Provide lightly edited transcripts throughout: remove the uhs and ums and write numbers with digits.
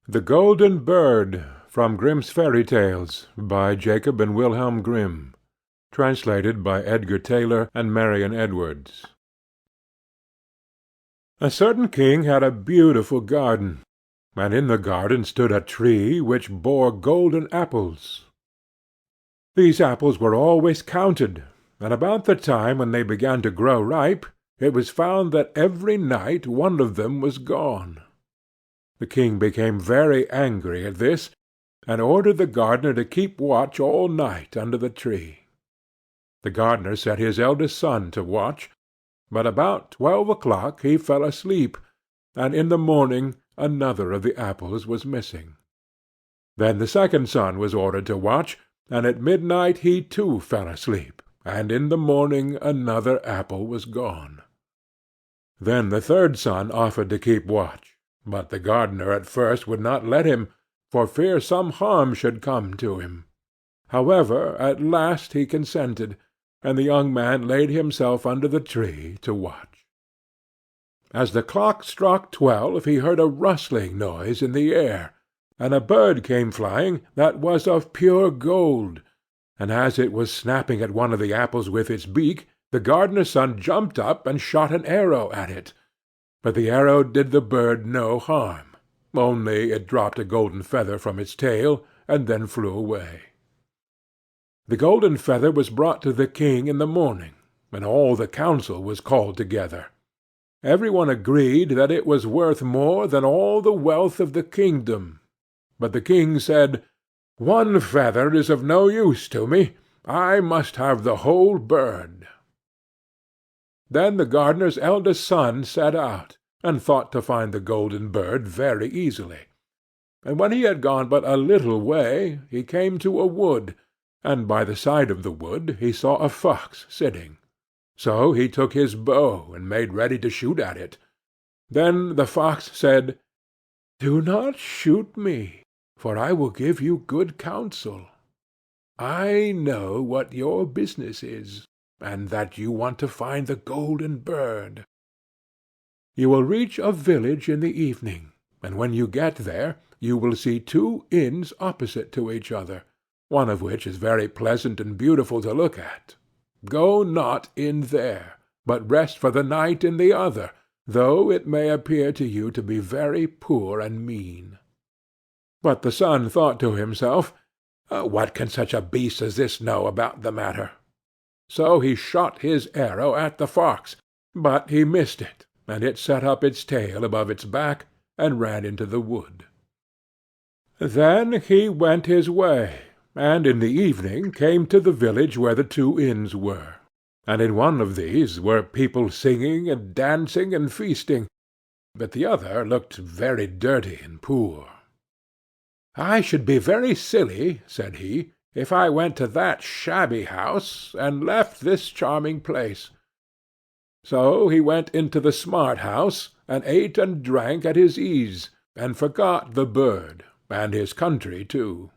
The Golden Bird, from Grimm's Fairy Tales, by Jacob and Wilhelm Grimm, translated by Edgar Tailor and Marion Edwards. A certain king had a beautiful garden, and in the garden stood a tree which bore golden apples. These apples were always counted, and about the time when they began to grow ripe, it was found that every night one of them was gone. The king became very angry at this, and ordered the gardener to keep watch all night under the tree. The gardener set his eldest son to watch, but about 12 o'clock he fell asleep, and in the morning another of the apples was missing. Then the second son was ordered to watch, and at midnight he too fell asleep, and in the morning another apple was gone. Then the third son offered to keep watch, but the gardener at first would not let him, for fear some harm should come to him. However, at last he consented, and the young man laid himself under the tree to watch. As the clock struck 12 he heard a rustling noise in the air, and a bird came flying that was of pure gold, and as it was snapping at one of the apples with its beak, the gardener's son jumped up and shot an arrow at it. But the arrow did the bird no harm, only it dropped a golden feather from its tail, and then flew away. The golden feather was brought to the king in the morning, and all the council was called together. Every one agreed that it was worth more than all the wealth of the kingdom. But the king said, "One feather is of no use to me. I must have the whole bird." Then the gardener's eldest son set out, and thought to find the golden bird very easily. And when he had gone but a little way, he came to a wood, and by the side of the wood he saw a fox sitting. So he took his bow and made ready to shoot at it. Then the fox said, "Do not shoot me, for I will give you good counsel. I know what your business is, and that you want to find the golden bird. You will reach a village in the evening, and when you get there you will see 2 inns opposite to each other, one of which is very pleasant and beautiful to look at. Go not in there, but rest for the night in the other, though it may appear to you to be very poor and mean." But the son thought to himself, "What can such a beast as this know about the matter?" So he shot his arrow at the fox, but he missed it, and it set up its tail above its back, and ran into the wood. Then he went his way, and in the evening came to the village where the 2 inns were, and in one of these were people singing and dancing and feasting, but the other looked very dirty and poor. "I should be very silly," said he, "if I went to that shabby house, and left this charming place." So he went into the smart house, and ate and drank at his ease, and forgot the bird, and his country too.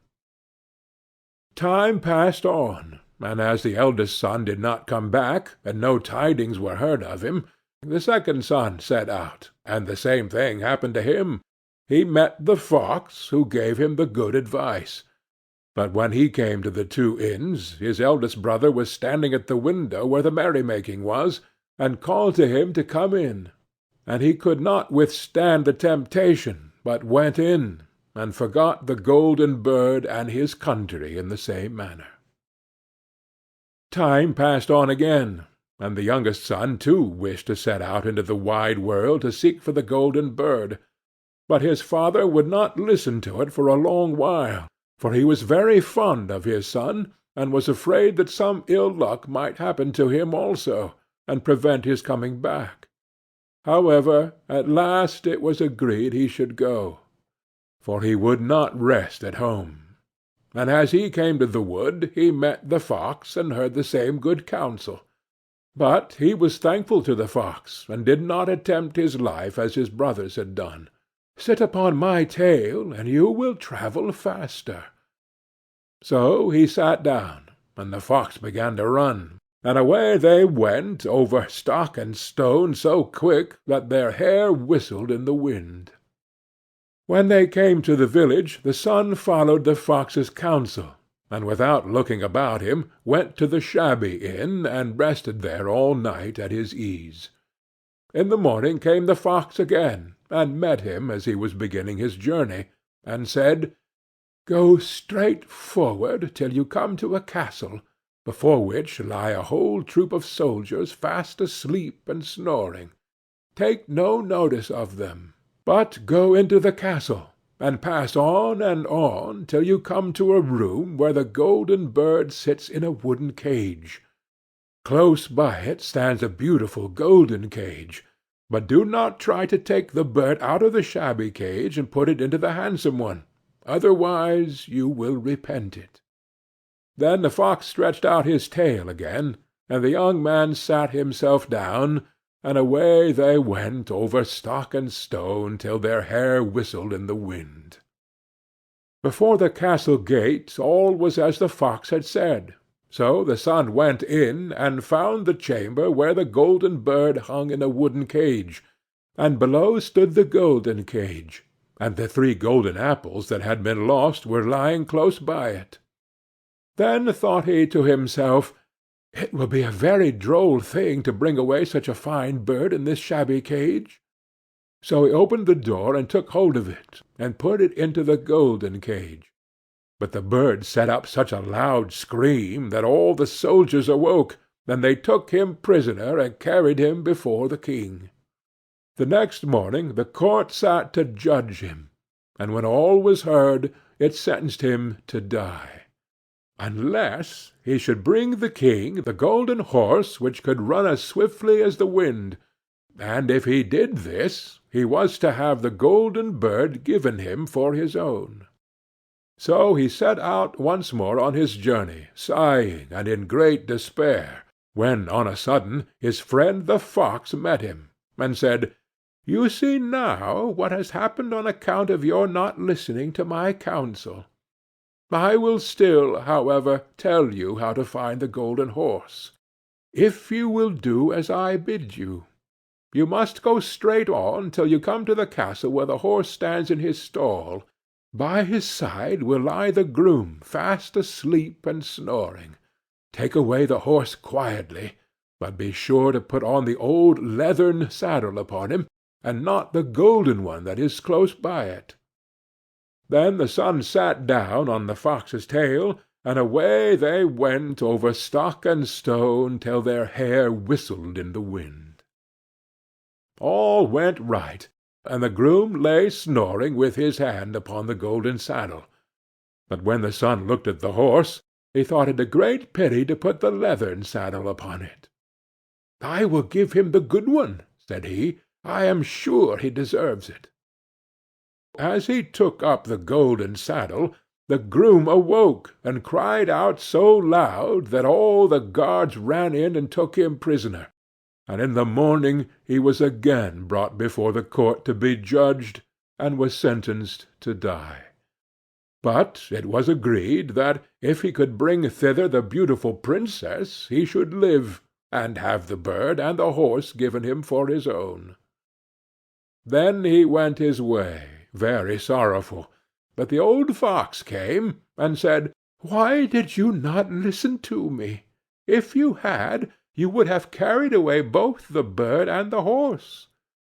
Time passed on, and as the eldest son did not come back, and no tidings were heard of him, the second son set out, and the same thing happened to him. He met the fox, who gave him the good advice. But when he came to the 2 inns, his eldest brother was standing at the window where the merrymaking was, and called to him to come in. And he could not withstand the temptation, but went in, and forgot the golden bird and his country in the same manner. Time passed on again, and the youngest son too wished to set out into the wide world to seek for the golden bird. But his father would not listen to it for a long while, for he was very fond of his son, and was afraid that some ill luck might happen to him also, and prevent his coming back. However, at last it was agreed he should go, for he would not rest at home. And as he came to the wood, he met the fox, and heard the same good counsel. But he was thankful to the fox, and did not attempt his life as his brothers had done. "Sit upon my tail, and you will travel faster." So he sat down, and the fox began to run, and away they went over stock and stone so quick that their hair whistled in the wind. When they came to the village, the son followed the fox's counsel, and without looking about him went to the shabby inn, and rested there all night at his ease. In the morning came the fox again, and met him as he was beginning his journey, and said, "Go straight forward till you come to a castle, before which lie a whole troop of soldiers fast asleep and snoring. Take no notice of them, but go into the castle, and pass on till you come to a room where the golden bird sits in a wooden cage. Close by it stands a beautiful golden cage, but do not try to take the bird out of the shabby cage and put it into the handsome one, otherwise you will repent it." Then the fox stretched out his tail again, and the young man sat himself down, and away they went over stock and stone till their hair whistled in the wind. Before the castle gate all was as the fox had said, so the son went in and found the chamber where the golden bird hung in a wooden cage, and below stood the golden cage, and the 3 golden apples that had been lost were lying close by it. Then thought he to himself, "It will be a very droll thing to bring away such a fine bird in this shabby cage." So he opened the door and took hold of it, and put it into the golden cage. But the bird set up such a loud scream that all the soldiers awoke, and they took him prisoner and carried him before the king. The next morning the court sat to judge him, and when all was heard, it sentenced him to die, unless he should bring the king the golden horse which could run as swiftly as the wind, and if he did this, he was to have the golden bird given him for his own. So he set out once more on his journey, sighing and in great despair, when on a sudden his friend the fox met him, and said, "You see now what has happened on account of your not listening to my counsel. I will still, however, tell you how to find the golden horse, if you will do as I bid you. You must go straight on till you come to the castle where the horse stands in his stall. By his side will lie the groom, fast asleep and snoring. Take away the horse quietly, but be sure to put on the old leathern saddle upon him, and not the golden one that is close by it." Then the son sat down on the fox's tail, and away they went over stock and stone till their hair whistled in the wind. All went right, and the groom lay snoring with his hand upon the golden saddle. But when the son looked at the horse, he thought it a great pity to put the leathern saddle upon it. "I will give him the good one," said he. "I am sure he deserves it." As he took up the golden saddle, the groom awoke, and cried out so loud that all the guards ran in and took him prisoner, and in the morning he was again brought before the court to be judged, and was sentenced to die. But it was agreed that, if he could bring thither the beautiful princess, he should live, and have the bird and the horse given him for his own. Then he went his way, very sorrowful, but the old fox came, and said, "Why did you not listen to me? If you had, you would have carried away both the bird and the horse.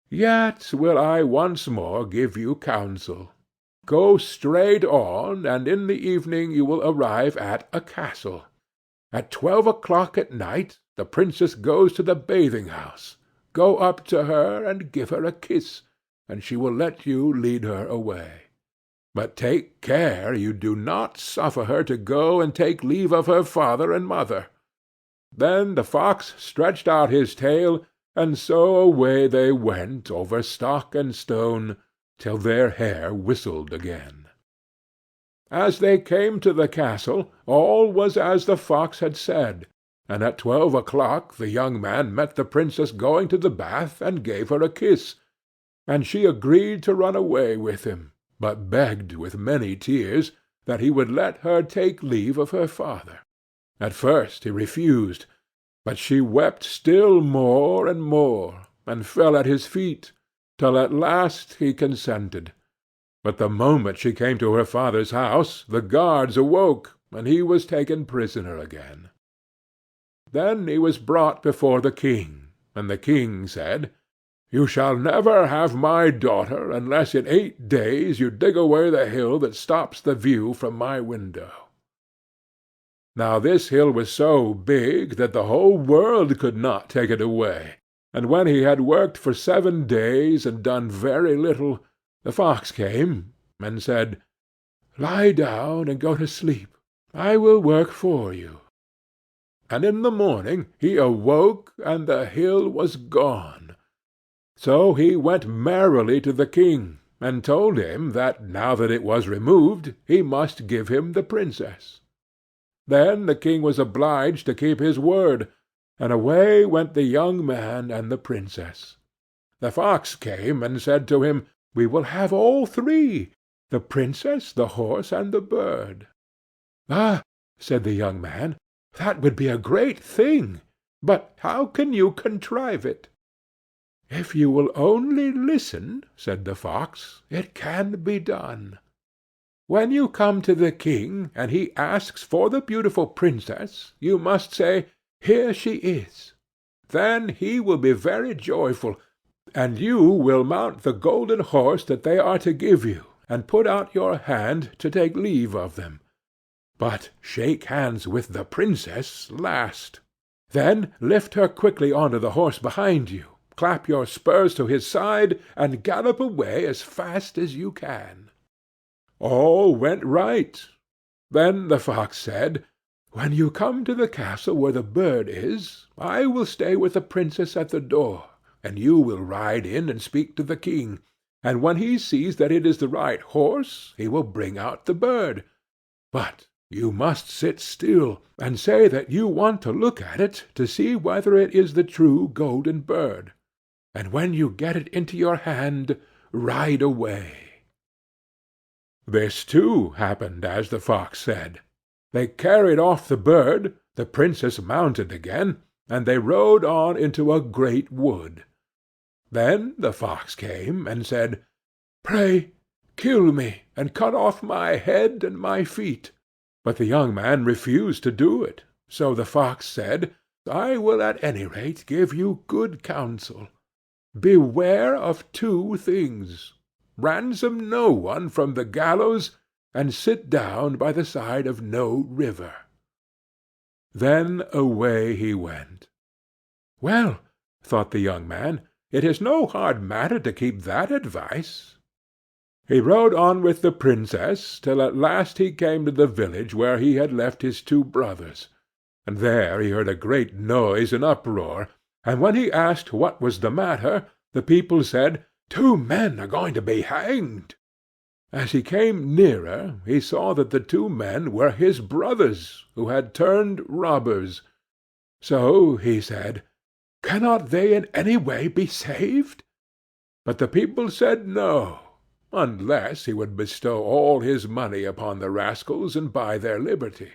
Yet will I once more give you counsel. Go straight on, and in the evening you will arrive at a castle. At 12 o'clock at night the princess goes to the bathing-house. Go up to her and give her a kiss, and she will let you lead her away. But take care you do not suffer her to go and take leave of her father and mother." Then the fox stretched out his tail, and so away they went over stock and stone, till their hair whistled again. As they came to the castle, all was as the fox had said, and at 12 o'clock the young man met the princess going to the bath, and gave her a kiss, and she agreed to run away with him, but begged with many tears that he would let her take leave of her father. At first he refused, but she wept still more and more, and fell at his feet, till at last he consented. But the moment she came to her father's house, the guards awoke, and he was taken prisoner again. Then he was brought before the king, and the king said, "You shall never have my daughter unless in 8 days you dig away the hill that stops the view from my window." Now this hill was so big that the whole world could not take it away, and when he had worked for 7 days and done very little, the fox came and said, "Lie down and go to sleep. I will work for you." And in the morning he awoke, and the hill was gone. So he went merrily to the king, and told him that now that it was removed, he must give him the princess. Then the king was obliged to keep his word, and away went the young man and the princess. The fox came and said to him, "We will have all 3, the princess, the horse, and the bird." "Ah," said the young man, "that would be a great thing, but how can you contrive it?" "If you will only listen," said the fox, "it can be done. When you come to the king, and he asks for the beautiful princess, you must say, 'Here she is.' Then he will be very joyful, and you will mount the golden horse that they are to give you, and put out your hand to take leave of them. But shake hands with the princess last. Then lift her quickly onto the horse behind you, clap your spurs to his side, and gallop away as fast as you can." All went right. Then the fox said, "When you come to the castle where the bird is, I will stay with the princess at the door, and you will ride in and speak to the king, and when he sees that it is the right horse, he will bring out the bird. But you must sit still, and say that you want to look at it to see whether it is the true golden bird. And when you get it into your hand, ride away." This too happened as the fox said. They carried off the bird, the princess mounted again, and they rode on into a great wood. Then the fox came and said, "Pray kill me, and cut off my head and my feet." But the young man refused to do it, so the fox said, "I will at any rate give you good counsel. Beware of 2 things. Ransom no one from the gallows, and sit down by the side of no river." Then away he went. "Well," thought the young man, "it is no hard matter to keep that advice." He rode on with the princess, till at last he came to the village where he had left his 2 brothers, and there he heard a great noise and uproar, and when he asked what was the matter, the people said, "2 men are going to be hanged." As he came nearer, he saw that the 2 men were his brothers, who had turned robbers. So he said, "Cannot they in any way be saved?" But the people said no, unless he would bestow all his money upon the rascals and buy their liberty.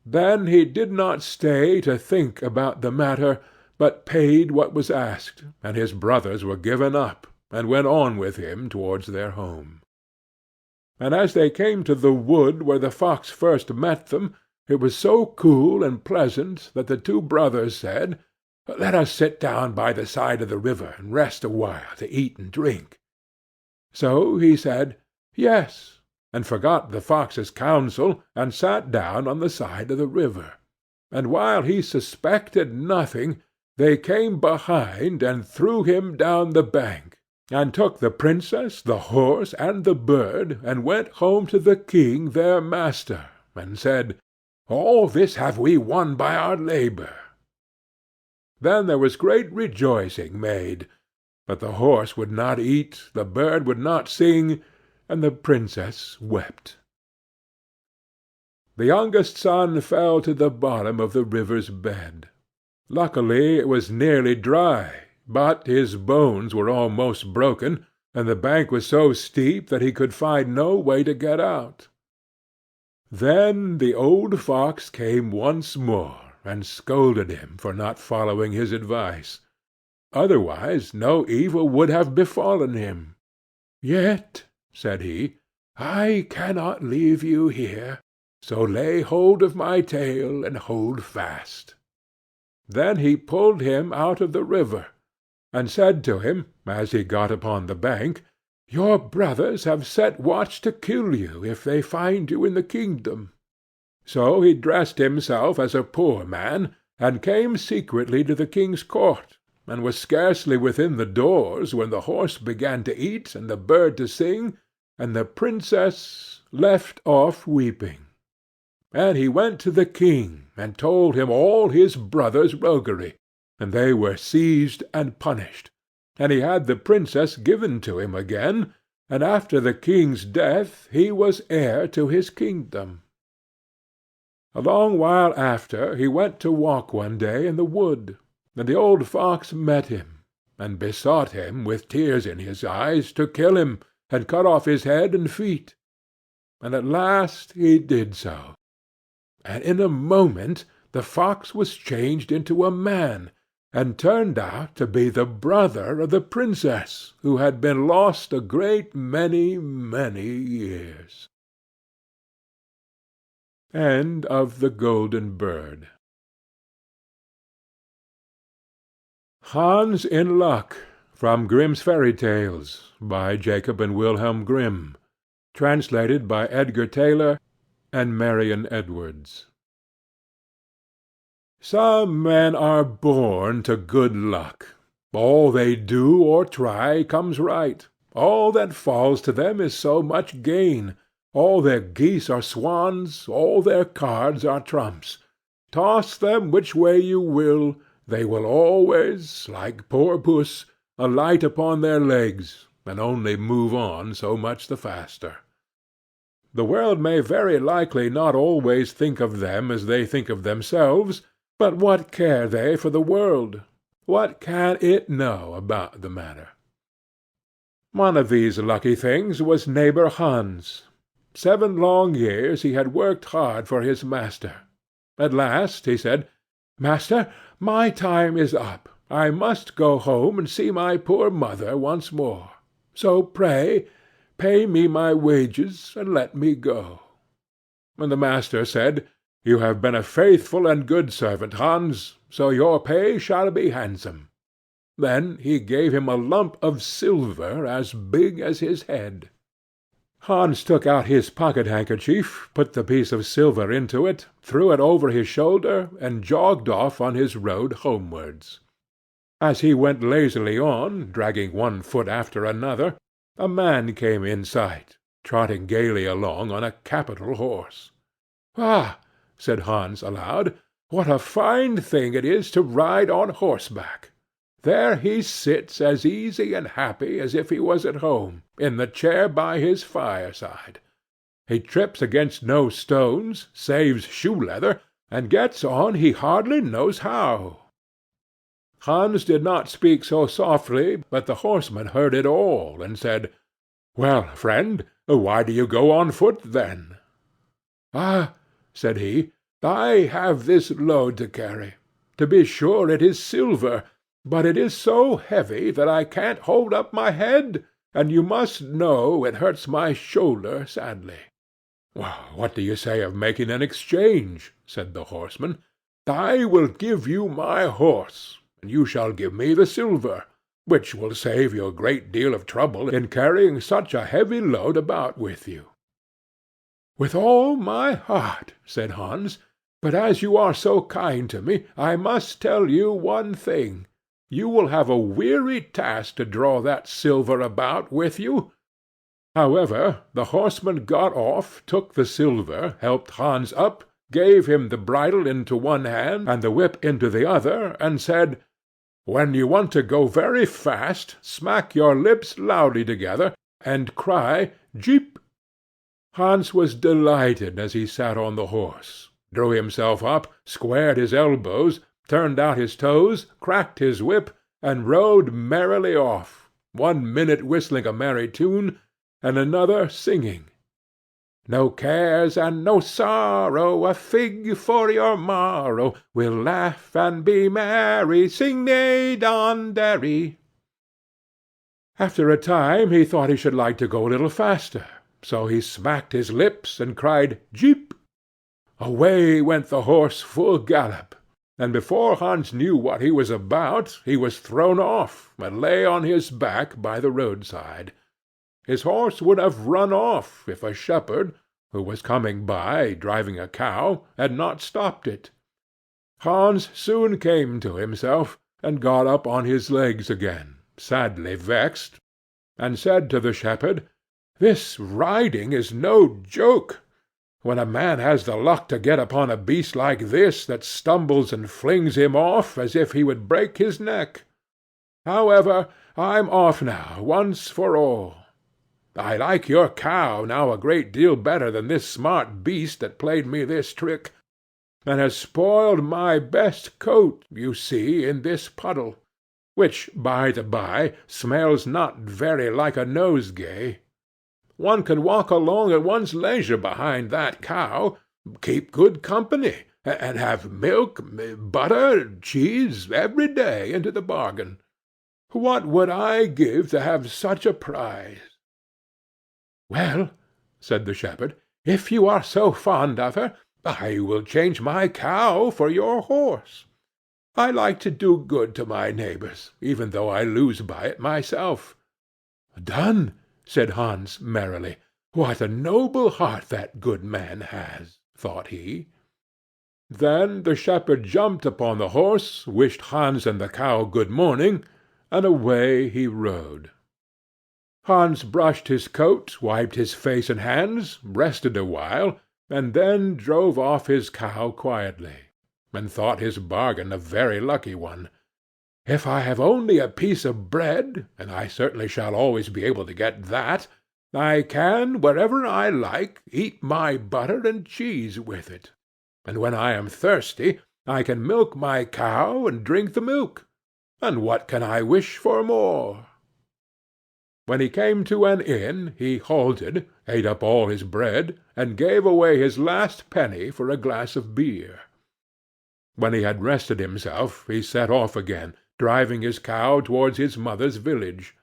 Then he did not stay to think about the matter, but paid what was asked, and his brothers were given up, and went on with him towards their home. And as they came to the wood where the fox first met them, it was so cool and pleasant that the 2 brothers said, "Let us sit down by the side of the river and rest awhile to eat and drink." So he said, "Yes," and forgot the fox's counsel, and sat down on the side of the river. And while he suspected nothing, they came behind and threw him down the bank, and took the princess, the horse, and the bird, and went home to the king their master, and said, "All this have we won by our labor." Then there was great rejoicing made, but the horse would not eat, the bird would not sing, and the princess wept. The youngest son fell to the bottom of the river's bed. Luckily it was nearly dry, but his bones were almost broken, and the bank was so steep that he could find no way to get out. Then the old fox came once more, and scolded him for not following his advice. Otherwise no evil would have befallen him. "Yet," said he, "I cannot leave you here, so lay hold of my tail and hold fast." Then he pulled him out of the river, and said to him, as he got upon the bank, "Your brothers have set watch to kill you if they find you in the kingdom." So he dressed himself as a poor man, and came secretly to the king's court, and was scarcely within the doors when the horse began to eat and the bird to sing, and the princess left off weeping. And he went to the king, and told him all his brothers' roguery, and they were seized and punished, and he had the princess given to him again, and after the king's death he was heir to his kingdom. A long while after he went to walk one day in the wood, and the old fox met him, and besought him, with tears in his eyes, to kill him, and cut off his head and feet. And at last he did so, and in a moment the fox was changed into a man, and turned out to be the brother of the princess, who had been lost a great many, many years. End of The Golden Bird. Hans in Luck, from Grimm's Fairy Tales, by Jacob and Wilhelm Grimm, translated by Edgar Tailor and Marion Edwards. Some men are born to good luck. All they do or try comes right. All that falls to them is so much gain. All their geese are swans, all their cards are trumps. Toss them which way you will, they will always, like poor puss, alight upon their legs, and only move on so much the faster. The world may very likely not always think of them as they think of themselves, but what care they for the world? What can it know about the matter? One of these lucky things was neighbor Hans. 7 long years he had worked hard for his master. At last he said, "Master, my time is up. I must go home and see my poor mother once more. So pray, pay me my wages, and let me go." And the master said, "You have been a faithful and good servant, Hans, so your pay shall be handsome." Then he gave him a lump of silver as big as his head. Hans took out his pocket-handkerchief, put the piece of silver into it, threw it over his shoulder, and jogged off on his road homewards. As he went lazily on, dragging one foot after another, a man came in sight, trotting gaily along on a capital horse. "Ah!" said Hans aloud, "what a fine thing it is to ride on horseback! There he sits as easy and happy as if he was at home, in the chair by his fireside. He trips against no stones, saves shoe-leather, and gets on he hardly knows how." Hans did not speak so softly, but the horseman heard it all, and said, "Well, friend, why do you go on foot, then?" "Ah," said he, "I have this load to carry. To be sure it is silver, but it is so heavy that I can't hold up my head, and you must know it hurts my shoulder sadly." "Well, what do you say of making an exchange?" said the horseman. "I will give you my horse, and you shall give me the silver, which will save you a great deal of trouble in carrying such a heavy load about with you." "With all my heart," said Hans, "but as you are so kind to me, I must tell you one thing. You will have a weary task to draw that silver about with you." However, the horseman got off, took the silver, helped Hans up, gave him the bridle into one hand and the whip into the other, and said, "When you want to go very fast, smack your lips loudly together, and cry 'Jeep.'" Hans was delighted as he sat on the horse, drew himself up, squared his elbows, turned out his toes, cracked his whip, and rode merrily off, 1 minute whistling a merry tune, and another singing, "No cares and no sorrow, a fig for your morrow, we'll laugh and be merry, sing neigh don derry." After a time he thought he should like to go a little faster, so he smacked his lips and cried "Jeep!" Away went the horse full gallop, and before Hans knew what he was about, he was thrown off, and lay on his back by the roadside. His horse would have run off, if a shepherd, who was coming by, driving a cow, had not stopped it. Hans soon came to himself, and got up on his legs again, sadly vexed, and said to the shepherd, "This riding is no joke. When a man has the luck to get upon a beast like this, that stumbles and flings him off as if he would break his neck. However, I'm off now, once for all. I like your cow now a great deal better than this smart beast that played me this trick, and has spoiled my best coat, you see, in this puddle, which, by the by, smells not very like a nosegay. One can walk along at one's leisure behind that cow, keep good company, and have milk, butter, cheese, every day into the bargain. What would I give to have such a prize?" "Well," said the shepherd, "if you are so fond of her, I will change my cow for your horse. I like to do good to my neighbors, even though I lose by it myself." "Done," said Hans merrily. "What a noble heart that good man has!" thought he. Then the shepherd jumped upon the horse, wished Hans and the cow good morning, and away he rode. Hans brushed his coat, wiped his face and hands, rested a while, and then drove off his cow quietly, and thought his bargain a very lucky one. "If I have only a piece of bread, and I certainly shall always be able to get that, I can, wherever I like, eat my butter and cheese with it. And when I am thirsty, I can milk my cow and drink the milk. And what can I wish for more?" When he came to an inn, he halted, ate up all his bread, and gave away his last penny for a glass of beer. When he had rested himself, he set off again, driving his cow towards his mother's village.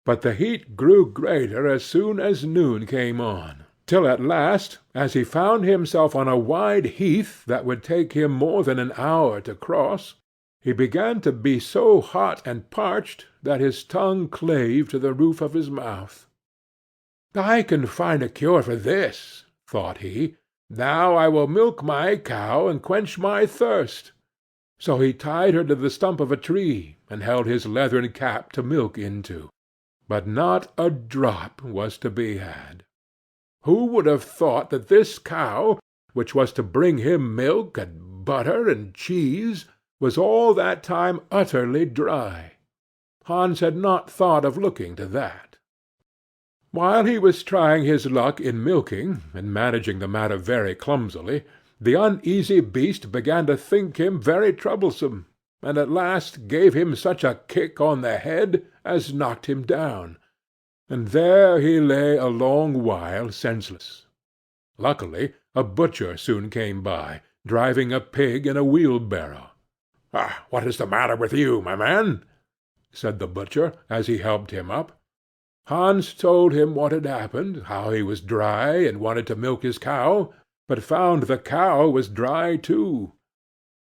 But the heat grew greater as soon as noon came on, till at last, as he found himself on a wide heath that would take him more than an hour to cross, he began to be so hot and parched that his tongue clave to the roof of his mouth. "I can find a cure for this," thought he. "Now I will milk my cow and quench my thirst." So he tied her to the stump of a tree, and held his leathern cap to milk into. But not a drop was to be had. Who would have thought that this cow, which was to bring him milk and butter and cheese, was all that time utterly dry? Hans had not thought of looking to that. While he was trying his luck in milking, and managing the matter very clumsily, the uneasy beast began to think him very troublesome, and at last gave him such a kick on the head as knocked him down, and there he lay a long while senseless. Luckily a butcher soon came by, driving a pig in a wheelbarrow. "What is the matter with you, my man?" said the butcher, as he helped him up. Hans told him what had happened, how he was dry and wanted to milk his cow, but found the cow was dry too.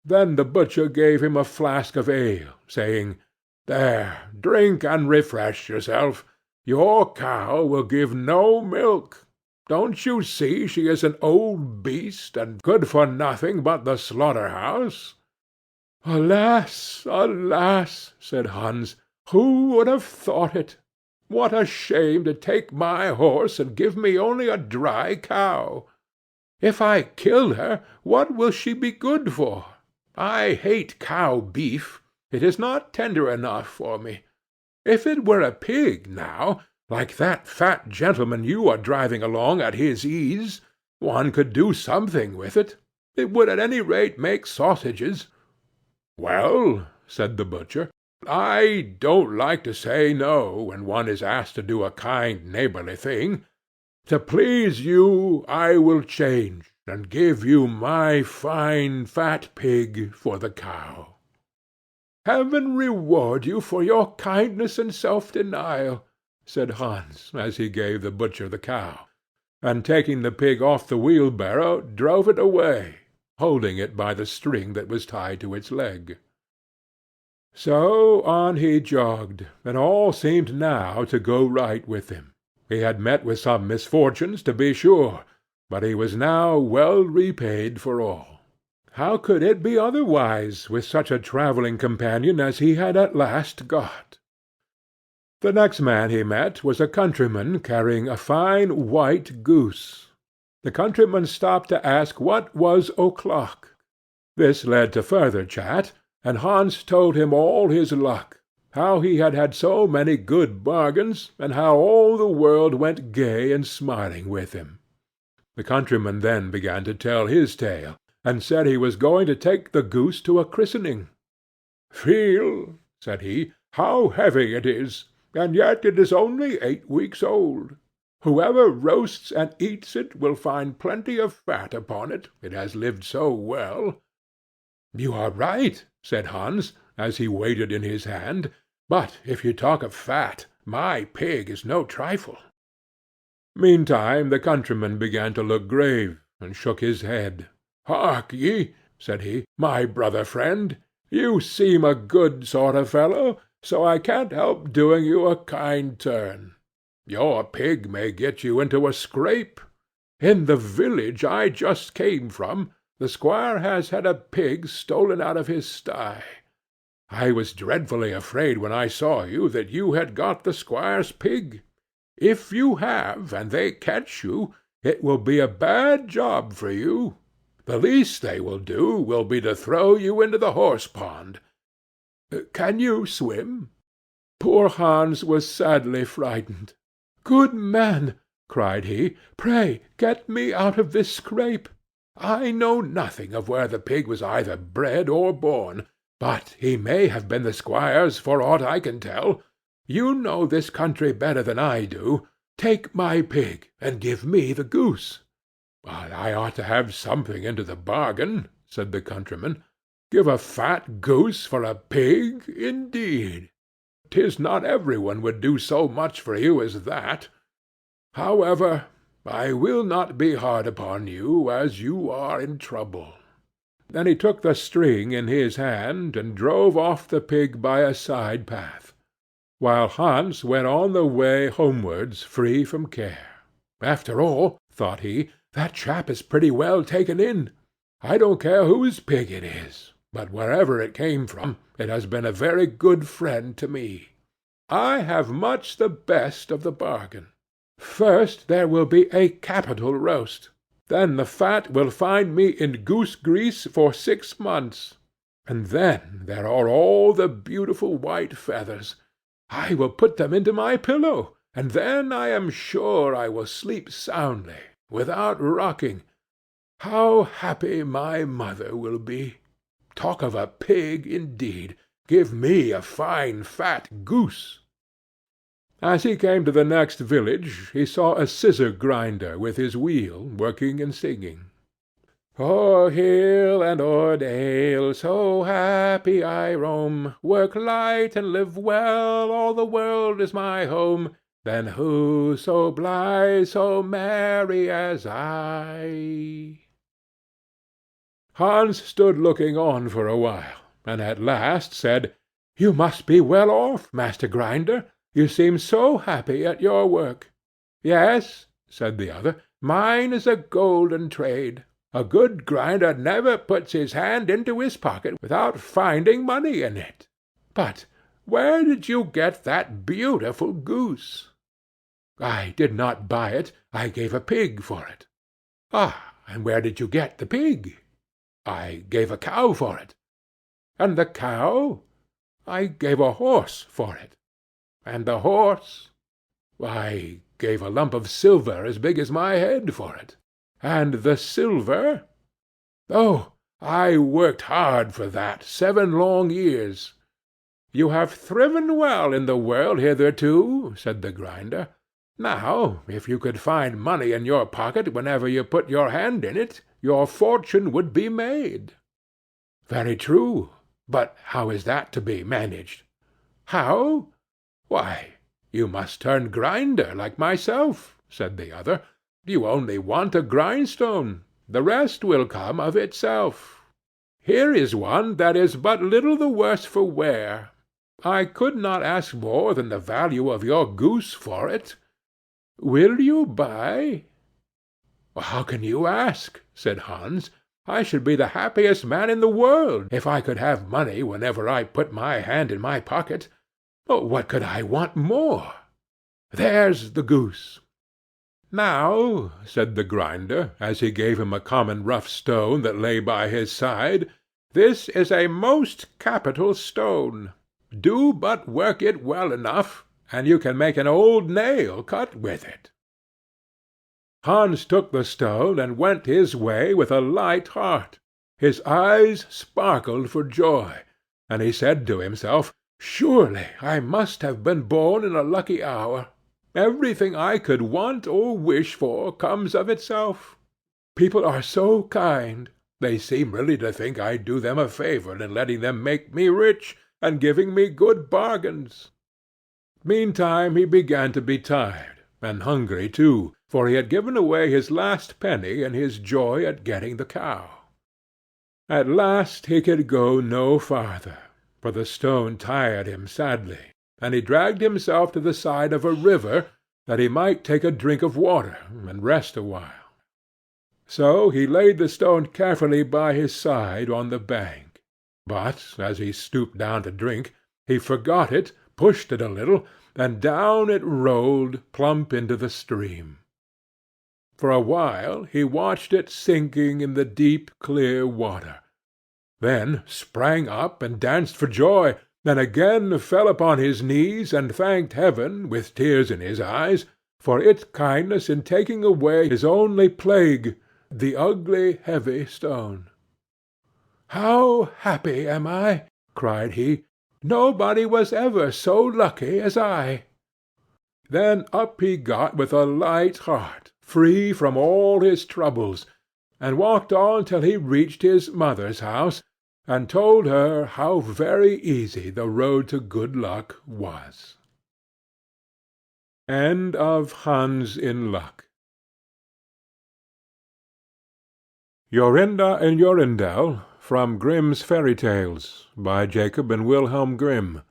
Then the butcher gave him a flask of ale, saying, "There, drink and refresh yourself. Your cow will give no milk. Don't you see she is an old beast, and good for nothing but the slaughter-house?" "Alas, alas!" said Hans, "who would have thought it? What a shame to take my horse and give me only a dry cow! If I kill her, what will she be good for? I hate cow beef. It is not tender enough for me. If it were a pig, now, like that fat gentleman you are driving along at his ease, one could do something with it. It would at any rate make sausages." "Well," said the butcher, "I don't like to say no when one is asked to do a kind neighborly thing. To please you I will change, and give you my fine fat pig for the cow." Heaven reward you for your kindness and self-denial," said Hans, as he gave the butcher the cow, and taking the pig off the wheelbarrow, drove it away, holding it by the string that was tied to its leg. So on he jogged, and all seemed now to go right with him. He had met with some misfortunes, to be sure, but he was now well repaid for all. How could it be otherwise, with such a travelling companion as he had at last got? The next man he met was a countryman carrying a fine white goose. The countryman stopped to ask what was o'clock. This led to further chat, and Hans told him all his luck, how he had had so many good bargains, and how all the world went gay and smiling with him. The countryman then began to tell his tale, and said he was going to take the goose to a christening. "Feel," said he, "how heavy it is, and yet it is only 8 weeks old. Whoever roasts and eats it will find plenty of fat upon it, it has lived so well." "You are right," said Hans, as he weighed it in his hand. "But if you talk of fat, my pig is no trifle." Meantime the countryman began to look grave, and shook his head. "Hark ye," said he, "my brother friend, you seem a good sort of fellow, so I can't help doing you a kind turn. Your pig may get you into a scrape. In the village I just came from, the squire has had a pig stolen out of his sty. I was dreadfully afraid when I saw you that you had got the squire's pig. If you have, and they catch you, it will be a bad job for you. The least they will do will be to throw you into the horse-pond. Can you swim?" Poor Hans was sadly frightened. "Good man," cried he, "pray get me out of this scrape. I know nothing of where the pig was either bred or born, but he may have been the squire's for aught I can tell. You know this country better than I do. Take my pig, and give me the goose." "I ought to have something into the bargain," said the countryman. "Give a fat goose for a pig, indeed! 'Tis not every one would do so much for you as that. However, I will not be hard upon you, as you are in trouble." Then he took the string in his hand, and drove off the pig by a side path, while Hans went on the way homewards free from care. "After all," thought he, "that chap is pretty well taken in. I don't care whose pig it is, but wherever it came from, it has been a very good friend to me. I have much the best of the bargain. First there will be a capital roast. Then the fat will find me in goose grease for 6 months. And then there are all the beautiful white feathers. I will put them into my pillow, and then I am sure I will sleep soundly, without rocking. How happy my mother will be! Talk of a pig, indeed! Give me a fine fat goose." As he came to the next village, he saw a scissor grinder with his wheel, working and singing. "O'er hill and o'er dale, so happy I roam, work light and live well, all the world is my home. Then who so blithe, so merry as I?" Hans stood looking on for a while, and at last said, "You must be well off, Master Grinder. You seem so happy at your work." "Yes," said the other, "mine is a golden trade. A good grinder never puts his hand into his pocket without finding money in it. But where did you get that beautiful goose?" "I did not buy it. I gave a pig for it." "Ah, and where did you get the pig?" "I gave a cow for it." "And the cow?" "I gave a horse for it." "And the horse?" "I gave a lump of silver as big as my head for it." "And the silver?" "Oh, I worked hard for that 7 long years." "You have thriven well in the world hitherto," said the grinder. "Now, if you could find money in your pocket whenever you put your hand in it, your fortune would be made." "Very true. "But how is that to be managed?" "How? Why, you must turn grinder, like myself," said the other. "You only want a grindstone. The rest will come of itself. Here is one that is but little the worse for wear. I could not ask more than the value of your goose for it. Will you buy?" "How can you ask?" said Hans. "I should be the happiest man in the world if I could have money whenever I put my hand in my pocket. What could I want more? There's the goose." "Now," said the grinder, as he gave him a common rough stone that lay by his side, "this is a most capital stone. Do but work it well enough, and you can make an old nail cut with it." Hans took the stone and went his way with a light heart. His eyes sparkled for joy, and he said to himself, "Surely I must have been born in a lucky hour. Everything I could want or wish for comes of itself. People are so kind. They seem really to think I do them a favor in letting them make me rich, and giving me good bargains." Meantime he began to be tired, and hungry too, for he had given away his last penny in his joy at getting the cow. At last he could go no farther, for the stone tired him sadly, and he dragged himself to the side of a river, that he might take a drink of water and rest a while. So he laid the stone carefully by his side on the bank, but, as he stooped down to drink, he forgot it, pushed it a little, and down it rolled plump into the stream. For a while he watched it sinking in the deep clear water, then sprang up and danced for joy, then again fell upon his knees and thanked heaven, with tears in his eyes, for its kindness in taking away his only plague, the ugly heavy stone. "How happy am I!" cried he. "Nobody was ever so lucky as I." Then up he got with a light heart, free from all his troubles, and walked on till he reached his mother's house, and told her how very easy the road to good luck was. End of Hans in Luck. Jorinda and Jorindel, from Grimm's Fairy Tales, by Jacob and Wilhelm Grimm,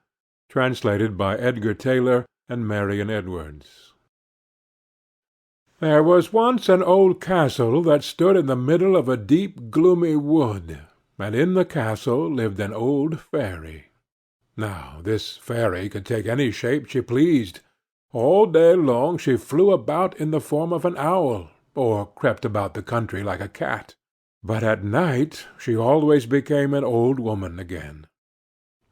translated by Edgar Tailor and Marion Edwards. There was once an old castle that stood in the middle of a deep gloomy wood, and in the castle lived an old fairy. Now this fairy could take any shape she pleased. All day long she flew about in the form of an owl, or crept about the country like a cat. But at night she always became an old woman again.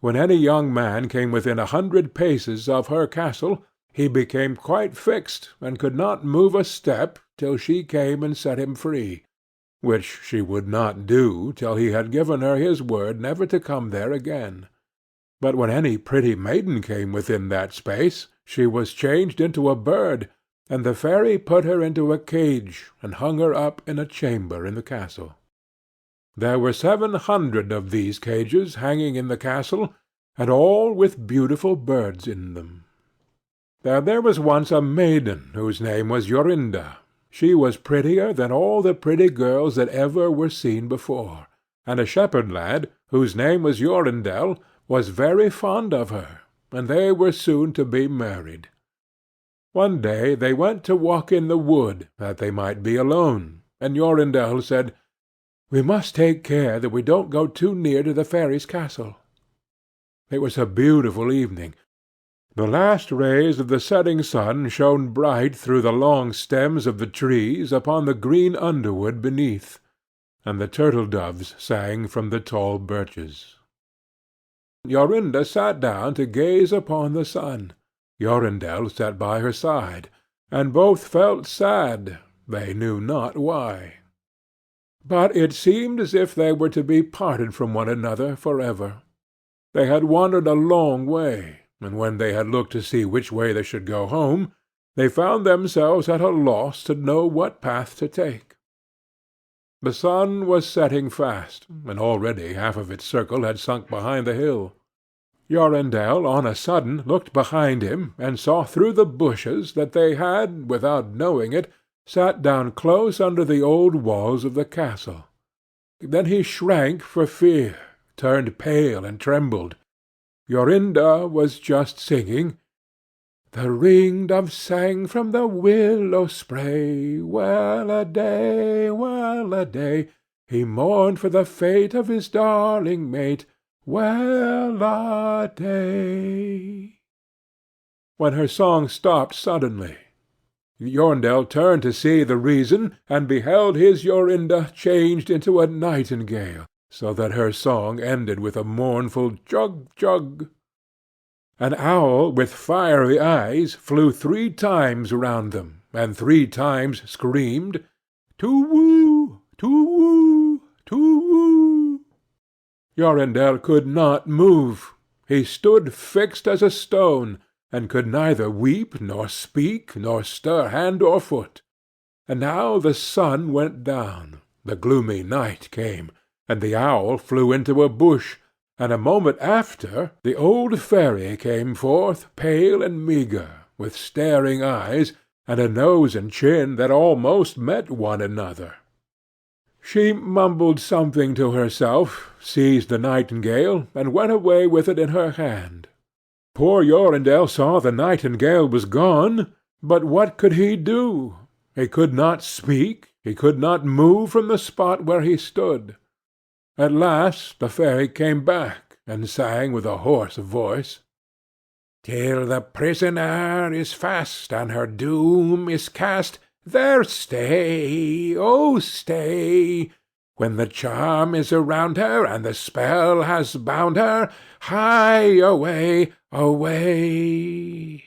When any young man came within 100 paces of her castle, he became quite fixed, and could not move a step till she came and set him free, which she would not do till he had given her his word never to come there again. But when any pretty maiden came within that space, she was changed into a bird, and the fairy put her into a cage, and hung her up in a chamber in the castle. There were 700 of these cages hanging in the castle, and all with beautiful birds in them. There was once a maiden whose name was Jorinda. She was prettier than all the pretty girls that ever were seen before, and a shepherd lad, whose name was Jorindel, was very fond of her, and they were soon to be married. One day they went to walk in the wood, that they might be alone, and Jorindel said, "We must take care that we don't go too near to the fairy's castle." It was a beautiful evening. The last rays of the setting sun shone bright through the long stems of the trees upon the green underwood beneath, and the turtle-doves sang from the tall birches. Jorinda sat down to gaze upon the sun. Jorindel sat by her side, and both felt sad, they knew not why. But it seemed as if they were to be parted from one another for ever. They had wandered a long way, and when they had looked to see which way they should go home, they found themselves at a loss to know what path to take. The sun was setting fast, and already half of its circle had sunk behind the hill. Jorindel on a sudden looked behind him, and saw through the bushes that they had, without knowing it, sat down close under the old walls of the castle. Then he shrank for fear, turned pale and trembled. Jorinda was just singing, "The ring-dove sang from the willow spray, well-a-day, well-a-day. He mourned for the fate of his darling mate, well-a-day." When her song stopped suddenly, Jorindel turned to see the reason, and beheld his Jorinda changed into a nightingale, so that her song ended with a mournful jug-jug. An owl with fiery eyes flew 3 times round them, and 3 times screamed, "Tu-woo! Tu-woo! Tu-woo!" Jorindel could not move. He stood fixed as a stone, and could neither weep, nor speak, nor stir hand or foot. And now the sun went down, the gloomy night came, and the owl flew into a bush, and a moment after the old fairy came forth, pale and meagre, with staring eyes, and a nose and chin that almost met one another. She mumbled something to herself, seized the nightingale, and went away with it in her hand. Poor Jorindel saw the nightingale was gone, but what could he do? He could not speak, he could not move from the spot where he stood. At last the fairy came back, and sang with a hoarse voice, "Till the prisoner is fast, and her doom is cast, there stay, oh stay! When the charm is around her, and the spell has bound her, hie away, away!"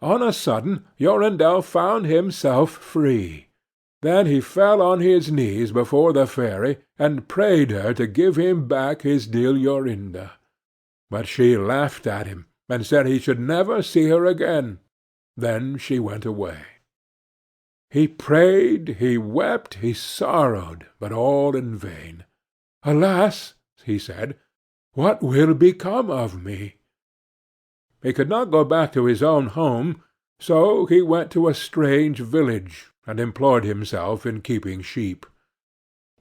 On a sudden Jorindel found himself free. Then he fell on his knees before the fairy, and prayed her to give him back his dear Jorinda. But she laughed at him, and said he should never see her again. Then she went away. He prayed, he wept, he sorrowed, but all in vain. "Alas!" he said, "what will become of me?" He could not go back to his own home, so he went to a strange village, and employed himself in keeping sheep.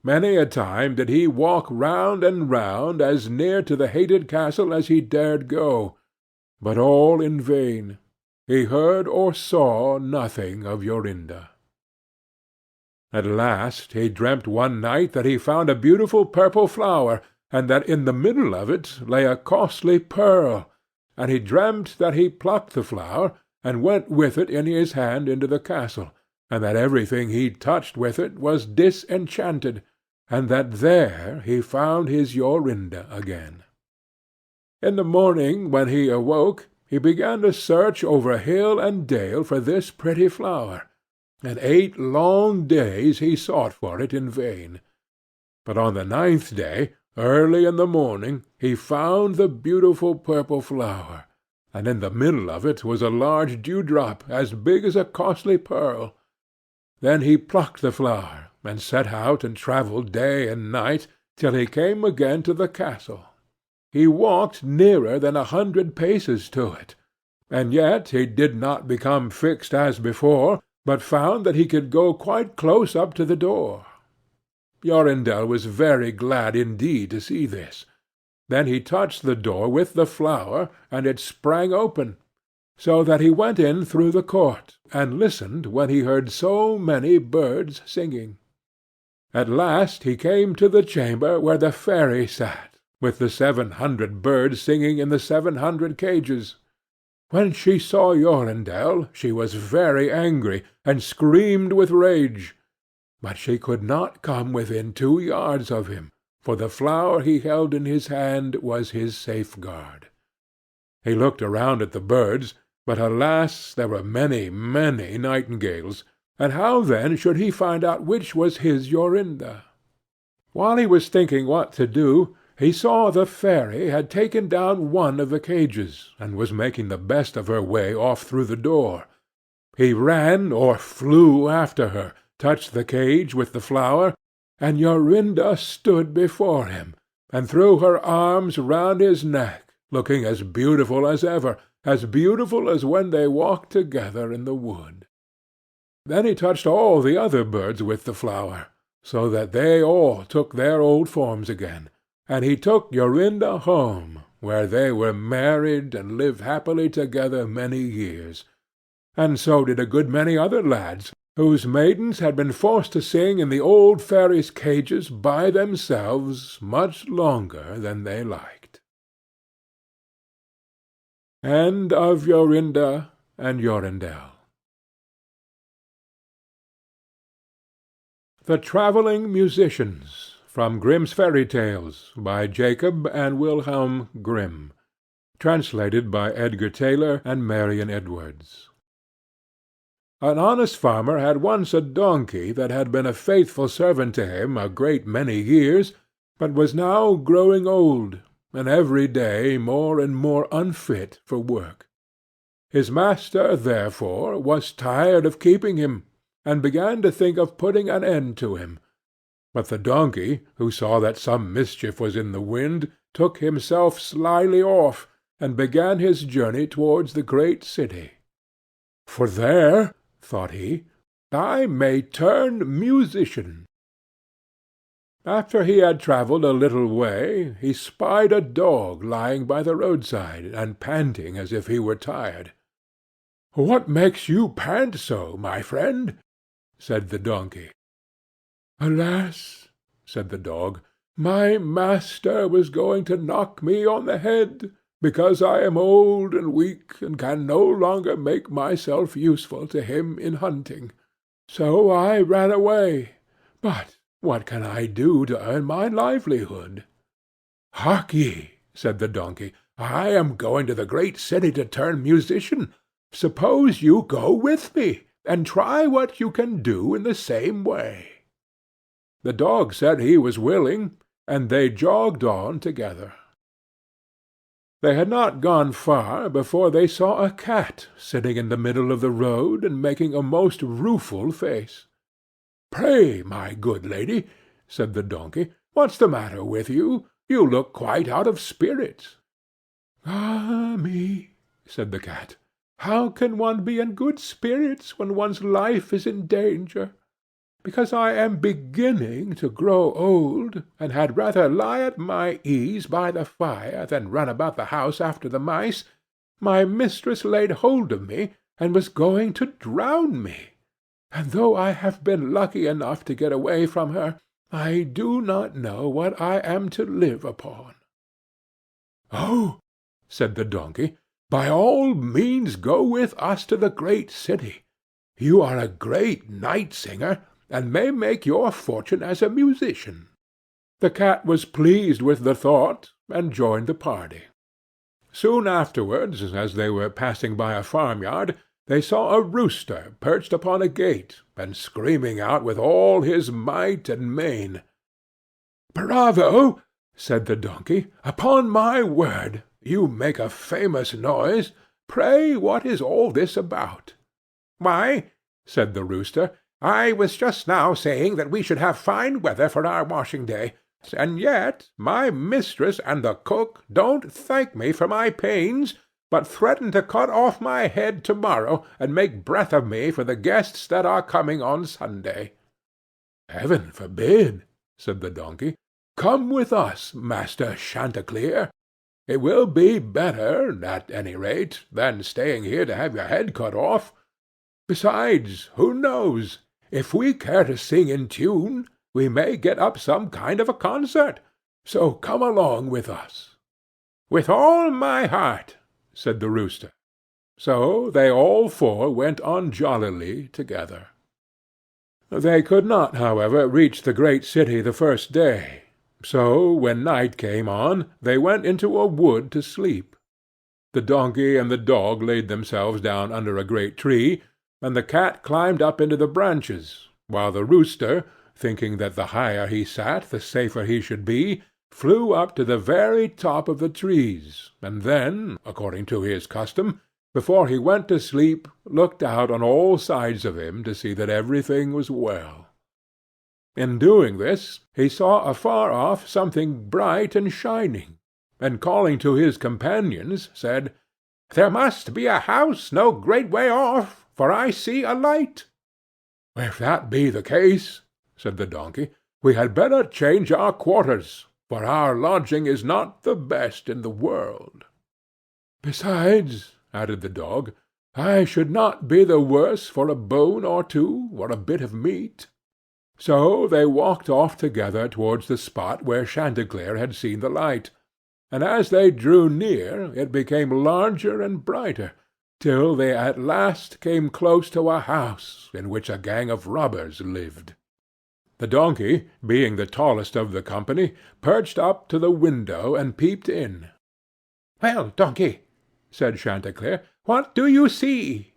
Many a time did he walk round and round as near to the hated castle as he dared go, but all in vain. He heard or saw nothing of Jorinda. At last he dreamt one night that he found a beautiful purple flower, and that in the middle of it lay a costly pearl, and he dreamt that he plucked the flower, and went with it in his hand into the castle, and that everything he touched with it was disenchanted, and that there he found his Jorinda again. In the morning when he awoke, he began to search over hill and dale for this pretty flower, and 8 long days he sought for it in vain. But on the 9th day, early in the morning, he found the beautiful purple flower, and in the middle of it was a large dewdrop as big as a costly pearl. Then he plucked the flower, and set out and travelled day and night, till he came again to the castle. He walked nearer than 100 paces to it, and yet he did not become fixed as before, but found that he could go quite close up to the door. Jorindel was very glad indeed to see this. Then he touched the door with the flower, and it sprang open, so that he went in through the court, and listened when he heard so many birds singing. At last he came to the chamber where the fairy sat, with the 700 birds singing in the 700 cages. When she saw Jorindel, she was very angry, and screamed with rage. But she could not come within 2 yards of him, for the flower he held in his hand was his safeguard. He looked around at the birds, but alas, there were many, many nightingales, and how then should he find out which was his Jorinda? While he was thinking what to do, he saw the fairy had taken down one of the cages, and was making the best of her way off through the door. He ran or flew after her, touched the cage with the flower, and Jorinda stood before him, and threw her arms round his neck, looking as beautiful as ever, as beautiful as when they walked together in the wood. Then he touched all the other birds with the flower, so that they all took their old forms again, and he took Jorinda home, where they were married and lived happily together many years, and so did a good many other lads, whose maidens had been forced to sing in the old fairies' cages by themselves much longer than they liked. End of Jorinda and Jorindel. The Travelling Musicians, from Grimm's Fairy Tales, by Jacob and Wilhelm Grimm, translated by Edgar Tailor and Marion Edwards. An honest farmer had once a donkey that had been a faithful servant to him a great many years, but was now growing old, and every day more and more unfit for work. His master, therefore, was tired of keeping him, and began to think of putting an end to him. But the donkey, who saw that some mischief was in the wind, took himself slyly off, and began his journey towards the great city. For there, thought he, I may turn musician. After he had travelled a little way, he spied a dog lying by the roadside, and panting as if he were tired. "What makes you pant so, my friend?" said the donkey. "Alas," said the dog, "my master was going to knock me on the head, because I am old and weak, and can no longer make myself useful to him in hunting. So I ran away. But what can I do to earn my livelihood?" "Hark ye," said the donkey, "I am going to the great city to turn musician. Suppose you go with me, and try what you can do in the same way." The dog said he was willing, and they jogged on together. They had not gone far before they saw a cat sitting in the middle of the road and making a most rueful face. "Pray, my good lady," said the donkey, "what's the matter with you? You look quite out of spirits." "Ah me," said the cat, "how can one be in good spirits when one's life is in danger? Because I am beginning to grow old, and had rather lie at my ease by the fire than run about the house after the mice, my mistress laid hold of me, and was going to drown me. And though I have been lucky enough to get away from her, I do not know what I am to live upon." "Oh," said the donkey, "by all means go with us to the great city. You are a great night-singer, and may make your fortune as a musician." The cat was pleased with the thought, and joined the party. Soon afterwards, as they were passing by a farmyard, they saw a rooster perched upon a gate, and screaming out with all his might and main. "Bravo!" said the donkey. "Upon my word, you make a famous noise. Pray, what is all this about?" "Why," said the rooster, "I was just now saying that we should have fine weather for our washing day, and yet my mistress and the cook don't thank me for my pains, but threaten to cut off my head to-morrow, and make breath of me for the guests that are coming on Sunday." "Heaven forbid!" said the donkey. "Come with us, Master Chanticleer. It will be better, at any rate, than staying here to have your head cut off. Besides, who knows? If we care to sing in tune, we may get up some kind of a concert. So come along with us." "With all my heart," said the rooster. So they all four went on jollily together. They could not, however, reach the great city the first day, so when night came on they went into a wood to sleep. The donkey and the dog laid themselves down under a great tree, and the cat climbed up into the branches, while the rooster, thinking that the higher he sat the safer he should be, flew up to the very top of the trees, and then, according to his custom, before he went to sleep, looked out on all sides of him to see that everything was well. In doing this, he saw afar off something bright and shining, and calling to his companions, said, "There must be a house no great way off, for I see a light." "If that be the case," said the donkey, "we had better change our quarters, for our lodging is not the best in the world." "Besides," added the dog, "I should not be the worse for a bone or two, or a bit of meat." So they walked off together towards the spot where Chanticleer had seen the light, and as they drew near it became larger and brighter, till they at last came close to a house in which a gang of robbers lived. The donkey, being the tallest of the company, perched up to the window and peeped in. "Well, donkey," said Chanticleer, "what do you see?"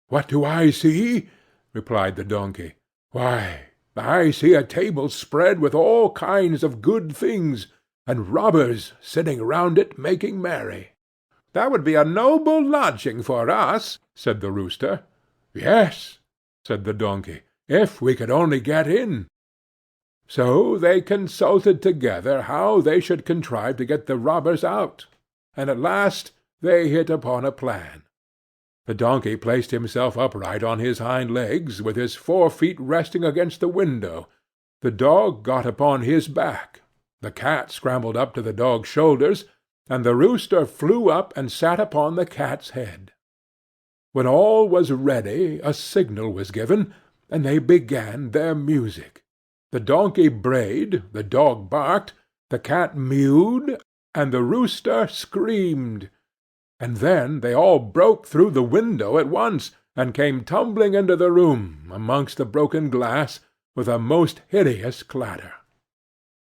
"What do I see?" replied the donkey. "Why, I see a table spread with all kinds of good things, and robbers sitting round it making merry." "That would be a noble lodging for us," said the rooster. "Yes," said the donkey, "if we could only get in." So they consulted together how they should contrive to get the robbers out, and at last they hit upon a plan. The donkey placed himself upright on his hind legs, with his 4 feet resting against the window. The dog got upon his back, the cat scrambled up to the dog's shoulders, and the rooster flew up and sat upon the cat's head. When all was ready, a signal was given, and they began their music. The donkey brayed, the dog barked, the cat mewed, and the rooster screamed. And then they all broke through the window at once, and came tumbling into the room, amongst the broken glass, with a most hideous clatter.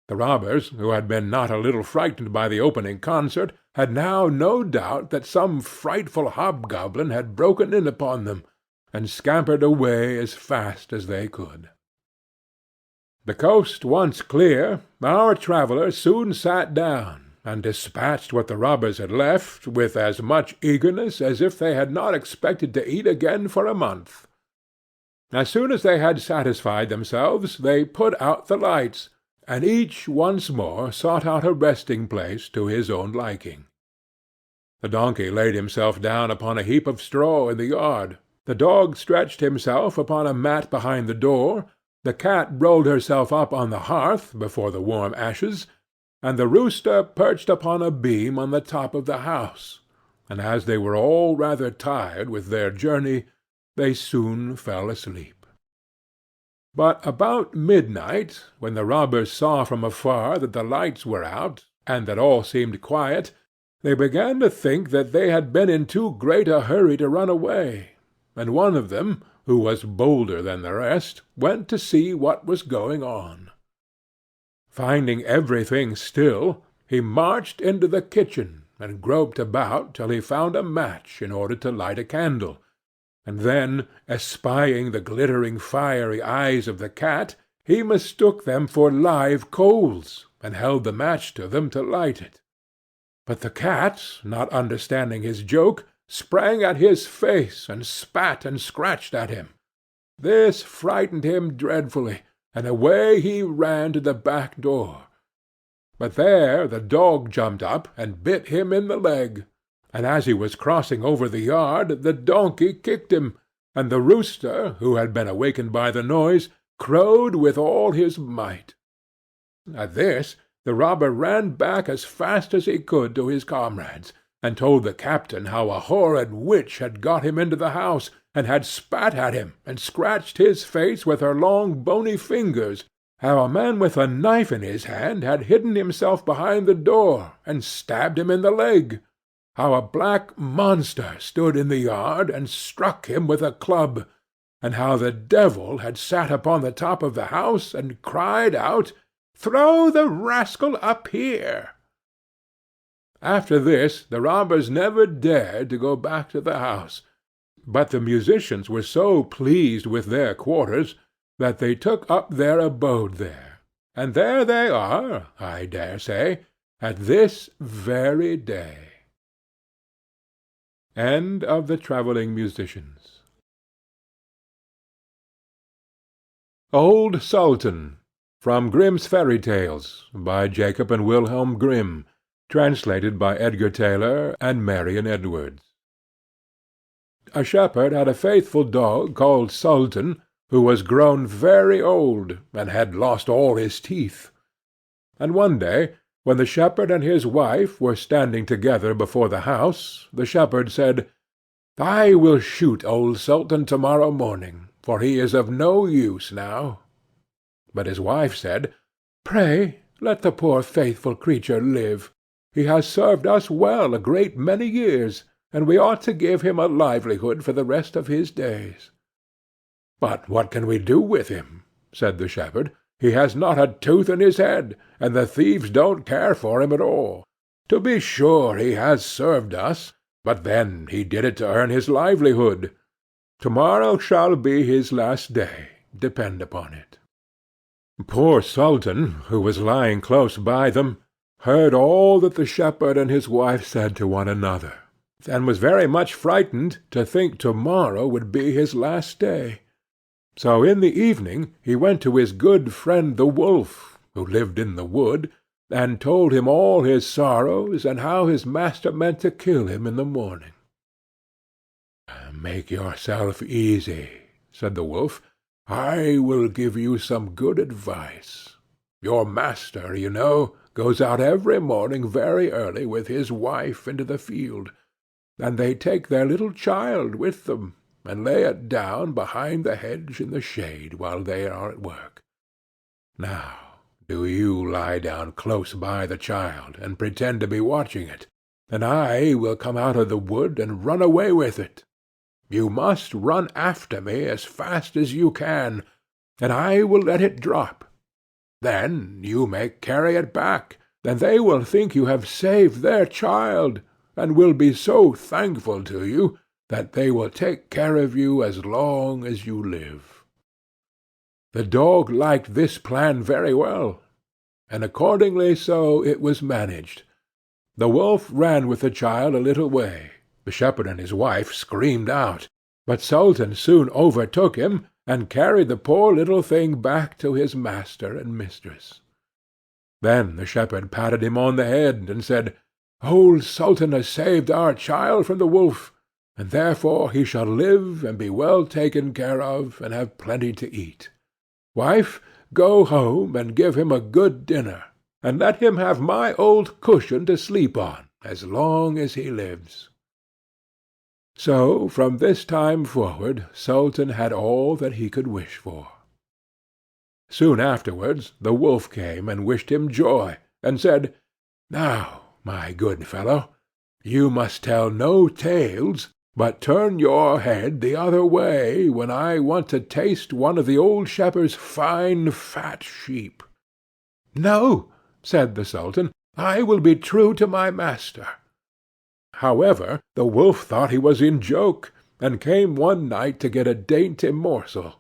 The robbers, who had been not a little frightened by the opening concert, had now no doubt that some frightful hobgoblin had broken in upon them, and scampered away as fast as they could. The coast once clear, our travellers soon sat down, and dispatched what the robbers had left, with as much eagerness as if they had not expected to eat again for a month. As soon as they had satisfied themselves, they put out the lights, and each once more sought out a resting-place to his own liking. The donkey laid himself down upon a heap of straw in the yard, the dog stretched himself upon a mat behind the door, the cat rolled herself up on the hearth before the warm ashes, and the rooster perched upon a beam on the top of the house, and as they were all rather tired with their journey, they soon fell asleep. But about midnight, when the robbers saw from afar that the lights were out, and that all seemed quiet, they began to think that they had been in too great a hurry to run away, and one of them, who was bolder than the rest, went to see what was going on. Finding everything still, he marched into the kitchen, and groped about till he found a match in order to light a candle, and then, espying the glittering fiery eyes of the cat, he mistook them for live coals, and held the match to them to light it. But the cat, not understanding his joke, sprang at his face, and spat and scratched at him. This frightened him dreadfully, and away he ran to the back door. But there the dog jumped up and bit him in the leg, and as he was crossing over the yard the donkey kicked him, and the rooster, who had been awakened by the noise, crowed with all his might. At this the robber ran back as fast as he could to his comrades, and told the captain how a horrid witch had got him into the house, and had spat at him, and scratched his face with her long bony fingers, how a man with a knife in his hand had hidden himself behind the door, and stabbed him in the leg, how a black monster stood in the yard, and struck him with a club, and how the devil had sat upon the top of the house, and cried out, "Throw the rascal up here!" After this the robbers never dared to go back to the house, but the musicians were so pleased with their quarters that they took up their abode there, and there they are, I dare say, at this very day. End of the Travelling Musicians. Old Sultan, from Grimm's Fairy Tales, by Jacob and Wilhelm Grimm, translated by Edgar Tailor and Marion Edwards. A shepherd had a faithful dog called Sultan, who was grown very old, and had lost all his teeth. And one day, when the shepherd and his wife were standing together before the house, the shepherd said, "I will shoot old Sultan to-morrow morning, for he is of no use now." But his wife said, "Pray let the poor faithful creature live. He has served us well a great many years, and we ought to give him a livelihood for the rest of his days." "But what can we do with him?" said the shepherd. "He has not a tooth in his head, and the thieves don't care for him at all. To be sure he has served us, but then he did it to earn his livelihood. To-morrow shall be his last day, depend upon it." Poor Sultan, who was lying close by them, heard all that the shepherd and his wife said to one another, and was very much frightened to think to-morrow would be his last day. So in the evening he went to his good friend the wolf, who lived in the wood, and told him all his sorrows, and how his master meant to kill him in the morning. "Make yourself easy," said the wolf. "I will give you some good advice. Your master, you know, goes out every morning very early with his wife into the field, and they take their little child with them, and lay it down behind the hedge in the shade while they are at work. Now, do you lie down close by the child, and pretend to be watching it, and I will come out of the wood and run away with it. You must run after me as fast as you can, and I will let it drop. Then you may carry it back, and they will think you have saved their child, and will be so thankful to you that they will take care of you as long as you live." The dog liked this plan very well, and accordingly so it was managed. The wolf ran with the child a little way. The shepherd and his wife screamed out, but Sultan soon overtook him, and carried the poor little thing back to his master and mistress. Then the shepherd patted him on the head, and said, "Old Sultan has saved our child from the wolf, and therefore he shall live and be well taken care of, and have plenty to eat. Wife, go home and give him a good dinner, and let him have my old cushion to sleep on as long as he lives." So from this time forward Sultan had all that he could wish for. Soon afterwards the wolf came and wished him joy, and said, "Now, my good fellow, you must tell no tales, but turn your head the other way when I want to taste one of the old shepherd's fine fat sheep." "No," said the Sultan, "I will be true to my master." However, the wolf thought he was in joke, and came one night to get a dainty morsel.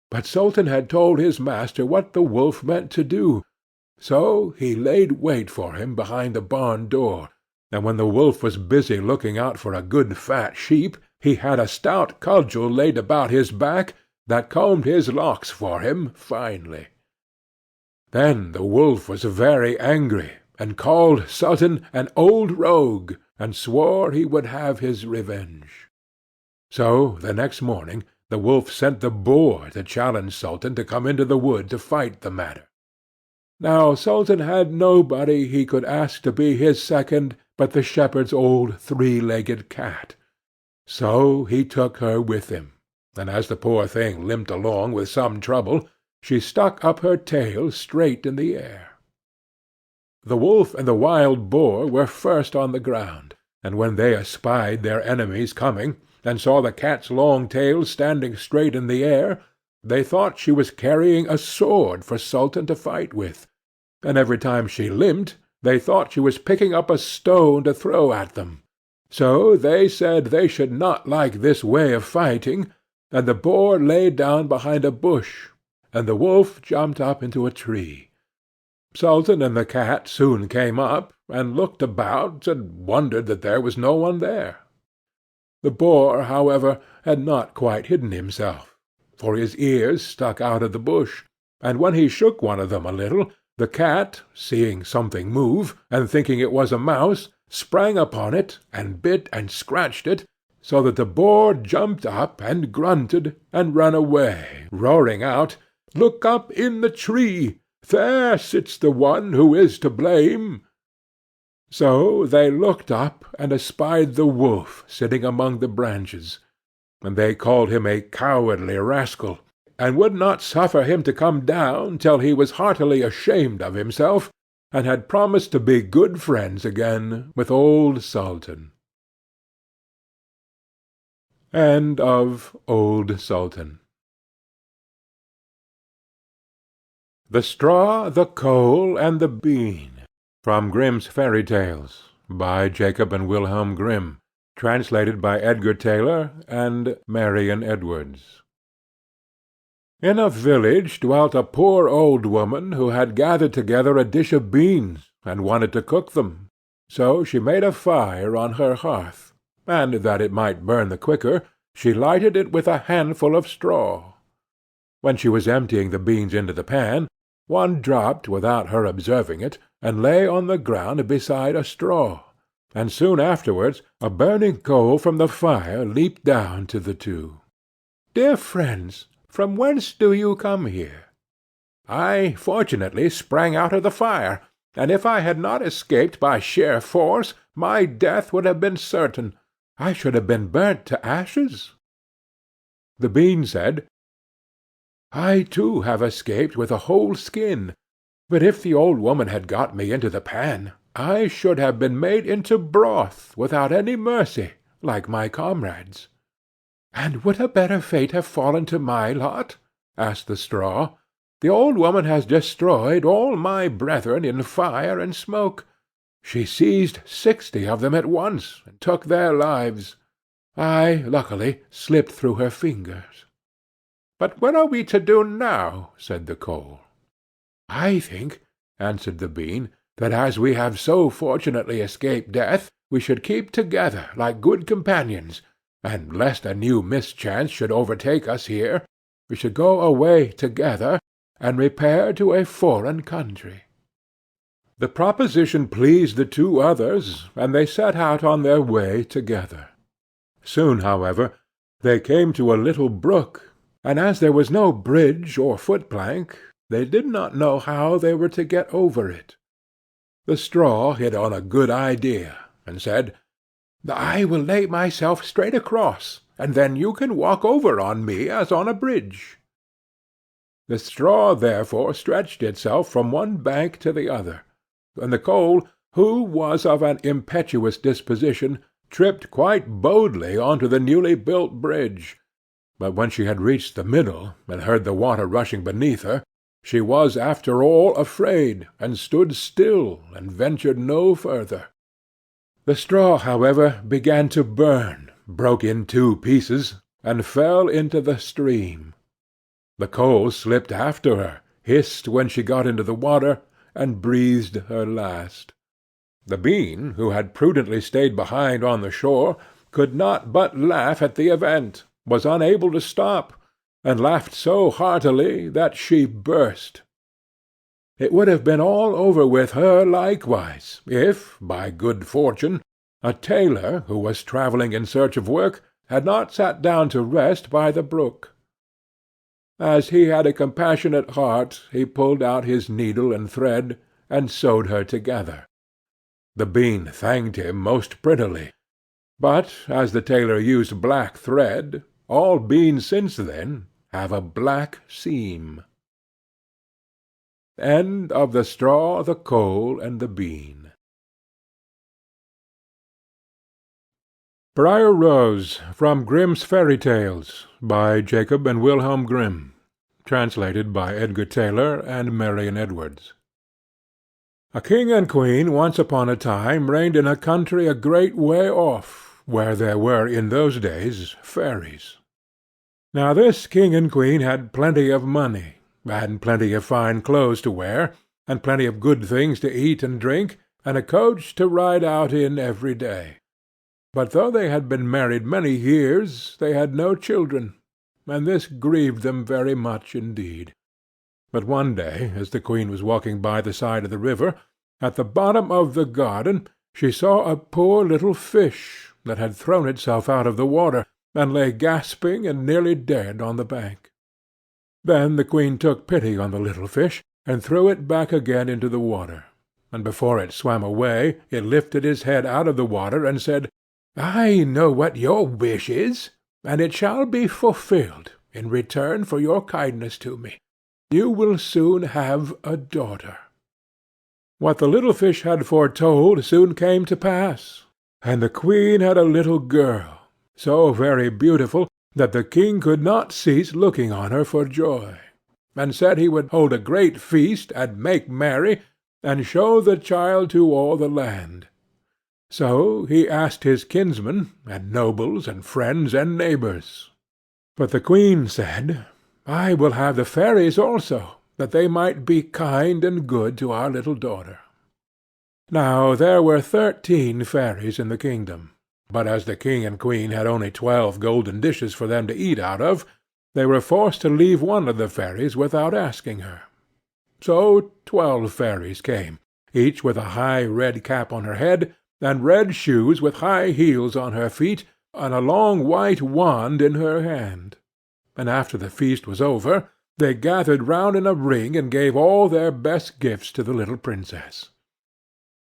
But Sultan had told his master what the wolf meant to do, so he laid wait for him behind the barn door, and when the wolf was busy looking out for a good fat sheep, he had a stout cudgel laid about his back that combed his locks for him finely. Then the wolf was very angry, and called Sultan an old rogue, and swore he would have his revenge. So the next morning the wolf sent the boar to challenge Sultan to come into the wood to fight the matter. Now Sultan had nobody he could ask to be his second but the shepherd's old three-legged cat. So he took her with him, and as the poor thing limped along with some trouble, she stuck up her tail straight in the air. The wolf and the wild boar were first on the ground, and when they espied their enemies coming, and saw the cat's long tail standing straight in the air, they thought she was carrying a sword for Sultan to fight with, and every time she limped, they thought she was picking up a stone to throw at them. So they said they should not like this way of fighting, and the boar lay down behind a bush, and the wolf jumped up into a tree. Sultan and the cat soon came up, and looked about, and wondered that there was no one there. The boar, however, had not quite hidden himself, for his ears stuck out of the bush, and when he shook one of them a little, the cat, seeing something move, and thinking it was a mouse, sprang upon it, and bit and scratched it, so that the boar jumped up and grunted, and ran away, roaring out, "Look up in the tree! There sits the one who is to blame!" So they looked up, and espied the wolf sitting among the branches, and they called him a cowardly rascal, and would not suffer him to come down till he was heartily ashamed of himself, and had promised to be good friends again with old Sultan. End of Old Sultan. The Straw, the Coal, and the Bean. From Grimm's Fairy Tales, by Jacob and Wilhelm Grimm, translated by Edgar Tailor and Marion Edwards. In a village dwelt a poor old woman who had gathered together a dish of beans, and wanted to cook them. So she made a fire on her hearth, and that it might burn the quicker, she lighted it with a handful of straw. When she was emptying the beans into the pan, one dropped without her observing it, and lay on the ground beside a straw, and soon afterwards a burning coal from the fire leaped down to the two. "Dear friends, from whence do you come here?" "I fortunately sprang out of the fire, and if I had not escaped by sheer force, my death would have been certain. I should have been burnt to ashes." The bean said, "I too have escaped with a whole skin, but if the old woman had got me into the pan, I should have been made into broth without any mercy, like my comrades." "And would a better fate have fallen to my lot?" asked the straw. "The old woman has destroyed all my brethren in fire and smoke. She seized 60 of them at once, and took their lives. I, luckily, slipped through her fingers." "But what are we to do now?" said the coal. "I think," answered the bean, "that as we have so fortunately escaped death, we should keep together like good companions, and lest a new mischance should overtake us here, we should go away together, and repair to a foreign country." The proposition pleased the two others, and they set out on their way together. Soon, however, they came to a little brook, and as there was no bridge or foot-plank, they did not know how they were to get over it. The straw hit on a good idea, and said, "I will lay myself straight across, and then you can walk over on me as on a bridge." The straw therefore stretched itself from one bank to the other, and the coal, who was of an impetuous disposition, tripped quite boldly on to the newly built bridge. But when she had reached the middle, and heard the water rushing beneath her, she was after all afraid, and stood still, and ventured no further. The straw, however, began to burn, broke in 2 pieces, and fell into the stream. The coal slipped after her, hissed when she got into the water, and breathed her last. The bean, who had prudently stayed behind on the shore, could not but laugh at the event, was unable to stop, and laughed so heartily that she burst. It would have been all over with her likewise, if, by good fortune, a tailor, who was travelling in search of work, had not sat down to rest by the brook. As he had a compassionate heart, he pulled out his needle and thread, and sewed her together. The bean thanked him most prettily, but as the tailor used black thread, all beans since then have a black seam. End of The Straw, the Coal, and the Bean. Briar Rose, from Grimm's Fairy Tales, by Jacob and Wilhelm Grimm, translated by Edgar Tailor and Marion Edwards. A king and queen once upon a time reigned in a country a great way off, where there were in those days fairies. Now this king and queen had plenty of money, and plenty of fine clothes to wear, and plenty of good things to eat and drink, and a coach to ride out in every day. But though they had been married many years, they had no children, and this grieved them very much indeed. But one day, as the queen was walking by the side of the river, at the bottom of the garden she saw a poor little fish that had thrown itself out of the water, and lay gasping and nearly dead on the bank. Then the queen took pity on the little fish, and threw it back again into the water, and before it swam away it lifted his head out of the water and said, "I know what your wish is, and it shall be fulfilled in return for your kindness to me. You will soon have a daughter." What the little fish had foretold soon came to pass, and the queen had a little girl, so very beautiful that the king could not cease looking on her for joy, and said he would hold a great feast, and make merry, and show the child to all the land. So he asked his kinsmen, and nobles, and friends, and neighbours. But the queen said, "I will have the fairies also, that they might be kind and good to our little daughter." Now there were 13 fairies in the kingdom, but as the king and queen had only 12 golden dishes for them to eat out of, they were forced to leave one of the fairies without asking her. So 12 fairies came, each with a high red cap on her head, and red shoes with high heels on her feet, and a long white wand in her hand. And after the feast was over, they gathered round in a ring and gave all their best gifts to the little princess.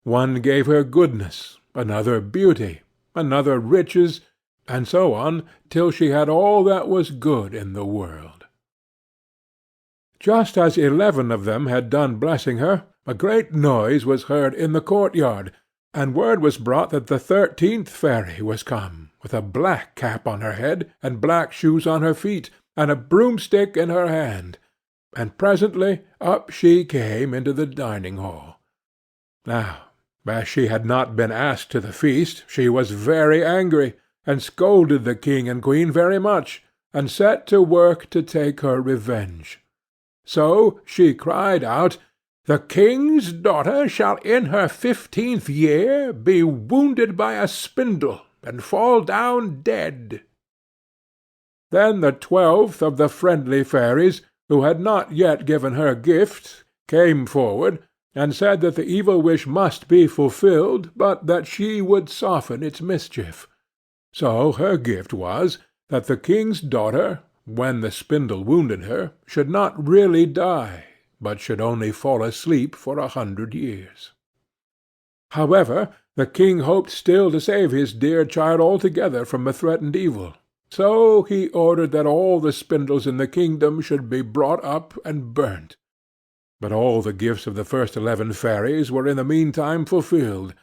One gave her goodness, another beauty, another riches, and so on, till she had all that was good in the world. Just as 11 of them had done blessing her, a great noise was heard in the courtyard, and word was brought that the 13th fairy was come, with a black cap on her head, and black shoes on her feet, and a broomstick in her hand, and presently up she came into the dining-hall. Now, as she had not been asked to the feast, she was very angry, and scolded the king and queen very much, and set to work to take her revenge. So she cried out, "The king's daughter shall in her 15th year be wounded by a spindle, and fall down dead." Then the 12th of the friendly fairies, who had not yet given her gift, came forward, and said that the evil wish must be fulfilled, but that she would soften its mischief. So her gift was, that the king's daughter, when the spindle wounded her, should not really die, but should only fall asleep for 100 years. However, the king hoped still to save his dear child altogether from the threatened evil, so he ordered that all the spindles in the kingdom should be brought up and burnt. But all the gifts of the first 11 fairies were in the meantime fulfilled,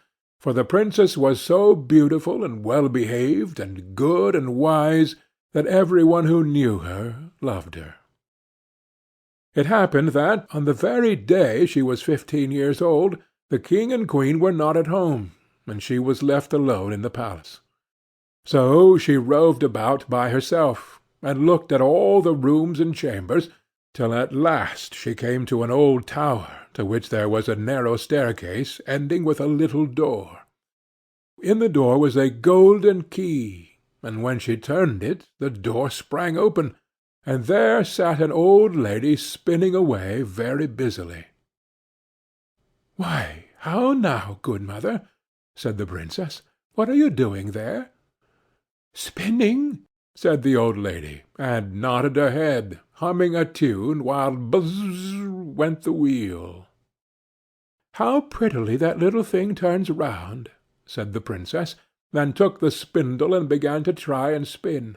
for the princess was so beautiful and well-behaved and good and wise that every one who knew her loved her. It happened that, on the very day she was 15 years old, the king and queen were not at home, and she was left alone in the palace. So she roved about by herself, and looked at all the rooms and chambers, till at last she came to an old tower, to which there was a narrow staircase ending with a little door. In the door was a golden key, and when she turned it, the door sprang open, and there sat an old lady spinning away very busily. "Why, how now, good mother?" said the princess. "What are you doing there?" "Spinning," said the old lady, and nodded her head, humming a tune, while buzz went the wheel. "How prettily that little thing turns round," said the princess, then took the spindle and began to try and spin.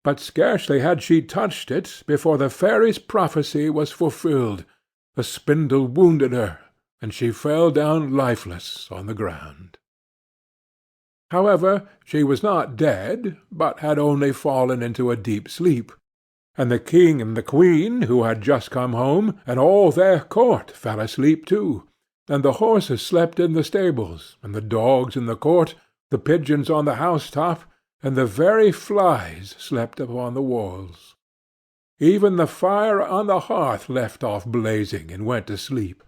But scarcely had she touched it before the fairy's prophecy was fulfilled. The spindle wounded her, and she fell down lifeless on the ground. However, she was not dead, but had only fallen into a deep sleep, and the king and the queen, who had just come home, and all their court fell asleep too, and the horses slept in the stables, and the dogs in the court, the pigeons on the house-top, and the very flies slept upon the walls. Even the fire on the hearth left off blazing and went to sleep.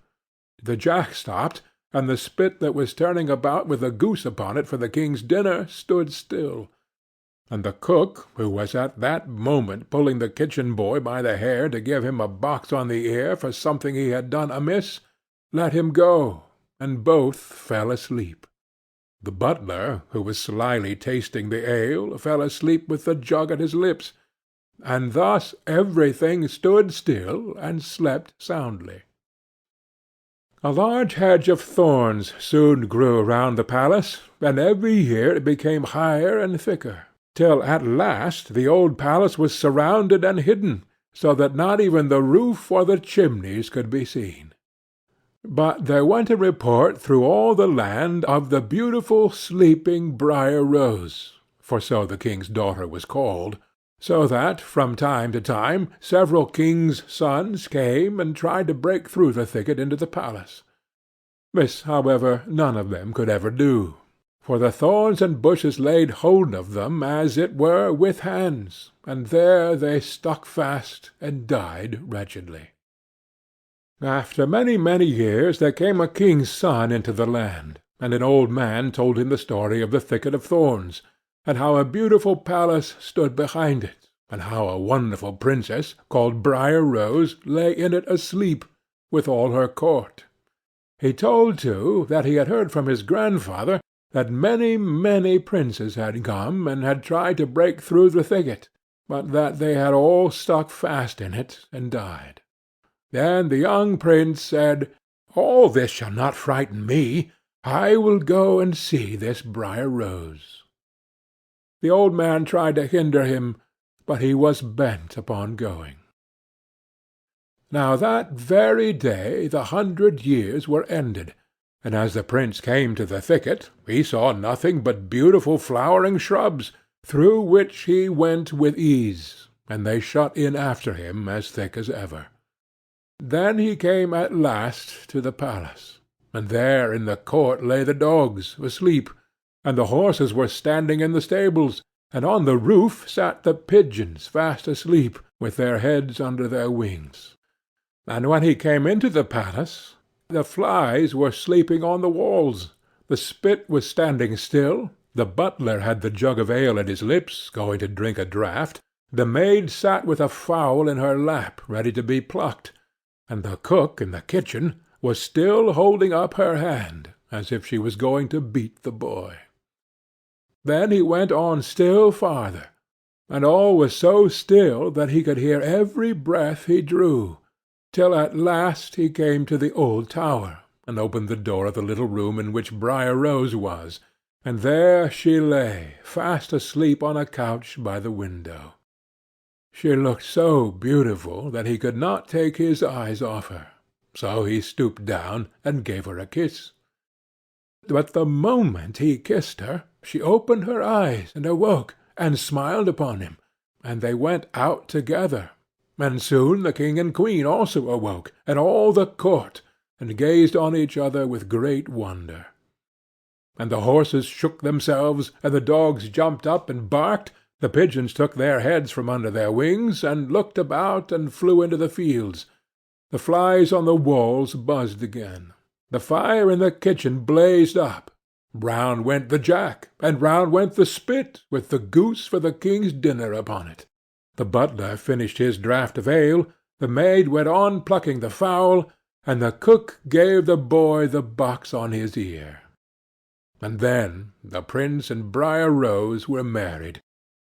The jack stopped, and the spit that was turning about with the goose upon it for the king's dinner stood still, and the cook, who was at that moment pulling the kitchen boy by the hair to give him a box on the ear for something he had done amiss, let him go, and both fell asleep. The butler, who was slyly tasting the ale, fell asleep with the jug at his lips, and thus everything stood still and slept soundly. A large hedge of thorns soon grew round the palace, and every year it became higher and thicker, till at last the old palace was surrounded and hidden, so that not even the roof or the chimneys could be seen. But there went a report through all the land of the beautiful sleeping Briar Rose, for so the king's daughter was called, so that from time to time several kings' sons came and tried to break through the thicket into the palace. This, however, none of them could ever do, for the thorns and bushes laid hold of them as it were with hands, and there they stuck fast and died wretchedly. After many, many years there came a king's son into the land, and an old man told him the story of the thicket of thorns, and how a beautiful palace stood behind it, and how a wonderful princess, called Briar Rose, lay in it asleep, with all her court. He told, too, that he had heard from his grandfather that many, many princes had come and had tried to break through the thicket, but that they had all stuck fast in it and died. Then the young prince said, "All this shall not frighten me. I will go and see this Briar Rose." The old man tried to hinder him, but he was bent upon going. Now that very day the 100 years were ended, and as the prince came to the thicket, he saw nothing but beautiful flowering shrubs, through which he went with ease, and they shut in after him as thick as ever. Then he came at last to the palace, and there in the court lay the dogs, asleep, and the horses were standing in the stables, and on the roof sat the pigeons fast asleep, with their heads under their wings. And when he came into the palace, the flies were sleeping on the walls, the spit was standing still, the butler had the jug of ale at his lips, going to drink a draught, the maid sat with a fowl in her lap, ready to be plucked, and the cook in the kitchen was still holding up her hand, as if she was going to beat the boy. Then he went on still farther, and all was so still that he could hear every breath he drew, till at last he came to the old tower, and opened the door of the little room in which Briar Rose was, and there she lay, fast asleep on a couch by the window. She looked so beautiful that he could not take his eyes off her, so he stooped down and gave her a kiss. But the moment he kissed her, she opened her eyes and awoke, and smiled upon him, and they went out together, and soon the king and queen also awoke, and all the court, and gazed on each other with great wonder. And the horses shook themselves, and the dogs jumped up and barked, the pigeons took their heads from under their wings, and looked about, and flew into the fields. The flies on the walls buzzed again. The fire in the kitchen blazed up. Round went the jack, and round went the spit, with the goose for the king's dinner upon it. The butler finished his draught of ale, the maid went on plucking the fowl, and the cook gave the boy the box on his ear. And then the prince and Briar Rose were married,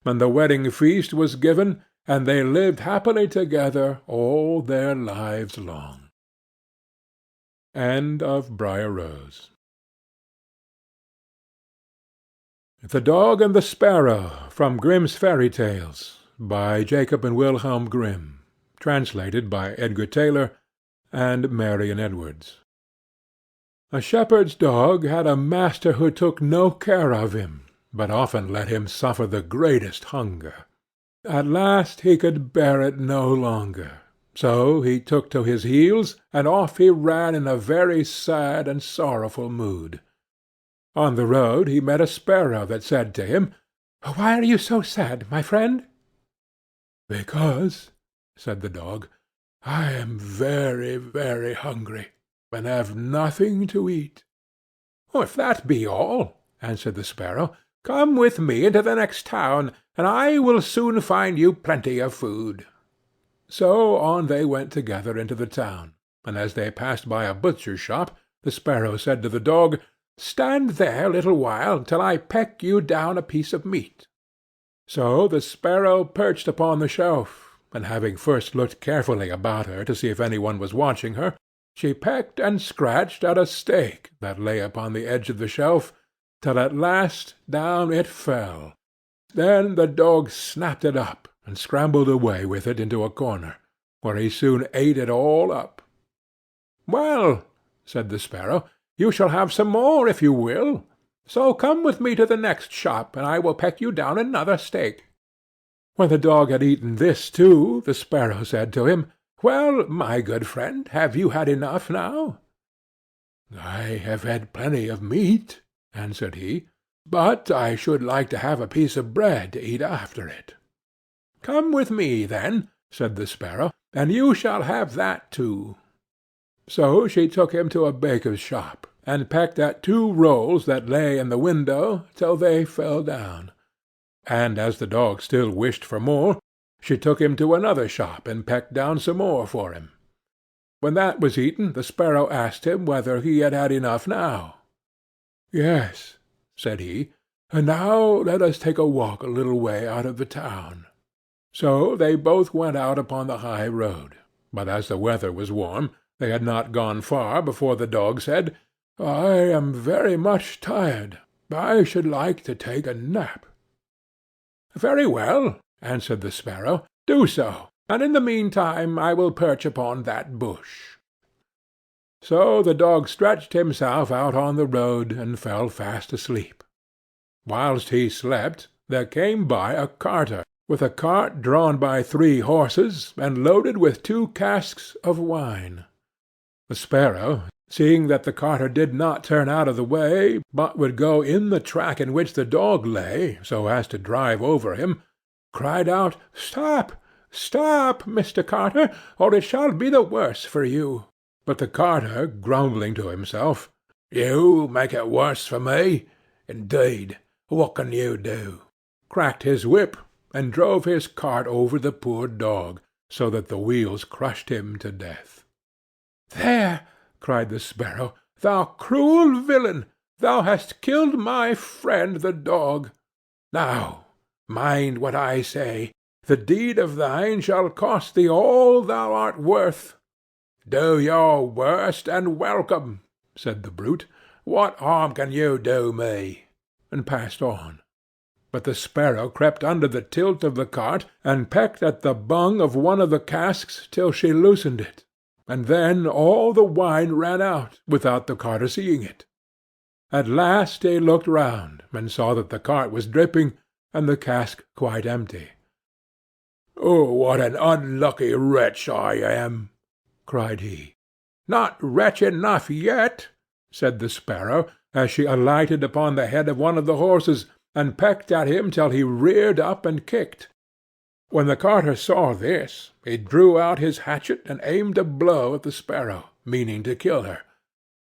and the wedding feast was given, and they lived happily together all their lives long. End of Briar Rose. The Dog and the Sparrow, from Grimm's Fairy Tales, by Jacob and Wilhelm Grimm, translated by Edgar Tailor and Marion Edwards. A shepherd's dog had a master who took no care of him, but often let him suffer the greatest hunger. At last he could bear it no longer, so he took to his heels, and off he ran in a very sad and sorrowful mood. On the road he met a sparrow that said to him, "Why are you so sad, my friend?" "Because," said the dog, "I am very, very hungry, and have nothing to eat." "If that be all," answered the sparrow, "come with me into the next town, and I will soon find you plenty of food." So on they went together into the town, and as they passed by a butcher's shop, the sparrow said to the dog, "Stand there a little while, till I peck you down a piece of meat." So the sparrow perched upon the shelf, and having first looked carefully about her to see if any one was watching her, she pecked and scratched at a steak that lay upon the edge of the shelf, till at last down it fell. Then the dog snapped it up, and scrambled away with it into a corner, where he soon ate it all up. "Well," said the sparrow, "you shall have some more if you will. So come with me to the next shop, and I will peck you down another steak." When the dog had eaten this too, the sparrow said to him, "Well, my good friend, have you had enough now?" "I have had plenty of meat," answered he, "but I should like to have a piece of bread to eat after it." "Come with me, then," said the sparrow, "and you shall have that too." So she took him to a baker's shop, and pecked at 2 rolls that lay in the window till they fell down. And as the dog still wished for more, she took him to another shop and pecked down some more for him. When that was eaten, the sparrow asked him whether he had had enough now. "Yes," said he, "and now let us take a walk a little way out of the town." So they both went out upon the high road, but as the weather was warm, they had not gone far before the dog said, "I am very much tired. I should like to take a nap." "Very well," answered the sparrow, "do so, and in the meantime I will perch upon that bush." So the dog stretched himself out on the road and fell fast asleep. Whilst he slept, there came by a carter, with a cart drawn by 3 horses, and loaded with 2 casks of wine. The sparrow, seeing that the carter did not turn out of the way, but would go in the track in which the dog lay, so as to drive over him, cried out, "Stop, stop, Mr. Carter, or it shall be the worse for you." But the carter, grumbling to himself, "You make it worse for me? Indeed, what can you do?" cracked his whip, and drove his cart over the poor dog, so that the wheels crushed him to death. "There!" cried the sparrow, "thou cruel villain! Thou hast killed my friend the dog. Now, mind what I say. The deed of thine shall cost thee all thou art worth." "Do your worst, and welcome," said the brute. "What harm can you do me?" and passed on. But the sparrow crept under the tilt of the cart, and pecked at the bung of one of the casks till she loosened it, and then all the wine ran out, without the carter seeing it. At last he looked round, and saw that the cart was dripping, and the cask quite empty. "Oh, what an unlucky wretch I am!" cried he. "Not wretch enough yet," said the sparrow, as she alighted upon the head of one of the horses, and pecked at him till he reared up and kicked. When the carter saw this, he drew out his hatchet and aimed a blow at the sparrow, meaning to kill her.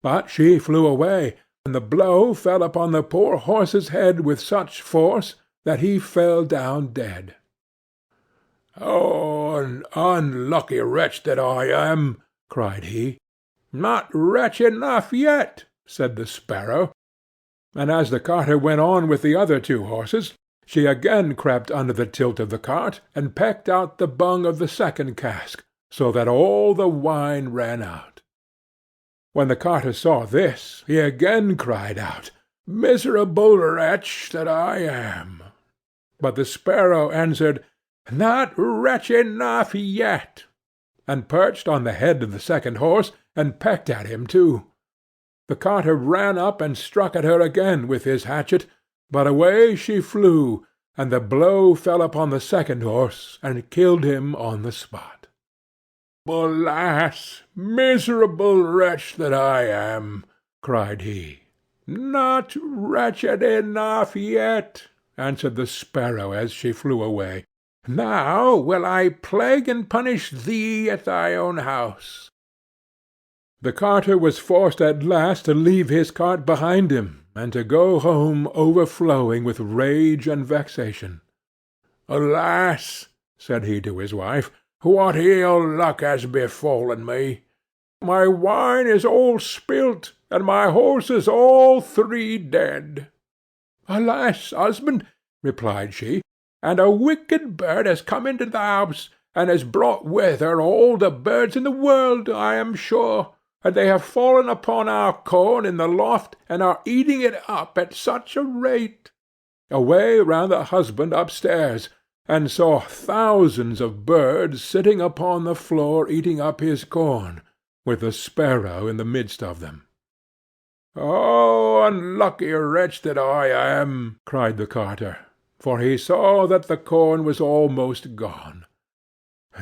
But she flew away, and the blow fell upon the poor horse's head with such force that he fell down dead. "Oh, an unlucky wretch that I am!" cried he. "Not wretch enough yet," said the sparrow. And as the carter went on with the other 2 horses, she again crept under the tilt of the cart, and pecked out the bung of the second cask, so that all the wine ran out. When the carter saw this, he again cried out, "Miserable wretch that I am!" But the sparrow answered, "Not wretch enough yet," and perched on the head of the second horse, and pecked at him too. The carter ran up and struck at her again with his hatchet, but away she flew, and the blow fell upon the second horse, and killed him on the spot. "Alas, miserable wretch that I am!" cried he. "Not wretched enough yet," answered the sparrow as she flew away. "Now will I plague and punish thee at thy own house." The carter was forced at last to leave his cart behind him, and to go home overflowing with rage and vexation. "Alas!" said he to his wife, "what ill luck has befallen me! My wine is all spilt, and my horses all three dead." "Alas, husband!" replied she, "and a wicked bird has come into the house, and has brought with her all the birds in the world, I am sure, and they have fallen upon our corn in the loft, and are eating it up at such a rate." Away ran the husband upstairs, and saw thousands of birds sitting upon the floor eating up his corn, with the sparrow in the midst of them. "Oh, unlucky wretch that I am!" cried the carter, for he saw that the corn was almost gone.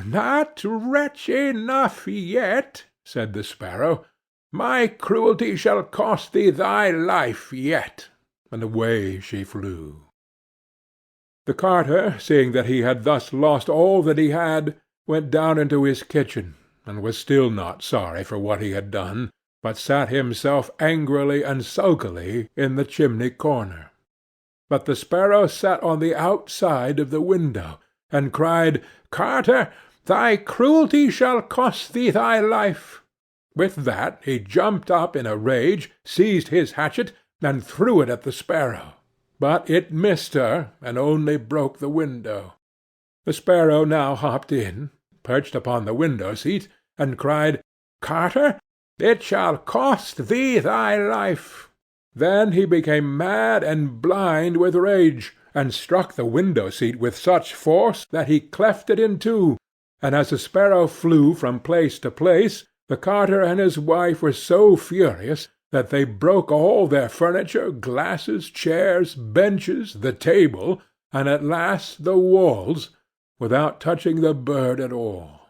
"Not wretch enough yet," said the sparrow. "My cruelty shall cost thee thy life yet," and away she flew. The carter, seeing that he had thus lost all that he had, went down into his kitchen, and was still not sorry for what he had done, but sat himself angrily and sulkily in the chimney-corner. But the sparrow sat on the outside of the window, and cried, "Carter, thy cruelty shall cost thee thy life." With that he jumped up in a rage, seized his hatchet, and threw it at the sparrow. But it missed her, and only broke the window. The sparrow now hopped in, perched upon the window-seat, and cried, "Carter, it shall cost thee thy life." Then he became mad and blind with rage, and struck the window-seat with such force that he cleft it in two, and as the sparrow flew from place to place, the carter and his wife were so furious that they broke all their furniture, glasses, chairs, benches, the table, and at last the walls, without touching the bird at all.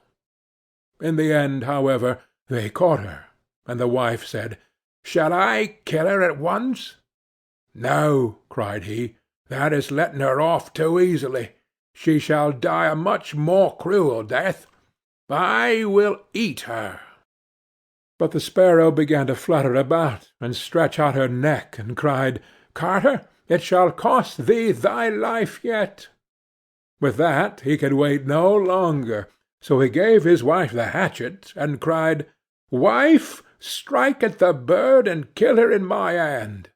In the end, however, they caught her, and the wife said, "Shall I kill her at once?" "No," cried he, "that is letting her off too easily. She shall die a much more cruel death. I will eat her." But the sparrow began to flutter about, and stretch out her neck, and cried, "Carter, it shall cost thee thy life yet." With that he could wait no longer, so he gave his wife the hatchet, and cried, "Wife, strike at the bird, and kill her in my hand."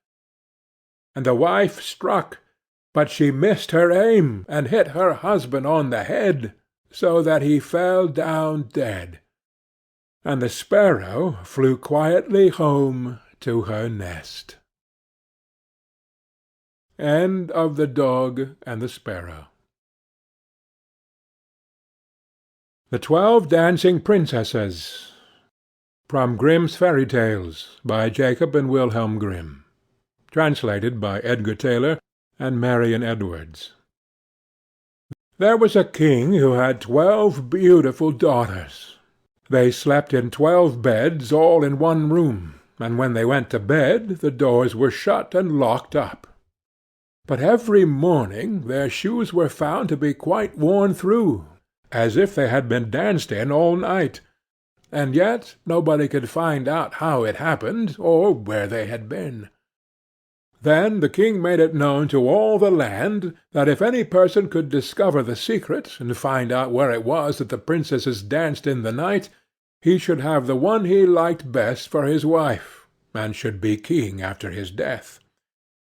And the wife struck, but she missed her aim, and hit her husband on the head, so that he fell down dead. And the sparrow flew quietly home to her nest. End of The Dog and the Sparrow. The 12 Dancing Princesses. From Grimm's Fairy Tales, by Jacob and Wilhelm Grimm. Translated by Edgar Tailor and Marion Edwards. There was a king who had 12 beautiful daughters. They slept in 12 beds, all in one room, and when they went to bed the doors were shut and locked up. But every morning their shoes were found to be quite worn through, as if they had been danced in all night, and yet nobody could find out how it happened, or where they had been. Then the king made it known to all the land that if any person could discover the secret, and find out where it was that the princesses danced in the night, he should have the one he liked best for his wife, and should be king after his death.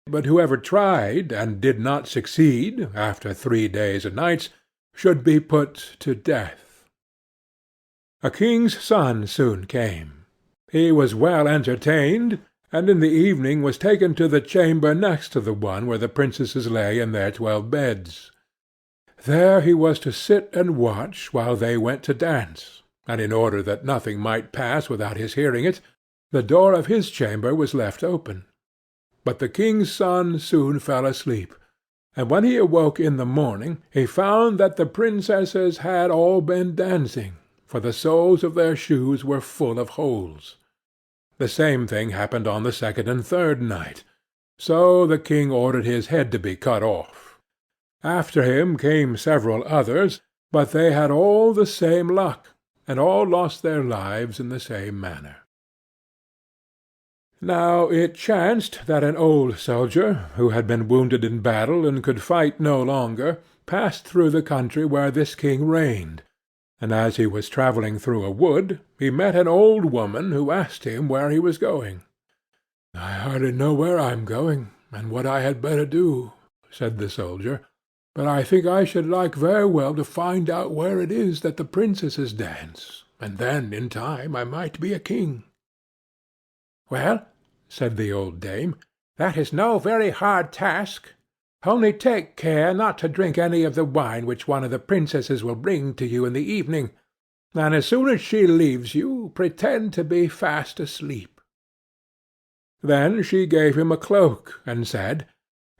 But whoever tried, and did not succeed, after 3 days and nights, should be put to death. A king's son soon came. He was well entertained, and in the evening was taken to the chamber next to the one where the princesses lay in their 12 beds. There he was to sit and watch while they went to dance, and in order that nothing might pass without his hearing it, the door of his chamber was left open. But the king's son soon fell asleep, and when he awoke in the morning he found that the princesses had all been dancing, for the soles of their shoes were full of holes. The same thing happened on the 2nd and 3rd night, so the king ordered his head to be cut off. After him came several others, but they had all the same luck, and all lost their lives in the same manner. Now it chanced that an old soldier, who had been wounded in battle and could fight no longer, passed through the country where this king reigned, and as he was travelling through a wood, he met an old woman who asked him where he was going. "I hardly know where I am going, and what I had better do," said the soldier, "but I think I should like very well to find out where it is that the princesses dance, and then in time I might be a king." "Well," said the old dame, "that is no very hard task. Only take care not to drink any of the wine which one of the princesses will bring to you in the evening, and as soon as she leaves you, pretend to be fast asleep." Then she gave him a cloak, and said,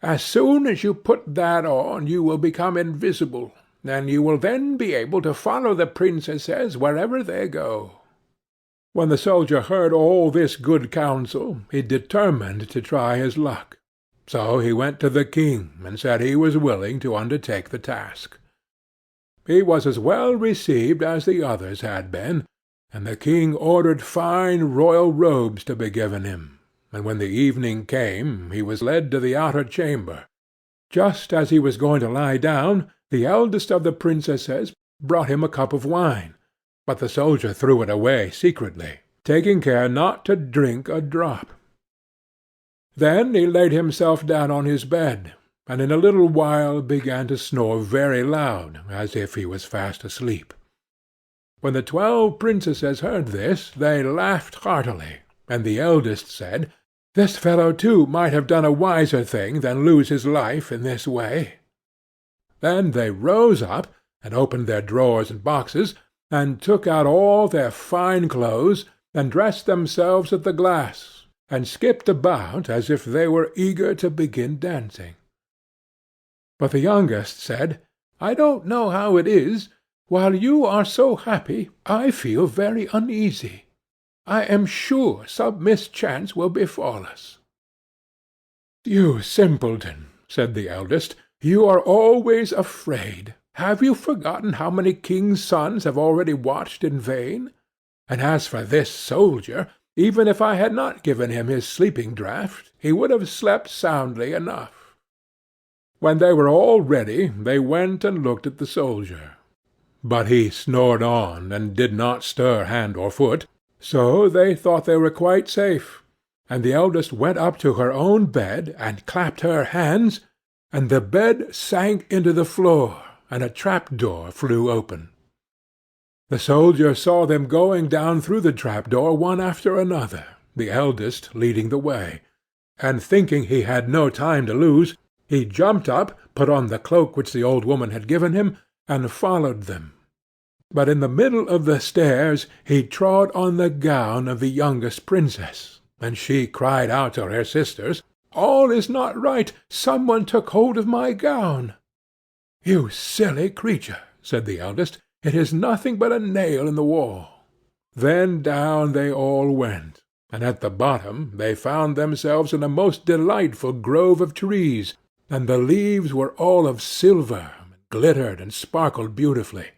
"As soon as you put that on you will become invisible, and you will then be able to follow the princesses wherever they go." When the soldier heard all this good counsel, he determined to try his luck. So he went to the king, and said he was willing to undertake the task. He was as well received as the others had been, and the king ordered fine royal robes to be given him, and when the evening came he was led to the outer chamber. Just as he was going to lie down, the eldest of the princesses brought him a cup of wine, but the soldier threw it away secretly, taking care not to drink a drop. Then he laid himself down on his bed, and in a little while began to snore very loud, as if he was fast asleep. When the 12 princesses heard this, they laughed heartily, and the eldest said, "This fellow too might have done a wiser thing than lose his life in this way." Then they rose up, and opened their drawers and boxes, and took out all their fine clothes, and dressed themselves at the glass, and skipped about as if they were eager to begin dancing. But the youngest said, "I don't know how it is, while you are so happy, I feel very uneasy. I am sure some mischance will befall us." "You simpleton," said the eldest, "you are always afraid. Have you forgotten how many kings' sons have already watched in vain? And as for this soldier, even if I had not given him his sleeping draught, he would have slept soundly enough." When they were all ready, they went and looked at the soldier. But he snored on, and did not stir hand or foot, so they thought they were quite safe, and the eldest went up to her own bed, and clapped her hands, and the bed sank into the floor, and a trap-door flew open. The soldier saw them going down through the trap-door one after another, the eldest leading the way, and thinking he had no time to lose, he jumped up, put on the cloak which the old woman had given him, and followed them. But in the middle of the stairs he trod on the gown of the youngest princess, and she cried out to her sisters, "All is not right! Some one took hold of my gown." "You silly creature," said the eldest, "it is nothing but a nail in the wall." Then down they all went, and at the bottom they found themselves in a most delightful grove of trees, and the leaves were all of silver, and glittered and sparkled beautifully.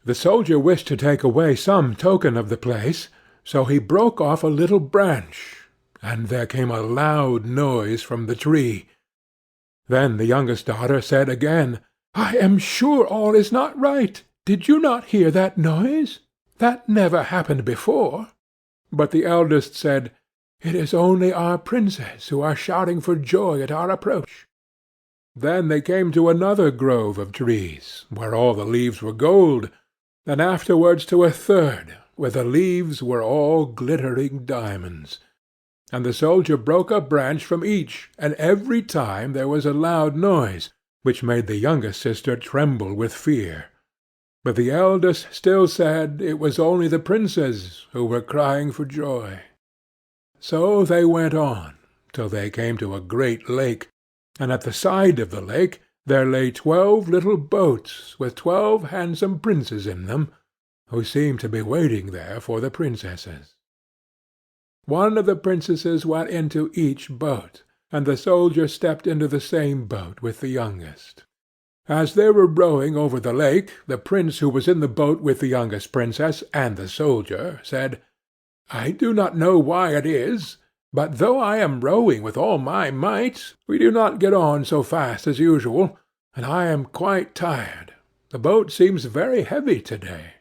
The soldier wished to take away some token of the place, so he broke off a little branch, and there came a loud noise from the tree. Then the youngest daughter said again, "I am sure all is not right. Did you not hear that noise? That never happened before." But the eldest said, "It is only our princes who are shouting for joy at our approach." Then they came to another grove of trees, where all the leaves were gold, and afterwards to a third, where the leaves were all glittering diamonds. And the soldier broke a branch from each, and every time there was a loud noise, which made the youngest sister tremble with fear. But the eldest still said it was only the princes who were crying for joy. So they went on, till they came to a great lake, and at the side of the lake there lay 12 little boats with 12 handsome princes in them, who seemed to be waiting there for the princesses. One of the princesses went into each boat, and the soldier stepped into the same boat with the youngest. As they were rowing over the lake, the prince who was in the boat with the youngest princess and the soldier said, "I do not know why it is, But though I am rowing with all my might, we do not get on so fast as usual, and I am quite tired. The boat seems very heavy to-day."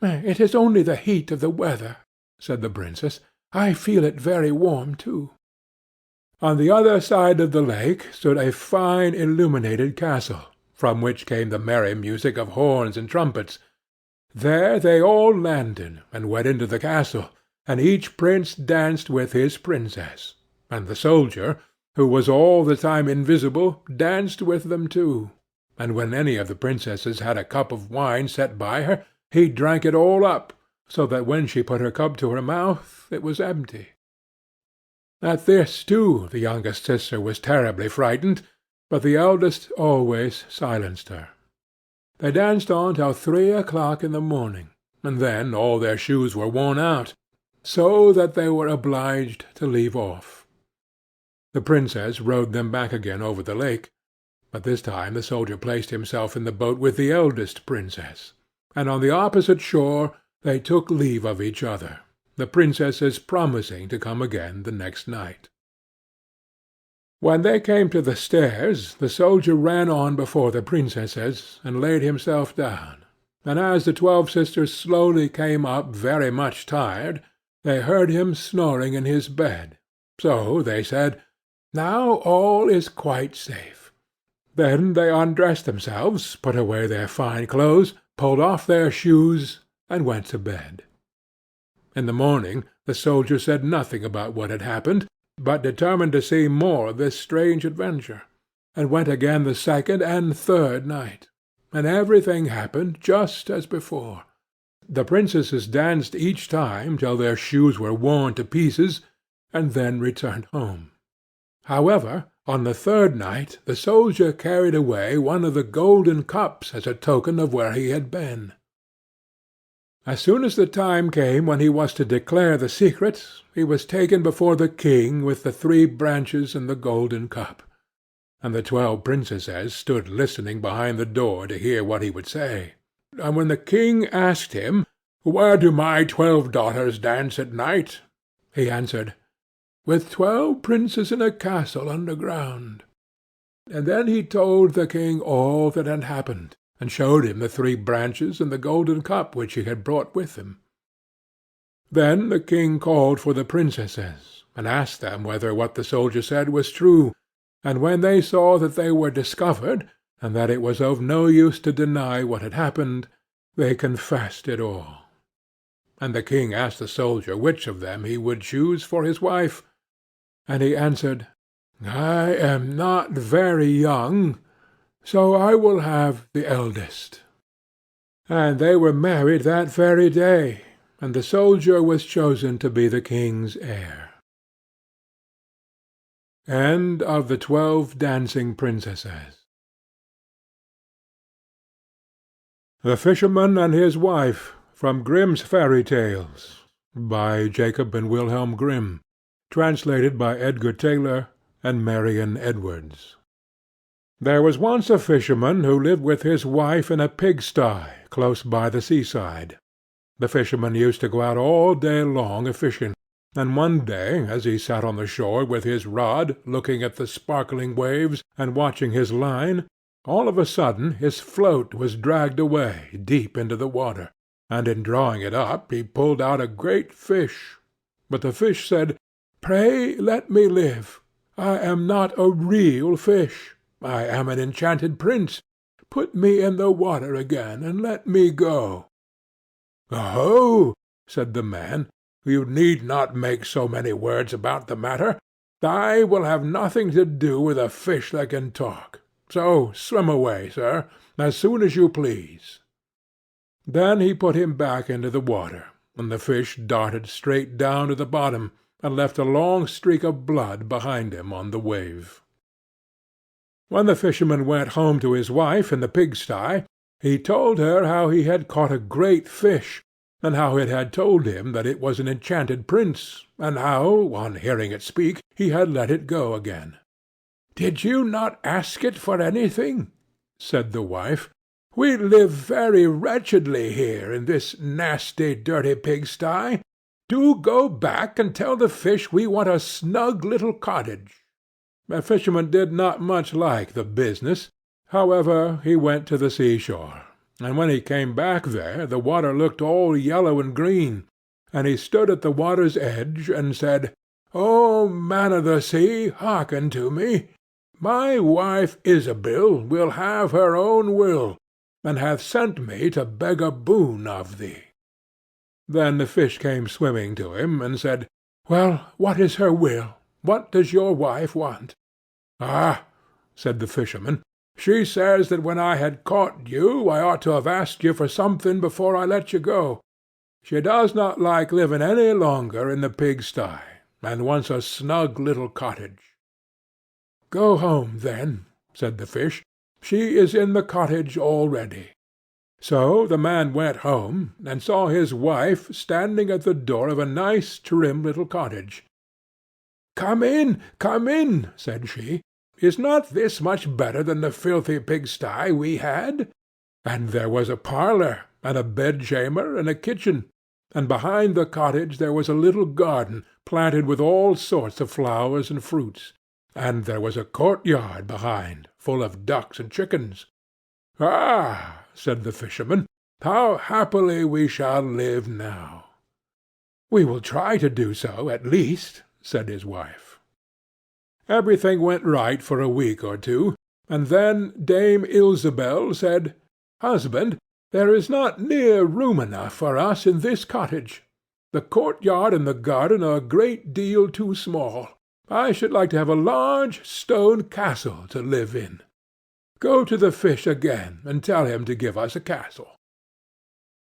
"It is only the heat of the weather," said the Princess. "I feel it very warm too." On the other side of the lake stood a fine illuminated castle, from which came the merry music of horns and trumpets. There they all landed, and went into the castle, and each prince danced with his princess, and the soldier, who was all the time invisible, danced with them too, and when any of the princesses had a cup of wine set by her, he drank it all up, so that when she put her cup to her mouth it was empty. At this, too, the youngest sister was terribly frightened, but the eldest always silenced her. They danced on till 3 o'clock in the morning, and then all their shoes were worn out, so that they were obliged to leave off. The princess rowed them back again over the lake, but this time the soldier placed himself in the boat with the eldest princess, and on the opposite shore they took leave of each other, the princesses promising to come again the next night. When they came to the stairs, the soldier ran on before the princesses, and laid himself down, and as the 12 sisters slowly came up very much tired, they heard him snoring in his bed. So they said, "Now all is quite safe." Then they undressed themselves, put away their fine clothes, pulled off their shoes, and went to bed. In the morning the soldier said nothing about what had happened, but determined to see more of this strange adventure, and went again the second and third night, and everything happened just as before. The princesses danced each time till their shoes were worn to pieces, and then returned home. However, on the third night the soldier carried away one of the golden cups as a token of where he had been. As soon as the time came when he was to declare the secret, he was taken before the king with the 3 branches and the golden cup, and the 12 princesses stood listening behind the door to hear what he would say. And when the king asked him, "Where do my 12 daughters dance at night?" he answered, "With 12 princes in a castle underground." And then he told the king all that had happened, and showed him the 3 branches and the golden cup which he had brought with him. Then the king called for the princesses, and asked them whether what the soldier said was true, and when they saw that they were discovered, and that it was of no use to deny what had happened, they confessed it all. And the king asked the soldier which of them he would choose for his wife, and he answered, "I am not very young, so I will have the eldest." And they were married that very day, and the soldier was chosen to be the king's heir. End of the 12 Dancing Princesses. The Fisherman and His Wife, from Grimm's Fairy Tales, by Jacob and Wilhelm Grimm, translated by Edgar Tailor and Marion Edwards. There was once a fisherman who lived with his wife in a pigsty close by the seaside. The fisherman used to go out all day long a-fishing, and one day, as he sat on the shore with his rod, looking at the sparkling waves and watching his line, all of a sudden his float was dragged away deep into the water, and in drawing it up he pulled out a great fish. But the fish said, "Pray let me live. I am not a real fish. I am an enchanted prince. Put me in the water again, and let me go." "Oh," said the man, "you need not make so many words about the matter. I will have nothing to do with a fish that can talk. So swim away, sir, as soon as you please." Then he put him back into the water, and the fish darted straight down to the bottom, and left a long streak of blood behind him on the wave. When the fisherman went home to his wife in the pigsty, he told her how he had caught a great fish, and how it had told him that it was an enchanted prince, and how, on hearing it speak, he had let it go again. "Did you not ask it for anything?" said the wife. "We live very wretchedly here in this nasty, dirty pigsty. "Do go back and tell the fish we want a snug little cottage." The fisherman did not much like the business. However, he went to the seashore, and when he came back there the water looked all yellow and green, and he stood at the water's edge and said, "O man of the sea, hearken to me. My wife Isabel will have her own will, and hath sent me to beg a boon of thee." Then the fish came swimming to him, and said, "Well, what is her will? What does your wife want?" "Ah," said the fisherman, "she says that when I had caught you I ought to have asked you for something before I let you go. She does not like living any longer in the pigsty, and wants a snug little cottage." "Go home, then," said the fish. "She is in the cottage already." So the man went home, and saw his wife standing at the door of a nice trim little cottage. "Come in, said she. "Is not this much better than the filthy pigsty we had?" And there was a parlour, and a bedchamber, and a kitchen, and behind the cottage there was a little garden, planted with all sorts of flowers and fruits, and there was a courtyard behind, full of ducks and chickens. "Ah," said the fisherman, "how happily we shall live now!" "We will try to do so, at least," said his wife. Everything went right for a week or two, and then Dame Ilsebel said, "Husband, there is not near room enough for us in this cottage. The courtyard and the garden are a great deal too small. I should like to have a large stone castle to live in. Go to the fish again, and tell him to give us a castle."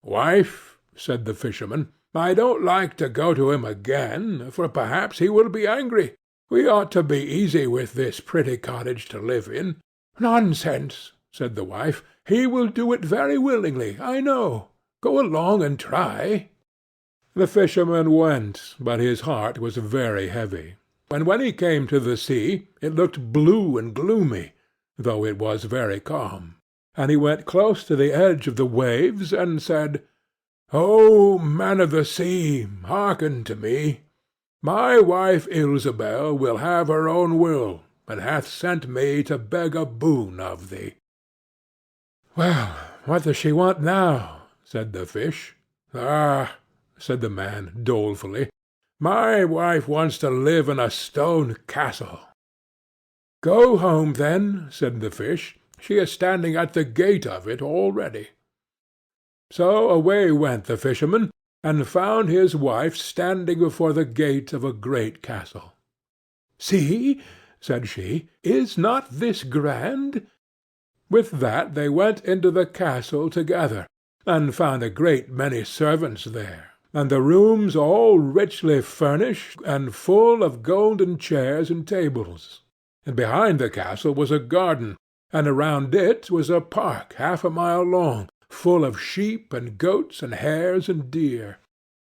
"Wife," said the fisherman, "I don't like to go to him again, for perhaps he will be angry. We ought to be easy with this pretty cottage to live in." "Nonsense," said the wife. "He will do it very willingly, I know. Go along and try." The fisherman went, but his heart was very heavy, and when he came to the sea it looked blue and gloomy, though it was very calm, and he went close to the edge of the waves, and said, "O man of the sea, hearken to me. My wife Ilsebel will have her own will, and hath sent me to beg a boon of thee." "Well, what does she want now?" said the fish. "Ah," said the man dolefully, "my wife wants to live in a stone castle." "Go home, then," said the fish. "She is standing at the gate of it already." So away went the fisherman, and found his wife standing before the gate of a great castle. "See," said she, "is not this grand?" With that they went into the castle together, and found a great many servants there, and the rooms all richly furnished, and full of golden chairs and tables. And behind the castle was a garden, and around it was a park half a mile long, full of sheep and goats and hares and deer.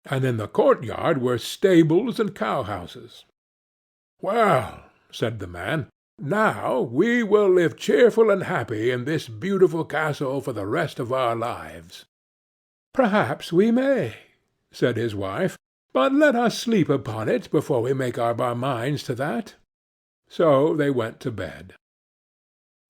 And in the courtyard were stables and cowhouses. "Well," said the man, "now we will live cheerful and happy in this beautiful castle for the rest of our lives." "Perhaps we may," said his wife, "but let us sleep upon it before we make up our minds to that." So they went to bed.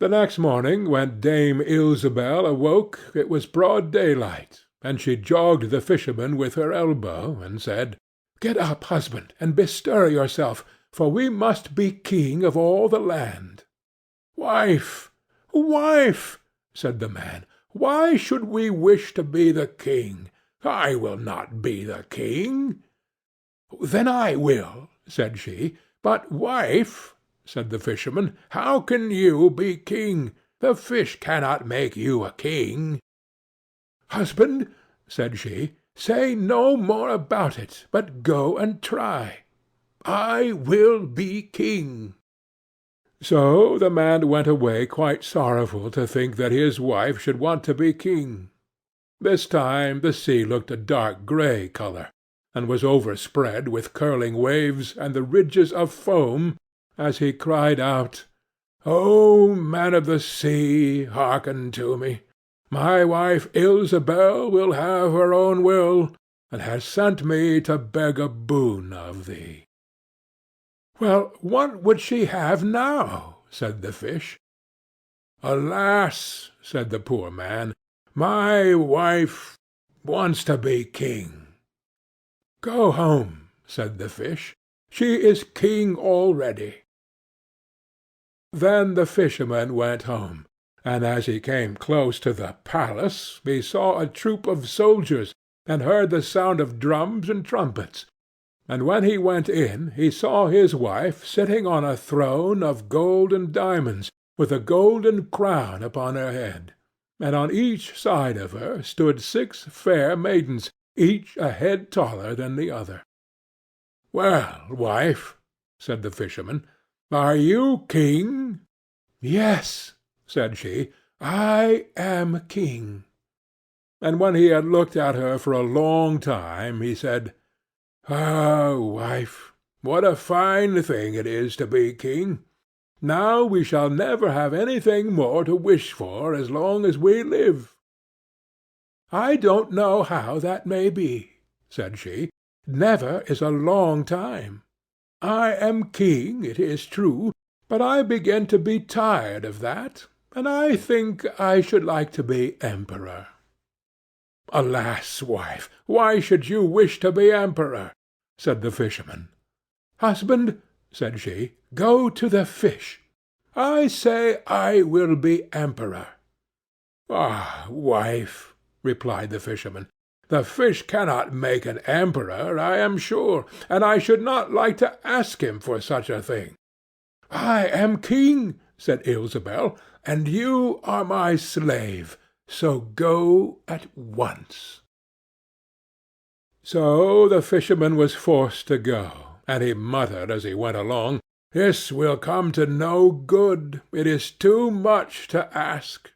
The next morning, when Dame Ilsebel awoke, it was broad daylight, and she jogged the fisherman with her elbow, and said, "Get up, husband, and bestir yourself, for we must be king of all the land." "Wife, wife," said the man, "why should we wish to be the king? I will not be the king." "Then I will," said she. "But, wife," said the fisherman, "how can you be king? The fish cannot make you a king." "Husband," said she, "say no more about it, but go and try. I will be king." So the man went away quite sorrowful to think that his wife should want to be king. This time the sea looked a dark grey colour, and was overspread with curling waves and the ridges of foam, as he cried out, "O man of the sea, hearken to me. My wife Ilsebel will have her own will, and has sent me to beg a boon of thee." "Well, what would she have now?" said the fish. "Alas," said the poor man, "my wife wants to be king." "Go home," said the fish. "She is king already." Then the fisherman went home, and as he came close to the palace he saw a troop of soldiers, and heard the sound of drums and trumpets. And when he went in he saw his wife sitting on a throne of gold and diamonds, with a golden crown upon her head, and on each side of her stood 6 fair maidens, each a head taller than the other. "Well, wife," said the fisherman, "are you king?" "Yes," said she, "I am king." And when he had looked at her for a long time, he said, "Ah, wife, what a fine thing it is to be king! Now we shall never have anything more to wish for as long as we live." "I don't know how that may be," said she. "Never is a long time. I am king, it is true, but I begin to be tired of that, and I think I should like to be emperor." "Alas, wife, why should you wish to be emperor?" said the fisherman. "Husband," said she, "go to the fish. I say I will be emperor." "Ah, wife," replied the fisherman, "the fish cannot make an emperor, I am sure, and I should not like to ask him for such a thing." "I am king," said Ilsebel, "and you are my slave, so go at once." So the fisherman was forced to go, and he muttered as he went along, "This will come to no good. It is too much to ask.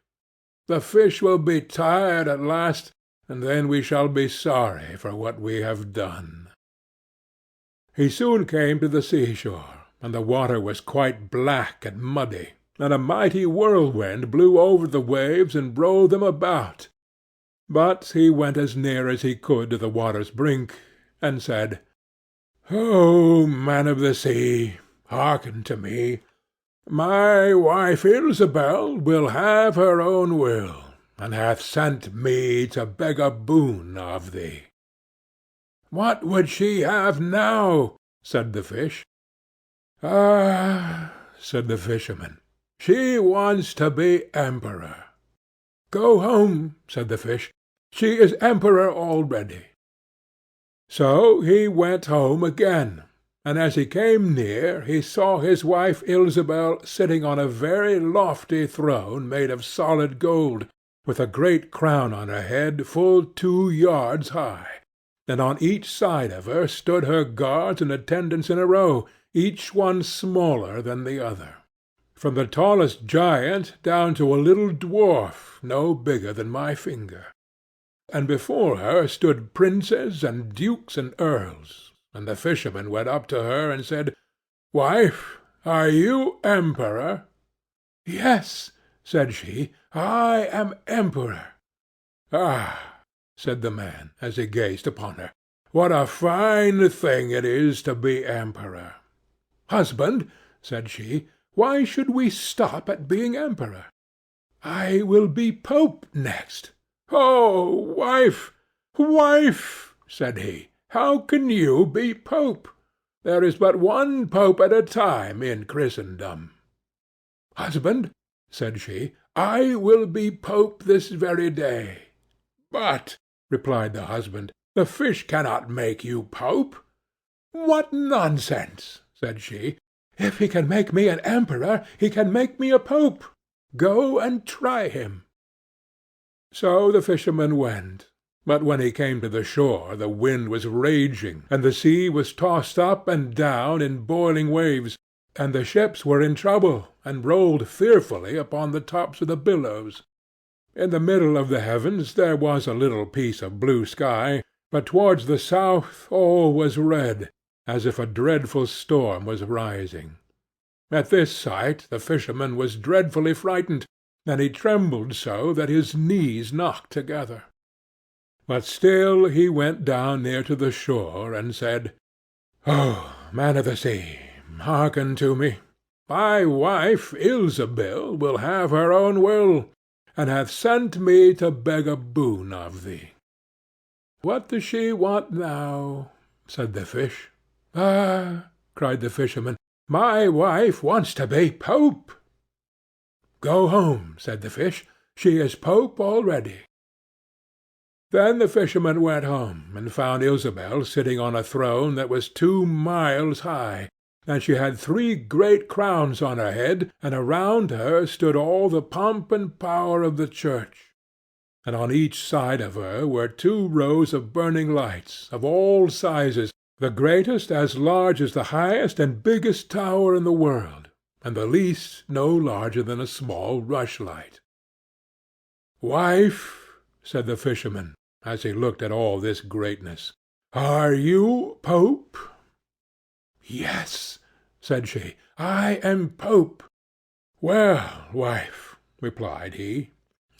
The fish will be tired at last, and then we shall be sorry for what we have done." He soon came to the seashore, and the water was quite black and muddy, and a mighty whirlwind blew over the waves and rolled them about. But he went as near as he could to the water's brink, and said, "O man of the sea, hearken to me. My wife Ilsebel will have her own will, and hath sent me to beg a boon of thee." "What would she have now?" said the fish. "Ah," said the fisherman, "she wants to be emperor." "Go home," said the fish. "She is emperor already." So he went home again, and as he came near he saw his wife Ilsebel sitting on a very lofty throne made of solid gold, with a great crown on her head full 2 yards high, and on each side of her stood her guards and attendants in a row, each one smaller than the other, from the tallest giant down to a little dwarf no bigger than my finger. And before her stood princes and dukes and earls, and the fisherman went up to her and said, "Wife, are you emperor?" "Yes," said she, "I am emperor." "Ah," said the man, as he gazed upon her, "what a fine thing it is to be emperor!" "Husband," said she, "why should we stop at being emperor? I will be pope next." "Oh, wife, wife," said he, "how can you be pope? There is but one pope at a time in Christendom." "Husband," said she, "I will be pope this very day." "But," replied the husband, "the fish cannot make you pope." "What nonsense!" said she. "If he can make me an emperor, he can make me a pope. Go and try him." So the fisherman went, but when he came to the shore the wind was raging, and the sea was tossed up and down in boiling waves, and the ships were in trouble, and rolled fearfully upon the tops of the billows. In the middle of the heavens there was a little piece of blue sky, but towards the south all was red, as if a dreadful storm was rising. At this sight the fisherman was dreadfully frightened, and he trembled so that his knees knocked together. But still he went down near to the shore, and said, "Oh, man of the sea, hearken to me. My wife Ilsebil will have her own will, and hath sent me to beg a boon of thee." "What does she want now?" said the fish. "Ah!" cried the fisherman, "my wife wants to be Pope." "Go home," said the fish. "She is Pope already." Then the fisherman went home, and found Ilsebil sitting on a throne that was 2 miles high, and she had 3 great crowns on her head, and around her stood all the pomp and power of the church. And on each side of her were 2 rows of burning lights, of all sizes, the greatest as large as the highest and biggest tower in the world, and the least no larger than a small rushlight. "Wife," said the fisherman, as he looked at all this greatness, "are you Pope?" "Yes," said she, "I am Pope." "Well, wife," replied he,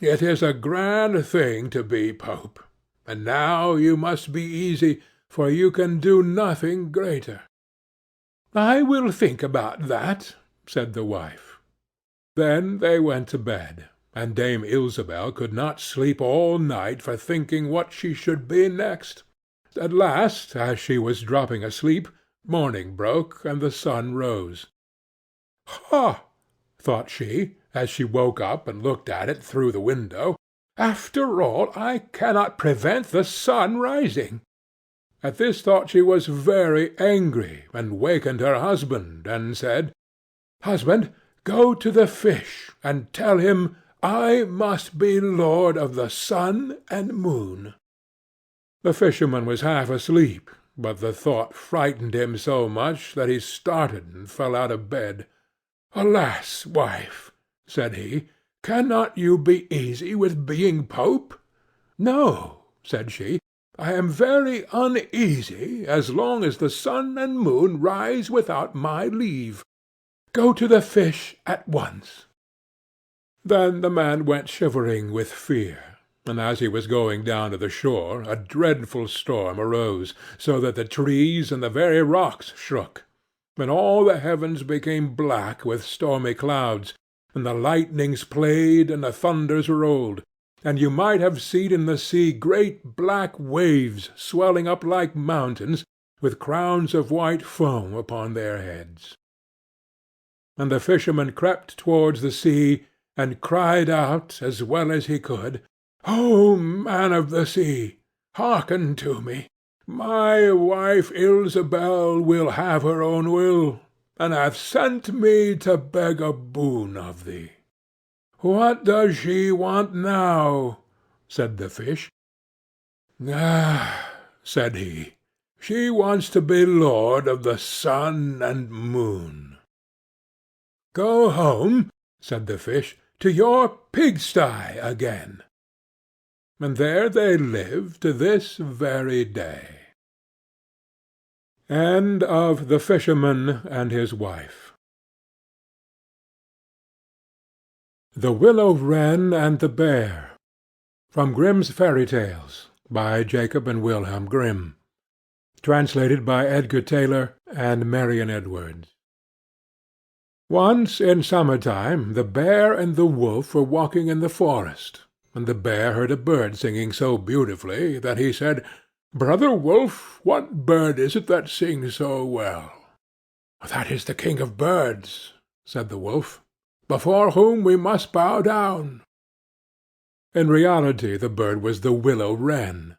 "it is a grand thing to be Pope, and now you must be easy, for you can do nothing greater." "I will think about that," said the wife. Then they went to bed, and Dame Ilsebil could not sleep all night for thinking what she should be next. At last, as she was dropping asleep, morning broke, and the sun rose. "Ha!" thought she, as she woke up and looked at it through the window, "after all, I cannot prevent the sun rising." At this thought she was very angry, and wakened her husband, and said, "Husband, go to the fish, and tell him I must be lord of the sun and moon." The fisherman was half asleep, but the thought frightened him so much that he started and fell out of bed. "Alas, wife," said he, "cannot you be easy with being Pope?" "No," said she, "I am very uneasy as long as the sun and moon rise without my leave. Go to the fish at once." Then the man went shivering with fear, and as he was going down to the shore a dreadful storm arose, so that the trees and the very rocks shook, and all the heavens became black with stormy clouds, and the lightnings played and the thunders rolled, and you might have seen in the sea great black waves swelling up like mountains, with crowns of white foam upon their heads. And the fisherman crept towards the sea, and cried out, as well as he could, "O man of the sea, hearken to me. My wife Ilsebil will have her own will, and hath sent me to beg a boon of thee." "What does she want now?" said the fish. "Ah," said he, "she wants to be lord of the sun and moon." "Go home," said the fish, "to your pigsty again." And there they live to this very day. End of The Fisherman and His Wife. The Willow Wren and the Bear. From Grimm's Fairy Tales, by Jacob and Wilhelm Grimm. Translated by Edgar Tailor and Marion Edwards. Once in summer-time the bear and the wolf were walking in the forest, and the bear heard a bird singing so beautifully that he said, "Brother Wolf, what bird is it that sings so well?" "That is the king of birds," said the wolf, "before whom we must bow down." In reality the bird was the willow wren.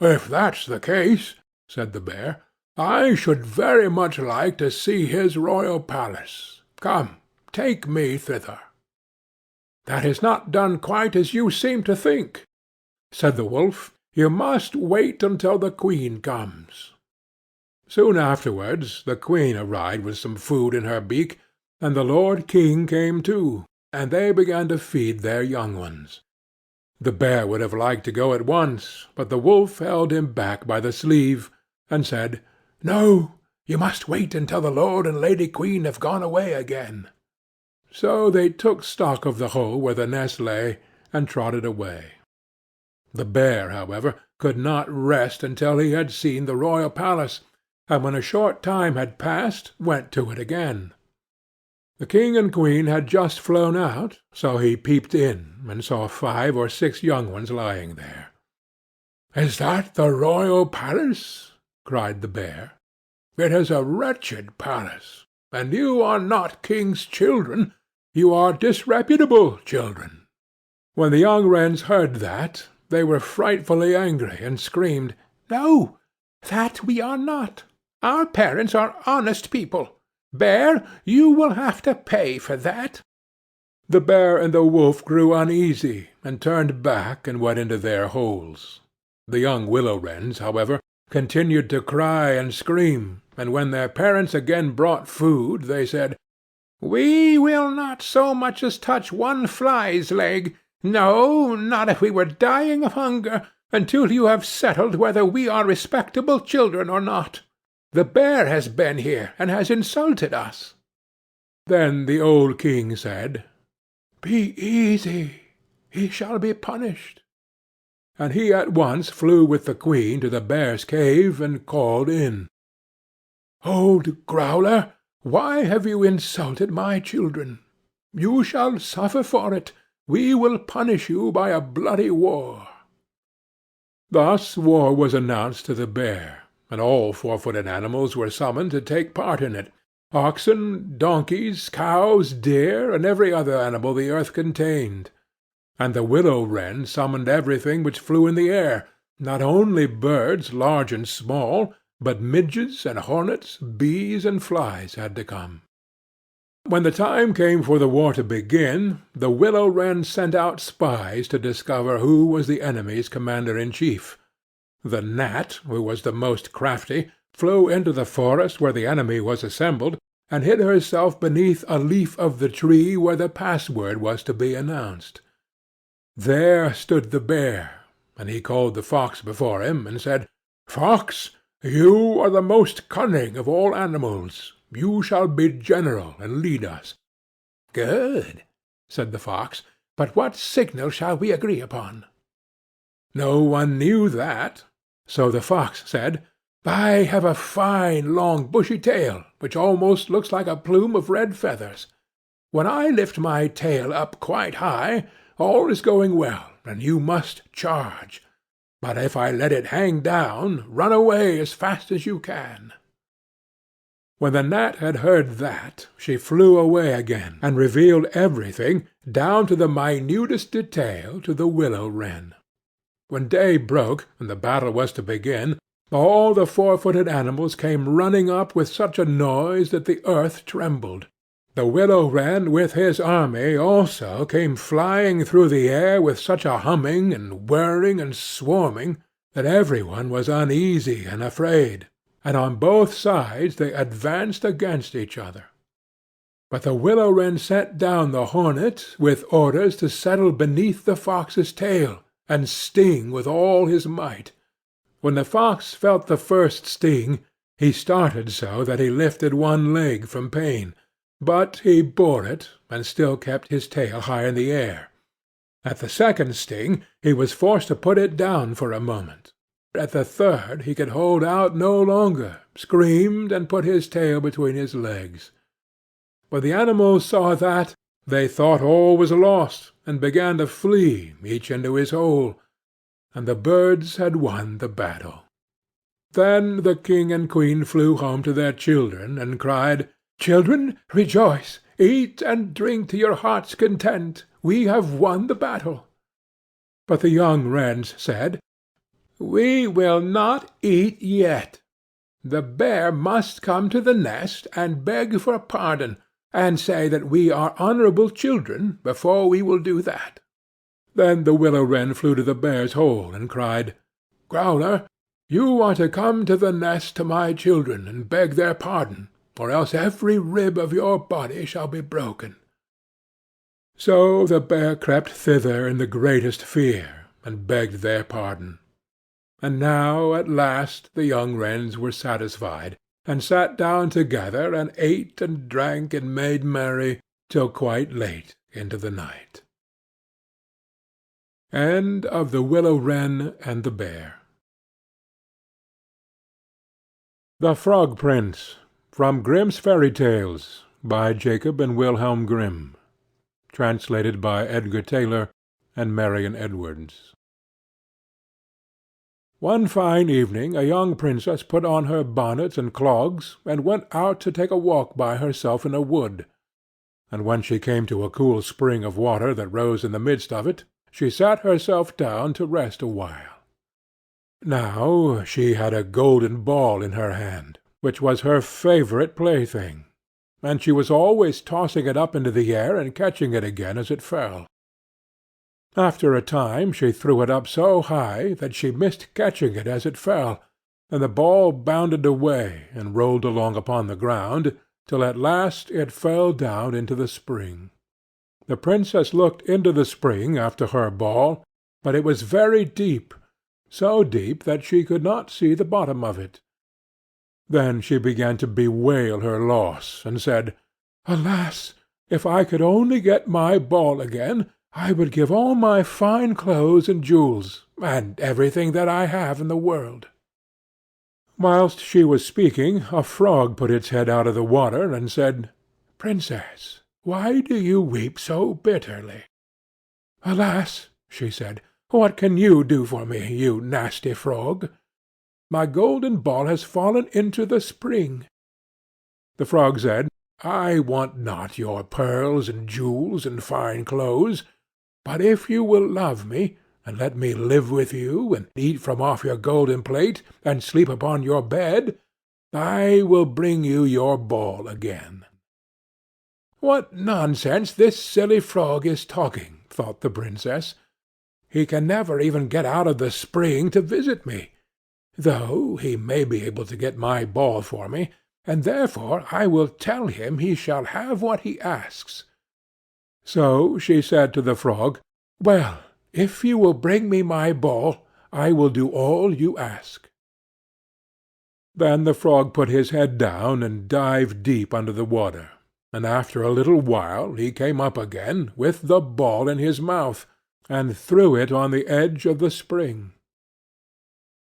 "If that's the case," said the bear, "I should very much like to see his royal palace. Come, take me thither." "That is not done quite as you seem to think," said the wolf. "You must wait until the queen comes." Soon afterwards the queen arrived with some food in her beak, and the lord king came too, and they began to feed their young ones. The bear would have liked to go at once, but the wolf held him back by the sleeve, and said, "No, you must wait until the lord and lady queen have gone away again." So they took stock of the hole where the nest lay, and trotted away. The bear, however, could not rest until he had seen the royal palace, and when a short time had passed, went to it again. The king and queen had just flown out, so he peeped in, and saw 5 or 6 young ones lying there. "Is that the royal palace?" cried the bear. "It is a wretched palace, and you are not king's children, you are disreputable children." When the young wrens heard that, they were frightfully angry, and screamed, "No, that we are not. Our parents are honest people. Bear, you will have to pay for that." The bear and the wolf grew uneasy, and turned back and went into their holes. The young willow wrens, however, continued to cry and scream, and when their parents again brought food, they said, "We will not so much as touch one fly's leg, no, not if we were dying of hunger, until you have settled whether we are respectable children or not. The bear has been here, and has insulted us." Then the old king said, "Be easy, he shall be punished." And he at once flew with the queen to the bear's cave, and called in, "Old growler, why have you insulted my children? You shall suffer for it. We will punish you by a bloody war." Thus war was announced to the bear, and all 4-footed animals were summoned to take part in it, oxen, donkeys, cows, deer, and every other animal the earth contained. And the willow wren summoned everything which flew in the air, not only birds large and small, but midges and hornets, bees and flies had to come. When the time came for the war to begin, the willow wren sent out spies to discover who was the enemy's commander-in-chief. The gnat, who was the most crafty, flew into the forest where the enemy was assembled, and hid herself beneath a leaf of the tree where the password was to be announced. There stood the bear, and he called the fox before him, and said, "Fox, you are the most cunning of all animals. You shall be general, and lead us." "Good," said the fox. "But what signal shall we agree upon?" No one knew that. So the fox said, "I have a fine long bushy tail, which almost looks like a plume of red feathers. When I lift my tail up quite high, all is going well, and you must charge. But if I let it hang down, run away as fast as you can." When the gnat had heard that, she flew away again, and revealed everything, down to the minutest detail, to the willow wren. When day broke, and the battle was to begin, all the 4-footed animals came running up with such a noise that the earth trembled. The willow wren with his army also came flying through the air with such a humming and whirring and swarming that every one was uneasy and afraid, and on both sides they advanced against each other. But the willow wren sent down the hornet with orders to settle beneath the fox's tail, and sting with all his might. When the fox felt the first sting, he started so that he lifted one leg from pain, but he bore it, and still kept his tail high in the air. At the second sting he was forced to put it down for a moment. At the third he could hold out no longer, screamed, and put his tail between his legs. When the animals saw that, they thought all was lost, and began to flee, each into his hole, and the birds had won the battle. Then the king and queen flew home to their children, and cried, "Children, rejoice, eat and drink to your heart's content. We have won the battle." But the young wrens said, "We will not eat yet. The bear must come to the nest and beg for pardon, and say that we are honorable children, before we will do that." Then the willow wren flew to the bear's hole, and cried, "Growler, you are to come to the nest to my children, and beg their pardon, or else every rib of your body shall be broken." So the bear crept thither in the greatest fear, and begged their pardon. And now at last the young wrens were satisfied, and sat down together, and ate and drank and made merry till quite late into the night. End of the Willow, Wren, and the Bear. The Frog Prince, from Grimm's Fairy Tales, by Jacob and Wilhelm Grimm. Translated by Edgar Tailor and Marion Edwards. One fine evening a young princess put on her bonnet and clogs, and went out to take a walk by herself in a wood. And when she came to a cool spring of water that rose in the midst of it, she sat herself down to rest awhile. Now she had a golden ball in her hand, which was her favourite plaything, and she was always tossing it up into the air and catching it again as it fell. After a time she threw it up so high that she missed catching it as it fell, and the ball bounded away and rolled along upon the ground, till at last it fell down into the spring. The princess looked into the spring after her ball, but it was very deep, so deep that she could not see the bottom of it. Then she began to bewail her loss, and said, "Alas! if I could only get my ball again, I would give all my fine clothes and jewels, and everything that I have in the world." Whilst she was speaking, a frog put its head out of the water, and said, "Princess, why do you weep so bitterly?" "Alas!" she said, "what can you do for me, you nasty frog? My golden ball has fallen into the spring." The frog said, "I want not your pearls and jewels and fine clothes, but if you will love me, and let me live with you, and eat from off your golden plate, and sleep upon your bed, I will bring you your ball again." "What nonsense this silly frog is talking," thought the princess. "He can never even get out of the spring to visit me, though he may be able to get my ball for me, and therefore I will tell him he shall have what he asks." So she said to the frog, "Well, if you will bring me my ball, I will do all you ask." Then the frog put his head down and dived deep under the water, and after a little while he came up again with the ball in his mouth, and threw it on the edge of the spring.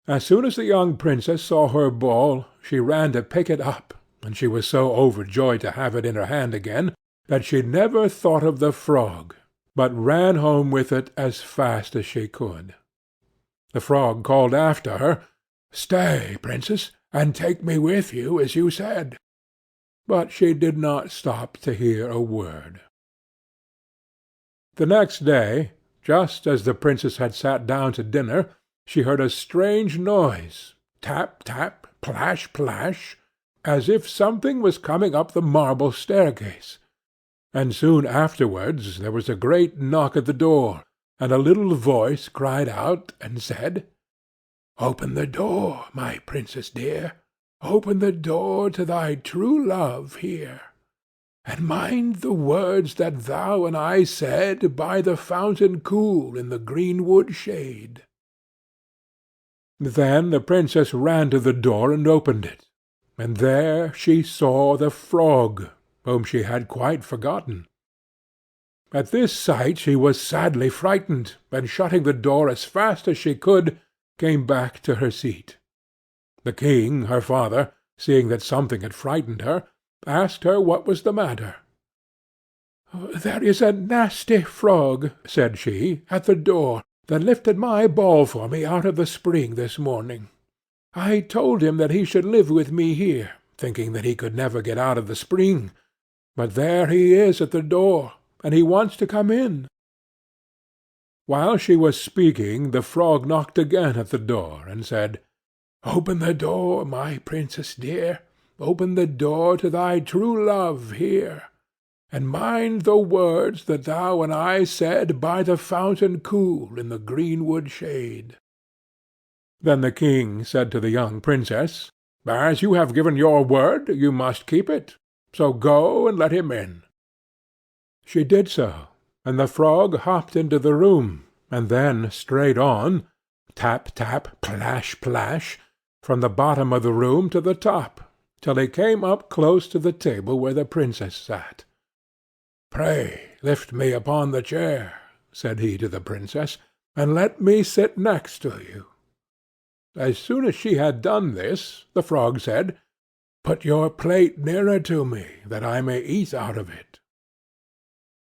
As soon as the young princess saw her ball, she ran to pick it up, and she was so overjoyed to have it in her hand again, that she never thought of the frog, but ran home with it as fast as she could. The frog called after her, "Stay, princess, and take me with you, as you said." But she did not stop to hear a word. The next day, just as the princess had sat down to dinner, she heard a strange noise, tap, tap, plash, plash, as if something was coming up the marble staircase. And soon afterwards there was a great knock at the door, and a little voice cried out and said, "Open the door, my princess dear, open the door to thy true love here, and mind the words that thou and I said by the fountain cool in the greenwood shade." Then the princess ran to the door and opened it, and there she saw the frog, whom she had quite forgotten. At this sight she was sadly frightened, and shutting the door as fast as she could, came back to her seat. The king, her father, seeing that something had frightened her, asked her what was the matter. "There is a nasty frog," said she, "at the door, that lifted my ball for me out of the spring this morning. I told him that he should live with me here, thinking that he could never get out of the spring, but there he is at the door, and he wants to come in." While she was speaking, the frog knocked again at the door, and said, "Open the door, my princess dear, open the door to thy true love here, and mind the words that thou and I said by the fountain cool in the greenwood shade." Then the king said to the young princess, "As you have given your word, you must keep it, so go and let him in." She did so, and the frog hopped into the room, and then straight on, tap, tap, plash, plash, from the bottom of the room to the top, till he came up close to the table where the princess sat. "Pray lift me upon the chair," said he to the princess, and let me sit next to you." As soon as she had done this, the frog said, "Put your plate nearer to me, that I may eat out of it."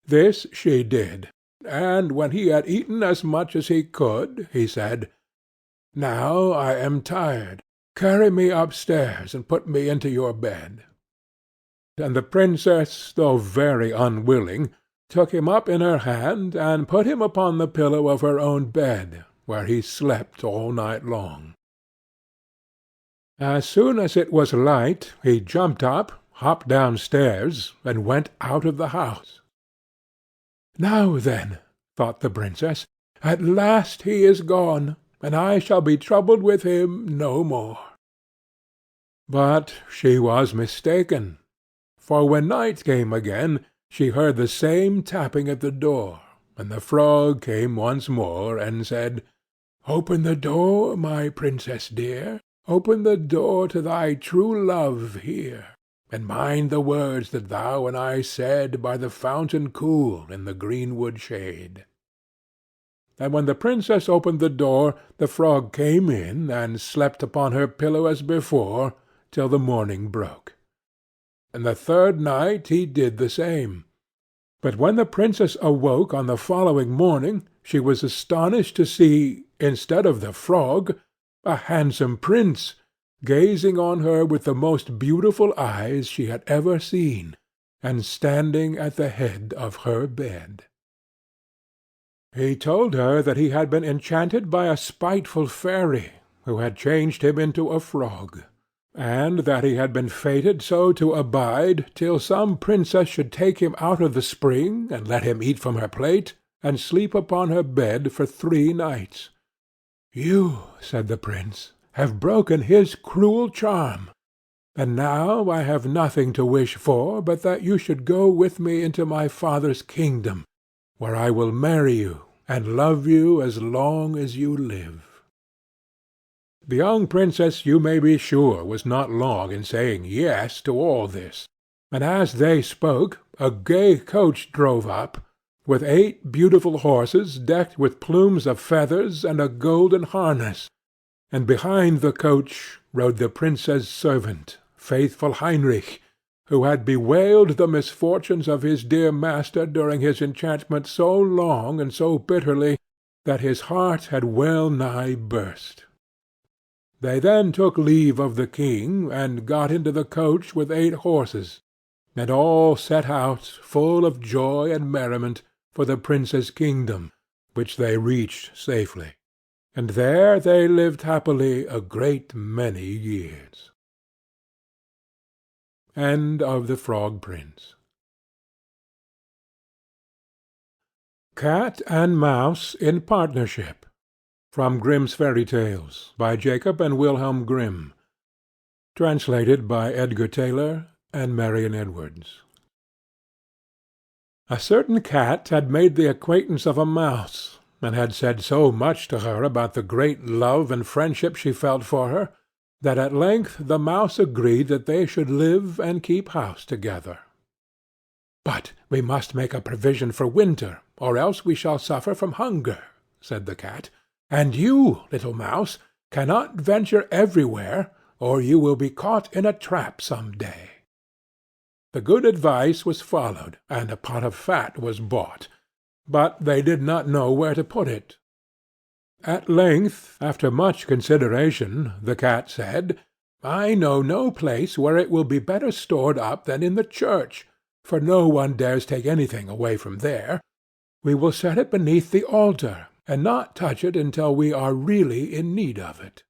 This she did, and when he had eaten as much as he could, he said, "Now I am tired. Carry me upstairs, and put me into your bed." And the princess, though very unwilling, took him up in her hand, and put him upon the pillow of her own bed, where he slept all night long. As soon as it was light, he jumped up, hopped downstairs, and went out of the house. "Now then," thought the princess, "at last he is gone, and I shall be troubled with him no more." But she was mistaken, for when night came again, she heard the same tapping at the door, and the frog came once more, and said, "Open the door, my princess dear, open the door to thy true love here, and mind the words that thou and I said by the fountain cool in the greenwood shade." And when the princess opened the door, the frog came in, and slept upon her pillow as before, till the morning broke. And the third night he did the same. But when the princess awoke on the following morning, she was astonished to see, instead of the frog, a handsome prince, gazing on her with the most beautiful eyes she had ever seen, and standing at the head of her bed. He told her that he had been enchanted by a spiteful fairy, who had changed him into a frog, and that he had been fated so to abide till some princess should take him out of the spring, and let him eat from her plate, and sleep upon her bed for 3 nights. "You," said the prince, "have broken his cruel charm, and now I have nothing to wish for but that you should go with me into my father's kingdom, where I will marry you, and love you as long as you live." The young princess, you may be sure, was not long in saying yes to all this, and as they spoke, a gay coach drove up, with 8 beautiful horses decked with plumes of feathers and a golden harness, and behind the coach rode the prince's servant, faithful Heinrich, who had bewailed the misfortunes of his dear master during his enchantment so long and so bitterly that his heart had well nigh burst. They then took leave of the king, and got into the coach with 8 horses, and all set out, full of joy and merriment, for the prince's kingdom, which they reached safely, and there they lived happily a great many years. End of the Frog Prince. Cat and Mouse in Partnership. From Grimm's Fairy Tales, by Jacob and Wilhelm Grimm. Translated by Edgar Tailor and Marion Edwards. A certain cat had made the acquaintance of a mouse, and had said so much to her about the great love and friendship she felt for her, that at length the mouse agreed that they should live and keep house together. "But we must make a provision for winter, or else we shall suffer from hunger," said the cat. "And you, little mouse, cannot venture everywhere, or you will be caught in a trap some day." The good advice was followed, and a pot of fat was bought, but they did not know where to put it. At length, after much consideration, the cat said, "I know no place where it will be better stored up than in the church, for no one dares take anything away from there. We will set it beneath the altar, and not touch it until we are really in need of it."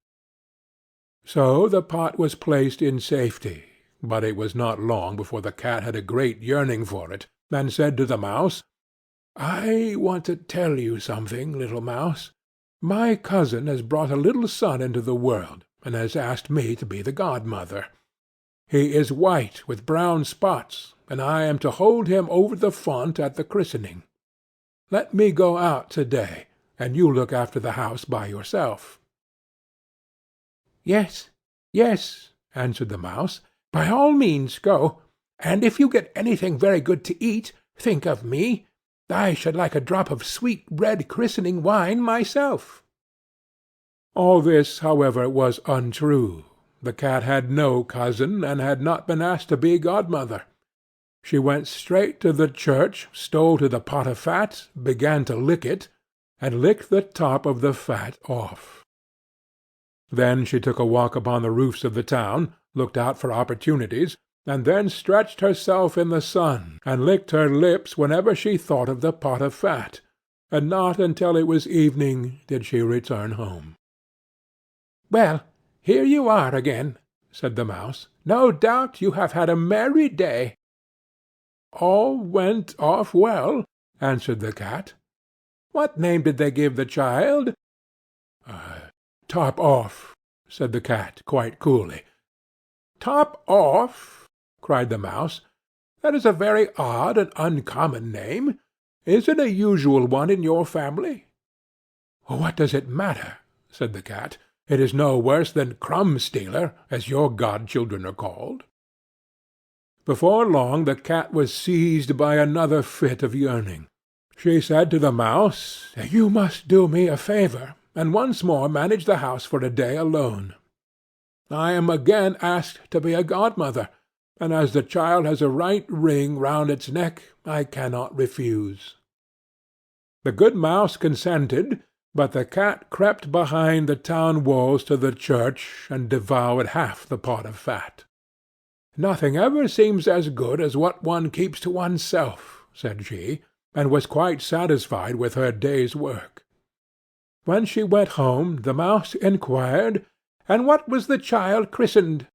So the pot was placed in safety, but it was not long before the cat had a great yearning for it, and said to the mouse, "I want to tell you something, little mouse. My cousin has brought a little son into the world, and has asked me to be the godmother. He is white with brown spots, and I am to hold him over the font at the christening. Let me go out to-day, and you look after the house by yourself." "Yes, yes," answered the mouse, "by all means go, and if you get anything very good to eat, think of me. I should like a drop of sweet red christening wine myself." All this, however, was untrue. The cat had no cousin, and had not been asked to be godmother. She went straight to the church, stole to the pot of fat, began to lick it, and licked the top of the fat off. Then she took a walk upon the roofs of the town, looked out for opportunities, and then stretched herself in the sun, and licked her lips whenever she thought of the pot of fat, and not until it was evening did she return home. "Well, here you are again," said the Mouse. "No doubt you have had a merry day." "All went off well," answered the cat. "What name did they give the child?" "Top off," said the cat, quite coolly. "Top off!" cried the Mouse. "That is a very odd and uncommon name. Is it a usual one in your family?" "What does it matter?" said the cat. "It is no worse than Crumb-stealer, as your godchildren are called." Before long the cat was seized by another fit of yearning. She said to the Mouse, "You must do me a favour, and once more manage the house for a day alone. I am again asked to be a godmother, and as the child has a right ring round its neck, I cannot refuse." The good Mouse consented, but the cat crept behind the town walls to the church, and devoured half the pot of fat. "Nothing ever seems as good as what one keeps to oneself," said she, and was quite satisfied with her day's work. When she went home, the Mouse inquired, "And what was the child christened?"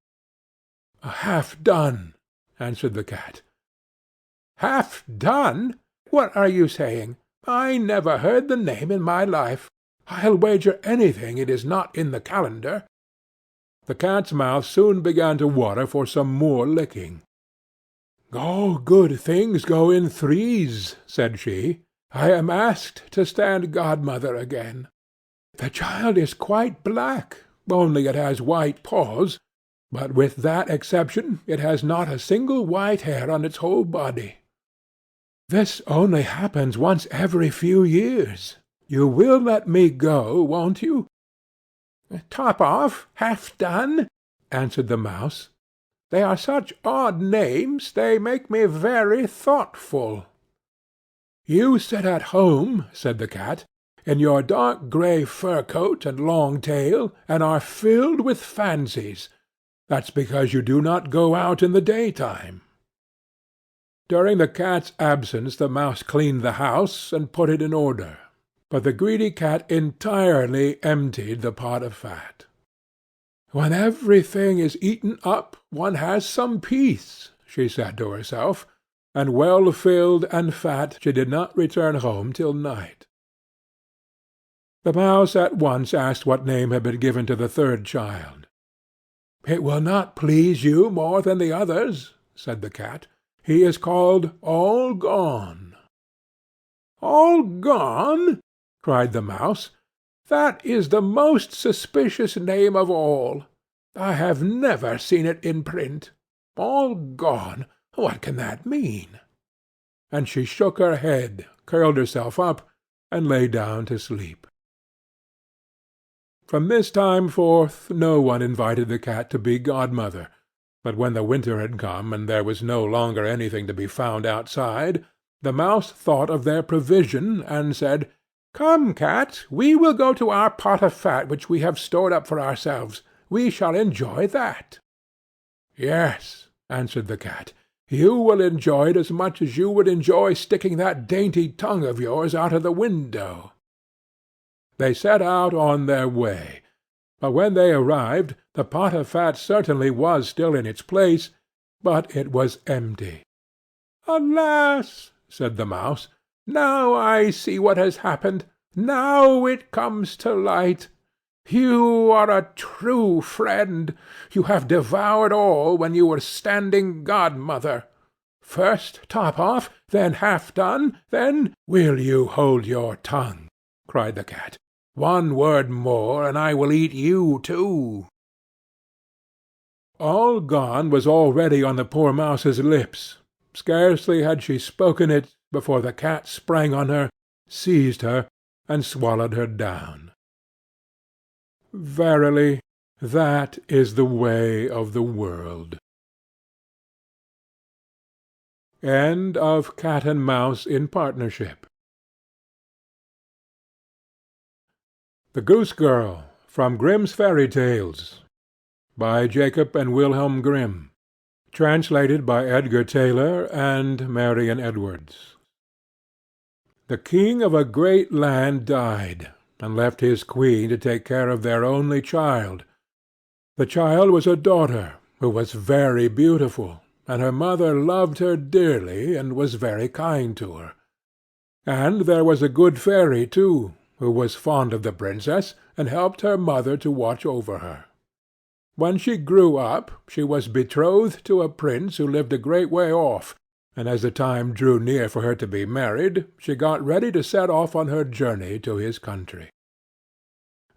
"Half done," answered the cat. "Half done? What are you saying? I never heard the name in my life. I'll wager anything it is not in the calendar." The cat's mouth soon began to water for some more licking. "All good things go in threes," said she. "I am asked to stand godmother again. The child is quite black, only it has white paws, but with that exception it has not a single white hair on its whole body. This only happens once every few years. You will let me go, won't you?" "Top off, half done," answered the Mouse. "They are such odd names, they make me very thoughtful." "You sit at home," said the cat, "in your dark grey fur coat and long tail, and are filled with fancies. That's because you do not go out in the daytime." During the cat's absence the Mouse cleaned the house, and put it in order, but the greedy cat entirely emptied the pot of fat. "When everything is eaten up, one has some peace," she said to herself, and well filled and fat she did not return home till night. The Mouse at once asked what name had been given to the third child. "It will not please you more than the others," said the cat. "He is called All Gone." "All Gone!" cried the Mouse. "That is the most suspicious name of all. I have never seen it in print. All Gone! What can that mean?" And she shook her head, curled herself up, and lay down to sleep. From this time forth no one invited the cat to be godmother, but when the winter had come, and there was no longer anything to be found outside, the Mouse thought of their provision, and said, "Come, cat, we will go to our pot of fat which we have stored up for ourselves. We shall enjoy that." "Yes," answered the cat, "you will enjoy it as much as you would enjoy sticking that dainty tongue of yours out of the window." They set out on their way, but when they arrived the pot of fat certainly was still in its place, but it was empty. "Alas!" said the Mouse, "now I see what has happened. Now it comes to light. You are a true friend. You have devoured all when you were standing godmother. First top off, then half done, then—" "Will you hold your tongue?" cried the cat. "One word more, and I will eat you too." All Gone was already on the poor Mouse's lips. Scarcely had she spoken it, before the cat sprang on her, seized her, and swallowed her down. Verily, that is the way of the world. End of Cat and Mouse in Partnership. The Goose Girl, from Grimm's Fairy Tales, by Jacob and Wilhelm Grimm, translated by Edgar Tailor and Marian Edwards. The king of a great land died, and left his queen to take care of their only child. The child was a daughter, who was very beautiful, and her mother loved her dearly, and was very kind to her. And there was a good fairy, too, who was fond of the princess, and helped her mother to watch over her. When she grew up, she was betrothed to a prince who lived a great way off, and as the time drew near for her to be married, she got ready to set off on her journey to his country.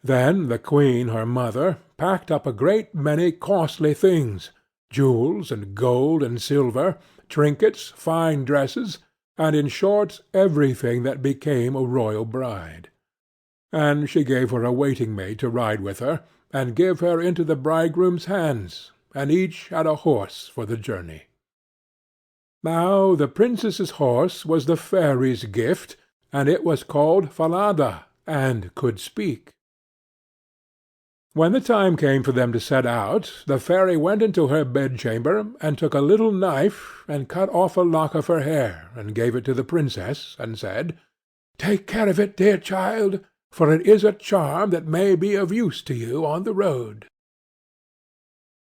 Then the queen, her mother, packed up a great many costly things, jewels and gold and silver, trinkets, fine dresses, and in short everything that became a royal bride. And she gave her a waiting-maid to ride with her, and give her into the bridegroom's hands, and each had a horse for the journey. Now the princess's horse was the fairy's gift, and it was called Falada, and could speak. When the time came for them to set out, the fairy went into her bedchamber, and took a little knife, and cut off a lock of her hair, and gave it to the princess, and said, "Take care of it, dear child, for it is a charm that may be of use to you on the road."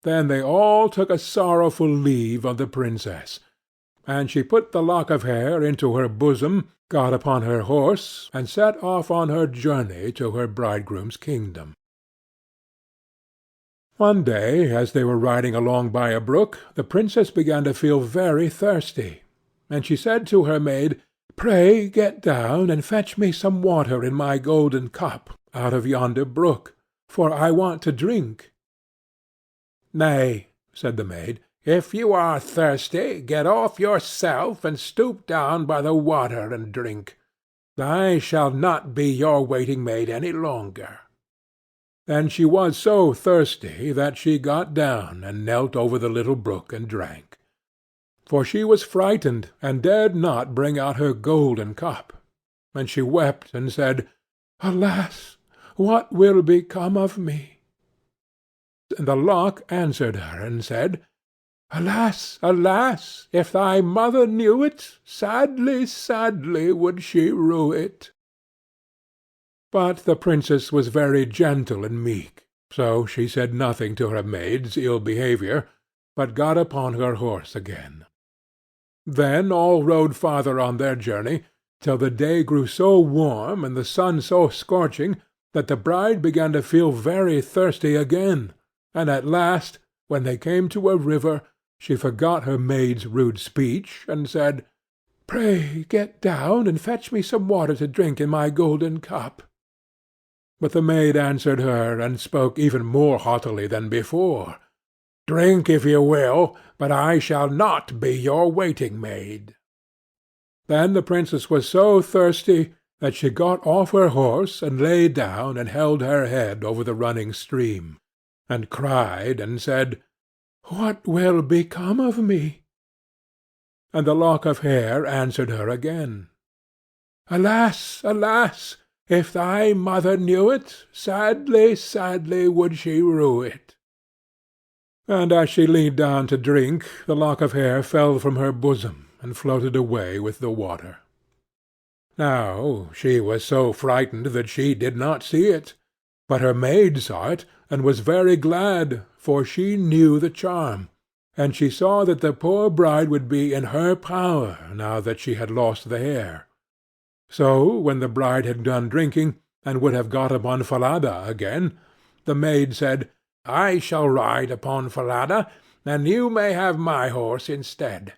Then they all took a sorrowful leave of the princess, and she put the lock of hair into her bosom, got upon her horse, and set off on her journey to her bridegroom's kingdom. One day, as they were riding along by a brook, the princess began to feel very thirsty, and she said to her maid, "Pray get down and fetch me some water in my golden cup out of yonder brook, for I want to drink." "Nay," said the maid, "if you are thirsty, get off yourself, and stoop down by the water and drink. I shall not be your waiting-maid any longer." And she was so thirsty that she got down and knelt over the little brook and drank. For she was frightened, and dared not bring out her golden cup. And she wept and said, "Alas! what will become of me?" And the lock answered her and said, "Alas, alas! if thy mother knew it, sadly, sadly would she rue it." But the princess was very gentle and meek, so she said nothing to her maid's ill behaviour, but got upon her horse again. Then all rode farther on their journey, till the day grew so warm and the sun so scorching that the bride began to feel very thirsty again, and at last, when they came to a river, she forgot her maid's rude speech, and said, "Pray get down and fetch me some water to drink in my golden cup." But the maid answered her, and spoke even more haughtily than before, "Drink if you will, but I shall not be your waiting-maid." Then the princess was so thirsty that she got off her horse, and lay down and held her head over the running stream, and cried and said, "What will become of me?" And the lock of hair answered her again, "Alas, alas! if thy mother knew it, sadly, sadly would she rue it." And as she leaned down to drink, the lock of hair fell from her bosom, and floated away with the water. Now she was so frightened that she did not see it, but her maid saw it, and was very glad, for she knew the charm, and she saw that the poor bride would be in her power now that she had lost the hair. So when the bride had done drinking, and would have got upon Falada again, the maid said, "I shall ride upon Falada, and you may have my horse instead."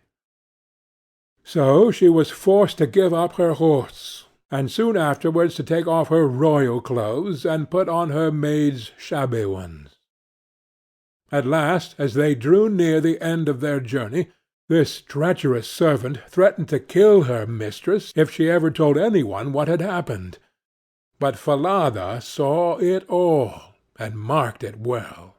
So she was forced to give up her horse, and soon afterwards to take off her royal clothes, and put on her maid's shabby ones. At last, as they drew near the end of their journey, This treacherous servant threatened to kill her mistress if she ever told any one what had happened. But Falada saw it all, and marked it well.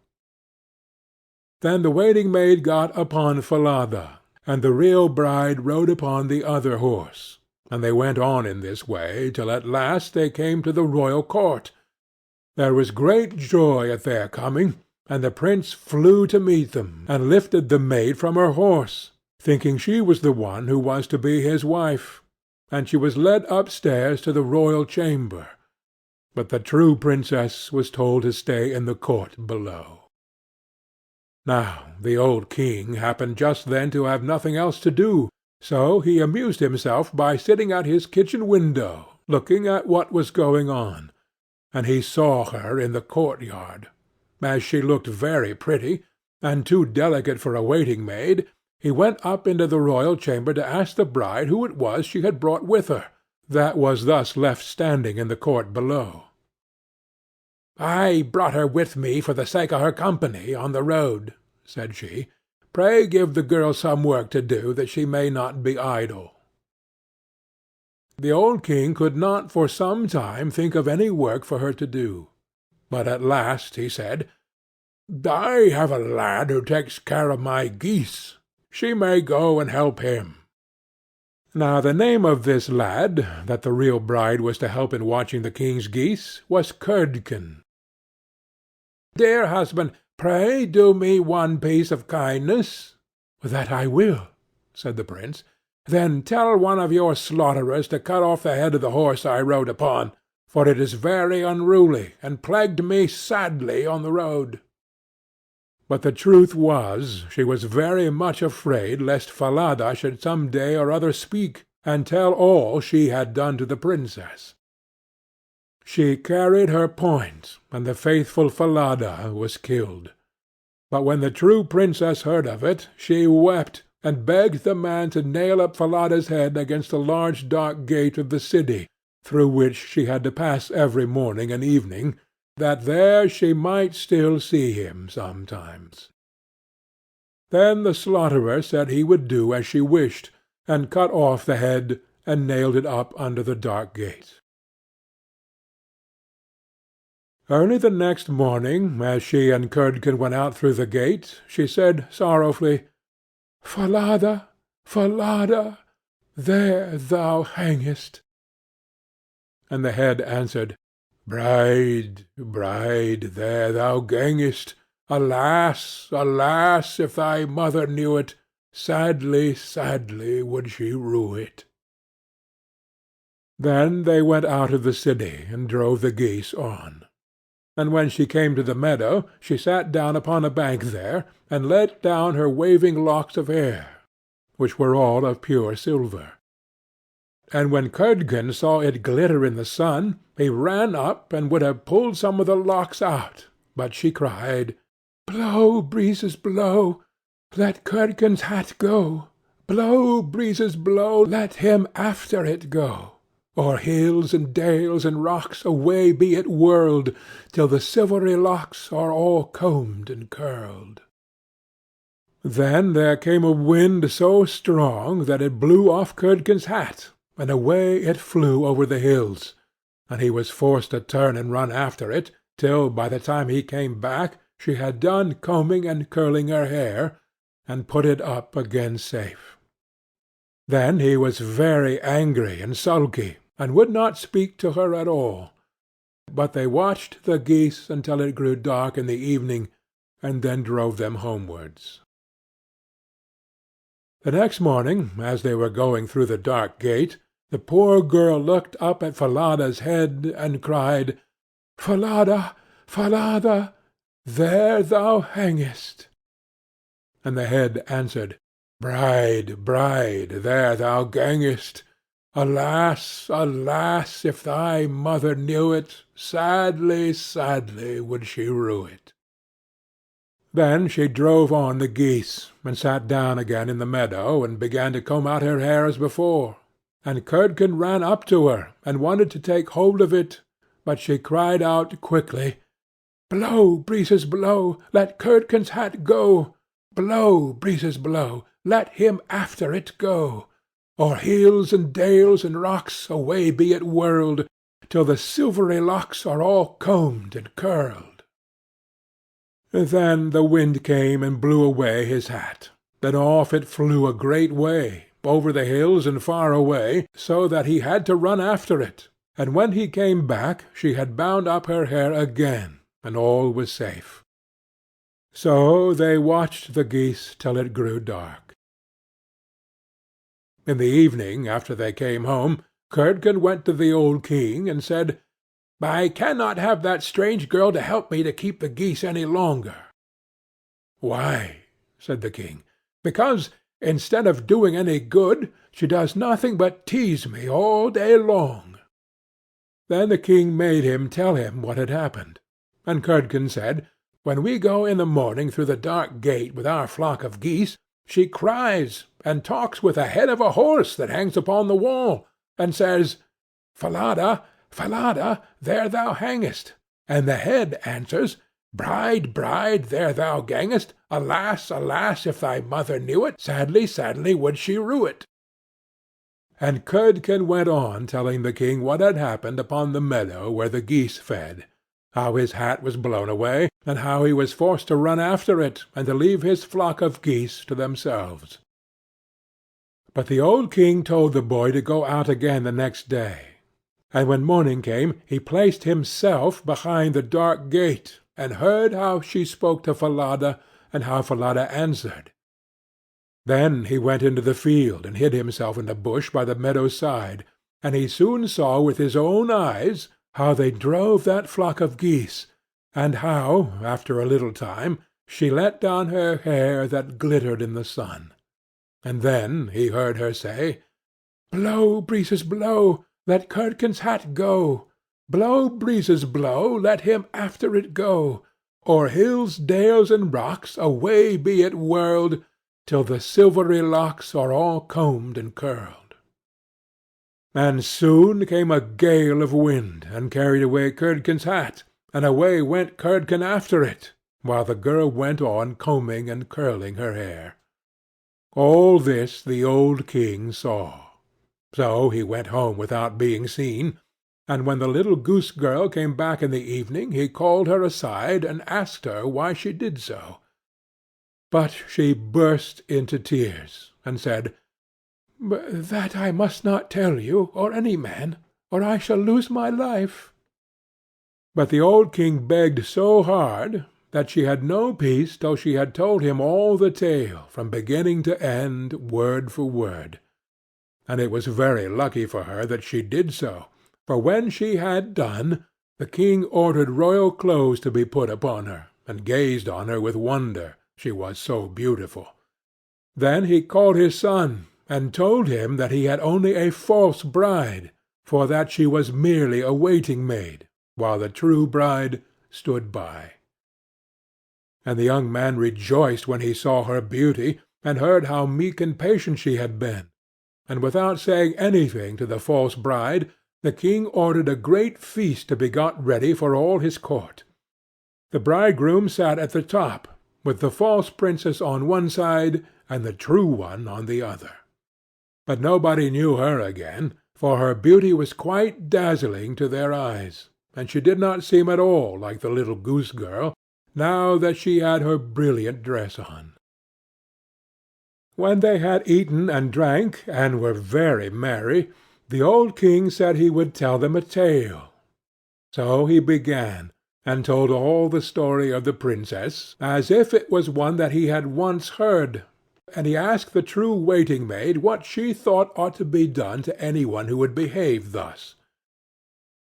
Then the waiting-maid got upon Falada, and the real bride rode upon the other horse, and they went on in this way till at last they came to the royal court. There was great joy at their coming, and the prince flew to meet them, and lifted the maid from her horse, thinking she was the one who was to be his wife, and she was led upstairs to the royal chamber. But the true princess was told to stay in the court below. Now the old king happened just then to have nothing else to do, so he amused himself by sitting at his kitchen window, looking at what was going on, and he saw her in the courtyard. As she looked very pretty, and too delicate for a waiting-maid, he went up into the royal chamber to ask the bride who it was she had brought with her, that was thus left standing in the court below. "I brought her with me for the sake of her company on the road," said she. "Pray give the girl some work to do, that she may not be idle." The old king could not for some time think of any work for her to do, but at last he said, "I have a lad who takes care of my geese. She may go and help him." Now the name of this lad, that the real bride was to help in watching the king's geese, was Curdken. "Dear husband, pray do me one piece of kindness." "That I will," said the prince. "Then tell one of your slaughterers to cut off the head of the horse I rode upon, for it is very unruly, and plagued me sadly on the road." But the truth was, she was very much afraid lest Falada should some day or other speak, and tell all she had done to the princess. She carried her point, and the faithful Falada was killed. But when the true princess heard of it, she wept, and begged the man to nail up Falada's head against the large dark gate of the city, through which she had to pass every morning and evening, that there she might still see him sometimes. Then the slaughterer said he would do as she wished, and cut off the head, and nailed it up under the dark gate. Early the next morning, as she and Curdken went out through the gate, she said sorrowfully, "Falada, Falada, there thou hangest." And the head answered, "Bride, bride, there thou gangest. Alas, alas, if thy mother knew it, sadly, sadly would she rue it." Then they went out of the city, and drove the geese on. And when she came to the meadow, she sat down upon a bank there, and let down her waving locks of hair, which were all of pure silver. And when Curdken saw it glitter in the sun, he ran up and would have pulled some of the locks out, but she cried, "Blow, breezes, blow! Let Curdken's hat go! Blow, breezes, blow! Let him after it go! O'er hills and dales and rocks away be it whirled, till the silvery locks are all combed and curled." Then there came a wind so strong that it blew off Curdken's hat, and away it flew over the hills, and he was forced to turn and run after it, till by the time he came back she had done combing and curling her hair, and put it up again safe. Then he was very angry and sulky, and would not speak to her at all. But they watched the geese until it grew dark in the evening, and then drove them homewards. The next morning, as they were going through the dark gate, the poor girl looked up at Falada's head, and cried, "Falada, Falada, there thou hangest." And the head answered, "Bride, bride, there thou gangest. Alas, alas, if thy mother knew it, sadly, sadly would she rue it." Then she drove on the geese, and sat down again in the meadow, and began to comb out her hair as before. And Curdken ran up to her, and wanted to take hold of it, but she cried out quickly, "Blow, breezes, blow! Let Curdken's hat go! Blow, breezes, blow, let him after it go. O'er hills and dales and rocks away be it whirled, till the silvery locks are all combed and curled. Then the wind came and blew away his hat. Then off it flew a great way, over the hills and far away, so that he had to run after it, and when he came back she had bound up her hair again, and all was safe. So they watched the geese till it grew dark. In the evening, after they came home, Curdken went to the old king and said, "I cannot have that strange girl to help me to keep the geese any longer." "Why?" said the king. "Because, instead of doing any good, she does nothing but tease me all day long." Then the king made him tell him what had happened, and Curdken said, "When we go in the morning through the dark gate with our flock of geese, she cries and talks with the head of a horse that hangs upon the wall, and says, 'Falada, Falada, there thou hangest,' and the head answers, 'Bride, bride, there thou gangest, alas, alas, if thy mother knew it, sadly, sadly would she rue it.'" And Curdken went on telling the king what had happened upon the meadow where the geese fed, how his hat was blown away, and how he was forced to run after it, and to leave his flock of geese to themselves. But the old king told the boy to go out again the next day, and when morning came he placed himself behind the dark gate, and heard how she spoke to Falada, and how Falada answered. Then he went into the field, and hid himself in the bush by the meadow's side, and he soon saw with his own eyes how they drove that flock of geese, and how, after a little time, she let down her hair that glittered in the sun. And then he heard her say, "Blow, breezes, blow, let Curdken's hat go. Blow, breezes, blow, let him after it go. O'er hills, dales, and rocks away be it whirled, till the silvery locks are all combed and curled." And soon came a gale of wind, and carried away Curdken's hat, and away went Curdken after it, while the girl went on combing and curling her hair. All this the old king saw. So he went home without being seen, and when the little Goose Girl came back in the evening he called her aside and asked her why she did so. But she burst into tears, and said, "That I must not tell you, or any man, or I shall lose my life." But the old king begged so hard that she had no peace till she had told him all the tale, from beginning to end, word for word. And it was very lucky for her that she did so, for when she had done, the king ordered royal clothes to be put upon her, and gazed on her with wonder, she was so beautiful. Then he called his son, and told him that he had only a false bride, for that she was merely a waiting-maid, while the true bride stood by. And the young man rejoiced when he saw her beauty, and heard how meek and patient she had been. And without saying anything to the false bride, the king ordered a great feast to be got ready for all his court. The bridegroom sat at the top, with the false princess on one side, and the true one on the other. But nobody knew her again, for her beauty was quite dazzling to their eyes, and she did not seem at all like the little Goose Girl, now that she had her brilliant dress on. When they had eaten and drank, and were very merry, the old king said he would tell them a tale. So he began, and told all the story of the princess, as if it was one that he had once heard, and he asked the true waiting-maid what she thought ought to be done to any one who would behave thus.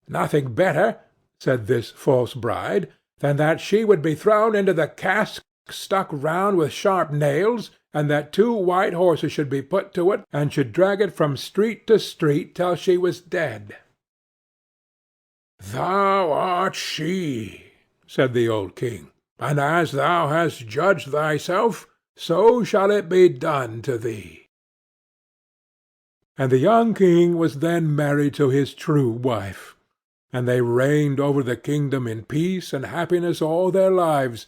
"Nothing better," said this false bride, "than that she would be thrown into the cask stuck round with sharp nails, and that 2 white horses should be put to it, and should drag it from street to street till she was dead." "Thou art she," said the old king, "and as thou hast judged thyself, so shall it be done to thee." And the young king was then married to his true wife, and they reigned over the kingdom in peace and happiness all their lives,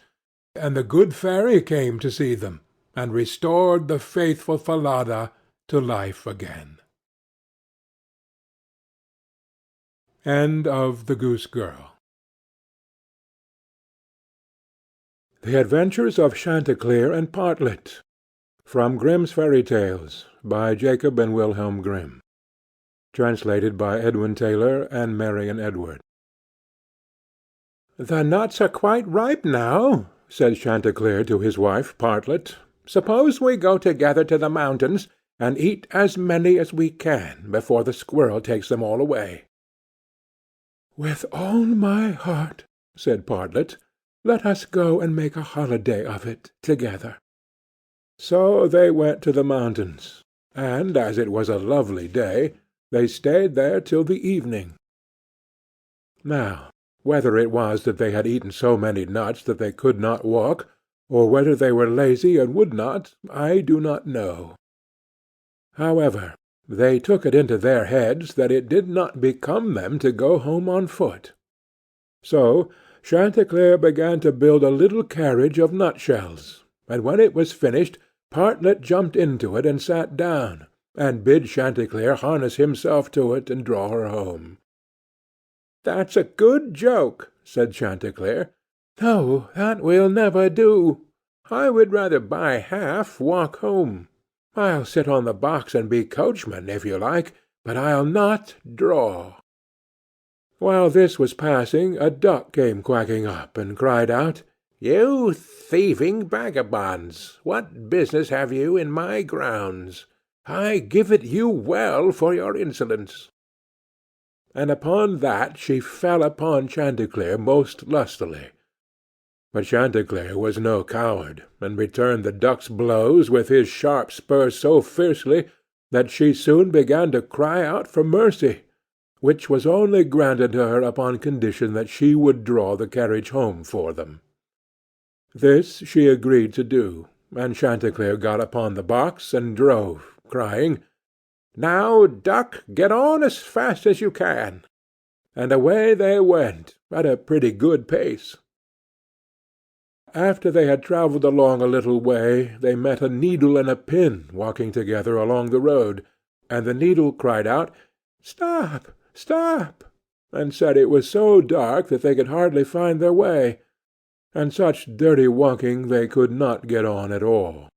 and the good fairy came to see them, and restored the faithful Falada to life again. End of The Goose Girl. The Adventures of Chanticleer and Partlet, from Grimm's Fairy Tales, by Jacob and Wilhelm Grimm. Translated by Edwin Tailor and Marian Edward. "The nuts are quite ripe now," said Chanticleer to his wife Partlet. "Suppose we go together to the mountains, and eat as many as we can before the squirrel takes them all away." "With all my heart," said Partlet. "Let us go and make a holiday of it together." So they went to the mountains, and, as it was a lovely day, they stayed there till the evening. Now, whether it was that they had eaten so many nuts that they could not walk, or whether they were lazy and would not, I do not know. However, they took it into their heads that it did not become them to go home on foot. So Chanticleer began to build a little carriage of nutshells, and when it was finished, Partlet jumped into it and sat down, and bid Chanticleer harness himself to it and draw her home. "That's a good joke," said Chanticleer. "No, that will never do. I would rather by half walk home. I'll sit on the box and be coachman, if you like, but I'll not draw." While this was passing, a duck came quacking up, and cried out, "You thieving vagabonds, what business have you in my grounds? I give it you well for your insolence." And upon that she fell upon Chanticleer most lustily. But Chanticleer was no coward, and returned the duck's blows with his sharp spurs so fiercely that she soon began to cry out for mercy, which was only granted her upon condition that she would draw the carriage home for them. This she agreed to do, and Chanticleer got upon the box and drove, crying, "Now, duck, get on as fast as you can." And away they went, at a pretty good pace. After they had travelled along a little way, they met a needle and a pin walking together along the road, and the needle cried out, "Stop, stop!" and said it was so dark that they could hardly find their way, and such dirty walking they could not get on at all.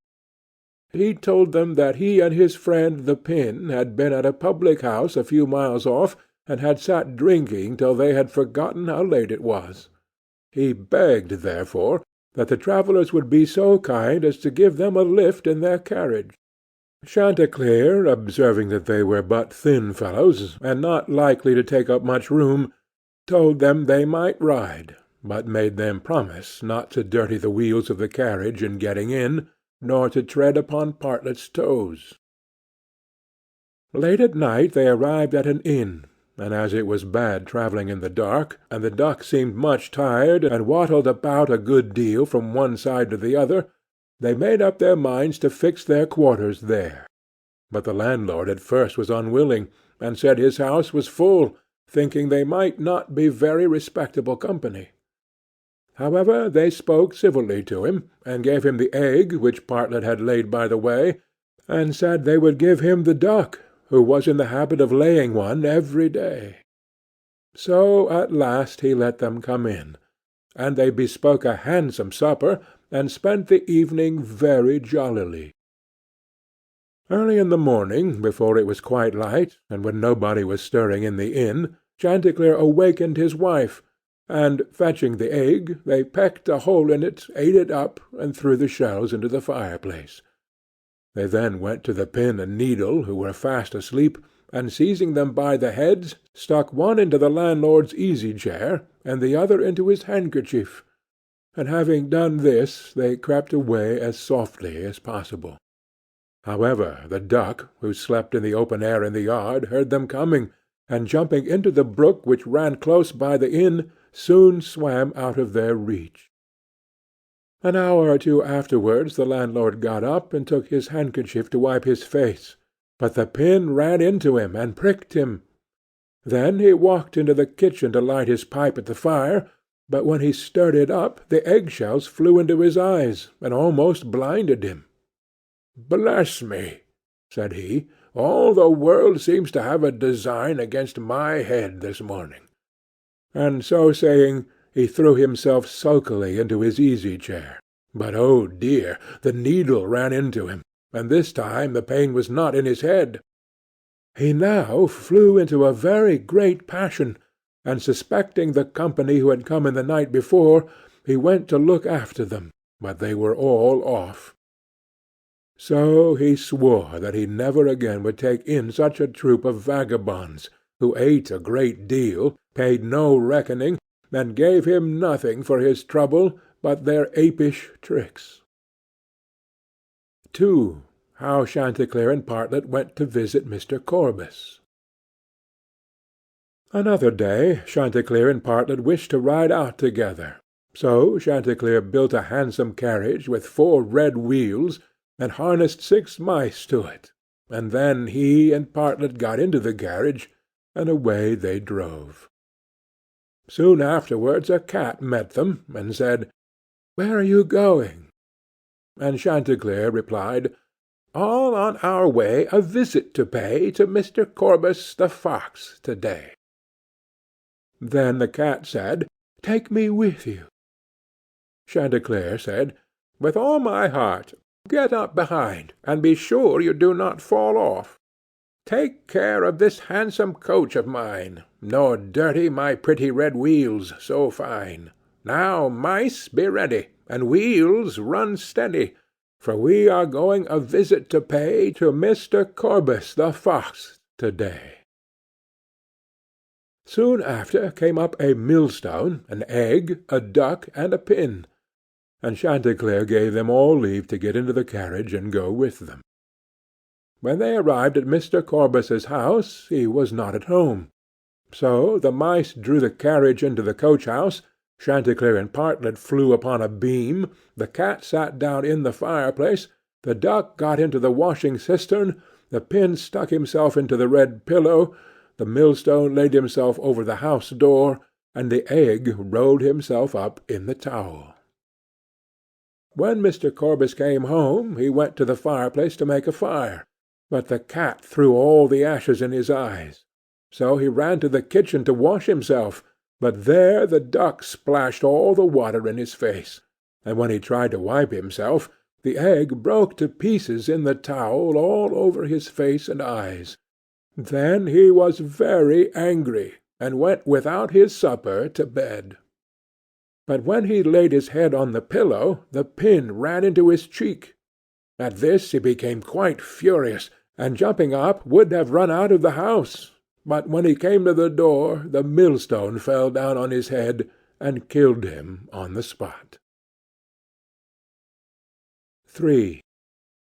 He told them that he and his friend the pin had been at a public-house a few miles off, and had sat drinking till they had forgotten how late it was. He begged, therefore, that the travellers would be so kind as to give them a lift in their carriage. Chanticleer, observing that they were but thin fellows, and not likely to take up much room, told them they might ride, but made them promise not to dirty the wheels of the carriage in getting in, nor to tread upon Partlet's toes. Late at night they arrived at an inn, and as it was bad travelling in the dark, and the duck seemed much tired, and waddled about a good deal from one side to the other, they made up their minds to fix their quarters there. But the landlord at first was unwilling, and said his house was full, thinking they might not be very respectable company. However, they spoke civilly to him, and gave him the egg which Partlet had laid by the way, and said they would give him the duck, who was in the habit of laying one every day. So at last he let them come in, and they bespoke a handsome supper, and spent the evening very jollily. Early in the morning, before it was quite light, and when nobody was stirring in the inn, Chanticleer awakened his wife, and, fetching the egg, they pecked a hole in it, ate it up, and threw the shells into the fireplace. They then went to the pin and needle, who were fast asleep, and seizing them by the heads, stuck one into the landlord's easy-chair, and the other into his handkerchief, and having done this, they crept away as softly as possible. However, the duck, who slept in the open air in the yard, heard them coming, and jumping into the brook which ran close by the inn, soon swam out of their reach. An hour or two afterwards the landlord got up and took his handkerchief to wipe his face, but the pin ran into him and pricked him. Then he walked into the kitchen to light his pipe at the fire, but when he stirred it up the egg-shells flew into his eyes, and almost blinded him, "Bless me," said he, "all the world seems to have a design against my head this morning." And so saying, he threw himself sulkily into his easy-chair. But, oh dear, the needle ran into him, and this time the pain was not in his head. He now flew into a very great passion, and suspecting the company who had come in the night before, he went to look after them, but they were all off. So he swore that he never again would take in such a troop of vagabonds, who ate a great deal, paid no reckoning, and gave him nothing for his trouble but their apish tricks. 2. How Chanticleer and Partlet went to visit Mr. Korbes. Another day Chanticleer and Partlet wished to ride out together, so Chanticleer built a handsome carriage with 4 red wheels, and harnessed 6 mice to it, and then he and Partlet got into the carriage, and away they drove. Soon afterwards a cat met them, and said, "Where are you going?" And Chanticleer replied, "All on our way a visit to pay to Mr. Korbes the fox to-day." Then the cat said, "Take me with you." Chanticleer said, "With all my heart. Get up behind, and be sure you do not fall off. Take care of this handsome coach of mine, nor dirty my pretty red wheels so fine. Now, mice, be ready, and wheels, run steady, for we are going a visit to pay to Mr. Korbes the fox to-day." Soon after came up a millstone, an egg, a duck, and a pin, and Chanticleer gave them all leave to get into the carriage and go with them. When they arrived at Mr. Korbes's house, he was not at home. So the mice drew the carriage into the coach-house, Chanticleer and Partlet flew upon a beam, the cat sat down in the fireplace, the duck got into the washing-cistern, the pin stuck himself into the red pillow, the millstone laid himself over the house-door, and the egg rolled himself up in the towel. When Mr. Korbes came home, he went to the fireplace to make a fire, but the cat threw all the ashes in his eyes. So he ran to the kitchen to wash himself, but there the duck splashed all the water in his face, and when he tried to wipe himself, the egg broke to pieces in the towel all over his face and eyes. Then he was very angry, and went without his supper to bed. But when he laid his head on the pillow, the pin ran into his cheek. At this he became quite furious, and jumping up would have run out of the house, but when he came to the door the millstone fell down on his head and killed him on the spot. 3.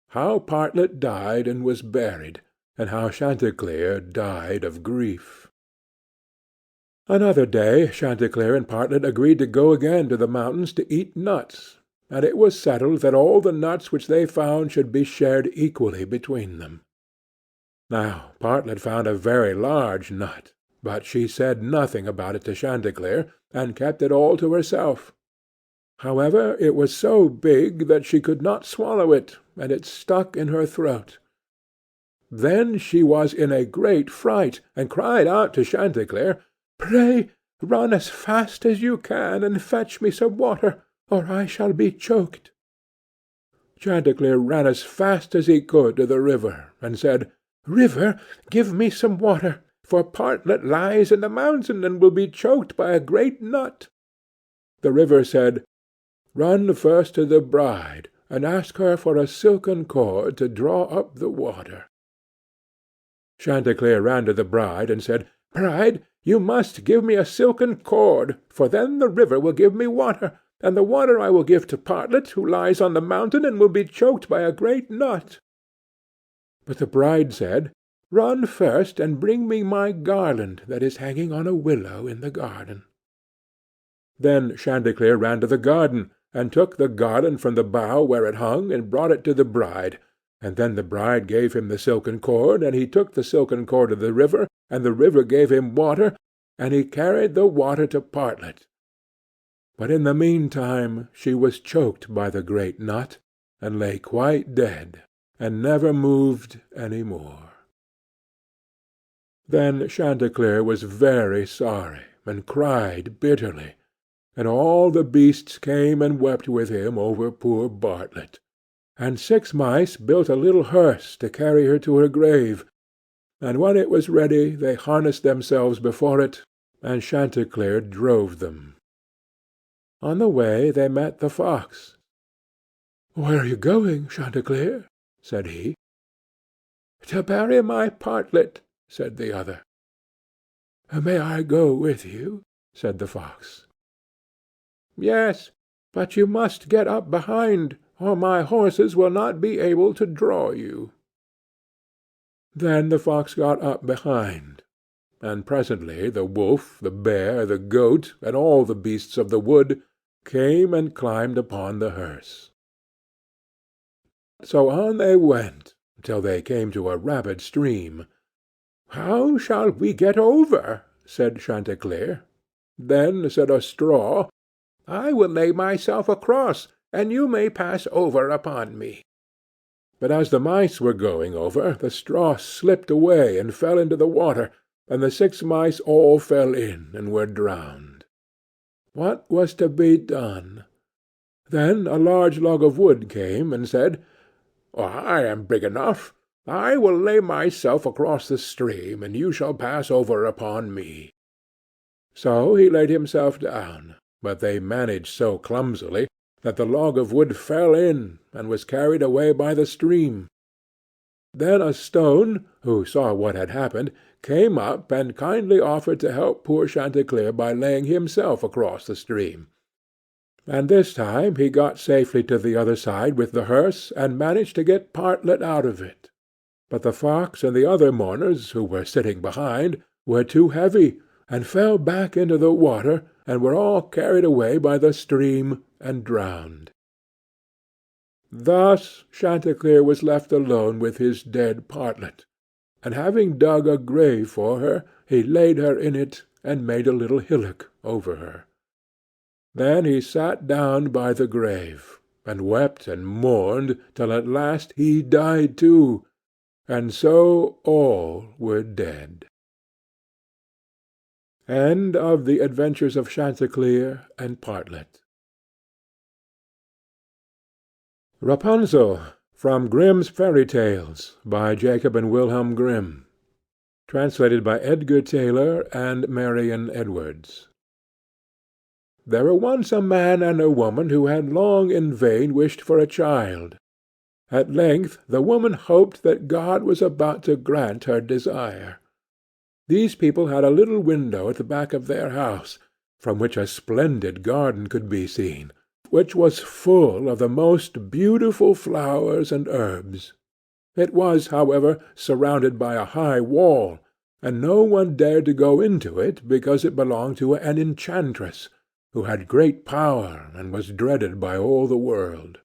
How Partlet died and was buried, and how Chanticleer died of grief. Another day Chanticleer and Partlet agreed to go again to the mountains to eat nuts, and it was settled that all the nuts which they found should be shared equally between them. Now Partlet found a very large nut, but she said nothing about it to Chanticleer, and kept it all to herself. However, it was so big that she could not swallow it, and it stuck in her throat. Then she was in a great fright, and cried out to Chanticleer, "Pray run as fast as you can, and fetch me some water, or I shall be choked." Chanticleer ran as fast as he could to the river, and said, "River, give me some water, for Partlet lies in the mountain, and will be choked by a great nut." The river said, "Run first to the bride, and ask her for a silken cord to draw up the water." Chanticleer ran to the bride, and said, "Bride, you must give me a silken cord, for then the river will give me water, and the water I will give to Partlet, who lies on the mountain, and will be choked by a great nut." But the bride said, "Run first, and bring me my garland that is hanging on a willow in the garden." Then Chanticleer ran to the garden, and took the garland from the bough where it hung, and brought it to the bride, and then the bride gave him the silken cord, and he took the silken cord to the river, and the river gave him water, and he carried the water to Partlet. But in the meantime she was choked by the great nut, and lay quite dead, and never moved any more. Then Chanticleer was very sorry, and cried bitterly, and all the beasts came and wept with him over poor Partlet, and 6 mice built a little hearse to carry her to her grave, and when it was ready they harnessed themselves before it, and Chanticleer drove them. On the way they met the fox. "Where are you going, Chanticleer?" said he. "To bury my Partlet," said the other. "May I go with you?" said the fox. "Yes, but you must get up behind, or my horses will not be able to draw you." Then the fox got up behind, and presently the wolf, the bear, the goat, and all the beasts of the wood came and climbed upon the hearse. So on they went till they came to a rapid stream. "How shall we get over?" said Chanticleer. Then said a straw, "I will lay myself across, and you may pass over upon me." But as the mice were going over, the straw slipped away and fell into the water, and the 6 mice all fell in and were drowned. What was to be done? Then a large log of wood came and said, "I am big enough. I will lay myself across the stream, and you shall pass over upon me." So he laid himself down, but they managed so clumsily that the log of wood fell in, and was carried away by the stream. Then a stone, who saw what had happened, came up and kindly offered to help poor Chanticleer by laying himself across the stream. And this time he got safely to the other side with the hearse, and managed to get Partlet out of it. But the fox and the other mourners, who were sitting behind, were too heavy, and fell back into the water, and were all carried away by the stream and drowned. Thus Chanticleer was left alone with his dead Partlet, and having dug a grave for her, he laid her in it, and made a little hillock over her. Then he sat down by the grave, and wept and mourned till at last he died too, and so all were dead. End of the Adventures of Chanticleer and Partlet. Rapunzel, from Grimm's Fairy Tales, by Jacob and Wilhelm Grimm. Translated by Edgar Tailor and Marian Edwards. There were once a man and a woman who had long in vain wished for a child. At length the woman hoped that God was about to grant her desire. These people had a little window at the back of their house, from which a splendid garden could be seen, which was full of the most beautiful flowers and herbs. It was, however, surrounded by a high wall, and no one dared to go into it because it belonged to an enchantress, who had great power and was dreaded by all the world.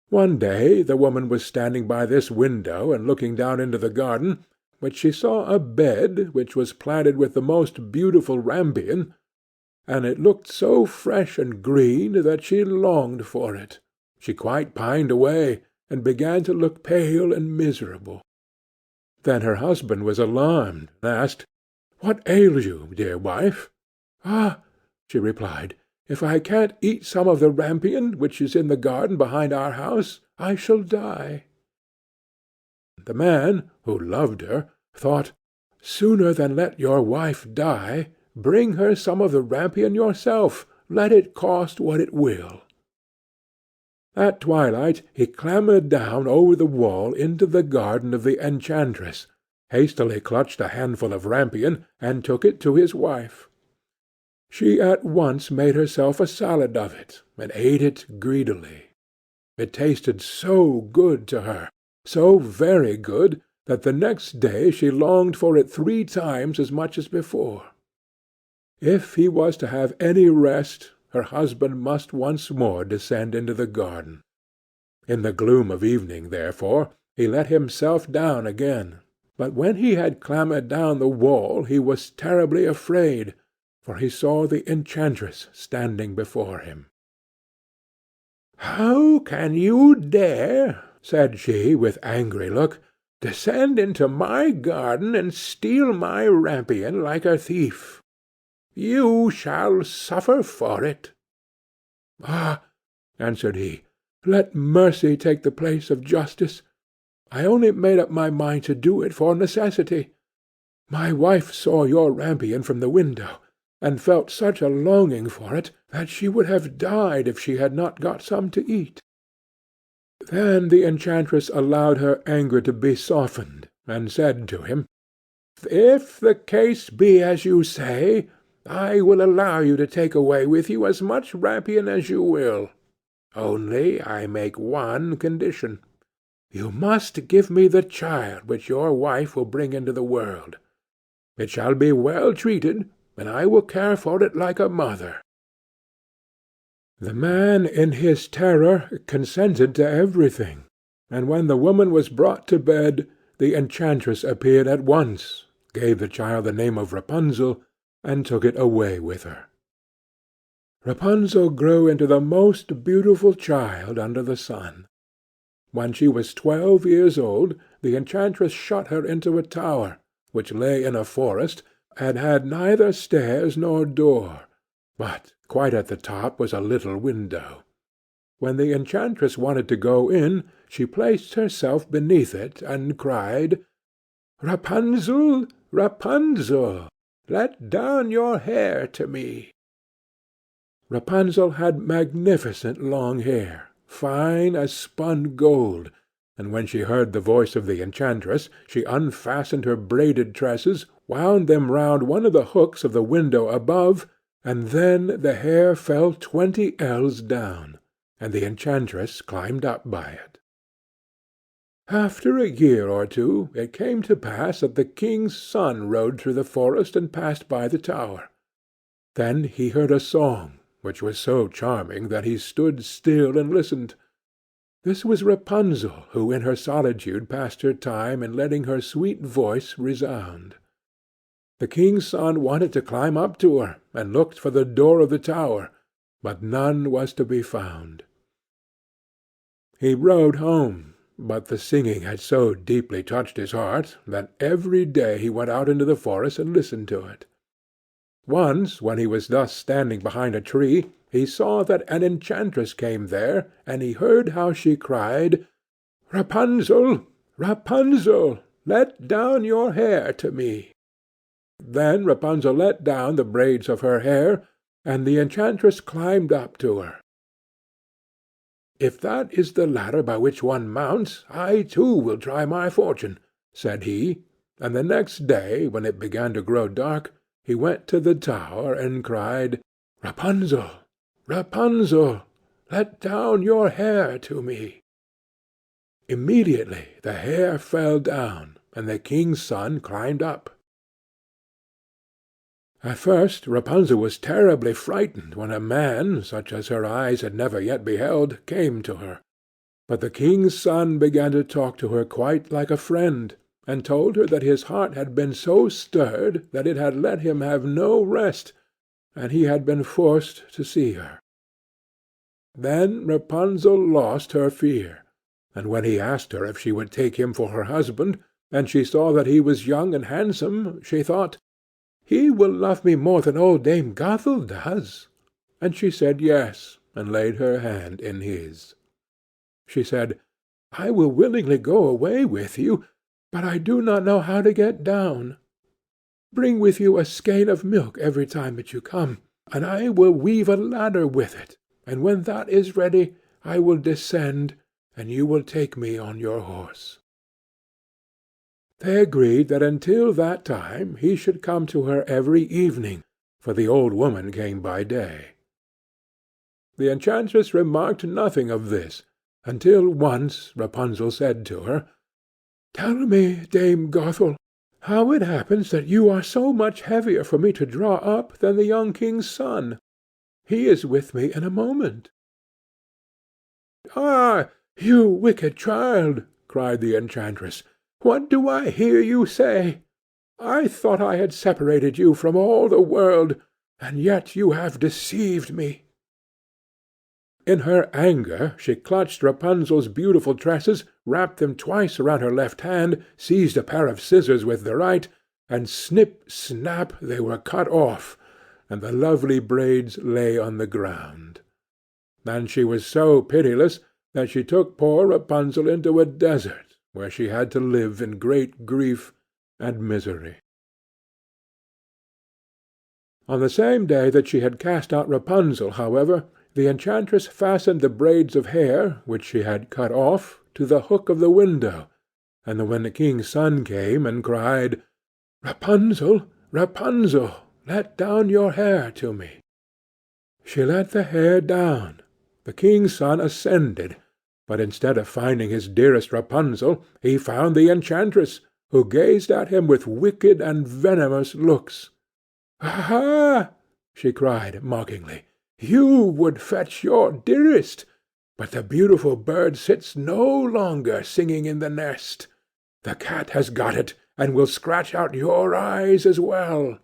One day the woman was standing by this window and looking down into the garden, when she saw a bed which was planted with the most beautiful rampion, and it looked so fresh and green that she longed for it. She quite pined away, and began to look pale and miserable. Then her husband was alarmed, and asked, "What ails you, dear wife?" "Ah," she replied, "if I can't eat some of the rampion which is in the garden behind our house, I shall die." The man, who loved her, thought, "Sooner than let your wife die, bring her some of the rampion yourself, let it cost what it will." At twilight he clambered down over the wall into the garden of the enchantress, hastily clutched a handful of rampion, and took it to his wife. She at once made herself a salad of it, and ate it greedily. It tasted so good to her, so very good, that the next day she longed for it 3 times as much as before. If he was to have any rest, her husband must once more descend into the garden. In the gloom of evening, therefore, he let himself down again, but when he had clambered down the wall he was terribly afraid, for he saw the enchantress standing before him. "How can you dare?" said she, with angry look, descend into my garden and steal my rampion like a thief? You shall suffer for it." "Ah," answered he, "let mercy take the place of justice. I only made up my mind to do it for necessity. My wife saw your rampion from the window, and felt such a longing for it that she would have died if she had not got some to eat." Then the enchantress allowed her anger to be softened, and said to him, "If the case be as you say, I will allow you to take away with you as much rampion as you will. Only I make one condition. You must give me the child which your wife will bring into the world. It shall be well treated, and I will care for it like a mother." The man in his terror consented to everything, and when the woman was brought to bed, the enchantress appeared at once, gave the child the name of Rapunzel, and took it away with her. Rapunzel grew into the most beautiful child under the sun. When she was 12 years old, the enchantress shut her into a tower, which lay in a forest, and had neither stairs nor door, but quite at the top was a little window. When the enchantress wanted to go in, she placed herself beneath it, and cried, "Rapunzel, Rapunzel, let down your hair to me." Rapunzel had magnificent long hair, fine as spun gold, and when she heard the voice of the enchantress, she unfastened her braided tresses, wound them round one of the hooks of the window above, and then the hair fell 20 ells down, and the enchantress climbed up by it. After a year or two, it came to pass that the king's son rode through the forest and passed by the tower. Then he heard a song, which was so charming that he stood still and listened. This was Rapunzel, who in her solitude passed her time in letting her sweet voice resound. The king's son wanted to climb up to her, and looked for the door of the tower, but none was to be found. He rode home, but the singing had so deeply touched his heart that every day he went out into the forest and listened to it. Once, when he was thus standing behind a tree, he saw that an enchantress came there, and he heard how she cried, "Rapunzel, Rapunzel, let down your hair to me." Then Rapunzel let down the braids of her hair, and the enchantress climbed up to her. "If that is the ladder by which one mounts, I too will try my fortune," said he, and the next day, when it began to grow dark, he went to the tower and cried, "Rapunzel, Rapunzel, let down your hair to me." Immediately the hair fell down, and the king's son climbed up. At first Rapunzel was terribly frightened when a man, such as her eyes had never yet beheld, came to her. But the king's son began to talk to her quite like a friend, and told her that his heart had been so stirred that it had let him have no rest, and he had been forced to see her. Then Rapunzel lost her fear, and when he asked her if she would take him for her husband, and she saw that he was young and handsome, she thought, "He will love me more than old Dame Gothel does." And she said yes, and laid her hand in his. She said, "I will willingly go away with you, but I do not know how to get down. Bring with you a skein of milk every time that you come, and I will weave a ladder with it, and when that is ready I will descend, and you will take me on your horse." They agreed that until that time he should come to her every evening, for the old woman came by day. The enchantress remarked nothing of this, until once Rapunzel said to her, "Tell me, Dame Gothel, how it happens that you are so much heavier for me to draw up than the young king's son. He is with me in a moment." "Ah, you wicked child!" cried the enchantress. "What do I hear you say? I thought I had separated you from all the world, and yet you have deceived me." In her anger she clutched Rapunzel's beautiful tresses, wrapped them twice around her left hand, seized a pair of scissors with the right, and snip, snap, they were cut off, and the lovely braids lay on the ground. And she was so pitiless that she took poor Rapunzel into a desert, where she had to live in great grief and misery. On the same day that she had cast out Rapunzel, however, the enchantress fastened the braids of hair, which she had cut off, to the hook of the window, and when the king's son came and cried, "Rapunzel, Rapunzel, let down your hair to me," she let the hair down. The king's son ascended, but instead of finding his dearest Rapunzel, he found the enchantress, who gazed at him with wicked and venomous looks. "Ah!" she cried mockingly, "you would fetch your dearest, but the beautiful bird sits no longer singing in the nest. The cat has got it, and will scratch out your eyes as well.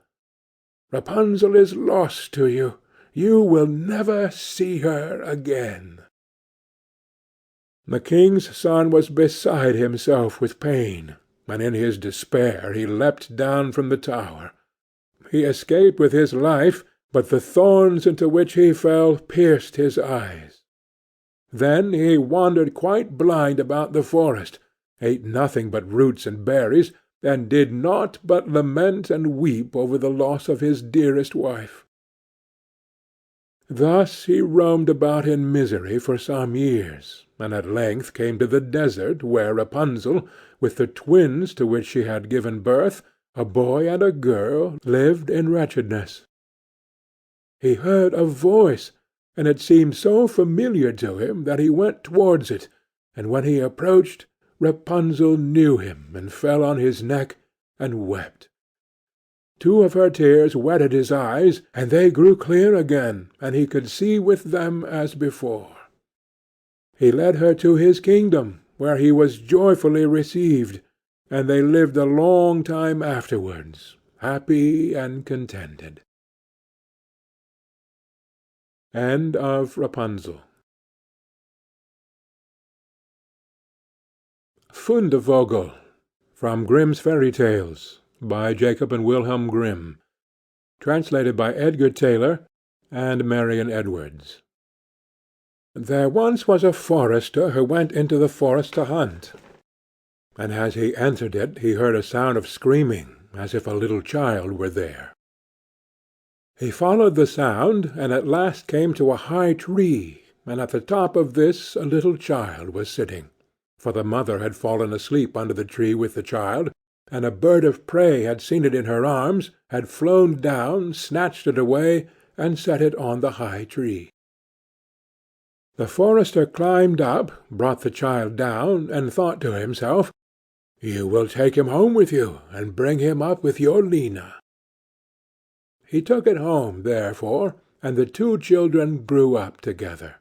Rapunzel is lost to you. You will never see her again." The king's son was beside himself with pain, and in his despair he leapt down from the tower. He escaped with his life, but the thorns into which he fell pierced his eyes. Then he wandered quite blind about the forest, ate nothing but roots and berries, and did naught but lament and weep over the loss of his dearest wife. Thus he roamed about in misery for some years, and at length came to the desert, where Rapunzel, with the twins to which she had given birth, a boy and a girl, lived in wretchedness. He heard a voice, and it seemed so familiar to him that he went towards it, and when he approached, Rapunzel knew him, and fell on his neck and wept. Two of her tears wetted his eyes, and they grew clear again, and he could see with them as before. He led her to his kingdom, where he was joyfully received, and they lived a long time afterwards, happy and contented. End of Rapunzel. Fundevogel, from Grimm's Fairy Tales, by Jacob and Wilhelm Grimm, translated by Edgar Tailor and Marion Edwards. There once was a forester who went into the forest to hunt, and as he entered it he heard a sound of screaming, as if a little child were there. He followed the sound, and at last came to a high tree, and at the top of this a little child was sitting, for the mother had fallen asleep under the tree with the child, and a bird of prey had seen it in her arms, had flown down, snatched it away, and set it on the high tree. The forester climbed up, brought the child down, and thought to himself, "You will take him home with you, and bring him up with your Lena." He took it home, therefore, and the two children grew up together,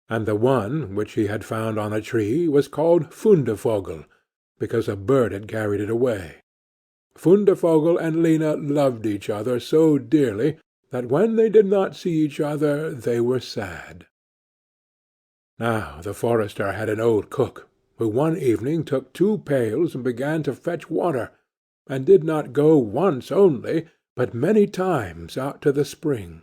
and the one which he had found on a tree was called Fundevogel, because a bird had carried it away. Fundevogel and Lena loved each other so dearly that when they did not see each other they were sad. Now the forester had an old cook, who one evening took 2 pails and began to fetch water, and did not go once only, but many times out to the spring.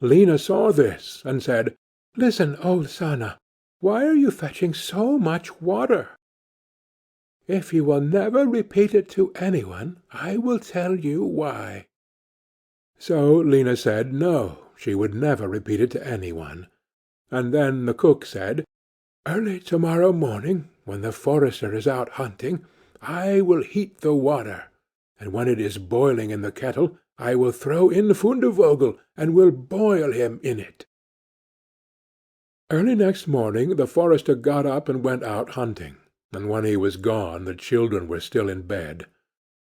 Lena saw this, and said, "Listen, old Sanna, why are you fetching so much water? If you will never repeat it to any one, I will tell you why." So Lena said no, she would never repeat it to any one. And then the cook said, "Early to-morrow morning, when the forester is out hunting, I will heat the water, and when it is boiling in the kettle, I will throw in Fundevogel, and will boil him in it." Early next morning the forester got up and went out hunting, and when he was gone the children were still in bed.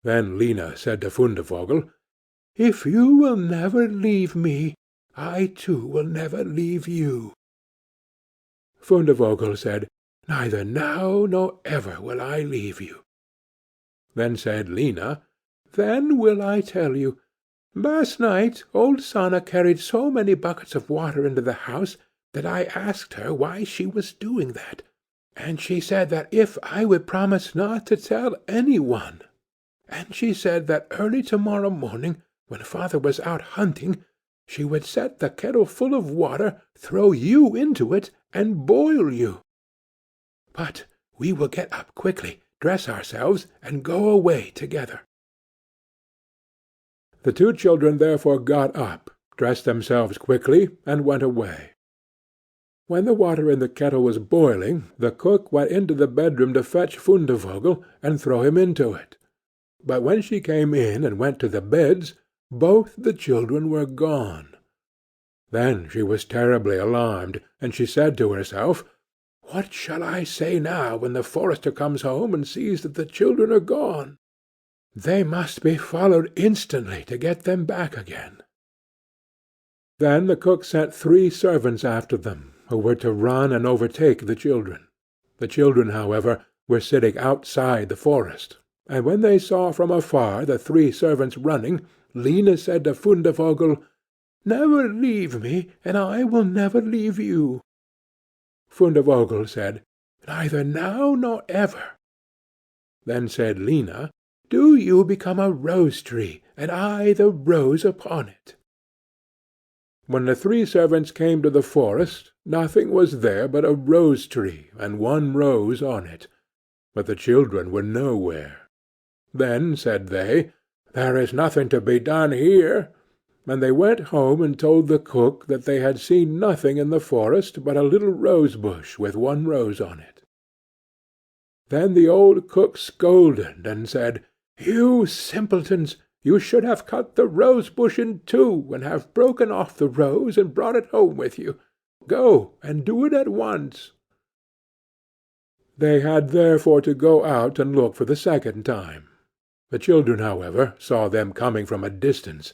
Then Lena said to Fundevogel, "If you will never leave me, I too will never leave you." Fundevogel said, "Neither now nor ever will I leave you." Then said Lena, "Then will I tell you. Last night old Sanna carried so many buckets of water into the house that I asked her why she was doing that, and she said that if I would promise not to tell any one, and she said that early to-morrow morning, when father was out hunting, she would set the kettle full of water, throw you into it, and boil you. But we will get up quickly, dress ourselves, and go away together." The two children therefore got up, dressed themselves quickly, and went away. When the water in the kettle was boiling, the cook went into the bedroom to fetch Fundevogel, and throw him into it. But when she came in and went to the beds, both the children were gone. Then she was terribly alarmed, and she said to herself, "What shall I say now when the forester comes home and sees that the children are gone? They must be followed instantly to get them back again." Then the cook sent 3 servants after them, who were to run and overtake the children. The children, however, were sitting outside the forest, and when they saw from afar the 3 servants running, Lena said to Fundevogel, "Never leave me, and I will never leave you." Fundevogel said, "Neither now nor ever." Then said Lena, "Do you become a rose-tree, and I the rose upon it." When the 3 servants came to the forest, nothing was there but a rose-tree, and 1 rose on it. But the children were nowhere. Then said they, "There is nothing to be done here." And they went home and told the cook that they had seen nothing in the forest but a little rose-bush with 1 rose on it. Then the old cook scolded and said, "You simpletons! You should have cut the rose-bush in 2, and have broken off the rose and brought it home with you. Go, and do it at once." They had therefore to go out and look for the second time. The children, however, saw them coming from a distance.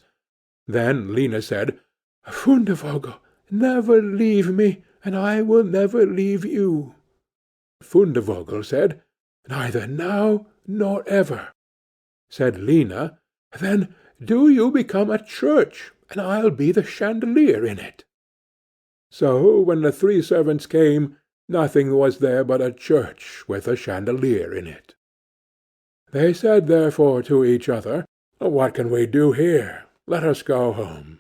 Then Lena said, "Fundevogel, never leave me, and I will never leave you." Fundevogel said, "Neither now nor ever." Said Lena, "Then do you become a church, and I'll be the chandelier in it." So when the 3 servants came, nothing was there but a church with a chandelier in it. They said therefore to each other, "What can we do here? Let us go home."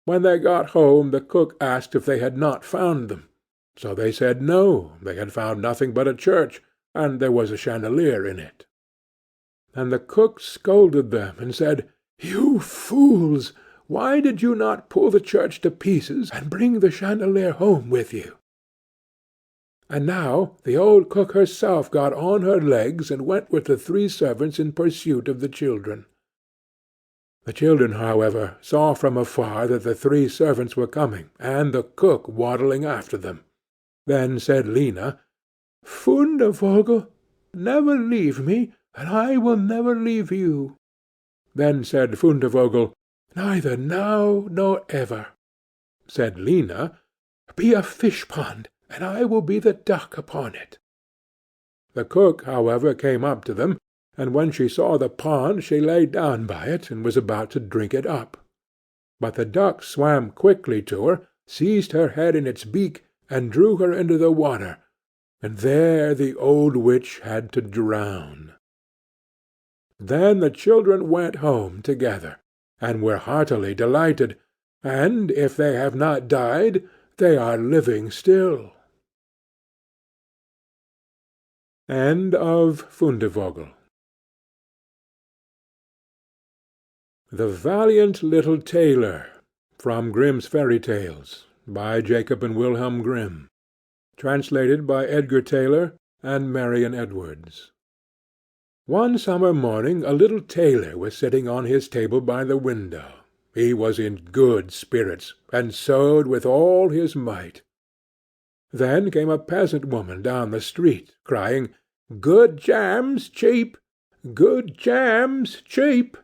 When they got home, the cook asked if they had not found them. So they said no, they had found nothing but a church, and there was a chandelier in it. And the cook scolded them, and said, "You fools! Why did you not pull the church to pieces, and bring the chandelier home with you?" And now the old cook herself got on her legs, and went with the 3 servants in pursuit of the children. The children, however, saw from afar that the 3 servants were coming, and the cook waddling after them. Then said Lena, "Fundevogel, never leave me, and I will never leave you." Then said Fundevogel, "Neither now nor ever." Said Lena, "Be a fish-pond, and I will be the duck upon it." The cook, however, came up to them, and when she saw the pond she lay down by it, and was about to drink it up. But the duck swam quickly to her, seized her head in its beak, and drew her into the water, and there the old witch had to drown. Then the children went home together, and were heartily delighted, and if they have not died, they are living still. End of Fundevogel. The Valiant Little Tailor, from Grimm's Fairy Tales, by Jacob and Wilhelm Grimm, translated by Edgar Taylor and Marion Edwards. One summer morning a little tailor was sitting on his table by the window. He was in good spirits, and sewed with all his might. Then came a peasant woman down the street, crying, "Good jams, cheap! Good jams, cheap!"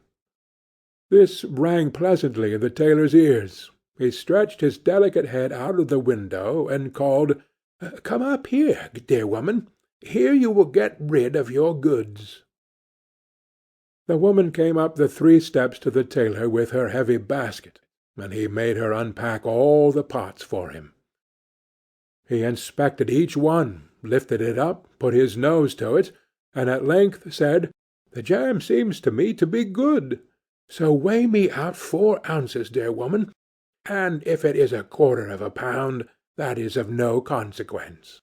This rang pleasantly in the tailor's ears. He stretched his delicate head out of the window, and called, "Come up here, dear woman. Here you will get rid of your goods." The woman came up the 3 steps to the tailor with her heavy basket, and he made her unpack all the pots for him. He inspected each one, lifted it up, put his nose to it, and at length said, "The jam seems to me to be good, so weigh me out 4 ounces, dear woman, and if it is 1/4 of a pound, that is of no consequence."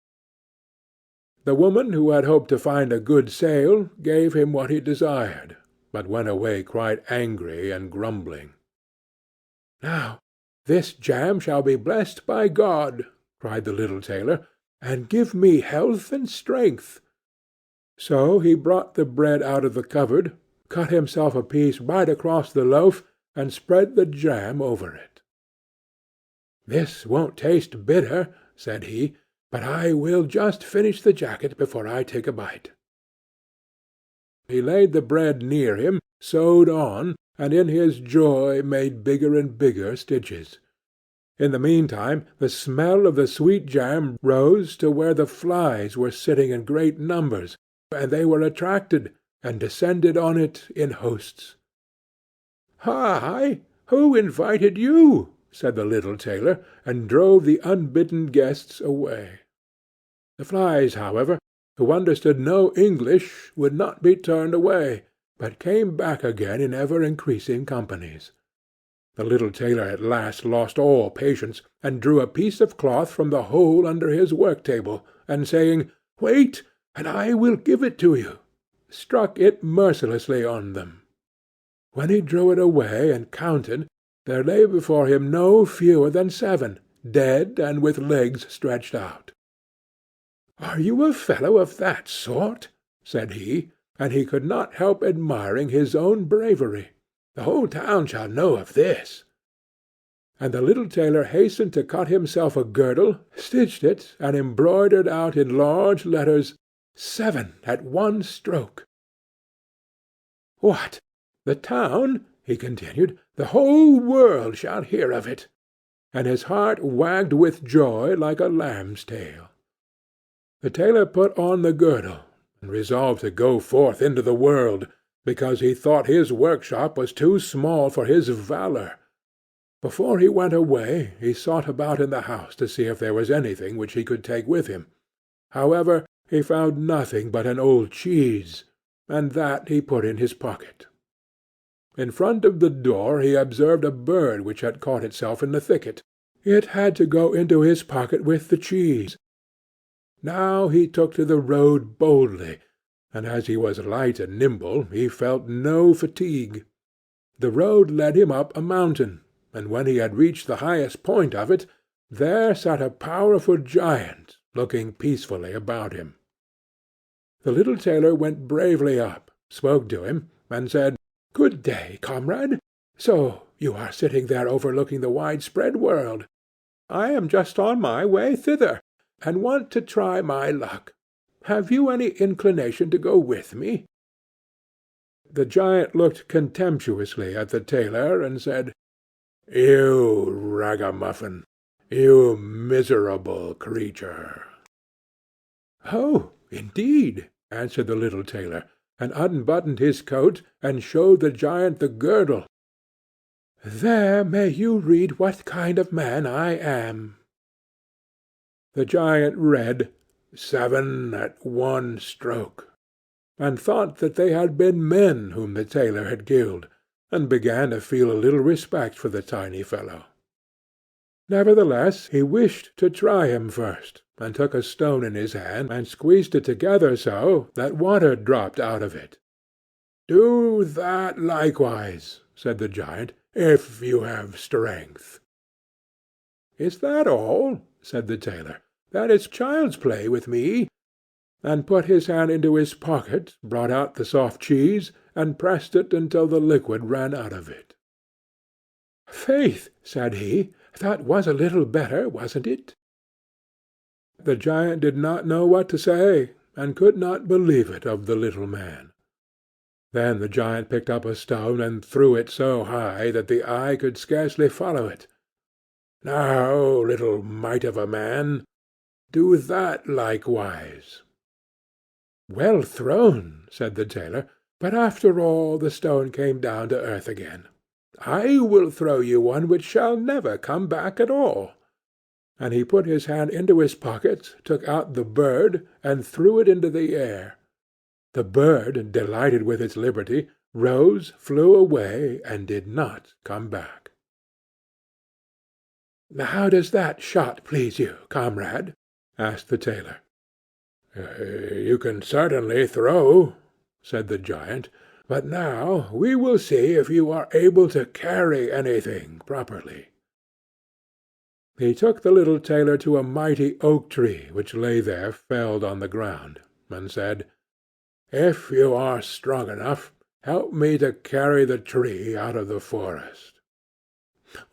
The woman, who had hoped to find a good sale, gave him what he desired, but went away quite angry and grumbling. "Now this jam shall be blessed by God," cried the little tailor, "and give me health and strength." So he brought the bread out of the cupboard, cut himself a piece right across the loaf, and spread the jam over it. "This won't taste bitter," said he, "but I will just finish the jacket before I take a bite." He laid the bread near him, sewed on, and in his joy made bigger and bigger stitches. In the meantime the smell of the sweet jam rose to where the flies were sitting in great numbers, and they were attracted, and descended on it in hosts. "Hi! Who invited you?" said the little tailor, and drove the unbidden guests away. The flies, however, who understood no English, would not be turned away, but came back again in ever-increasing companies. The little tailor at last lost all patience, and drew a piece of cloth from the hole under his work-table, and saying, "Wait, and I will give it to you," struck it mercilessly on them. When he drew it away and counted, there lay before him no fewer than 7, dead and with legs stretched out. "Are you a fellow of that sort?" said he, and he could not help admiring his own bravery. "The whole town shall know of this." And the little tailor hastened to cut himself a girdle, stitched it, and embroidered out in large letters, "7 at one stroke." "What! The town?" he continued. "The whole world shall hear of it." And his heart wagged with joy like a lamb's tail. The tailor put on the girdle, and resolved to go forth into the world, because he thought his workshop was too small for his valour. Before he went away, he sought about in the house to see if there was anything which he could take with him. However, he found nothing but an old cheese, and that he put in his pocket. In front of the door he observed a bird which had caught itself in the thicket. It had to go into his pocket with the cheese. Now he took to the road boldly, and as he was light and nimble, he felt no fatigue. The road led him up a mountain, and when he had reached the highest point of it, there sat a powerful giant, looking peacefully about him. The little tailor went bravely up, spoke to him, and said, "Good day, comrade. So you are sitting there overlooking the wide-spread world. I am just on my way thither, and want to try my luck. Have you any inclination to go with me?" The giant looked contemptuously at the tailor, and said, "You ragamuffin! You miserable creature!" "Oh, indeed!" answered the little tailor, and unbuttoned his coat, and showed the giant the girdle. "There may you read what kind of man I am." The giant read, "7 at one stroke," and thought that they had been men whom the tailor had killed, and began to feel a little respect for the tiny fellow. Nevertheless, he wished to try him first, and took a stone in his hand, and squeezed it together so that water dropped out of it. "Do that likewise," said the giant, "if you have strength." "Is that all?" said the tailor. "That is child's play with me," and put his hand into his pocket, brought out the soft cheese, and pressed it until the liquid ran out of it. "Faith," said he, "that was a little better, wasn't it?" The giant did not know what to say, and could not believe it of the little man. Then the giant picked up a stone and threw it so high that the eye could scarcely follow it. "Now, little mite of a man, do that likewise." "Well thrown," said the tailor, "but after all the stone came down to earth again. I will throw you one which shall never come back at all." And he put his hand into his pocket, took out the bird, and threw it into the air. The bird, delighted with its liberty, rose, flew away, and did not come back. "How does that shot please you, comrade?" asked the tailor. "You can certainly throw," said the giant, "but now we will see if you are able to carry anything properly." He took the little tailor to a mighty oak tree which lay there felled on the ground, and said, "If you are strong enough, help me to carry the tree out of the forest."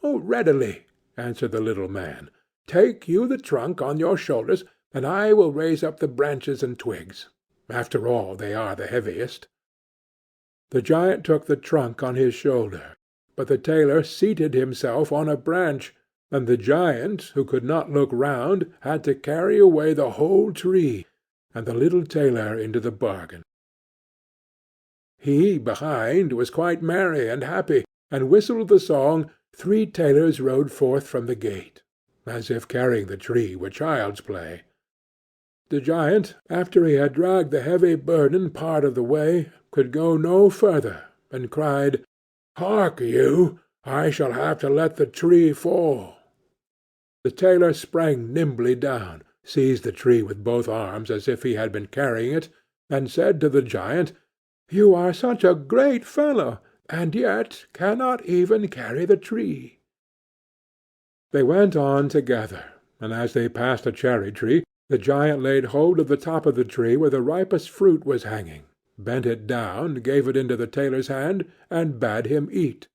"Oh, readily," answered the little man. "Take you the trunk on your shoulders, and I will raise up the branches and twigs. After all, they are the heaviest." The giant took the trunk on his shoulder, but the tailor seated himself on a branch, and the giant, who could not look round, had to carry away the whole tree, and the little tailor into the bargain. He, behind, was quite merry and happy, and whistled the song, "Three tailors rode forth from the gate," as if carrying the tree were child's play. The giant, after he had dragged the heavy burden part of the way, could go no further, and cried, "Hark you! I shall have to let the tree fall." The tailor sprang nimbly down, seized the tree with both arms as if he had been carrying it, and said to the giant, "You are such a great fellow, and yet cannot even carry the tree." They went on together, and as they passed a cherry tree, the giant laid hold of the top of the tree where the ripest fruit was hanging, bent it down, gave it into the tailor's hand, and bade him eat.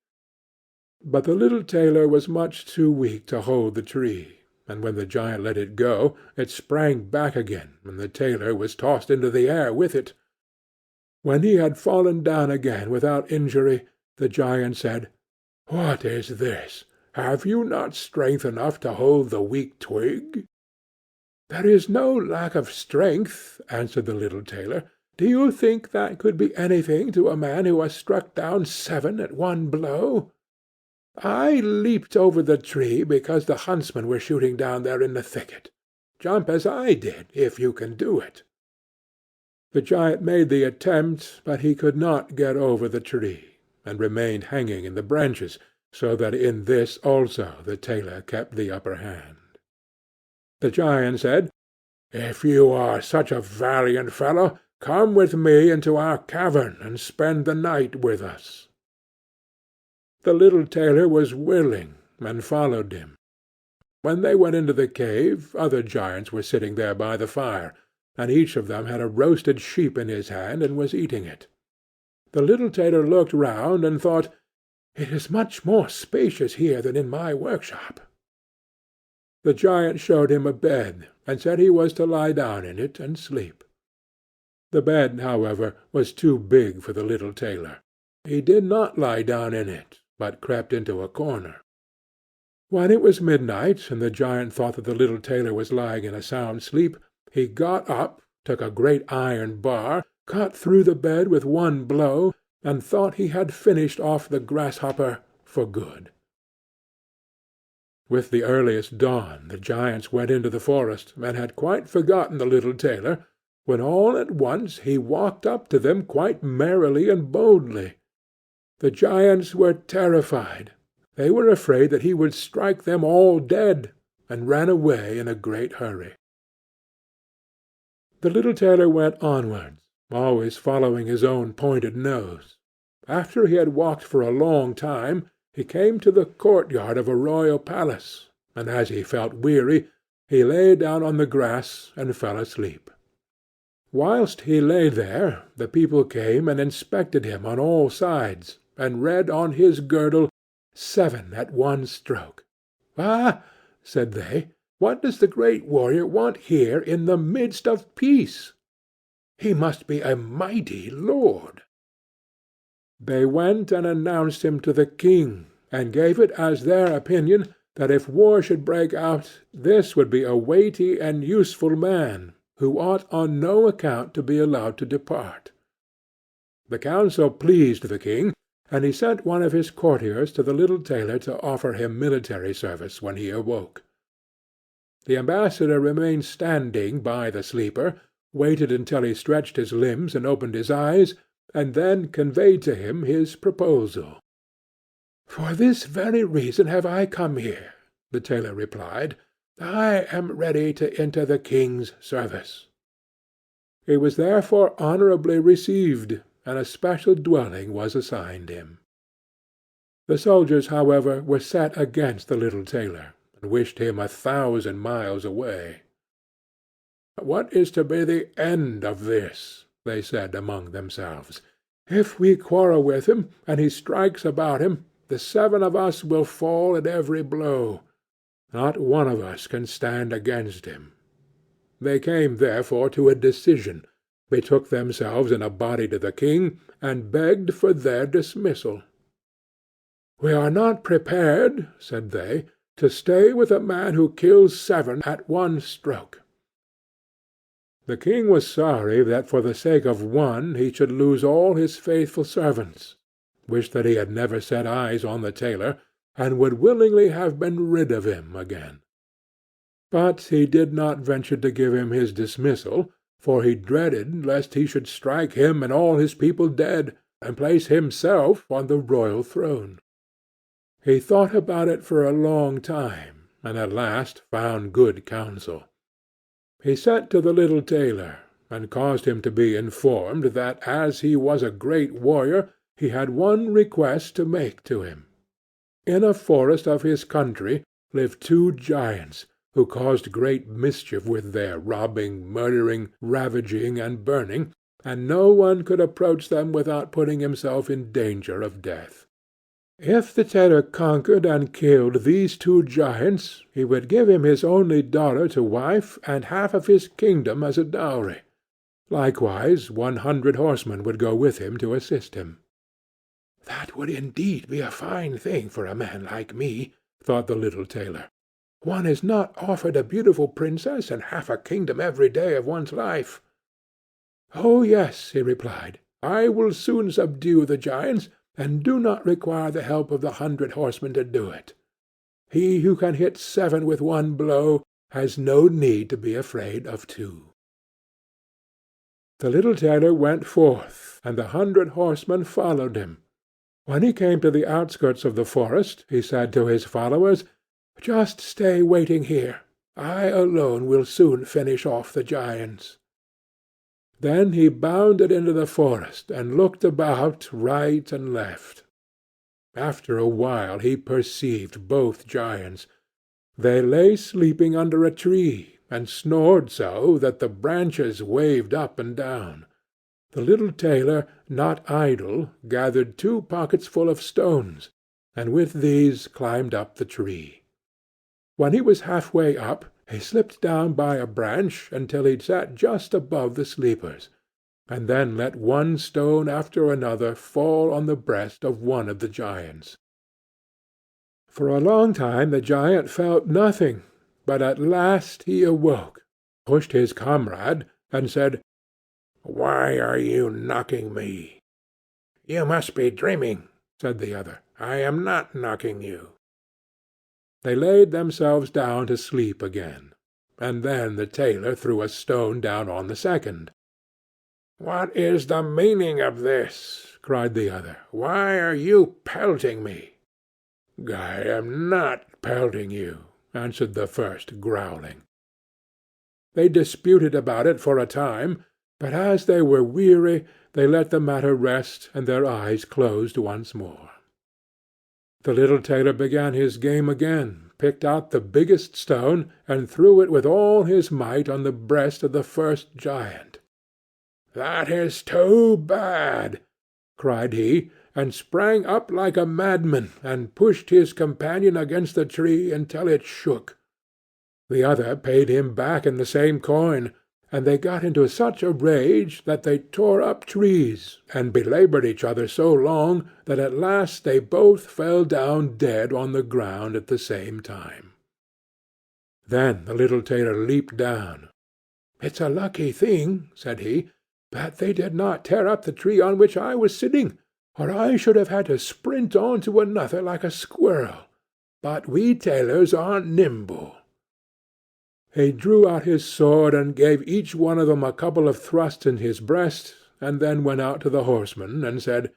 But the little tailor was much too weak to hold the tree, and when the giant let it go, it sprang back again, and the tailor was tossed into the air with it. When he had fallen down again without injury, the giant said, "What is this? Have you not strength enough to hold the weak twig?" "There is no lack of strength," answered the little tailor. "Do you think that could be anything to a man who has struck down 7 at one blow? I leaped over the tree because the huntsmen were shooting down there in the thicket. Jump as I did, if you can do it." The giant made the attempt, but he could not get over the tree, and remained hanging in the branches, so that in this also the tailor kept the upper hand. The giant said, "If you are such a valiant fellow, come with me into our cavern and spend the night with us." The little tailor was willing, and followed him. When they went into the cave, other giants were sitting there by the fire, and each of them had a roasted sheep in his hand and was eating it. The little tailor looked round and thought, "It is much more spacious here than in my workshop." The giant showed him a bed, and said he was to lie down in it and sleep. The bed, however, was too big for the little tailor. He did not lie down in it, but crept into a corner. When it was midnight, and the giant thought that the little tailor was lying in a sound sleep, he got up, took a great iron bar, cut through the bed with one blow, and thought he had finished off the grasshopper for good. With the earliest dawn the giants went into the forest, and had quite forgotten the little tailor, when all at once he walked up to them quite merrily and boldly. The giants were terrified. They were afraid that he would strike them all dead, and ran away in a great hurry. The little tailor went onwards, always following his own pointed nose. After he had walked for a long time, he came to the courtyard of a royal palace, and as he felt weary, he lay down on the grass and fell asleep. Whilst he lay there, the people came and inspected him on all sides, and read on his girdle 7 at one stroke. "Ah!" said they, "what does the great warrior want here in the midst of peace? He must be a mighty lord." They went and announced him to the king, and gave it as their opinion that if war should break out, this would be a weighty and useful man, who ought on no account to be allowed to depart. The counsel pleased the king, and he sent one of his courtiers to the little tailor to offer him military service when he awoke. The ambassador remained standing by the sleeper, waited until he stretched his limbs and opened his eyes, and then conveyed to him his proposal. "For this very reason have I come here," the tailor replied. "I am ready to enter the king's service." He was therefore honourably received, and a special dwelling was assigned him. The soldiers, however, were set against the little tailor, and wished him 1,000 miles away. "What is to be the end of this?" they said among themselves. "If we quarrel with him, and he strikes about him, the 7 of us will fall at every blow. Not one of us can stand against him." They came therefore to a decision, betook themselves in a body to the king, and begged for their dismissal. "We are not prepared," said they, "to stay with a man who kills 7 at one stroke." The king was sorry that for the sake of one he should lose all his faithful servants, wished that he had never set eyes on the tailor, and would willingly have been rid of him again. But he did not venture to give him his dismissal, for he dreaded lest he should strike him and all his people dead, and place himself on the royal throne. He thought about it for a long time, and at last found good counsel. He sent to the little tailor, and caused him to be informed that as he was a great warrior he had one request to make to him. In a forest of his country lived 2 giants, who caused great mischief with their robbing, murdering, ravaging, and burning, and no one could approach them without putting himself in danger of death. If the tailor conquered and killed these 2 giants, he would give him his only daughter to wife, and half of his kingdom as a dowry. Likewise 100 horsemen would go with him to assist him. "That would indeed be a fine thing for a man like me," thought the little tailor. "One is not offered a beautiful princess and half a kingdom every day of one's life." "Oh yes," he replied, "I will soon subdue the giants, and do not require the help of the 100 horsemen to do it. He who can hit 7 with one blow has no need to be afraid of 2. The little tailor went forth, and the 100 horsemen followed him. When he came to the outskirts of the forest, he said to his followers, "Just stay waiting here. I alone will soon finish off the giants." Then he bounded into the forest, and looked about right and left. After a while he perceived both giants. They lay sleeping under a tree, and snored so that the branches waved up and down. The little tailor, not idle, gathered 2 pockets full of stones, and with these climbed up the tree. When he was half-way up, he slipped down by a branch until he sat just above the sleepers, and then let one stone after another fall on the breast of one of the giants. For a long time the giant felt nothing, but at last he awoke, pushed his comrade, and said, "Why are you knocking me?" "You must be dreaming," said the other. "I am not knocking you." They laid themselves down to sleep again, and then the tailor threw a stone down on the second. "What is the meaning of this?" cried the other. "Why are you pelting me?" "I am not pelting you," answered the first, growling. They disputed about it for a time, but as they were weary they let the matter rest, and their eyes closed once more. The little tailor began his game again, picked out the biggest stone, and threw it with all his might on the breast of the first giant. "That is too bad!" cried he, and sprang up like a madman, and pushed his companion against the tree until it shook. The other paid him back in the same coin, and they got into such a rage that they tore up trees, and belaboured each other so long that at last they both fell down dead on the ground at the same time. Then the little tailor leaped down. "It's a lucky thing," said he, "that they did not tear up the tree on which I was sitting, or I should have had to sprint on to another like a squirrel. But we tailors aren't nimble." He drew out his sword and gave each one of them a couple of thrusts in his breast, and then went out to the horsemen and said,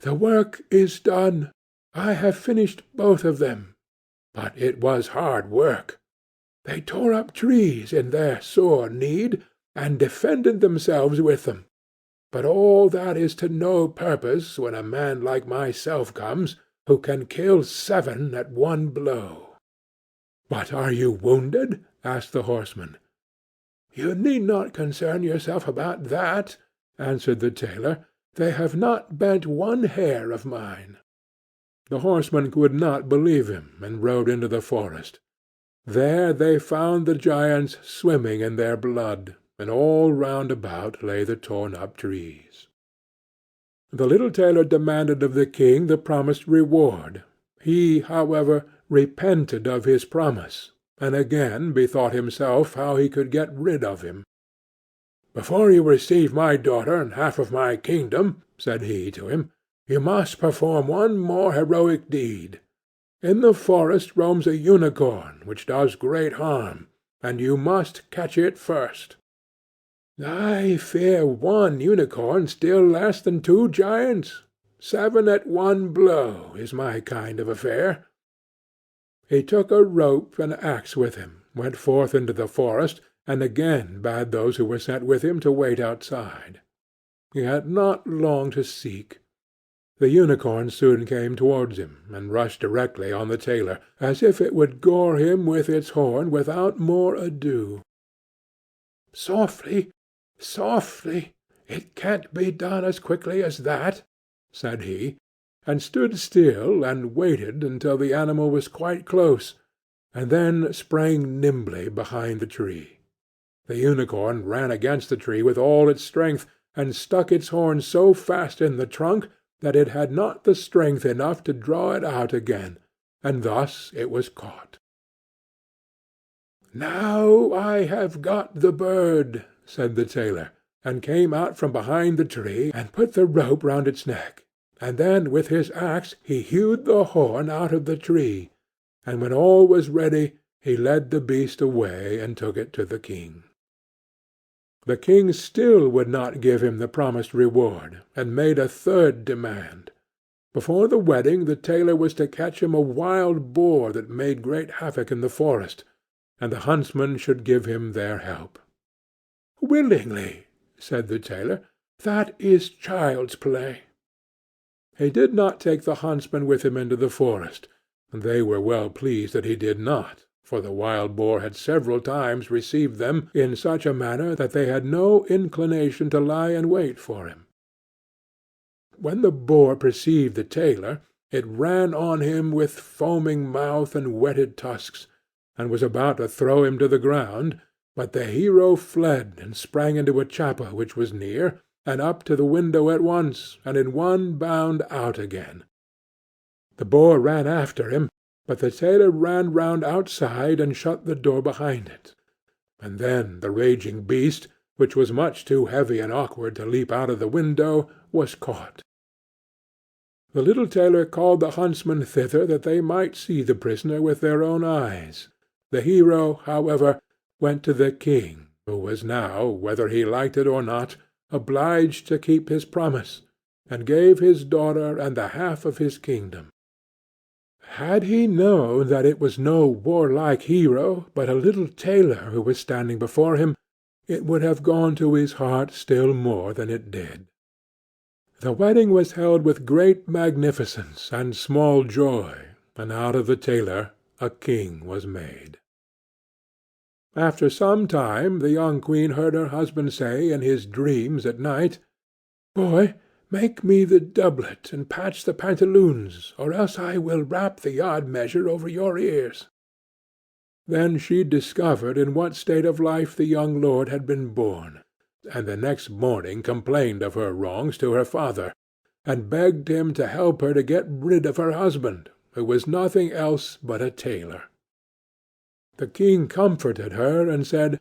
"The work is done. I have finished both of them. But it was hard work. They tore up trees in their sore need, and defended themselves with them. But all that is to no purpose when a man like myself comes, who can kill 7 at one blow." "But are you wounded?" asked the horseman. "You need not concern yourself about that," answered the tailor. "They have not bent one hair of mine." The horsemen would not believe him, and rode into the forest. There they found the giants swimming in their blood, and all round about lay the torn-up trees. The little tailor demanded of the king the promised reward. He, however, repented of his promise, and again bethought himself how he could get rid of him. "Before you receive my daughter and half of my kingdom," said he to him, "you must perform one more heroic deed. In the forest roams a unicorn which does great harm, and you must catch it first." "I fear one unicorn still less than 2 giants. 7 at one blow is my kind of affair." He took a rope and axe with him, went forth into the forest, and again bade those who were sent with him to wait outside. He had not long to seek. The unicorn soon came towards him, and rushed directly on the tailor, as if it would gore him with its horn without more ado. "Softly, softly! It can't be done as quickly as that," said he, and stood still and waited until the animal was quite close, and then sprang nimbly behind the tree. The unicorn ran against the tree with all its strength, and stuck its horn so fast in the trunk that it had not the strength enough to draw it out again, and thus it was caught. "Now I have got the bird," said the tailor, and came out from behind the tree, and put the rope round its neck, and then with his axe he hewed the horn out of the tree, and when all was ready he led the beast away and took it to the king. The king still would not give him the promised reward, and made a third demand. Before the wedding the tailor was to catch him a wild boar that made great havoc in the forest, and the huntsmen should give him their help. "Willingly," said the tailor. "That is child's play." He did not take the huntsmen with him into the forest, and they were well pleased that he did not, for the wild boar had several times received them in such a manner that they had no inclination to lie in wait for him. When the boar perceived the tailor, it ran on him with foaming mouth and whetted tusks, and was about to throw him to the ground, but the hero fled and sprang into a chapel which was near, and up to the window at once, and in one bound out again. The boar ran after him, but the tailor ran round outside and shut the door behind it. And then the raging beast, which was much too heavy and awkward to leap out of the window, was caught. The little tailor called the huntsmen thither that they might see the prisoner with their own eyes. The hero, however, went to the king, who was now, whether he liked it or not, obliged to keep his promise, and gave his daughter and the half of his kingdom. Had he known that it was no warlike hero, but a little tailor who was standing before him, it would have gone to his heart still more than it did. The wedding was held with great magnificence and small joy, and out of the tailor a king was made. After some time the young queen heard her husband say in his dreams at night, "Boy, make me the doublet and patch the pantaloons, or else I will wrap the yard measure over your ears." Then she discovered in what state of life the young lord had been born, and the next morning complained of her wrongs to her father, and begged him to help her to get rid of her husband, who was nothing else but a tailor. The king comforted her, and said,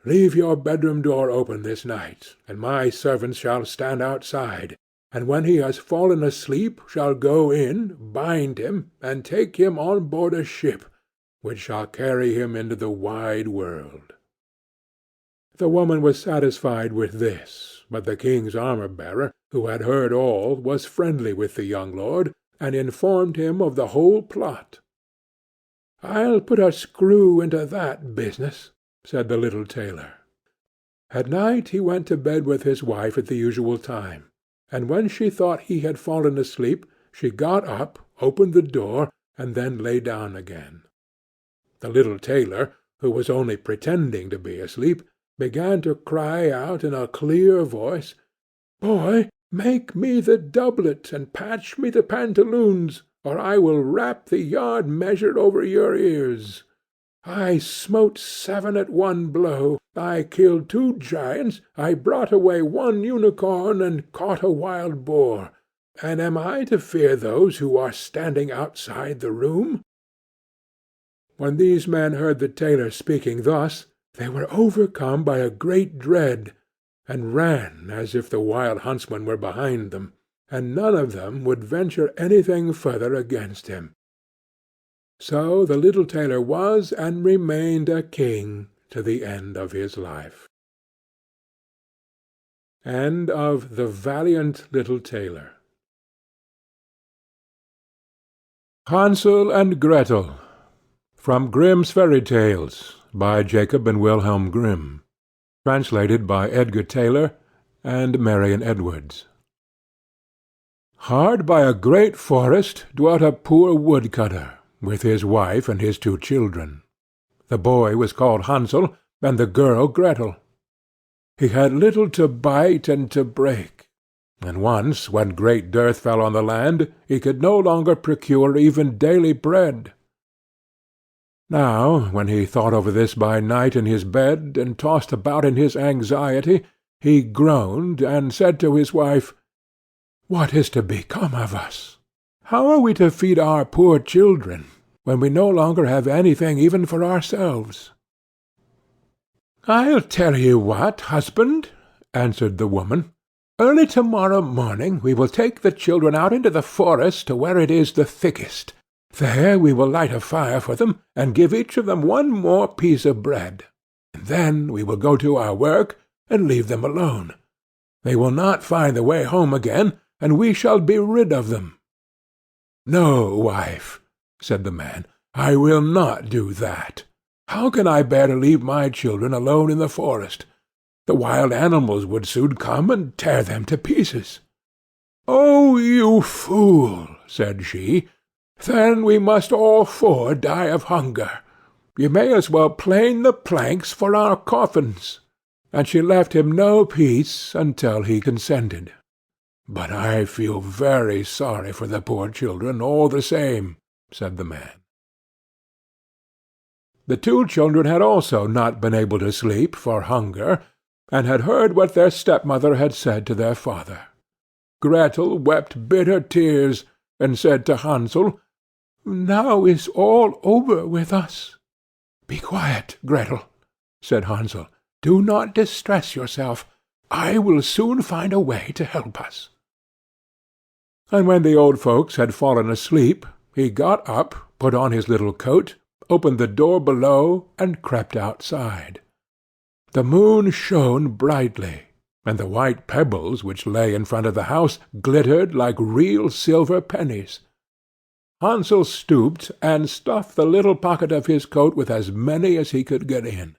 "Leave your bedroom door open this night, and my servants shall stand outside, and when he has fallen asleep shall go in, bind him, and take him on board a ship, which shall carry him into the wide world." The woman was satisfied with this, but the king's armour-bearer, who had heard all, was friendly with the young lord, and informed him of the whole plot. "I'll put a screw into that business," said the little tailor. At night he went to bed with his wife at the usual time, and when she thought he had fallen asleep, she got up, opened the door, and then lay down again. The little tailor, who was only pretending to be asleep, began to cry out in a clear voice, "Boy, make me the doublet, and patch me the pantaloons, or I will rap the yard measure over your ears. I smote 7 at one blow, I killed 2 giants, I brought away 1 unicorn, and caught a wild boar, and am I to fear those who are standing outside the room?" When these men heard the tailor speaking thus, they were overcome by a great dread, and ran as if the wild huntsmen were behind them, and none of them would venture anything further against him. So the little tailor was and remained a king to the end of his life. End of The Valiant Little Tailor. Hansel and Gretel, from Grimm's Fairy Tales, by Jacob and Wilhelm Grimm, translated by Edgar Taylor and Marion Edwards. Hard by a great forest dwelt a poor woodcutter, with his wife and his 2 children. The boy was called Hansel, and the girl Gretel. He had little to bite and to break, and once, when great dearth fell on the land, he could no longer procure even daily bread. Now, when he thought over this by night in his bed, and tossed about in his anxiety, he groaned, and said to his wife, "What is to become of us? How are we to feed our poor children, when we no longer have anything even for ourselves?" "I'll tell you what, husband," answered the woman. "Early to-morrow morning we will take the children out into the forest to where it is the thickest. There we will light a fire for them, and give each of them 1 more piece of bread. And then we will go to our work, and leave them alone. They will not find the way home again, and we shall be rid of them." "No, wife," said the man, "I will not do that. How can I bear to leave my children alone in the forest? The wild animals would soon come and tear them to pieces." "Oh, you fool!" said she. "Then we must all 4 die of hunger. You may as well plane the planks for our coffins." And she left him no peace until he consented. "But I feel very sorry for the poor children, all the same," said the man. The 2 children had also not been able to sleep for hunger, and had heard what their stepmother had said to their father. Gretel wept bitter tears, and said to Hansel, "Now is all over with us." "Be quiet, Gretel," said Hansel. "Do not distress yourself. I will soon find a way to help us." And when the old folks had fallen asleep, he got up, put on his little coat, opened the door below, and crept outside. The moon shone brightly, and the white pebbles which lay in front of the house glittered like real silver pennies. Hansel stooped and stuffed the little pocket of his coat with as many as he could get in.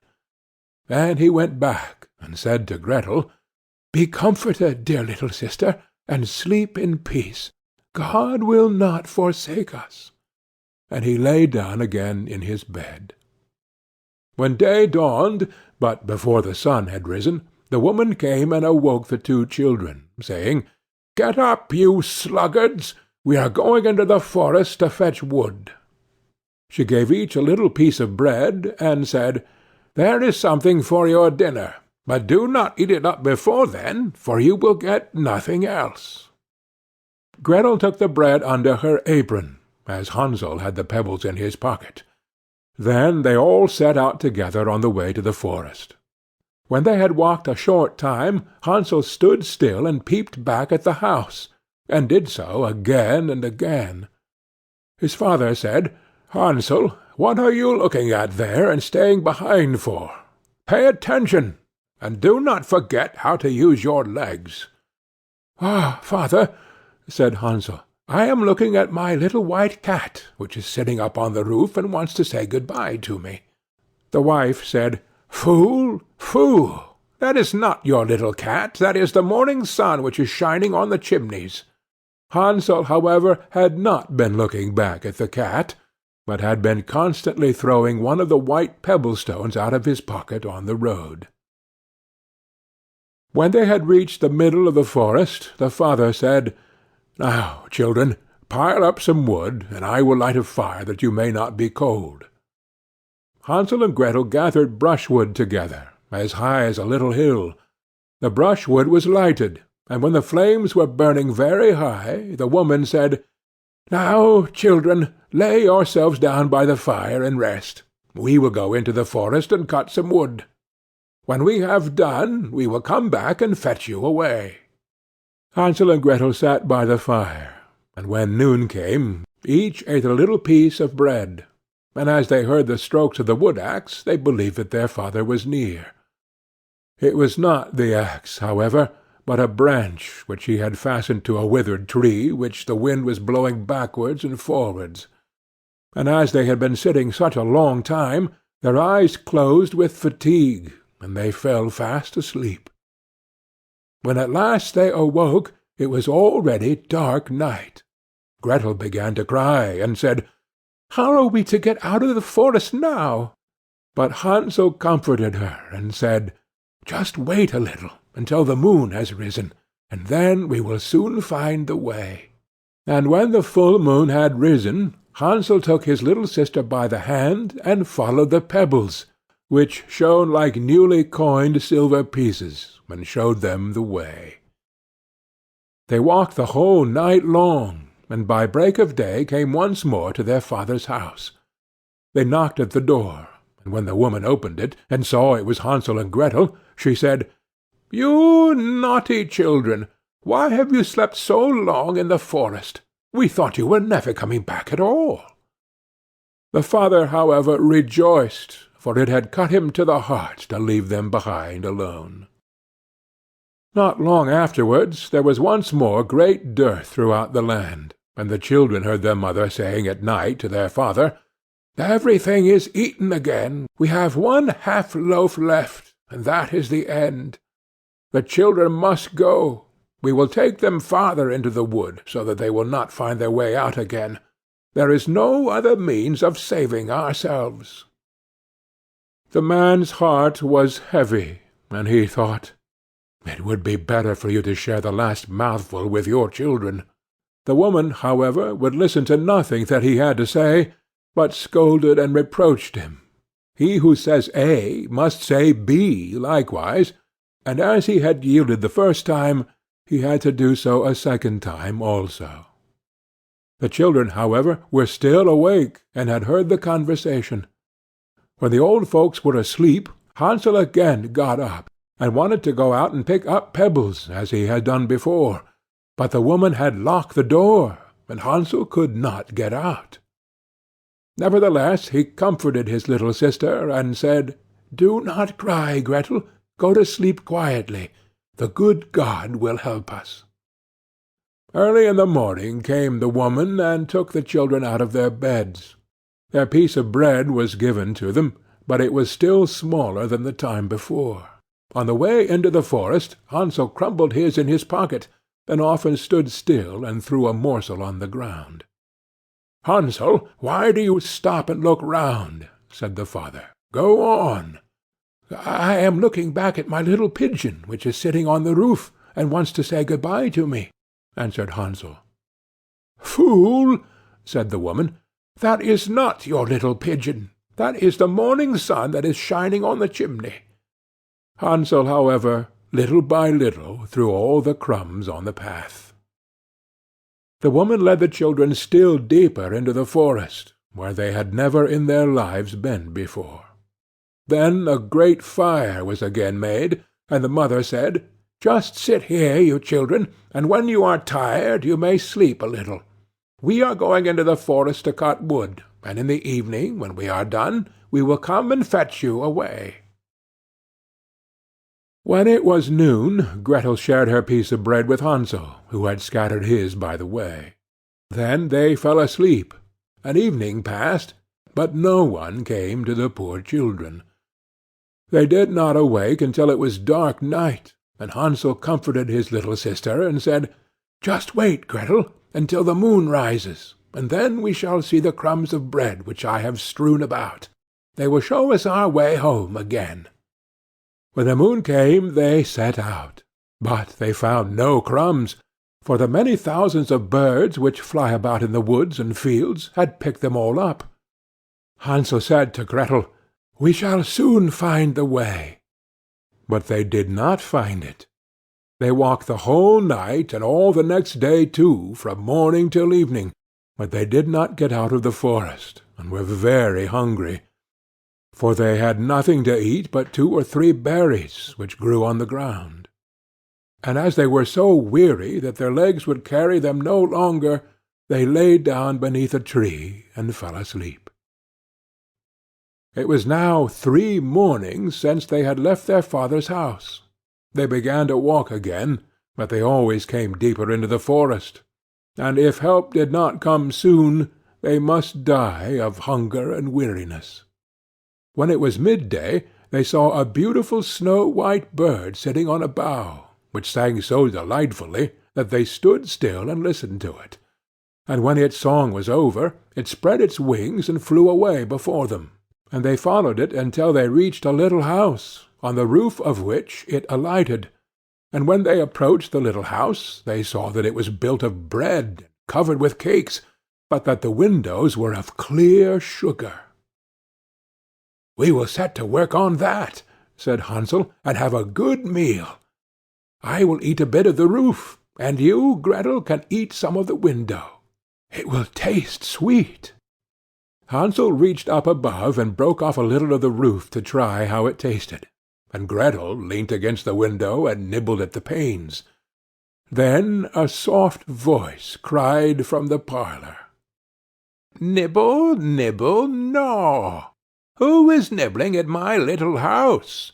Then he went back and said to Gretel, "Be comforted, dear little sister, and sleep in peace. God will not forsake us." And he lay down again in his bed. When day dawned, but before the sun had risen, the woman came and awoke the 2 children, saying, "Get up, you sluggards! We are going into the forest to fetch wood." She gave each a little piece of bread, and said, "There is something for your dinner, but do not eat it up before then, for you will get nothing else." Gretel took the bread under her apron, as Hansel had the pebbles in his pocket. Then they all set out together on the way to the forest. When they had walked a short time, Hansel stood still and peeped back at the house, and did so again and again. His father said, "Hansel, what are you looking at there and staying behind for? Pay attention, and do not forget how to use your legs." "Ah, father," said Hansel, "I am looking at my little white cat, which is sitting up on the roof and wants to say good-bye to me." The wife said, "Fool, fool! That is not your little cat, that is the morning sun which is shining on the chimneys." Hansel, however, had not been looking back at the cat, but had been constantly throwing one of the white pebble-stones out of his pocket on the road. When they had reached the middle of the forest, the father said, "Now, children, pile up some wood, and I will light a fire that you may not be cold." Hansel and Gretel gathered brushwood together, as high as a little hill. The brushwood was lighted, and when the flames were burning very high, the woman said, "Now, children, lay yourselves down by the fire and rest. We will go into the forest and cut some wood. When we have done, we will come back and fetch you away." Hansel and Gretel sat by the fire, and when noon came, each ate a little piece of bread, and as they heard the strokes of the wood-axe, they believed that their father was near. It was not the axe, however, but a branch which he had fastened to a withered tree which the wind was blowing backwards and forwards. And as they had been sitting such a long time, their eyes closed with fatigue, and they fell fast asleep. When at last they awoke, it was already dark night. Gretel began to cry, and said, "How are we to get out of the forest now?" But Hansel comforted her, and said, "Just wait a little, until the moon has risen, and then we will soon find the way." And when the full moon had risen, Hansel took his little sister by the hand, and followed the pebbles, which shone like newly coined silver pieces, and showed them the way. They walked the whole night long, and by break of day came once more to their father's house. They knocked at the door, and when the woman opened it, and saw it was Hansel and Gretel, she said, "You naughty children, why have you slept so long in the forest? We thought you were never coming back at all." The father, however, rejoiced, for it had cut him to the heart to leave them behind alone. Not long afterwards there was once more great dearth throughout the land, and the children heard their mother saying at night to their father, "Everything is eaten again. We have one half-loaf left, and that is the end. The children must go. We will take them farther into the wood, so that they will not find their way out again. There is no other means of saving ourselves." The man's heart was heavy, and he thought, "It would be better for you to share the last mouthful with your children." The woman, however, would listen to nothing that he had to say, but scolded and reproached him. He who says A must say B likewise, and as he had yielded the first time, he had to do so a second time also. The children, however, were still awake, and had heard the conversation. When the old folks were asleep, Hansel again got up, and wanted to go out and pick up pebbles, as he had done before, but the woman had locked the door, and Hansel could not get out. Nevertheless he comforted his little sister, and said, "Do not cry, Gretel. Go to sleep quietly. The good God will help us." Early in the morning came the woman, and took the children out of their beds. Their piece of bread was given to them, but it was still smaller than the time before. On the way into the forest, Hansel crumbled his in his pocket, and often stood still and threw a morsel on the ground. "Hansel, why do you stop and look round?" said the father. "Go on." "I am looking back at my little pigeon, which is sitting on the roof, and wants to say good-bye to me," answered Hansel. "Fool!" said the woman. "That is not your little pigeon. That is the morning sun that is shining on the chimney." Hansel, however, little by little threw all the crumbs on the path. The woman led the children still deeper into the forest, where they had never in their lives been before. Then a great fire was again made, and the mother said, "Just sit here, you children, and when you are tired you may sleep a little. We are going into the forest to cut wood, and in the evening, when we are done, we will come and fetch you away." When it was noon, Gretel shared her piece of bread with Hansel, who had scattered his by the way. Then they fell asleep, and evening passed, but no one came to the poor children. They did not awake until it was dark night, and Hansel comforted his little sister, and said, "Just wait, Gretel, until the moon rises, and then we shall see the crumbs of bread which I have strewn about. They will show us our way home again." When the moon came they set out, but they found no crumbs, for the many thousands of birds which fly about in the woods and fields had picked them all up. Hansel said to Gretel, "We shall soon find the way." But they did not find it. They walked the whole night, and all the next day too, from morning till evening, but they did not get out of the forest, and were very hungry, for they had nothing to eat but 2 or 3 berries which grew on the ground. And as they were so weary that their legs would carry them no longer, they lay down beneath a tree and fell asleep. It was now 3 mornings since they had left their father's house. They began to walk again, but they always came deeper into the forest, and if help did not come soon, they must die of hunger and weariness. When it was midday, they saw a beautiful snow-white bird sitting on a bough, which sang so delightfully that they stood still and listened to it. And when its song was over, it spread its wings and flew away before them, and they followed it until they reached a little house, on the roof of which it alighted. And when they approached the little house, they saw that it was built of bread, covered with cakes, but that the windows were of clear sugar. "We will set to work on that," said Hansel, "and have a good meal. I will eat a bit of the roof, and you, Gretel, can eat some of the window. It will taste sweet." Hansel reached up above and broke off a little of the roof to try how it tasted, and Gretel leant against the window and nibbled at the panes. Then a soft voice cried from the parlour, "Nibble, nibble, gnaw! Who is nibbling at my little house?"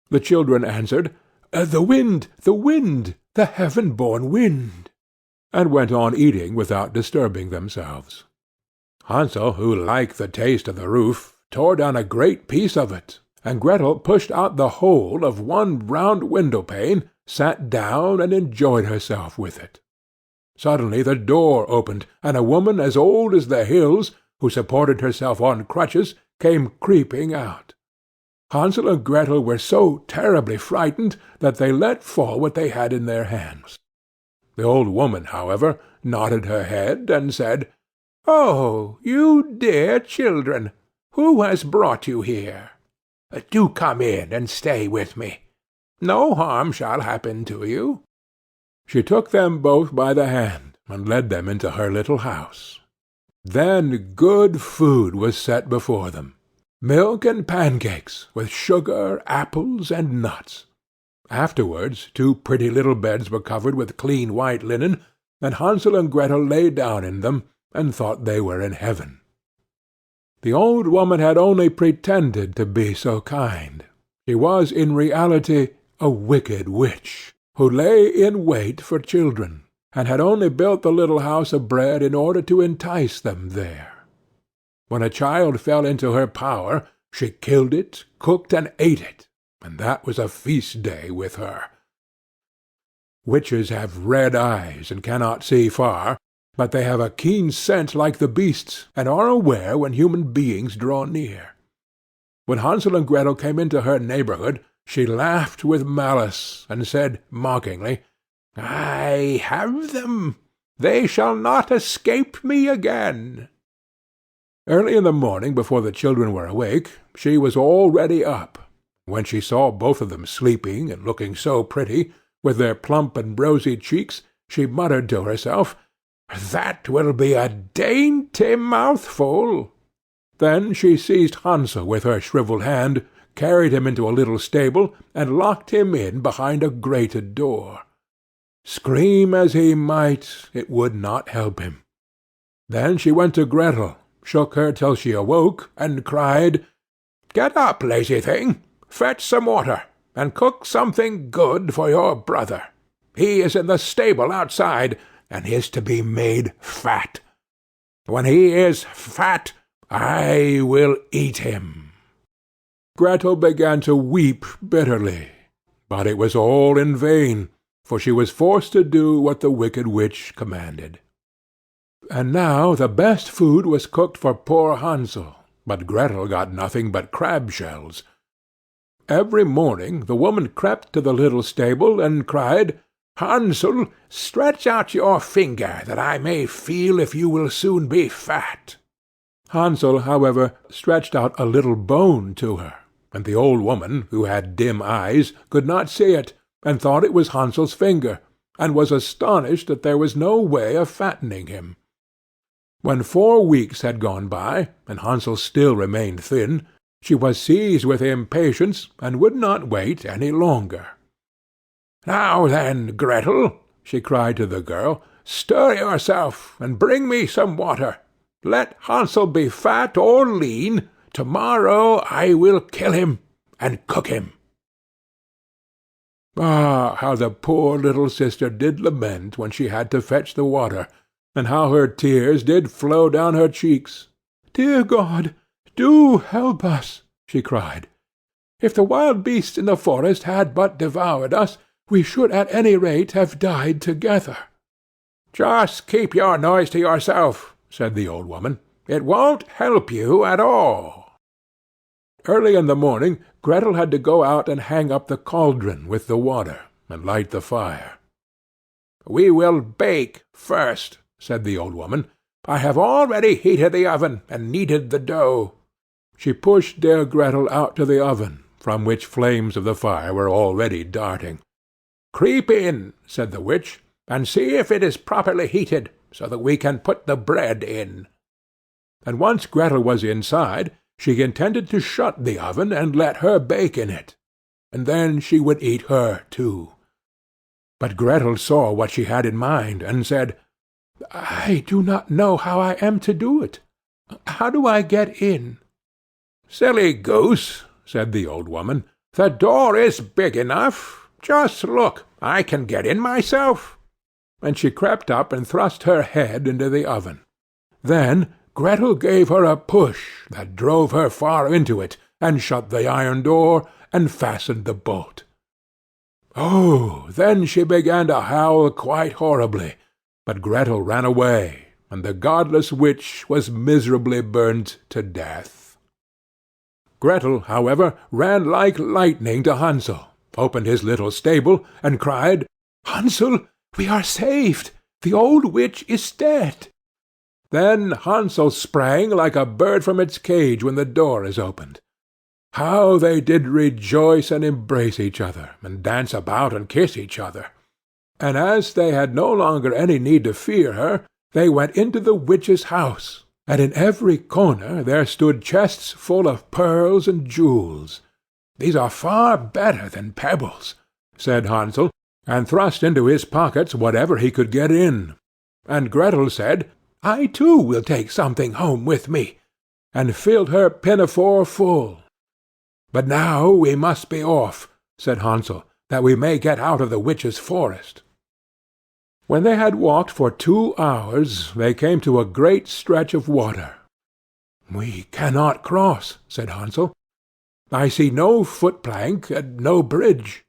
The children answered, "The wind, the heaven-born wind," and went on eating without disturbing themselves. Hansel, who liked the taste of the roof, tore down a great piece of it, and Gretel pushed out the whole of one round window-pane, sat down, and enjoyed herself with it. Suddenly the door opened, and a woman as old as the hills, who supported herself on crutches, came creeping out. Hansel and Gretel were so terribly frightened that they let fall what they had in their hands. The old woman, however, nodded her head and said, "Oh, you dear children, who has brought you here? Do come in and stay with me. No harm shall happen to you." She took them both by the hand and led them into her little house. Then good food was set before them, milk and pancakes, with sugar, apples, and nuts. Afterwards 2 pretty little beds were covered with clean white linen, and Hansel and Gretel lay down in them, and thought they were in heaven. The old woman had only pretended to be so kind. She was in reality a wicked witch, who lay in wait for children, and had only built the little house of bread in order to entice them there. When a child fell into her power, she killed it, cooked, and ate it, and that was a feast day with her. Witches have red eyes and cannot see far, but they have a keen scent like the beasts, and are aware when human beings draw near. When Hansel and Gretel came into her neighbourhood, she laughed with malice, and said mockingly, "I have them. They shall not escape me again." Early in the morning, before the children were awake, she was already up. When she saw both of them sleeping and looking so pretty, with their plump and rosy cheeks, she muttered to herself, "That will be a dainty mouthful." Then she seized Hansel with her shrivelled hand, carried him into a little stable, and locked him in behind a grated door. Scream as he might, it would not help him. Then she went to Gretel, shook her till she awoke, and cried, "Get up, lazy thing! Fetch some water, and cook something good for your brother. He is in the stable outside, and is to be made fat. When he is fat, I will eat him." Gretel began to weep bitterly, but it was all in vain, for she was forced to do what the wicked witch commanded. And now the best food was cooked for poor Hansel, but Gretel got nothing but crab shells. Every morning the woman crept to the little stable and cried, "Hansel, stretch out your finger, that I may feel if you will soon be fat." Hansel, however, stretched out a little bone to her, and the old woman, who had dim eyes, could not see it, and thought it was Hansel's finger, and was astonished that there was no way of fattening him. When 4 weeks had gone by, and Hansel still remained thin, she was seized with impatience, and would not wait any longer. "Now then, Gretel," she cried to the girl, "stir yourself, and bring me some water. Let Hansel be fat or lean, to-morrow I will kill him, and cook him." Ah, how the poor little sister did lament when she had to fetch the water, and how her tears did flow down her cheeks. "Dear God, do help us!" she cried. "If the wild beasts in the forest had but devoured us, we should at any rate have died together." "Just keep your noise to yourself," said the old woman. "It won't help you at all." Early in the morning Gretel had to go out and hang up the cauldron with the water, and light the fire. "We will bake first," said the old woman. "I have already heated the oven, and kneaded the dough." She pushed dear Gretel out to the oven, from which flames of the fire were already darting. "Creep in," said the witch, "and see if it is properly heated, so that we can put the bread in." And once Gretel was inside, she intended to shut the oven and let her bake in it, and then she would eat her too. But Gretel saw what she had in mind, and said, "I do not know how I am to do it. How do I get in?" "Silly goose," said the old woman, "the door is big enough. Just look, I can get in myself." And she crept up and thrust her head into the oven. Then Gretel gave her a push that drove her far into it, and shut the iron door, and fastened the bolt. Oh, then she began to howl quite horribly, but Gretel ran away, and the godless witch was miserably burnt to death. Gretel, however, ran like lightning to Hansel, opened his little stable, and cried, "Hansel, we are saved! The old witch is dead!" Then Hansel sprang like a bird from its cage when the door is opened. How they did rejoice and embrace each other, and dance about and kiss each other! And as they had no longer any need to fear her, they went into the witch's house, and in every corner there stood chests full of pearls and jewels. "These are far better than pebbles," said Hansel, and thrust into his pockets whatever he could get in. And Gretel said, "I too will take something home with me," and filled her pinafore full. "But now we must be off," said Hansel, "that we may get out of the witch's forest." When they had walked for 2 hours, they came to a great stretch of water. "We cannot cross," said Hansel. "I see no foot-plank and no bridge."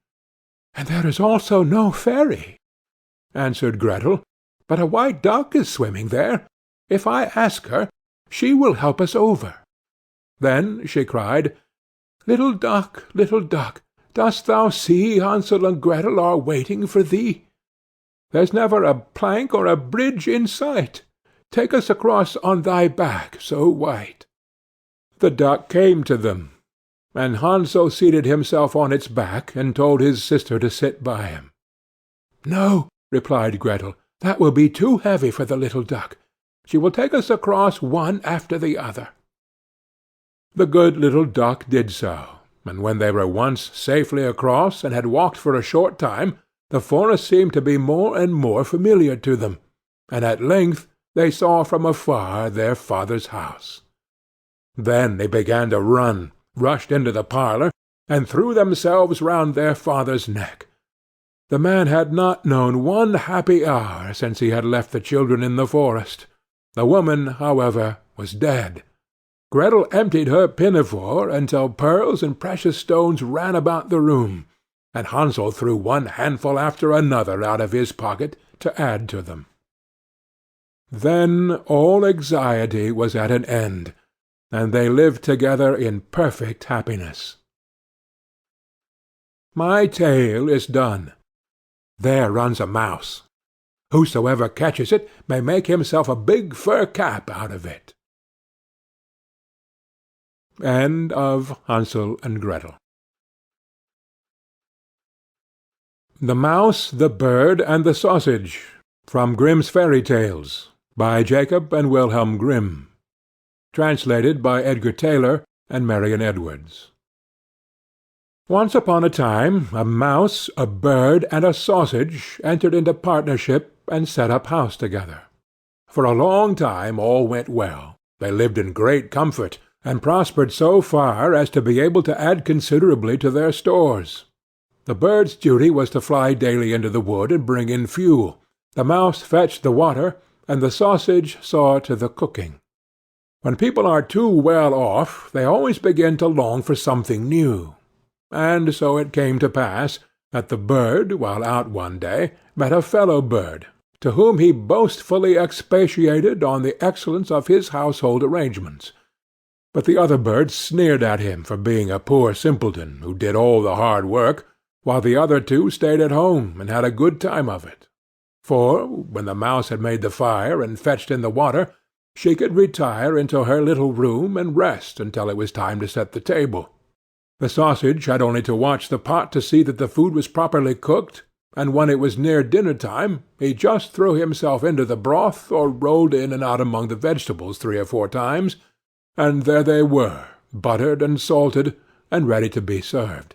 "And there is also no ferry," answered Gretel, "but a white duck is swimming there. If I ask her, she will help us over." Then she cried, little duck, dost thou see Hansel and Gretel are waiting for thee? There's never a plank or a bridge in sight. Take us across on thy back so white." The duck came to them, and Hansel seated himself on its back, and told his sister to sit by him. "No," replied Gretel, "that will be too heavy for the little duck. She will take us across one after the other." The good little duck did so, and when they were once safely across and had walked for a short time, the forest seemed to be more and more familiar to them, and at length they saw from afar their father's house. Then they began to run, rushed into the parlour, and threw themselves round their father's neck. The man had not known one happy hour since he had left the children in the forest. The woman, however, was dead. Gretel emptied her pinafore until pearls and precious stones ran about the room, and Hansel threw one handful after another out of his pocket to add to them. Then all anxiety was at an end, and they lived together in perfect happiness. My tale is done. There runs a mouse. Whosoever catches it may make himself a big fur cap out of it. End of Hansel and Gretel. The Mouse, the Bird, and the Sausage, from Grimm's Fairy Tales, by Jacob and Wilhelm Grimm. Translated by Edgar Tailor and Marion Edwards. Once upon a time a mouse, a bird, and a sausage entered into partnership and set up house together. For a long time all went well. They lived in great comfort, and prospered so far as to be able to add considerably to their stores. The bird's duty was to fly daily into the wood and bring in fuel. The mouse fetched the water, and the sausage saw to the cooking. When people are too well off, they always begin to long for something new. And so it came to pass that the bird, while out one day, met a fellow bird, to whom he boastfully expatiated on the excellence of his household arrangements. But the other birds sneered at him for being a poor simpleton who did all the hard work, while the other two stayed at home and had a good time of it. For, when the mouse had made the fire and fetched in the water, she could retire into her little room and rest until it was time to set the table. The sausage had only to watch the pot to see that the food was properly cooked, and when it was near dinner-time he just threw himself into the broth or rolled in and out among the vegetables 3 or 4 times, and there they were, buttered and salted, and ready to be served.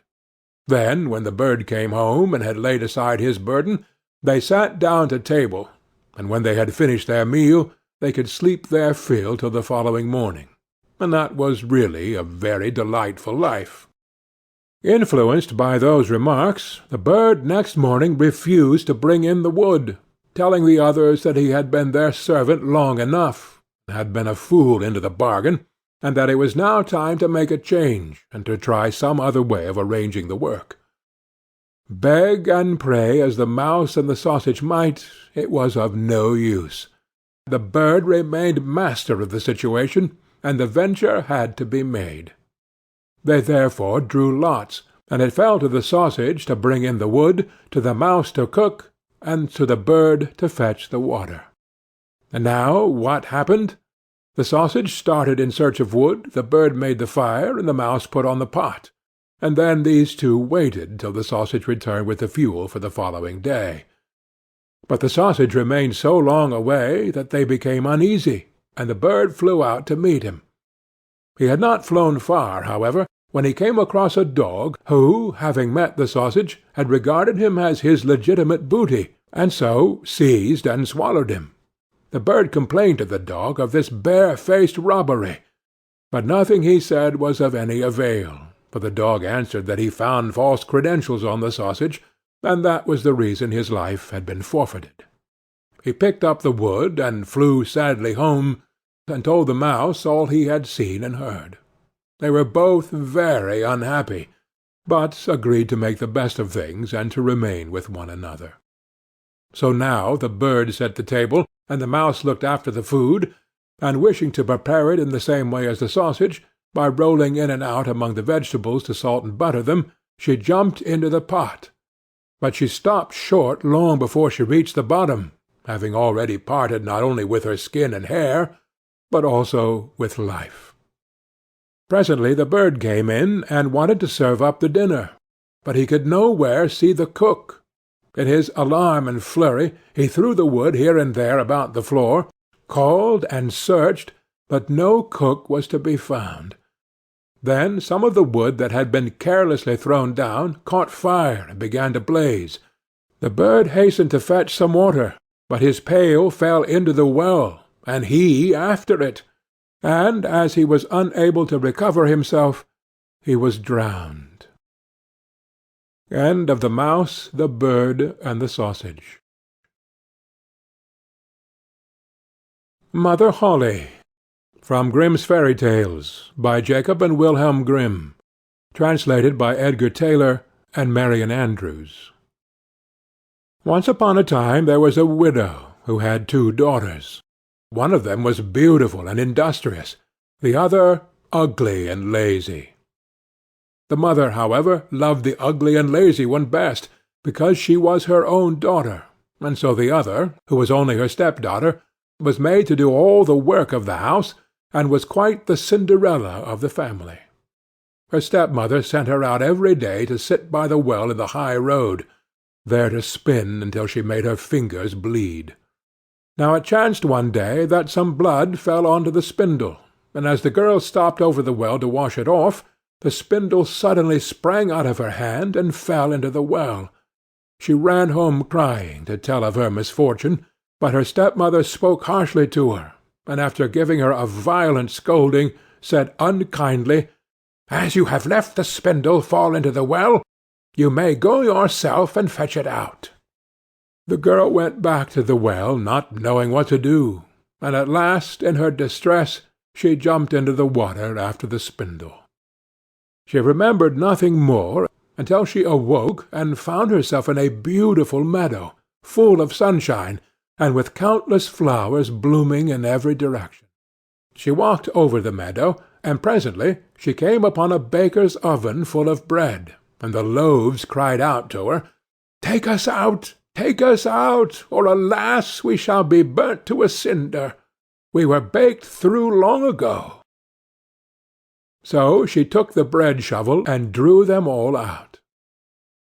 Then, when the bird came home and had laid aside his burden, they sat down to table, and when they had finished their meal they could sleep their fill till the following morning, and that was really a very delightful life. Influenced by those remarks, the bird next morning refused to bring in the wood, telling the others that he had been their servant long enough, had been a fool into the bargain, and that it was now time to make a change, and to try some other way of arranging the work. Beg and pray as the mouse and the sausage might, it was of no use. The bird remained master of the situation, and the venture had to be made. They therefore drew lots, and it fell to the sausage to bring in the wood, to the mouse to cook, and to the bird to fetch the water. And now what happened? The sausage started in search of wood, the bird made the fire, and the mouse put on the pot, and then these two waited till the sausage returned with the fuel for the following day. But the sausage remained so long away that they became uneasy, and the bird flew out to meet him. He had not flown far, however, when he came across a dog, who, having met the sausage, had regarded him as his legitimate booty, and so seized and swallowed him. The bird complained to the dog of this bare-faced robbery, but nothing he said was of any avail, for the dog answered that he found false credentials on the sausage, and that was the reason his life had been forfeited. He picked up the wood and flew sadly home, and told the mouse all he had seen and heard. They were both very unhappy, but agreed to make the best of things and to remain with one another. So now the bird set the table, and the mouse looked after the food, and wishing to prepare it in the same way as the sausage, by rolling in and out among the vegetables to salt and butter them, she jumped into the pot. But she stopped short long before she reached the bottom, having already parted not only with her skin and hair, but also with life. Presently the bird came in, and wanted to serve up the dinner, but he could nowhere see the cook. In his alarm and flurry he threw the wood here and there about the floor, called and searched, but no cook was to be found. Then some of the wood that had been carelessly thrown down caught fire and began to blaze. The bird hastened to fetch some water, but his pail fell into the well, and he after it, and, as he was unable to recover himself, he was drowned. End of The Mouse, the Bird, and the Sausage. Mother Holle. From Grimm's Fairy Tales, by Jacob and Wilhelm Grimm. Translated by Edgar Tailor and Marian Andrews. Once upon a time there was a widow who had 2 daughters. One of them was beautiful and industrious, the other ugly and lazy. The mother, however, loved the ugly and lazy one best, because she was her own daughter, and so the other, who was only her step-daughter, was made to do all the work of the house, and was quite the Cinderella of the family. Her stepmother sent her out every day to sit by the well in the high road, there to spin until she made her fingers bleed. Now it chanced one day that some blood fell on to the spindle, and as the girl stopped over the well to wash it off, the spindle suddenly sprang out of her hand and fell into the well. She ran home crying to tell of her misfortune, but her stepmother spoke harshly to her, and after giving her a violent scolding, said unkindly, "As you have left the spindle fall into the well, you may go yourself and fetch it out." The girl went back to the well, not knowing what to do, and at last, in her distress, she jumped into the water after the spindle. She remembered nothing more until she awoke and found herself in a beautiful meadow, full of sunshine, and with countless flowers blooming in every direction. She walked over the meadow, and presently she came upon a baker's oven full of bread, and the loaves cried out to her, "Take us out! Take us out, or alas, we shall be burnt to a cinder. We were baked through long ago." So she took the bread shovel and drew them all out.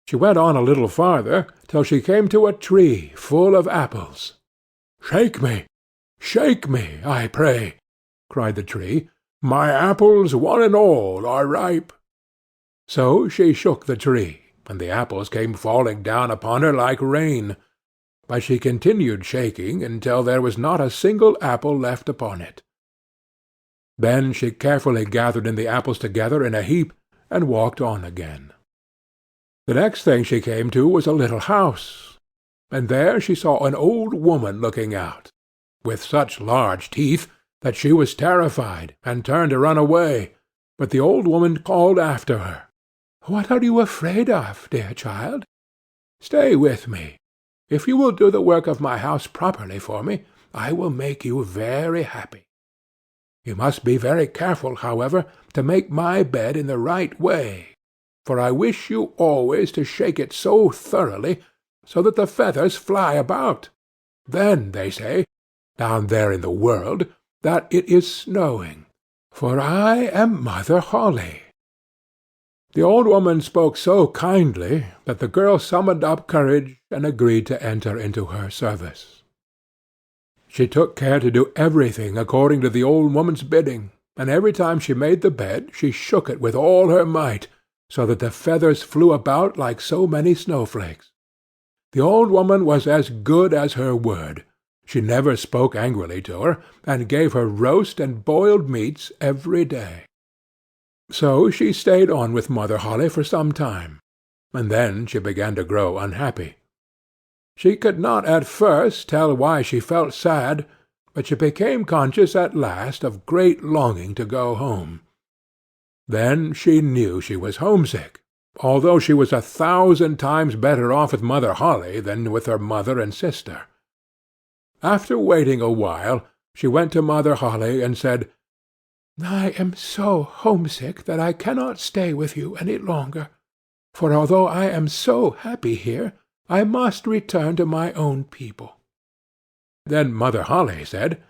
She went on a little farther, till she came to a tree full of apples. "Shake me, I pray," cried the tree. "My apples, one and all, are ripe." So she shook the tree, and the apples came falling down upon her like rain. But she continued shaking until there was not a single apple left upon it. Then she carefully gathered in the apples together in a heap, and walked on again. The next thing she came to was a little house, and there she saw an old woman looking out, with such large teeth that she was terrified, and turned to run away, but the old woman called after her, "What are you afraid of, dear child? Stay with me. If you will do the work of my house properly for me, I will make you very happy. You must be very careful, however, to make my bed in the right way, for I wish you always to shake it so thoroughly, so that the feathers fly about. Then they say, down there in the world, that it is snowing, for I am Mother Holle." The old woman spoke so kindly that the girl summoned up courage and agreed to enter into her service. She took care to do everything according to the old woman's bidding, and every time she made the bed she shook it with all her might, so that the feathers flew about like so many snowflakes. The old woman was as good as her word. She never spoke angrily to her, and gave her roast and boiled meats every day. So she stayed on with Mother Holle for some time, and then she began to grow unhappy. She could not at first tell why she felt sad, but she became conscious at last of great longing to go home. Then she knew she was homesick, although she was 1,000 times better off with Mother Holle than with her mother and sister. After waiting a while, she went to Mother Holle and said, "I am so homesick that I cannot stay with you any longer, for although I am so happy here, I must return to my own people." Then Mother Holle said,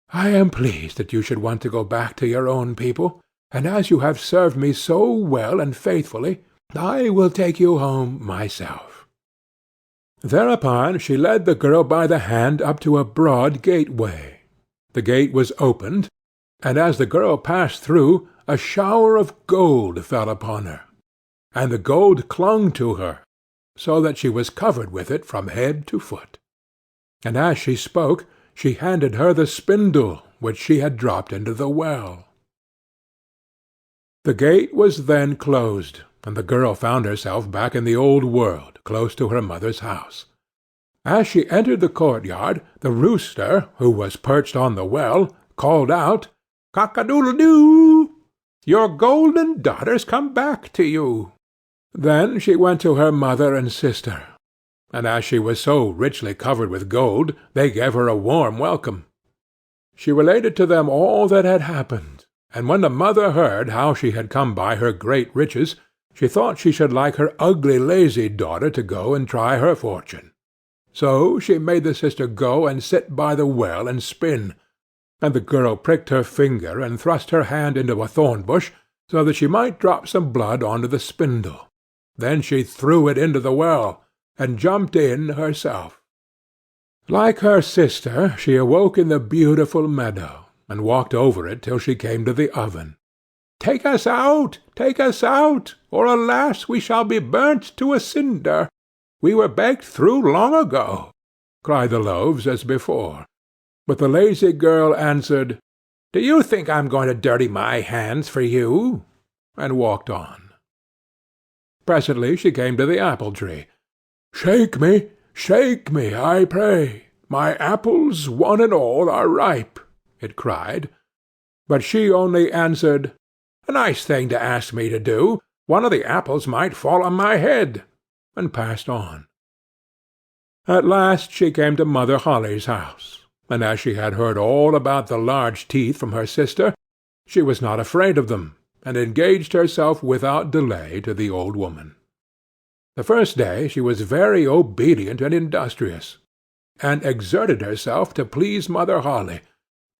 "I am pleased that you should want to go back to your own people, and as you have served me so well and faithfully, I will take you home myself." Thereupon she led the girl by the hand up to a broad gateway. The gate was opened, and as the girl passed through, a shower of gold fell upon her, and the gold clung to her, so that she was covered with it from head to foot. And as she spoke, she handed her the spindle which she had dropped into the well. The gate was then closed, and the girl found herself back in the old world, close to her mother's house. As she entered the courtyard, the rooster, who was perched on the well, called out, "Cock-a-doodle-doo! Your golden daughter's come back to you." Then she went to her mother and sister, and as she was so richly covered with gold, they gave her a warm welcome. She related to them all that had happened, and when the mother heard how she had come by her great riches, she thought she should like her ugly lazy daughter to go and try her fortune. So she made the sister go and sit by the well and spin, and the girl pricked her finger and thrust her hand into a thorn bush, so that she might drop some blood onto the spindle. Then she threw it into the well, and jumped in herself. Like her sister, she awoke in the beautiful meadow, and walked over it till she came to the oven. "Take us out! Take us out! Or, alas, we shall be burnt to a cinder! We were baked through long ago," cried the loaves as before. But the lazy girl answered, "Do you think I'm going to dirty my hands for you?" and walked on. Presently she came to the apple tree. "Shake me, I pray. My apples, one and all, are ripe," it cried. But she only answered, "A nice thing to ask me to do. One of the apples might fall on my head," and passed on. At last she came to Mother Holle's house, and as she had heard all about the large teeth from her sister, she was not afraid of them, and engaged herself without delay to the old woman. The first day she was very obedient and industrious, and exerted herself to please Mother Holle,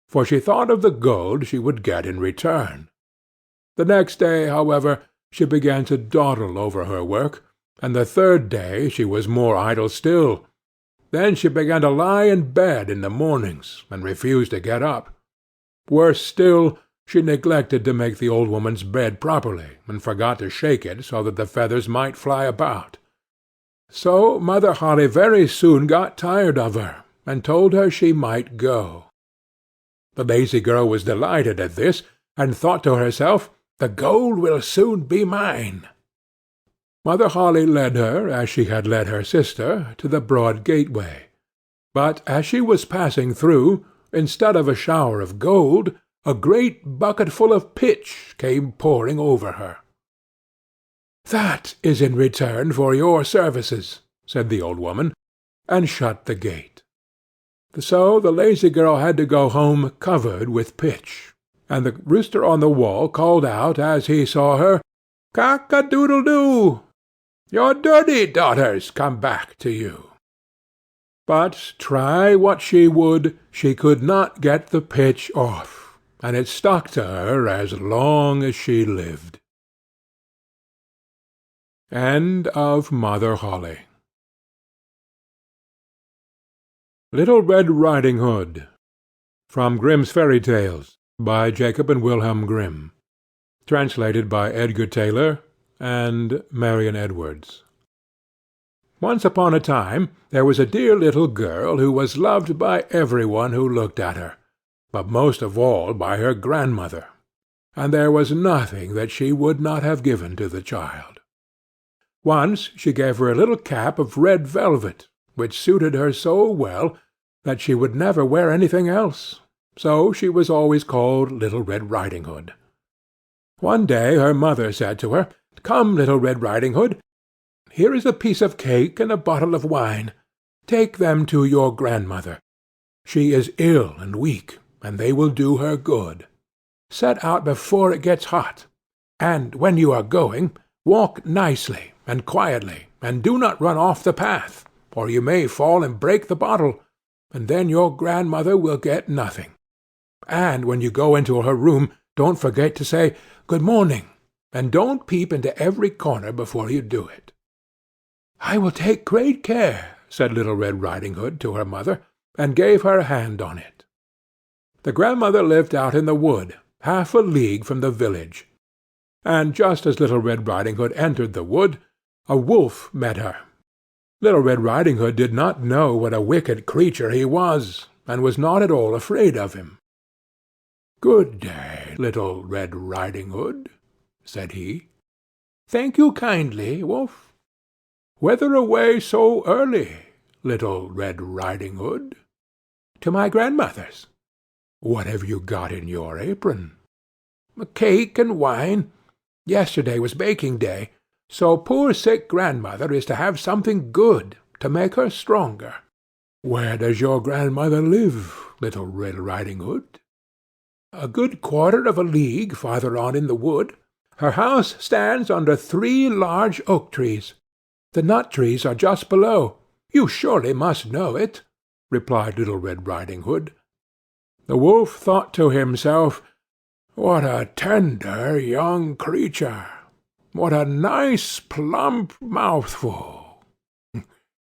for she thought of the gold she would get in return. The next day, however, she began to dawdle over her work, and the third day she was more idle still. Then she began to lie in bed in the mornings, and refused to get up. Worse still, she neglected to make the old woman's bed properly, and forgot to shake it so that the feathers might fly about. So Mother Holle very soon got tired of her, and told her she might go. The lazy girl was delighted at this, and thought to herself, "The gold will soon be mine." Mother Holle led her, as she had led her sister, to the broad gateway. But as she was passing through, instead of a shower of gold, a great bucketful of pitch came pouring over her. "That is in return for your services," said the old woman, and shut the gate. So the lazy girl had to go home covered with pitch, and the rooster on the wall called out as he saw her, "Cock-a-doodle-doo! Your dirty daughter's come back to you." But try what she would, she could not get the pitch off, and it stuck to her as long as she lived. End of Mother Holle. Little Red Riding Hood. From Grimm's Fairy Tales, by Jacob and Wilhelm Grimm. Translated by Edgar Tailor and Marion Edwards. Once upon a time there was a dear little girl who was loved by every one who looked at her, but most of all by her grandmother, and there was nothing that she would not have given to the child. Once she gave her a little cap of red velvet, which suited her so well that she would never wear anything else, so she was always called Little Red Riding Hood. One day her mother said to her, "Come, Little Red Riding Hood, here is a piece of cake and a bottle of wine. Take them to your grandmother. She is ill and weak, and they will do her good. Set out before it gets hot, and when you are going, walk nicely and quietly, and do not run off the path, or you may fall and break the bottle, and then your grandmother will get nothing. And when you go into her room, don't forget to say, 'Good morning,' and don't peep into every corner before you do it." "I will take great care," said Little Red Riding Hood to her mother, and gave her hand on it. The grandmother lived out in the wood, half a league from the village, and just as Little Red Riding Hood entered the wood, a wolf met her. Little Red Riding Hood did not know what a wicked creature he was, and was not at all afraid of him. "Good day, Little Red Riding Hood," said he. "Thank you kindly, Wolf." "Whither away so early, Little Red Riding Hood?" "To my grandmother's." "What have you got in your apron?" "Cake and wine. Yesterday was baking day, so poor sick grandmother is to have something good to make her stronger." "Where does your grandmother live, Little Red Riding Hood?" "A good quarter of a league farther on in the wood. Her house stands under 3 large oak trees. The nut trees are just below. You surely must know it," replied Little Red Riding Hood. The wolf thought to himself, "What a tender young creature! What a nice plump mouthful!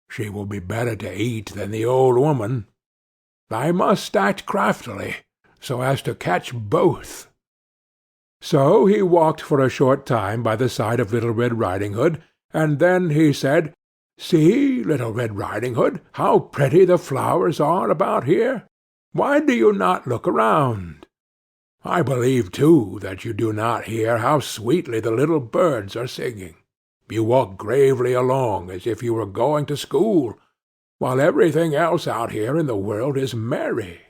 She will be better to eat than the old woman. I must act craftily, so as to catch both." So he walked for a short time by the side of Little Red Riding Hood, and then he said, "See, Little Red Riding Hood, how pretty the flowers are about here. Why do you not look around? I believe, too, that you do not hear how sweetly the little birds are singing. You walk gravely along as if you were going to school, while everything else out here in the world is merry."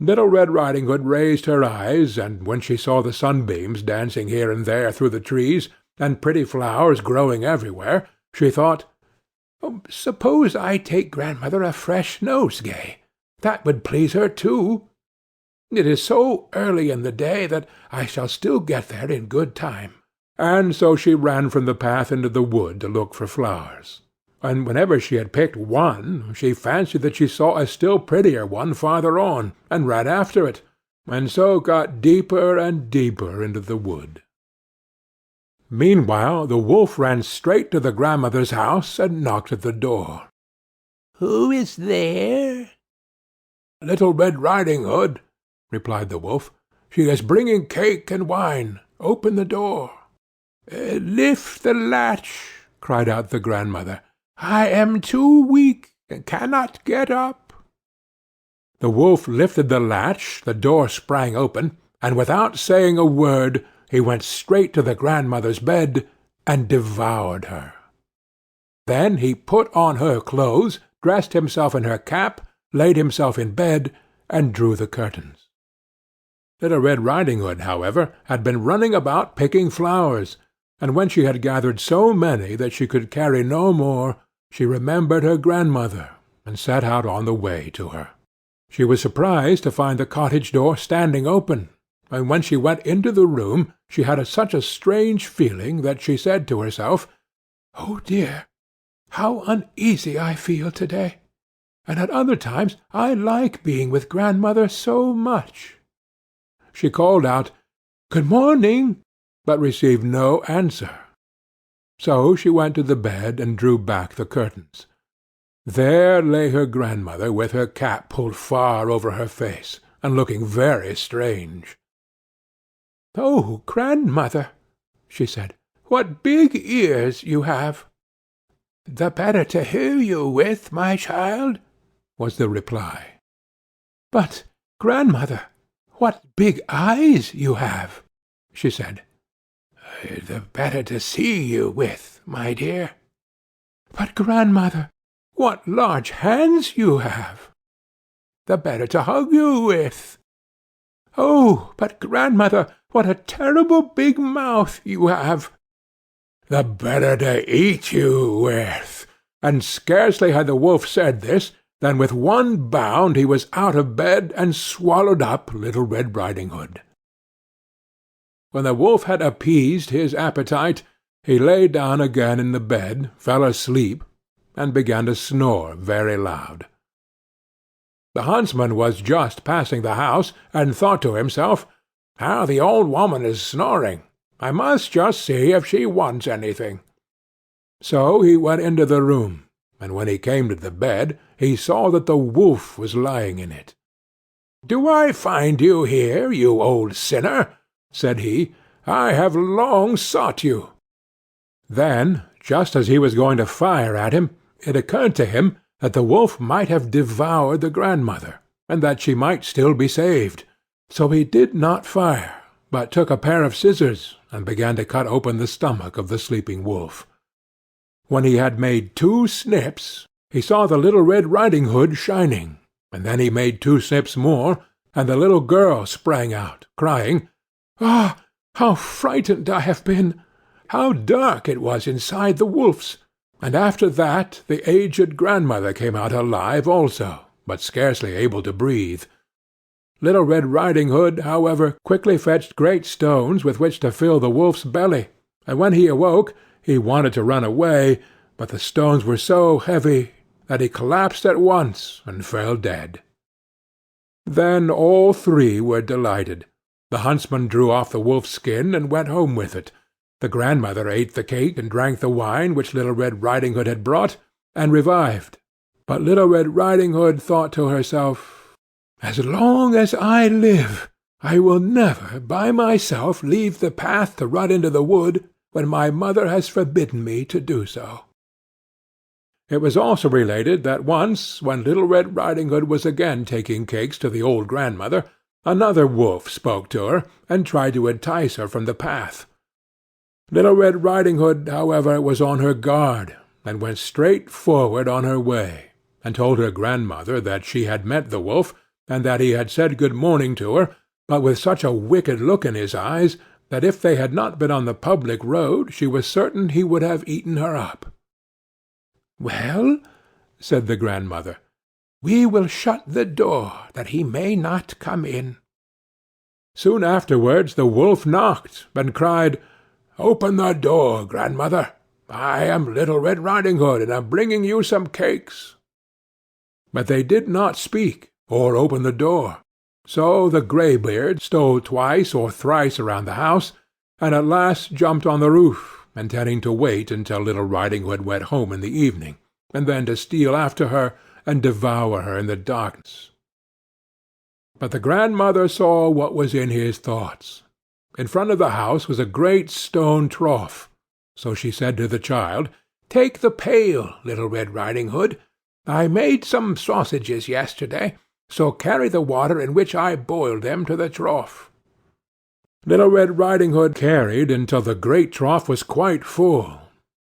Little Red Riding Hood raised her eyes, and when she saw the sunbeams dancing here and there through the trees, and pretty flowers growing everywhere, she thought, "Suppose I take grandmother a fresh nosegay? That would please her too. It is so early in the day that I shall still get there in good time." And so she ran from the path into the wood to look for flowers. And whenever she had picked one, she fancied that she saw a still prettier one farther on, and ran after it, and so got deeper and deeper into the wood. Meanwhile the wolf ran straight to the grandmother's house and knocked at the door. "Who is there?" "Little Red Riding Hood," replied the wolf. "She is bringing cake and wine. Open the door." "Lift the latch," cried out the grandmother. "I am too weak, and cannot get up." The wolf lifted the latch, the door sprang open, and without saying a word he went straight to the grandmother's bed and devoured her. Then he put on her clothes, dressed himself in her cap, laid himself in bed, and drew the curtains. Little Red Riding Hood, however, had been running about picking flowers, and when she had gathered so many that she could carry no more, she remembered her grandmother, and set out on the way to her. She was surprised to find the cottage door standing open, and when she went into the room she had such a strange feeling that she said to herself, "Oh dear, how uneasy I feel to-day! And at other times I like being with grandmother so much." She called out, "Good morning," but received no answer. So she went to the bed and drew back the curtains. There lay her grandmother with her cap pulled far over her face, and looking very strange. "Oh, grandmother," she said, "what big ears you have!" "The better to hear you with, my child," was the reply. "But, grandmother, what big eyes you have!" she said. "The better to see you with, my dear." "But, grandmother, what large hands you have!" "The better to hug you with." "Oh, but, grandmother, what a terrible big mouth you have!" "The better to eat you with." And scarcely had the wolf said this, than with one bound he was out of bed and swallowed up Little Red Riding Hood. When the wolf had appeased his appetite, he lay down again in the bed, fell asleep, and began to snore very loud. The huntsman was just passing the house, and thought to himself, "How the old woman is snoring! I must just see if she wants anything." So he went into the room, and when he came to the bed, he saw that the wolf was lying in it. "Do I find you here, you old sinner?" said he. "I have long sought you." Then, just as he was going to fire at him, it occurred to him that the wolf might have devoured the grandmother, and that she might still be saved. So he did not fire, but took a pair of scissors and began to cut open the stomach of the sleeping wolf. When he had made 2 snips, he saw the Little Red Riding Hood shining, and then he made 2 snips more, and the little girl sprang out, crying, "Ah, how frightened I have been! How dark it was inside the wolf's!" And after that the aged grandmother came out alive also, but scarcely able to breathe. Little Red Riding Hood, however, quickly fetched great stones with which to fill the wolf's belly, and when he awoke he wanted to run away, but the stones were so heavy that he collapsed at once and fell dead. Then all 3 were delighted. The huntsman drew off the wolf's skin and went home with it. The grandmother ate the cake and drank the wine which Little Red Riding Hood had brought, and revived. But Little Red Riding Hood thought to herself, "As long as I live, I will never by myself leave the path to run into the wood when my mother has forbidden me to do so." It was also related that once, when Little Red Riding Hood was again taking cakes to the old grandmother, another wolf spoke to her, and tried to entice her from the path. Little Red Riding Hood, however, was on her guard, and went straight forward on her way, and told her grandmother that she had met the wolf, and that he had said good morning to her, but with such a wicked look in his eyes, that if they had not been on the public road, she was certain he would have eaten her up. "Well," said the grandmother, "we will shut the door, that he may not come in." Soon afterwards the wolf knocked, and cried, "Open the door, grandmother. I am Little Red Riding Hood, and am bringing you some cakes." But they did not speak, or open the door. So the greybeard stole twice or thrice around the house, and at last jumped on the roof, intending to wait until Little Riding Hood went home in the evening, and then to steal after her and devour her in the darkness. But the grandmother saw what was in his thoughts. In front of the house was a great stone trough, so she said to the child, "Take the pail, Little Red Riding Hood. I made some sausages yesterday, so carry the water in which I boiled them to the trough." Little Red Riding Hood carried until the great trough was quite full.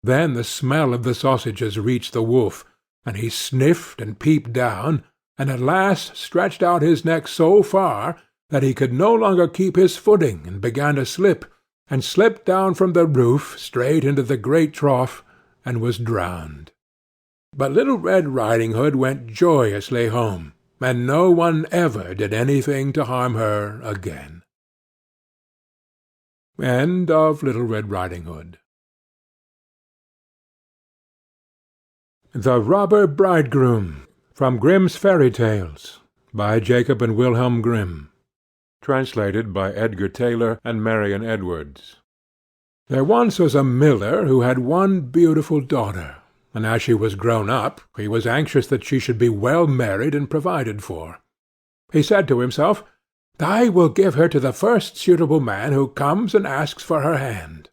Then the smell of the sausages reached the wolf, and he sniffed and peeped down, and at last stretched out his neck so far that he could no longer keep his footing, and began to slip, and slipped down from the roof straight into the great trough, and was drowned. But Little Red Riding Hood went joyously home, and no one ever did anything to harm her again. End of Little Red Riding Hood. The Robber Bridegroom, from Grimm's Fairy Tales, by Jacob and Wilhelm Grimm. Translated by Edgar Tailor and Marion Edwards. There once was a miller who had one beautiful daughter, and as she was grown up, he was anxious that she should be well married and provided for. He said to himself, "I will give her to the first suitable man who comes and asks for her hand."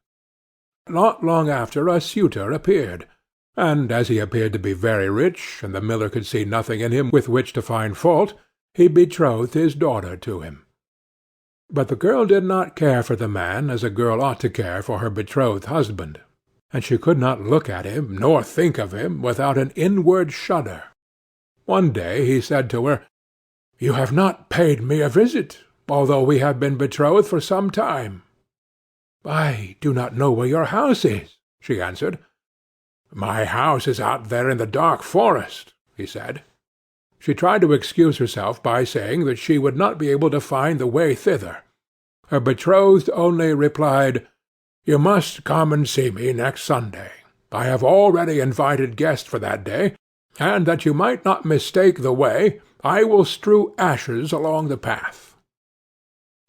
Not long after a suitor appeared, and as he appeared to be very rich, and the miller could see nothing in him with which to find fault, he betrothed his daughter to him. But the girl did not care for the man as a girl ought to care for her betrothed husband, and she could not look at him nor think of him without an inward shudder. One day he said to her, "You have not paid me a visit, although we have been betrothed for some time." "I do not know where your house is," she answered. "My house is out there in the dark forest," he said. She tried to excuse herself by saying that she would not be able to find the way thither. Her betrothed only replied, "You must come and see me next Sunday. I have already invited guests for that day, and that you might not mistake the way, I will strew ashes along the path."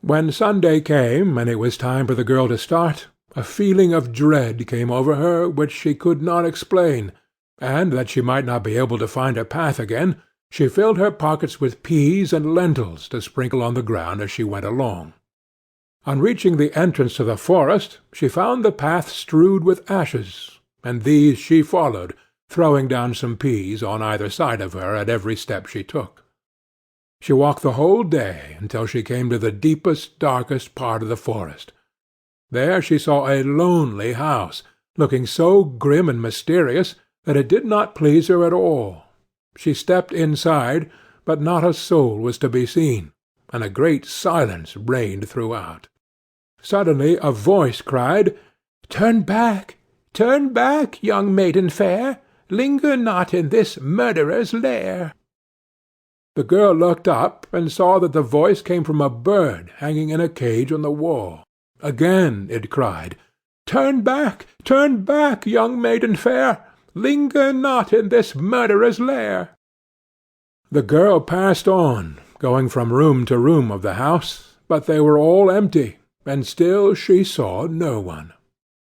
When Sunday came, and it was time for the girl to start, a feeling of dread came over her which she could not explain, and that she might not be able to find her path again, She filled her pockets with peas and lentils to sprinkle on the ground as she went along. On reaching the entrance to the forest, she found the path strewed with ashes, and these she followed, throwing down some peas on either side of her at every step she took. She walked the whole day until she came to the deepest, darkest part of the forest. There she saw a lonely house, looking so grim and mysterious that it did not please her at all. She stepped inside, but not a soul was to be seen, and a great silence reigned throughout. Suddenly a voice cried, "Turn back, young maiden fair! Linger not in this murderer's lair!" The girl looked up, and saw that the voice came from a bird hanging in a cage on the wall. Again it cried, turn back, young maiden fair! Linger not in this murderer's lair!" The girl passed on, going from room to room of the house, but they were all empty, and still she saw no one.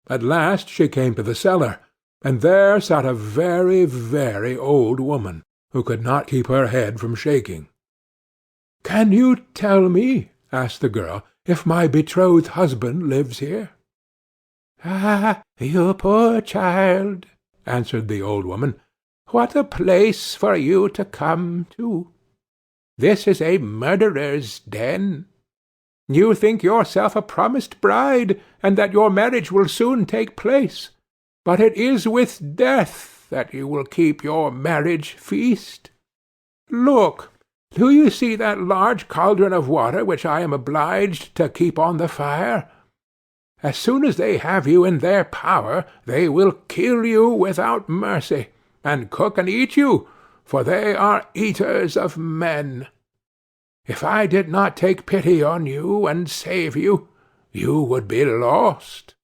At last she came to the cellar, and there sat a very, very old woman, who could not keep her head from shaking. "Can you tell me," asked the girl, "if my betrothed husband lives here?" "Ah, you poor child," answered the old woman, "what a place for you to come to! This is a murderer's den. You think yourself a promised bride, and that your marriage will soon take place, but it is with death that you will keep your marriage feast. Look, do you see that large cauldron of water which I am obliged to keep on the fire? As soon as they have you in their power, they will kill you without mercy, and cook and eat you, for they are eaters of men. If I did not take pity on you and save you, you would be lost."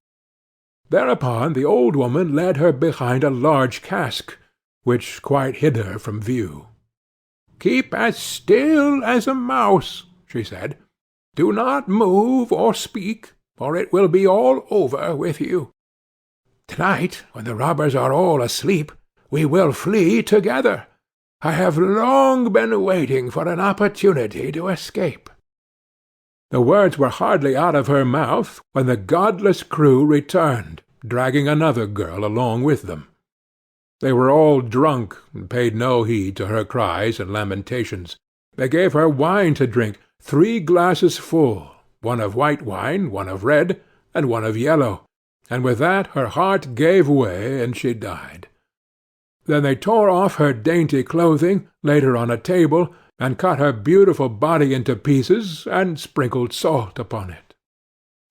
Thereupon the old woman led her behind a large cask, which quite hid her from view. "Keep as still as a mouse," she said. "Do not move or speak, or it will be all over with you. To-night, when the robbers are all asleep, we will flee together. I have long been waiting for an opportunity to escape." The words were hardly out of her mouth when the godless crew returned, dragging another girl along with them. They were all drunk, and paid no heed to her cries and lamentations. They gave her wine to drink, 3 glasses full, one of white wine, one of red, and one of yellow, and with that her heart gave way, and she died. Then they tore off her dainty clothing, laid her on a table, and cut her beautiful body into pieces, and sprinkled salt upon it.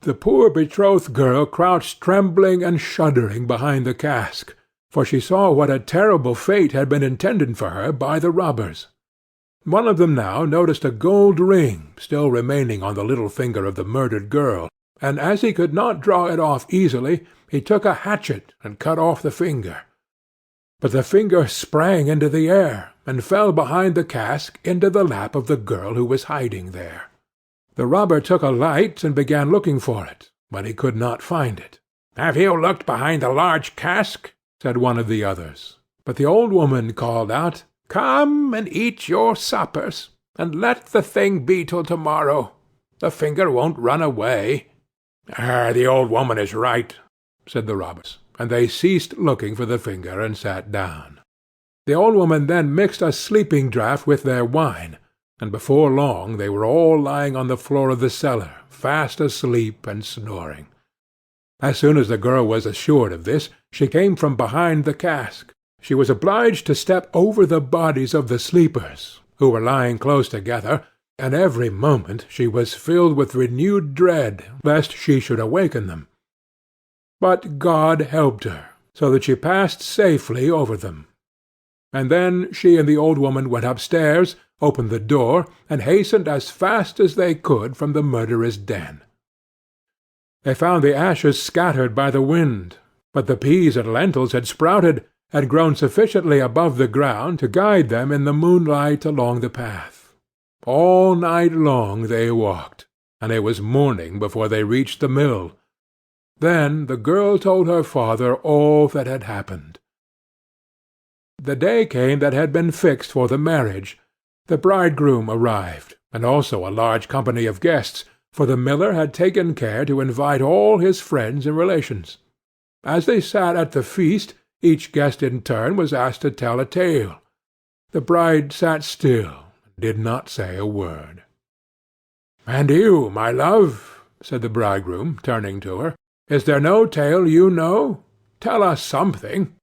The poor betrothed girl crouched trembling and shuddering behind the cask, for she saw what a terrible fate had been intended for her by the robbers. One of them now noticed a gold ring still remaining on the little finger of the murdered girl, and as he could not draw it off easily, he took a hatchet and cut off the finger. But the finger sprang into the air, and fell behind the cask into the lap of the girl who was hiding there. The robber took a light and began looking for it, but he could not find it. "Have you looked behind the large cask?" said one of the others. But the old woman called out, "Come and eat your suppers, and let the thing be till to-morrow. The finger won't run away." "The old woman is right," said the robbers, and they ceased looking for the finger and sat down. The old woman then mixed a sleeping draught with their wine, and before long they were all lying on the floor of the cellar, fast asleep and snoring. As soon as the girl was assured of this, she came from behind the cask. She was obliged to step over the bodies of the sleepers, who were lying close together, and every moment she was filled with renewed dread lest she should awaken them. But God helped her, so that she passed safely over them. And then she and the old woman went upstairs, opened the door, and hastened as fast as they could from the murderer's den. They found the ashes scattered by the wind, but the peas and lentils had sprouted, and grown sufficiently above the ground to guide them in the moonlight along the path. All night long they walked, and it was morning before they reached the mill. Then the girl told her father all that had happened. the day came that had been fixed for the marriage. The bridegroom arrived, and also a large company of guests, for the miller had taken care to invite all his friends and relations. As they sat at the feast, each guest in turn was asked to tell a tale. The bride sat still, and did not say a word. "And you, my love," said the bridegroom, turning to her, "is there no tale you know? Tell us something."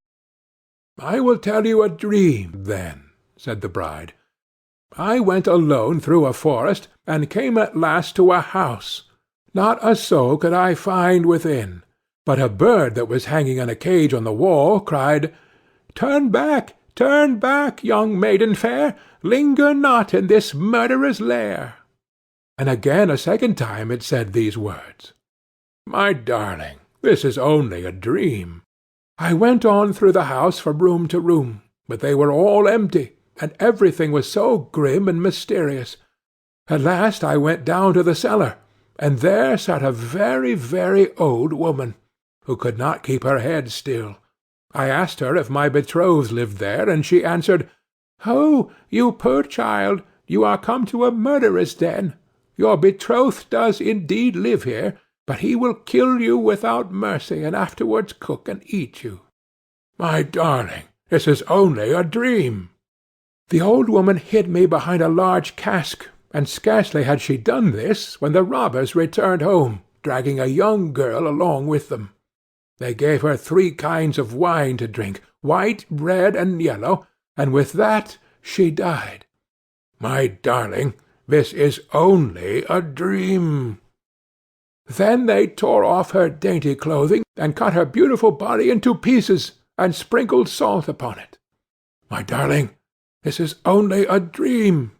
"I will tell you a dream, then," said the bride. "I went alone through a forest, and came at last to a house. Not a soul could I find within, but a bird that was hanging in a cage on the wall cried, 'Turn back, young maiden fair, linger not in this murderer's lair.' And again a second time it said these words. My darling, this is only a dream. I went on through the house from room to room, but they were all empty, and everything was so grim and mysterious. At last I went down to the cellar, and there sat a very, very old woman, who could not keep her head still. I asked her if my betrothed lived there, and she answered, 'Oh, you poor child, you are come to a murderer's den. Your betrothed does indeed live here, but he will kill you without mercy, and afterwards cook and eat you.' My darling, this is only a dream." The old woman hid me behind a large cask, and scarcely had she done this when the robbers returned home, dragging a young girl along with them. They gave her 3 kinds of wine to drink, white, red, and yellow, and with that she died. My darling, this is only a dream. Then they tore off her dainty clothing, and cut her beautiful body into pieces, and sprinkled salt upon it. My darling, this is only a dream.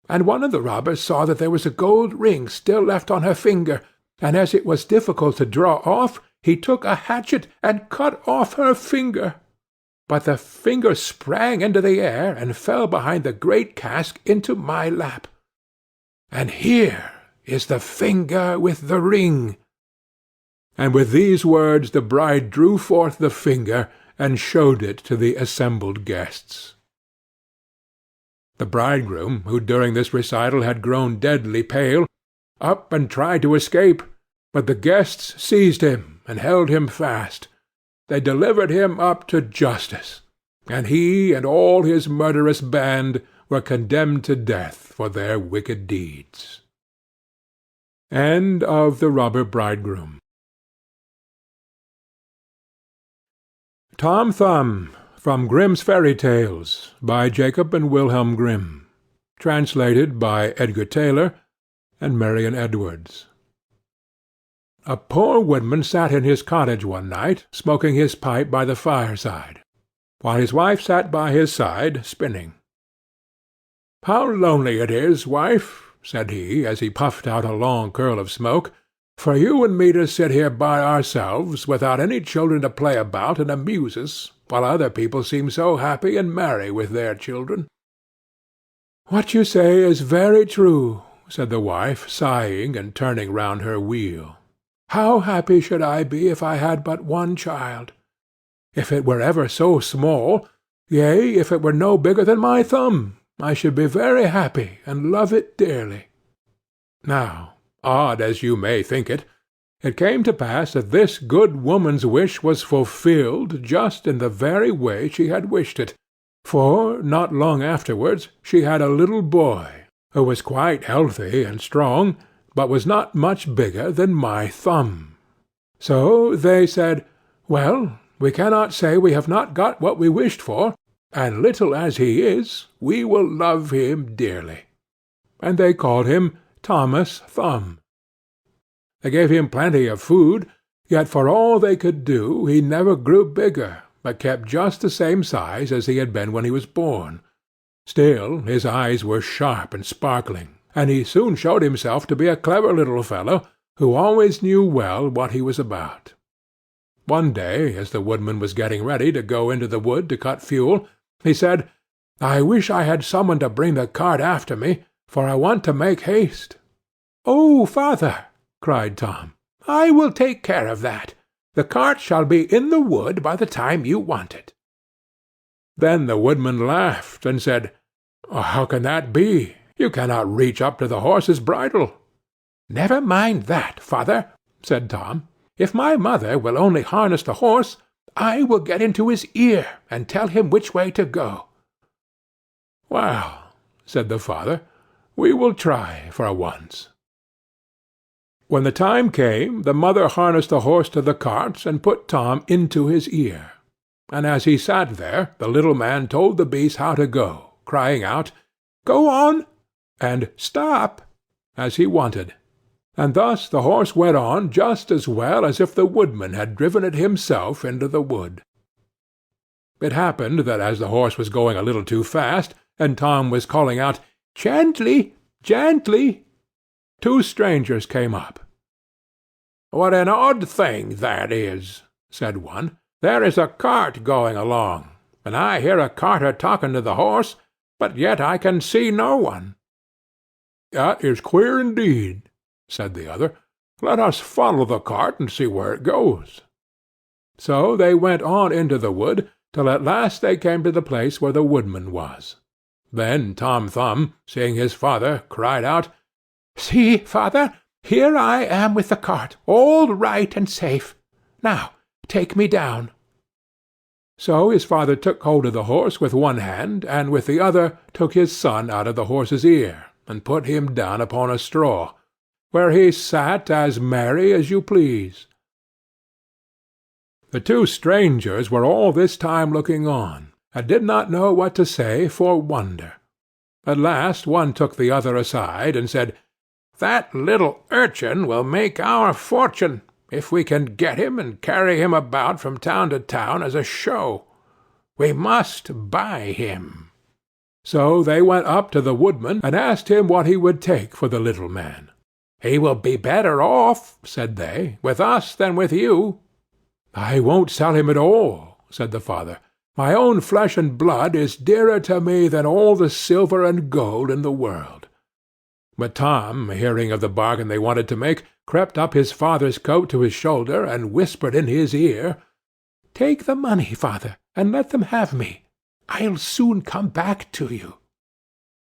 And one of the robbers saw that there was a gold ring still left on her finger, and as it was difficult to draw off, he took a hatchet and cut off her finger. But the finger sprang into the air, and fell behind the great cask into my lap. And here is the finger with the ring." And with these words the bride drew forth the finger, and showed it to the assembled guests. The bridegroom, who during this recital had grown deadly pale, up and tried to escape, but the guests seized him and held him fast. They delivered him up to justice, and he and all his murderous band were condemned to death for their wicked deeds. End of The Robber Bridegroom. Tom Thumb, from Grimm's Fairy Tales, by Jacob and Wilhelm Grimm. Translated by Edgar Tailor and Marion Edwards. A poor woodman sat in his cottage one night, smoking his pipe by the fireside, while his wife sat by his side, spinning. "How lonely it is, wife," said he, as he puffed out a long curl of smoke, "for you and me to sit here by ourselves, without any children to play about and amuse us, while other people seem so happy and merry with their children." "What you say is very true," said the wife, sighing and turning round her wheel. "How happy should I be if I had but one child! If it were ever so small, yea, if it were no bigger than my thumb, I should be very happy and love it dearly." Now, odd as you may think it, it came to pass that this good woman's wish was fulfilled just in the very way she had wished it, for, not long afterwards, she had a little boy, who was quite healthy and strong, but was not much bigger than my thumb. So they said, "Well, we cannot say we have not got what we wished for, and little as he is, we will love him dearly." And they called him Thomas Thumb. They gave him plenty of food, yet for all they could do he never grew bigger, but kept just the same size as he had been when he was born. Still his eyes were sharp and sparkling, and he soon showed himself to be a clever little fellow, who always knew well what he was about. One day, as the woodman was getting ready to go into the wood to cut fuel, he said, "I wish I had some one to bring the cart after me, for I want to make haste." "Oh, father," cried Tom, "I will take care of that. The cart shall be in the wood by the time you want it." Then the woodman laughed, and said, "How can that be? You cannot reach up to the horse's bridle." "Never mind that, father," said Tom. "If my mother will only harness the horse, I will get into his ear, and tell him which way to go." "Well," said the father, "we will try for once." When the time came, the mother harnessed the horse to the cart, and put Tom into his ear. And as he sat there, the little man told the beast how to go, crying out, "Go on!" and "Stop!" as he wanted. And thus the horse went on just as well as if the woodman had driven it himself into the wood. It happened that as the horse was going a little too fast, and Tom was calling out, "Gently, gently," two strangers came up. "What an odd thing that is," said one. "There is a cart going along, and I hear a carter talking to the horse, but yet I can see no one." "That is queer indeed," said the other. "Let us follow the cart and see where it goes." So they went on into the wood, till at last they came to the place where the woodman was. Then Tom Thumb, seeing his father, cried out, "See, father, here I am with the cart, all right and safe. Now take me down." So his father took hold of the horse with one hand, and with the other took his son out of the horse's ear, and put him down upon a straw, where he sat as merry as you please. The two strangers were all this time looking on, and did not know what to say for wonder. At last one took the other aside, and said, "That little urchin will make our fortune, if we can get him and carry him about from town to town as a show. We must buy him." So they went up to the woodman, and asked him what he would take for the little man. "He will be better off," said they, "with us than with you." "I won't sell him at all," said the father. "My own flesh and blood is dearer to me than all the silver and gold in the world." But Tom, hearing of the bargain they wanted to make, crept up his father's coat to his shoulder, and whispered in his ear, "Take the money, father, and let them have me. I'll soon come back to you."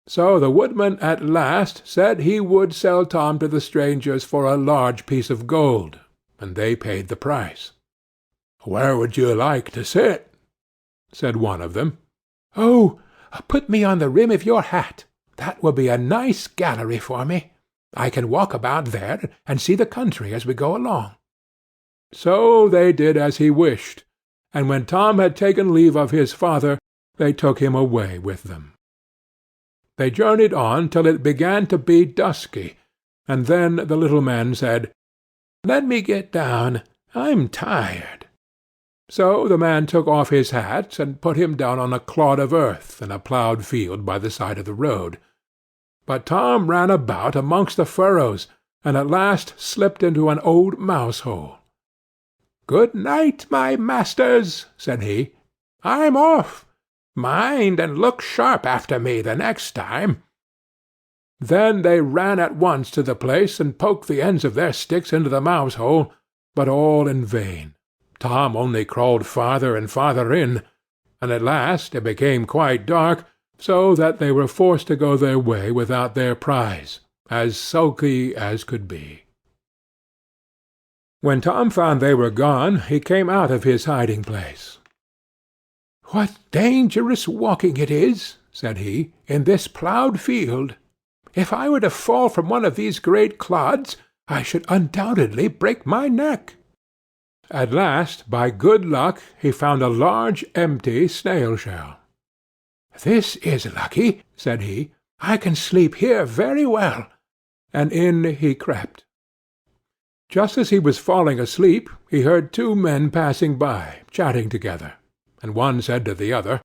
So the woodman at last said he would sell Tom to the strangers for a large piece of gold, and they paid the price. "Where would you like to sit?" said one of them. "Oh, put me on the rim of your hat. That will be a nice gallery for me. I can walk about there, and see the country as we go along." So they did as he wished, and when Tom had taken leave of his father, they took him away with them. They journeyed on till it began to be dusky, and then the little man said, "Let me get down. I'm tired." So the man took off his hat, and put him down on a clod of earth in a ploughed field by the side of the road. But Tom ran about amongst the furrows, and at last slipped into an old mouse-hole. "Good night, my masters," said he. "I'm off. Mind and look sharp after me the next time." Then they ran at once to the place, and poked the ends of their sticks into the mouse-hole, but all in vain. Tom only crawled farther and farther in, and at last it became quite dark, so that they were forced to go their way without their prize, as sulky as could be. When Tom found they were gone, he came out of his hiding-place. "What dangerous walking it is," said he, "in this ploughed field! If I were to fall from one of these great clods, I should undoubtedly break my neck." At last, by good luck, he found a large empty snail-shell. "This is lucky," said he. "I can sleep here very well," and in he crept. Just as he was falling asleep, he heard two men passing by, chatting together, and one said to the other,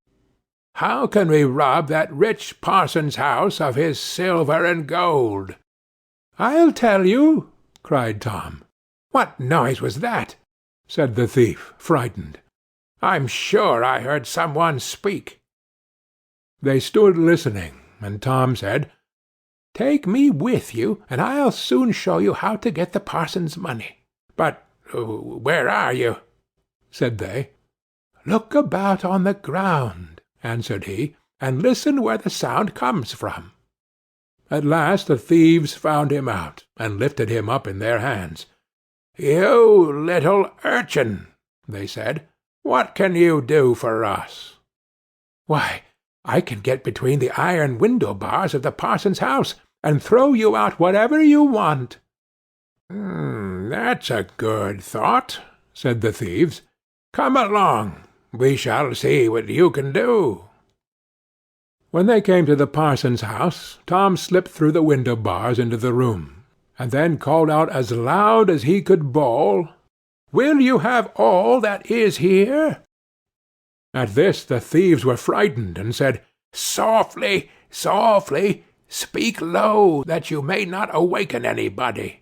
"How can we rob that rich parson's house of his silver and gold?" "I'll tell you," cried Tom. "What noise was that?" said the thief, frightened. "I'm sure I heard some one speak." They stood listening, and Tom said, "Take me with you, and I'll soon show you how to get the parson's money." "But where are you?" said they. "Look about on the ground," answered he, and listen where the sound comes from. At last the thieves found him out, and lifted him up in their hands. "You little urchin," they said, "what can you do for us?" "Why, I can get between the iron window bars of the parson's house, and throw you out whatever you want." "That's a good thought," said the thieves. "Come along, we shall see what you can do." When they came to the parson's house, Tom slipped through the window bars into the room, and then called out as loud as he could bawl, "Will you have all that is here?" At this the thieves were frightened, and said, "Softly, softly, speak low, that you may not awaken anybody."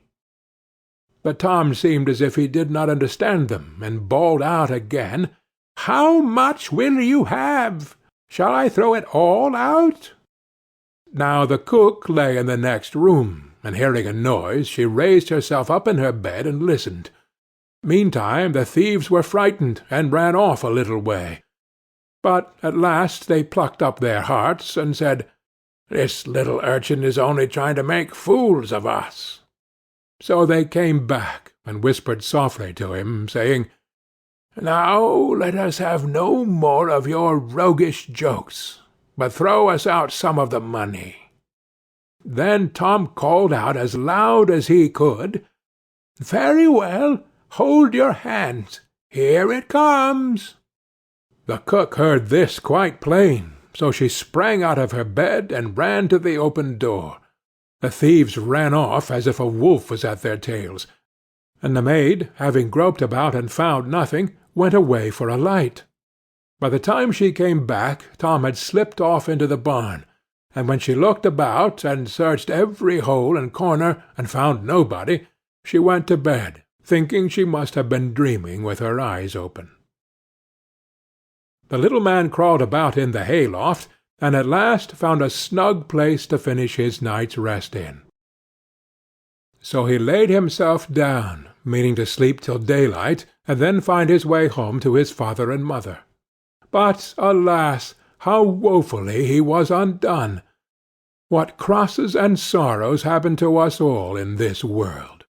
But Tom seemed as if he did not understand them, and bawled out again, "How much will you have? Shall I throw it all out?" Now the cook lay in the next room, and hearing a noise, she raised herself up in her bed and listened. Meantime the thieves were frightened, and ran off a little way. But at last they plucked up their hearts, and said, "This little urchin is only trying to make fools of us." So they came back, and whispered softly to him, saying, "Now let us have no more of your roguish jokes, but throw us out some of the money." Then Tom called out as loud as he could, "Very well, hold your hands, here it comes." The cook heard this quite plain, so she sprang out of her bed, and ran to the open door. The thieves ran off as if a wolf was at their tails, and the maid, having groped about and found nothing, went away for a light. By the time she came back, Tom had slipped off into the barn, and when she looked about, and searched every hole and corner, and found nobody, she went to bed, thinking she must have been dreaming with her eyes open. The little man crawled about in the hay-loft, and at last found a snug place to finish his night's rest in. So he laid himself down, meaning to sleep till daylight, and then find his way home to his father and mother. But, alas, how woefully he was undone! What crosses and sorrows happen to us all in this world!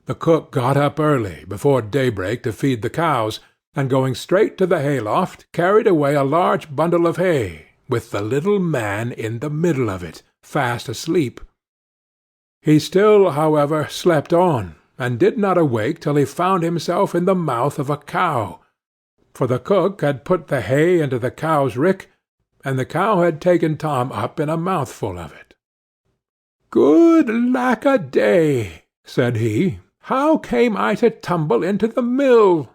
The cook got up early, before daybreak, to feed the cows, and going straight to the hayloft, carried away a large bundle of hay, with the little man in the middle of it, fast asleep. He still, however, slept on, and did not awake till he found himself in the mouth of a cow, for the cook had put the hay into the cow's rick, and the cow had taken Tom up in a mouthful of it. "Good lack-a-day!" said he, "how came I to tumble into the mill?"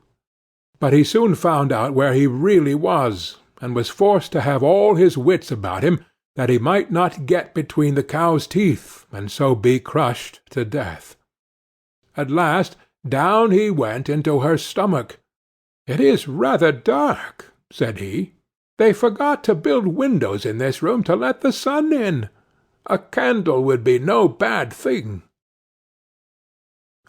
But he soon found out where he really was, and was forced to have all his wits about him, that he might not get between the cow's teeth, and so be crushed to death. At last down he went into her stomach. "It is rather dark," said he. "They forgot to build windows in this room to let the sun in. A candle would be no bad thing."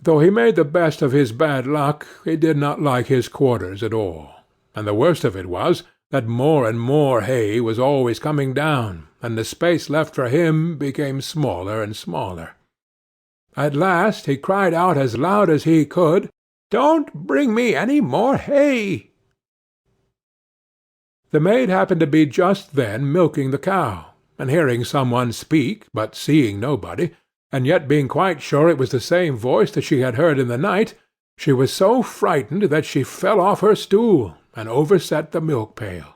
Though he made the best of his bad luck, he did not like his quarters at all, and the worst of it was, that more and more hay was always coming down, and the space left for him became smaller and smaller. At last he cried out as loud as he could, "Don't bring me any more hay!" The maid happened to be just then milking the cow, and hearing some one speak, but seeing nobody, and yet being quite sure it was the same voice that she had heard in the night, she was so frightened that she fell off her stool, and overset the milk-pail.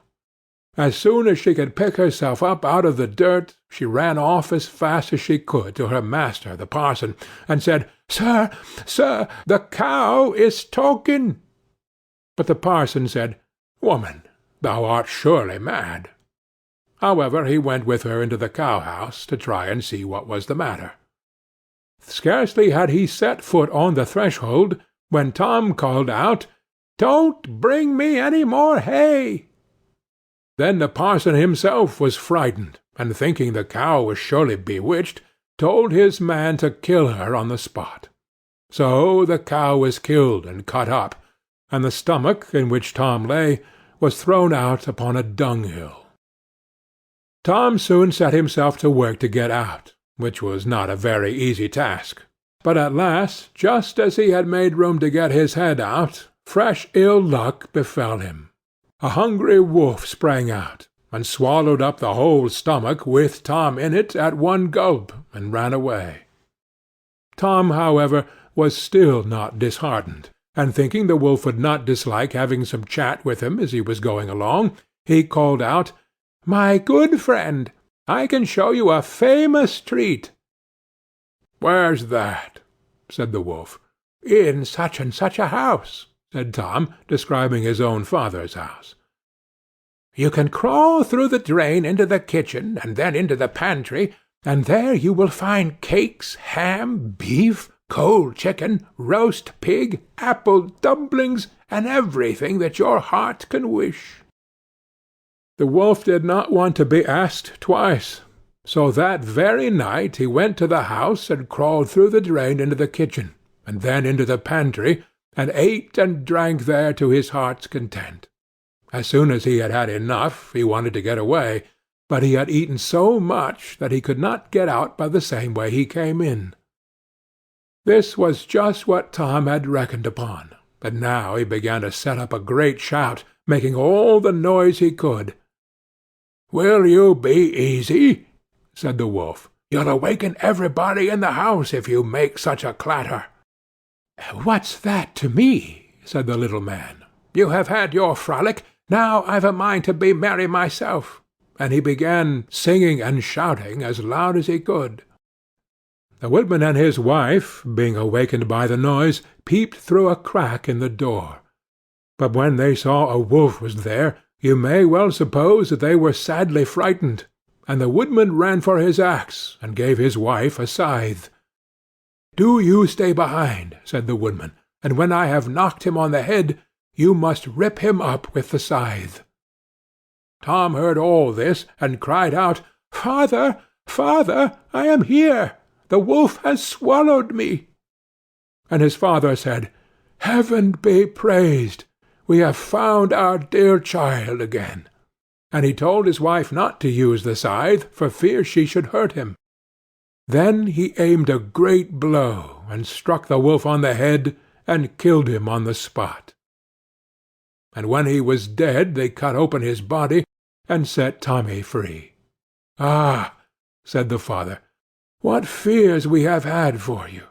As soon as she could pick herself up out of the dirt, she ran off as fast as she could to her master, the parson, and said, "Sir, sir, the cow is talking." But the parson said, "Woman, thou art surely mad." However, he went with her into the cow-house to try and see what was the matter. Scarcely had he set foot on the threshold, when Tom called out, "Don't bring me any more hay!" Then the parson himself was frightened, and thinking the cow was surely bewitched, told his man to kill her on the spot. So the cow was killed and cut up, and the stomach, in which Tom lay, was thrown out upon a dunghill. Tom soon set himself to work to get out, which was not a very easy task. But at last, just as he had made room to get his head out, fresh ill luck befell him. A hungry wolf sprang out, and swallowed up the whole stomach with Tom in it at one gulp, and ran away. Tom, however, was still not disheartened, and thinking the wolf would not dislike having some chat with him as he was going along, he called out, "My good friend, I can show you a famous treat." "Where's that?" said the wolf. "In such and such a house," said Tom, describing his own father's house. "You can crawl through the drain into the kitchen, and then into the pantry, and there you will find cakes, ham, beef, cold chicken, roast pig, apple dumplings, and everything that your heart can wish." The wolf did not want to be asked twice, so that very night he went to the house and crawled through the drain into the kitchen, and then into the pantry, and ate and drank there to his heart's content. As soon as he had had enough, he wanted to get away, but he had eaten so much that he could not get out by the same way he came in. This was just what Tom had reckoned upon, and now he began to set up a great shout, making all the noise he could. "Will you be easy?" said the wolf. "You'll awaken everybody in the house if you make such a clatter." "What's that to me?" said the little man. "You have had your frolic, now I've a mind to be merry myself." And he began singing and shouting as loud as he could. The woodman and his wife, being awakened by the noise, peeped through a crack in the door. But when they saw a wolf was there, you may well suppose that they were sadly frightened, and the woodman ran for his axe, and gave his wife a scythe. "Do you stay behind," said the woodman, "and when I have knocked him on the head, you must rip him up with the scythe." Tom heard all this, and cried out, "Father, father, I am here! The wolf has swallowed me." And his father said, "Heaven be praised! We have found our dear child again." And he told his wife not to use the scythe, for fear she should hurt him. Then he aimed a great blow, and struck the wolf on the head, and killed him on the spot. And when he was dead they cut open his body, and set Tommy free. "Ah," said the father, "what fears we have had for you!"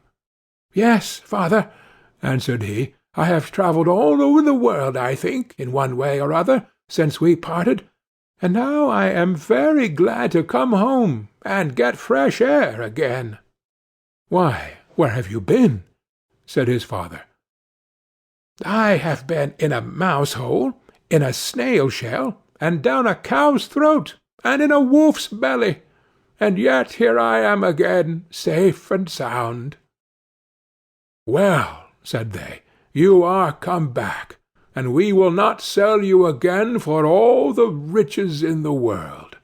"Yes, father," answered he, "I have travelled all over the world, I think, in one way or other, since we parted, and now I am very glad to come home, and get fresh air again." "Why, where have you been?" said his father. "I have been in a mouse-hole, in a snail-shell, and down a cow's throat, and in a wolf's belly, and yet here I am again, safe and sound." "Well," said they, "you are come back, and we will not sell you again for all the riches in the world."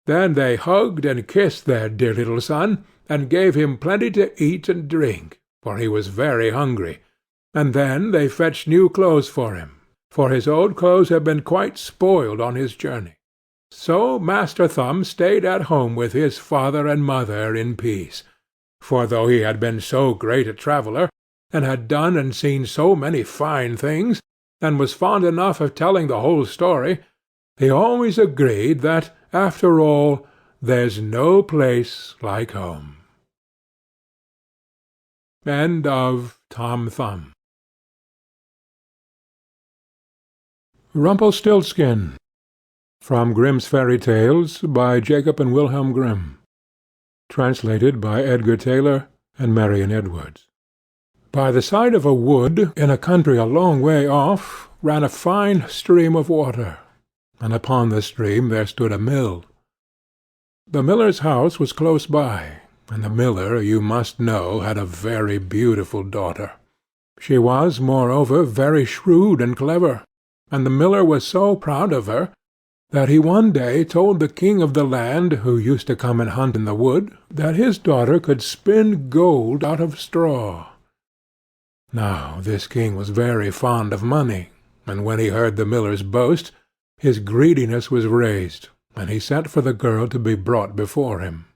Then they hugged and kissed their dear little son, and gave him plenty to eat and drink, for he was very hungry, and then they fetched new clothes for him, for his old clothes had been quite spoiled on his journey. So Master Thumb stayed at home with his father and mother in peace, for though he had been so great a traveller, and had done and seen so many fine things, and was fond enough of telling the whole story, he always agreed that, after all, there's no place like home. End of Tom Thumb. Rumpelstiltskin, from Grimm's Fairy Tales, by Jacob and Wilhelm Grimm. Translated by Edgar Tailor and Marion Edwards. By the side of a wood, in a country a long way off, ran a fine stream of water, and upon the stream there stood a mill. The miller's house was close by, and the miller, you must know, had a very beautiful daughter. She was, moreover, very shrewd and clever, and the miller was so proud of her that he one day told the king of the land, who used to come and hunt in the wood, that his daughter could spin gold out of straw. Now this king was very fond of money, and when he heard the miller's boast, his greediness was raised, and he sent for the girl to be brought before him.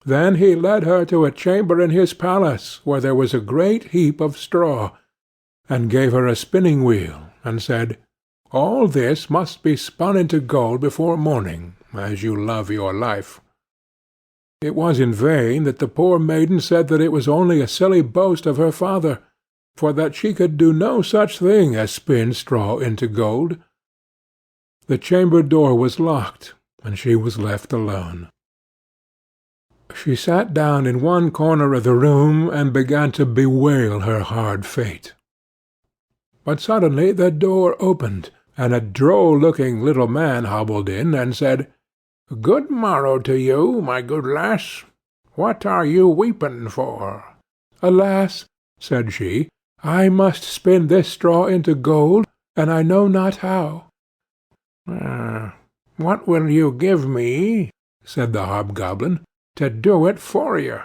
Then he led her to a chamber in his palace, where there was a great heap of straw, and gave her a spinning wheel, and said, "All this must be spun into gold before morning, as you love your life." It was in vain that the poor maiden said that it was only a silly boast of her father, for that she could do no such thing as spin straw into gold. The chamber door was locked, and she was left alone. She sat down in one corner of the room, and began to bewail her hard fate. But suddenly the door opened, and a droll-looking little man hobbled in, and said, "Good morrow to you, my good lass. What are you weeping for?" "Alas," said she, "I must spin this straw into gold, and I know not how." "What will you give me," said the hobgoblin, "to do it for you?"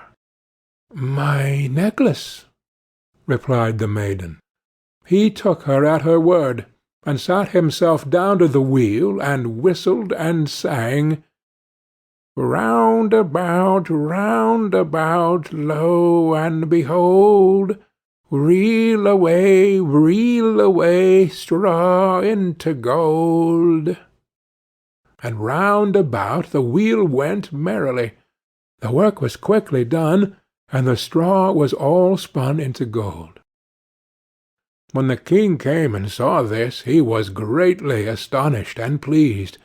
"My necklace," replied the maiden. He took her at her word, and sat himself down to the wheel, and whistled and sang, "Round about, lo and behold, reel away, straw into gold." And round about the wheel went merrily. The work was quickly done, and the straw was all spun into gold. When the king came and saw this, he was greatly astonished and pleased.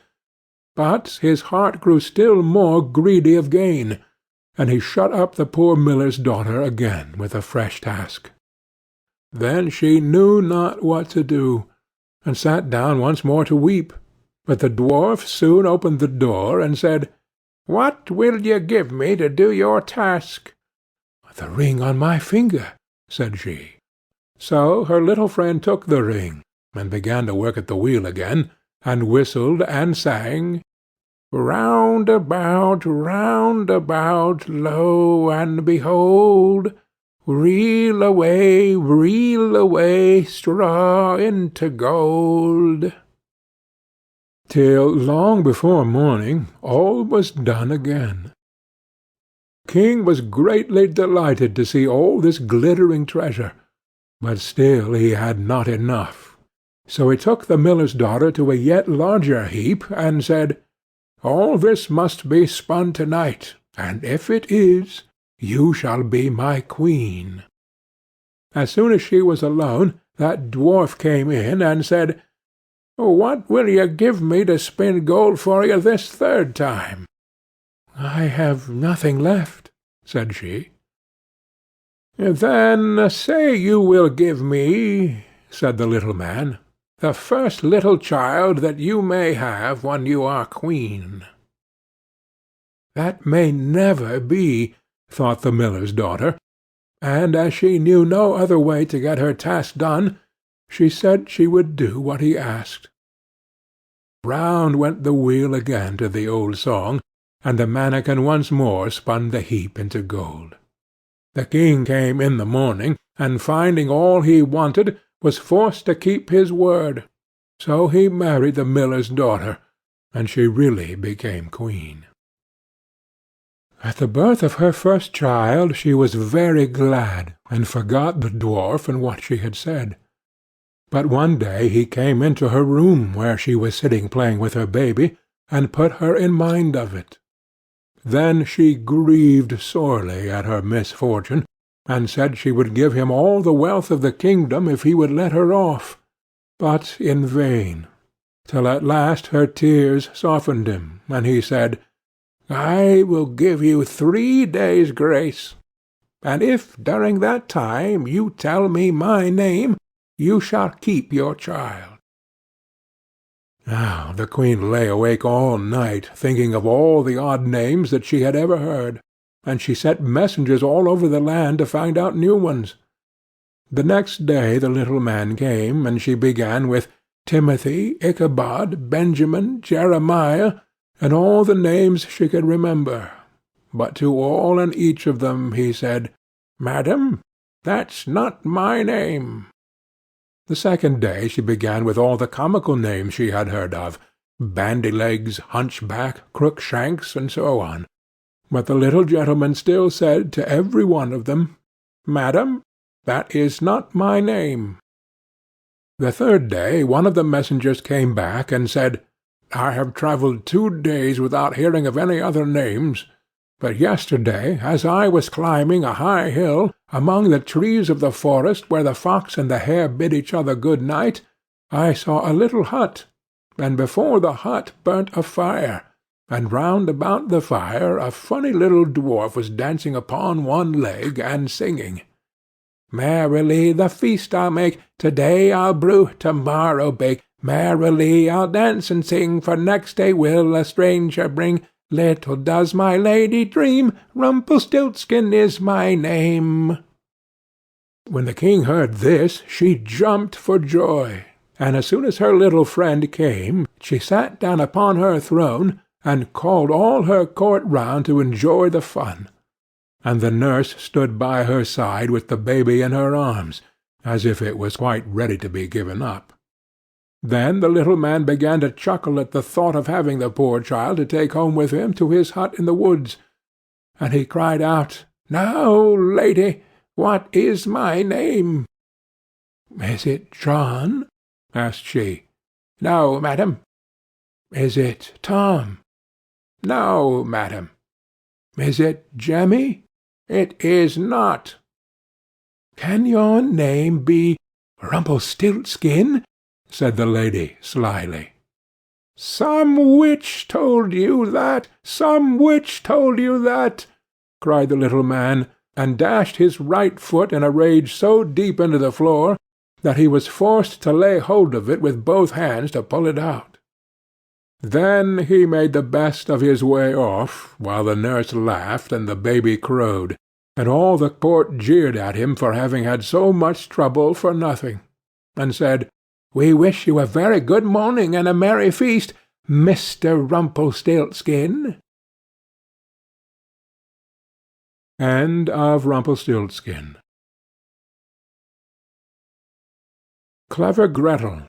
But his heart grew still more greedy of gain, and he shut up the poor miller's daughter again with a fresh task. Then she knew not what to do, and sat down once more to weep. But the dwarf soon opened the door, and said, "What will you give me to do your task?" "The ring on my finger," said she. So her little friend took the ring, and began to work at the wheel again, and whistled and sang, "Round about, lo and behold, reel away, straw into gold." Till long before morning all was done again. King was greatly delighted to see all this glittering treasure, but still he had not enough. So he took the miller's daughter to a yet larger heap, and said, "All this must be spun to-night, and if it is, you shall be my queen." As soon as she was alone, that dwarf came in, and said, "What will you give me to spin gold for you this third time?" "I have nothing left," said she. "Then say you will give me," said the little man, "the first little child that you may have when you are queen." "That may never be," thought the miller's daughter, and as she knew no other way to get her task done, she said she would do what he asked. Round went the wheel again to the old song, and the manikin once more spun the heap into gold. The king came in the morning, and finding all he wanted, was forced to keep his word. So he married the miller's daughter, and she really became queen. At the birth of her first child she was very glad, and forgot the dwarf and what she had said. But one day he came into her room, where she was sitting playing with her baby, and put her in mind of it. Then she grieved sorely at her misfortune, and said she would give him all the wealth of the kingdom if he would let her off, but in vain, till at last her tears softened him, and he said, "I will give you 3 days' grace, and if during that time you tell me my name, you shall keep your child." Now the queen lay awake all night, thinking of all the odd names that she had ever heard, and she sent messengers all over the land to find out new ones. The next day the little man came, and she began with Timothy, Ichabod, Benjamin, Jeremiah, and all the names she could remember. But to all and each of them he said, "Madam, that's not my name." The second day she began with all the comical names she had heard of, Bandy-legs, Hunchback, Crookshanks, and so on. But the little gentleman still said to every one of them, "Madam, that is not my name." The third day one of the messengers came back and said, "I have travelled 2 days without hearing of any other names, but yesterday, as I was climbing a high hill, among the trees of the forest where the fox and the hare bid each other good night, I saw a little hut, and before the hut burnt a fire, and round about the fire a funny little dwarf was dancing upon one leg and singing, 'Merrily the feast I'll make, to-day I'll brew, to-morrow bake, merrily I'll dance and sing, for next day will a stranger bring. Little does my lady dream, Rumpelstiltskin is my name.'" When the king heard this, she jumped for joy, and as soon as her little friend came, she sat down upon her throne, and called all her court round to enjoy the fun. And the nurse stood by her side with the baby in her arms, as if it was quite ready to be given up. Then the little man began to chuckle at the thought of having the poor child to take home with him to his hut in the woods, and he cried out, "Now, lady, what is my name?" "Is it John?" asked she. "No, madam." "Is it Tom?" "No, madam." "Is it Jemmy?" "It is not." "Can your name be Rumpelstiltskin?" said the lady slyly. "Some witch told you that! Some witch told you that!" cried the little man, and dashed his right foot in a rage so deep into the floor that he was forced to lay hold of it with both hands to pull it out. Then he made the best of his way off, while the nurse laughed and the baby crowed, and all the court jeered at him for having had so much trouble for nothing, and said, "We wish you a very good morning and a merry feast, Mr. Rumpelstiltskin." End of Rumpelstiltskin. Clever Gretel,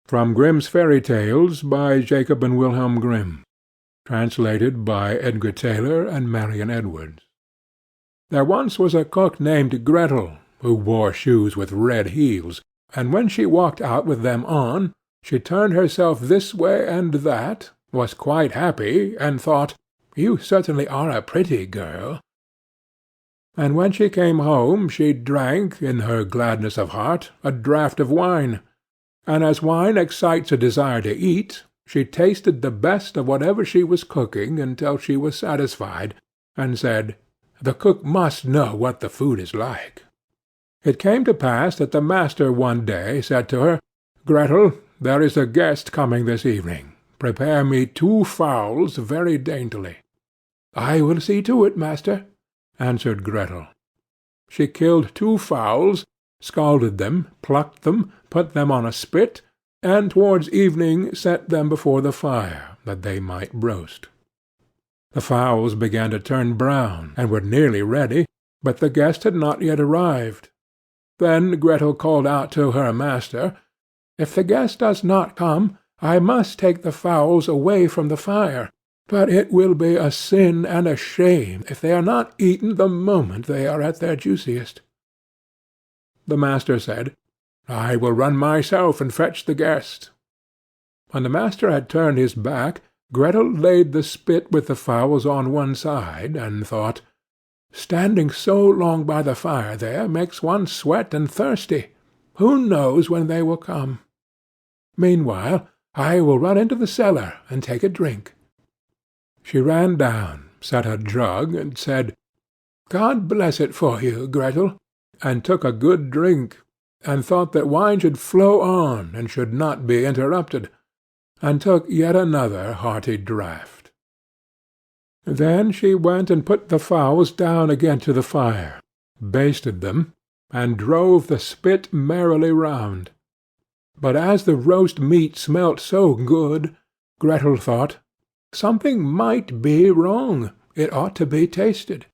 from Grimm's Fairy Tales, by Jacob and Wilhelm Grimm, translated by Edgar Tailor and Marion Edwards. There once was a cook named Gretel, who wore shoes with red heels, and when she walked out with them on, she turned herself this way and that, was quite happy, and thought, "You certainly are a pretty girl." And when she came home she drank, in her gladness of heart, a draught of wine, and as wine excites a desire to eat, she tasted the best of whatever she was cooking until she was satisfied, and said, "The cook must know what the food is like." It came to pass that the master one day said to her, "Gretel, there is a guest coming this evening. Prepare me 2 fowls very daintily." "I will see to it, master," answered Gretel. She killed 2 fowls, scalded them, plucked them, put them on a spit, and towards evening set them before the fire, that they might roast. The fowls began to turn brown, and were nearly ready, but the guest had not yet arrived. Then Gretel called out to her master, "If the guest does not come, I must take the fowls away from the fire, but it will be a sin and a shame if they are not eaten the moment they are at their juiciest." The master said, "I will run myself and fetch the guest." When the master had turned his back, Gretel laid the spit with the fowls on one side, and thought, "Standing so long by the fire there makes one sweat and thirsty. Who knows when they will come? Meanwhile, I will run into the cellar and take a drink." She ran down, set a jug, and said, "God bless it for you, Gretel," and took a good drink, and thought that wine should flow on and should not be interrupted, and took yet another hearty draught. Then she went and put the fowls down again to the fire, basted them, and drove the spit merrily round. But as the roast meat smelt so good, Gretel thought, "Something might be wrong. It ought to be tasted."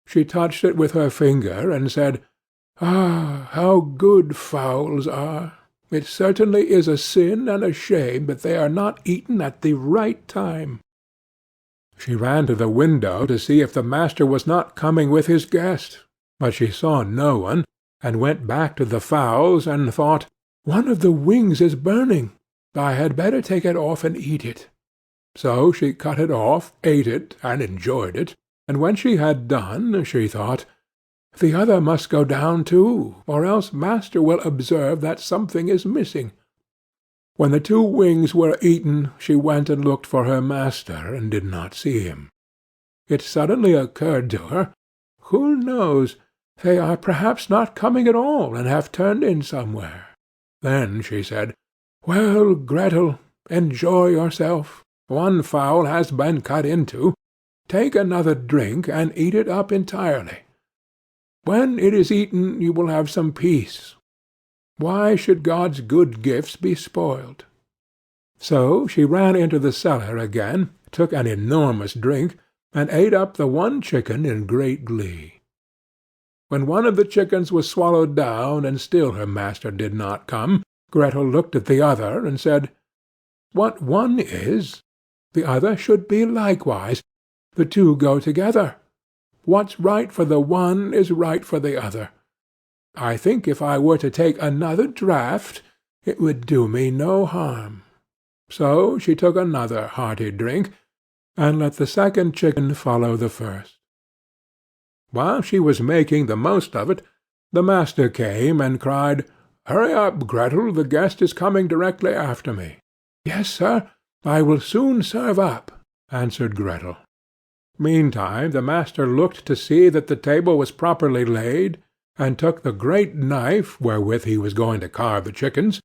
She touched it with her finger, and said, "Ah, how good fowls are! It certainly is a sin and a shame that they are not eaten at the right time." She ran to the window to see if the master was not coming with his guest, but she saw no one, and went back to the fowls, and thought, "One of the wings is burning. I had better take it off and eat it." So she cut it off, ate it, and enjoyed it, and when she had done, she thought, "The other must go down too, or else master will observe that something is missing." When the 2 wings were eaten, she went and looked for her master, and did not see him. It suddenly occurred to her, "Who knows? They are perhaps not coming at all, and have turned in somewhere." Then she said, "Well, Gretel, enjoy yourself. One fowl has been cut into. Take another drink, and eat it up entirely. When it is eaten you will have some peace. Why should God's good gifts be spoiled?" So she ran into the cellar again, took an enormous drink, and ate up the 1 chicken in great glee. When one of the chickens was swallowed down, and still her master did not come, Gretel looked at the other, and said, "What one is, the other should be likewise. The 2 go together. What's right for the one is right for the other. I think if I were to take another draught, it would do me no harm." So she took another hearty drink, and let the second chicken follow the first. While she was making the most of it, the master came and cried, "Hurry up, Gretel, the guest is coming directly after me." "Yes, sir, I will soon serve up," answered Gretel. Meantime the master looked to see that the table was properly laid, and took the great knife wherewith he was going to carve the chickens,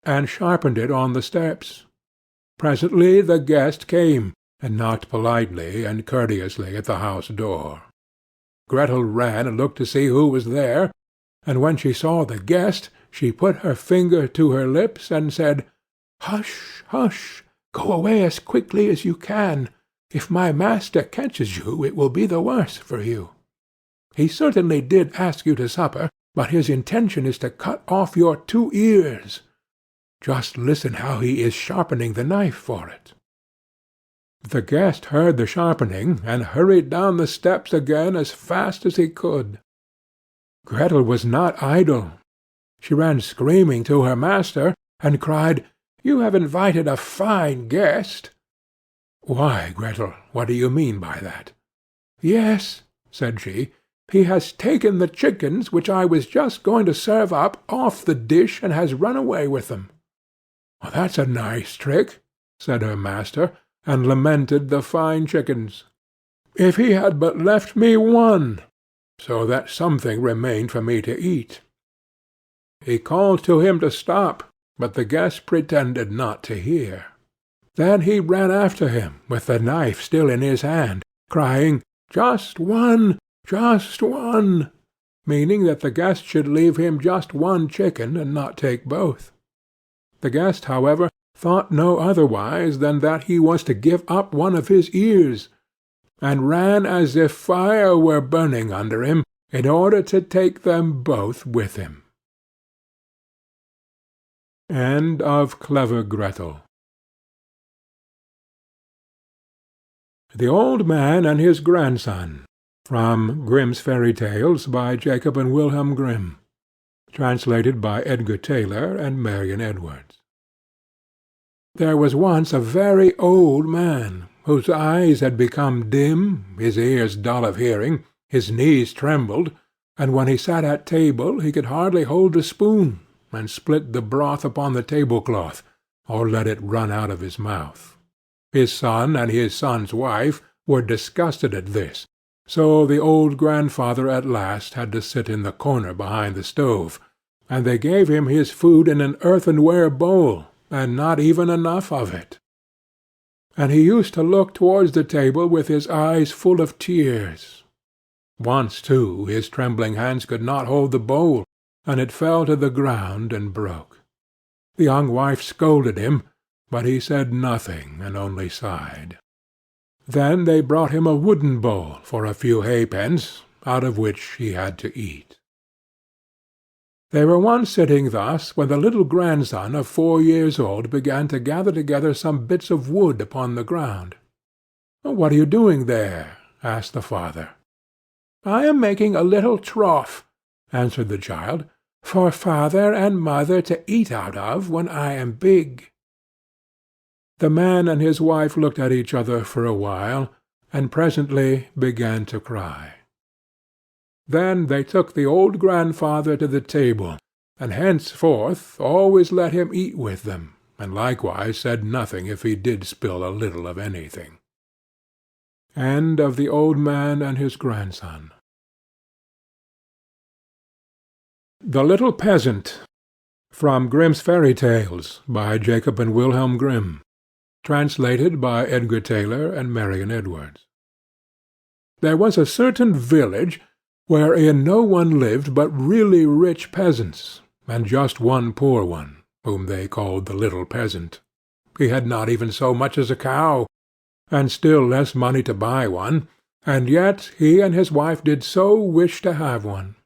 and sharpened it on the steps. Presently the guest came, and knocked politely and courteously at the house door. Gretel ran and looked to see who was there, and when she saw the guest, she put her finger to her lips, and said, "Hush, hush! Go away as quickly as you can. If my master catches you, it will be the worse for you. He certainly did ask you to supper, but his intention is to cut off your 2 ears. Just listen how he is sharpening the knife for it." The guest heard the sharpening, and hurried down the steps again as fast as he could. Gretel was not idle. She ran screaming to her master, and cried, "You have invited a fine guest." "Why, Gretel, what do you mean by that?" "Yes," said she, "he has taken the chickens which I was just going to serve up off the dish, and has run away with them." "That's a nice trick," said her master, and lamented the fine chickens. "If he had but left me 1, so that something remained for me to eat." He called to him to stop, but the guest pretended not to hear. Then he ran after him, with the knife still in his hand, crying, "Just 1, just 1," meaning that the guest should leave him just 1 chicken, and not take both. The guest, however, thought no otherwise than that he was to give up 1 of his ears, and ran as if fire were burning under him, in order to take them both with him. End of Clever Gretel. The Old Man and His Grandson. From Grimm's Fairy Tales, by Jacob and Wilhelm Grimm. Translated by Edgar Tailor and Marion Edwards. There was once a very old man, whose eyes had become dim, his ears dull of hearing, his knees trembled, and when he sat at table he could hardly hold a spoon, and split the broth upon the tablecloth, or let it run out of his mouth. His son and his son's wife were disgusted at this, so the old grandfather at last had to sit in the corner behind the stove, and they gave him his food in an earthenware bowl, and not even enough of it. And he used to look towards the table with his eyes full of tears. Once, too, his trembling hands could not hold the bowl, and it fell to the ground and broke. The young wife scolded him, but he said nothing, and only sighed. Then they brought him a wooden bowl for a few halfpence, out of which he had to eat. They were once sitting thus when the little grandson of 4 years old began to gather together some bits of wood upon the ground. "What are you doing there?" asked the father. "I am making a little trough," answered the child, "for father and mother to eat out of when I am big." The man and his wife looked at each other for a while, and presently began to cry. Then they took the old grandfather to the table, and henceforth always let him eat with them, and likewise said nothing if he did spill a little of anything. End of the Old Man and his Grandson. The Little Peasant. From Grimm's Fairy Tales, by Jacob and Wilhelm Grimm. Translated by Edgar Tailor and Marion Edwards. There was a certain village wherein no one lived but really rich peasants, and just one poor one, whom they called the Little Peasant. He had not even so much as a cow, and still less money to buy one, and yet he and his wife did so wish to have one.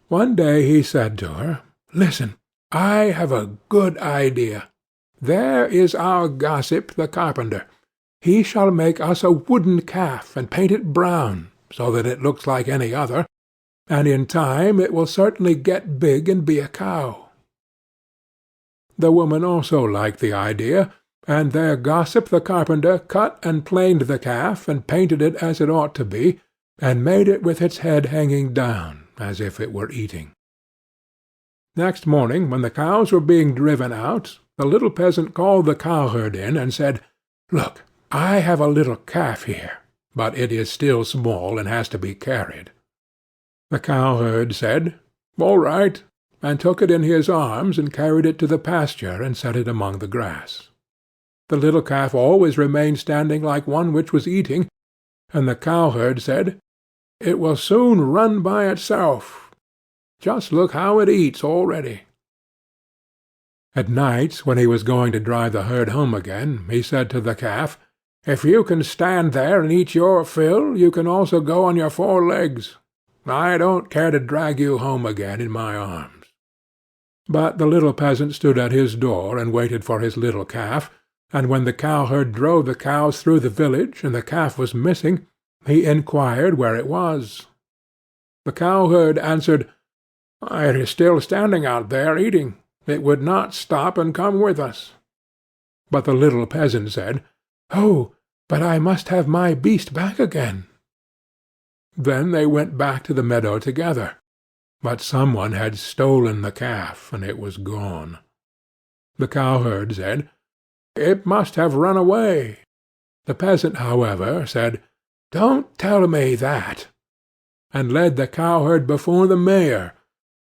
One day he said to her, "Listen, I have a good idea. There is our gossip the carpenter. He shall make us a wooden calf, and paint it brown, so that it looks like any other, and in time it will certainly get big and be a cow." The woman also liked the idea, and their gossip the carpenter cut and planed the calf, and painted it as it ought to be, and made it with its head hanging down, as if it were eating. Next morning, when the cows were being driven out, the little peasant called the cowherd in, and said, "Look, I have a little calf here, but it is still small and has to be carried." The cowherd said, "All right," and took it in his arms and carried it to the pasture and set it among the grass. The little calf always remained standing like one which was eating, and the cowherd said, "It will soon run by itself. Just look how it eats already." At night, when he was going to drive the herd home again, he said to the calf, "If you can stand there and eat your fill, you can also go on your 4 legs. I don't care to drag you home again in my arms." But the little peasant stood at his door and waited for his little calf, and when the cowherd drove the cows through the village and the calf was missing, he inquired where it was. The cowherd answered, "It is still standing out there eating. It would not stop and come with us." But the little peasant said, "Oh, but I must have my beast back again." Then they went back to the meadow together, but some one had stolen the calf, and it was gone. The cowherd said, "It must have run away." The peasant, however, said, "Don't tell me that," and led the cowherd before the mayor,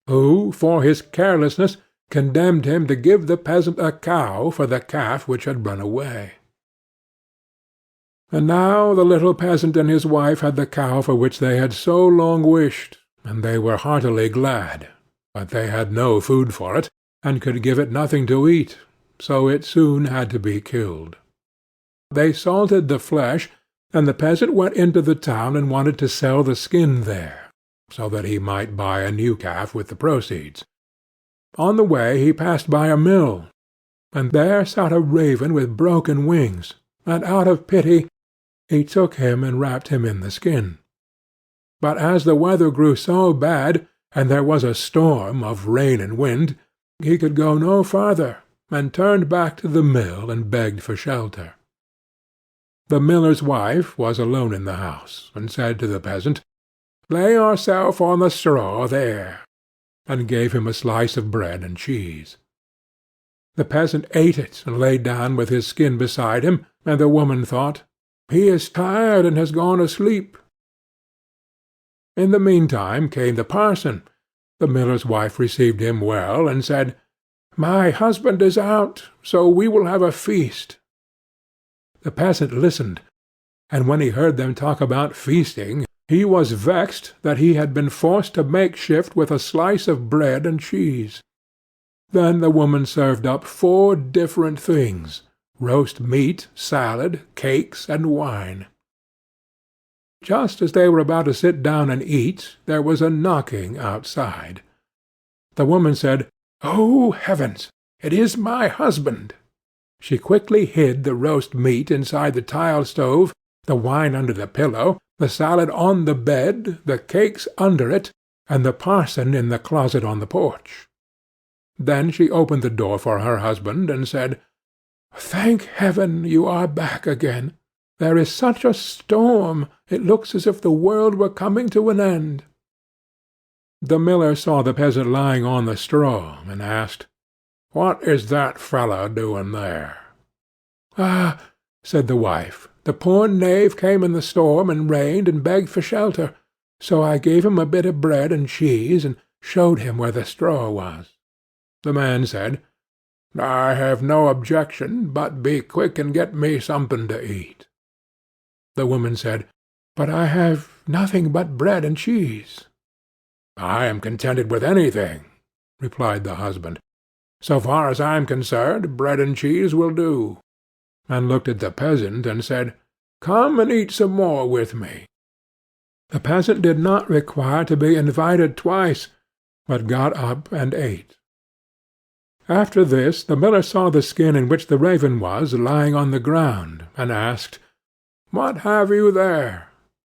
who, for his carelessness, condemned him to give the peasant a cow for the calf which had run away. And now the little peasant and his wife had the cow for which they had so long wished, and they were heartily glad, but they had no food for it, and could give it nothing to eat, so it soon had to be killed. They salted the flesh, and the peasant went into the town and wanted to sell the skin there, so that he might buy a new calf with the proceeds. On the way he passed by a mill, and there sat a raven with broken wings, and out of pity he took him and wrapped him in the skin. But as the weather grew so bad, and there was a storm of rain and wind, he could go no farther, and turned back to the mill and begged for shelter. The miller's wife was alone in the house, and said to the peasant, "Lay yourself on the straw there," and gave him a slice of bread and cheese. The peasant ate it and lay down with his skin beside him, and the woman thought, "He is tired and has gone asleep." In the meantime came the parson. The miller's wife received him well, and said, "My husband is out, so we will have a feast." The peasant listened, and when he heard them talk about feasting, he was vexed that he had been forced to make shift with a slice of bread and cheese. Then the woman served up 4 different things, roast meat, salad, cakes, and wine. Just as they were about to sit down and eat, there was a knocking outside. The woman said, "Oh, heavens! It is my husband!" She quickly hid the roast meat inside the tile stove, the wine under the pillow, the salad on the bed, the cakes under it, and the parson in the closet on the porch. Then she opened the door for her husband, and said, "Thank heaven you are back again. There is such a storm, it looks as if the world were coming to an end." The miller saw the peasant lying on the straw, and asked, "What is that fellow doing there?" "Ah," said the wife, "the poor knave came in the storm and rain and begged for shelter, so I gave him a bit of bread and cheese, and showed him where the straw was." The man said, "I have no objection, but be quick and get me something to eat." The woman said, "But I have nothing but bread and cheese." "I am contented with anything," replied the husband. "So far as I am concerned, bread and cheese will do," and looked at the peasant and said, "Come and eat some more with me." The peasant did not require to be invited twice, but got up and ate. After this the miller saw the skin in which the raven was lying on the ground, and asked, "What have you there?"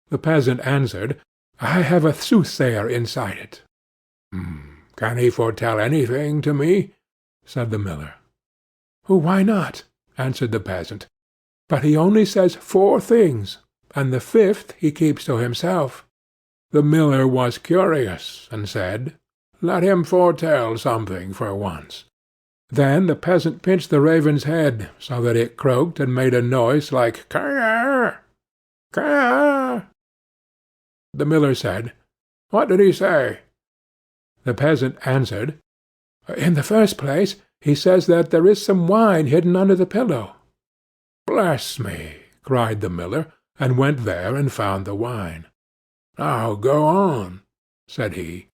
The peasant answered, "I have a soothsayer inside it." "Can he foretell anything to me?" said the miller. "Why not?" answered the peasant. "But he only says 4 things, and the 5th he keeps to himself." The miller was curious, and said, "Let him foretell something for once." Then the peasant pinched the raven's head, so that it croaked and made a noise like "Caw! Caw!" The miller said, "What did he say?" The peasant answered, "In the first place, he says that there is some wine hidden under the pillow." "Bless me!" cried the miller, and went there and found the wine. "Now go on," said he.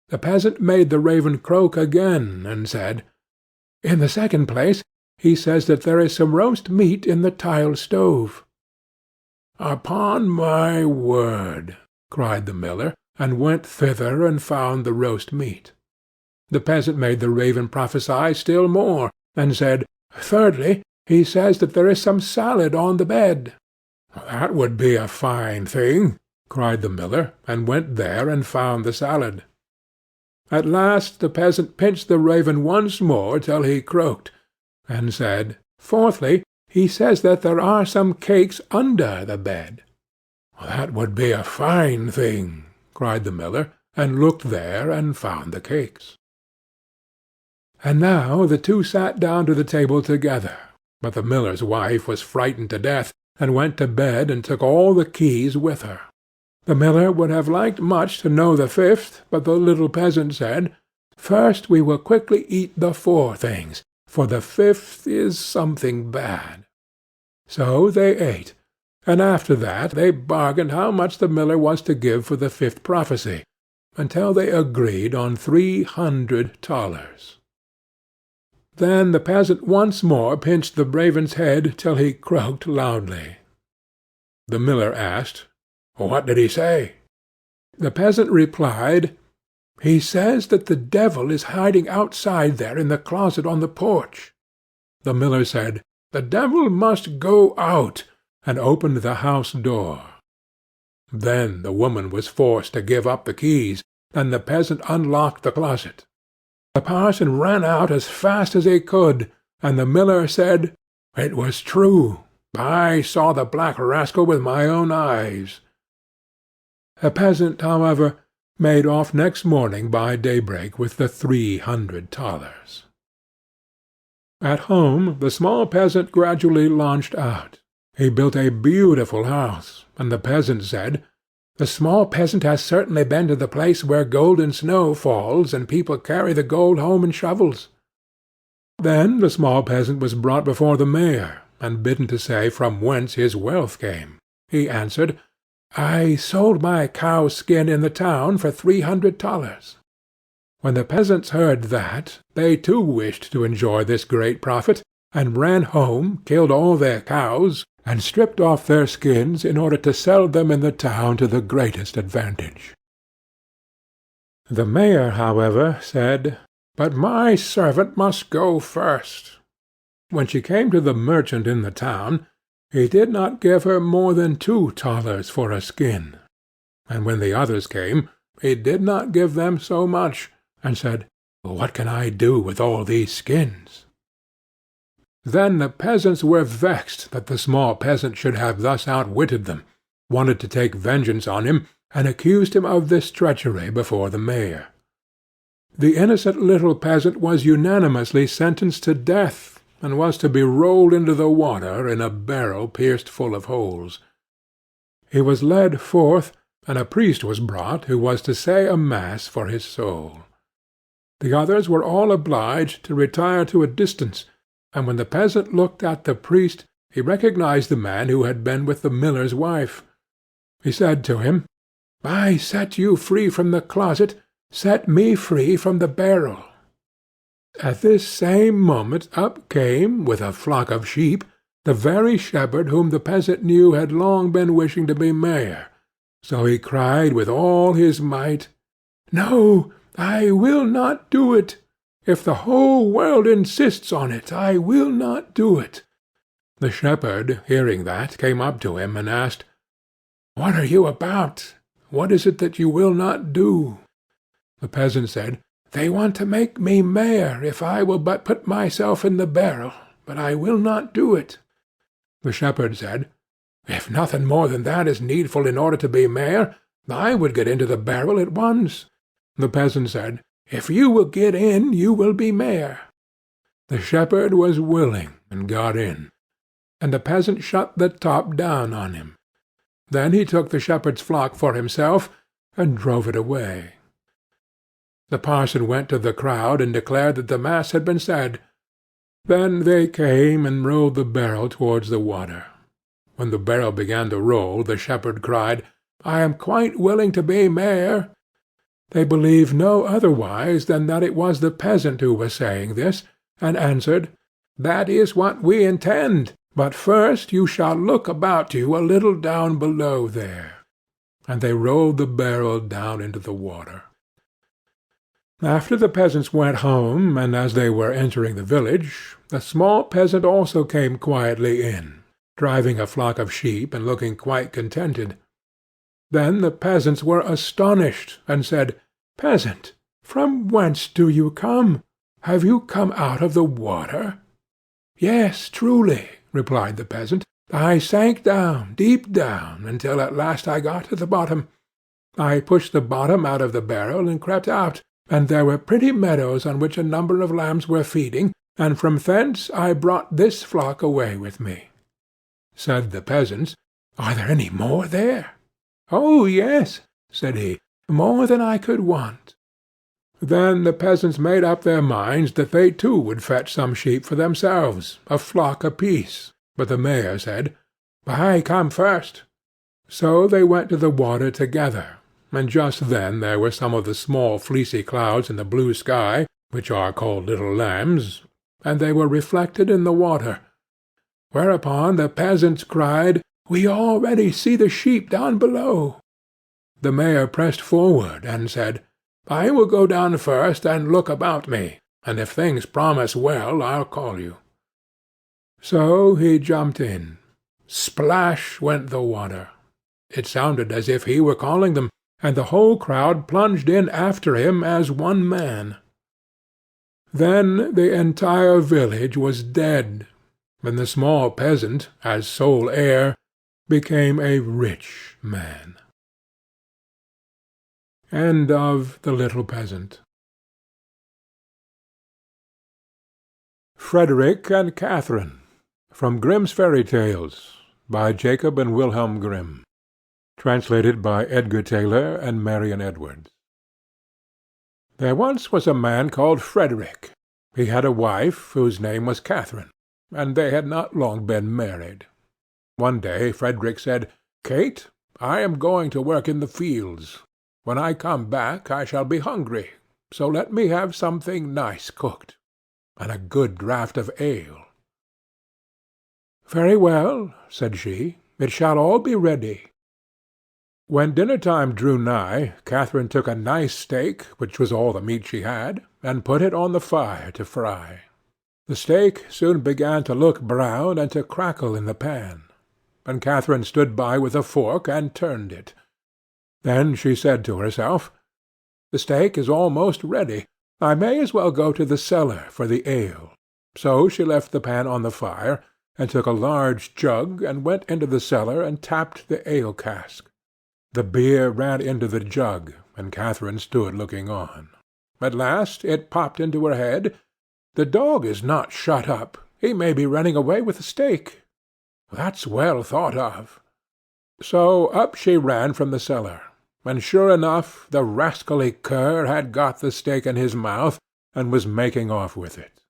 The peasant made the raven croak again, and said, "In the second place, he says that there is some roast meat in the tile stove." "Upon my word!" cried the miller, and went thither and found the roast meat. The peasant made the raven prophesy still more, and said, "Thirdly, he says that there is some salad on the bed." "That would be a fine thing!" cried the miller, and went there and found the salad. At last the peasant pinched the raven once more till he croaked, and said, "Fourthly, he says that there are some cakes under the bed." "That would be a fine thing!" cried the miller, and looked there and found the cakes. And now the two sat down to the table together, but the miller's wife was frightened to death, and went to bed and took all the keys with her. The miller would have liked much to know the 5th, but the little peasant said, "First we will quickly eat the 4 things, for the 5th is something bad." So they ate, and after that they bargained how much the miller was to give for the 5th prophecy, until they agreed on 300 thalers. Then the peasant once more pinched the raven's head till he croaked loudly. The miller asked, "What did he say?" The peasant replied, "He says that the devil is hiding outside there in the closet on the porch." The miller said, "The devil must go out," and opened the house door. Then the woman was forced to give up the keys, and the peasant unlocked the closet. The parson ran out as fast as he could, and the miller said, "It was true. I saw the black rascal with my own eyes." The peasant, however, made off next morning by daybreak with the 300 thalers. At home the small peasant gradually launched out. He built a beautiful house, and the peasant said, "The small peasant has certainly been to the place where golden snow falls, and people carry the gold home in shovels." Then the small peasant was brought before the mayor, and bidden to say from whence his wealth came. He answered, "I sold my cow's skin in the town for 300 thalers." When the peasants heard that, they too wished to enjoy this great profit, and ran home, killed all their cows, and stripped off their skins in order to sell them in the town to the greatest advantage. The mayor, however, said, "But my servant must go first." When she came to the merchant in the town, he did not give her more than 2 thalers for a skin, and when the others came, he did not give them so much, and said, "What can I do with all these skins?" Then the peasants were vexed that the small peasant should have thus outwitted them, wanted to take vengeance on him, and accused him of this treachery before the mayor. The innocent little peasant was unanimously sentenced to death, and was to be rolled into the water in a barrel pierced full of holes. He was led forth, and a priest was brought who was to say a mass for his soul. The others were all obliged to retire to a distance, and when the peasant looked at the priest, he recognized the man who had been with the miller's wife. He said to him, "I set you free from the closet, set me free from the barrel." At this same moment up came, with a flock of sheep, the very shepherd whom the peasant knew had long been wishing to be mayor, so he cried with all his might, "No, I will not do it. If the whole world insists on it, I will not do it." The shepherd, hearing that, came up to him and asked, "What are you about? What is it that you will not do?" The peasant said, "They want to make me mayor if I will but put myself in the barrel, but I will not do it." The shepherd said, "If nothing more than that is needful in order to be mayor, I would get into the barrel at once." The peasant said, "If you will get in, you will be mayor." The shepherd was willing, and got in, and the peasant shut the top down on him. Then he took the shepherd's flock for himself, and drove it away. The parson went to the crowd and declared that the mass had been said. Then they came and rolled the barrel towards the water. When the barrel began to roll, the shepherd cried, "I am quite willing to be mayor." They believed no otherwise than that it was the peasant who was saying this, and answered, "That is what we intend, but first you shall look about you a little down below there." And they rolled the barrel down into the water. After the peasants went home, and as they were entering the village, the small peasant also came quietly in, driving a flock of sheep and looking quite contented. Then the peasants were astonished, and said, "Peasant, from whence do you come? Have you come out of the water?" "Yes, truly," replied the peasant. "I sank down, deep down, until at last I got to the bottom. I pushed the bottom out of the barrel and crept out, and there were pretty meadows on which a number of lambs were feeding, and from thence I brought this flock away with me." Said the peasants, "Are there any more there?" "Oh, yes," said he, "more than I could want." Then the peasants made up their minds that they too would fetch some sheep for themselves, a flock apiece, but the mayor said, "I come first." So they went to the water together, and just then there were some of the small fleecy clouds in the blue sky, which are called little lambs, and they were reflected in the water. Whereupon the peasants cried, "We already see the sheep down below." The mayor pressed forward and said, "I will go down first and look about me, and if things promise well I'll call you." So he jumped in. Splash went the water. It sounded as if he were calling them, and the whole crowd plunged in after him as one man. Then the entire village was dead, and the small peasant, as sole heir, became a rich man. End of The Little Peasant. Frederick and Catherine, from Grimm's Fairy Tales, by Jacob and Wilhelm Grimm. Translated by Edgar Tailor and Marion Edwards. There once was a man called Frederick. He had a wife whose name was Catherine, and they had not long been married. One day Frederick said, "Kate, I am going to work in the fields. When I come back I shall be hungry, so let me have something nice cooked, and a good draught of ale." "Very well," said she, "it shall all be ready." When dinner-time drew nigh, Catherine took a nice steak, which was all the meat she had, and put it on the fire to fry. The steak soon began to look brown and to crackle in the pan, and Catherine stood by with a fork and turned it. Then she said to herself, "The steak is almost ready. I may as well go to the cellar for the ale." So she left the pan on the fire, and took a large jug, and went into the cellar and tapped the ale cask. The beer ran into the jug, and Catherine stood looking on. At last it popped into her head, "The dog is not shut up. He may be running away with the steak. That's well thought of." So up she ran from the cellar, and sure enough the rascally cur had got the steak in his mouth, and was making off with it.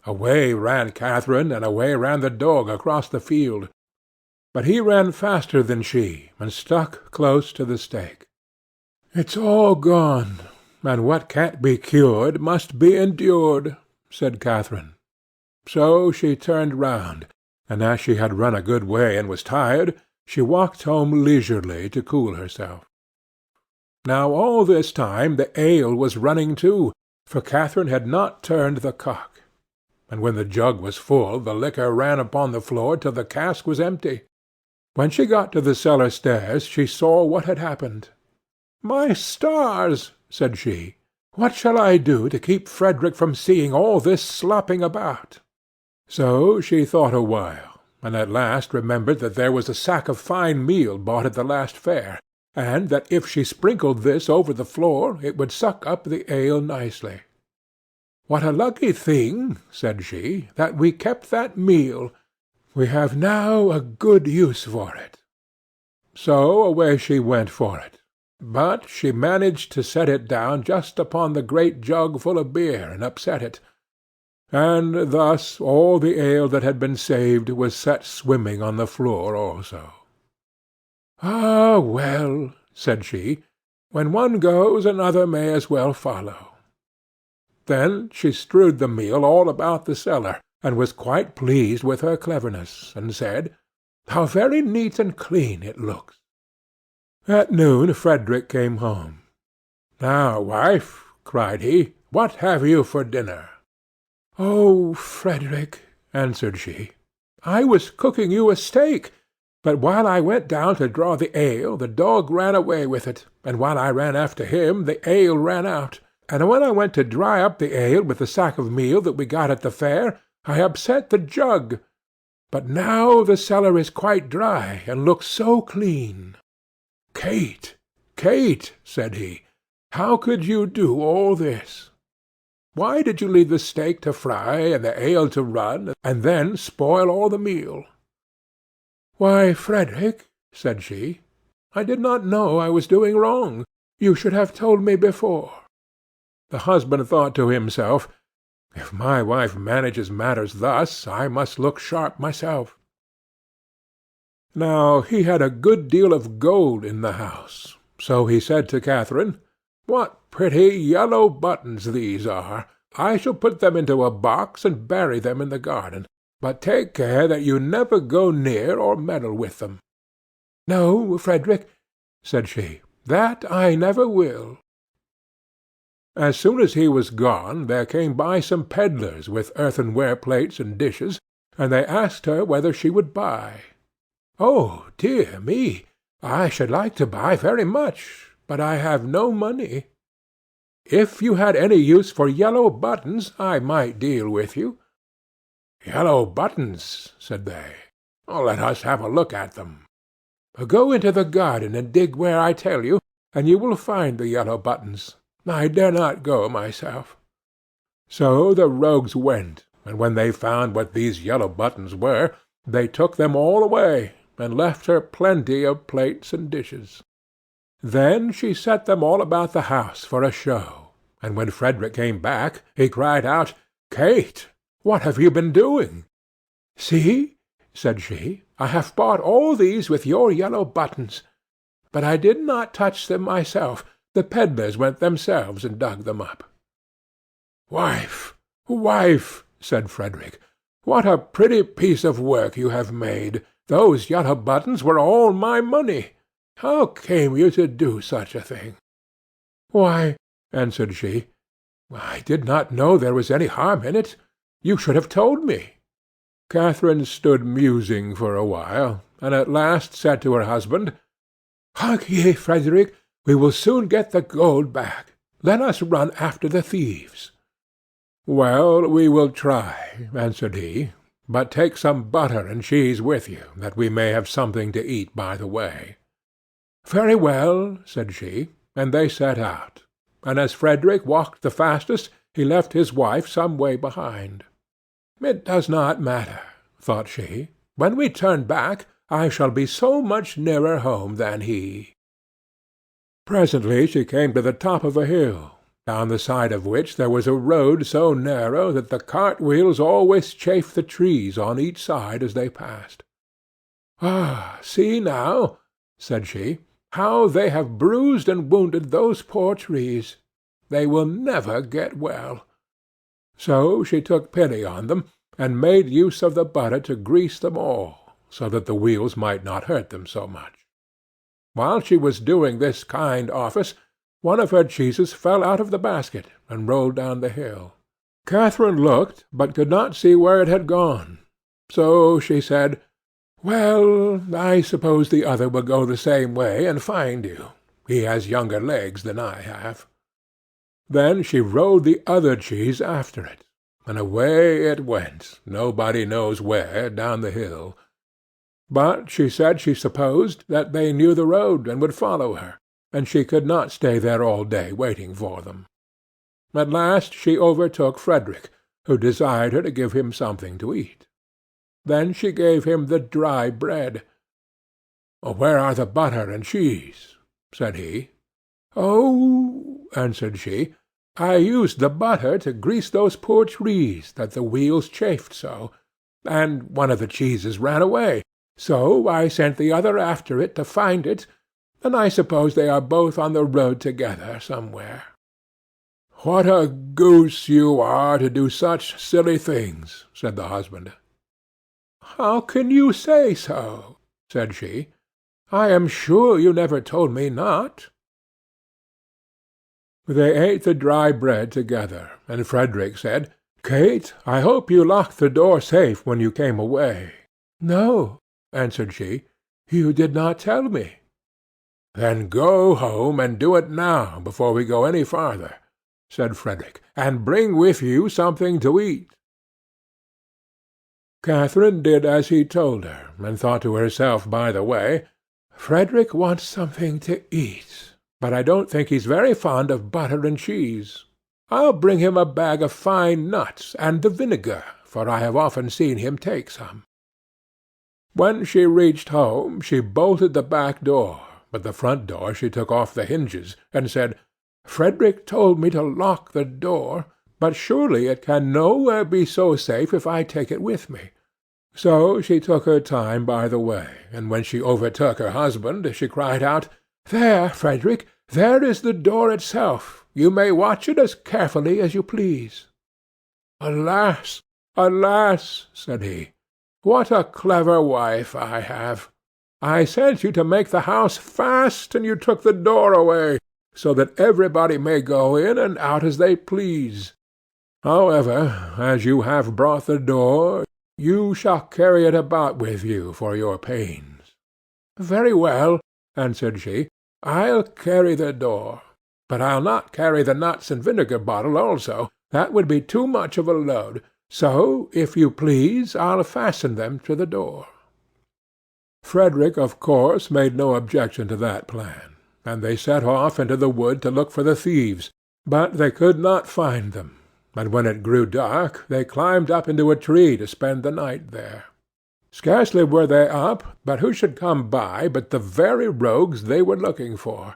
Away ran Catherine, and away ran the dog across the field. But he ran faster than she, and stuck close to the steak. "It's all gone, and what can't be cured must be endured," said Catherine. So she turned round, and as she had run a good way and was tired, she walked home leisurely to cool herself. Now all this time the ale was running too, for Catherine had not turned the cock. And when the jug was full, the liquor ran upon the floor till the cask was empty. When she got to the cellar stairs, she saw what had happened. "My stars!" said she. "What shall I do to keep Frederick from seeing all this slopping about?" So she thought a while, and at last remembered that there was a sack of fine meal bought at the last fair, and that if she sprinkled this over the floor it would suck up the ale nicely. "What a lucky thing," said she, "that we kept that meal. We have now a good use for it." So away she went for it, but she managed to set it down just upon the great jug full of beer, and upset it, and thus all the ale that had been saved was set swimming on the floor also. "Ah, well," said she, "when one goes another may as well follow." Then she strewed the meal all about the cellar, and was quite pleased with her cleverness, and said, "How very neat and clean it looks." At noon Frederick came home. "Now, wife," cried he, "what have you for dinner?" "Oh, Frederick," answered she, "I was cooking you a steak, but while I went down to draw the ale, the dog ran away with it, and while I ran after him, the ale ran out. And when I went to dry up the ale with the sack of meal that we got at the fair, I upset the jug. But now the cellar is quite dry, and looks so clean." "Kate, Kate," said he, "how could you do all this? Why did you leave the steak to fry and the ale to run, and then spoil all the meal?" "Why, Frederick," said she, "I did not know I was doing wrong. You should have told me before." The husband thought to himself, "If my wife manages matters thus, I must look sharp myself." Now he had a good deal of gold in the house, so he said to Catherine, "What pretty yellow buttons these are! I shall put them into a box and bury them in the garden, but take care that you never go near or meddle with them." "No, Frederick," said she, "that I never will." As soon as he was gone, there came by some pedlars with earthenware plates and dishes, and they asked her whether she would buy. "Oh, dear me! I should like to buy very much, but I have no money. If you had any use for yellow buttons, I might deal with you." "Yellow buttons," said they. "Let us have a look at them." "Go into the garden and dig where I tell you, and you will find the yellow buttons. I dare not go myself." So the rogues went, and when they found what these yellow buttons were, they took them all away, and left her plenty of plates and dishes. Then she set them all about the house for a show, and when Frederick came back, he cried out, "Kate, what have you been doing?" "See," said she, "I have bought all these with your yellow buttons, but I did not touch them myself. The pedlars went themselves and dug them up." "Wife, wife," said Frederick, "what a pretty piece of work you have made! Those yellow buttons were all my money. How came you to do such a thing?" "Why," answered she, "I did not know there was any harm in it. You should have told me." Catherine stood musing for a while, and at last said to her husband, "Hark ye, Frederick, we will soon get the gold back. Let us run after the thieves." "Well, we will try," answered he, "but take some butter and cheese with you, that we may have something to eat by the way." "Very well," said she, and they set out, and as Frederick walked the fastest, he left his wife some way behind. "It does not matter," thought she. "When we turn back, I shall be so much nearer home than he." Presently she came to the top of a hill, down the side of which there was a road so narrow that the cart-wheels always chafed the trees on each side as they passed. "Ah, see now," said she, "how they have bruised and wounded those poor trees. They will never get well." So she took pity on them, and made use of the butter to grease them all, so that the wheels might not hurt them so much. While she was doing this kind office, one of her cheeses fell out of the basket, and rolled down the hill. Catherine looked, but could not see where it had gone. So she said, "Well, I suppose the other will go the same way and find you. He has younger legs than I have." Then she rolled the other cheese after it, and away it went, nobody knows where, down the hill. But she said she supposed that they knew the road and would follow her, and she could not stay there all day waiting for them. At last she overtook Frederick, who desired her to give him something to eat. Then she gave him the dry bread. "Where are the butter and cheese?" said he. "Oh," answered she, "I used the butter to grease those poor trees that the wheels chafed so, and one of the cheeses ran away, so I sent the other after it to find it, and I suppose they are both on the road together somewhere." "What a goose you are to do such silly things," said the husband. "How can you say so?" said she. "I am sure you never told me not." They ate the dry bread together, and Frederick said, "Kate, I hope you locked the door safe when you came away." "No," answered she, "you did not tell me." "Then go home and do it now, before we go any farther," said Frederick, "and bring with you something to eat." Catherine did as he told her, and thought to herself by the way, "Frederick wants something to eat, but I don't think he's very fond of butter and cheese. I'll bring him a bag of fine nuts, and the vinegar, for I have often seen him take some." When she reached home, she bolted the back door, but the front door she took off the hinges, and said, "Frederick told me to lock the door, but surely it can nowhere be so safe if I take it with me." So she took her time by the way, and when she overtook her husband, she cried out, "There, Frederick, there is the door itself. You may watch it as carefully as you please." "Alas, alas," said he, "what a clever wife I have! I sent you to make the house fast, and you took the door away, so that everybody may go in and out as they please. However, as you have brought the door, you shall carry it about with you for your pains." "Very well," answered she, "I'll carry the door, but I'll not carry the nuts and vinegar bottle also. That would be too much of a load, so, if you please, I'll fasten them to the door." Frederick, of course, made no objection to that plan, and they set off into the wood to look for the thieves, but they could not find them, and when it grew dark they climbed up into a tree to spend the night there. Scarcely were they up, but who should come by but the very rogues they were looking for.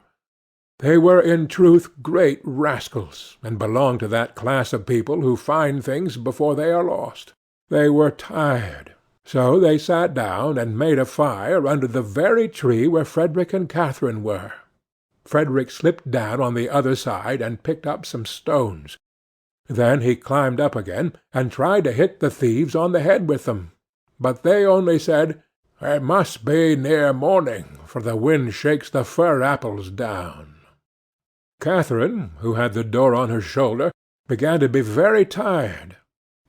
They were in truth great rascals, and belonged to that class of people who find things before they are lost. They were tired, so they sat down and made a fire under the very tree where Frederick and Catherine were. Frederick slipped down on the other side and picked up some stones. Then he climbed up again, and tried to hit the thieves on the head with them, but they only said, "It must be near morning, for the wind shakes the fir apples down." Catherine, who had the door on her shoulder, began to be very tired,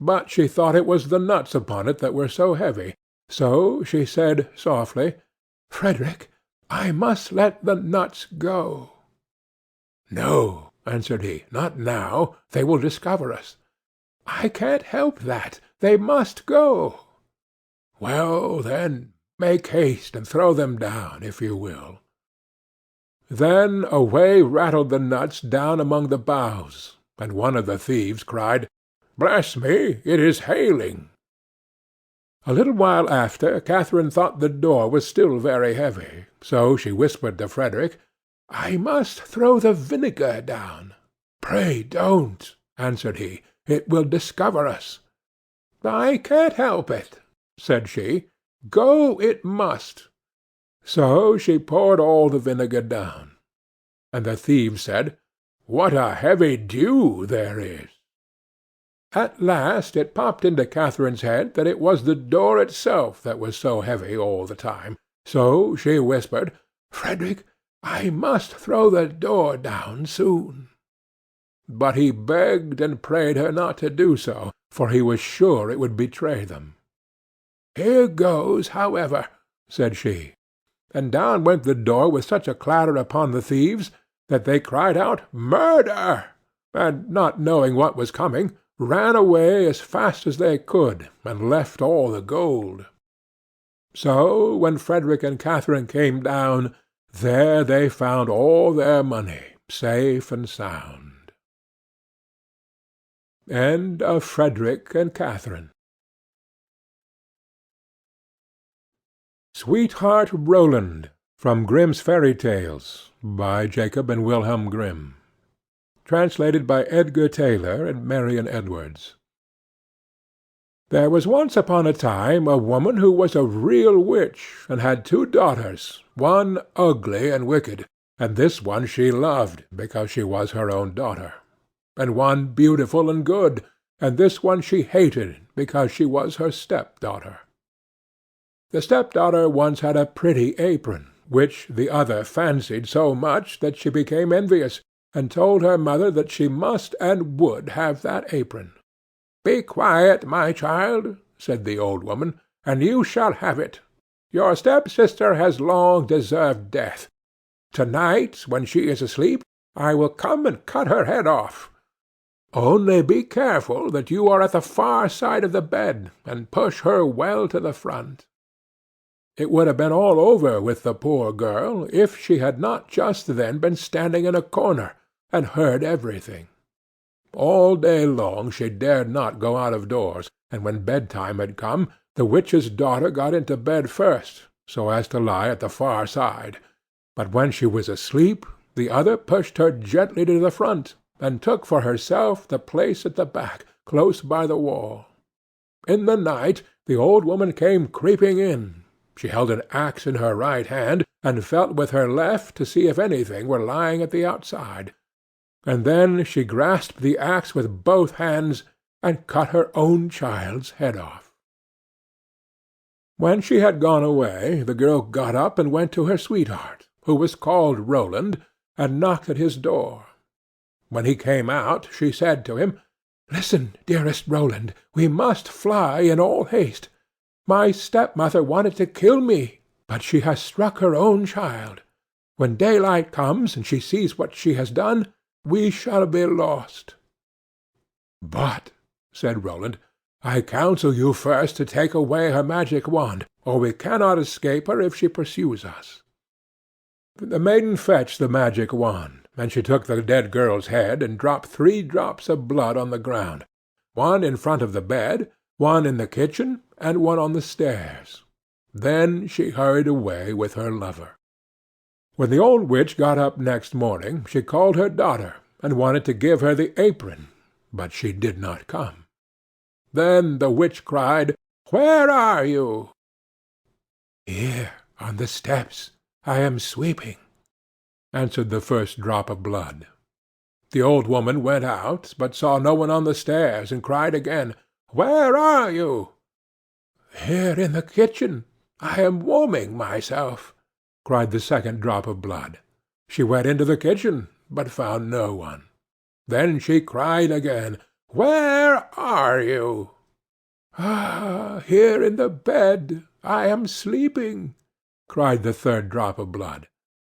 but she thought it was the nuts upon it that were so heavy, so she said softly, "Frederick, I must let the nuts go." "No," answered he, "not now. They will discover us." "I can't help that. They must go." "Well, then, make haste and throw them down, if you will." Then away rattled the nuts down among the boughs, and one of the thieves cried, "Bless me, it is hailing." A little while after, Catherine thought the door was still very heavy, so she whispered to Frederick, "I must throw the vinegar down." "Pray don't," answered he. "It will discover us." "I can't help it," said she. "Go it must." So she poured all the vinegar down. And the thieves said, "What a heavy dew there is!" At last it popped into Catherine's head that it was the door itself that was so heavy all the time, so she whispered, "Frederick, I must throw the door down soon." But he begged and prayed her not to do so, for he was sure it would betray them. "Here goes, however," said she, and down went the door with such a clatter upon the thieves that they cried out, "Murder!" and, not knowing what was coming, ran away as fast as they could, and left all the gold. So when Frederick and Catherine came down, there they found all their money, safe and sound. End of Frederick and Catherine. Sweetheart Roland, from Grimm's Fairy Tales, by Jacob and Wilhelm Grimm. Translated by Edgar Tailor and Marion Edwards. There was once upon a time a woman who was a real witch, and had 2 daughters, one ugly and wicked, and this one she loved, because she was her own daughter; and one beautiful and good, and this one she hated, because she was her step-daughter. The step-daughter once had a pretty apron, which the other fancied so much that she became envious, and told her mother that she must and would have that apron. "Be quiet, my child," said the old woman, "and you shall have it. Your step-sister has long deserved death. To-night, when she is asleep, I will come and cut her head off. Only be careful that you are at the far side of the bed, and push her well to the front." It would have been all over with the poor girl, if she had not just then been standing in a corner, and heard everything. All day long she dared not go out of doors, and when bedtime had come, the witch's daughter got into bed first, so as to lie at the far side; but when she was asleep, the other pushed her gently to the front, and took for herself the place at the back, close by the wall. In the night the old woman came creeping in. She held an axe in her right hand, and felt with her left to see if anything were lying at the outside. And then she grasped the axe with both hands, and cut her own child's head off. When she had gone away, the girl got up and went to her sweetheart, who was called Roland, and knocked at his door. When he came out, she said to him, "Listen, dearest Roland, we must fly in all haste. My stepmother wanted to kill me, but she has struck her own child. When daylight comes, and she sees what she has done, we shall be lost." "But," said Roland, "I counsel you first to take away her magic wand, or we cannot escape her if she pursues us." The maiden fetched the magic wand, and she took the dead girl's head and dropped 3 drops of blood on the ground, one in front of the bed, one in the kitchen, and one on the stairs. Then she hurried away with her lover. When the old witch got up next morning, she called her daughter, and wanted to give her the apron, but she did not come. Then the witch cried, "Where are you?" "Here, on the steps. I am sweeping," answered the first drop of blood. The old woman went out, but saw no one on the stairs, and cried again, "Where are you?" "Here in the kitchen. I am warming myself," cried the second drop of blood. She went into the kitchen, but found no one. Then she cried again, "Where are you?" "Ah, here in the bed. I am sleeping," cried the third drop of blood.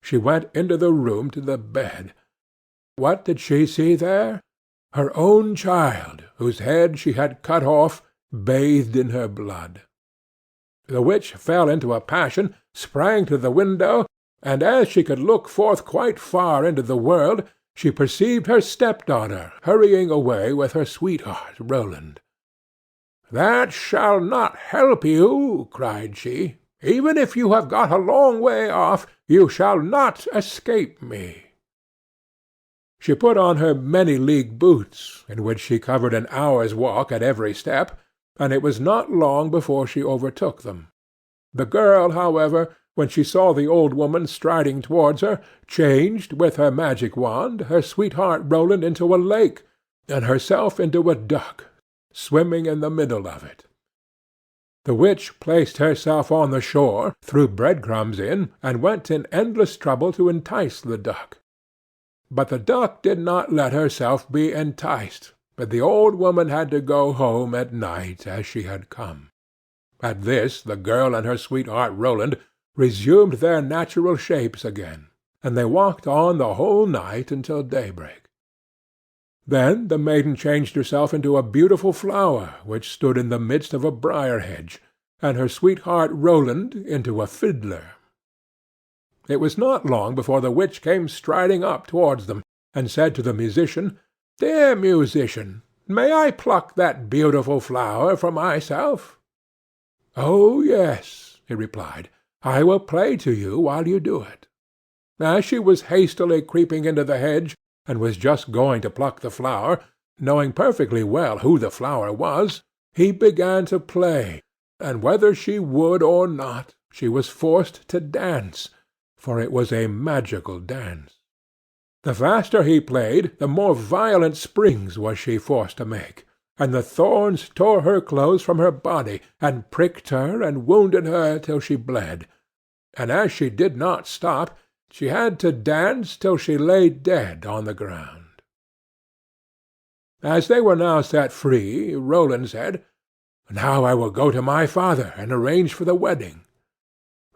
She went into the room to the bed. What did she see there? Her own child, whose head she had cut off, bathed in her blood. The witch fell into a passion, sprang to the window, and as she could look forth quite far into the world, she perceived her stepdaughter hurrying away with her sweetheart Roland. "That shall not help you," cried she. "Even if you have got a long way off, you shall not escape me." She put on her many-league boots, in which she covered an hour's walk at every step, and it was not long before she overtook them. The girl, however, when she saw the old woman striding towards her, changed, with her magic wand, her sweetheart Roland into a lake, and herself into a duck, swimming in the middle of it. The witch placed herself on the shore, threw bread-crumbs in, and went in endless trouble to entice the duck. But the duck did not let herself be enticed, but the old woman had to go home at night as she had come. At this the girl and her sweetheart Roland resumed their natural shapes again, and they walked on the whole night until daybreak. Then the maiden changed herself into a beautiful flower which stood in the midst of a briar hedge, and her sweetheart Roland into a fiddler. It was not long before the witch came striding up towards them, and said to the musician, "Dear musician, may I pluck that beautiful flower for myself?" "Oh, yes," he replied, "I will play to you while you do it." As she was hastily creeping into the hedge, and was just going to pluck the flower, knowing perfectly well who the flower was, he began to play, and whether she would or not, she was forced to dance, for it was a magical dance. The faster he played, the more violent springs was she forced to make, and the thorns tore her clothes from her body, and pricked her and wounded her till she bled, and as she did not stop, she had to dance till she lay dead on the ground. As they were now set free, Roland said, "Now I will go to my father and arrange for the wedding."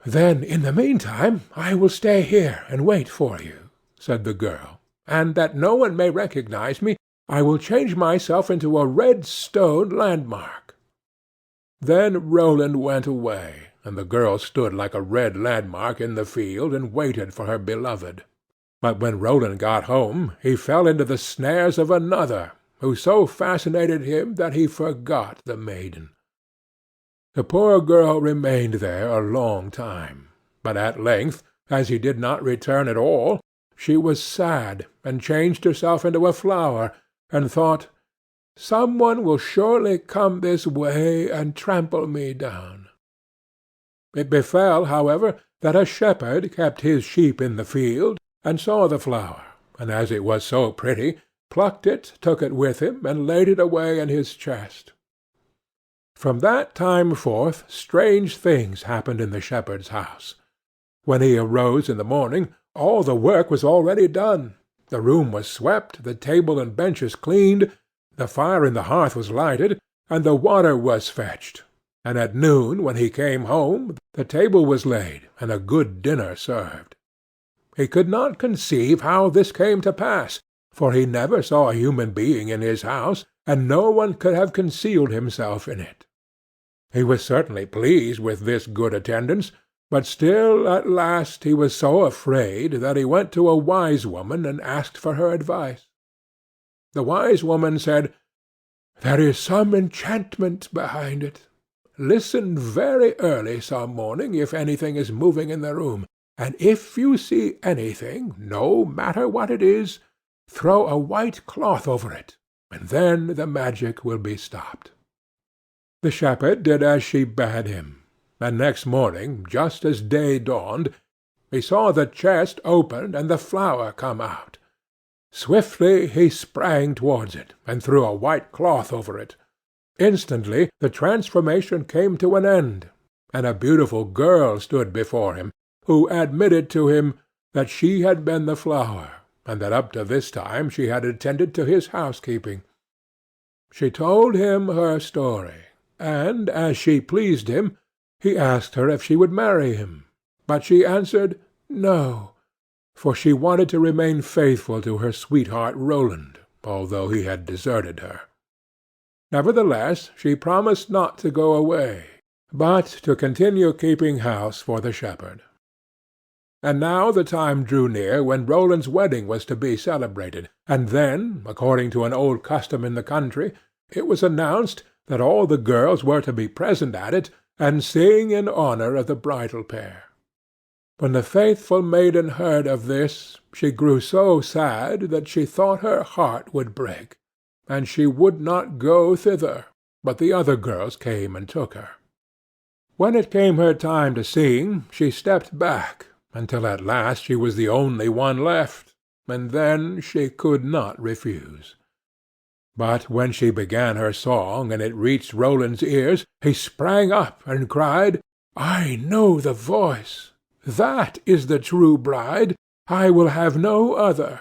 "Then, in the meantime, I will stay here and wait for you," said the girl, "and that no one may recognize me, I will change myself into a red stone landmark." Then Roland went away, and the girl stood like a red landmark in the field and waited for her beloved. But when Roland got home, he fell into the snares of another, who so fascinated him that he forgot the maiden. The poor girl remained there a long time, but at length, as he did not return at all, she was sad, and changed herself into a flower, and thought, "Some one will surely come this way and trample me down." It befell, however, that a shepherd kept his sheep in the field, and saw the flower, and as it was so pretty, plucked it, took it with him, and laid it away in his chest. From that time forth strange things happened in the shepherd's house. When he arose in the morning, all the work was already done. The room was swept, the table and benches cleaned, the fire in the hearth was lighted, and the water was fetched. And at noon, when he came home, the table was laid, and a good dinner served. He could not conceive how this came to pass, for he never saw a human being in his house, and no one could have concealed himself in it. He was certainly pleased with this good attendance, but still at last he was so afraid that he went to a wise woman and asked for her advice. The wise woman said, "There is some enchantment behind it. Listen very early some morning if anything is moving in the room, and if you see anything, no matter what it is, throw a white cloth over it, and then the magic will be stopped." The shepherd did as she bade him, and next morning, just as day dawned, he saw the chest opened and the flower come out. Swiftly he sprang towards it, and threw a white cloth over it. Instantly the transformation came to an end, and a beautiful girl stood before him, who admitted to him that she had been the flower, and that up to this time she had attended to his housekeeping. She told him her story, and, as she pleased him, he asked her if she would marry him, but she answered no, for she wanted to remain faithful to her sweetheart Roland, although he had deserted her. Nevertheless, she promised not to go away, but to continue keeping house for the shepherd. And now the time drew near when Roland's wedding was to be celebrated, and then, according to an old custom in the country, it was announced that all the girls were to be present at it, and sing in honor of the bridal pair. When the faithful maiden heard of this, she grew so sad that she thought her heart would break, and she would not go thither, but the other girls came and took her. When it came her time to sing, she stepped back, until at last she was the only one left, and then she could not refuse. But when she began her song and it reached Roland's ears, he sprang up and cried, "I know the voice. That is the true bride. I will have no other."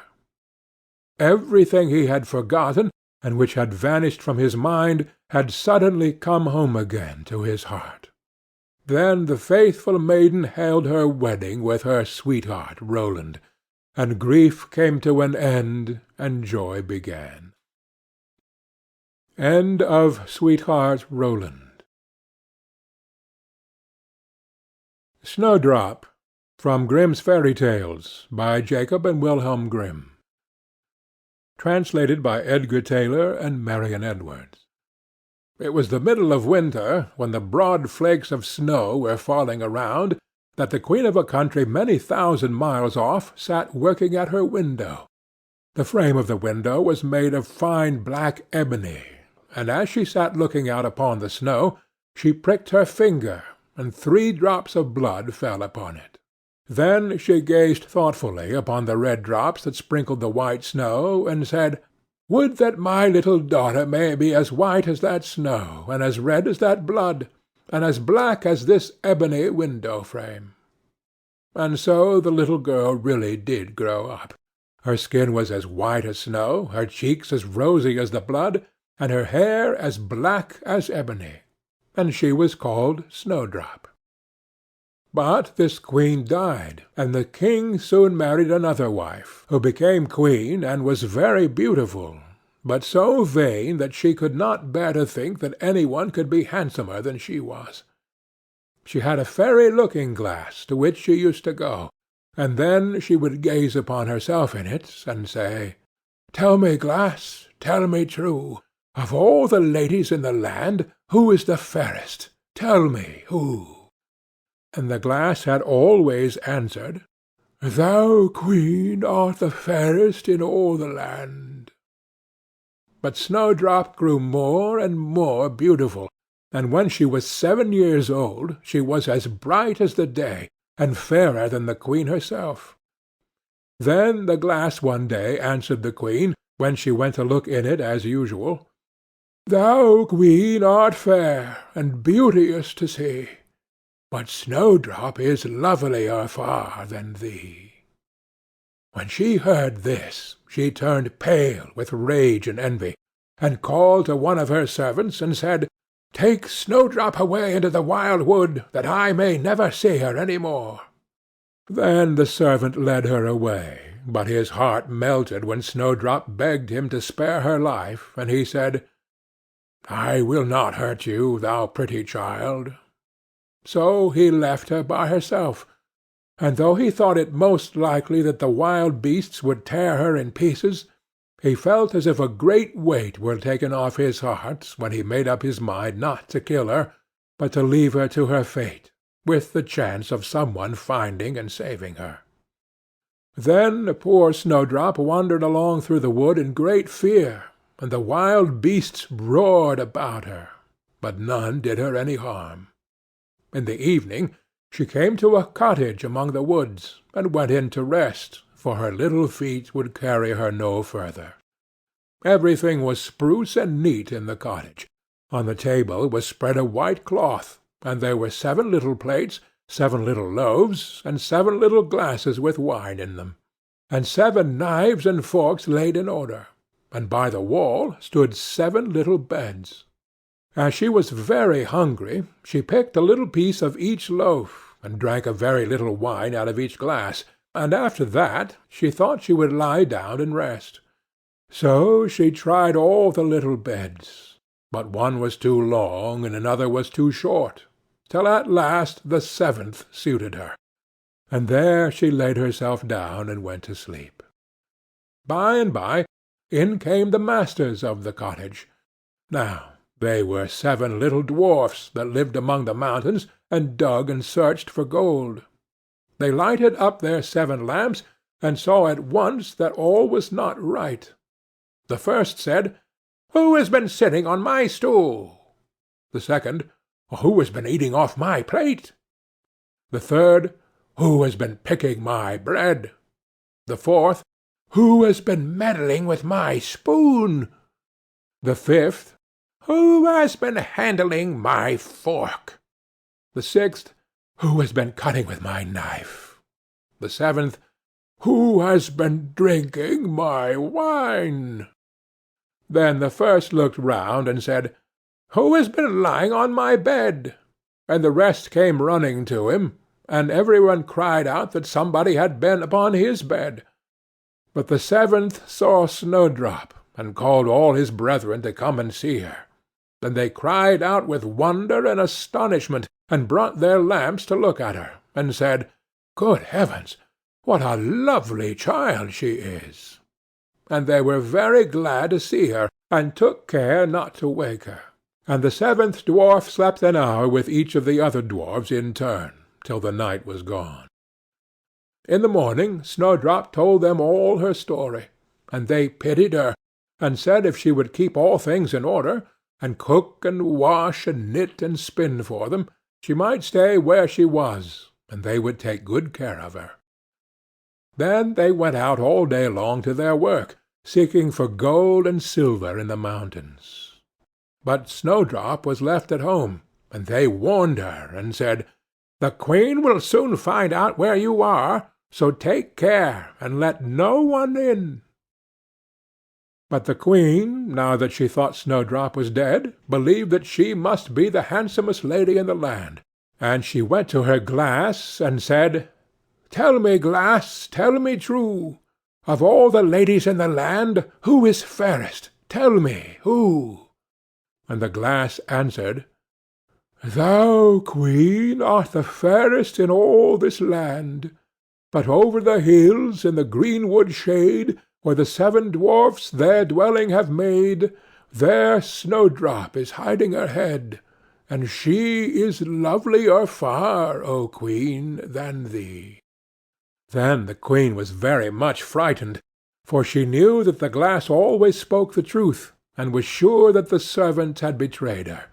Everything he had forgotten, and which had vanished from his mind, had suddenly come home again to his heart. Then the faithful maiden held her wedding with her sweetheart Roland, and grief came to an end, and joy began. End of Sweetheart Roland. Snowdrop, from Grimm's Fairy Tales, by Jacob and Wilhelm Grimm. Translated by Edgar Tailor and Marion Edwards. It was the middle of winter, when the broad flakes of snow were falling around, that the queen of a country many thousand miles off sat working at her window. The frame of the window was made of fine black ebony, and as she sat looking out upon the snow, she pricked her finger, and 3 drops of blood fell upon it. Then she gazed thoughtfully upon the red drops that sprinkled the white snow, and said, "Would that my little daughter may be as white as that snow, and as red as that blood, and as black as this ebony window-frame." And so the little girl really did grow up. Her skin was as white as snow, her cheeks as rosy as the blood, and her hair as black as ebony, and she was called Snowdrop. But this queen died, and the king soon married another wife, who became queen and was very beautiful, but so vain that she could not bear to think that any one could be handsomer than she was. She had a fairy looking-glass to which she used to go, and then she would gaze upon herself in it, and say, "Tell me, glass, tell me true, of all the ladies in the land, who is the fairest? Tell me who." And the glass had always answered, "Thou, queen, art the fairest in all the land." But Snowdrop grew more and more beautiful, and when she was 7 years old she was as bright as the day, and fairer than the queen herself. Then the glass one day answered the queen, when she went to look in it as usual, "Thou, queen, art fair, and beauteous to see, but Snowdrop is lovelier far than thee." When she heard this, she turned pale with rage and envy, and called to one of her servants, and said, "Take Snowdrop away into the wild wood, that I may never see her any more." Then the servant led her away, but his heart melted when Snowdrop begged him to spare her life, and he said, "I will not hurt you, thou pretty child." So he left her by herself, and though he thought it most likely that the wild beasts would tear her in pieces, he felt as if a great weight were taken off his heart when he made up his mind not to kill her, but to leave her to her fate, with the chance of some one finding and saving her. Then poor Snowdrop wandered along through the wood in great fear, and the wild beasts roared about her, but none did her any harm. In the evening she came to a cottage among the woods, and went in to rest, for her little feet would carry her no further. Everything was spruce and neat in the cottage. On the table was spread a white cloth, and there were 7 little plates, 7 little loaves, and 7 little glasses with wine in them, and 7 knives and forks laid in order, and by the wall stood 7 little beds. As she was very hungry, she picked a little piece of each loaf, and drank a very little wine out of each glass, and after that she thought she would lie down and rest. So she tried all the little beds, but one was too long and another was too short, till at last the 7th suited her, and there she laid herself down and went to sleep. By and by in came the masters of the cottage. Now they were 7 little dwarfs that lived among the mountains, and dug and searched for gold. They lighted up their 7 lamps, and saw at once that all was not right. The first said, "Who has been sitting on my stool?" The second, "Who has been eating off my plate?" The third, "Who has been picking my bread?" The fourth, "Who has been meddling with my spoon?" The fifth, "Who has been handling my fork?" The sixth, "Who has been cutting with my knife?" The seventh, "Who has been drinking my wine?" Then the first looked round and said, "Who has been lying on my bed?" And the rest came running to him, and every one cried out that somebody had been upon his bed. But the 7th saw Snowdrop, and called all his brethren to come and see her. Then they cried out with wonder and astonishment, and brought their lamps to look at her, and said, "Good heavens, what a lovely child she is!" And they were very glad to see her, and took care not to wake her. And the 7th dwarf slept an hour with each of the other dwarfs in turn, till the night was gone. In the morning Snowdrop told them all her story, and they pitied her, and said if she would keep all things in order, and cook and wash and knit and spin for them, she might stay where she was, and they would take good care of her. Then they went out all day long to their work, seeking for gold and silver in the mountains. But Snowdrop was left at home, and they warned her, and said, "The Queen will soon find out where you are, so take care, and let no one in." But the Queen, now that she thought Snowdrop was dead, believed that she must be the handsomest lady in the land, and she went to her glass, and said, "Tell me, glass, tell me true, of all the ladies in the land, who is fairest? Tell me, who?" And the glass answered, "Thou, Queen, art the fairest in all this land. But over the hills, in the greenwood shade, where the 7 dwarfs their dwelling have made, there Snowdrop is hiding her head, and she is lovelier far, O Queen, than thee." Then the Queen was very much frightened, for she knew that the glass always spoke the truth, and was sure that the servants had betrayed her,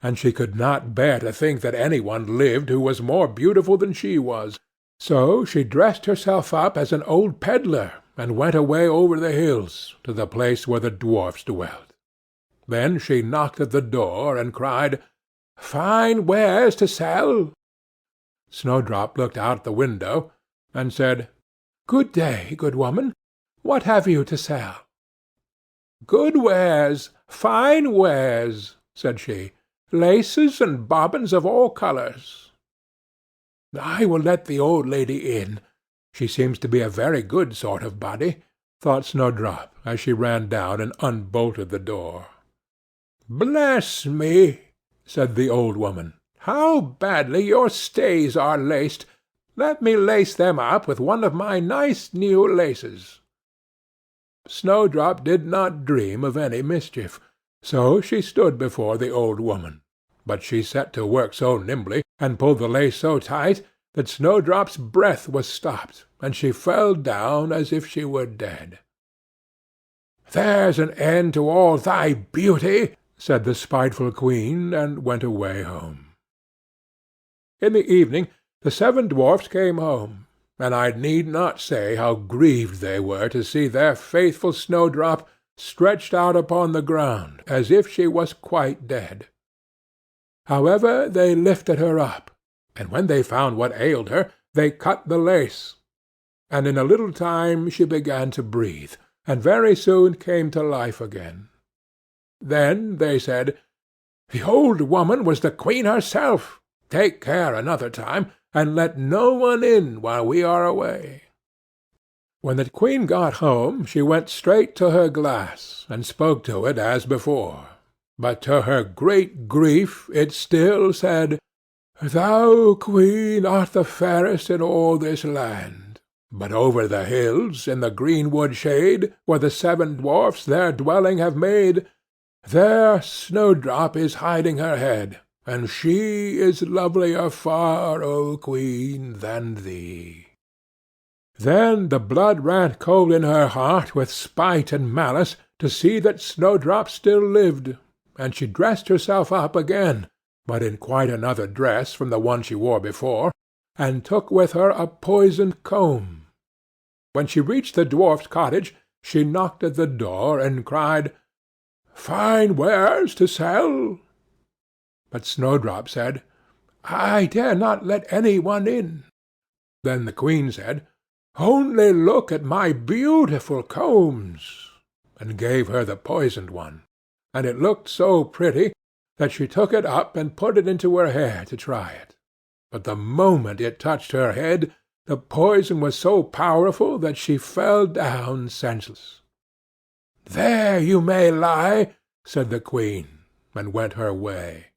and she could not bear to think that any one lived who was more beautiful than she was. So she dressed herself up as an old pedlar, and went away over the hills, to the place where the dwarfs dwelt. Then she knocked at the door, and cried, "Fine wares to sell." Snowdrop looked out the window, and said, "Good day, good woman. What have you to sell?" "Good wares, fine wares," said she, "laces and bobbins of all colours." "I will let the old lady in. She seems to be a very good sort of body," thought Snowdrop, as she ran down and unbolted the door. "Bless me!" said the old woman, "how badly your stays are laced! Let me lace them up with one of my nice new laces." Snowdrop did not dream of any mischief, so she stood before the old woman, but she set to work so nimbly, and pulled the lace so tight, that Snowdrop's breath was stopped, and she fell down as if she were dead. "There's an end to all thy beauty," said the spiteful Queen, and went away home. In the evening the 7 dwarfs came home, and I need not say how grieved they were to see their faithful Snowdrop stretched out upon the ground, as if she was quite dead. However, they lifted her up, and when they found what ailed her, they cut the lace, and in a little time she began to breathe, and very soon came to life again. Then they said, "The old woman was the queen herself. Take care another time, and let no one in while we are away." When the queen got home, she went straight to her glass, and spoke to it as before, but to her great grief it still said, "Thou, queen, art the fairest in all this land. But over the hills, in the greenwood shade, where the 7 dwarfs their dwelling have made, there Snowdrop is hiding her head, and she is lovelier far, O queen, than thee." Then the blood ran cold in her heart with spite and malice to see that Snowdrop still lived, and she dressed herself up again, but in quite another dress from the one she wore before, and took with her a poisoned comb. When she reached the dwarf's cottage, she knocked at the door, and cried, "Fine wares to sell?" But Snowdrop said, "I dare not let any one in." Then the queen said, "Only look at my beautiful combs," and gave her the poisoned one, and it looked so pretty that she took it up and put it into her hair to try it. But the moment it touched her head, the poison was so powerful that she fell down senseless. "There you may lie," said the queen, and went her way.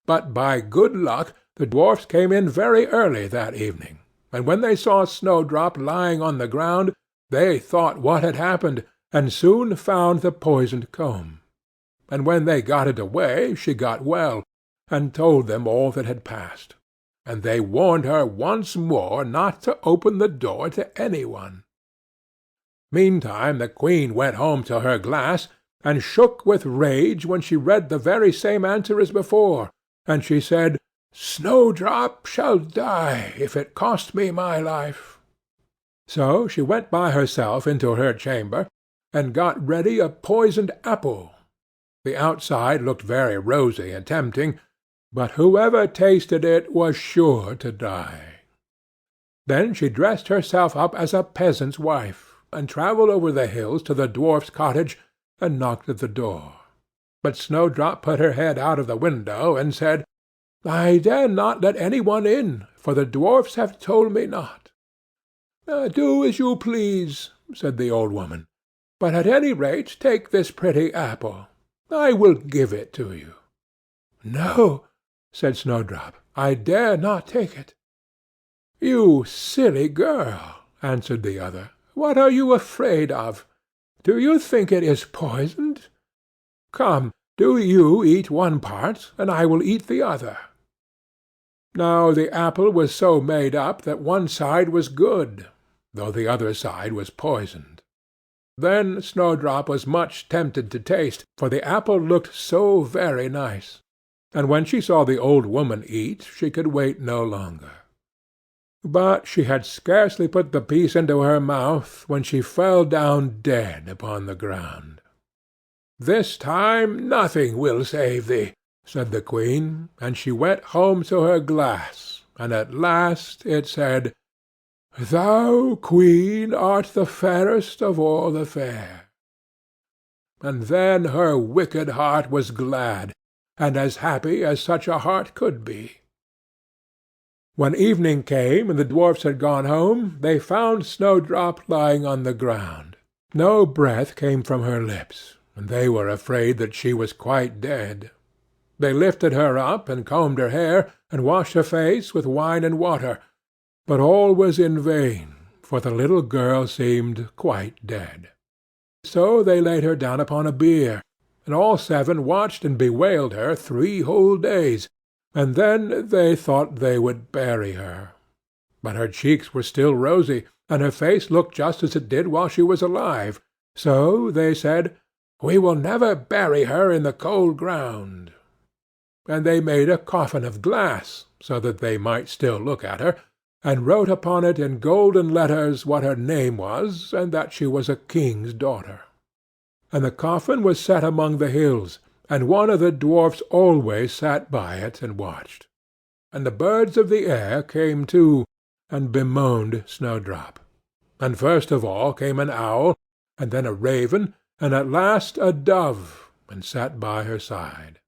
But by good luck the dwarfs came in very early that evening, and when they saw Snowdrop lying on the ground, they thought what had happened, and soon found the poisoned comb. And when they got it away, she got well, and told them all that had passed, and they warned her once more not to open the door to any one. Meantime the queen went home to her glass, and shook with rage when she read the very same answer as before, and she said, "Snowdrop shall die, if it cost me my life." So she went by herself into her chamber, and got ready a poisoned apple. The outside looked very rosy and tempting, but whoever tasted it was sure to die. Then she dressed herself up as a peasant's wife, and travelled over the hills to the dwarf's cottage, and knocked at the door. But Snowdrop put her head out of the window, and said, "I dare not let any one in, for the dwarfs have told me not." "Do as you please," said the old woman, "but at any rate take this pretty apple. I will give it to you." "No," said Snowdrop, "I dare not take it." "You silly girl," answered the other, "what are you afraid of? Do you think it is poisoned? Come, do you eat one part, and I will eat the other." Now the apple was so made up that one side was good, though the other side was poisoned. Then Snowdrop was much tempted to taste, for the apple looked so very nice, and when she saw the old woman eat, she could wait no longer. But she had scarcely put the piece into her mouth when she fell down dead upon the ground. "This time nothing will save thee," said the queen, and she went home to her glass, and at last it said, "Thou, queen, art the fairest of all the fair." And then her wicked heart was glad, and as happy as such a heart could be. When evening came and the dwarfs had gone home, they found Snowdrop lying on the ground. No breath came from her lips, and they were afraid that she was quite dead. They lifted her up, and combed her hair, and washed her face with wine and water, but all was in vain, for the little girl seemed quite dead. So they laid her down upon a bier, and all 7 watched and bewailed her 3 whole days, and then they thought they would bury her. But her cheeks were still rosy, and her face looked just as it did while she was alive, so they said, "We will never bury her in the cold ground." And they made a coffin of glass, so that they might still look at her, and wrote upon it in golden letters what her name was, and that she was a king's daughter. And the coffin was set among the hills, and one of the dwarfs always sat by it and watched. And the birds of the air came too, and bemoaned Snowdrop. And first of all came an owl, and then a raven, and at last a dove, and sat by her side.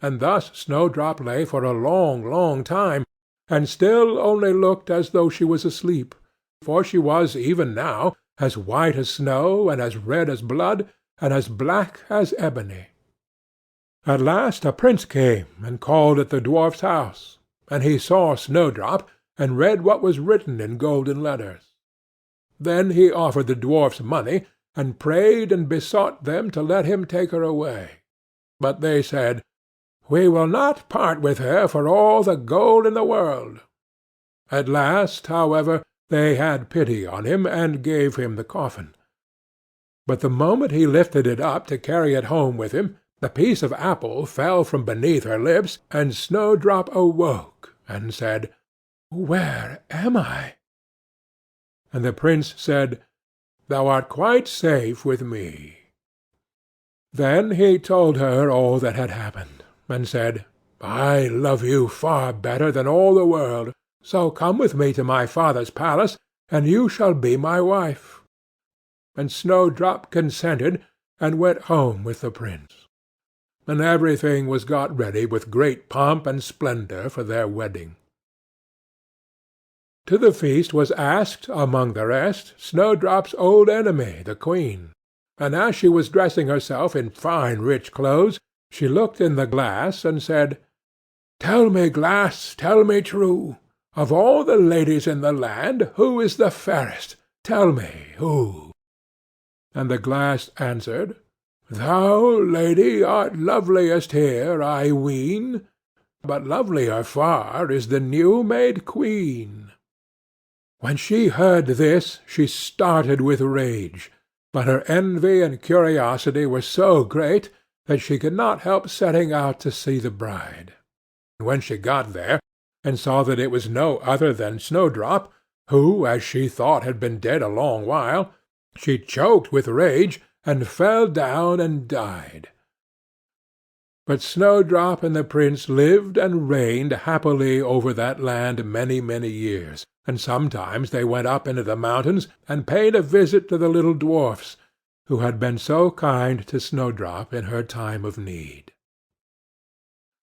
And thus Snowdrop lay for a long, long time, and still only looked as though she was asleep, for she was even now as white as snow, and as red as blood, and as black as ebony. At last a prince came and called at the dwarf's house, and he saw Snowdrop, and read what was written in golden letters. Then he offered the dwarfs money, and prayed and besought them to let him take her away. But they said, "We will not part with her for all the gold in the world." At last, however, they had pity on him, and gave him the coffin. But the moment he lifted it up to carry it home with him, the piece of apple fell from beneath her lips, and Snowdrop awoke, and said, "Where am I?" And the prince said, "Thou art quite safe with me." Then he told her all that had happened, and said, "I love you far better than all the world, so come with me to my father's palace, and you shall be my wife." And Snowdrop consented, and went home with the prince. And everything was got ready with great pomp and splendor for their wedding. To the feast was asked, among the rest, Snowdrop's old enemy, the queen. And as she was dressing herself in fine rich clothes, she looked in the glass, and said, "Tell me, glass, tell me true, of all the ladies in the land, who is the fairest? Tell me, who?" And the glass answered, "Thou, lady, art loveliest here, I ween, but lovelier far is the new-made queen." When she heard this, she started with rage, but her envy and curiosity were so great that she could not help setting out to see the bride. And when she got there, and saw that it was no other than Snowdrop, who, as she thought, had been dead a long while, she choked with rage, and fell down and died. But Snowdrop and the prince lived and reigned happily over that land many, many years, and sometimes they went up into the mountains and paid a visit to the little dwarfs, who had been so kind to Snowdrop in her time of need.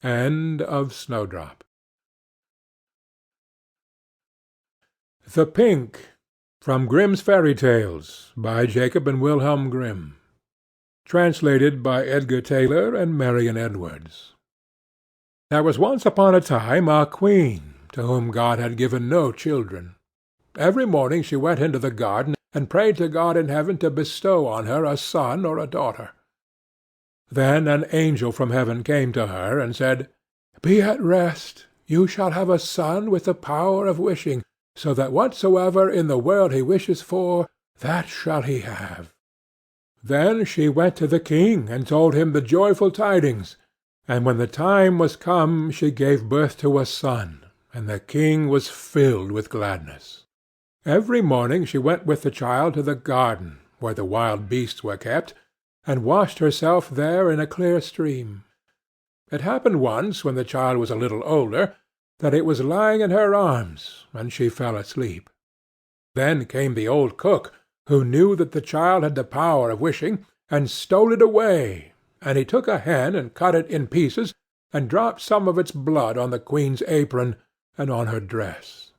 End of Snowdrop. The Pink, from Grimm's Fairy Tales, by Jacob and Wilhelm Grimm. Translated by Edgar Tailor and Marion Edwards. There was once upon a time a queen, to whom God had given no children. Every morning she went into the garden, and prayed to God in heaven to bestow on her a son or a daughter. Then an angel from heaven came to her, and said, "Be at rest, you shall have a son with the power of wishing, so that whatsoever in the world he wishes for, that shall he have." Then she went to the king, and told him the joyful tidings, and when the time was come she gave birth to a son, and the king was filled with gladness. Every morning she went with the child to the garden, where the wild beasts were kept, and washed herself there in a clear stream. It happened once, when the child was a little older, that it was lying in her arms, and she fell asleep. Then came the old cook, who knew that the child had the power of wishing, and stole it away, and he took a hen and cut it in pieces, and dropped some of its blood on the queen's apron and on her dress.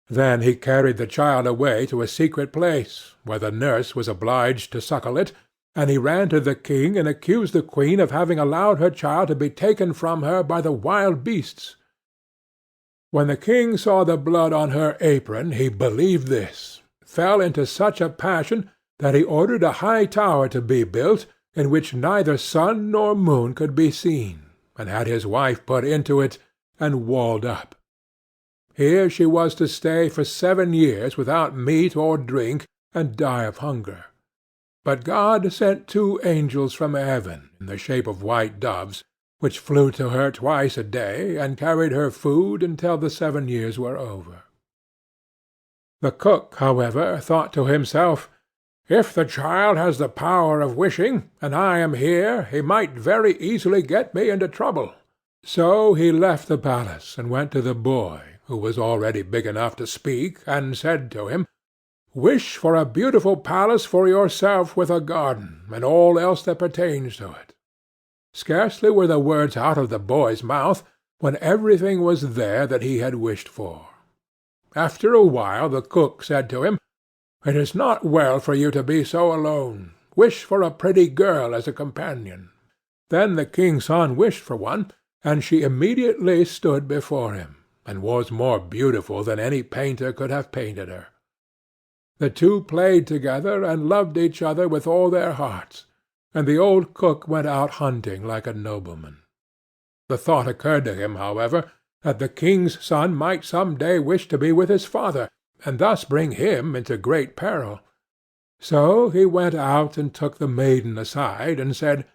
Then he carried the child away to a secret place, where the nurse was obliged to suckle it, and he ran to the king and accused the queen of having allowed her child to be taken from her by the wild beasts. When the king saw the blood on her apron, he believed this, fell into such a passion that he ordered a high tower to be built, in which neither sun nor moon could be seen, and had his wife put into it, and walled up. Here she was to stay for 7 years without meat or drink, and die of hunger. But God sent 2 angels from heaven, in the shape of white doves, which flew to her twice a day, and carried her food until the 7 years were over. The cook, however, thought to himself, If the child has the power of wishing, and I am here, he might very easily get me into trouble." So he left the palace and went to the boy, who was already big enough to speak, and said to him, "Wish for a beautiful palace for yourself with a garden, and all else that pertains to it." Scarcely were the words out of the boy's mouth, when everything was there that he had wished for. After a while the cook said to him, "It is not well for you to be so alone. Wish for a pretty girl as a companion." Then the king's son wished for one, and she immediately stood before him, and was more beautiful than any painter could have painted her. The two played together, and loved each other with all their hearts, and the old cook went out hunting like a nobleman. The thought occurred to him, however, that the king's son might some day wish to be with his father, and thus bring him into great peril. So he went out and took the maiden aside, and said,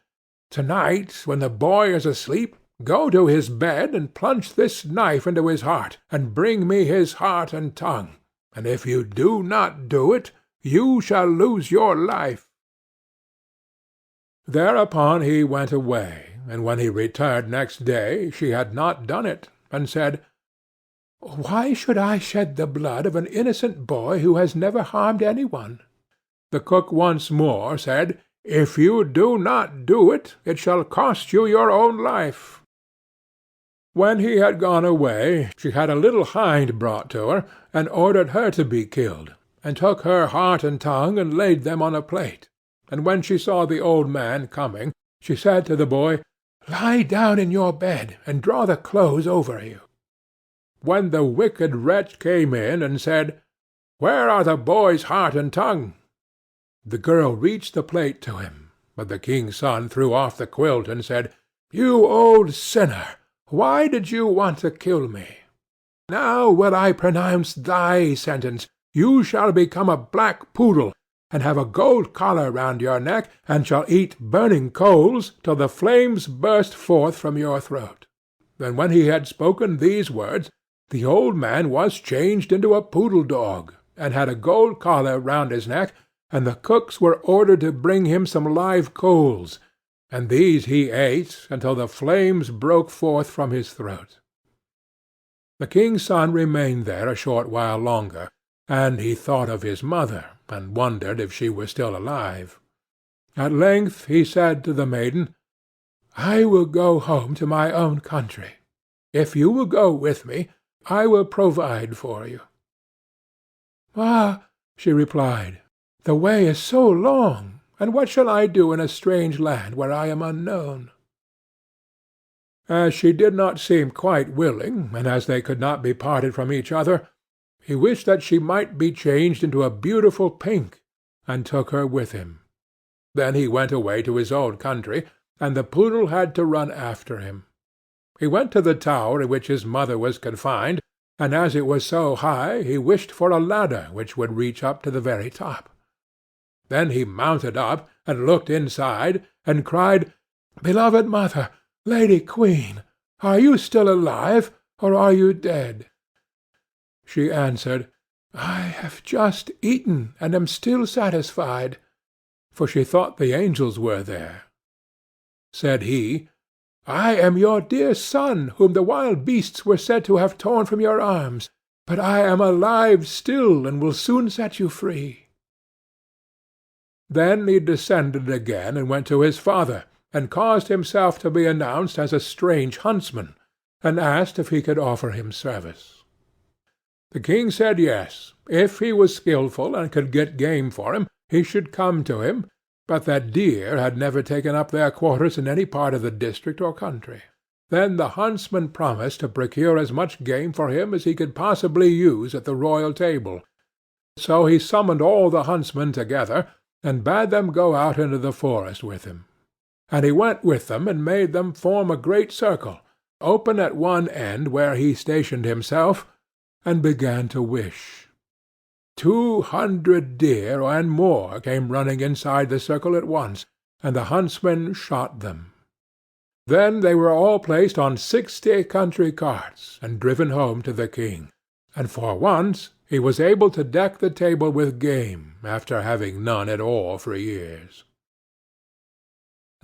"To-night, when the boy is asleep, go to his bed and plunge this knife into his heart, and bring me his heart and tongue, and if you do not do it, you shall lose your life." Thereupon he went away, and when he returned next day she had not done it, and said, "Why should I shed the blood of an innocent boy who has never harmed any one?" The cook once more said, "If you do not do it, it shall cost you your own life." When he had gone away, she had a little hind brought to her, and ordered her to be killed, and took her heart and tongue and laid them on a plate. And when she saw the old man coming, she said to the boy, "Lie down in your bed, and draw the clothes over you." When the wicked wretch came in and said, "Where are the boy's heart and tongue?" the girl reached the plate to him, but the king's son threw off the quilt and said, "You old sinner, why did you want to kill me? Now will I pronounce thy sentence. You shall become a black poodle, and have a gold collar round your neck, and shall eat burning coals till the flames burst forth from your throat." And when he had spoken these words, the old man was changed into a poodle dog, and had a gold collar round his neck, and the cooks were ordered to bring him some live coals, and these he ate until the flames broke forth from his throat. The king's son remained there a short while longer, and he thought of his mother, and wondered if she were still alive. At length he said to the maiden, "I will go home to my own country. If you will go with me, I will provide for you." "Ah," she replied, "the way is so long, and what shall I do in a strange land where I am unknown?" As she did not seem quite willing, and as they could not be parted from each other, he wished that she might be changed into a beautiful pink, and took her with him. Then he went away to his own country, and the poodle had to run after him. He went to the tower in which his mother was confined, and as it was so high, he wished for a ladder which would reach up to the very top. Then he mounted up, and looked inside, and cried, "Beloved mother, Lady Queen, are you still alive, or are you dead?" She answered, "I have just eaten, and am still satisfied," for she thought the angels were there. Said he, "I am your dear son, whom the wild beasts were said to have torn from your arms, but I am alive still, and will soon set you free." Then he descended again, and went to his father, and caused himself to be announced as a strange huntsman, and asked if he could offer him service. The king said yes, if he was skilful and could get game for him, he should come to him, but that deer had never taken up their quarters in any part of the district or country. Then the huntsman promised to procure as much game for him as he could possibly use at the royal table. So he summoned all the huntsmen together, and bade them go out into the forest with him. And he went with them, and made them form a great circle, open at one end where he stationed himself, and began to wish. 200 deer and more came running inside the circle at once, and the huntsmen shot them. Then they were all placed on 60 country carts, and driven home to the king, and for once he was able to deck the table with game, after having none at all for years.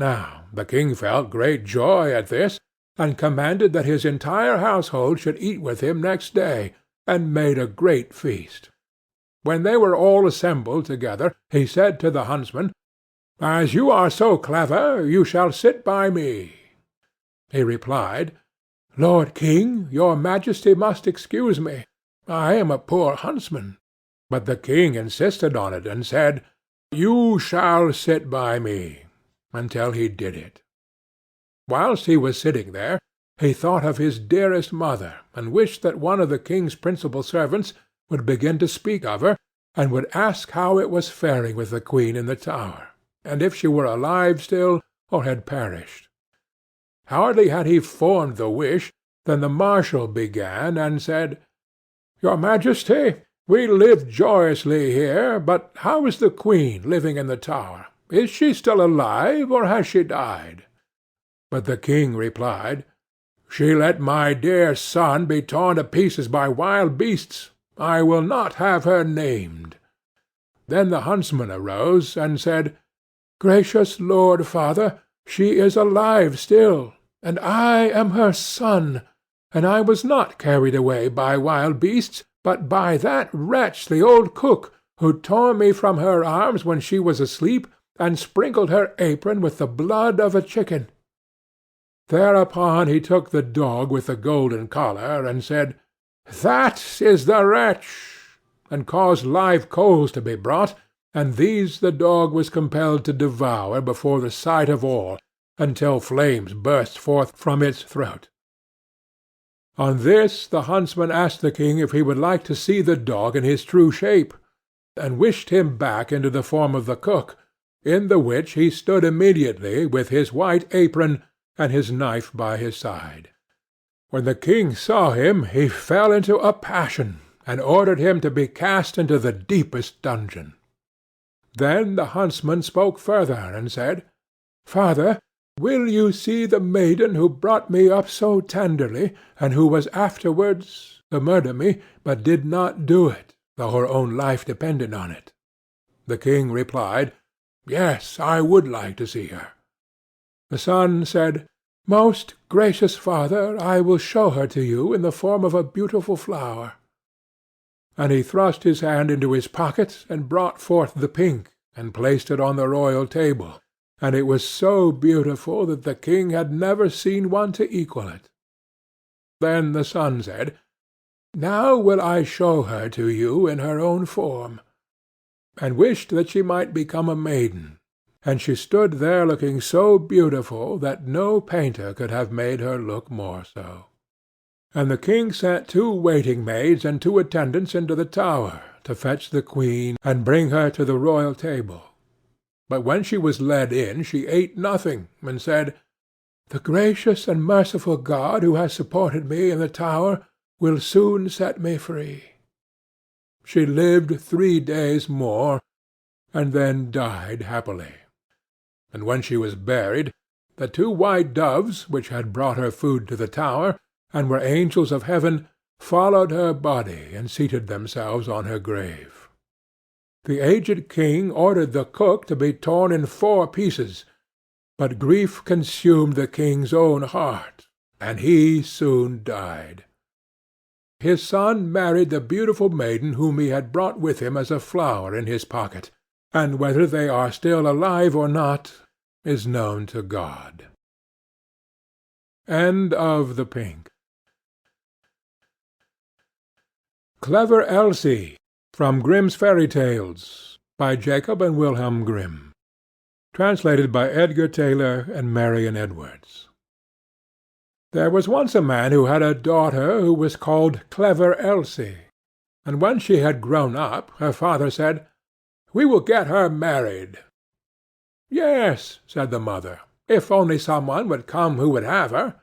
Now the king felt great joy at this, and commanded that his entire household should eat with him next day, and made a great feast. When they were all assembled together, he said to the huntsman, "As you are so clever, you shall sit by me." He replied, "Lord King, your Majesty must excuse me. I am a poor huntsman." But the king insisted on it, and said, "You shall sit by me," until he did it. Whilst he was sitting there, he thought of his dearest mother, and wished that one of the king's principal servants would begin to speak of her, and would ask how it was faring with the queen in the tower, and if she were alive still, or had perished. Hardly had he formed the wish, than the marshal began, and said, "Your Majesty, we live joyously here, but how is the queen living in the tower? Is she still alive, or has she died?" But the king replied, "She let my dear son be torn to pieces by wild beasts. I will not have her named." Then the huntsman arose, and said, "Gracious lord father, she is alive still, and I am her son, and I was not carried away by wild beasts, but by that wretch the old cook, who tore me from her arms when she was asleep, and sprinkled her apron with the blood of a chicken." Thereupon he took the dog with the golden collar, and said, "That is the wretch," and caused live coals to be brought, and these the dog was compelled to devour before the sight of all, until flames burst forth from its throat. On this the huntsman asked the king if he would like to see the dog in his true shape, and wished him back into the form of the cook, in the which he stood immediately with his white apron and his knife by his side. When the king saw him, he fell into a passion, and ordered him to be cast into the deepest dungeon. Then the huntsman spoke further, and said, "Father, will you see the maiden who brought me up so tenderly, and who was afterwards to murder me, but did not do it, though her own life depended on it?" The king replied, "Yes, I would like to see her." The son said, "Most gracious father, I will show her to you in the form of a beautiful flower." And he thrust his hand into his pocket, and brought forth the pink, and placed it on the royal table, and it was so beautiful that the king had never seen one to equal it. Then the son said, "Now will I show her to you in her own form," and wished that she might become a maiden. And she stood there looking so beautiful that no painter could have made her look more so. And the king sent 2 waiting maids and 2 attendants into the tower, to fetch the queen, and bring her to the royal table. But when she was led in, she ate nothing, and said, "The gracious and merciful God who has supported me in the tower will soon set me free." She lived 3 days more, and then died happily. And when she was buried, the 2 white doves, which had brought her food to the tower, and were angels of heaven, followed her body, and seated themselves on her grave. The aged king ordered the cook to be torn in 4 pieces, but grief consumed the king's own heart, and he soon died. His son married the beautiful maiden whom he had brought with him as a flower in his pocket, and whether they are still alive or not is known to God. End of the Pink. Clever Elsie, from Grimm's Fairy Tales, by Jacob and Wilhelm Grimm. Translated by Edgar Tailor and Marion Edwards. There was once a man who had a daughter who was called Clever Elsie, and when she had grown up, her father said, "We will get her married." "Yes," said the mother, "if only some one would come who would have her."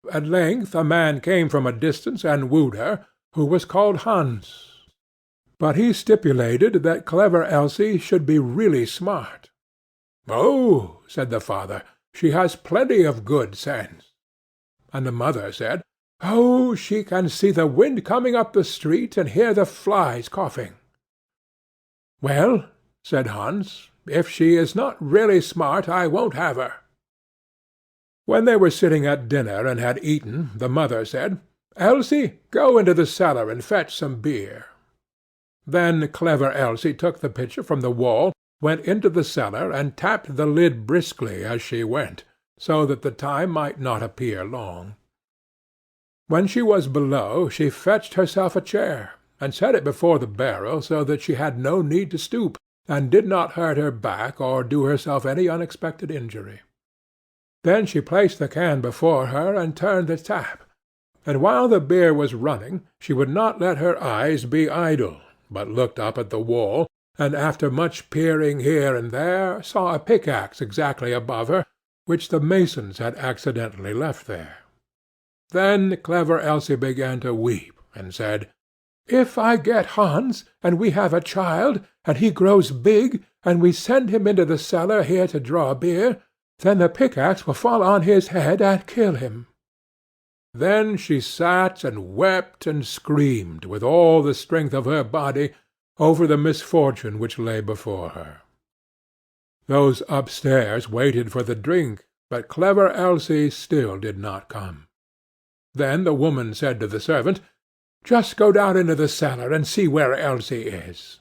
At length a man came from a distance and wooed her, who was called Hans. But he stipulated that Clever Elsie should be really smart. "Oh," said the father, "she has plenty of good sense." And the mother said, Oh, she can see the wind coming up the street, and hear the flies coughing." "Well," said Hans, "if she is not really smart, I won't have her." When they were sitting at dinner and had eaten, the mother said, "Elsie, go into the cellar and fetch some beer." Then clever Elsie took the pitcher from the wall, went into the cellar, and tapped the lid briskly as she went, so that the time might not appear long. When she was below, she fetched herself a chair, and set it before the barrel so that she had no need to stoop, and did not hurt her back or do herself any unexpected injury. Then she placed the can before her and turned the tap, and while the beer was running she would not let her eyes be idle, but looked up at the wall, and after much peering here and there, saw a pickaxe exactly above her, which the masons had accidentally left there. Then clever Elsie began to weep, and said, "If I get Hans, and we have a child, and he grows big, and we send him into the cellar here to draw beer, then the pickaxe will fall on his head and kill him." Then she sat and wept and screamed with all the strength of her body over the misfortune which lay before her. Those upstairs waited for the drink, but clever Elsie still did not come. Then the woman said to the servant, "Just go down into the cellar and see where Elsie is."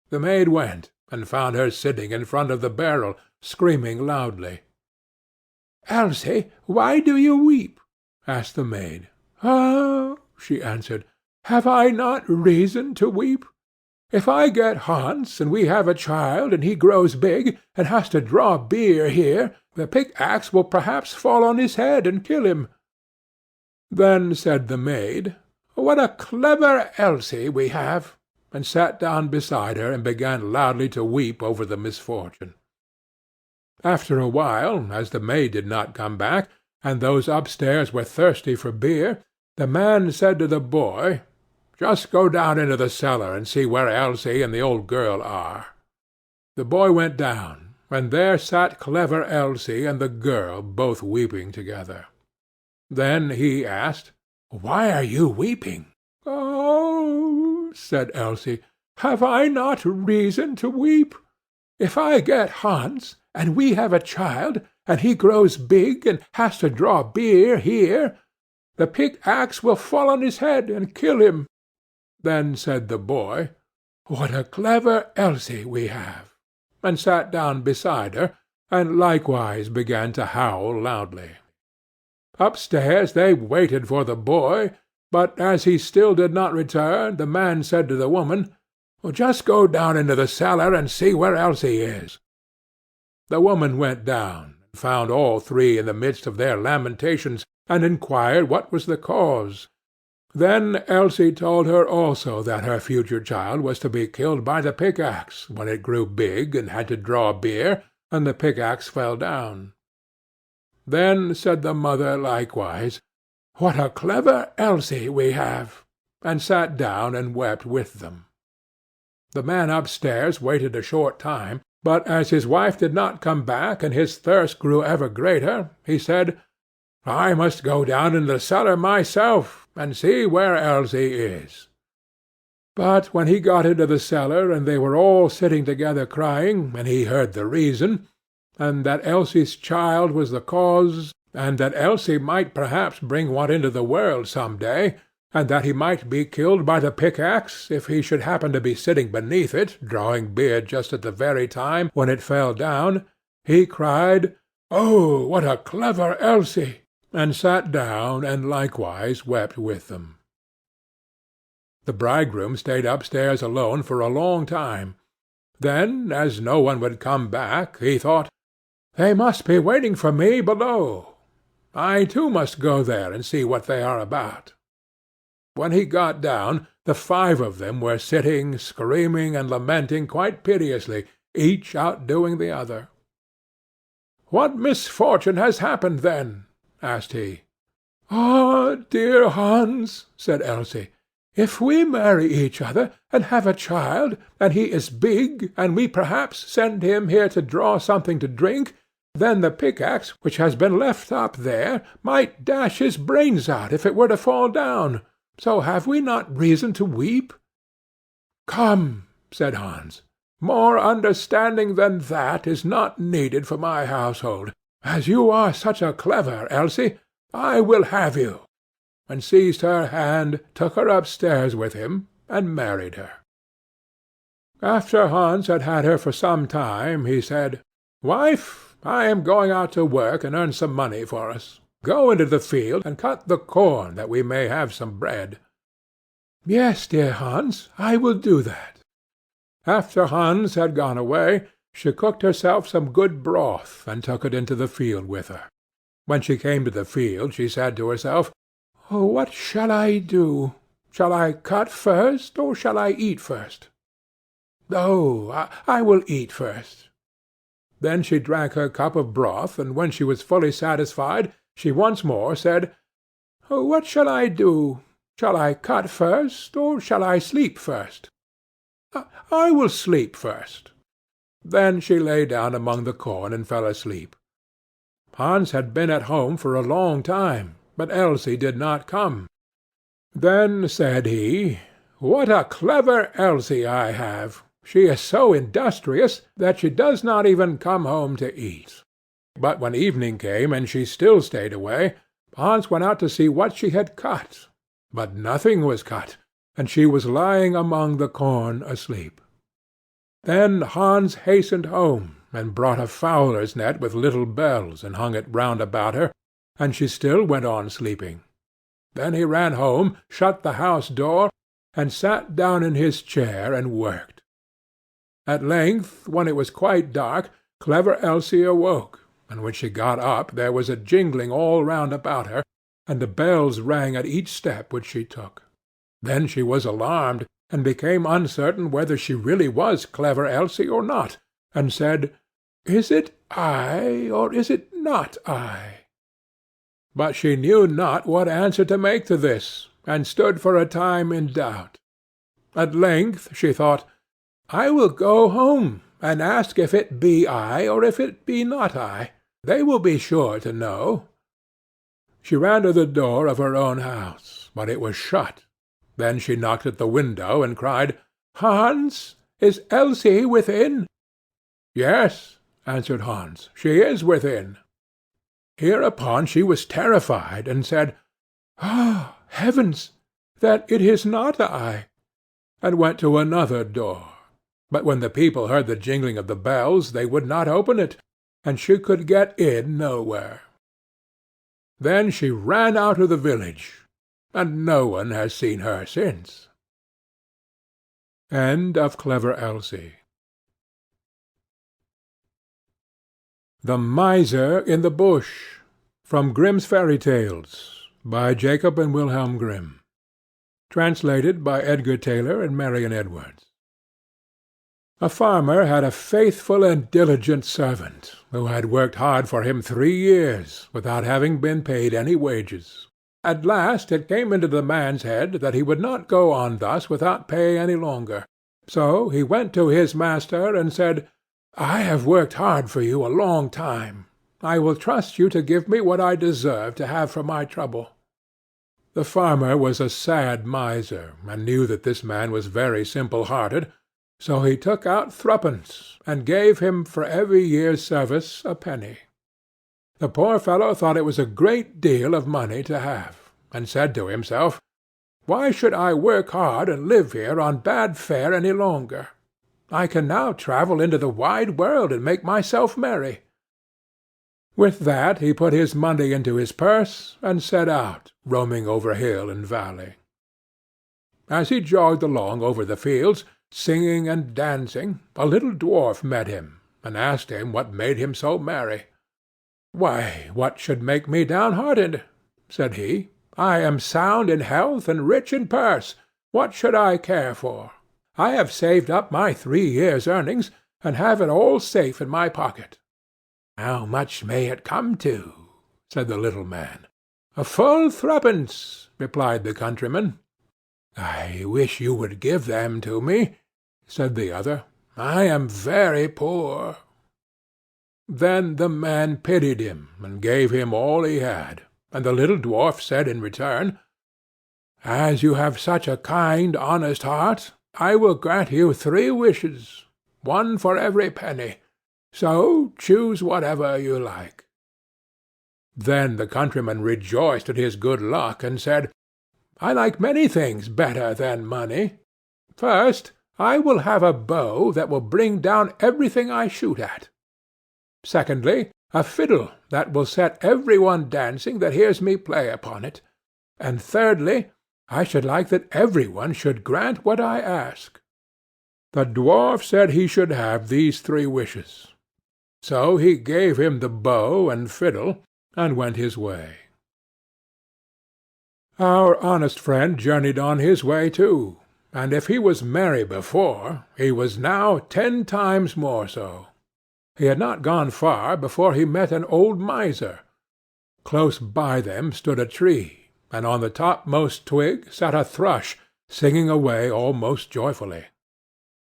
The maid went, and found her sitting in front of the barrel, screaming loudly. "Elsie, why do you weep?" asked the maid. "Ah," she answered, "have I not reason to weep? If I get Hans, and we have a child, and he grows big, and has to draw beer here, the pickaxe will perhaps fall on his head and kill him." Then said the maid, "What a clever Elsie we have!" and sat down beside her and began loudly to weep over the misfortune. After a while, as the maid did not come back, and those upstairs were thirsty for beer, the man said to the boy, "Just go down into the cellar and see where Elsie and the old girl are." The boy went down, and there sat clever Elsie and the girl both weeping together. Then he asked, "Why are you weeping?" "Oh," said Elsie, "have I not reason to weep? If I get Hans, and we have a child, and he grows big and has to draw beer here, the pickaxe will fall on his head and kill him." Then said the boy, "What a clever Elsie we have!" and sat down beside her, and likewise began to howl loudly. Upstairs they waited for the boy, but as he still did not return, the man said to the woman, "Just go down into the cellar and see where Elsie is." The woman went down, and found all three in the midst of their lamentations, and inquired what was the cause. Then Elsie told her also that her future child was to be killed by the pickaxe when it grew big and had to draw beer, and the pickaxe fell down. Then said the mother likewise, "What a clever Elsie we have!" and sat down and wept with them. The man upstairs waited a short time, but as his wife did not come back and his thirst grew ever greater, he said, "I must go down in the cellar myself and see where Elsie is." But when he got into the cellar and they were all sitting together crying, and he heard the reason, and that Elsie's child was the cause, and that Elsie might perhaps bring one into the world some day, and that he might be killed by the pickaxe if he should happen to be sitting beneath it, drawing beer just at the very time when it fell down, he cried, "Oh, what a clever Elsie!" and sat down and likewise wept with them. The bridegroom stayed upstairs alone for a long time. Then, as no one would come back, he thought, "They must be waiting for me below. I too must go there and see what they are about." When he got down, the 5 of them were sitting, screaming and lamenting quite piteously, each outdoing the other. "What misfortune has happened, then?" asked he. "Ah, dear Hans," said Elsie, "if we marry each other, and have a child, and he is big, and we perhaps send him here to draw something to drink, Then the pickaxe, which has been left up there, might dash his brains out if it were to fall down. So have we not reason to weep?" "Come," said Hans, "more understanding than that is not needed for my household. As you are such a clever Elsie, I will have you," and seized her hand, took her upstairs with him, and married her. After Hans had had her for some time, he said, "Wife, I am going out to work and earn some money for us. Go into the field and cut the corn, that we may have some bread." "Yes, dear Hans, I will do that." After Hans had gone away, she cooked herself some good broth, and took it into the field with her. When she came to the field, she said to herself, "Oh, what shall I do? Shall I cut first, or shall I eat first? Oh, I will eat first." Then she drank her cup of broth, and when she was fully satisfied, she once more said, "Oh, what shall I do? Shall I cut first, or shall I sleep first? I will sleep first." Then she lay down among the corn and fell asleep. Hans had been at home for a long time, but Elsie did not come. Then said he, "What a clever Elsie I have! She is so industrious that she does not even come home to eat." But when evening came and she still stayed away, Hans went out to see what she had cut. But nothing was cut, and she was lying among the corn asleep. Then Hans hastened home, and brought a fowler's net with little bells, and hung it round about her, and she still went on sleeping. Then he ran home, shut the house door, and sat down in his chair and worked. At length, when it was quite dark, clever Elsie awoke, and when she got up there was a jingling all round about her, and the bells rang at each step which she took. Then she was alarmed, and became uncertain whether she really was clever Elsie or not, and said, "Is it I, or is it not I?" But she knew not what answer to make to this, and stood for a time in doubt. At length she thought, "I will go home, and ask if it be I, or if it be not I. They will be sure to know." She ran to the door of her own house, but it was shut. Then she knocked at the window, and cried, "Hans, is Elsie within?" "Yes," answered Hans, "she is within." Hereupon she was terrified, and said, "Ah, heavens! Then it is not I," and went to another door. But when the people heard the jingling of the bells, they would not open it, and she could get in nowhere. Then she ran out of the village, and no one has seen her since. End of Clever Elsie. The Miser in the Bush. From Grimm's Fairy Tales, by Jacob and Wilhelm Grimm. Translated by Edgar Tailor and Marion Edwards. A farmer had a faithful and diligent servant, who had worked hard for him 3 years, without having been paid any wages. At last it came into the man's head that he would not go on thus without pay any longer. So he went to his master and said, "I have worked hard for you a long time. I will trust you to give me what I deserve to have for my trouble." The farmer was a sad miser, and knew that this man was very simple-hearted, so he took out 3d, and gave him for every year's service a penny. The poor fellow thought it was a great deal of money to have, and said to himself, "Why should I work hard and live here on bad fare any longer? I can now travel into the wide world and make myself merry." With that he put his money into his purse, and set out, roaming over hill and valley. As he jogged along over the fields, singing and dancing, a little dwarf met him, and asked him what made him so merry. "Why, what should make me downhearted?" said he. "I am sound in health and rich in purse. What should I care for? I have saved up my 3 years' earnings, and have it all safe in my pocket." "How much may it come to?" said the little man. "A full 3d," replied the countryman. "I wish you would give them to me," said the other. "I am very poor." Then the man pitied him, and gave him all he had, and the little dwarf said in return, "As you have such a kind, honest heart, I will grant you 3 wishes, one for every penny, so choose whatever you like." Then the countryman rejoiced at his good luck, and said, "I like many things better than money. First, I will have a bow that will bring down everything I shoot at. Secondly, a fiddle that will set every one dancing that hears me play upon it. And thirdly, I should like that every one should grant what I ask." The dwarf said he should have these 3 wishes. So he gave him the bow and fiddle, and went his way. Our honest friend journeyed on his way too, and if he was merry before, he was now 10 times more so. He had not gone far before he met an old miser. Close by them stood a tree, and on the topmost twig sat a thrush, singing away almost joyfully.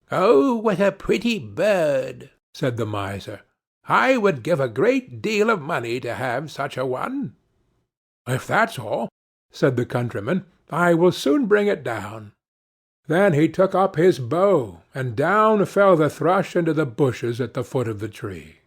"Oh, what a pretty bird!" said the miser. "I would give a great deal of money to have such a one." "If that's all," said the countryman, "I will soon bring it down." Then he took up his bow, and down fell the thrush into the bushes at the foot of the tree.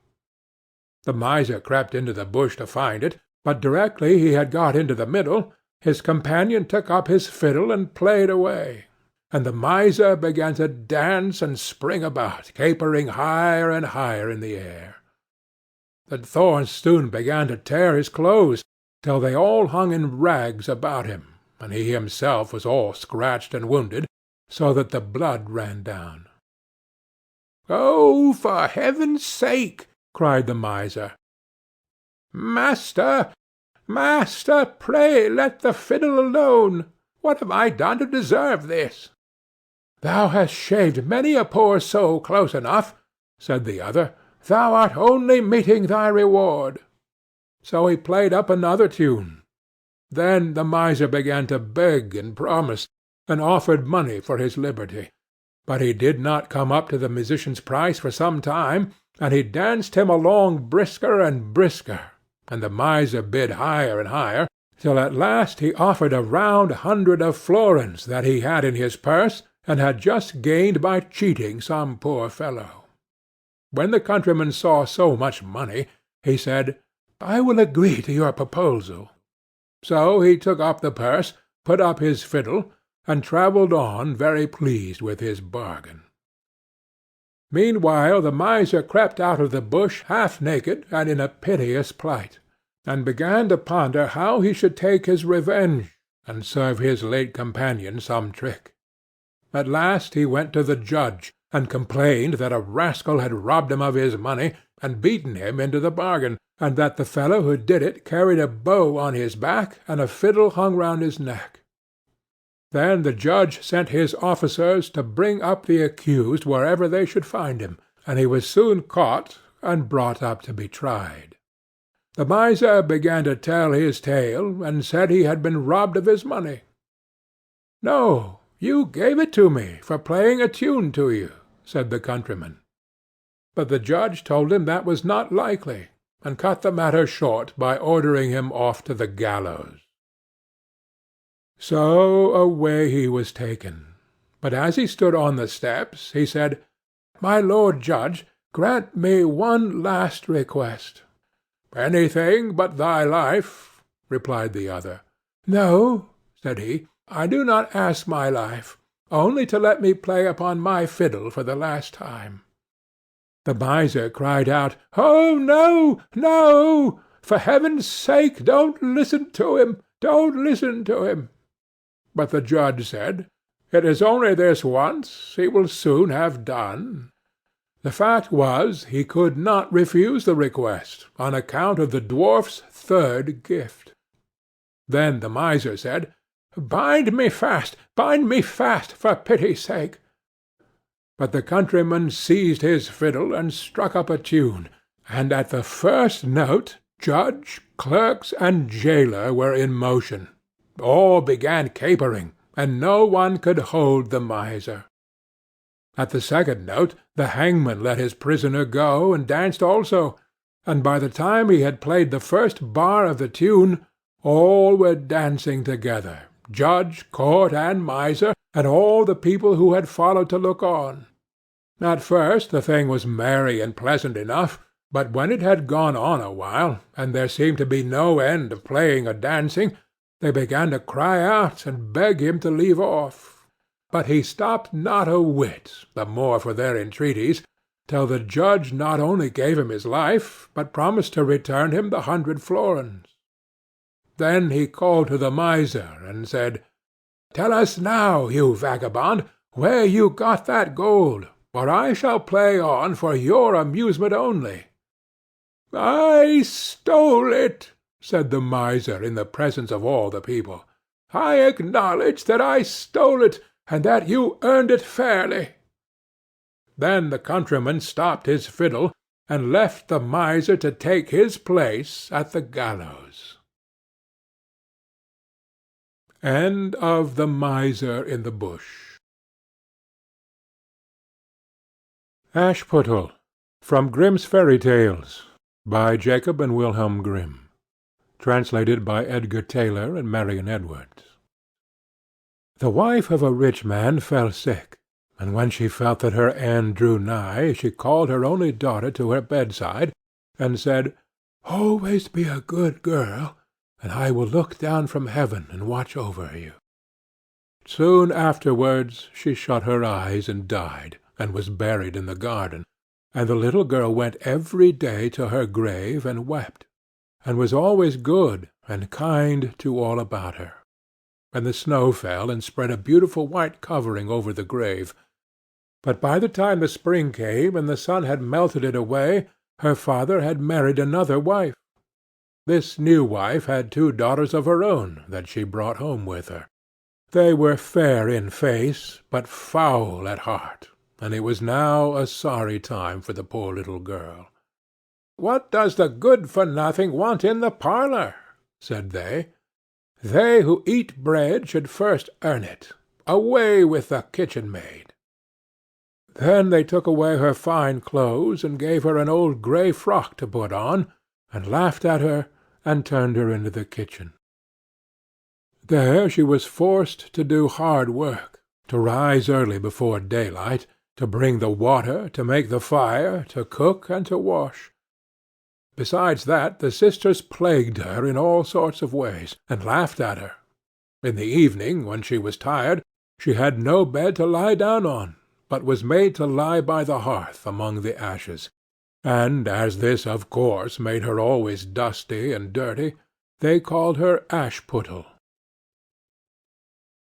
The miser crept into the bush to find it, but directly he had got into the middle, his companion took up his fiddle and played away, and the miser began to dance and spring about, capering higher and higher in the air. The thorns soon began to tear his clothes, till they all hung in rags about him, and he himself was all scratched and wounded, so that the blood ran down. "Oh, for heaven's sake!" cried the miser. "Master, master, pray let the fiddle alone. What have I done to deserve this?" "Thou hast shaved many a poor soul close enough," said the other. "Thou art only meeting thy reward." So he played up another tune. Then the miser began to beg and promise, and offered money for his liberty. But he did not come up to the musician's price for some time, and he danced him along brisker and brisker, and the miser bid higher and higher, till at last he offered a round 100 of florins that he had in his purse, and had just gained by cheating some poor fellow. When the countryman saw so much money, he said, "I will agree to your proposal." So he took up the purse, put up his fiddle, and travelled on very pleased with his bargain. Meanwhile the miser crept out of the bush half naked and in a piteous plight, and began to ponder how he should take his revenge, and serve his late companion some trick. At last he went to the judge, and complained that a rascal had robbed him of his money, and beaten him into the bargain, and that the fellow who did it carried a bow on his back, and a fiddle hung round his neck. Then the judge sent his officers to bring up the accused wherever they should find him, and he was soon caught, and brought up to be tried. The miser began to tell his tale, and said he had been robbed of his money. "No, you gave it to me for playing a tune to you," said the countryman. But the judge told him that was not likely, and cut the matter short by ordering him off to the gallows. So away he was taken. But as he stood on the steps, he said, "My lord judge, grant me one last request." "Anything but thy life," replied the other. "No," said he, "I do not ask my life, only to let me play upon my fiddle for the last time." The miser cried out, "Oh, no, no! For heaven's sake, don't listen to him! Don't listen to him!" But the judge said, "It is only this once. He will soon have done." The fact was, he could not refuse the request, on account of the dwarf's third gift. Then the miser said, bind me fast, for pity's sake." But the countryman seized his fiddle and struck up a tune, and at the first note judge, clerks, and jailer were in motion. All began capering, and no one could hold the miser. At the second note the hangman let his prisoner go, and danced also, and by the time he had played the first bar of the tune, all were dancing together, judge, court, and miser, and all the people who had followed to look on. At first the thing was merry and pleasant enough, but when it had gone on a while, and there seemed to be no end of playing or dancing, they began to cry out and beg him to leave off. But he stopped not a whit, the more for their entreaties, till the judge not only gave him his life, but promised to return him the 100 florins. Then he called to the miser, and said, "Tell us now, you vagabond, where you got that gold, or I shall play on for your amusement only." "I stole it," said the miser in the presence of all the people. "I acknowledge that I stole it, and that you earned it fairly." Then the countryman stopped his fiddle, and left the miser to take his place at the gallows. End of The Miser in the Bush. Ashputtel, from Grimm's Fairy Tales, by Jacob and Wilhelm Grimm. Translated by Edgar Tailor and Marion Edwards. The wife of a rich man fell sick, and when she felt that her end drew nigh, she called her only daughter to her bedside, and said, "Always be a good girl, and I will look down from heaven and watch over you." Soon afterwards she shut her eyes and died, and was buried in the garden, and the little girl went every day to her grave and wept, and was always good and kind to all about her. And the snow fell and spread a beautiful white covering over the grave. But by the time the spring came and the sun had melted it away, her father had married another wife. This new wife had 2 daughters of her own that she brought home with her. They were fair in face, but foul at heart, and it was now a sorry time for the poor little girl. "What does the good-for-nothing want in the parlour?" said they. "They who eat bread should first earn it. Away with the kitchen-maid." Then they took away her fine clothes, and gave her an old grey frock to put on, and laughed at her, and turned her into the kitchen. There she was forced to do hard work, to rise early before daylight, to bring the water, to make the fire, to cook, and to wash. Besides that, the sisters plagued her in all sorts of ways, and laughed at her. In the evening, when she was tired, she had no bed to lie down on, but was made to lie by the hearth among the ashes, and as this of course made her always dusty and dirty, they called her Ashputtel.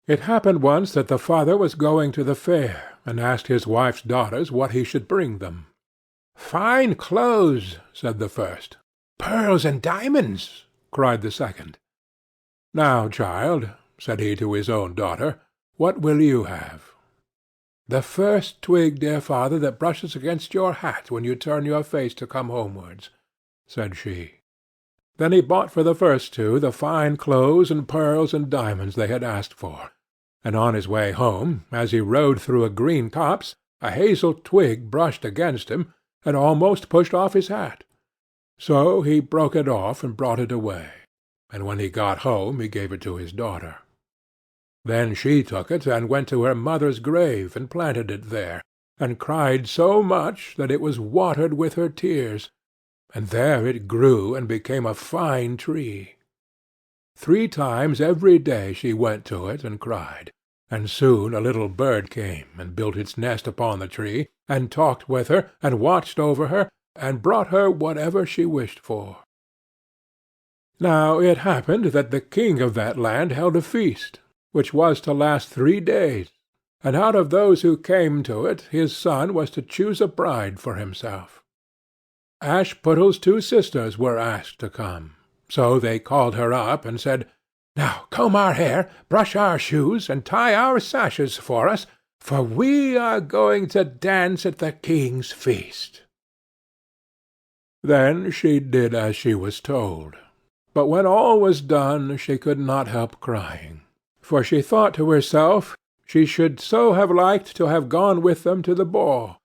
It happened once that the father was going to the fair, and asked his wife's daughters what he should bring them. "Fine clothes," said the first. "Pearls and diamonds," cried the second. "Now, child," said he to his own daughter, "what will you have?" "The first twig, dear father, that brushes against your hat when you turn your face to come homewards," said she. Then he bought for the first 2 the fine clothes and pearls and diamonds they had asked for, and on his way home, as he rode through a green copse, a hazel twig brushed against him, and almost pushed off his hat. So he broke it off and brought it away, and when he got home he gave it to his daughter. Then she took it and went to her mother's grave and planted it there, and cried so much that it was watered with her tears, and there it grew and became a fine tree. 3 times every day she went to it and cried, and soon a little bird came and built its nest upon the tree, and talked with her, and watched over her, and brought her whatever she wished for. Now it happened that the king of that land held a feast, which was to last 3 days, and out of those who came to it his son was to choose a bride for himself. Ashputtel's 2 sisters were asked to come, so they called her up and said, "Now comb our hair, brush our shoes, and tie our sashes for us, for we are going to dance at the king's feast." Then she did as she was told, but when all was done she could not help crying, for she thought to herself she should so have liked to have gone with them to the ball,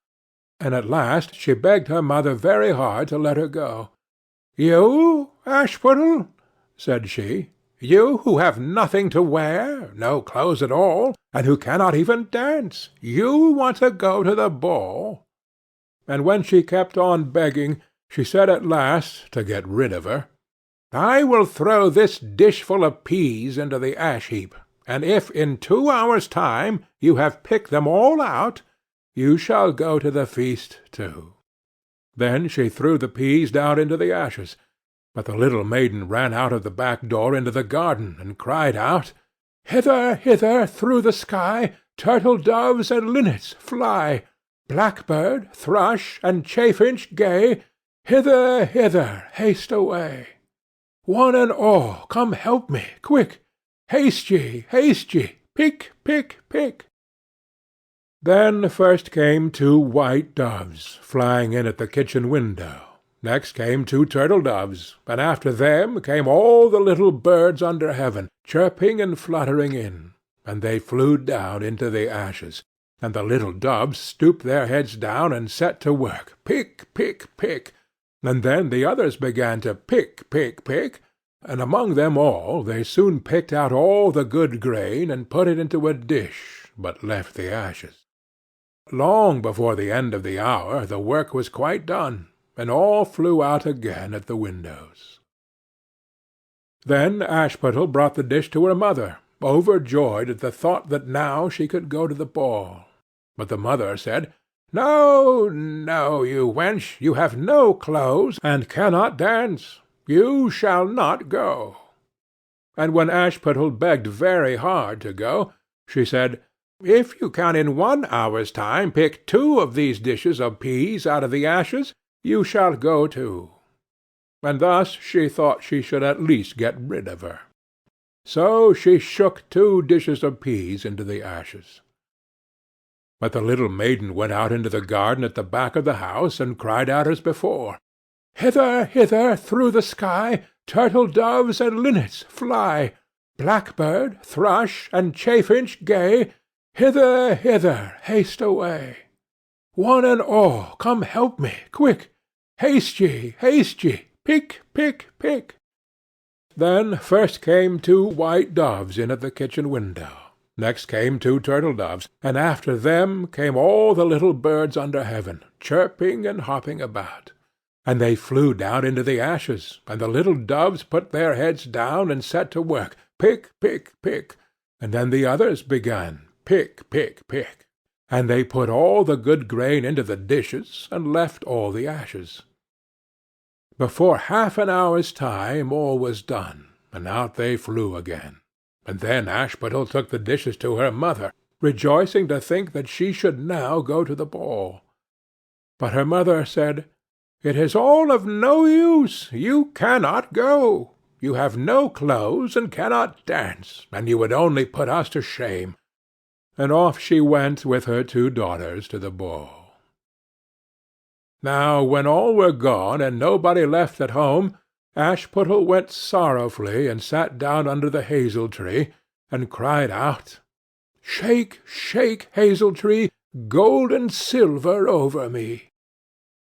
and at last she begged her mother very hard to let her go. "You, Ashputtel?" said she. "You who have nothing to wear, no clothes at all, and who cannot even dance, you want to go to the ball?" And when she kept on begging, she said at last, to get rid of her, "I will throw this dishful of peas into the ash-heap, and if in 2 hours' time you have picked them all out, you shall go to the feast too." Then she threw the peas down into the ashes, but the little maiden ran out of the back door into the garden, and cried out, "Hither, hither, through the sky, turtle-doves and linnets fly, blackbird, thrush, and chaffinch gay, hither, hither, haste away. One and all, come help me, quick, haste ye, pick, pick, pick." Then first came 2 white doves, flying in at the kitchen window. Next came 2 turtle-doves, and after them came all the little birds under heaven, chirping and fluttering in, and they flew down into the ashes, and the little doves stooped their heads down and set to work, pick, pick, pick, and then the others began to pick, pick, pick, and among them all they soon picked out all the good grain and put it into a dish, but left the ashes. Long before the end of the hour the work was quite done, and all flew out again at the windows. Then Ashputtel brought the dish to her mother, overjoyed at the thought that now she could go to the ball. But the mother said, "No, no, you wench, you have no clothes, and cannot dance. You shall not go." And when Ashputtel begged very hard to go, she said, "If you can in 1 hour's time pick 2 of these dishes of peas out of the ashes, you shall go too." And thus she thought she should at least get rid of her. So she shook 2 dishes of peas into the ashes. But the little maiden went out into the garden at the back of the house, and cried out as before, "Hither, hither, through the sky, turtle-doves and linnets fly, blackbird, thrush, and chaffinch gay, hither, hither, haste away. One and all, come help me, quick, haste ye, pick, pick, pick." Then first came 2 white doves in at the kitchen window. Next came 2 turtle-doves, and after them came all the little birds under heaven, chirping and hopping about. And they flew down into the ashes, and the little doves put their heads down and set to work, pick, pick, pick, and then the others began, pick, pick, pick, and they put all the good grain into the dishes, and left all the ashes. Before half an hour's time all was done, and out they flew again. And then Ashputtel took the dishes to her mother, rejoicing to think that she should now go to the ball. But her mother said, "It is all of no use. You cannot go. You have no clothes and cannot dance, and you would only put us to shame." And off she went with her 2 daughters to the ball. Now when all were gone and nobody left at home, Ashputtel went sorrowfully and sat down under the hazel-tree, and cried out, "Shake, shake, hazel-tree, gold and silver over me."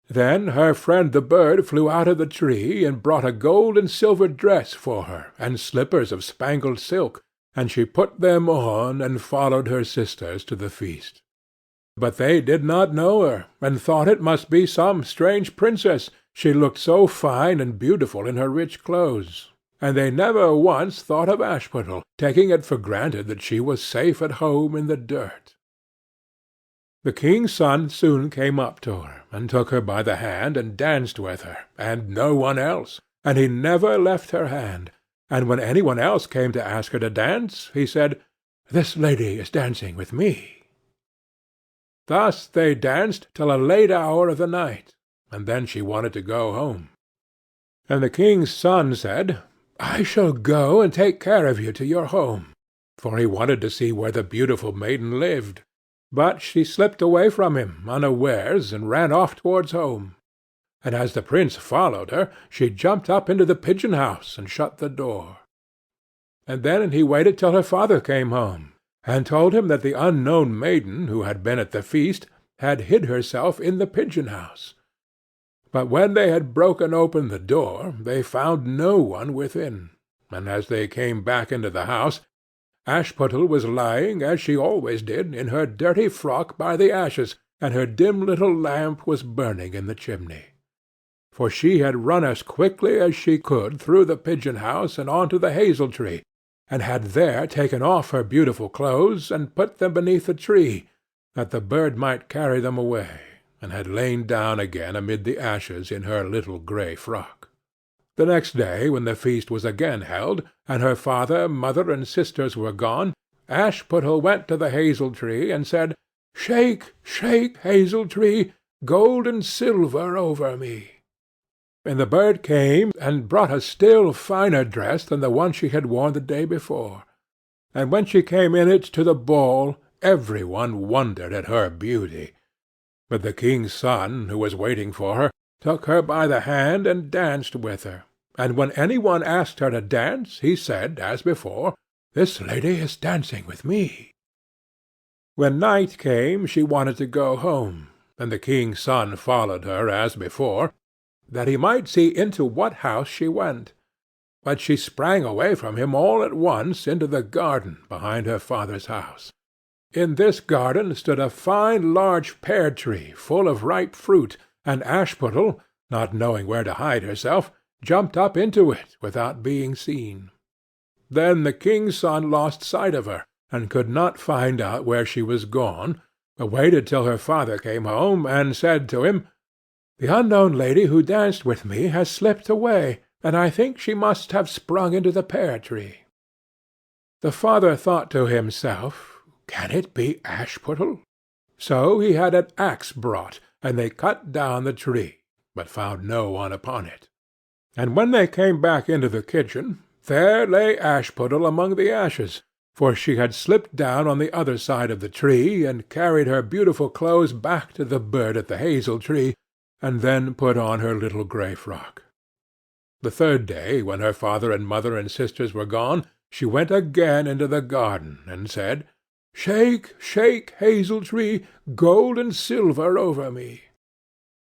Then her friend the bird flew out of the tree, and brought a gold and silver dress for her, and slippers of spangled silk, and she put them on, and followed her sisters to the feast. But they did not know her, and thought it must be some strange princess, she looked so fine and beautiful in her rich clothes, and they never once thought of Ashputtel, taking it for granted that she was safe at home in the dirt. The king's son soon came up to her, and took her by the hand, and danced with her, and no one else, and he never left her hand, and when any one else came to ask her to dance, he said, "This lady is dancing with me." Thus they danced till a late hour of the night, and then she wanted to go home. And the king's son said, "I shall go and take care of you to your home," for he wanted to see where the beautiful maiden lived. But she slipped away from him unawares, and ran off towards home. And as the prince followed her, she jumped up into the pigeon-house and shut the door. And then he waited till her father came home, and told him that the unknown maiden, who had been at the feast, had hid herself in the pigeon-house. But when they had broken open the door, they found no one within, and as they came back into the house, Ashputtel was lying, as she always did, in her dirty frock by the ashes, and her dim little lamp was burning in the chimney. For she had run as quickly as she could through the pigeon-house and on to the hazel-tree, and had there taken off her beautiful clothes and put them beneath the tree, that the bird might carry them away, and had lain down again amid the ashes in her little grey frock. The next day, when the feast was again held, and her father, mother, and sisters were gone, Ashputtel went to the hazel-tree and said, "Shake, shake, hazel-tree, gold and silver over me." And the bird came and brought a still finer dress than the one she had worn the day before. And when she came in it to the ball, every one wondered at her beauty. But the king's son, who was waiting for her, took her by the hand and danced with her. And when any one asked her to dance, he said, as before, "This lady is dancing with me." When night came, she wanted to go home, and the king's son followed her as before, that he might see into what house she went. But she sprang away from him all at once into the garden behind her father's house. In this garden stood a fine large pear-tree full of ripe fruit, and Ashputtel, not knowing where to hide herself, jumped up into it without being seen. Then the king's son lost sight of her, and could not find out where she was gone, but waited till her father came home, and said to him, "The unknown lady who danced with me has slipped away, and I think she must have sprung into the pear-tree." The father thought to himself, "Can it be Ashputtel?" So he had an axe brought, and they cut down the tree, but found no one upon it. And when they came back into the kitchen, there lay Ashputtel among the ashes, for she had slipped down on the other side of the tree, and carried her beautiful clothes back to the bird at the hazel-tree, and then put on her little grey frock. The third day, when her father and mother and sisters were gone, she went again into the garden, and said, "Shake, shake, hazel-tree, gold and silver over me."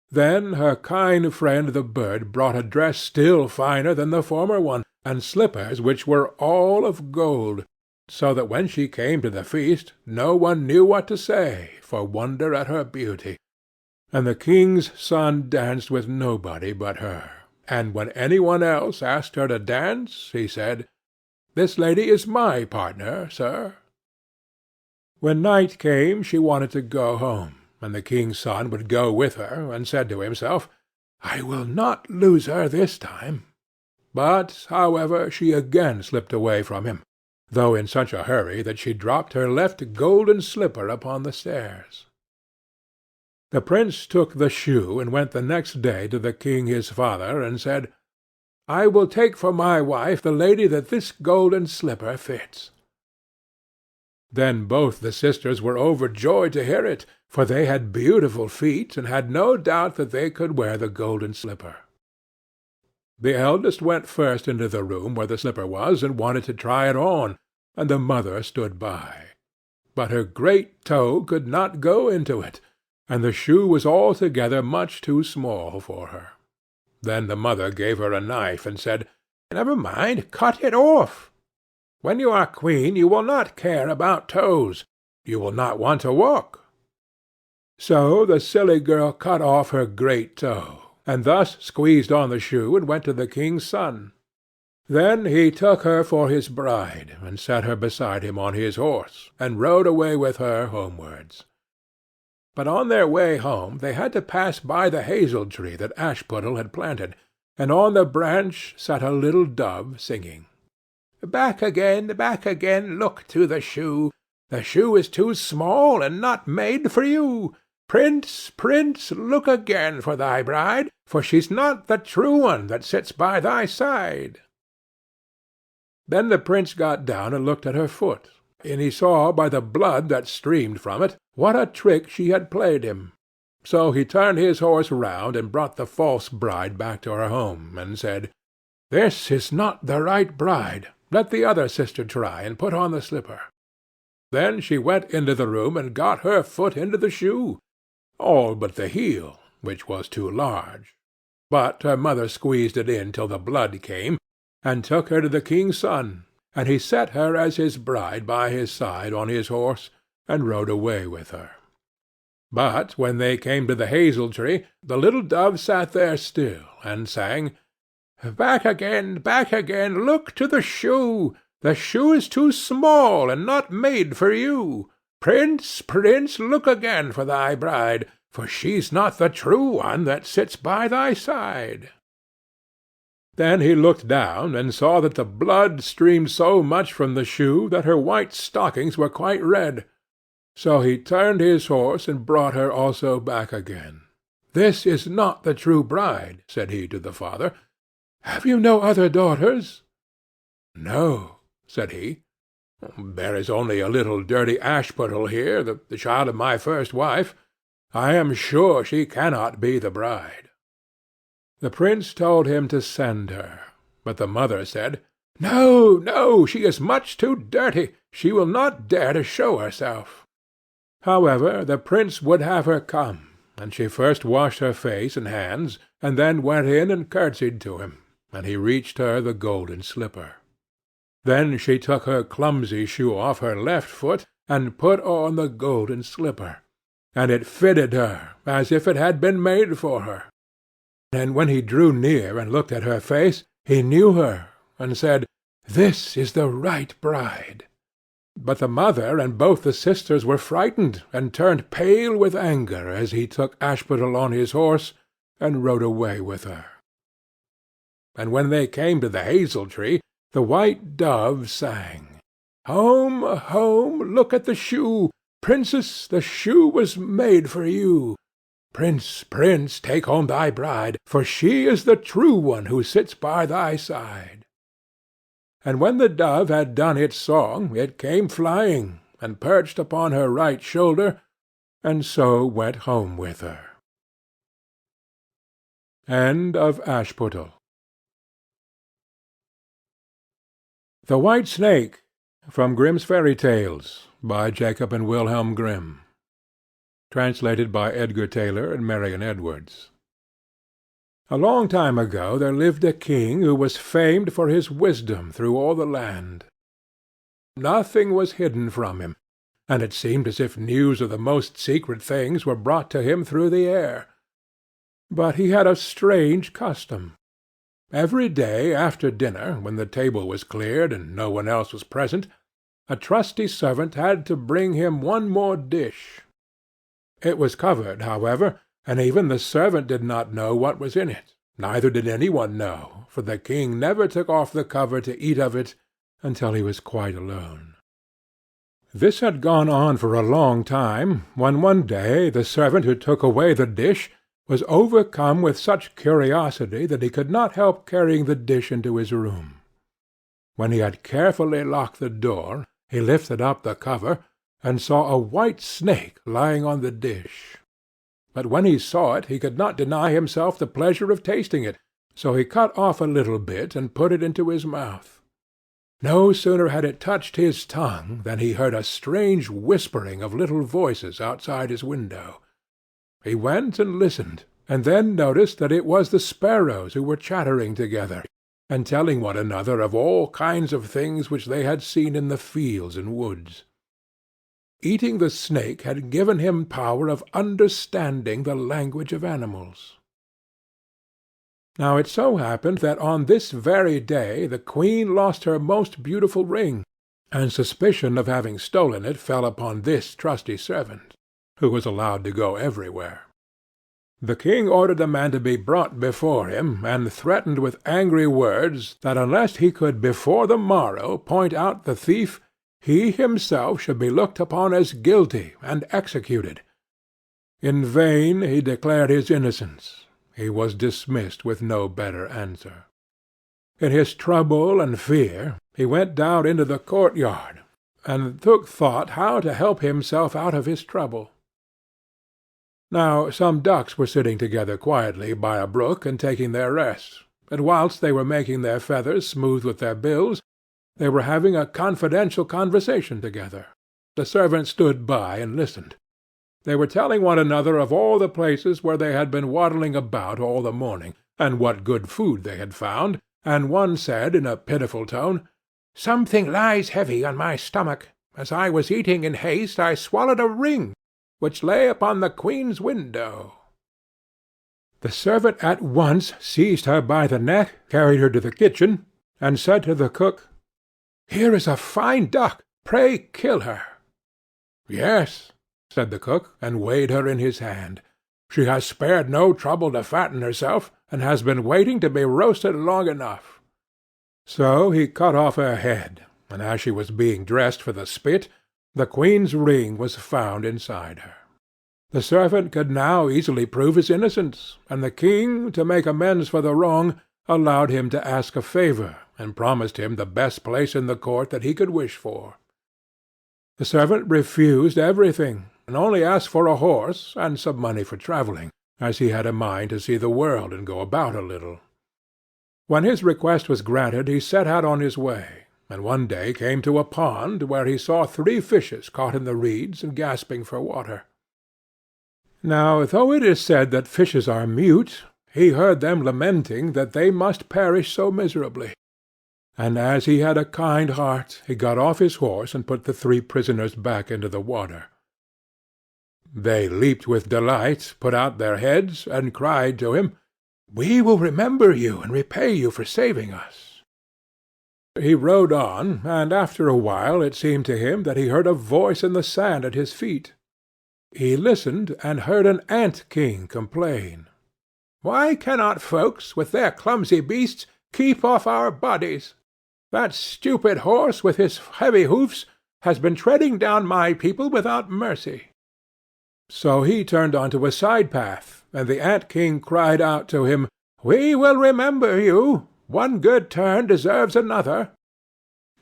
Then her kind friend the bird brought a dress still finer than the former one, and slippers which were all of gold, so that when she came to the feast no one knew what to say for wonder at her beauty. And the king's son danced with nobody but her, and when any one else asked her to dance, he said, "This lady is my partner, sir." When night came she wanted to go home, and the king's son would go with her, and said to himself, "I will not lose her this time." But, however, she again slipped away from him, though in such a hurry that she dropped her left golden slipper upon the stairs. The prince took the shoe and went the next day to the king his father, and said, "I will take for my wife the lady that this golden slipper fits." Then both the sisters were overjoyed to hear it, for they had beautiful feet, and had no doubt that they could wear the golden slipper. The eldest went first into the room where the slipper was, and wanted to try it on, and the mother stood by. But her great toe could not go into it, and the shoe was altogether much too small for her. Then the mother gave her a knife, and said, "Never mind, cut it off. When you are queen you will not care about toes. You will not want to walk." So the silly girl cut off her great toe, and thus squeezed on the shoe, and went to the king's son. Then he took her for his bride, and set her beside him on his horse, and rode away with her homewards. But on their way home they had to pass by the hazel-tree that Ashputtel had planted, and on the branch sat a little dove singing. Back again, look to the shoe. The shoe is too small and not made for you. Prince, prince, look again for thy bride, for she's not the true one that sits by thy side." Then the prince got down and looked at her foot, and he saw by the blood that streamed from it what a trick she had played him. So he turned his horse round and brought the false bride back to her home, and said, "This is not the right bride. Let the other sister try, and put on the slipper." Then she went into the room and got her foot into the shoe, all but the heel, which was too large. But her mother squeezed it in till the blood came, and took her to the king's son, and he set her as his bride by his side on his horse, and rode away with her. But when they came to the hazel tree, the little dove sat there still, and sang, "Back again, look to the shoe! The shoe is too small, and not made for you. Prince, prince, look again for thy bride, for she's not the true one that sits by thy side." Then he looked down, and saw that the blood streamed so much from the shoe that her white stockings were quite red. So he turned his horse and brought her also back again. "This is not the true bride," said he to the father. "Have you no other daughters?" "No," said he. "There is only a little dirty Ashputtel here, the child of my first wife. I am sure she cannot be the bride." The prince told him to send her, but the mother said, "No, no, she is much too dirty. She will not dare to show herself." However, the prince would have her come, and she first washed her face and hands, and then went in and curtsied to him, and he reached her the golden slipper. Then she took her clumsy shoe off her left foot, and put on the golden slipper, and it fitted her as if it had been made for her. And when he drew near and looked at her face, he knew her, and said, "This is the right bride." But the mother and both the sisters were frightened, and turned pale with anger as he took Ashputtel on his horse, and rode away with her. And when they came to the hazel tree, the white dove sang, "Home, home, look at the shoe! Princess, the shoe was made for you. Prince, prince, take home thy bride, for she is the true one who sits by thy side." And when the dove had done its song, it came flying, and perched upon her right shoulder, and so went home with her. End of Ashputtel. The White Snake, from Grimm's Fairy Tales, by Jacob and Wilhelm Grimm. Translated by Edgar Tailor and Marion Edwards. A long time ago there lived a king who was famed for his wisdom through all the land. Nothing was hidden from him, and it seemed as if news of the most secret things were brought to him through the air. But he had a strange custom. Every day after dinner, when the table was cleared and no one else was present, a trusty servant had to bring him one more dish. It was covered, however, and even the servant did not know what was in it, neither did any one know, for the king never took off the cover to eat of it until he was quite alone. This had gone on for a long time, when one day the servant who took away the dish was overcome with such curiosity that he could not help carrying the dish into his room. When he had carefully locked the door, he lifted up the cover, and saw a white snake lying on the dish. But when he saw it, he could not deny himself the pleasure of tasting it, so he cut off a little bit and put it into his mouth. No sooner had it touched his tongue than he heard a strange whispering of little voices outside his window. He went and listened, and then noticed that it was the sparrows who were chattering together, and telling one another of all kinds of things which they had seen in the fields and woods. Eating the snake had given him power of understanding the language of animals. Now it so happened that on this very day the queen lost her most beautiful ring, and suspicion of having stolen it fell upon this trusty servant, who was allowed to go everywhere. The king ordered a man to be brought before him, and threatened with angry words that unless he could before the morrow point out the thief, he himself should be looked upon as guilty and executed. In vain he declared his innocence. He was dismissed with no better answer. In his trouble and fear he went down into the courtyard, and took thought how to help himself out of his trouble. Now some ducks were sitting together quietly by a brook and taking their rest, and whilst they were making their feathers smooth with their bills, they were having a confidential conversation together. The servant stood by and listened. They were telling one another of all the places where they had been waddling about all the morning, and what good food they had found, and one said in a pitiful tone, "Something lies heavy on my stomach. As I was eating in haste, I swallowed a ring, which lay upon the Queen's window." The servant at once seized her by the neck, carried her to the kitchen, and said to the cook, "Here is a fine duck. Pray kill her." "Yes," said the cook, and weighed her in his hand. "She has spared no trouble to fatten herself, and has been waiting to be roasted long enough." So he cut off her head, and as she was being dressed for the spit, the Queen's ring was found inside her. The servant could now easily prove his innocence, and the king, to make amends for the wrong, allowed him to ask a favour, and promised him the best place in the court that he could wish for. The servant refused everything, and only asked for a horse and some money for travelling, as he had a mind to see the world and go about a little. When his request was granted, he set out on his way, and one day came to a pond where he saw 3 fishes caught in the reeds and gasping for water. Now, though it is said that fishes are mute, he heard them lamenting that they must perish so miserably, and as he had a kind heart, he got off his horse and put the 3 prisoners back into the water. They leaped with delight, put out their heads, and cried to him, "We will remember you and repay you for saving us." He rode on, and after a while it seemed to him that he heard a voice in the sand at his feet. He listened, and heard an ant-king complain, "Why cannot folks, with their clumsy beasts, keep off our bodies? That stupid horse, with his heavy hoofs, has been treading down my people without mercy." So he turned on to a side path, and the ant-king cried out to him, "We will remember you. One good turn deserves another."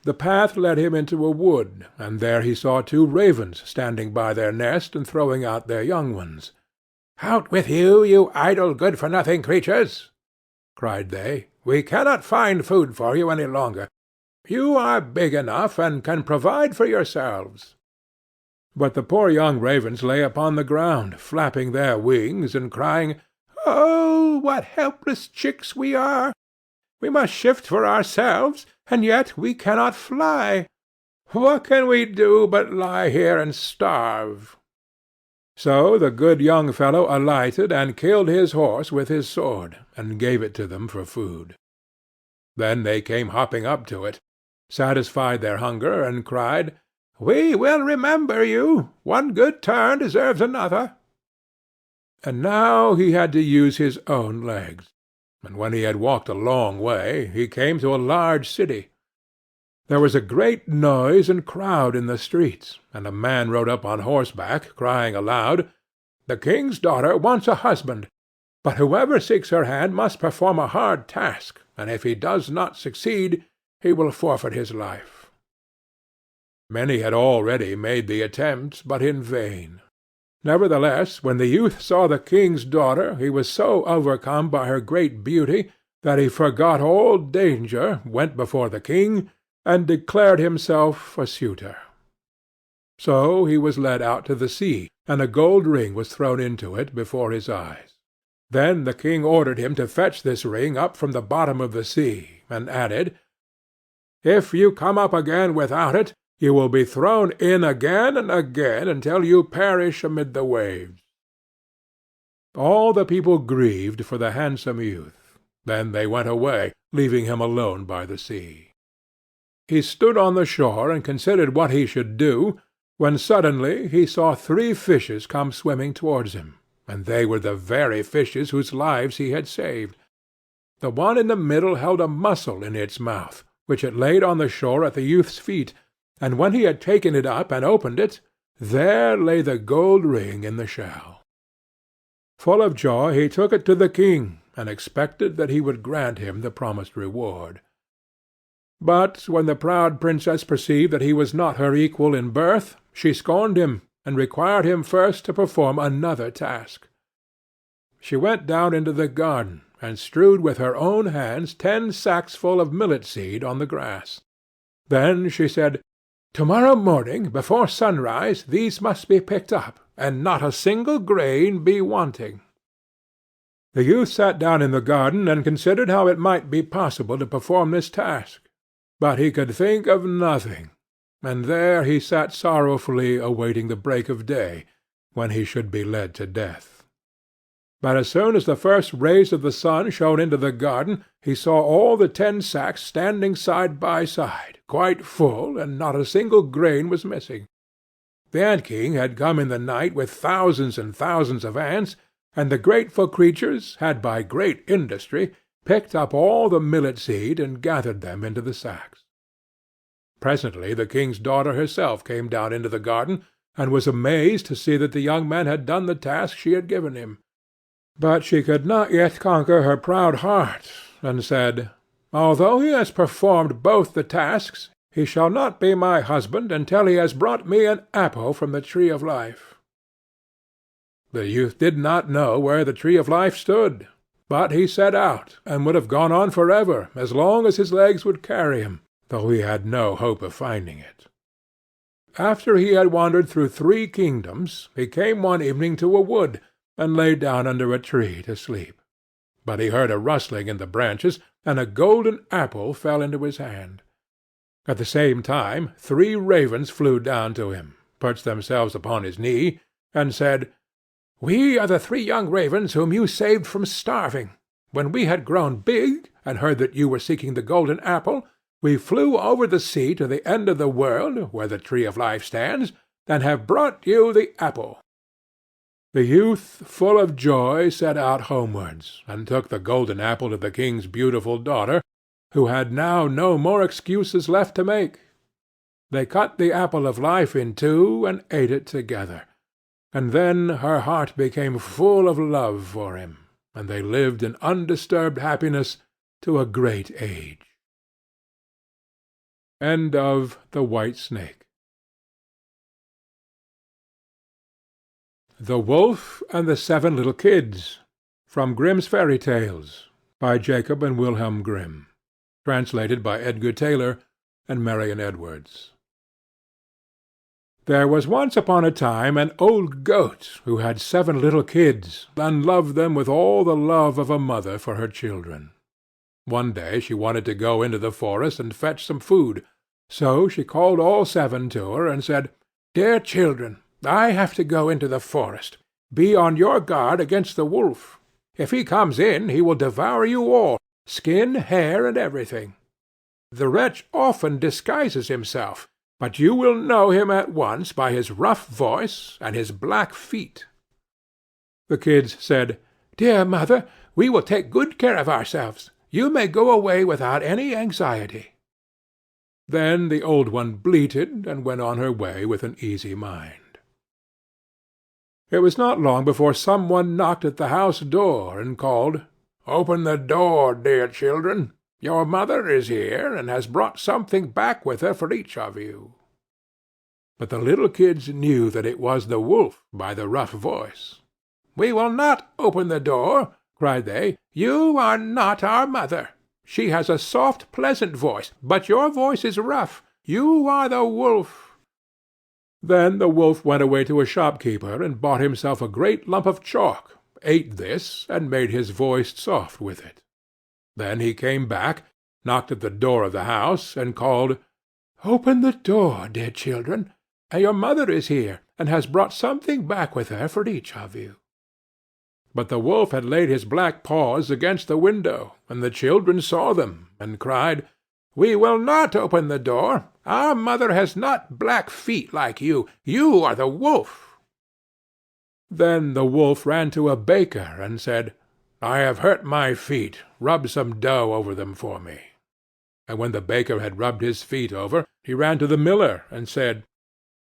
The path led him into a wood, and there he saw 2 ravens standing by their nest and throwing out their young ones. "Out with you, you idle good-for-nothing creatures!" cried they. "We cannot find food for you any longer. You are big enough, and can provide for yourselves." But the poor young ravens lay upon the ground, flapping their wings, and crying, "Oh, what helpless chicks we are! We must shift for ourselves, and yet we cannot fly. What can we do but lie here and starve?" So the good young fellow alighted and killed his horse with his sword, and gave it to them for food. Then they came hopping up to it, satisfied their hunger, and cried, "We will remember you. One good turn deserves another." And now he had to use his own legs, and when he had walked a long way, he came to a large city. There was a great noise and crowd in the streets, and a man rode up on horseback, crying aloud, "The king's daughter wants a husband, but whoever seeks her hand must perform a hard task, and if he does not succeed, he will forfeit his life." Many had already made the attempt, but in vain. Nevertheless, when the youth saw the king's daughter, he was so overcome by her great beauty that he forgot all danger, went before the king, and declared himself a suitor. So he was led out to the sea, and a gold ring was thrown into it before his eyes. Then the king ordered him to fetch this ring up from the bottom of the sea, and added, "If you come up again without it, you will be thrown in again and again until you perish amid the waves." All the people grieved for the handsome youth. Then they went away, leaving him alone by the sea. He stood on the shore and considered what he should do, when suddenly he saw 3 fishes come swimming towards him, and they were the very fishes whose lives he had saved. The one in the middle held a mussel in its mouth, which it laid on the shore at the youth's feet, and when he had taken it up and opened it, there lay the gold ring in the shell. Full of joy he took it to the king, and expected that he would grant him the promised reward. But when the proud princess perceived that he was not her equal in birth, she scorned him, and required him first to perform another task. She went down into the garden, and strewed with her own hands 10 sacks full of millet seed on the grass. Then she said, "To-morrow morning, before sunrise, these must be picked up, and not a single grain be wanting." The youth sat down in the garden and considered how it might be possible to perform this task. But he could think of nothing, and there he sat sorrowfully awaiting the break of day, when he should be led to death. But as soon as the first rays of the sun shone into the garden, he saw all the 10 sacks standing side by side, quite full, and not a single grain was missing. The ant-king had come in the night with thousands and thousands of ants, and the grateful creatures had by great industry picked up all the millet seed and gathered them into the sacks. Presently the king's daughter herself came down into the garden, and was amazed to see that the young man had done the task she had given him. But she could not yet conquer her proud heart, and said, "Although he has performed both the tasks, he shall not be my husband until he has brought me an apple from the tree of life." The youth did not know where the tree of life stood, but he set out, and would have gone on forever, as long as his legs would carry him, though he had no hope of finding it. After he had wandered through 3 kingdoms, he came one evening to a wood, and lay down under a tree to sleep. But he heard a rustling in the branches, and a golden apple fell into his hand. At the same time 3 ravens flew down to him, perched themselves upon his knee, and said, "We are the 3 young ravens whom you saved from starving. When we had grown big, and heard that you were seeking the golden apple, we flew over the sea to the end of the world, where the tree of life stands, and have brought you the apple." The youth, full of joy, set out homewards, and took the golden apple to the king's beautiful daughter, who had now no more excuses left to make. They cut the apple of life in 2, and ate it together, and then her heart became full of love for him, and they lived in undisturbed happiness to a great age. End of The White Snake. The Wolf and the 7 Little Kids. From Grimm's Fairy Tales, by Jacob and Wilhelm Grimm. Translated by Edgar Tailor and Marion Edwards. There was once upon a time an old goat who had 7 little kids, and loved them with all the love of a mother for her children. One day she wanted to go into the forest and fetch some food, so she called all 7 to her, and said, "Dear children, I have to go into the forest. Be on your guard against the wolf. If he comes in, he will devour you all, skin, hair, and everything. The wretch often disguises himself, but you will know him at once by his rough voice and his black feet." The kids said, "Dear mother, we will take good care of ourselves. You may go away without any anxiety." Then the old one bleated, and went on her way with an easy mind. It was not long before some one knocked at the house door, and called, "Open the door, dear children. Your mother is here, and has brought something back with her for each of you." But the little kids knew that it was the wolf by the rough voice. "We will not open the door," cried they. "You are not our mother. She has a soft, pleasant voice, but your voice is rough. You are the wolf." Then the wolf went away to a shopkeeper, and bought himself a great lump of chalk, ate this, and made his voice soft with it. Then he came back, knocked at the door of the house, and called, "Open the door, dear children. Your mother is here, and has brought something back with her for each of you." But the wolf had laid his black paws against the window, and the children saw them, and cried, "We will not open the door. Our mother has not black feet like you. You are the wolf." Then the wolf ran to a baker, and said, "I have hurt my feet. Rub some dough over them for me." And when the baker had rubbed his feet over, he ran to the miller, and said,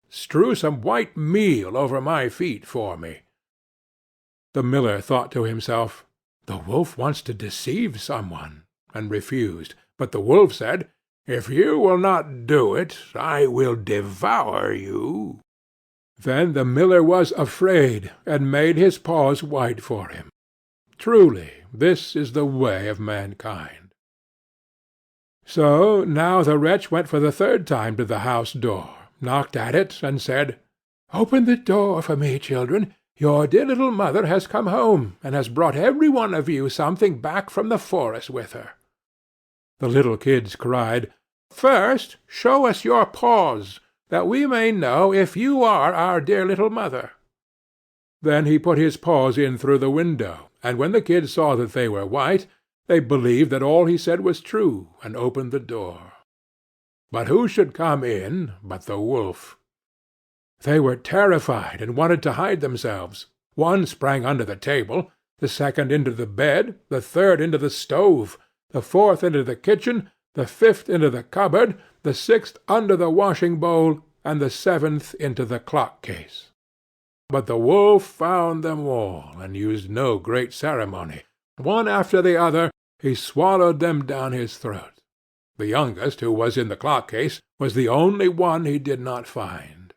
"Strew some white meal over my feet for me." The miller thought to himself, "The wolf wants to deceive some one," and refused. But the wolf said, "If you will not do it, I will devour you." Then the miller was afraid, and made his paws white for him. Truly, this is the way of mankind. So now the wretch went for the 3rd time to the house door, knocked at it, and said, "Open the door for me, children. Your dear little mother has come home, and has brought every one of you something back from the forest with her." The little kids cried, "First show us your paws, that we may know if you are our dear little mother." Then he put his paws in through the window, and when the kids saw that they were white, they believed that all he said was true, and opened the door. But who should come in but the wolf? They were terrified, and wanted to hide themselves. One sprang under the table, the second into the bed, the third into the stove, the fourth into the kitchen, the fifth into the cupboard, the sixth under the washing-bowl, and the seventh into the clock-case. But the wolf found them all, and used no great ceremony. One after the other he swallowed them down his throat. The youngest, who was in the clock-case, was the only one he did not find.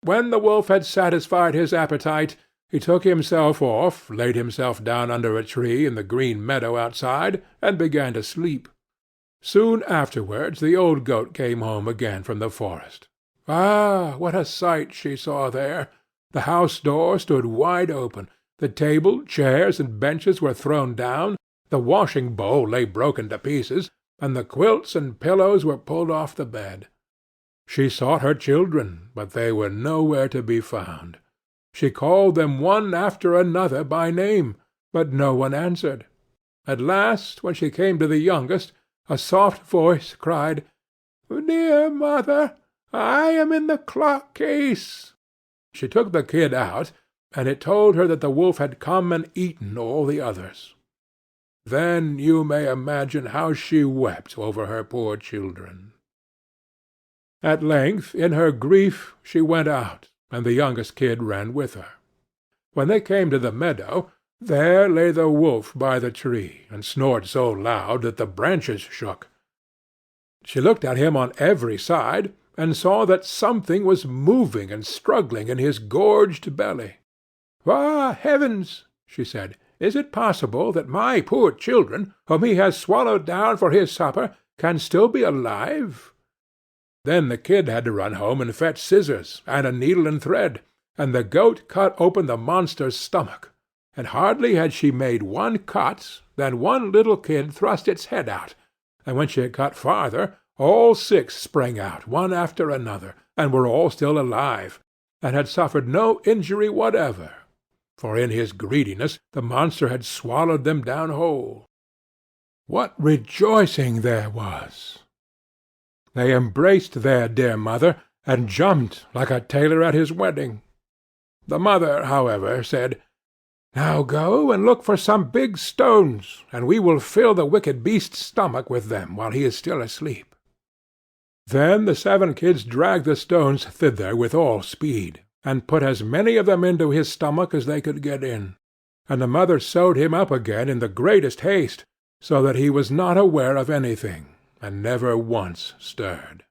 When the wolf had satisfied his appetite, he took himself off, laid himself down under a tree in the green meadow outside, and began to sleep. Soon afterwards the old goat came home again from the forest. Ah, what a sight she saw there! The house-door stood wide open, the table, chairs, and benches were thrown down, the washing-bowl lay broken to pieces, and the quilts and pillows were pulled off the bed. She sought her children, but they were nowhere to be found. She called them one after another by name, but no one answered. At last, when she came to the youngest, a soft voice cried, "Dear mother, I am in the clock-case." She took the kid out, and it told her that the wolf had come and eaten all the others. Then you may imagine how she wept over her poor children. At length, in her grief, she went out, and the youngest kid ran with her. When they came to the meadow, there lay the wolf by the tree, and snored so loud that the branches shook. She looked at him on every side, and saw that something was moving and struggling in his gorged belly. "Ah, heavens!" she said, "is it possible that my poor children, whom he has swallowed down for his supper, can still be alive?" Then the kid had to run home and fetch scissors, and a needle and thread, and the goat cut open the monster's stomach, and hardly had she made one cut, than one little kid thrust its head out, and when she had cut farther, all six sprang out, one after another, and were all still alive, and had suffered no injury whatever, for in his greediness the monster had swallowed them down whole. What rejoicing there was! They embraced their dear mother, and jumped like a tailor at his wedding. The mother, however, said, "Now go and look for some big stones, and we will fill the wicked beast's stomach with them while he is still asleep." Then the 7 kids dragged the stones thither with all speed, and put as many of them into his stomach as they could get in, and the mother sewed him up again in the greatest haste, so that he was not aware of anything, and never once stirred.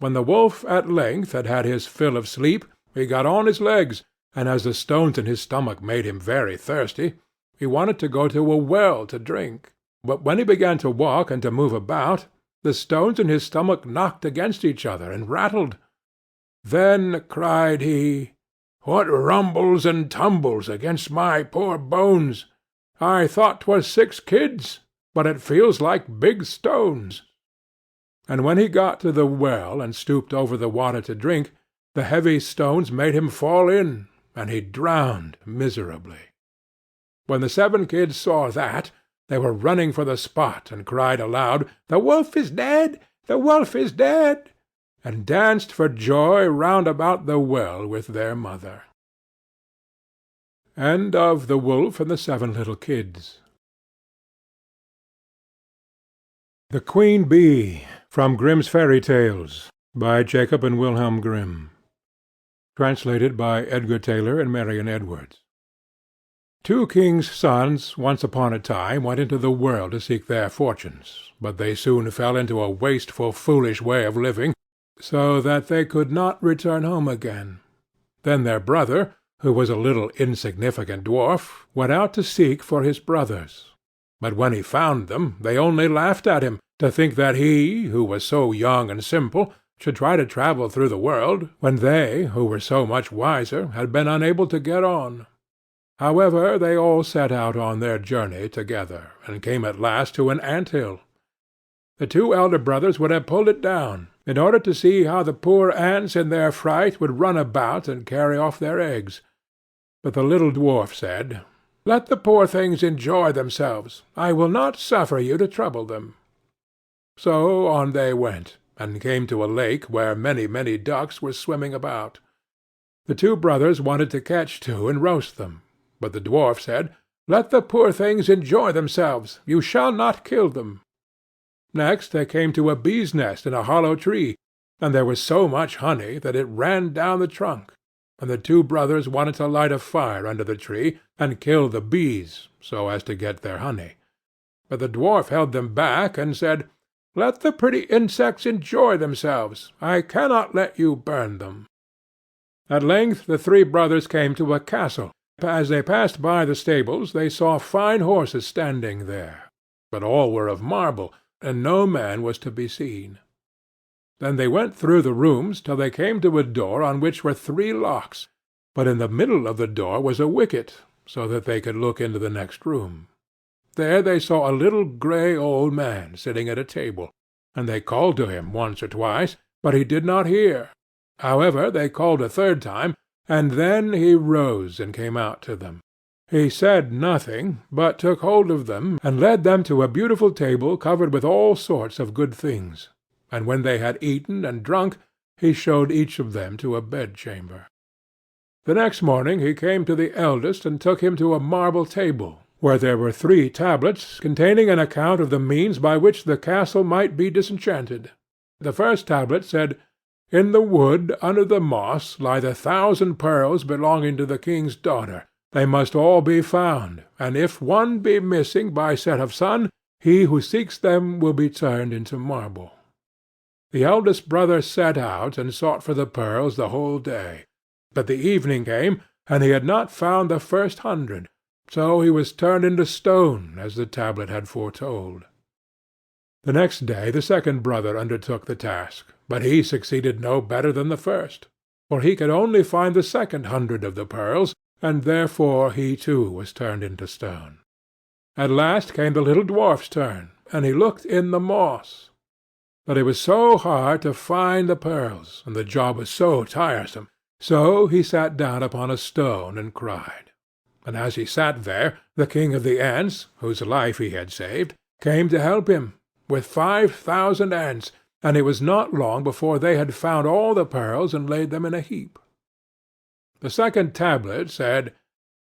When the wolf at length had had his fill of sleep, he got on his legs, and as the stones in his stomach made him very thirsty, he wanted to go to a well to drink. But when he began to walk and to move about, the stones in his stomach knocked against each other and rattled. Then cried he, "What rumbles and tumbles against my poor bones? I thought 'twas 6 kids, but it feels like big stones." And when he got to the well and stooped over the water to drink, the heavy stones made him fall in, and he drowned miserably. When the 7 kids saw that, they were running for the spot, and cried aloud, "The wolf is dead! The wolf is dead!" and danced for joy round about the well with their mother. End of The Wolf and the 7 Little Kids. The Queen Bee, from Grimm's Fairy Tales, by Jacob and Wilhelm Grimm. Translated by Edgar Tailor and Marion Edwards. 2 kings' sons once upon a time went into the world to seek their fortunes, but they soon fell into a wasteful, foolish way of living, so that they could not return home again. Then their brother, who was a little insignificant dwarf, went out to seek for his brothers. But when he found them, they only laughed at him, to think that he, who was so young and simple, should try to travel through the world, when they, who were so much wiser, had been unable to get on. However, they all set out on their journey together, and came at last to an ant-hill. The two elder brothers would have pulled it down, in order to see how the poor ants in their fright would run about and carry off their eggs. But the little dwarf said, "Let the poor things enjoy themselves. I will not suffer you to trouble them." So on they went, and came to a lake where many ducks were swimming about. The two brothers wanted to catch two and roast them, but the dwarf said, "Let the poor things enjoy themselves. You shall not kill them." Next they came to a bee's nest in a hollow tree, and there was so much honey that it ran down the trunk, and the two brothers wanted to light a fire under the tree, and kill the bees, so as to get their honey. But the dwarf held them back, and said, "Let the pretty insects enjoy themselves. I cannot let you burn them." At length the three brothers came to a castle. As they passed by the stables, they saw fine horses standing there, but all were of marble, and no man was to be seen. Then they went through the rooms till they came to a door on which were 3 locks, but in the middle of the door was a wicket, so that they could look into the next room. There they saw a little grey old man sitting at a table, and they called to him once or twice, but he did not hear. However, they called a third time, and then he rose and came out to them. He said nothing, but took hold of them, and led them to a beautiful table covered with all sorts of good things, and when they had eaten and drunk, he showed each of them to a bedchamber. The next morning he came to the eldest and took him to a marble table, where there were 3 tablets containing an account of the means by which the castle might be disenchanted. The first tablet said, "In the wood under the moss lie the 1,000 pearls belonging to the king's daughter. They must all be found, and if one be missing by set of sun, he who seeks them will be turned into marble." The eldest brother set out and sought for the pearls the whole day, but the evening came, and he had not found the first 100, so he was turned into stone, as the tablet had foretold. The next day the second brother undertook the task, but he succeeded no better than the first, for he could only find the second 100 of the pearls, and therefore he too was turned into stone. At last came the little dwarf's turn, and he looked in the moss. But it was so hard to find the pearls, and the job was so tiresome, so he sat down upon a stone and cried. And as he sat there, the king of the ants, whose life he had saved, came to help him, with 5,000 ants, and it was not long before they had found all the pearls and laid them in a heap. The second tablet said,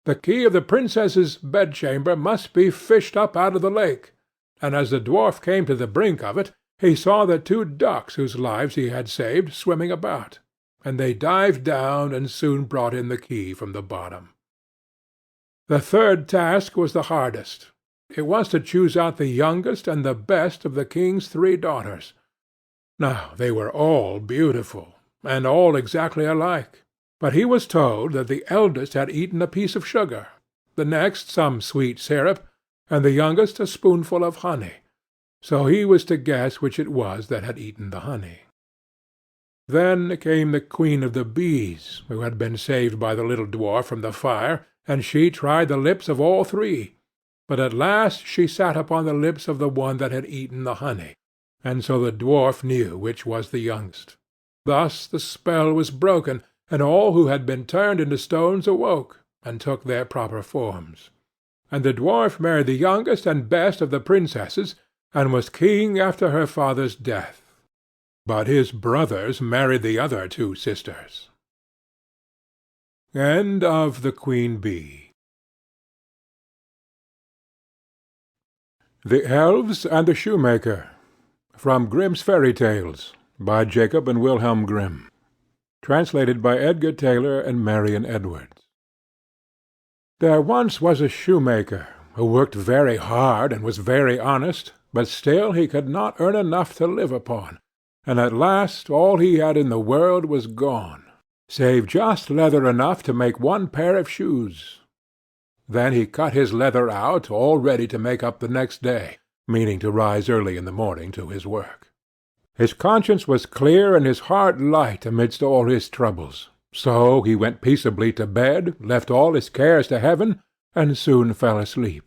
"The key of the princess's bedchamber must be fished up out of the lake," and as the dwarf came to the brink of it, he saw the 2 ducks whose lives he had saved swimming about, and they dived down and soon brought in the key from the bottom. The third task was the hardest. It was to choose out the youngest and the best of the king's 3 daughters. Now they were all beautiful, and all exactly alike, but he was told that the eldest had eaten a piece of sugar, the next some sweet syrup, and the youngest a spoonful of honey, so he was to guess which it was that had eaten the honey. Then came the queen of the bees, who had been saved by the little dwarf from the fire, and she tried the lips of all 3, but at last she sat upon the lips of the one that had eaten the honey, and so the dwarf knew which was the youngest. Thus the spell was broken, and all who had been turned into stones awoke, and took their proper forms. And the dwarf married the youngest and best of the princesses, and was king after her father's death. But his brothers married the other 2 sisters. End of The Queen Bee. The Elves and the Shoemaker. From Grimm's Fairy Tales, by Jacob and Wilhelm Grimm. Translated by Edgar Tailor and Marion Edwards. There once was a shoemaker, who worked very hard and was very honest, but still he could not earn enough to live upon, and at last all he had in the world was gone, save just leather enough to make 1 pair of shoes. Then he cut his leather out, all ready to make up the next day, meaning to rise early in the morning to his work. His conscience was clear and his heart light amidst all his troubles, so he went peaceably to bed, left all his cares to heaven, and soon fell asleep.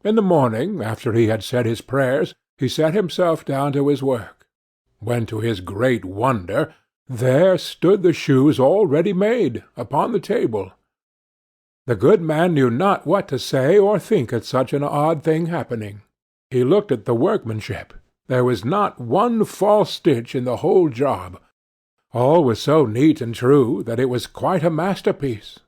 In the morning, after he had said his prayers, he set himself down to his work, when to his great wonder there stood the shoes all ready made, upon the table. The good man knew not what to say or think at such an odd thing happening. He looked at the workmanship. There was not one false stitch in the whole job. All was so neat and true that it was quite a masterpiece.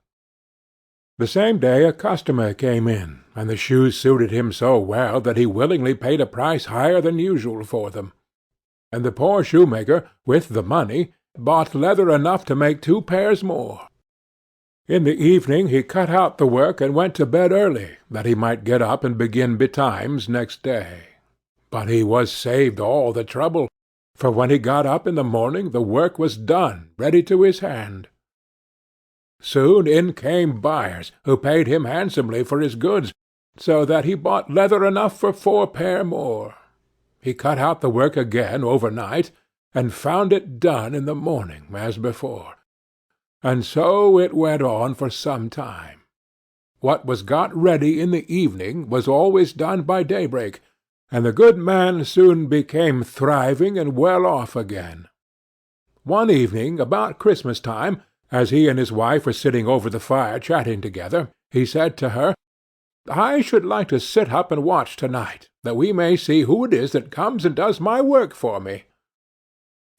The same day a customer came in, and the shoes suited him so well that he willingly paid a price higher than usual for them. And the poor shoemaker, with the money, bought leather enough to make 2 pairs more. In the evening he cut out the work and went to bed early, that he might get up and begin betimes next day. But he was saved all the trouble, for when he got up in the morning the work was done, ready to his hand. Soon in came buyers, who paid him handsomely for his goods, so that he bought leather enough for 4 pair more. He cut out the work again overnight, and found it done in the morning as before. And so it went on for some time. What was got ready in the evening was always done by daybreak, and the good man soon became thriving and well off again. One evening, about Christmas time, as he and his wife were sitting over the fire chatting together, he said to her, "I should like to sit up and watch to-night, that we may see who it is that comes and does my work for me."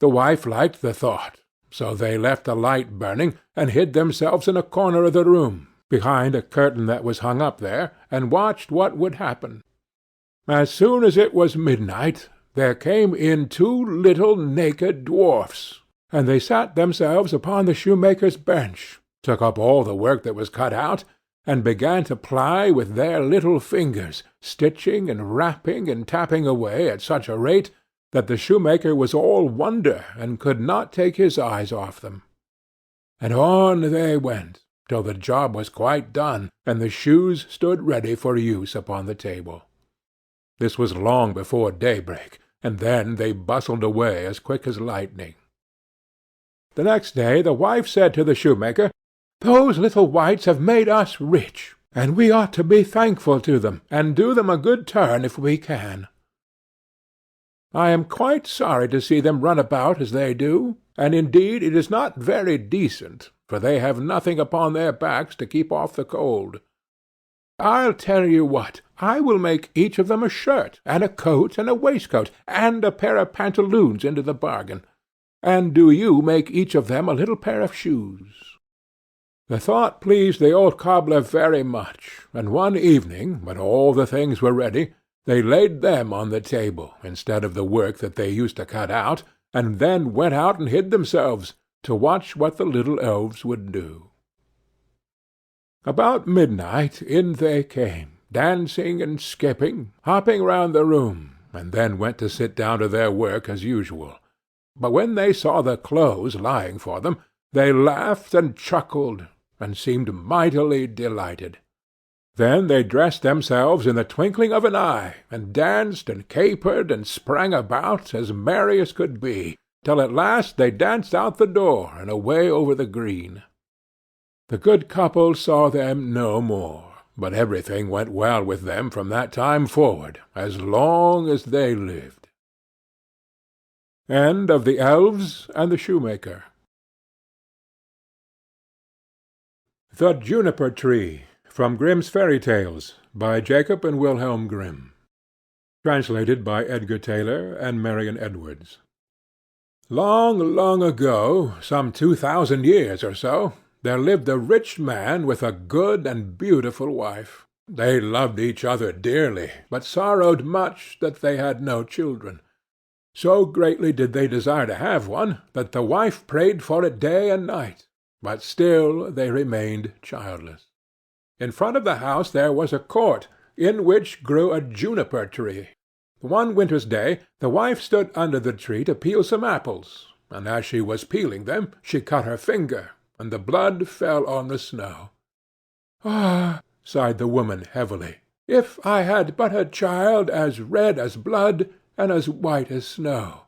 The wife liked the thought, so they left the light burning, and hid themselves in a corner of the room, behind a curtain that was hung up there, and watched what would happen. As soon as it was midnight, there came in 2 little naked dwarfs, and they sat themselves upon the shoemaker's bench, took up all the work that was cut out, and began to ply with their little fingers, stitching and rapping and tapping away at such a rate that the shoemaker was all wonder, and could not take his eyes off them. And on they went, till the job was quite done, and the shoes stood ready for use upon the table. This was long before daybreak, and then they bustled away as quick as lightning. The next day the wife said to the shoemaker, "Those little wights have made us rich, and we ought to be thankful to them, and do them a good turn if we can. I am quite sorry to see them run about as they do, and indeed it is not very decent, for they have nothing upon their backs to keep off the cold. I'll tell you what, I will make each of them a shirt, and a coat, and a waistcoat, and a pair of pantaloons into the bargain, and do you make each of them a little pair of shoes." The thought pleased the old cobbler very much, and one evening, when all the things were ready, they laid them on the table, instead of the work that they used to cut out, and then went out and hid themselves, to watch what the little elves would do. About midnight in they came, dancing and skipping, hopping round the room, and then went to sit down to their work as usual. But when they saw the clothes lying for them, they laughed and chuckled, and seemed mightily delighted. Then they dressed themselves in the twinkling of an eye, and danced and capered and sprang about as merry as could be, till at last they danced out the door and away over the green. The good couple saw them no more, but everything went well with them from that time forward, as long as they lived. End of the Elves and the Shoemaker. The Juniper Tree, from Grimm's Fairy Tales, by Jacob and Wilhelm Grimm. Translated by Edgar Tailor and Marion Edwards. Long, long ago, some 2,000 years or so, there lived a rich man with a good and beautiful wife. They loved each other dearly, but sorrowed much that they had no children. So greatly did they desire to have one, that the wife prayed for it day and night, but still they remained childless. In front of the house there was a court, in which grew a juniper tree. One winter's day the wife stood under the tree to peel some apples, and as she was peeling them she cut her finger, and the blood fell on the snow. "Ah!" sighed the woman heavily, "if I had but a child as red as blood and as white as snow!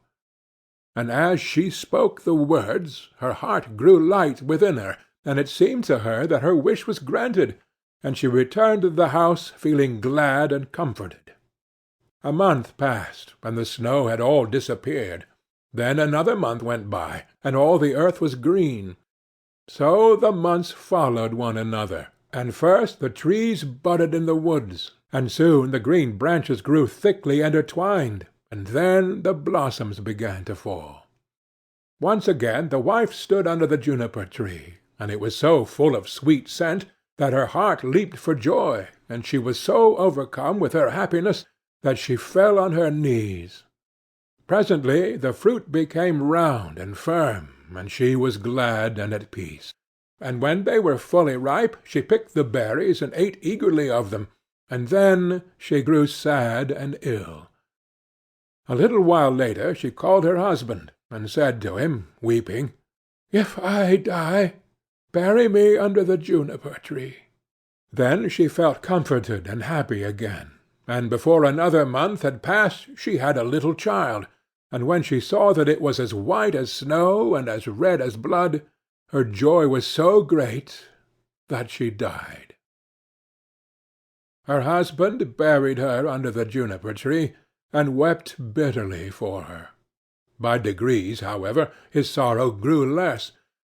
and as she spoke the words, her heart grew light within her, and it seemed to her that her wish was granted, and she returned to the house feeling glad and comforted. A month passed, and the snow had all disappeared. Then another month went by, and all the earth was green. So the months followed one another, and first the trees budded in the woods, and soon the green branches grew thickly intertwined, and then the blossoms began to fall. Once again the wife stood under the juniper tree, and it was so full of sweet scent that her heart leaped for joy, and she was so overcome with her happiness that she fell on her knees. Presently the fruit became round and firm, and she was glad and at peace. And when they were fully ripe, she picked the berries and ate eagerly of them, and then she grew sad and ill. A little while later she called her husband, and said to him, weeping, "If I die, bury me under the juniper tree." Then she felt comforted and happy again, and before another month had passed she had a little child, and when she saw that it was as white as snow and as red as blood, her joy was so great that she died. Her husband buried her under the juniper tree, and wept bitterly for her. By degrees, however, his sorrow grew less,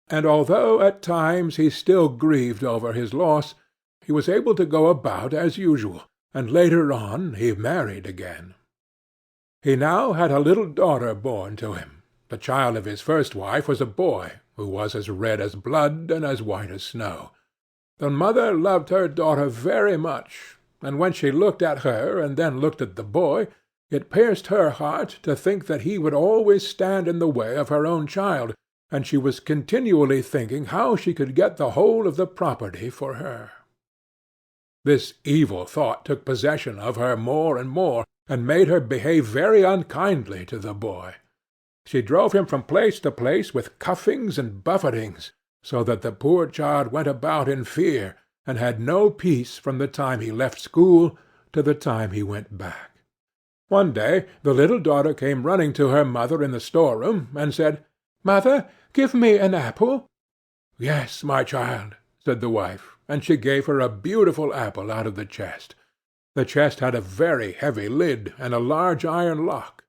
and although at times he still grieved over his loss, he was able to go about as usual, and later on he married again. He now had a little daughter born to him. The child of his first wife was a boy, who was as red as blood and as white as snow. The mother loved her daughter very much, and when she looked at her and then looked at the boy, it pierced her heart to think that he would always stand in the way of her own child, and she was continually thinking how she could get the whole of the property for her. This evil thought took possession of her more and more, and made her behave very unkindly to the boy. She drove him from place to place with cuffings and buffetings, so that the poor child went about in fear, and had no peace from the time he left school to the time he went back. One day the little daughter came running to her mother in the storeroom, and said, "Mother, give me an apple." "Yes, my child," said the wife, and she gave her a beautiful apple out of the chest. The chest had a very heavy lid, and a large iron lock.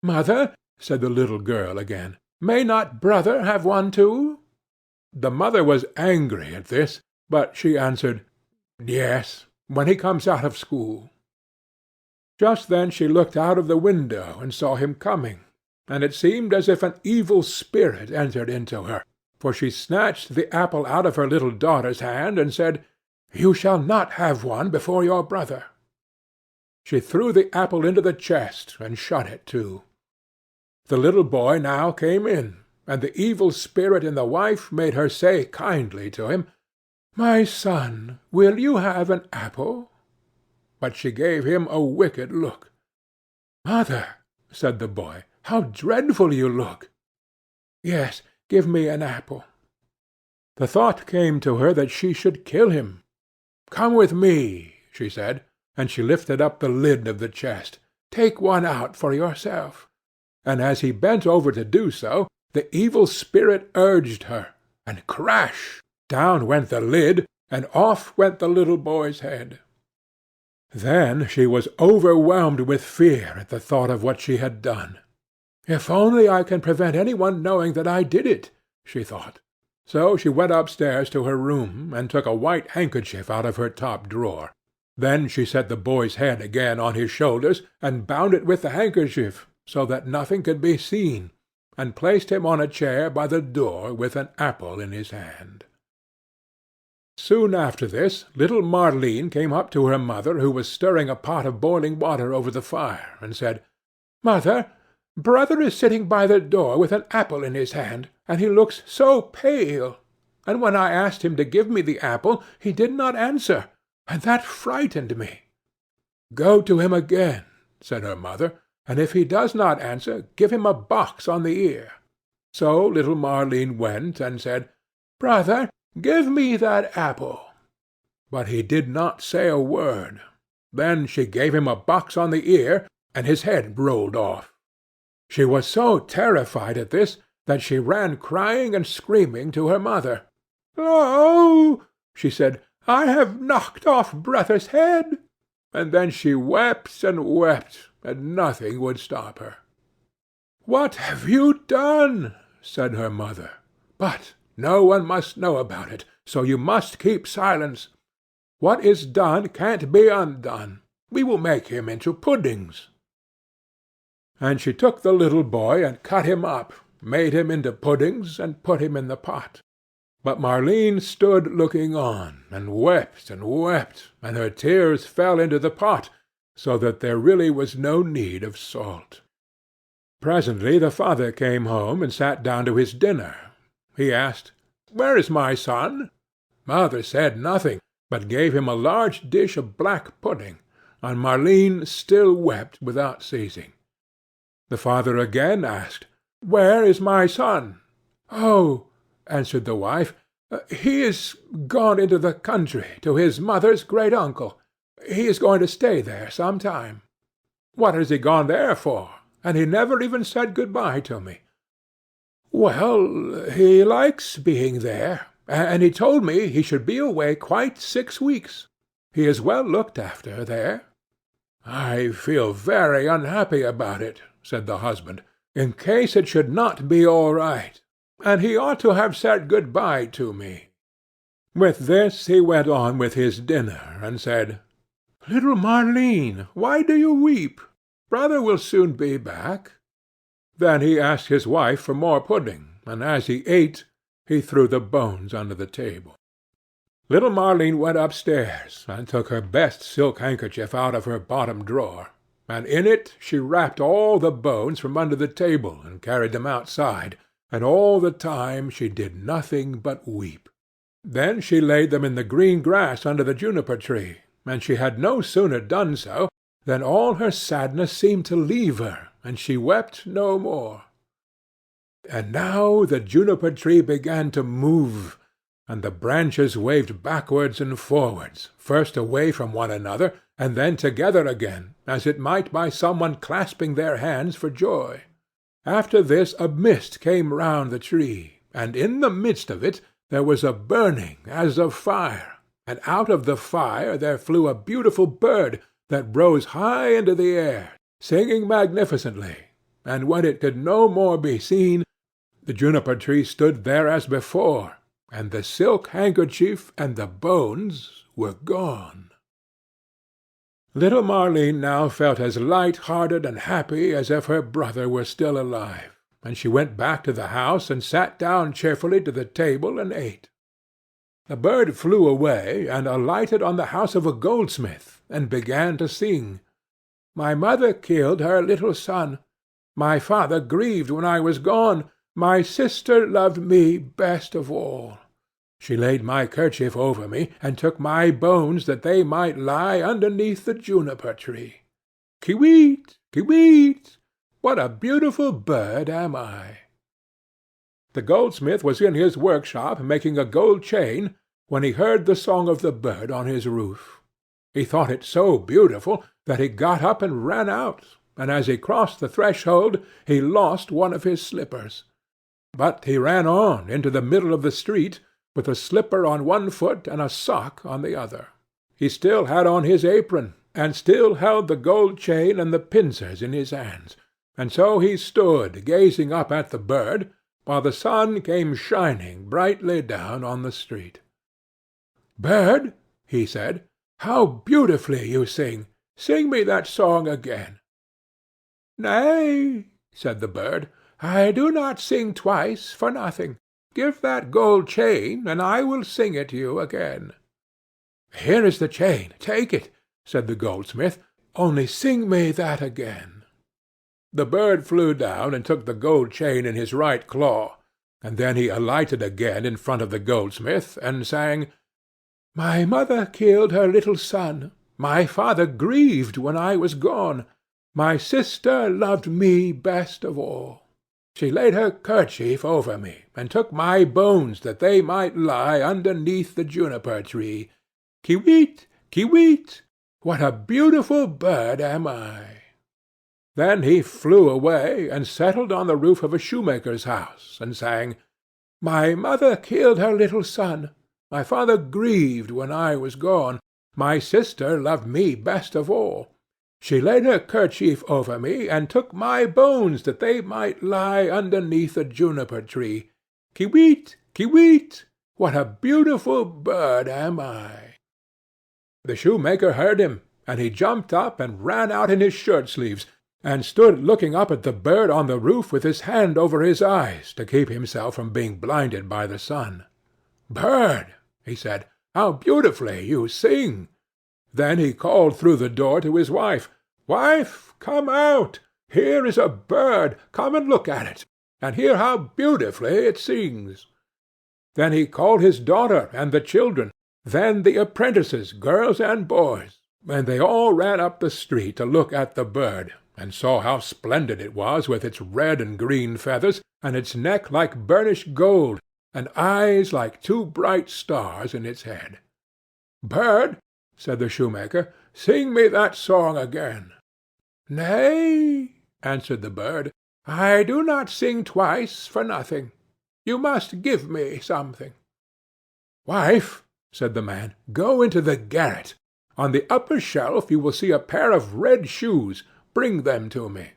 "Mother," said the little girl again, "may not brother have one too?" The mother was angry at this, but she answered, "Yes, when he comes out of school." Just then she looked out of the window and saw him coming, and it seemed as if an evil spirit entered into her, for she snatched the apple out of her little daughter's hand, and said, "You shall not have one before your brother." She threw the apple into the chest, and shut it to. The little boy now came in, and the evil spirit in the wife made her say kindly to him, "My son, will you have an apple?" But she gave him a wicked look. "Mother," said the boy, "how dreadful you look!" "Yes, give me an apple." The thought came to her that she should kill him. "Come with me," she said, and she lifted up the lid of the chest. "Take one out for yourself." And as he bent over to do so, the evil spirit urged her, and crash! Down went the lid, and off went the little boy's head. Then she was overwhelmed with fear at the thought of what she had done. "If only I can prevent any one knowing that I did it," she thought. So she went upstairs to her room, and took a white handkerchief out of her top drawer. Then she set the boy's head again on his shoulders, and bound it with the handkerchief, so that nothing could be seen, and placed him on a chair by the door with an apple in his hand. Soon after this, little Marleen came up to her mother, who was stirring a pot of boiling water over the fire, and said, "Mother, brother is sitting by the door with an apple in his hand, and he looks so pale, and when I asked him to give me the apple, he did not answer, and that frightened me." "Go to him again," said her mother, "and if he does not answer, give him a box on the ear." So little Marleen went, and said, "Brother, give me that apple." But he did not say a word. Then she gave him a box on the ear, and his head rolled off. She was so terrified at this that she ran crying and screaming to her mother. "Oh," she said, "I have knocked off brother's head." And then she wept and wept, and nothing would stop her. "What have you done?" said her mother. "But no one must know about it, so you must keep silence. What is done can't be undone. We will make him into puddings." And she took the little boy and cut him up, made him into puddings, and put him in the pot. But Marleen stood looking on, and wept, and her tears fell into the pot, so that there really was no need of salt. Presently the father came home and sat down to his dinner. He asked, "Where is my son?" Mother said nothing, but gave him a large dish of black pudding, and Marleen still wept without ceasing. The father again asked, "Where is my son?" "Oh," answered the wife, "he is gone into the country, to his mother's great-uncle. He is going to stay there some time." "What has he gone there for? And he never even said good-bye to me." "Well, he likes being there, and he told me he should be away quite 6 weeks. He is well looked after there." "I feel very unhappy about it," said the husband, "in case it should not be all right. And he ought to have said good-bye to me." With this he went on with his dinner, and said, "Little Marleen, why do you weep? Brother will soon be back." Then he asked his wife for more pudding, and as he ate, he threw the bones under the table. Little Marleen went upstairs, and took her best silk handkerchief out of her bottom drawer, and in it she wrapped all the bones from under the table, and carried them outside, and all the time she did nothing but weep. Then she laid them in the green grass under the juniper tree, and she had no sooner done so than all her sadness seemed to leave her, and she wept no more. And now the juniper tree began to move, and the branches waved backwards and forwards, first away from one another, and then together again, as it might by some one clasping their hands for joy. After this a mist came round the tree, and in the midst of it there was a burning as of fire, and out of the fire there flew a beautiful bird that rose high into the air, singing magnificently, and when it could no more be seen, the juniper tree stood there as before, and the silk handkerchief and the bones were gone. Little Marleen now felt as light-hearted and happy as if her brother were still alive, and she went back to the house and sat down cheerfully to the table and ate. The bird flew away and alighted on the house of a goldsmith, and began to sing. "My mother killed her little son. My father grieved when I was gone. My sister loved me best of all. She laid my kerchief over me, and took my bones that they might lie underneath the juniper tree. Kiweet, kiweet! What a beautiful bird am I!" The goldsmith was in his workshop making a gold chain, when he heard the song of the bird on his roof. He thought it so beautiful that he got up and ran out, and as he crossed the threshold he lost one of his slippers. But he ran on into the middle of the street, with a slipper on one foot and a sock on the other. He still had on his apron, and still held the gold chain and the pincers in his hands, and so he stood gazing up at the bird, while the sun came shining brightly down on the street. "Bird," he said, "how beautifully you sing! Sing me that song again." "Nay," said the bird, "I do not sing twice for nothing. Give that gold chain, and I will sing it you again." "Here is the chain, take it," said the goldsmith, "only sing me that again." The bird flew down and took the gold chain in his right claw, and then he alighted again in front of the goldsmith, and sang, "My mother killed her little son. My father grieved when I was gone. My sister loved me best of all. She laid her kerchief over me, and took my bones that they might lie underneath the juniper tree. Kiweet, kiweet! What a beautiful bird am I!" Then he flew away and settled on the roof of a shoemaker's house, and sang, "My mother killed her little son. My father grieved when I was gone. My sister loved me best of all. She laid her kerchief over me, and took my bones that they might lie underneath the juniper tree. Ki-weet, ki-weet, what a beautiful bird am I!" The shoemaker heard him, and he jumped up and ran out in his shirt-sleeves, and stood looking up at the bird on the roof with his hand over his eyes to keep himself from being blinded by the sun. "Bird," he said, "how beautifully you sing!" Then he called through the door to his wife, "Wife, come out! Here is a bird. Come and look at it, and hear how beautifully it sings." Then he called his daughter and the children, then the apprentices, girls and boys, and they all ran up the street to look at the bird, and saw how splendid it was with its red and green feathers, and its neck like burnished gold, and eyes like two bright stars in its head. "Bird," said the shoemaker, "sing me that song again." "Nay," answered the bird, "I do not sing twice for nothing. You must give me something." "Wife," said the man, "go into the garret. On the upper shelf you will see a pair of red shoes. Bring them to me."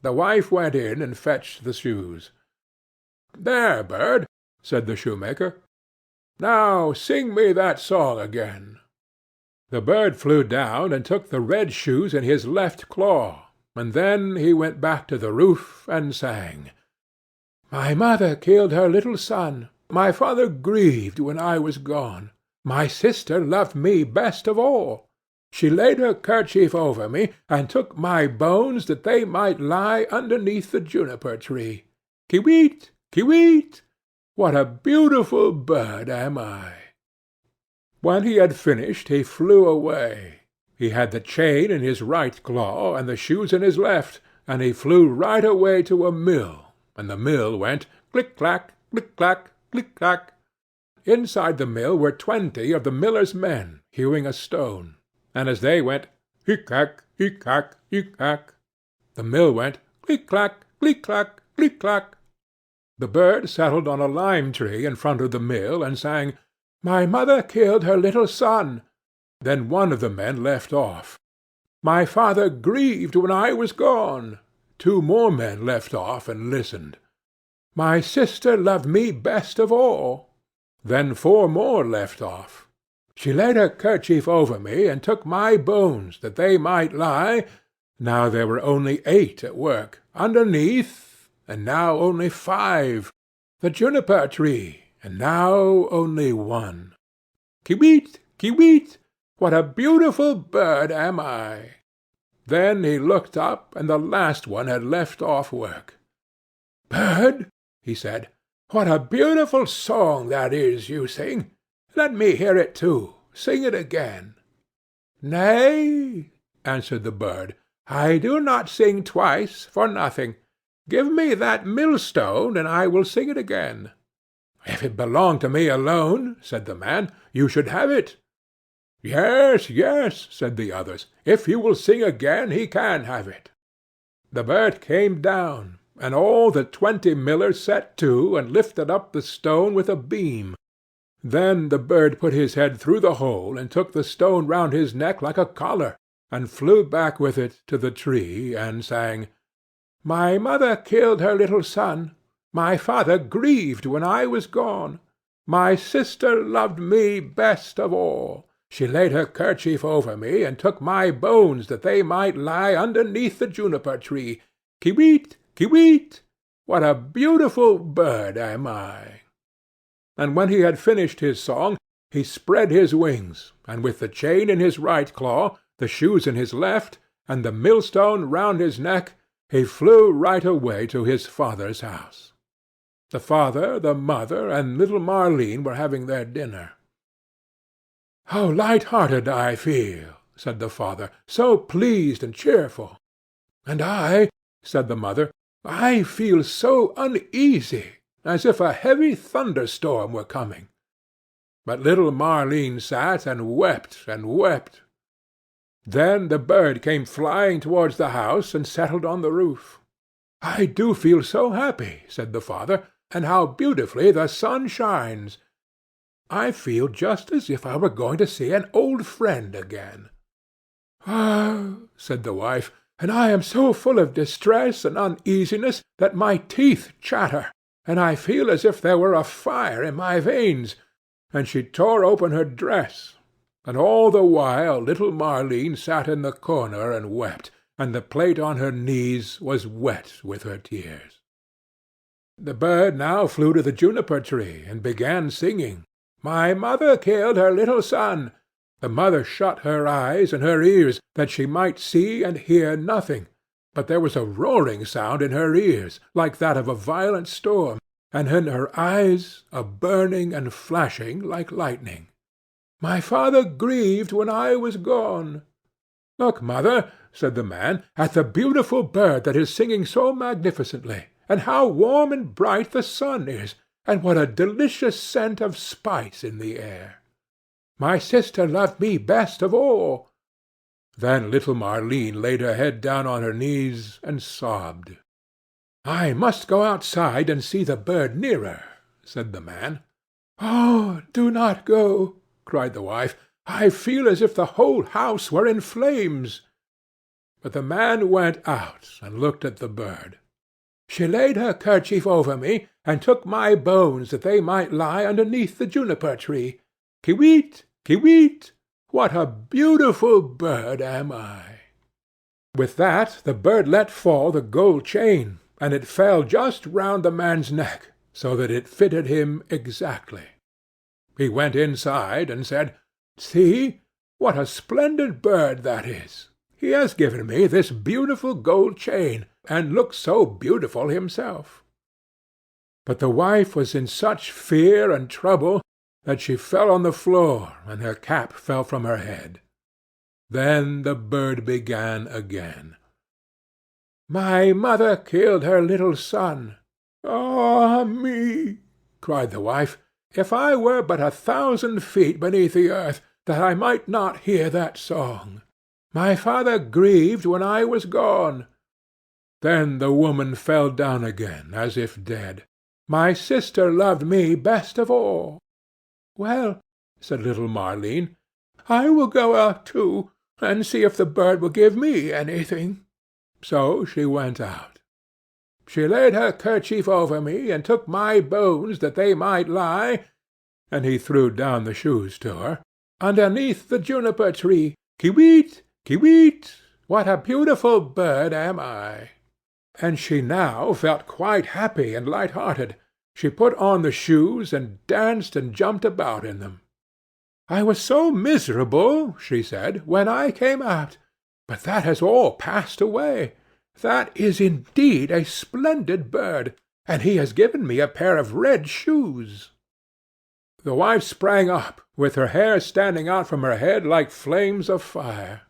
The wife went in and fetched the shoes. "There, bird," said the shoemaker. "Now sing me that song again." The bird flew down and took the red shoes in his left claw, and then he went back to the roof and sang, "My mother killed her little son. My father grieved when I was gone. My sister loved me best of all. She laid her kerchief over me, and took my bones that they might lie underneath the juniper tree. Ki-weet, ki-weet, what a beautiful bird am I!" When he had finished, he flew away. He had the chain in his right claw, and the shoes in his left, and he flew right away to a mill, and the mill went click-clack, click-clack, click-clack. Inside the mill were 20 of the miller's men, hewing a stone, and as they went hick-hack, hick-hack, hick-hack, the mill went click-clack, click-clack, click-clack. The bird settled on a lime tree in front of the mill, and sang, "My mother killed her little son." Then one of the men left off. "My father grieved when I was gone." 2 more men left off and listened. "My sister loved me best of all." Then 4 more left off. "She laid her kerchief over me, and took my bones, that they might lie." Now there were only 8 at work, underneath, and now only 5. The juniper tree, and now only 1. "Ki-weet, ki-weet, what a beautiful bird am I!" Then he looked up, and the last one had left off work. "Bird," he said, "what a beautiful song that is you sing! Let me hear it too. Sing it again." "Nay," answered the bird, "I do not sing twice for nothing. Give me that millstone, and I will sing it again." "If it belonged to me alone," said the man, "you should have it." "Yes, yes," said the others. "If you will sing again, he can have it." The bird came down, and all the 20 millers set to and lifted up the stone with a beam. Then the bird put his head through the hole, and took the stone round his neck like a collar, and flew back with it to the tree, and sang, "My mother killed her little son. My father grieved when I was gone. My sister loved me best of all. She laid her kerchief over me, and took my bones that they might lie underneath the juniper tree. Ki-weet, ki-weet, what a beautiful bird am I!" And when he had finished his song, he spread his wings, and with the chain in his right claw, the shoes in his left, and the millstone round his neck, he flew right away to his father's house. The father, the mother, and little Marleen were having their dinner. "How light-hearted I feel," said the father, "so pleased and cheerful." "And I," said the mother, "I feel so uneasy, as if a heavy thunderstorm were coming." But little Marleen sat and wept and wept. Then the bird came flying towards the house and settled on the roof. "I do feel so happy," said the father, "and how beautifully the sun shines! I feel just as if I were going to see an old friend again." "Ah," said the wife, "and I am so full of distress and uneasiness that my teeth chatter, and I feel as if there were a fire in my veins." And she tore open her dress, and all the while little Maurline sat in the corner and wept, and the plate on her knees was wet with her tears. The bird now flew to the juniper tree, and began singing, "My mother killed her little son." The mother shut her eyes and her ears, that she might see and hear nothing, but there was a roaring sound in her ears, like that of a violent storm, and in her eyes a burning and flashing like lightning. "My father grieved when I was gone." "Look, mother," said the man, "at the beautiful bird that is singing so magnificently, and how warm and bright the sun is, and what a delicious scent of spice in the air. My sister loved me best of all." Then little Maurline laid her head down on her knees and sobbed. "I must go outside and see the bird nearer," said the man. "Oh, do not go," cried the wife. "I feel as if the whole house were in flames." But the man went out and looked at the bird. "She laid her kerchief over me, and took my bones that they might lie underneath the juniper tree. Kiwit, kiwit, what a beautiful bird am I!" With that the bird let fall the gold chain, and it fell just round the man's neck, so that it fitted him exactly. He went inside and said, "See, what a splendid bird that is! He has given me this beautiful gold chain, and looks so beautiful himself." But the wife was in such fear and trouble that she fell on the floor, and her cap fell from her head. Then the bird began again. "My mother killed her little son." "Ah me!" cried the wife. "If I were but 1,000 feet beneath the earth, that I might not hear that song. My father grieved when I was gone." Then the woman fell down again, as if dead. "My sister loved me best of all." "Well," said little Maurline, "I will go out too, and see if the bird will give me anything." So she went out. "She laid her kerchief over me, and took my bones that they might lie," and he threw down the shoes to her, "underneath the juniper tree. Kiwit, kiwit, what a beautiful bird am I!" And she now felt quite happy and light-hearted. She put on the shoes, and danced and jumped about in them. "I was so miserable," she said, "when I came out, but that has all passed away. That is indeed a splendid bird, and he has given me a pair of red shoes." The wife sprang up, with her hair standing out from her head like flames of fire.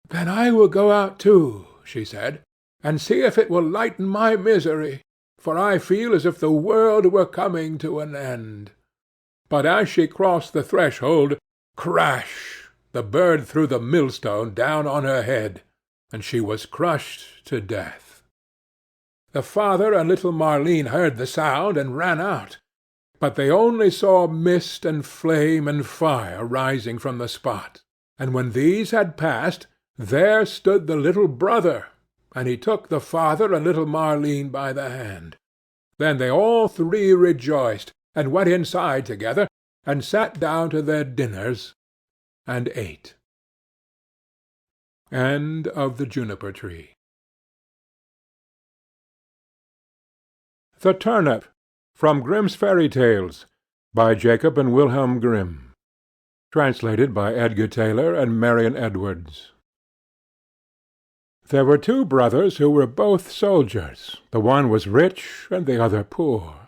"Then I will go out too," she said, "and see if it will lighten my misery, for I feel as if the world were coming to an end." But as she crossed the threshold, crash! The bird threw the millstone down on her head, and she was crushed to death. The father and little Maurline heard the sound and ran out, but they only saw mist and flame and fire rising from the spot, and when these had passed, there stood the little brother, and he took the father and little Maurline by the hand. Then they all three rejoiced, and went inside together, and sat down to their dinners, and ate. End of the Juniper Tree. The Turnip, from Grimm's Fairy Tales, by Jacob and Wilhelm Grimm. Translated by Edgar Tailor and Marion Edwards. There were two brothers who were both soldiers. The one was rich, and the other poor.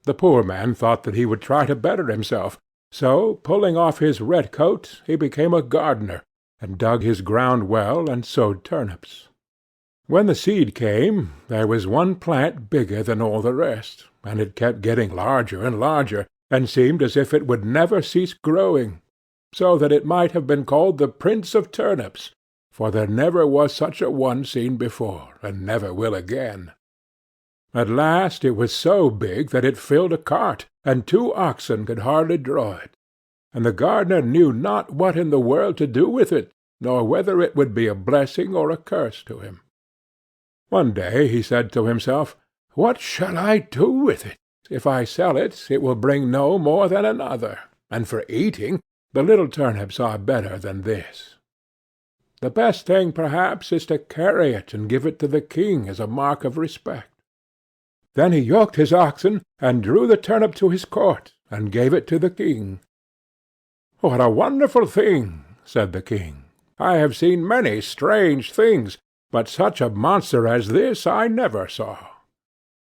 The poor man thought that he would try to better himself, so, pulling off his red coat, he became a gardener, and dug his ground well, and sowed turnips. When the seed came, there was one plant bigger than all the rest, and it kept getting larger and larger, and seemed as if it would never cease growing, so that it might have been called the Prince of Turnips, for there never was such a one seen before, and never will again. At last it was so big that it filled a cart, and 2 oxen could hardly draw it, and the gardener knew not what in the world to do with it, nor whether it would be a blessing or a curse to him. One day he said to himself, "What shall I do with it? If I sell it, it will bring no more than another, and for eating, the little turnips are better than this. The best thing, perhaps, is to carry it and give it to the king as a mark of respect." Then he yoked his oxen, and drew the turnip to his court, and gave it to the king. "What a wonderful thing!" said the king. "I have seen many strange things, but such a monster as this I never saw.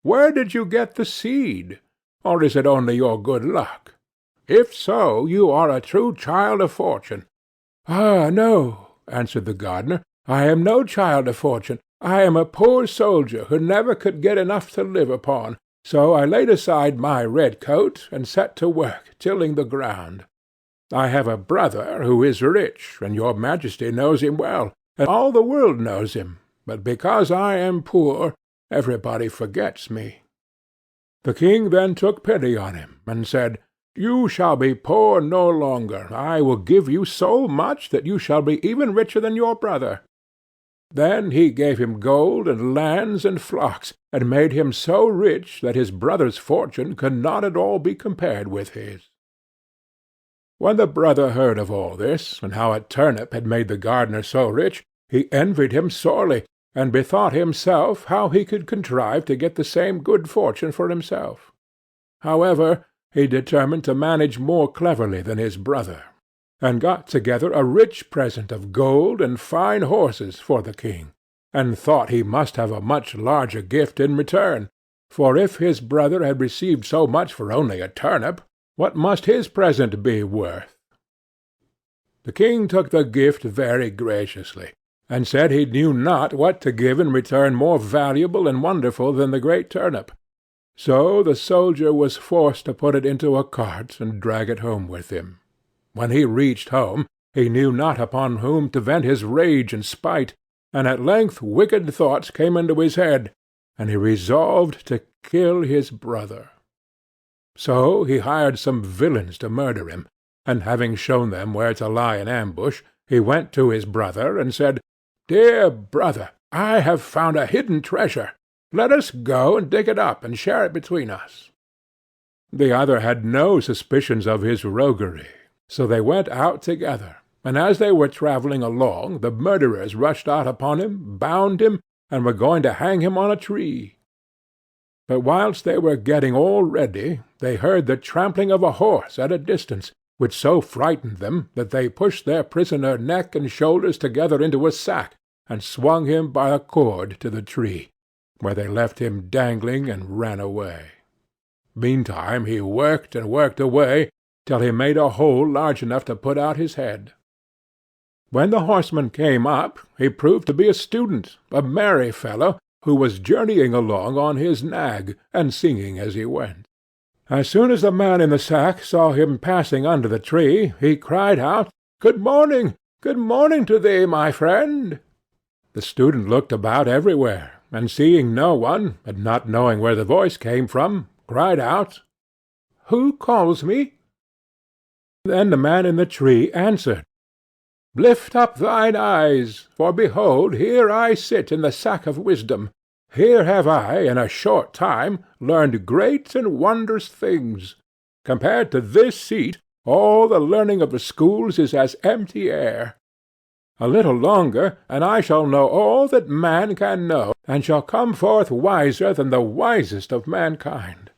Where did you get the seed? Or is it only your good luck? If so, you are a true child of fortune." "Ah, no," answered the gardener, "I am no child of fortune. I am a poor soldier who never could get enough to live upon, so I laid aside my red coat and set to work tilling the ground. I have a brother who is rich, and your Majesty knows him well, and all the world knows him, but because I am poor, everybody forgets me." The king then took pity on him, and said, "You shall be poor no longer. I will give you so much that you shall be even richer than your brother." Then he gave him gold and lands and flocks, and made him so rich that his brother's fortune could not at all be compared with his. When the brother heard of all this, and how a turnip had made the gardener so rich, he envied him sorely, and bethought himself how he could contrive to get the same good fortune for himself. However, he determined to manage more cleverly than his brother, and got together a rich present of gold and fine horses for the king, and thought he must have a much larger gift in return, for if his brother had received so much for only a turnip, what must his present be worth? The king took the gift very graciously, and said he knew not what to give in return more valuable and wonderful than the great turnip. So the soldier was forced to put it into a cart and drag it home with him. When he reached home, he knew not upon whom to vent his rage and spite, and at length wicked thoughts came into his head, and he resolved to kill his brother. So he hired some villains to murder him, and having shown them where to lie in ambush, he went to his brother and said, "Dear brother, I have found a hidden treasure. Let us go and dig it up and share it between us." The other had no suspicions of his roguery, so they went out together, and as they were travelling along, the murderers rushed out upon him, bound him, and were going to hang him on a tree. But whilst they were getting all ready, they heard the trampling of a horse at a distance, which so frightened them that they pushed their prisoner neck and shoulders together into a sack, and swung him by a cord to the tree, where they left him dangling and ran away. Meantime he worked and worked away, till he made a hole large enough to put out his head. When the horseman came up, he proved to be a student, a merry fellow, who was journeying along on his nag, and singing as he went. As soon as the man in the sack saw him passing under the tree, he cried out, "Good morning! Good morning to thee, my friend!" The student looked about everywhere, and seeing no one, and not knowing where the voice came from, cried out, "Who calls me?" Then the man in the tree answered, "Lift up thine eyes, for behold, here I sit in the sack of wisdom. Here have I, in a short time, learned great and wondrous things. Compared to this seat, all the learning of the schools is as empty air. A little longer, and I shall know all that man can know, and shall come forth wiser than the wisest of mankind.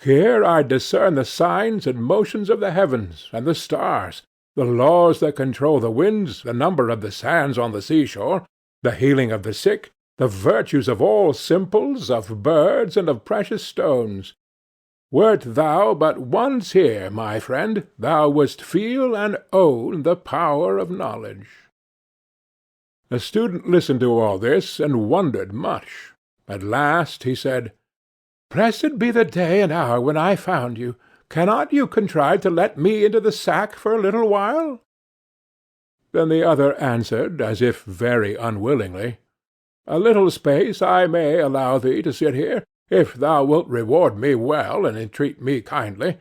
Here I discern the signs and motions of the heavens, and the stars, the laws that control the winds, the number of the sands on the seashore, the healing of the sick, the virtues of all simples, of birds, and of precious stones. Wert thou but once here, my friend, thou wouldst feel and own the power of knowledge." The student listened to all this, and wondered much. At last he said, "Blessed be the day and hour when I found you. Cannot you contrive to let me into the sack for a little while?" Then the other answered, as if very unwillingly, "A little space I may allow thee to sit here, if thou wilt reward me well and entreat me kindly.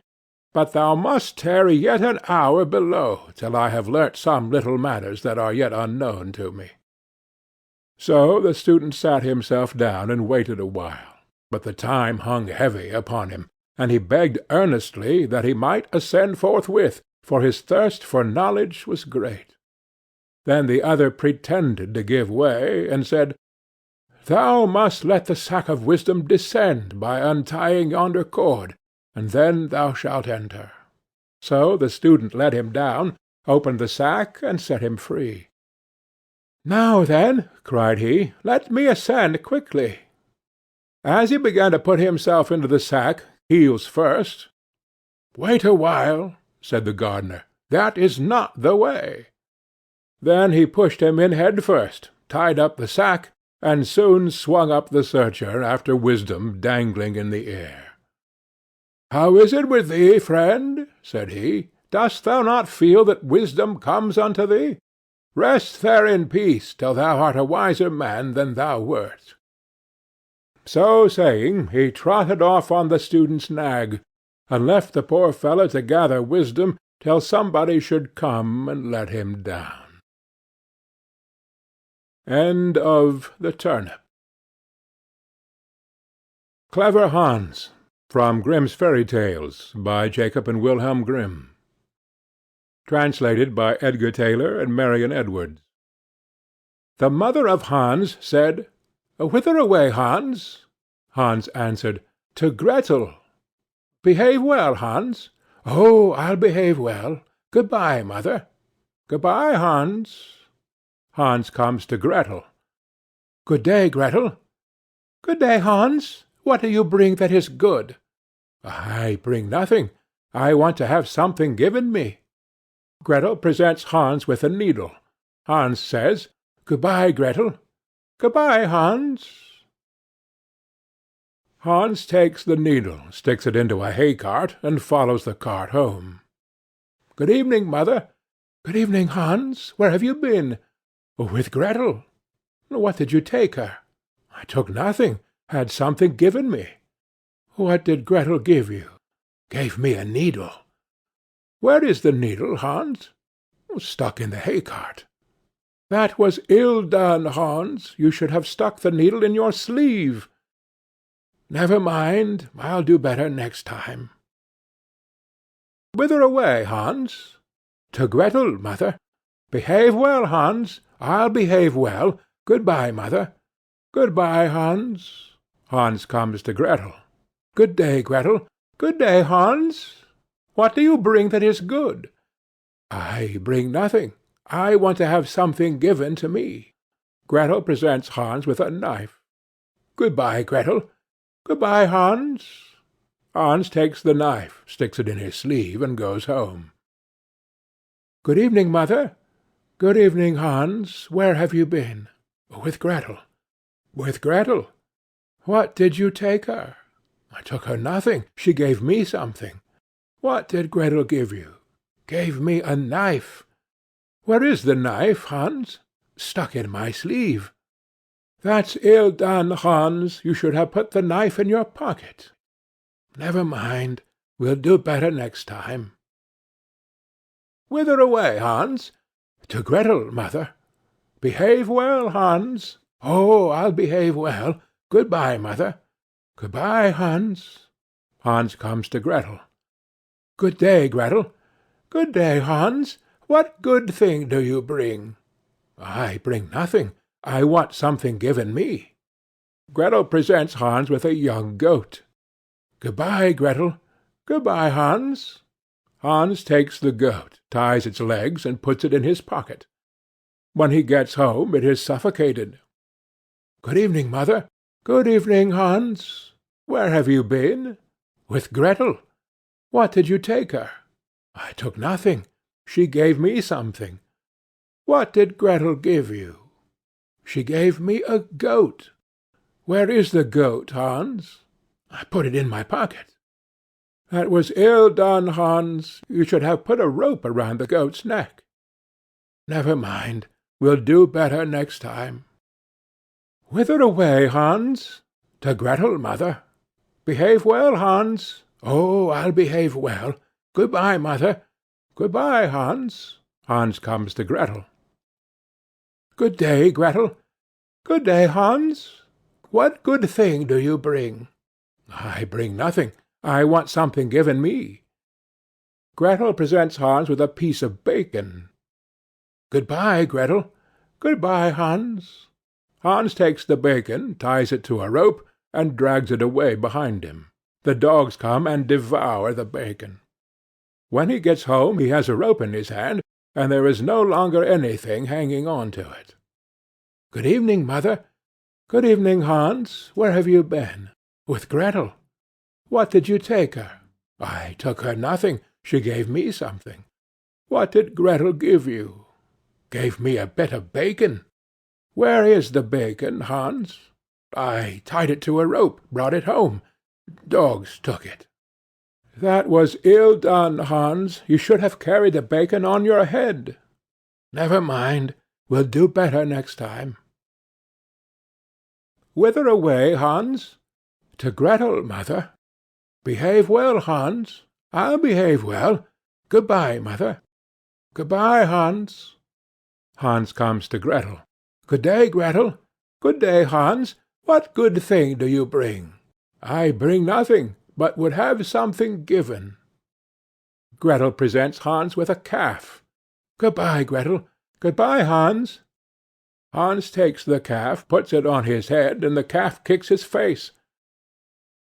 But thou must tarry yet an hour below, till I have learnt some little matters that are yet unknown to me." So the student sat himself down and waited a while, but the time hung heavy upon him, and he begged earnestly that he might ascend forthwith, for his thirst for knowledge was great. Then the other pretended to give way, and said, "Thou must let the sack of wisdom descend by untying yonder cord, and then thou shalt enter." So the student let him down, opened the sack, and set him free. "Now then," cried he, "let me ascend quickly." As he began to put himself into the sack, heels first, "Wait a while," said the gardener, "that is not the way." Then he pushed him in head first, tied up the sack, and soon swung up the searcher after wisdom dangling in the air. "How is it with thee, friend?" said he. "Dost thou not feel that wisdom comes unto thee? Rest there in peace till thou art a wiser man than thou wert." So saying, he trotted off on the student's nag, and left the poor fellow to gather wisdom till somebody should come and let him down. End of The Turnip. Clever Hans, from Grimm's Fairy Tales, by Jacob and Wilhelm Grimm. Translated by Edgar Tailor and Marion Edwards. The mother of Hans said, "Whither away, Hans?" Hans answered, "To Gretel." "Behave well, Hans." "Oh, I'll behave well. Good-bye, mother." "Good-bye, Hans." Hans comes to Gretel. "Good day, Gretel." "Good day, Hans. What do you bring that is good?" "I bring nothing. I want to have something given me." Gretel presents Hans with a needle. Hans says, "Good-bye, Gretel." "Good-bye, Hans." Hans takes the needle, sticks it into a hay-cart, and follows the cart home. "Good evening, mother." "Good evening, Hans. Where have you been?" "With Gretel." "What did you take her?" "I took nothing. Had something given me." "What did Gretel give you?" "Gave me a needle." "Where is the needle, Hans?" "Stuck in the hay-cart." "That was ill done, Hans. You should have stuck the needle in your sleeve." "Never mind. I'll do better next time." "Whither away, Hans?" "To Gretel, mother." "Behave well, Hans." "I'll behave well. Good-bye, mother." "Good-bye, Hans." Hans comes to Gretel. "Good day, Gretel." "Good day, Hans. What do you bring that is good?" "I bring nothing. I want to have something given to me." Gretel presents Hans with a knife. "Good-bye, Gretel." "Good-bye, Hans." Hans takes the knife, sticks it in his sleeve, and goes home. "Good evening, mother." "Good evening, Hans. Where have you been?" "With Gretel." "With Gretel? What did you take her?" "I took her nothing. She gave me something." "What did Gretel give you?" "Gave me a knife." "Where is the knife, Hans?" "Stuck in my sleeve." "That's ill done, Hans. You should have put the knife in your pocket." "Never mind. We'll do better next time." "Whither away, Hans?" "To Gretel, mother." "Behave well, Hans." "Oh, I'll behave well. Good-bye, mother." "Good-bye, Hans." Hans comes to Gretel. "Good day, Gretel." "Good day, Hans. What good thing do you bring?" "I bring nothing. I want something given me." Gretel presents Hans with a young goat. "Good-bye, Gretel." "Good-bye, Hans." Hans takes the goat, ties its legs, and puts it in his pocket. When he gets home it is suffocated. "Good evening, mother." "Good evening, Hans. Where have you been?" "With Gretel." "What did you take her?" "I took nothing. She gave me something." "What did Gretel give you?" "She gave me a goat." "Where is the goat, Hans?" "I put it in my pocket." "That was ill done, Hans. You should have put a rope around the goat's neck." Never mind. We'll do better next time. Whither away, Hans? To Gretel, mother. Behave well, Hans. Oh, I'll behave well. Good-bye, mother. Good-bye, Hans. Hans comes to Gretel. Good day, Gretel. Good day, Hans. What good thing do you bring? I bring nothing. I want something given me. Gretel presents Hans with a piece of bacon. Good-bye, Gretel. Good-bye, Hans. Hans takes the bacon, ties it to a rope, and drags it away behind him. The dogs come and devour the bacon. When he gets home he has a rope in his hand, and there is no longer anything hanging on to it. Good evening, mother. Good evening, Hans. Where have you been? With Gretel. What did you take her? I took her nothing. She gave me something. What did Gretel give you? Gave me a bit of bacon. Where is the bacon, Hans? I tied it to a rope, brought it home. Dogs took it. That was ill done, Hans. You should have carried the bacon on your head. Never mind. We'll do better next time. Whither away, Hans? To Gretel, mother. Behave well, Hans. I'll behave well. Good-bye, mother. Good-bye, Hans. Hans comes to Gretel. Good day, Gretel. Good day, Hans. What good thing do you bring? I bring nothing, but would have something given. Gretel presents Hans with a calf. Good-bye, Gretel. Good-bye, Hans. Hans takes the calf, puts it on his head, and the calf kicks his face.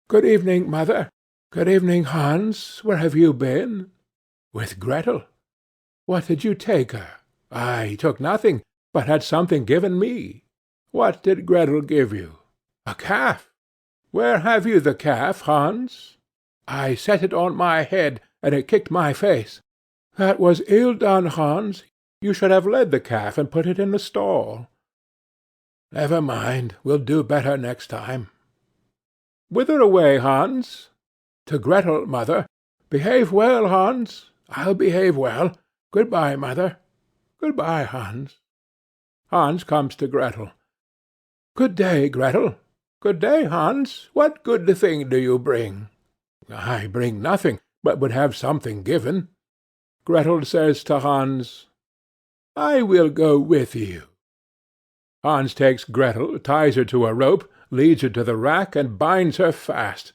Good evening, mother. Good evening, Hans. Where have you been? With Gretel. What did you take her? I took nothing, but had something given me. What did Gretel give you? A calf. Where have you the calf, Hans? I set it on my head, and it kicked my face. That was ill done, Hans. You should have led the calf and put it in the stall. Never mind. We'll do better next time. Whither away, Hans? To Gretel, mother. Behave well, Hans. I'll behave well. Good-bye, mother. Good-bye, Hans. Hans comes to Gretel. Good day, Gretel. Good day, Hans. What good thing do you bring? I bring nothing, but would have something given. Gretel says to Hans, I will go with you. Hans takes Gretel, ties her to a rope, leads her to the rack, and binds her fast.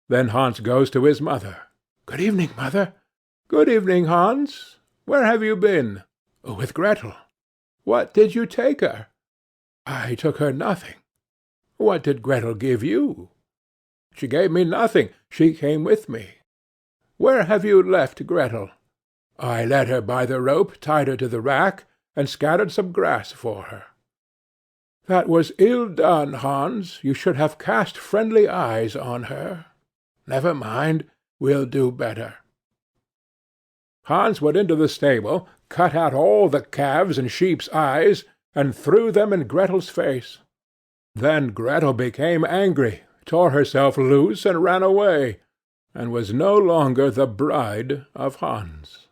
Then Hans goes to his mother. Good evening, mother. Good evening, Hans. Where have you been? With Gretel. What did you take her? I took her nothing. What did Gretel give you? She gave me nothing. She came with me. Where have you left Gretel? I led her by the rope, tied her to the rack, and scattered some grass for her. That was ill done, Hans. You should have cast friendly eyes on her. Never mind. We'll do better. Hans went into the stable, cut out all the calves' and sheep's eyes, and threw them in Gretel's face. Then Gretel became angry, tore herself loose, and ran away, and was no longer the bride of Hans.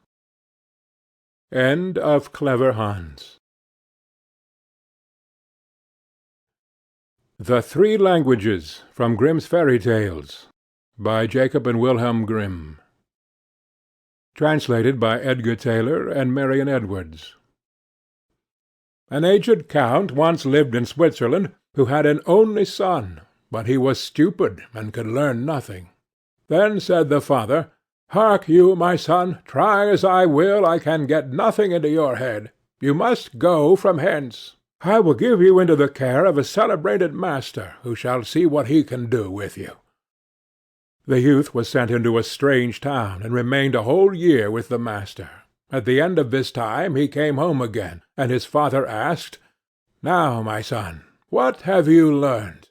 End of Clever Hans. The Three Languages, from Grimm's Fairy Tales, by Jacob and Wilhelm Grimm. Translated by Edgar Tailor and Marion Edwards. An aged count once lived in Switzerland, who had an only son, but he was stupid and could learn nothing. Then said the father, Hark you, my son, try as I will, I can get nothing into your head. You must go from hence. I will give you into the care of a celebrated master, who shall see what he can do with you. The youth was sent into a strange town, and remained a whole year with the master. At the end of this time he came home again, and his father asked, Now, my son, what have you learned?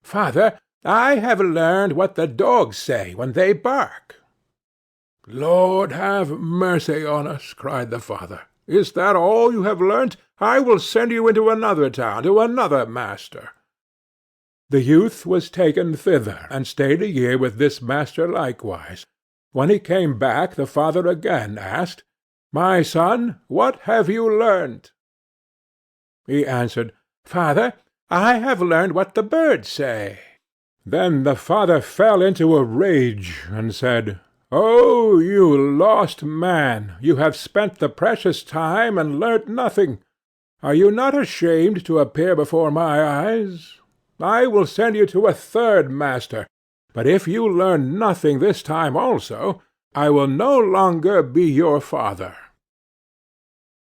Father, I have learned what the dogs say when they bark. Lord have mercy on us, cried the father. Is that all you have learnt? I will send you into another town, to another master. The youth was taken thither, and stayed a year with this master likewise. When he came back, the father again asked, "My son, what have you learnt?" He answered, "Father, I have learned what the birds say." Then the father fell into a rage, and said, "Oh, you lost man, you have spent the precious time and learnt nothing. Are you not ashamed to appear before my eyes? I will send you to a third master, but if you learn nothing this time also, I will no longer be your father."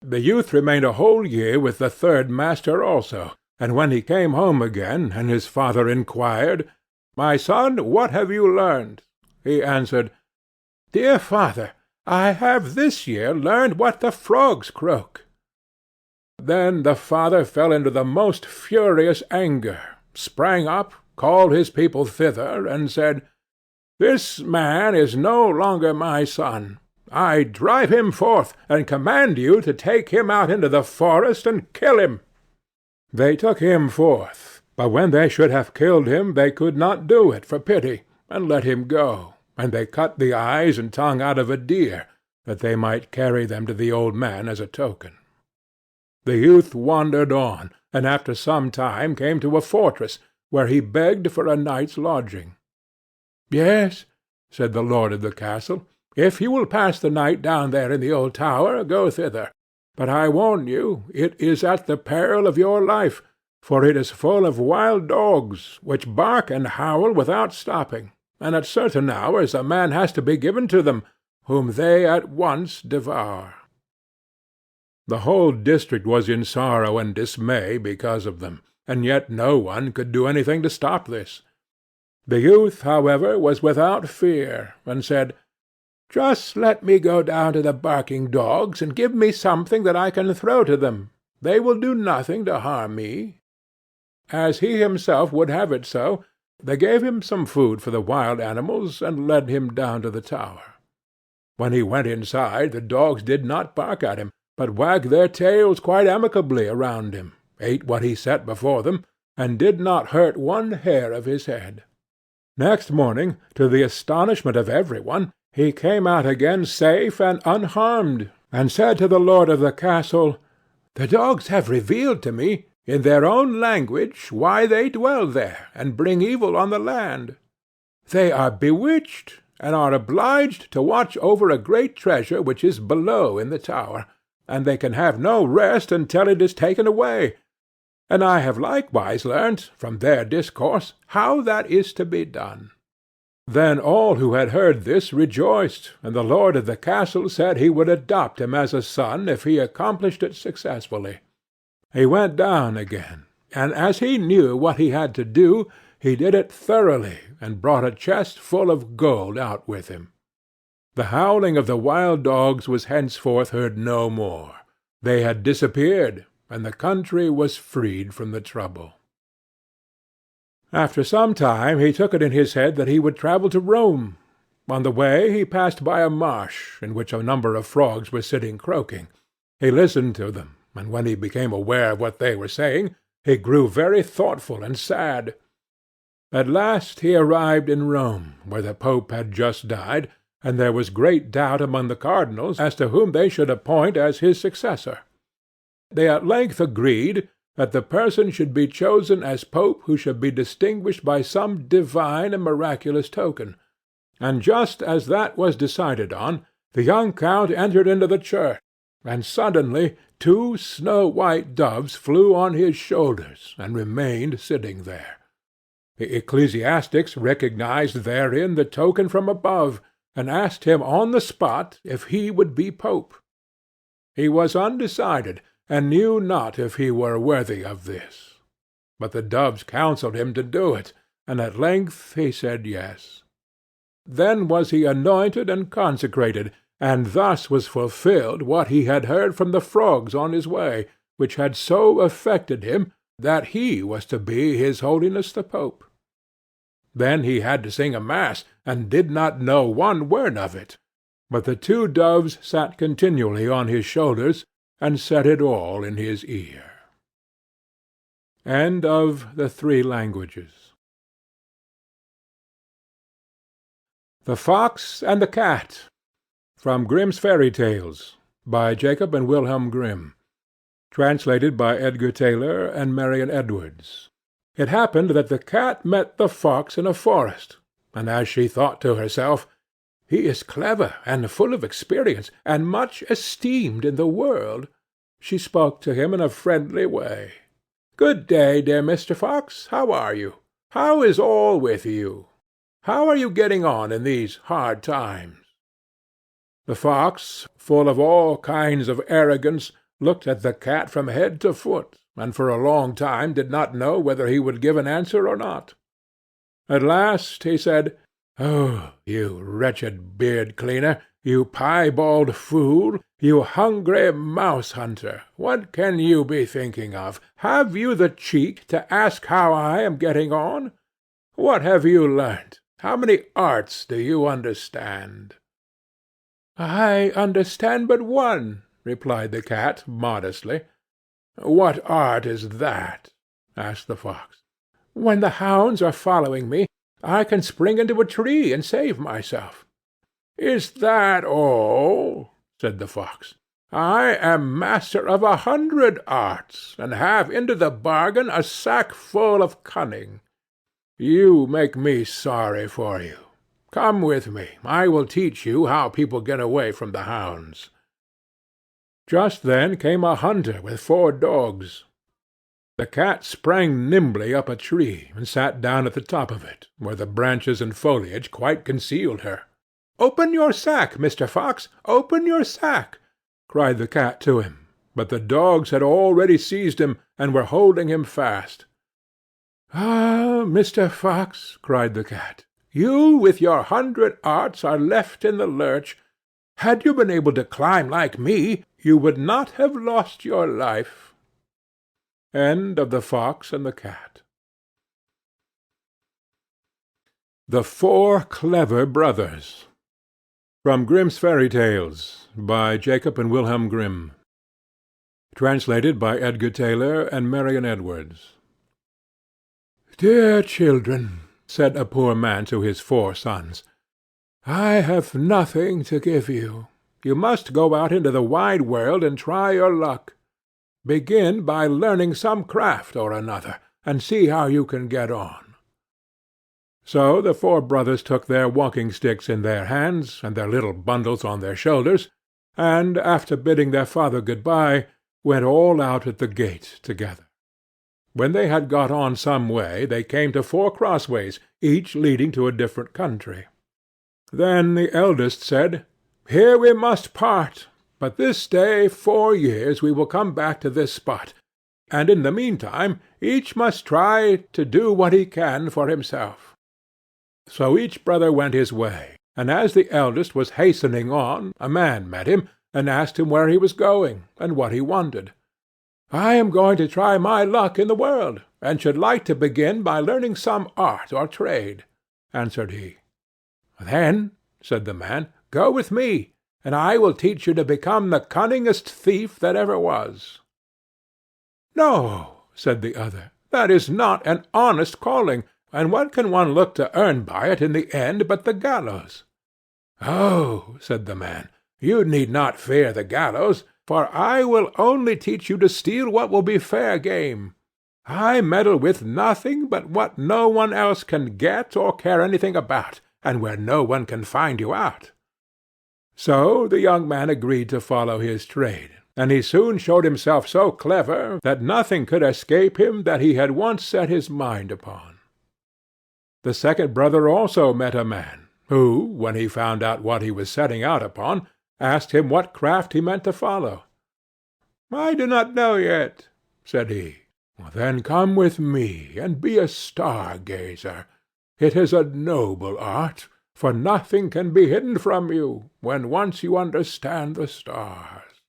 The youth remained a whole year with the third master also, and when he came home again, and his father inquired, "My son, what have you learned?" he answered, "Dear father, I have this year learned what the frogs croak." Then the father fell into the most furious anger, sprang up, called his people thither, and said, "This man is no longer my son. I drive him forth, and command you to take him out into the forest and kill him." They took him forth, but when they should have killed him they could not do it for pity, and let him go, and they cut the eyes and tongue out of a deer, that they might carry them to the old man as a token. The youth wandered on, and after some time came to a fortress, where he begged for a night's lodging. "Yes," said the lord of the castle, "if you will pass the night down there in the old tower, go thither. But I warn you, it is at the peril of your life, for it is full of wild dogs, which bark and howl without stopping, and at certain hours a man has to be given to them, whom they at once devour." The whole district was in sorrow and dismay because of them, and yet no one could do anything to stop this. The youth, however, was without fear, and said, "Just let me go down to the barking dogs, and give me something that I can throw to them. They will do nothing to harm me." As he himself would have it so, they gave him some food for the wild animals, and led him down to the tower. When he went inside, the dogs did not bark at him, but wagged their tails quite amicably around him, ate what he set before them, and did not hurt one hair of his head. Next morning, to the astonishment of every one, he came out again safe and unharmed, and said to the lord of the castle, "The dogs have revealed to me, in their own language, why they dwell there, and bring evil on the land. They are bewitched, and are obliged to watch over a great treasure which is below in the tower, and they can have no rest until it is taken away. And I have likewise learnt, from their discourse, how that is to be done." Then all who had heard this rejoiced, and the lord of the castle said he would adopt him as a son if he accomplished it successfully. He went down again, and as he knew what he had to do, he did it thoroughly, and brought a chest full of gold out with him. The howling of the wild dogs was henceforth heard no more. They had disappeared, and the country was freed from the trouble. After some time he took it in his head that he would travel to Rome. On the way he passed by a marsh, in which a number of frogs were sitting croaking. He listened to them, and when he became aware of what they were saying, he grew very thoughtful and sad. At last he arrived in Rome, where the Pope had just died, and there was great doubt among the cardinals as to whom they should appoint as his successor. They at length agreed that the person should be chosen as Pope who should be distinguished by some divine and miraculous token, and just as that was decided on, the young count entered into the church, and suddenly 2 snow-white doves flew on his shoulders, and remained sitting there. The ecclesiastics recognized therein the token from above, and asked him on the spot if he would be Pope. He was undecided, and knew not if he were worthy of this. But the doves counselled him to do it, and at length he said yes. Then was he anointed and consecrated, and thus was fulfilled what he had heard from the frogs on his way, which had so affected him that he was to be his holiness the Pope. Then he had to sing a mass, and did not know one word of it, but the 2 doves sat continually on his shoulders, and said it all in his ear. End of the 3 Languages. The Fox and the Cat. From Grimm's Fairy Tales, by Jacob and Wilhelm Grimm. Translated by Edgar Tailor and Marion Edwards. It happened that the cat met the fox in a forest, and as she thought to herself, "He is clever and full of experience, and much esteemed in the world," she spoke to him in a friendly way. "Good day, dear Mr. Fox. How are you? How is all with you? How are you getting on in these hard times?" The fox, full of all kinds of arrogance, looked at the cat from head to foot, and for a long time did not know whether he would give an answer or not. At last he said, "Oh, you wretched beard-cleaner, you piebald fool, you hungry mouse-hunter, what can you be thinking of? Have you the cheek to ask how I am getting on? What have you learnt? How many arts do you understand?" "I understand but one," replied the cat modestly. "What art is that?" asked the fox. "When the hounds are following me, I can spring into a tree and save myself." "Is that all?" said the fox. "I am master of 100 arts, and have into the bargain a sack full of cunning. You make me sorry for you. Come with me. I will teach you how people get away from the hounds." Just then came a hunter with 4 dogs. The cat sprang nimbly up a tree, and sat down at the top of it, where the branches and foliage quite concealed her. "Open your sack, Mr. Fox, open your sack!" cried the cat to him, but the dogs had already seized him, and were holding him fast. "Ah, Mr. Fox," cried the cat, "you with your 100 arts are left in the lurch. Had you been able to climb like me, you would not have lost your life." End of The Fox and the Cat. The 4 Clever Brothers. From Grimm's Fairy Tales, by Jacob and Wilhelm Grimm. Translated by Edgar Tailor and Marion Edwards. "Dear children," said a poor man to his 4 sons, "I have nothing to give you. You must go out into the wide world and try your luck. Begin by learning some craft or another, and see how you can get on." So the 4 brothers took their walking-sticks in their hands, and their little bundles on their shoulders, and, after bidding their father good-bye, went all out at the gate together. When they had got on some way, they came to 4 crossways, each leading to a different country. Then the eldest said, "Here we must part, but this day 4 years we will come back to this spot, and in the meantime each must try to do what he can for himself." So each brother went his way, and as the eldest was hastening on, a man met him, and asked him where he was going, and what he wanted. "I am going to try my luck in the world, and should like to begin by learning some art or trade," answered he. "Then," said the man, "go with me, and I will teach you to become the cunningest thief that ever was." "No," said the other, "that is not an honest calling, and what can one look to earn by it in the end but the gallows?" "Oh," said the man, "you need not fear the gallows, for I will only teach you to steal what will be fair game. I meddle with nothing but what no one else can get or care anything about, and where no one can find you out." So the young man agreed to follow his trade, and he soon showed himself so clever that nothing could escape him that he had once set his mind upon. The second brother also met a man, who, when he found out what he was setting out upon, asked him what craft he meant to follow. "I do not know yet," said he. "Then come with me, and be a star-gazer. It is a noble art, for nothing can be hidden from you, when once you understand the stars."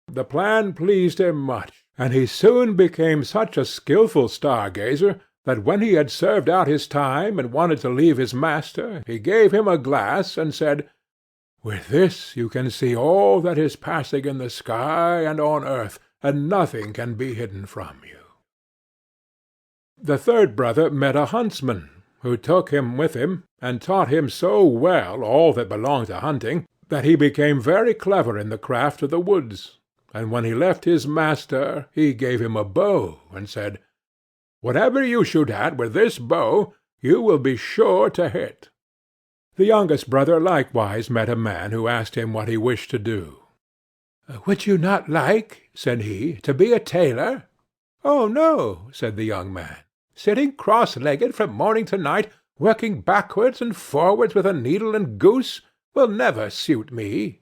The plan pleased him much, and he soon became such a skilful star-gazer that when he had served out his time and wanted to leave his master, he gave him a glass and said, "With this you can see all that is passing in the sky and on earth, and nothing can be hidden from you." The third brother met a huntsman, who took him with him, and taught him so well all that belonged to hunting, that he became very clever in the craft of the woods, and when he left his master he gave him a bow, and said, "Whatever you shoot at with this bow, you will be sure to hit." The youngest brother likewise met a man who asked him what he wished to do. "Would you not like," said he, "to be a tailor?" "Oh, no," said the young man. "Sitting cross-legged from morning to night, working backwards and forwards with a needle and goose, will never suit me."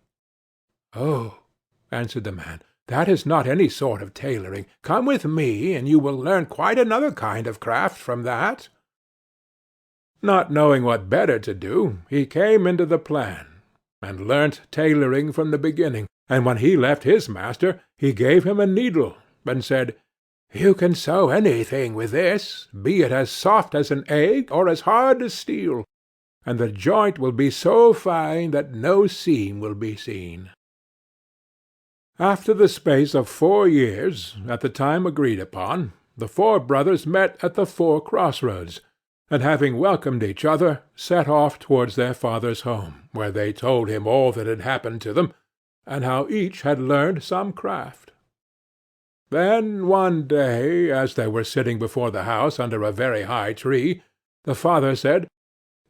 "Oh," answered the man, "that is not any sort of tailoring. Come with me, and you will learn quite another kind of craft from that." Not knowing what better to do, he came into the plan, and learnt tailoring from the beginning, and when he left his master he gave him a needle, and said, "You can sew anything with this, be it as soft as an egg or as hard as steel, and the joint will be so fine that no seam will be seen." After the space of 4 years, at the time agreed upon, the 4 brothers met at the 4 cross-roads, and having welcomed each other, set off towards their father's home, where they told him all that had happened to them, and how each had learned some craft. Then one day, as they were sitting before the house under a very high tree, the father said,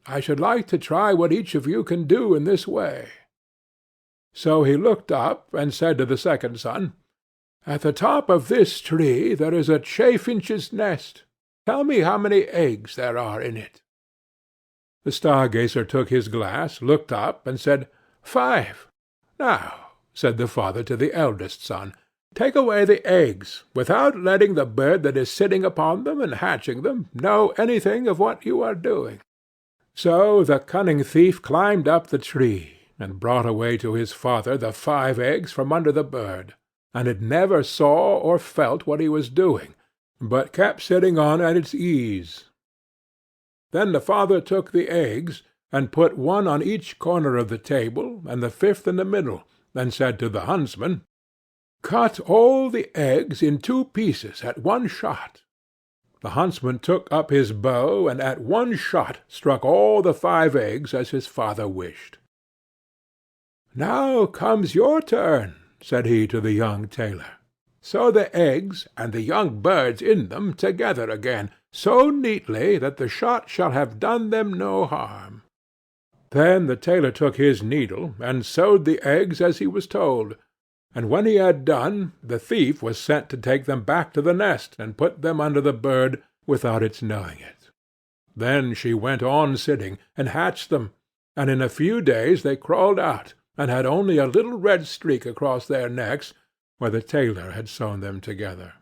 "I should like to try what each of you can do in this way." So he looked up and said to the second son, "At the top of this tree there is a chaffinch's nest. Tell me how many eggs there are in it." The star-gazer took his glass, looked up, and said, "5. "Now," said the father to the eldest son, "take away the eggs, without letting the bird that is sitting upon them and hatching them know anything of what you are doing." So the cunning thief climbed up the tree, and brought away to his father the 5 eggs from under the bird, and it never saw or felt what he was doing, but kept sitting on at its ease. Then the father took the eggs, and put 1 on each corner of the table, and the 5th in the middle, and said to the huntsman, "Cut all the eggs in 2 pieces at 1 shot." The huntsman took up his bow, and at 1 shot struck all the 5 eggs as his father wished. "Now comes your turn," said he to the young tailor. "Sew the eggs and the young birds in them together again, so neatly that the shot shall have done them no harm." Then the tailor took his needle, and sewed the eggs as he was told, and when he had done, the thief was sent to take them back to the nest, and put them under the bird without its knowing it. Then she went on sitting, and hatched them, and in a few days they crawled out, and had only a little red streak across their necks, where the tailor had sewn them together.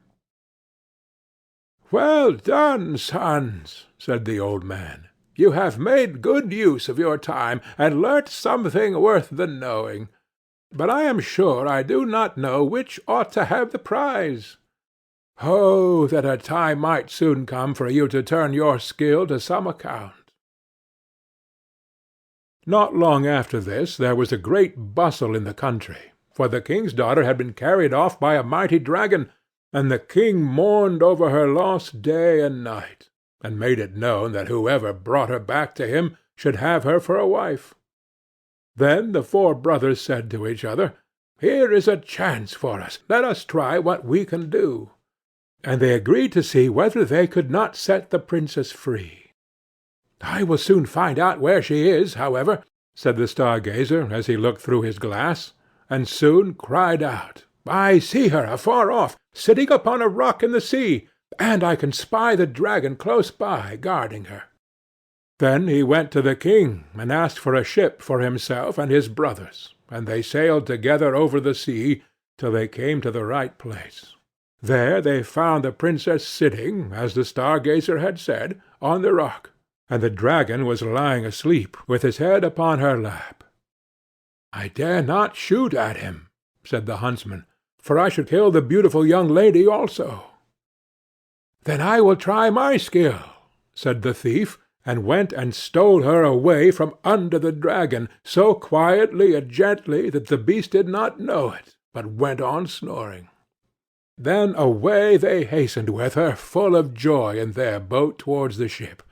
"Well done, sons," said the old man. "You have made good use of your time, and learnt something worth the knowing. But I am sure I do not know which ought to have the prize. Oh, that a time might soon come for you to turn your skill to some account." Not long after this there was a great bustle in the country, for the king's daughter had been carried off by a mighty dragon, and the king mourned over her loss day and night, and made it known that whoever brought her back to him should have her for a wife. Then the 4 brothers said to each other, "Here is a chance for us. Let us try what we can do." And they agreed to see whether they could not set the princess free. "I will soon find out where she is, however," said the star-gazer as he looked through his glass, and soon cried out, "I see her afar off, sitting upon a rock in the sea, and I can spy the dragon close by, guarding her." Then he went to the king, and asked for a ship for himself and his brothers, and they sailed together over the sea till they came to the right place. There they found the princess sitting, as the star-gazer had said, on the rock, and the dragon was lying asleep, with his head upon her lap. "I dare not shoot at him," said the huntsman, "for I should kill the beautiful young lady also." "Then I will try my skill," said the thief, and went and stole her away from under the dragon, so quietly and gently that the beast did not know it, but went on snoring. Then away they hastened with her, full of joy, in their boat towards the ship.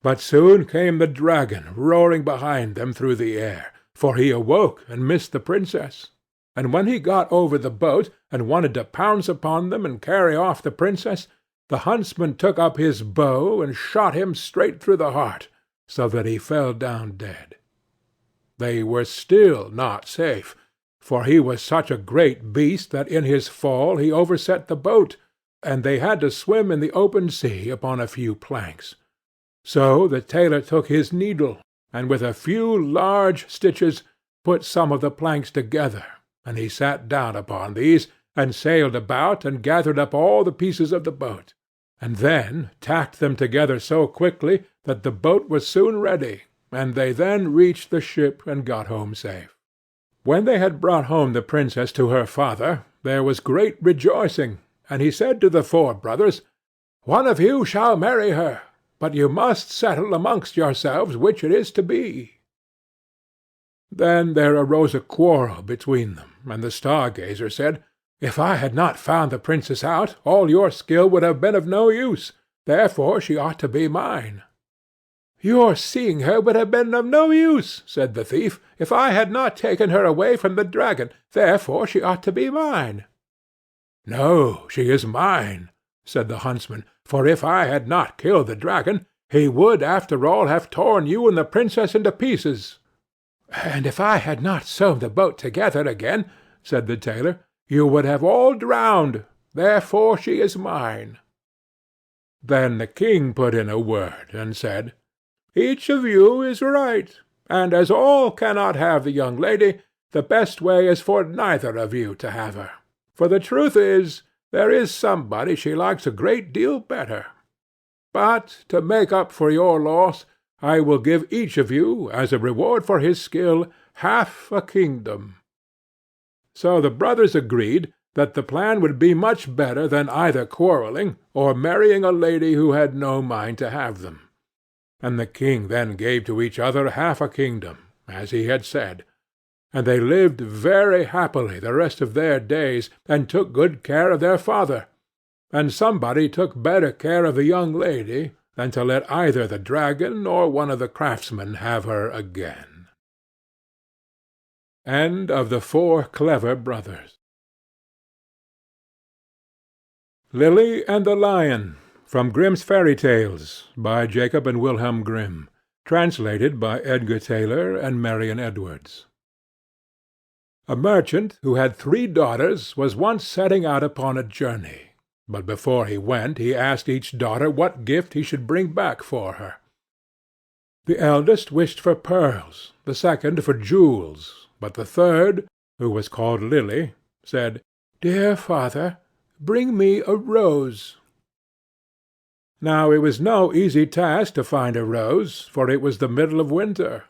But soon came the dragon roaring behind them through the air, for he awoke and missed the princess. And when he got over the boat, and wanted to pounce upon them and carry off the princess, the huntsman took up his bow and shot him straight through the heart, so that he fell down dead. They were still not safe, for he was such a great beast that in his fall he overset the boat, and they had to swim in the open sea upon a few planks. So the tailor took his needle, and with a few large stitches put some of the planks together, and he sat down upon these, and sailed about, and gathered up all the pieces of the boat, and then tacked them together so quickly that the boat was soon ready, and they then reached the ship and got home safe. When they had brought home the princess to her father, there was great rejoicing, and he said to the four brothers, "One of you shall marry her, but you must settle amongst yourselves which it is to be." Then there arose a quarrel between them, and the star-gazer said, "If I had not found the princess out, all your skill would have been of no use. Therefore she ought to be mine." "Your seeing her would have been of no use," said the thief, "if I had not taken her away from the dragon. Therefore she ought to be mine." "No, she is mine," said the huntsman, "for if I had not killed the dragon, he would after all have torn you and the princess into pieces." "And if I had not sewn the boat together again," said the tailor, "you would have all drowned. Therefore she is mine." Then the king put in a word, and said, "Each of you is right, and as all cannot have the young lady, the best way is for neither of you to have her. For the truth is, there is somebody she likes a great deal better. But to make up for your loss, I will give each of you, as a reward for his skill, half a kingdom." So the brothers agreed that the plan would be much better than either quarrelling, or marrying a lady who had no mind to have them. And the king then gave to each other half a kingdom, as he had said, and they lived very happily the rest of their days, and took good care of their father, and somebody took better care of the young lady than to let either the dragon or one of the craftsmen have her again. End of the Four Clever Brothers. Lily and the Lion, from Grimm's Fairy Tales, by Jacob and Wilhelm Grimm, translated by Edgar Taylor and Marion Edwards. A merchant who had 3 daughters was once setting out upon a journey, but before he went he asked each daughter what gift he should bring back for her. The eldest wished for pearls, the second for jewels, but the third, who was called Lily, said, "Dear father, bring me a rose." Now it was no easy task to find a rose, for it was the middle of winter.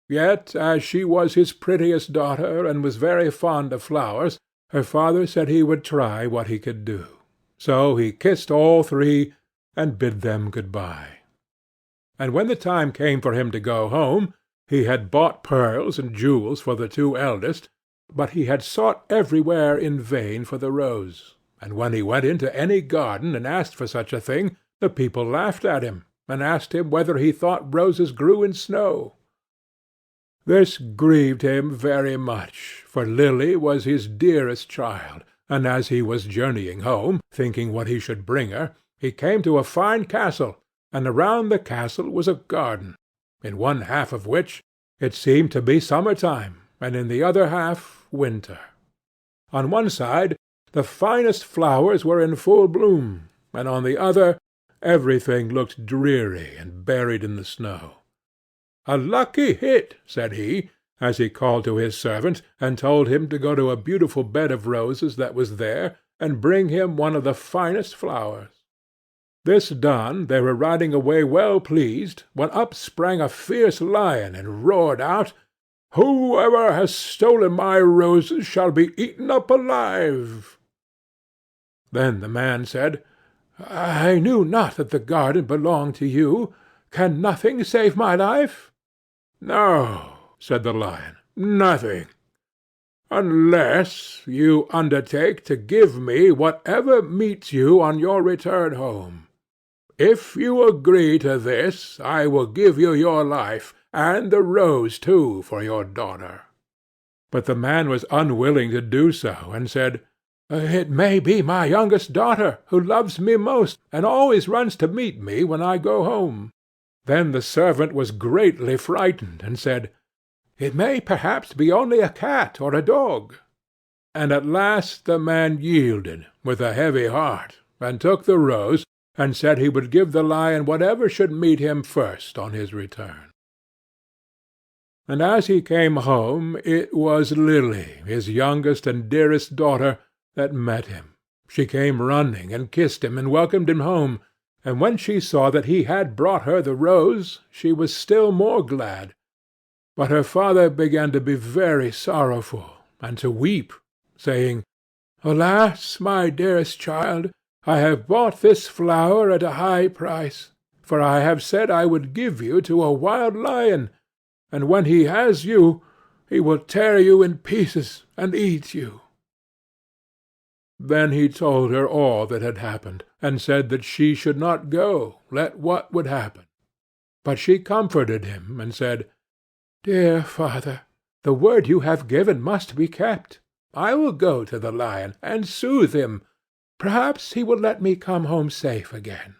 Yet, as she was his prettiest daughter, and was very fond of flowers, her father said he would try what he could do. So he kissed all 3, and bid them good-bye. And when the time came for him to go home, he had bought pearls and jewels for the 2 eldest, but he had sought everywhere in vain for the rose, and when he went into any garden and asked for such a thing, the people laughed at him, and asked him whether he thought roses grew in snow. This grieved him very much, for Lily was his dearest child, and as he was journeying home, thinking what he should bring her, he came to a fine castle, and around the castle was a garden, in one half of which it seemed to be summer-time, and in the other half winter. On one side the finest flowers were in full bloom, and on the other everything looked dreary and buried in the snow. "A lucky hit," said he, as he called to his servant, and told him to go to a beautiful bed of roses that was there, and bring him one of the finest flowers. This done, they were riding away well pleased, when up sprang a fierce lion, and roared out, "Whoever has stolen my roses shall be eaten up alive." Then the man said, "I knew not that the garden belonged to you. Can nothing save my life?" "No," said the lion, "nothing, unless you undertake to give me whatever meets you on your return home. If you agree to this, I will give you your life, and the rose too for your daughter." But the man was unwilling to do so, and said, "It may be my youngest daughter, who loves me most, and always runs to meet me when I go home." Then the servant was greatly frightened, and said, "It may perhaps be only a cat or a dog." And at last the man yielded, with a heavy heart, and took the rose, and said he would give the lion whatever should meet him first on his return. And as he came home, it was Lily, his youngest and dearest daughter, that met him. She came running, and kissed him, and welcomed him home, and when she saw that he had brought her the rose, she was still more glad. But her father began to be very sorrowful, and to weep, saying, "Alas, my dearest child, I have bought this flower at a high price, for I have said I would give you to a wild lion, and when he has you, he will tear you in pieces and eat you." Then he told her all that had happened, and said that she should not go, let what would happen. But she comforted him, and said, "Dear father, the word you have given must be kept. I will go to the lion, and soothe him. Perhaps he will let me come home safe again."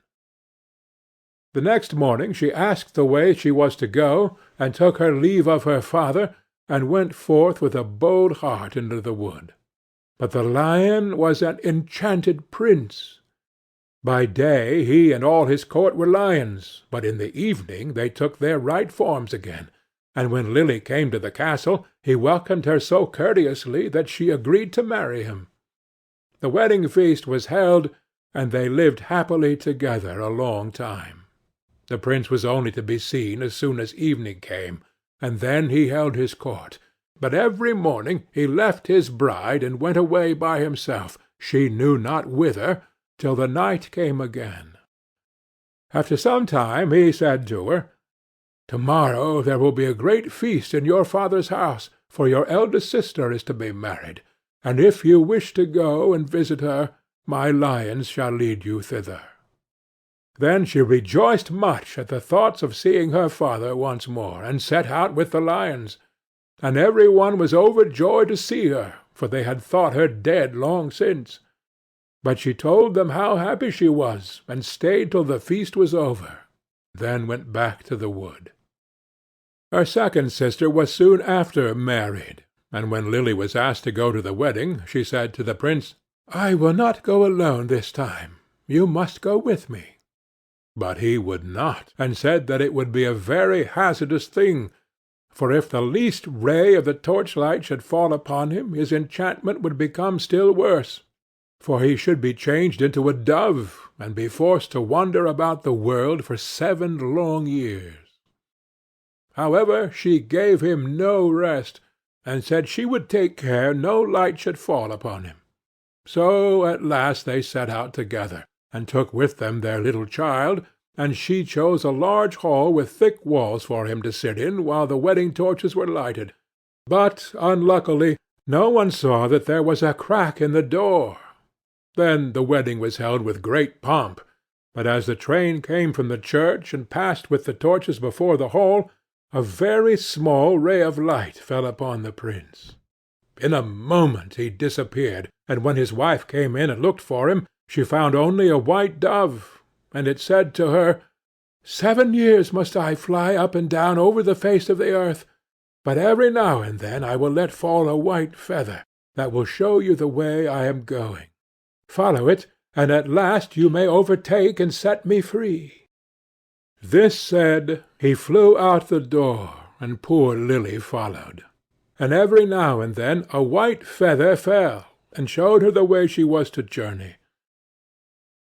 The next morning she asked the way she was to go, and took her leave of her father, and went forth with a bold heart into the wood. But the lion was an enchanted prince. By day he and all his court were lions, but in the evening they took their right forms again, and when Lily came to the castle, he welcomed her so courteously that she agreed to marry him. The wedding feast was held, and they lived happily together a long time. The prince was only to be seen as soon as evening came, and then he held his court. But every morning he left his bride and went away by himself, she knew not whither, till the night came again. After some time he said to her, "Tomorrow there will be a great feast in your father's house, for your eldest sister is to be married, and if you wish to go and visit her, my lions shall lead you thither." Then she rejoiced much at the thoughts of seeing her father once more, and set out with the lions. And every one was overjoyed to see her, for they had thought her dead long since. But she told them how happy she was, and stayed till the feast was over, then went back to the wood. Her second sister was soon after married, and when Lily was asked to go to the wedding, she said to the prince, "I will not go alone this time. You must go with me." But he would not, and said that it would be a very hazardous thing, for if the least ray of the torchlight should fall upon him, his enchantment would become still worse, for he should be changed into a dove, and be forced to wander about the world for 7 long years. However, she gave him no rest, and said she would take care no light should fall upon him. So at last they set out together, and took with them their little child, and she chose a large hall with thick walls for him to sit in while the wedding torches were lighted. But, unluckily, no one saw that there was a crack in the door. Then the wedding was held with great pomp, but as the train came from the church and passed with the torches before the hall, a very small ray of light fell upon the prince. In a moment he disappeared, and when his wife came in and looked for him, she found only a white dove, and it said to her, "7 years must I fly up and down over the face of the earth, but every now and then I will let fall a white feather, that will show you the way I am going. Follow it, and at last you may overtake and set me free." This said, he flew out the door, and poor Lily followed. And every now and then a white feather fell, and showed her the way she was to journey.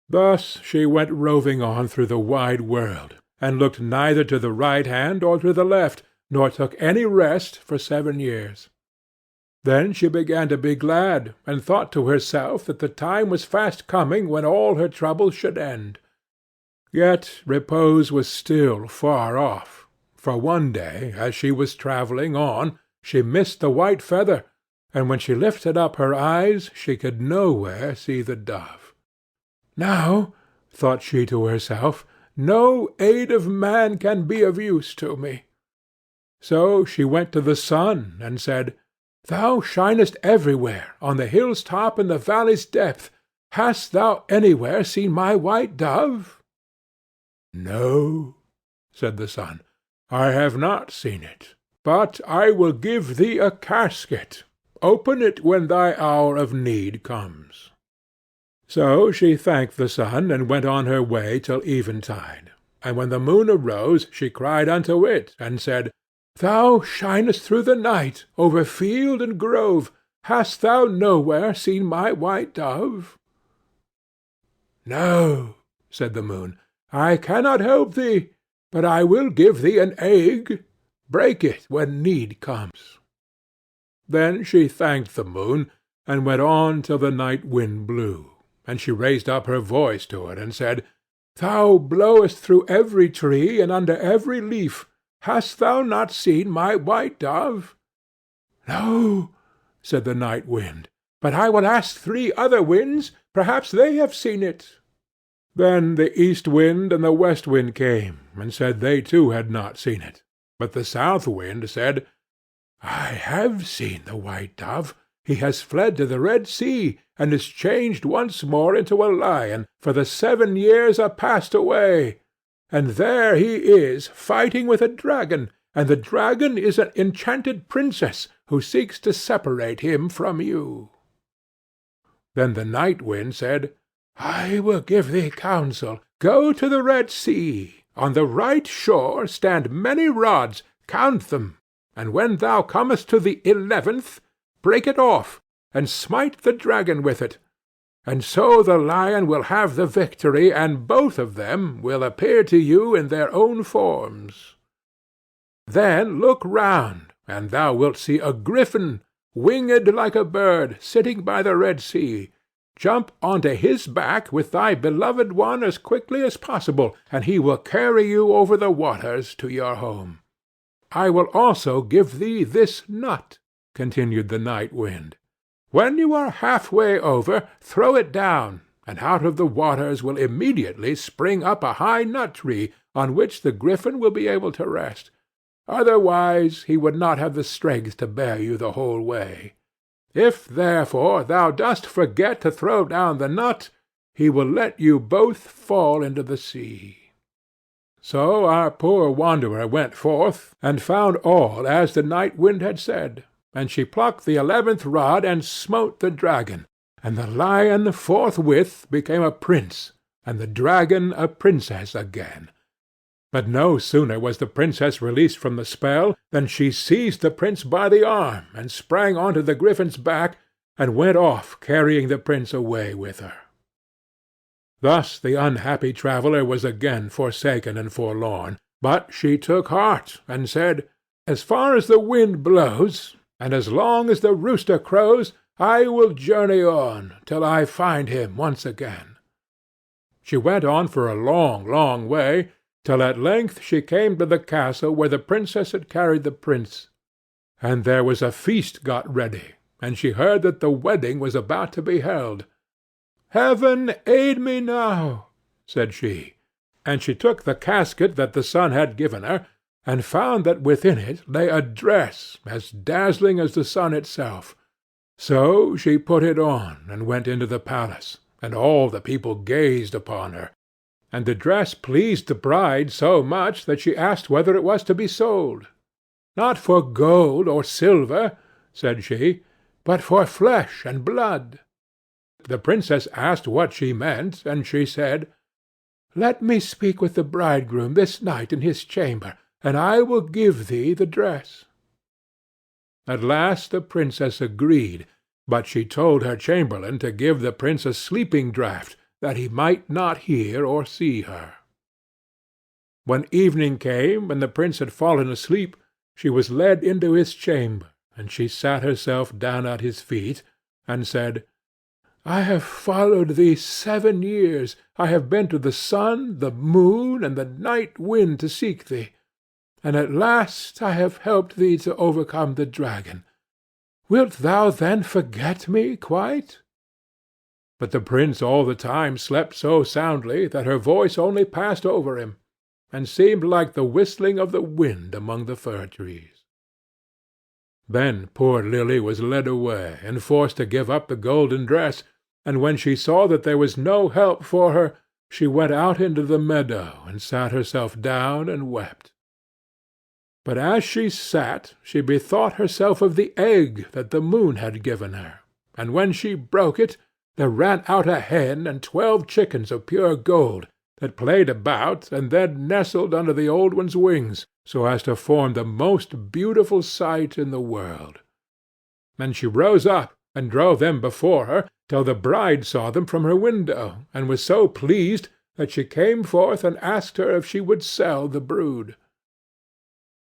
Thus she went roving on through the wide world, and looked neither to the right hand or to the left, nor took any rest for 7 years. Then she began to be glad, and thought to herself that the time was fast coming when all her troubles should end. Yet repose was still far off, for one day, as she was travelling on, she missed the white feather, and when she lifted up her eyes she could nowhere see the dove. "Now," thought she to herself, "no aid of man can be of use to me. So she went to the sun, and said, "Thou shinest everywhere, on the hill's top and the valley's depth. Hast thou anywhere seen my white dove?" "No," said the sun, "I have not seen it. But I will give thee a casket. Open it when thy hour of need comes." So she thanked the sun, and went on her way till eventide. And when the moon arose, she cried unto it, and said, "Thou shinest through the night, over field and grove. Hast thou nowhere seen my white dove?" "No," said the moon, "I cannot help thee, but I will give thee an egg. Break it when need comes." Then she thanked the moon, and went on till the night wind blew, and she raised up her voice to it, and said, "Thou blowest through every tree, and under every leaf. Hast thou not seen my white dove?" "No," said the night wind, "but I will ask 3 other winds. Perhaps they have seen it." Then the east wind and the west wind came, and said they too had not seen it. But the south wind said, "I have seen the white dove. He has fled to the Red Sea, and is changed once more into a lion, for the 7 years are passed away. And there he is, fighting with a dragon, and the dragon is an enchanted princess, who seeks to separate him from you." Then the night wind said, "I will give thee counsel. Go to the Red Sea. On the right shore stand many rods, count them, and when thou comest to the 11th, break it off, and smite the dragon with it. And so the lion will have the victory, and both of them will appear to you in their own forms. Then look round, and thou wilt see a griffin, winged like a bird, sitting by the Red Sea. Jump onto his back with thy beloved one as quickly as possible, and he will carry you over the waters to your home. I will also give thee this nut," continued the night wind. "When you are half-way over, throw it down, and out of the waters will immediately spring up a high nut-tree, on which the griffin will be able to rest. Otherwise he would not have the strength to bear you the whole way. If, therefore, thou dost forget to throw down the nut, he will let you both fall into the sea." So our poor wanderer went forth, and found all as the night wind had said. And she plucked the 11th rod, and smote the dragon, and the lion forthwith became a prince, and the dragon a princess again. But no sooner was the princess released from the spell, than she seized the prince by the arm, and sprang on to the griffin's back, and went off carrying the prince away with her. Thus the unhappy traveller was again forsaken and forlorn, but she took heart, and said, "As far as the wind blows, and as long as the rooster crows, I will journey on, till I find him once again." She went on for a long, long way, till at length she came to the castle where the princess had carried the prince. And there was a feast got ready, and she heard that the wedding was about to be held. "Heaven aid me now," said she, and she took the casket that the sun had given her, and found that within it lay a dress as dazzling as the sun itself. So she put it on, and went into the palace, and all the people gazed upon her. And the dress pleased the bride so much that she asked whether it was to be sold. "Not for gold or silver," said she, "but for flesh and blood." The princess asked what she meant, and she said, "Let me speak with the bridegroom this night in his chamber, and I will give thee the dress." At last the princess agreed, but she told her chamberlain to give the prince a sleeping draught, that he might not hear or see her. When evening came, and the prince had fallen asleep, she was led into his chamber, and she sat herself down at his feet, and said, "I have followed thee 7 years. I have been to the sun, the moon, and the night wind to seek thee, and at last I have helped thee to overcome the dragon. Wilt thou then forget me quite?" But the prince all the time slept so soundly that her voice only passed over him, and seemed like the whistling of the wind among the fir trees. Then poor Lily was led away, and forced to give up the golden dress, and when she saw that there was no help for her, she went out into the meadow, and sat herself down and wept. But as she sat, she bethought herself of the egg that the moon had given her, and when she broke it, there ran out a hen and 12 chickens of pure gold, that played about, and then nestled under the old one's wings, so as to form the most beautiful sight in the world. And she rose up, and drove them before her, till the bride saw them from her window, and was so pleased that she came forth and asked her if she would sell the brood.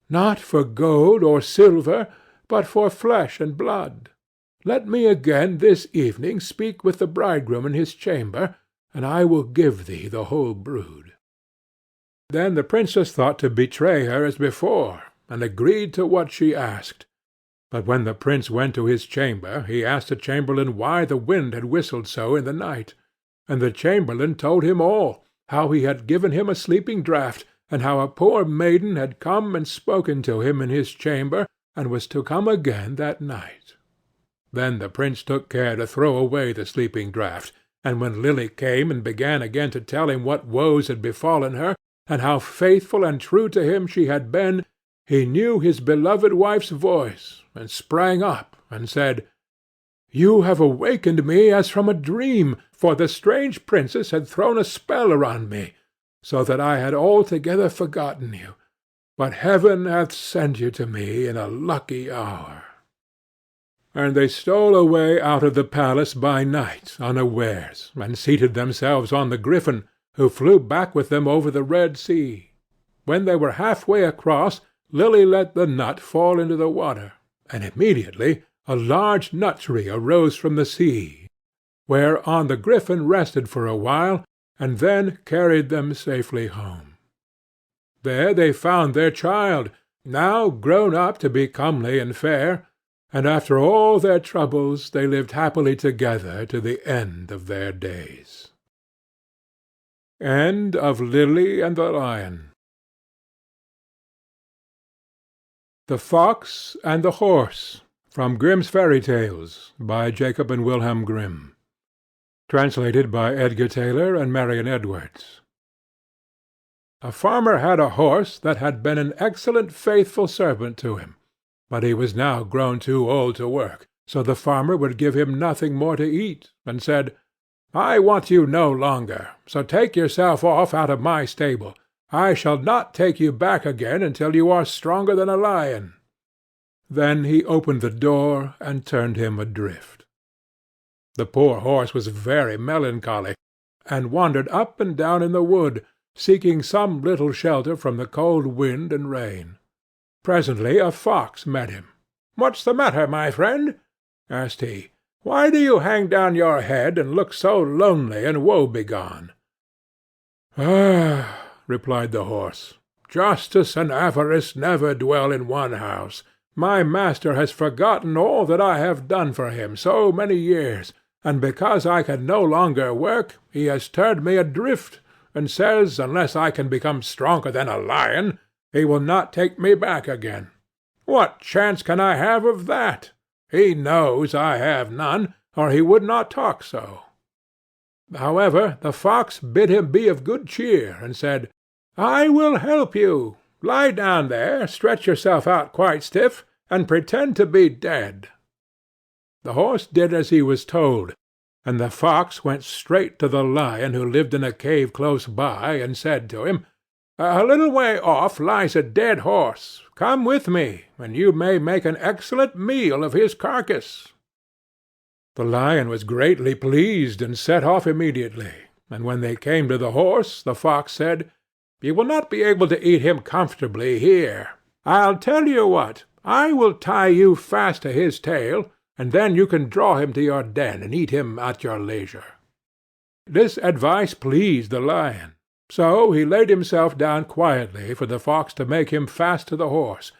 "Not for gold or silver, but for flesh and blood. Let me again this evening speak with the bridegroom in his chamber, and I will give thee the whole brood." Then the princess thought to betray her as before, and agreed to what she asked. But when the prince went to his chamber, he asked the chamberlain why the wind had whistled so in the night. And the chamberlain told him all, how he had given him a sleeping draught, and how a poor maiden had come and spoken to him in his chamber, and was to come again that night. Then the prince took care to throw away the sleeping draught, and when Lily came and began again to tell him what woes had befallen her, and how faithful and true to him she had been, he knew his beloved wife's voice, and sprang up, and said, "You have awakened me as from a dream, for the strange princess had thrown a spell around me, so that I had altogether forgotten you. But heaven hath sent you to me in a lucky hour." And they stole away out of the palace by night unawares, and seated themselves on the griffin, who flew back with them over the Red Sea. When they were half-way across, Lily let the nut fall into the water, and immediately a large nut-tree arose from the sea, whereon the griffin rested for a while, and then carried them safely home. There they found their child, now grown up to be comely and fair, and after all their troubles they lived happily together to the end of their days. End of Lily and the Lion. The Fox and the Horse, from Grimm's Fairy Tales, by Jacob and Wilhelm Grimm. Translated by Edgar Tailor and Marion Edwards. A farmer had a horse that had been an excellent faithful servant to him, but he was now grown too old to work, so the farmer would give him nothing more to eat, and said, "I want you no longer, so take yourself off out of my stable. I shall not take you back again until you are stronger than a lion." Then he opened the door and turned him adrift. The poor horse was very melancholy, and wandered up and down in the wood, seeking some little shelter from the cold wind and rain. Presently a fox met him. "What's the matter, my friend?" asked he. "Why do you hang down your head and look so lonely and woe-begone?" "Ah," replied the horse, "justice and avarice never dwell in one house. My master has forgotten all that I have done for him so many years, and because I can no longer work, he has turned me adrift, and says, unless I can become stronger than a lion, he will not take me back again. What chance can I have of that? He knows I have none, or he would not talk so." However, the fox bid him be of good cheer, and said, "I will help you. Lie down there, stretch yourself out quite stiff, and pretend to be dead." The horse did as he was told, and the fox went straight to the lion who lived in a cave close by, and said to him, "A little way off lies a dead horse. Come with me, and you may make an excellent meal of his carcass." The lion was greatly pleased, and set off immediately, and when they came to the horse, the fox said, "You will not be able to eat him comfortably here. I'll tell you what, I will tie you fast to his tail, and then you can draw him to your den and eat him at your leisure." This advice pleased the lion. So he laid himself down quietly for the fox to make him fast to the horse.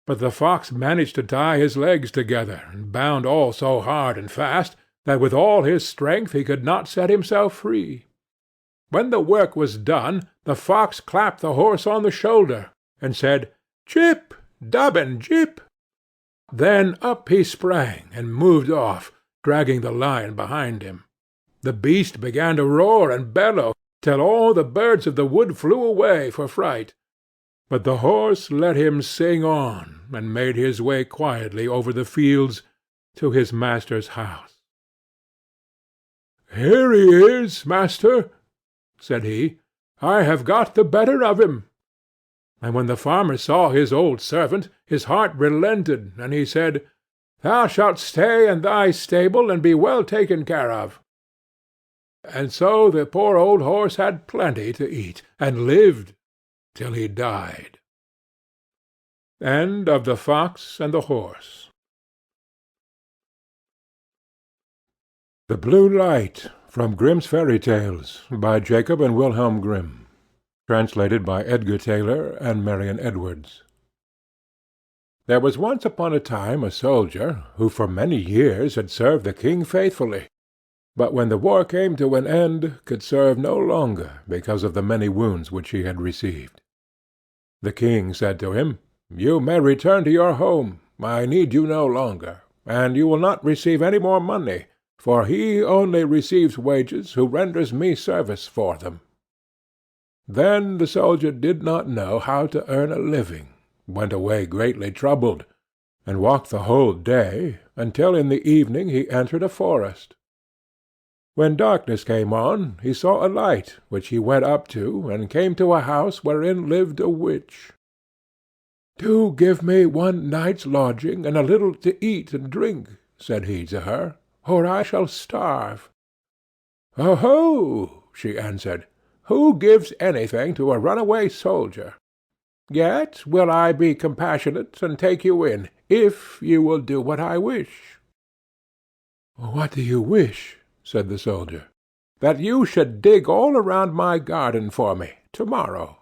But the fox managed to tie his legs together, and bound all so hard and fast, that with all his strength he could not set himself free. When the work was done, the fox clapped the horse on the shoulder, and said, "Chip, Dubbin, Jip!" Then up he sprang and moved off, dragging the lion behind him. The beast began to roar and bellow, till all the birds of the wood flew away for fright. But the horse let him sing on, and made his way quietly over the fields to his master's house. "Here he is, master," said he. "I have got the better of him." And when the farmer saw his old servant, his heart relented, and he said, "Thou shalt stay in thy stable, and be well taken care of." And so the poor old horse had plenty to eat, and lived till he died. End of The Fox and the Horse. The Blue Light, from Grimm's Fairy Tales, by Jacob and Wilhelm Grimm. Translated by Edgar Tailor and Marion Edwards. There was once upon a time a soldier, who for many years had served the king faithfully, but when the war came to an end, could serve no longer because of the many wounds which he had received. The king said to him, "You may return to your home. I need you no longer, and you will not receive any more money, for he only receives wages who renders me service for them." Then the soldier did not know how to earn a living, went away greatly troubled, and walked the whole day, until in the evening he entered a forest. When darkness came on, he saw a light, which he went up to, and came to a house wherein lived a witch. "Do give me one night's lodging, and a little to eat and drink," said he to her, "or I shall starve." "Oho!" she answered. "Who gives anything to a runaway soldier? Yet will I be compassionate, and take you in, if you will do what I wish." "What do you wish?" said the soldier. "That you should dig all around my garden for me, to-morrow."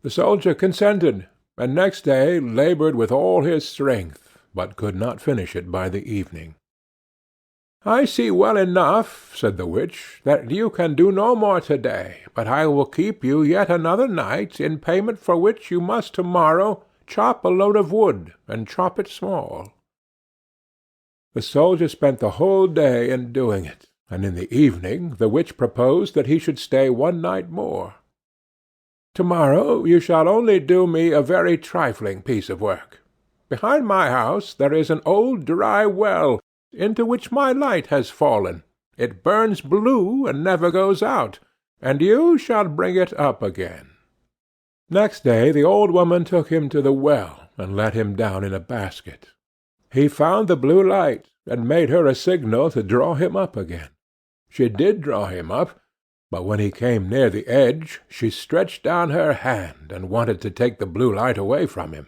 The soldier consented, and next day laboured with all his strength, but could not finish it by the evening. "I see well enough," said the witch, "that you can do no more to-day, but I will keep you yet another night, in payment for which you must to-morrow chop a load of wood, and chop it small." The soldier spent the whole day in doing it, and in the evening the witch proposed that he should stay one night more. "To-morrow you shall only do me a very trifling piece of work. Behind my house there is an old dry well, into which my light has fallen. It burns blue, and never goes out, and you shall bring it up again." Next day the old woman took him to the well, and let him down in a basket. He found the blue light, and made her a signal to draw him up again. She did draw him up, but when he came near the edge, she stretched down her hand, and wanted to take the blue light away from him.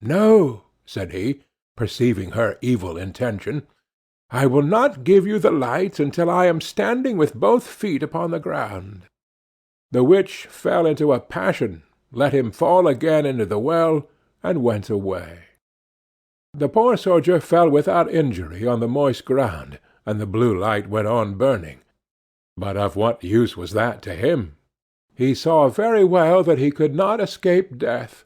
"No," said he, perceiving her evil intention, "I will not give you the light until I am standing with both feet upon the ground." The witch fell into a passion, let him fall again into the well, and went away. The poor soldier fell without injury on the moist ground, and the blue light went on burning. But of what use was that to him? He saw very well that he could not escape death.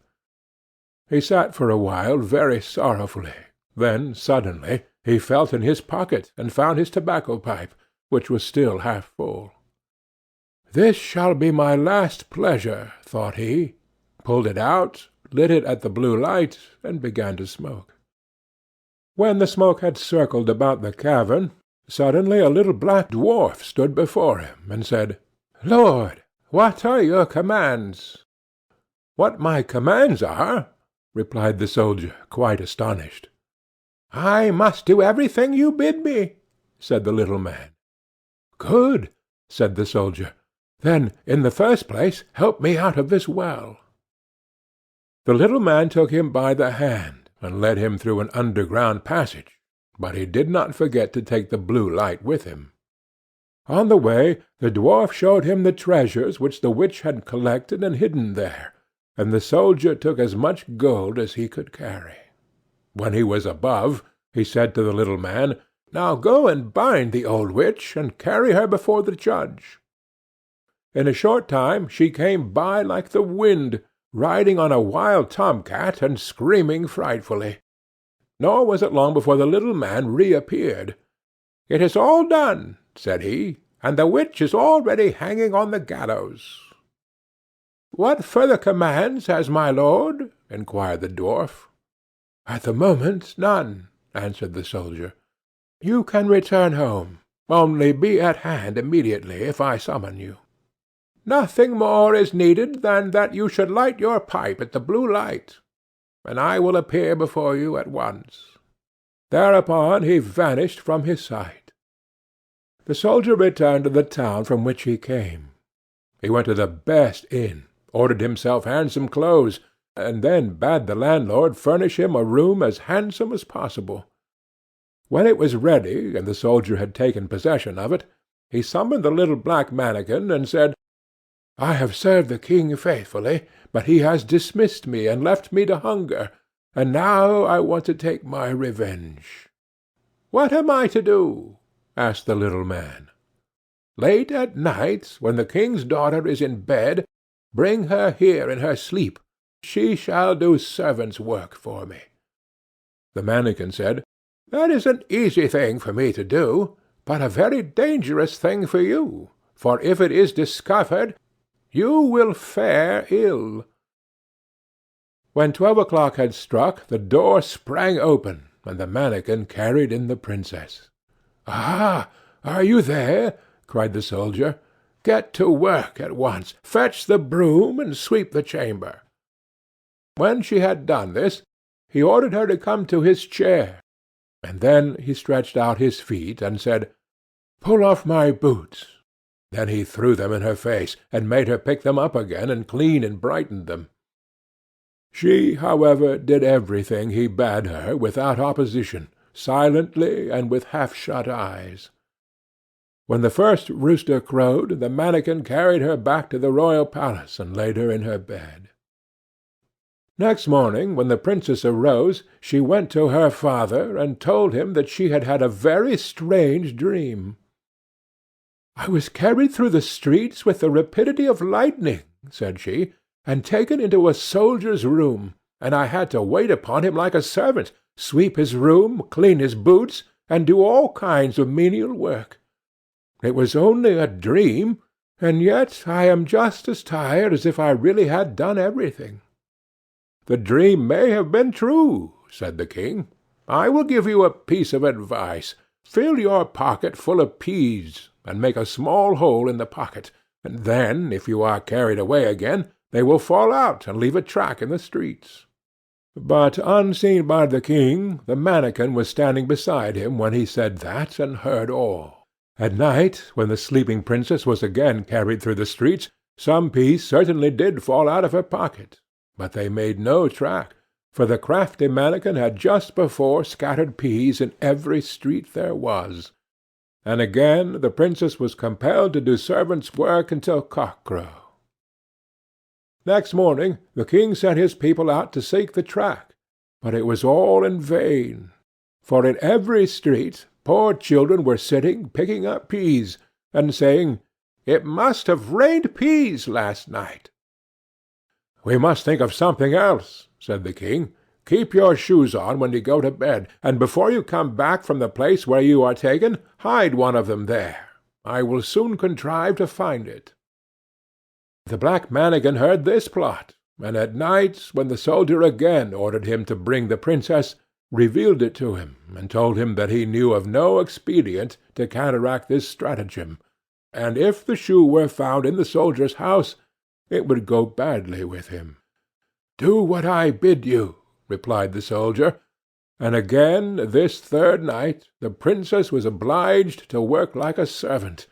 He sat for a while very sorrowfully. Then suddenly he felt in his pocket, and found his tobacco pipe, which was still half full. "This shall be my last pleasure," thought he, pulled it out, lit it at the blue light, and began to smoke. When the smoke had circled about the cavern, suddenly a little black dwarf stood before him, and said, "Lord, what are your commands?" "What my commands are?" replied the soldier, quite astonished. "I must do everything you bid me," said the little man. "Good," said the soldier. "Then, in the first place, help me out of this well." The little man took him by the hand, and led him through an underground passage, but he did not forget to take the blue light with him. On the way the dwarf showed him the treasures which the witch had collected and hidden there, and the soldier took as much gold as he could carry. When he was above, he said to the little man, "Now go and bind the old witch, and carry her before the judge." In a short time she came by like the wind, riding on a wild tomcat and screaming frightfully. nor was it long before the little man reappeared. "It is all done," said he, "and the witch is already hanging on the gallows." "What further commands has my lord?" inquired the dwarf. "At the moment, none," answered the soldier. "You can return home. Only be at hand immediately if I summon you. Nothing more is needed than that you should light your pipe at the blue light, and I will appear before you at once." Thereupon he vanished from his sight. The soldier returned to the town from which he came. He went to the best inn, ordered himself handsome clothes, and then bade the landlord furnish him a room as handsome as possible. When it was ready, and the soldier had taken possession of it, he summoned the little black mannikin, and said, "I have served the king faithfully, but he has dismissed me and left me to hunger, and now I want to take my revenge." "What am I to do?" asked the little man. "Late at night, when the king's daughter is in bed, bring her here in her sleep. She shall do servant's work for me." The mannikin said, "That is an easy thing for me to do, but a very dangerous thing for you, for if it is discovered, you will fare ill." When 12 o'clock had struck, the door sprang open, and the mannikin carried in the princess. "Ah, are you there?" cried the soldier. "Get to work at once. Fetch the broom and sweep the chamber." When she had done this, he ordered her to come to his chair, and then he stretched out his feet and said, "Pull off my boots." Then he threw them in her face, and made her pick them up again and clean and brighten them. She, however, did everything he bade her without opposition, silently and with half-shut eyes. When the first rooster crowed, the mannikin carried her back to the royal palace and laid her in her bed. Next morning, when the princess arose, she went to her father and told him that she had had a very strange dream. "I was carried through the streets with the rapidity of lightning," said she, "and taken into a soldier's room, and I had to wait upon him like a servant, sweep his room, clean his boots, and do all kinds of menial work. It was only a dream, and yet I am just as tired as if I really had done everything." "The dream may have been true," said the king. "I will give you a piece of advice. Fill your pocket full of peas, and make a small hole in the pocket, and then, if you are carried away again, they will fall out and leave a track in the streets." But, unseen by the king, the mannikin was standing beside him when he said that, and heard all. At night, when the sleeping princess was again carried through the streets, some peas certainly did fall out of her pocket, but they made no track, for the crafty mannikin had just before scattered peas in every street there was. And again the princess was compelled to do servant's work until cock-crow. Next morning the king sent his people out to seek the track, but it was all in vain, for in every street poor children were sitting picking up peas, and saying, "It must have rained peas last night." "We must think of something else," said the king. "Keep your shoes on when you go to bed, and before you come back from the place where you are taken, hide one of them there. I will soon contrive to find it." The black mannikin heard this plot, and at night, when the soldier again ordered him to bring the princess, revealed it to him, and told him that he knew of no expedient to counteract this stratagem, and if the shoe were found in the soldier's house, it would go badly with him. "Do what I bid you," replied the soldier, and again, this third night, the princess was obliged to work like a servant,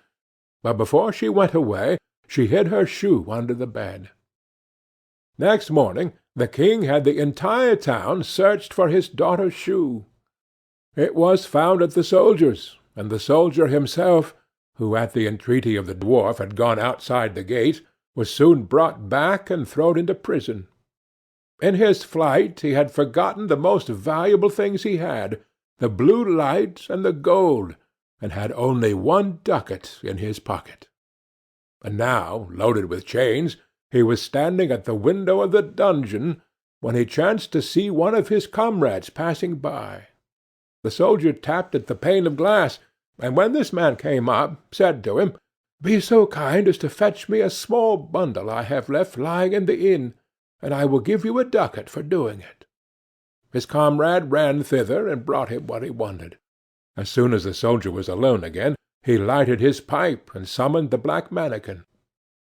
but before she went away, she hid her shoe under the bed. Next morning the king had the entire town searched for his daughter's shoe. It was found at the soldier's, and the soldier himself, who at the entreaty of the dwarf had gone outside the gate, was soon brought back and thrown into prison. In his flight he had forgotten the most valuable things he had, the blue light and the gold, and had only 1 ducat in his pocket. And now, loaded with chains, he was standing at the window of the dungeon, when he chanced to see one of his comrades passing by. The soldier tapped at the pane of glass, and when this man came up, said to him, "Be so kind as to fetch me a small bundle I have left lying in the inn, and I will give you a ducat for doing it." His comrade ran thither and brought him what he wanted. As soon as the soldier was alone again, he lighted his pipe and summoned the black mannikin.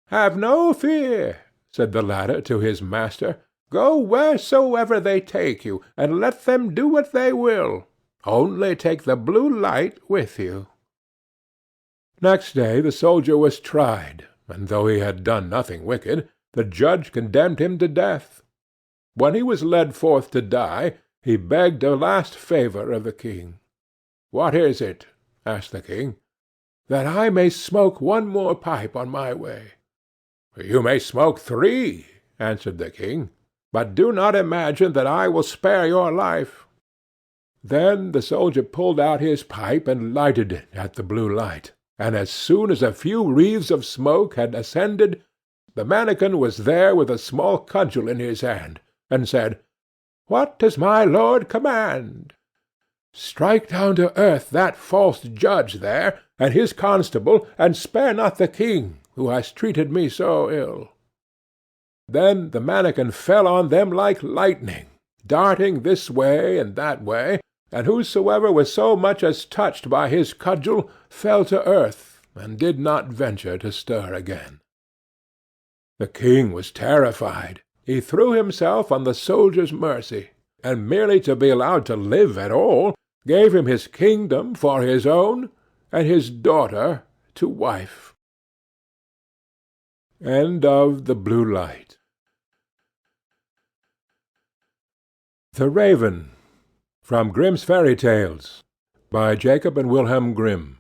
"Have no fear," said the latter to his master. "Go wheresoever they take you, and let them do what they will. Only take the blue light with you." Next day the soldier was tried, and though he had done nothing wicked, the judge condemned him to death. When he was led forth to die, he begged a last favour of the king. "What is it?" asked the king. "That I may smoke one more pipe on my way." "You may smoke 3," answered the king, "but do not imagine that I will spare your life." Then the soldier pulled out his pipe and lighted it at the blue light, and as soon as a few wreaths of smoke had ascended, the mannikin was there with a small cudgel in his hand, and said, "What does my lord command?" "Strike down to earth that false judge there, and his constable, and spare not the king, who has treated me so ill." Then the mannikin fell on them like lightning, darting this way and that way, and whosoever was so much as touched by his cudgel fell to earth, and did not venture to stir again. The king was terrified. He threw himself on the soldier's mercy, and merely to be allowed to live at all, gave him his kingdom for his own, and his daughter to wife. End of The Blue Light. The Raven, from Grimm's Fairy Tales, by Jacob and Wilhelm Grimm.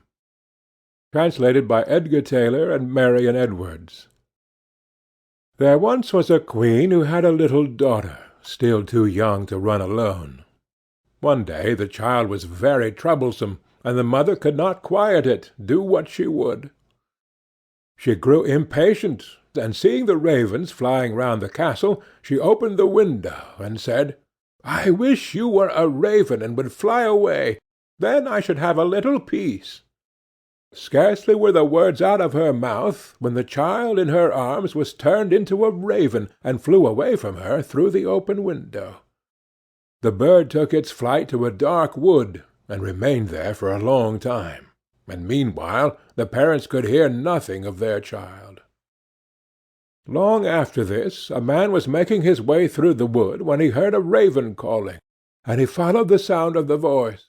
Translated by Edgar Tailor and Marion Edwards. There once was a queen who had a little daughter, still too young to run alone. One day the child was very troublesome, and the mother could not quiet it, do what she would. She grew impatient, and seeing the ravens flying round the castle, she opened the window and said, "I wish you were a raven and would fly away. Then I should have a little peace." Scarcely were the words out of her mouth, when the child in her arms was turned into a raven, and flew away from her through the open window. The bird took its flight to a dark wood, and remained there for a long time, and meanwhile the parents could hear nothing of their child. Long after this a man was making his way through the wood when he heard a raven calling, and he followed the sound of the voice.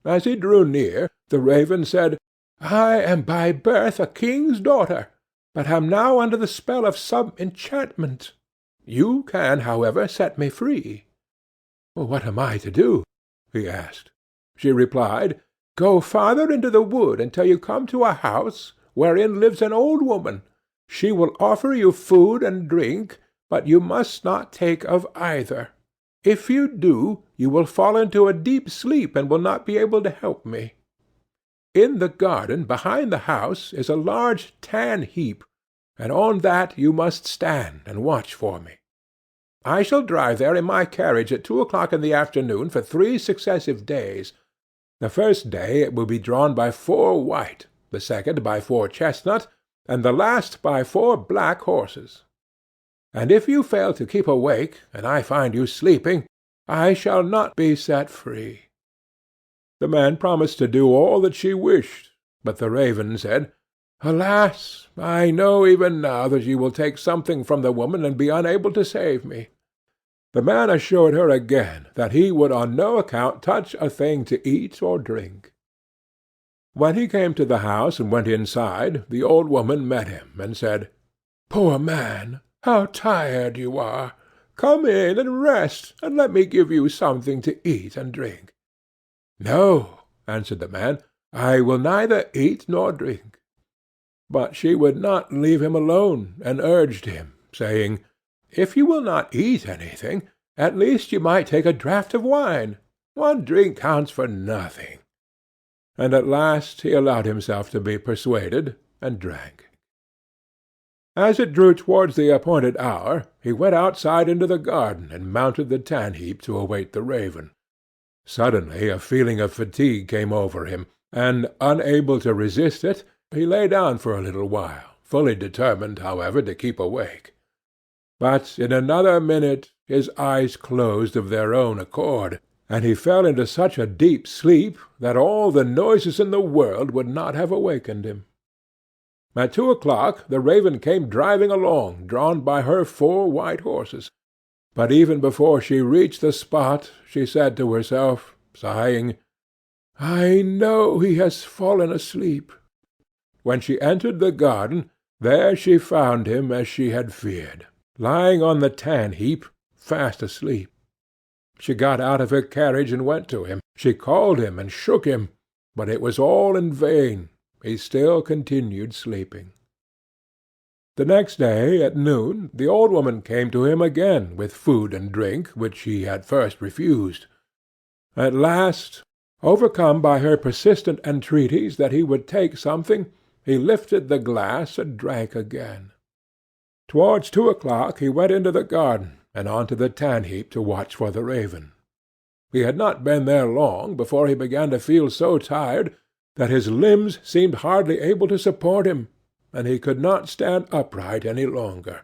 As he drew near, the raven said, "I am by birth a king's daughter, but am now under the spell of some enchantment. You can, however, set me free." "What am I to do?" he asked. She replied, "Go farther into the wood until you come to a house wherein lives an old woman. She will offer you food and drink, but you must not take of either. If you do, you will fall into a deep sleep and will not be able to help me. In the garden behind the house is a large tan heap, and on that you must stand and watch for me. I shall drive there in my carriage at 2 o'clock in the afternoon for 3 successive days. The first day it will be drawn by 4 white, the second by 4 chestnut, and the last by 4 black horses. And if you fail to keep awake, and I find you sleeping, I shall not be set free." The man promised to do all that she wished, but the raven said, "Alas, I know even now that you will take something from the woman and be unable to save me." The man assured her again that he would on no account touch a thing to eat or drink. When he came to the house and went inside, the old woman met him and said, "Poor man, how tired you are! Come in and rest, and let me give you something to eat and drink." "No," answered the man, "I will neither eat nor drink." But she would not leave him alone, and urged him, saying, "If you will not eat anything, at least you might take a draught of wine. 1 drink counts for nothing." And at last he allowed himself to be persuaded, and drank. As it drew towards the appointed hour, he went outside into the garden and mounted the tan-heap to await the raven. Suddenly a feeling of fatigue came over him, and, unable to resist it, he lay down for a little while, fully determined, however, to keep awake. But in another minute his eyes closed of their own accord, and he fell into such a deep sleep that all the noises in the world would not have awakened him. At 2 o'clock the raven came driving along, drawn by her 4 white horses. But even before she reached the spot, she said to herself, sighing, "I know he has fallen asleep." When she entered the garden, there she found him as she had feared, lying on the tan-heap, fast asleep. She got out of her carriage and went to him. She called him and shook him, but it was all in vain. He still continued sleeping. The next day, at noon, the old woman came to him again with food and drink, which he had first refused. At last, overcome by her persistent entreaties that he would take something, he lifted the glass and drank again. Towards 2 o'clock he went into the garden and on to the tan-heap to watch for the raven. He had not been there long before he began to feel so tired that his limbs seemed hardly able to support him, and he could not stand upright any longer.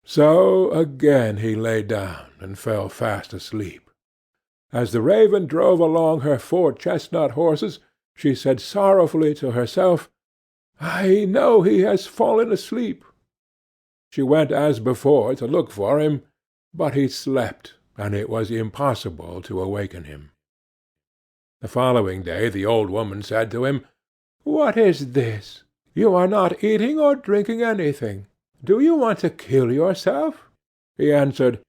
So again he lay down and fell fast asleep. As the raven drove along her 4 chestnut horses, she said sorrowfully to herself, "I know he has fallen asleep." She went as before to look for him, but he slept, and it was impossible to awaken him. The following day the old woman said to him, "What is this? You are not eating or drinking anything. Do you want to kill yourself?" He answered,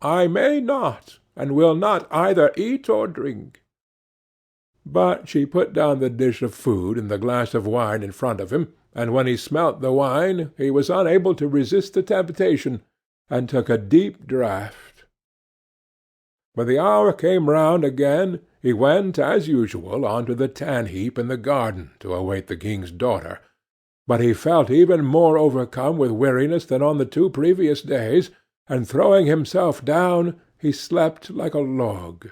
"I may not, and will not either eat or drink." But she put down the dish of food and the glass of wine in front of him, and when he smelt the wine he was unable to resist the temptation, and took a deep draught. When the hour came round again, he went, as usual, on to the tan-heap in the garden to await the king's daughter, but he felt even more overcome with weariness than on the 2 previous days, and throwing himself down, he slept like a log.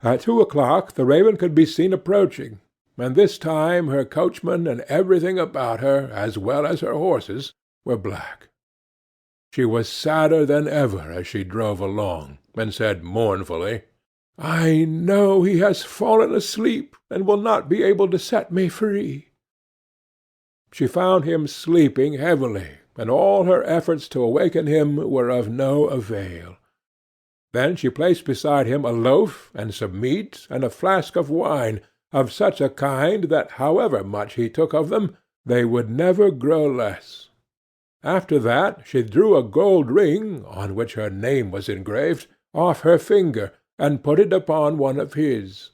At 2 o'clock the raven could be seen approaching, and this time her coachman and everything about her, as well as her horses, were black. She was sadder than ever as she drove along, and said mournfully, "I know he has fallen asleep, and will not be able to set me free." She found him sleeping heavily, and all her efforts to awaken him were of no avail. Then she placed beside him a loaf and some meat and a flask of wine, of such a kind that however much he took of them, they would never grow less. After that she drew a gold ring, on which her name was engraved, off her finger, and put it upon one of his.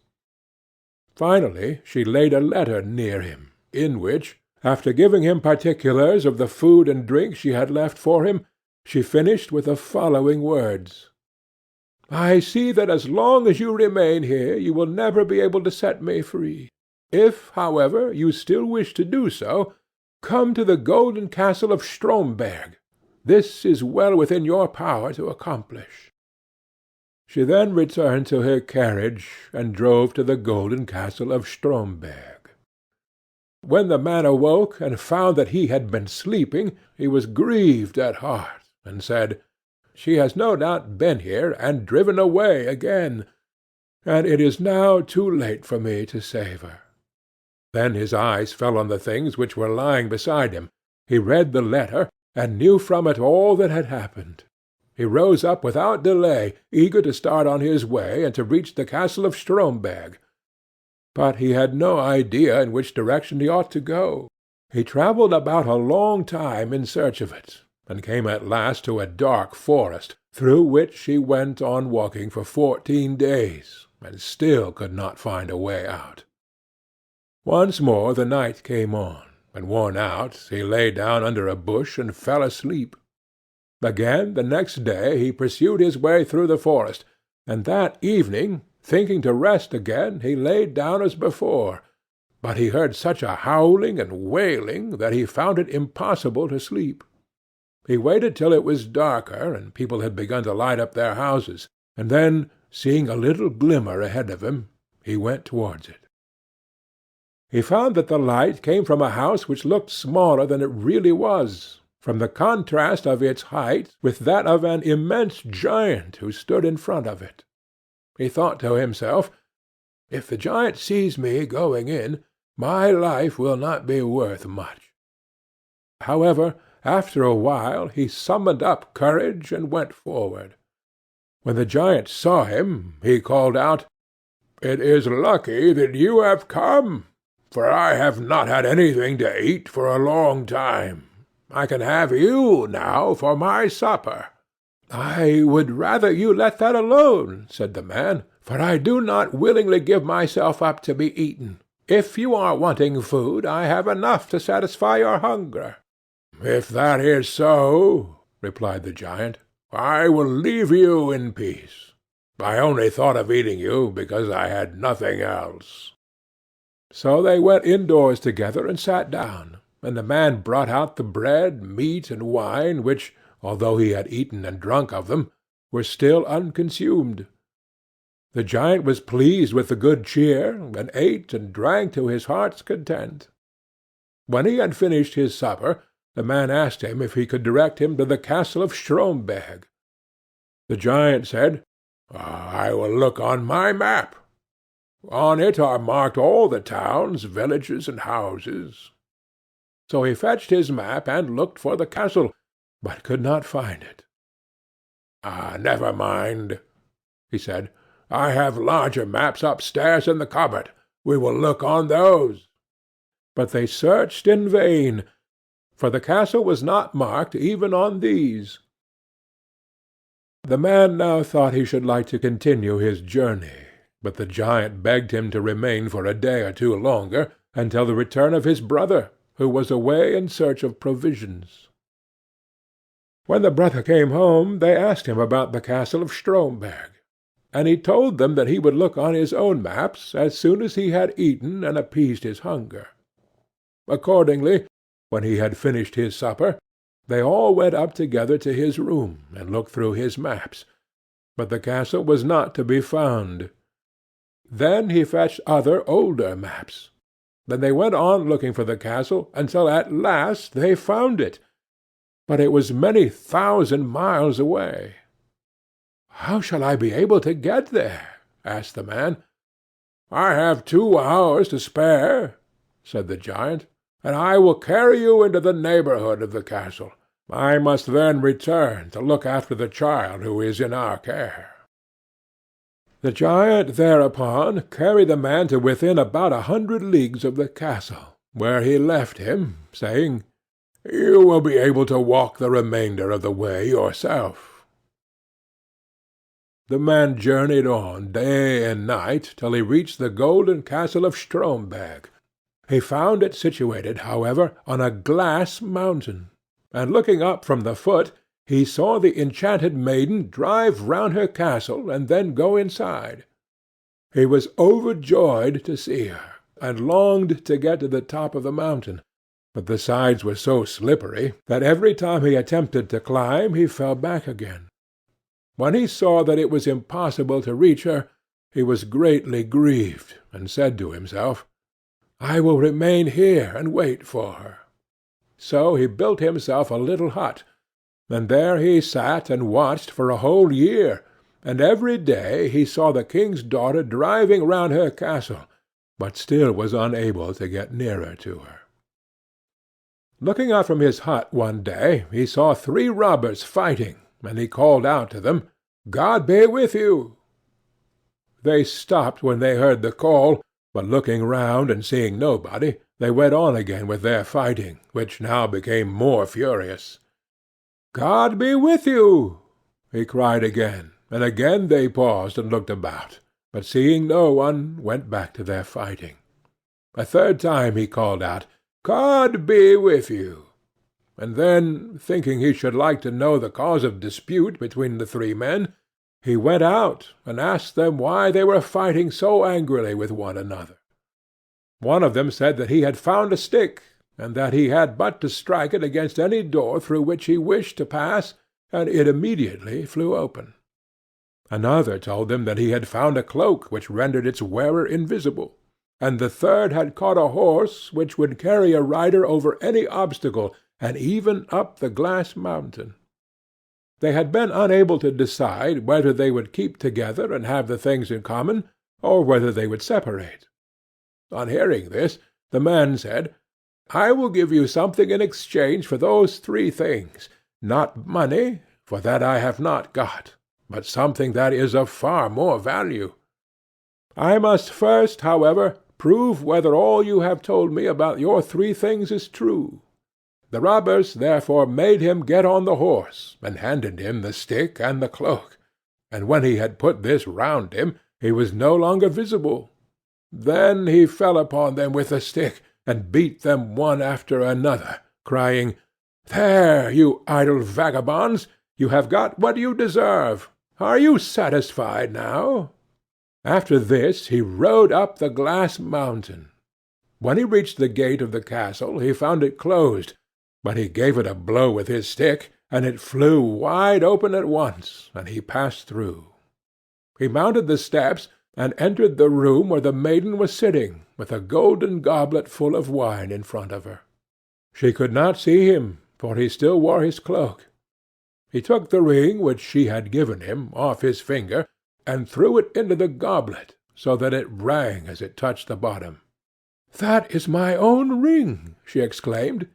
Finally she laid a letter near him, in which, after giving him particulars of the food and drink she had left for him, she finished with the following words: "I see that as long as you remain here you will never be able to set me free. If, however, you still wish to do so, come to the golden castle of Stromberg. This is well within your power to accomplish." She then returned to her carriage, and drove to the golden castle of Stromberg. When the man awoke and found that he had been sleeping, he was grieved at heart, and said, "She has no doubt been here and driven away again, and it is now too late for me to save her." Then his eyes fell on the things which were lying beside him. He read the letter, and knew from it all that had happened. He rose up without delay, eager to start on his way and to reach the castle of Stromberg. But he had no idea in which direction he ought to go. He travelled about a long time in search of it, and came at last to a dark forest, through which he went on walking for 14 days, and still could not find a way out. Once more the night came on, and worn out, he lay down under a bush and fell asleep. Again the next day he pursued his way through the forest, and that evening, thinking to rest again, he lay down as before, but he heard such a howling and wailing that he found it impossible to sleep. He waited till it was darker, and people had begun to light up their houses, and then, seeing a little glimmer ahead of him, he went towards it. He found that the light came from a house which looked smaller than it really was, from the contrast of its height with that of an immense giant who stood in front of it. He thought to himself, "If the giant sees me going in, my life will not be worth much." However, after a while he summoned up courage and went forward. When the giant saw him, he called out, "It is lucky that you have come, for I have not had anything to eat for a long time. I can have you now for my supper." "I would rather you let that alone," said the man, "for I do not willingly give myself up to be eaten. If you are wanting food, I have enough to satisfy your hunger." "If that is so," replied the giant, "I will leave you in peace. I only thought of eating you because I had nothing else." So they went indoors together and sat down, and the man brought out the bread, meat, and wine, which, although he had eaten and drunk of them, were still unconsumed. The giant was pleased with the good cheer, and ate and drank to his heart's content. When he had finished his supper, the man asked him if he could direct him to the castle of Stromberg. The giant said, "I will look on my map. On it are marked all the towns, villages, and houses." So he fetched his map and looked for the castle, but could not find it. "Never mind," he said. "I have larger maps upstairs in the cupboard. We will look on those." But they searched in vain, for the castle was not marked even on these. The man now thought he should like to continue his journey, but the giant begged him to remain for a day or two longer, until the return of his brother, who was away in search of provisions. When the brother came home, they asked him about the castle of Stromberg, and he told them that he would look on his own maps as soon as he had eaten and appeased his hunger. Accordingly, when he had finished his supper, they all went up together to his room and looked through his maps, but the castle was not to be found. Then he fetched other older maps. Then they went on looking for the castle until at last they found it, but it was many thousand miles away. "How shall I be able to get there?" asked the man. "I have 2 hours to spare," said the giant, "and I will carry you into the neighborhood of the castle. I must then return to look after the child who is in our care." The giant thereupon carried the man to within about 100 leagues of the castle, where he left him, saying, "You will be able to walk the remainder of the way yourself." The man journeyed on day and night till he reached the golden castle of Stromberg. He found it situated, however, on a glass mountain, and looking up from the foot, he saw the enchanted maiden drive round her castle and then go inside. He was overjoyed to see her, and longed to get to the top of the mountain, but the sides were so slippery that every time he attempted to climb he fell back again. When he saw that it was impossible to reach her, he was greatly grieved, and said to himself, "I will remain here and wait for her." So he built himself a little hut, and there he sat and watched for a whole year, and every day he saw the king's daughter driving round her castle, but still was unable to get nearer to her. Looking out from his hut one day, he saw 3 robbers fighting, and he called out to them, "God be with you!" They stopped when they heard the call, but looking round and seeing nobody, they went on again with their fighting, which now became more furious. "God be with you!" he cried again, and again they paused and looked about, but seeing no one, went back to their fighting. A third time he called out, "God be with you!" and then, thinking he should like to know the cause of dispute between the 3 men, he went out and asked them why they were fighting so angrily with one another. One of them said that he had found a stick, and that he had but to strike it against any door through which he wished to pass, and it immediately flew open. Another told them that he had found a cloak which rendered its wearer invisible, and the third had caught a horse which would carry a rider over any obstacle, and even up the glass mountain. They had been unable to decide whether they would keep together and have the things in common, or whether they would separate. On hearing this, the man said, "I will give you something in exchange for those 3 things, not money, for that I have not got, but something that is of far more value. I must first, however, prove whether all you have told me about your 3 things is true." The robbers therefore made him get on the horse, and handed him the stick and the cloak, and when he had put this round him, he was no longer visible. Then he fell upon them with the stick, and beat them one after another, crying, "There, you idle vagabonds, you have got what you deserve. Are you satisfied now?" After this he rode up the glass mountain. When he reached the gate of the castle, he found it closed, but he gave it a blow with his stick, and it flew wide open at once, and he passed through. He mounted the steps, and entered the room where the maiden was sitting, with a golden goblet full of wine in front of her. She could not see him, for he still wore his cloak. He took the ring which she had given him off his finger, and threw it into the goblet, so that it rang as it touched the bottom. "That is my own ring," she exclaimed,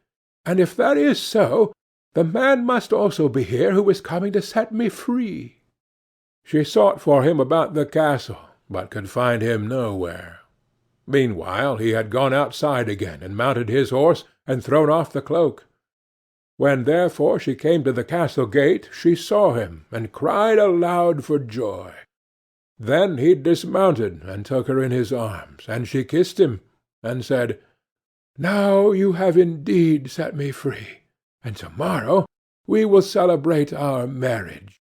"and if that is so, the man must also be here who is coming to set me free." She sought for him about the castle, but could find him nowhere. Meanwhile he had gone outside again, and mounted his horse, and thrown off the cloak. When therefore she came to the castle gate, she saw him, and cried aloud for joy. Then he dismounted, and took her in his arms, and she kissed him, and said, "Now you have indeed set me free, and to-morrow we will celebrate our marriage."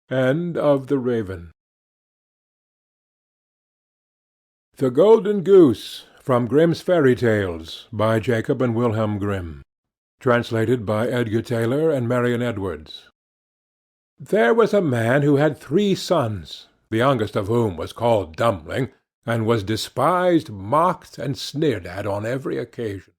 End of the Raven. The Golden Goose, from Grimm's Fairy Tales, by Jacob and Wilhelm Grimm. Translated by Edgar Tailor and Marion Edwards. There was a man who had 3 sons, the youngest of whom was called Dummling, and was despised, mocked, and sneered at on every occasion.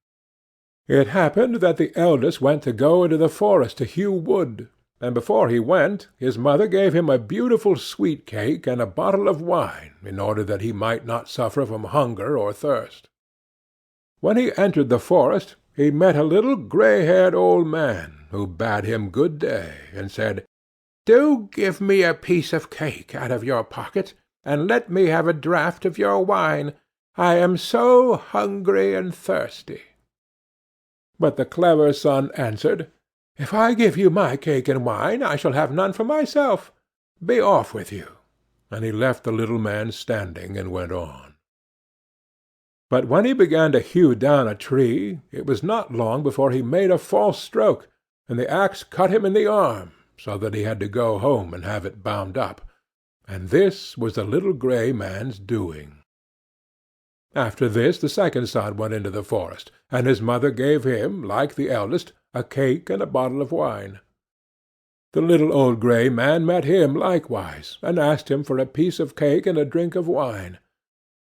It happened that the eldest went to go into the forest to hew wood, and before he went his mother gave him a beautiful sweet cake and a bottle of wine, in order that he might not suffer from hunger or thirst. When he entered the forest, he met a little grey-haired old man, who bade him good day, and said, "Do give me a piece of cake out of your pocket, and let me have a draught of your wine. I am so hungry and thirsty." But the clever son answered, "If I give you my cake and wine, I shall have none for myself. Be off with you." And he left the little man standing, and went on. But when he began to hew down a tree, it was not long before he made a false stroke, and the axe cut him in the arm, so that he had to go home and have it bound up, and this was the little grey man's doing. After this the second son went into the forest, and his mother gave him, like the eldest, a cake and a bottle of wine. The little old grey man met him likewise, and asked him for a piece of cake and a drink of wine.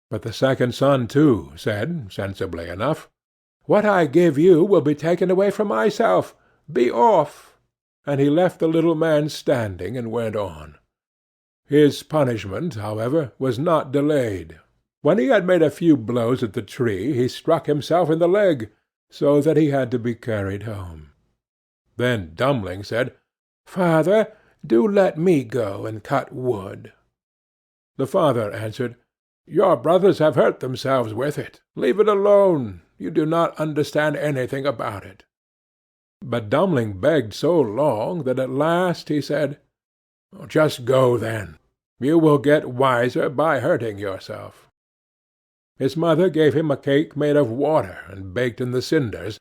But the second son too said, sensibly enough, "What I give you will be taken away from myself. Be off." And he left the little man standing, and went on. His punishment, however, was not delayed. When he had made a few blows at the tree, he struck himself in the leg, so that he had to be carried home. Then Dummling said, "Father, do let me go and cut wood." The father answered, "Your brothers have hurt themselves with it. Leave it alone. You do not understand anything about it." But Dummling begged so long that at last he said, "Just go then. You will get wiser by hurting yourself." His mother gave him a cake made of water and baked in the cinders,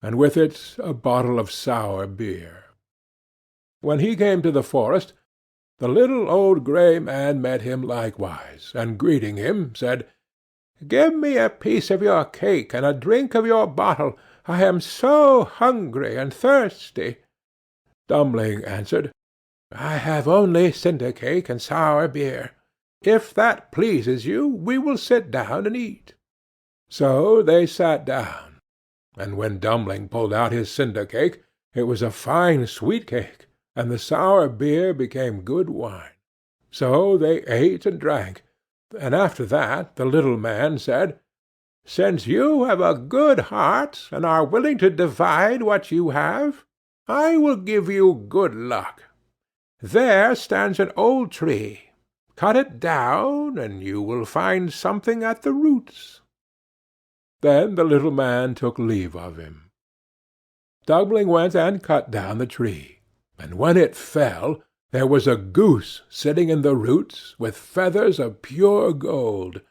and with it a bottle of sour beer. When he came to the forest, the little old grey man met him likewise, and greeting him, said, "Give me a piece of your cake and a drink of your bottle. I am so hungry and thirsty." Dummling answered, "I have only cinder cake and sour beer. If that pleases you, we will sit down and eat." So they sat down, and when Dummling pulled out his cinder cake, it was a fine sweet cake, and the sour beer became good wine. So they ate and drank, and after that the little man said, "Since you have a good heart, and are willing to divide what you have, I will give you good luck. There stands an old tree. Cut it down, and you will find something at the roots." Then the little man took leave of him. Dummling went and cut down the tree, and when it fell, there was a goose sitting in the roots, with feathers of pure gold.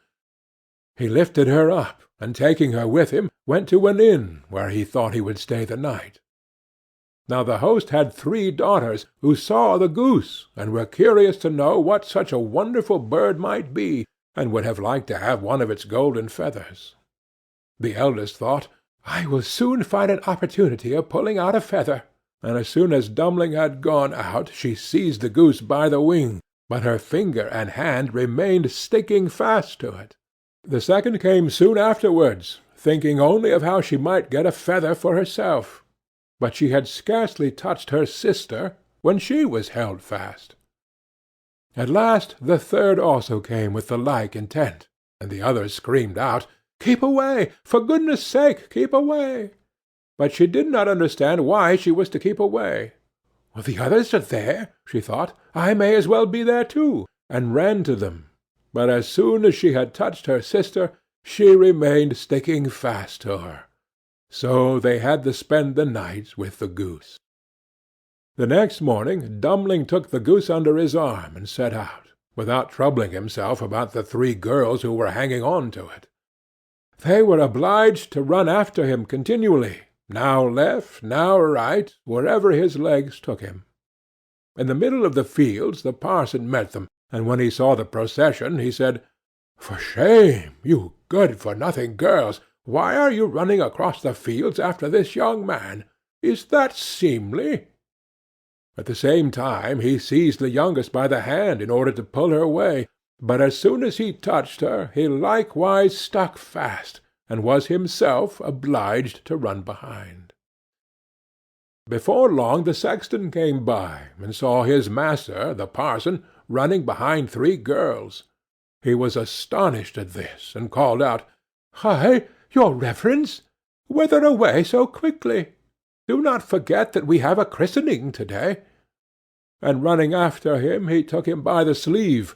He lifted her up, and taking her with him, went to an inn, where he thought he would stay the night. Now the host had 3 daughters, who saw the goose, and were curious to know what such a wonderful bird might be, and would have liked to have one of its golden feathers. The eldest thought, "I will soon find an opportunity of pulling out a feather," and as soon as Dummling had gone out, she seized the goose by the wing, but her finger and hand remained sticking fast to it. The second came soon afterwards, thinking only of how she might get a feather for herself, but she had scarcely touched her sister when she was held fast. At last the third also came with the like intent, and the others screamed out, "Keep away! For goodness' sake, keep away!" But she did not understand why she was to keep away. "Well, the others are there," she thought. "I may as well be there too," and ran to them. But as soon as she had touched her sister, she remained sticking fast to her. So they had to spend the night with the goose. The next morning Dummling took the goose under his arm and set out, without troubling himself about the 3 girls who were hanging on to it. They were obliged to run after him continually, now left, now right, wherever his legs took him. In the middle of the fields the parson met them, and when he saw the procession, he said, "For shame, you good-for-nothing girls! Why are you running across the fields after this young man? Is that seemly?" At the same time he seized the youngest by the hand in order to pull her away, but as soon as he touched her, he likewise stuck fast, and was himself obliged to run behind. Before long the sexton came by, and saw his master, the parson, running behind 3 girls. He was astonished at this, and called out, "Hi, your reverence! Whither away so quickly? Do not forget that we have a christening to-day." And running after him, he took him by the sleeve,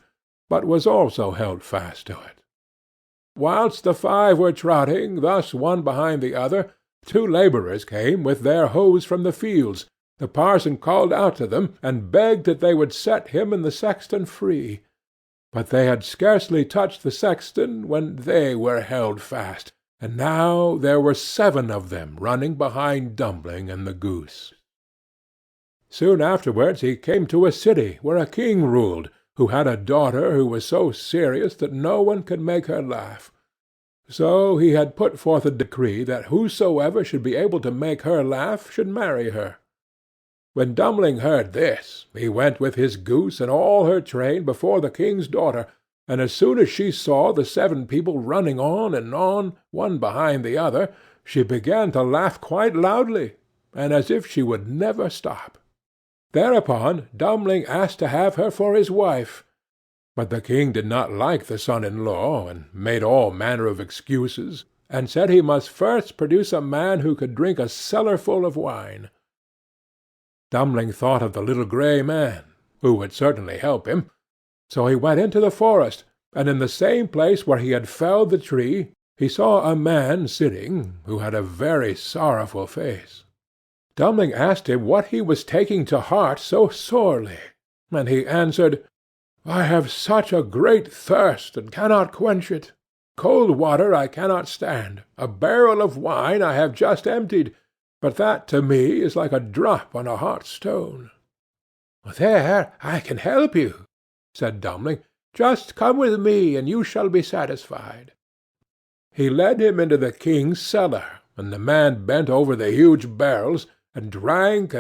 but was also held fast to it. Whilst the 5 were trotting, thus one behind the other, 2 labourers came with their hoes from the fields. The parson called out to them, and begged that they would set him and the sexton free. But they had scarcely touched the sexton when they were held fast, and now there were 7 of them running behind Dummling and the goose. Soon afterwards he came to a city where a king ruled, who had a daughter who was so serious that no one could make her laugh. So he had put forth a decree that whosoever should be able to make her laugh should marry her. When Dummling heard this, he went with his goose and all her train before the king's daughter, and as soon as she saw the 7 people running on and on, one behind the other, she began to laugh quite loudly, and as if she would never stop. Thereupon Dummling asked to have her for his wife, but the king did not like the son-in-law, and made all manner of excuses, and said he must first produce a man who could drink a cellarful of wine. Dummling thought of the little grey man, who would certainly help him, so he went into the forest, and in the same place where he had felled the tree he saw a man sitting, who had a very sorrowful face. Dummling asked him what he was taking to heart so sorely, and he answered, "I have such a great thirst, and cannot quench it. Cold water I cannot stand. A barrel of wine I have just emptied, but that to me is like a drop on a hot stone." "There I can help you," said Dummling. "Just come with me, and you shall be satisfied." He led him into the king's cellar, and the man bent over the huge barrels, and drank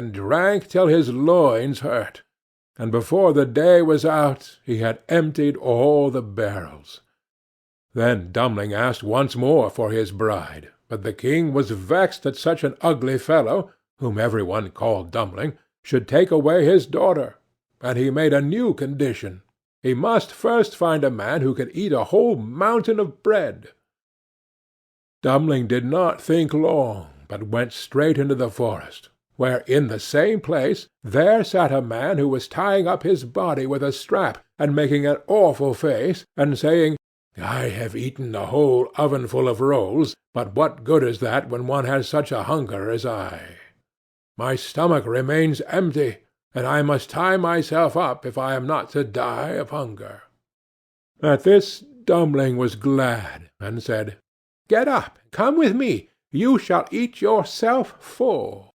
till his loins hurt, and before the day was out he had emptied all the barrels. Then Dummling asked once more for his bride, but the king was vexed that such an ugly fellow, whom every one called Dummling, should take away his daughter, and he made a new condition. He must first find a man who could eat a whole mountain of bread. Dummling did not think long, but went straight into the forest, where in the same place there sat a man who was tying up his body with a strap, and making an awful face, and saying, "I have eaten a whole ovenful of rolls, but what good is that when one has such a hunger as I? My stomach remains empty, and I must tie myself up if I am not to die of hunger." At this Dummling was glad, and said, "Get up, come with me. You shall eat yourself full."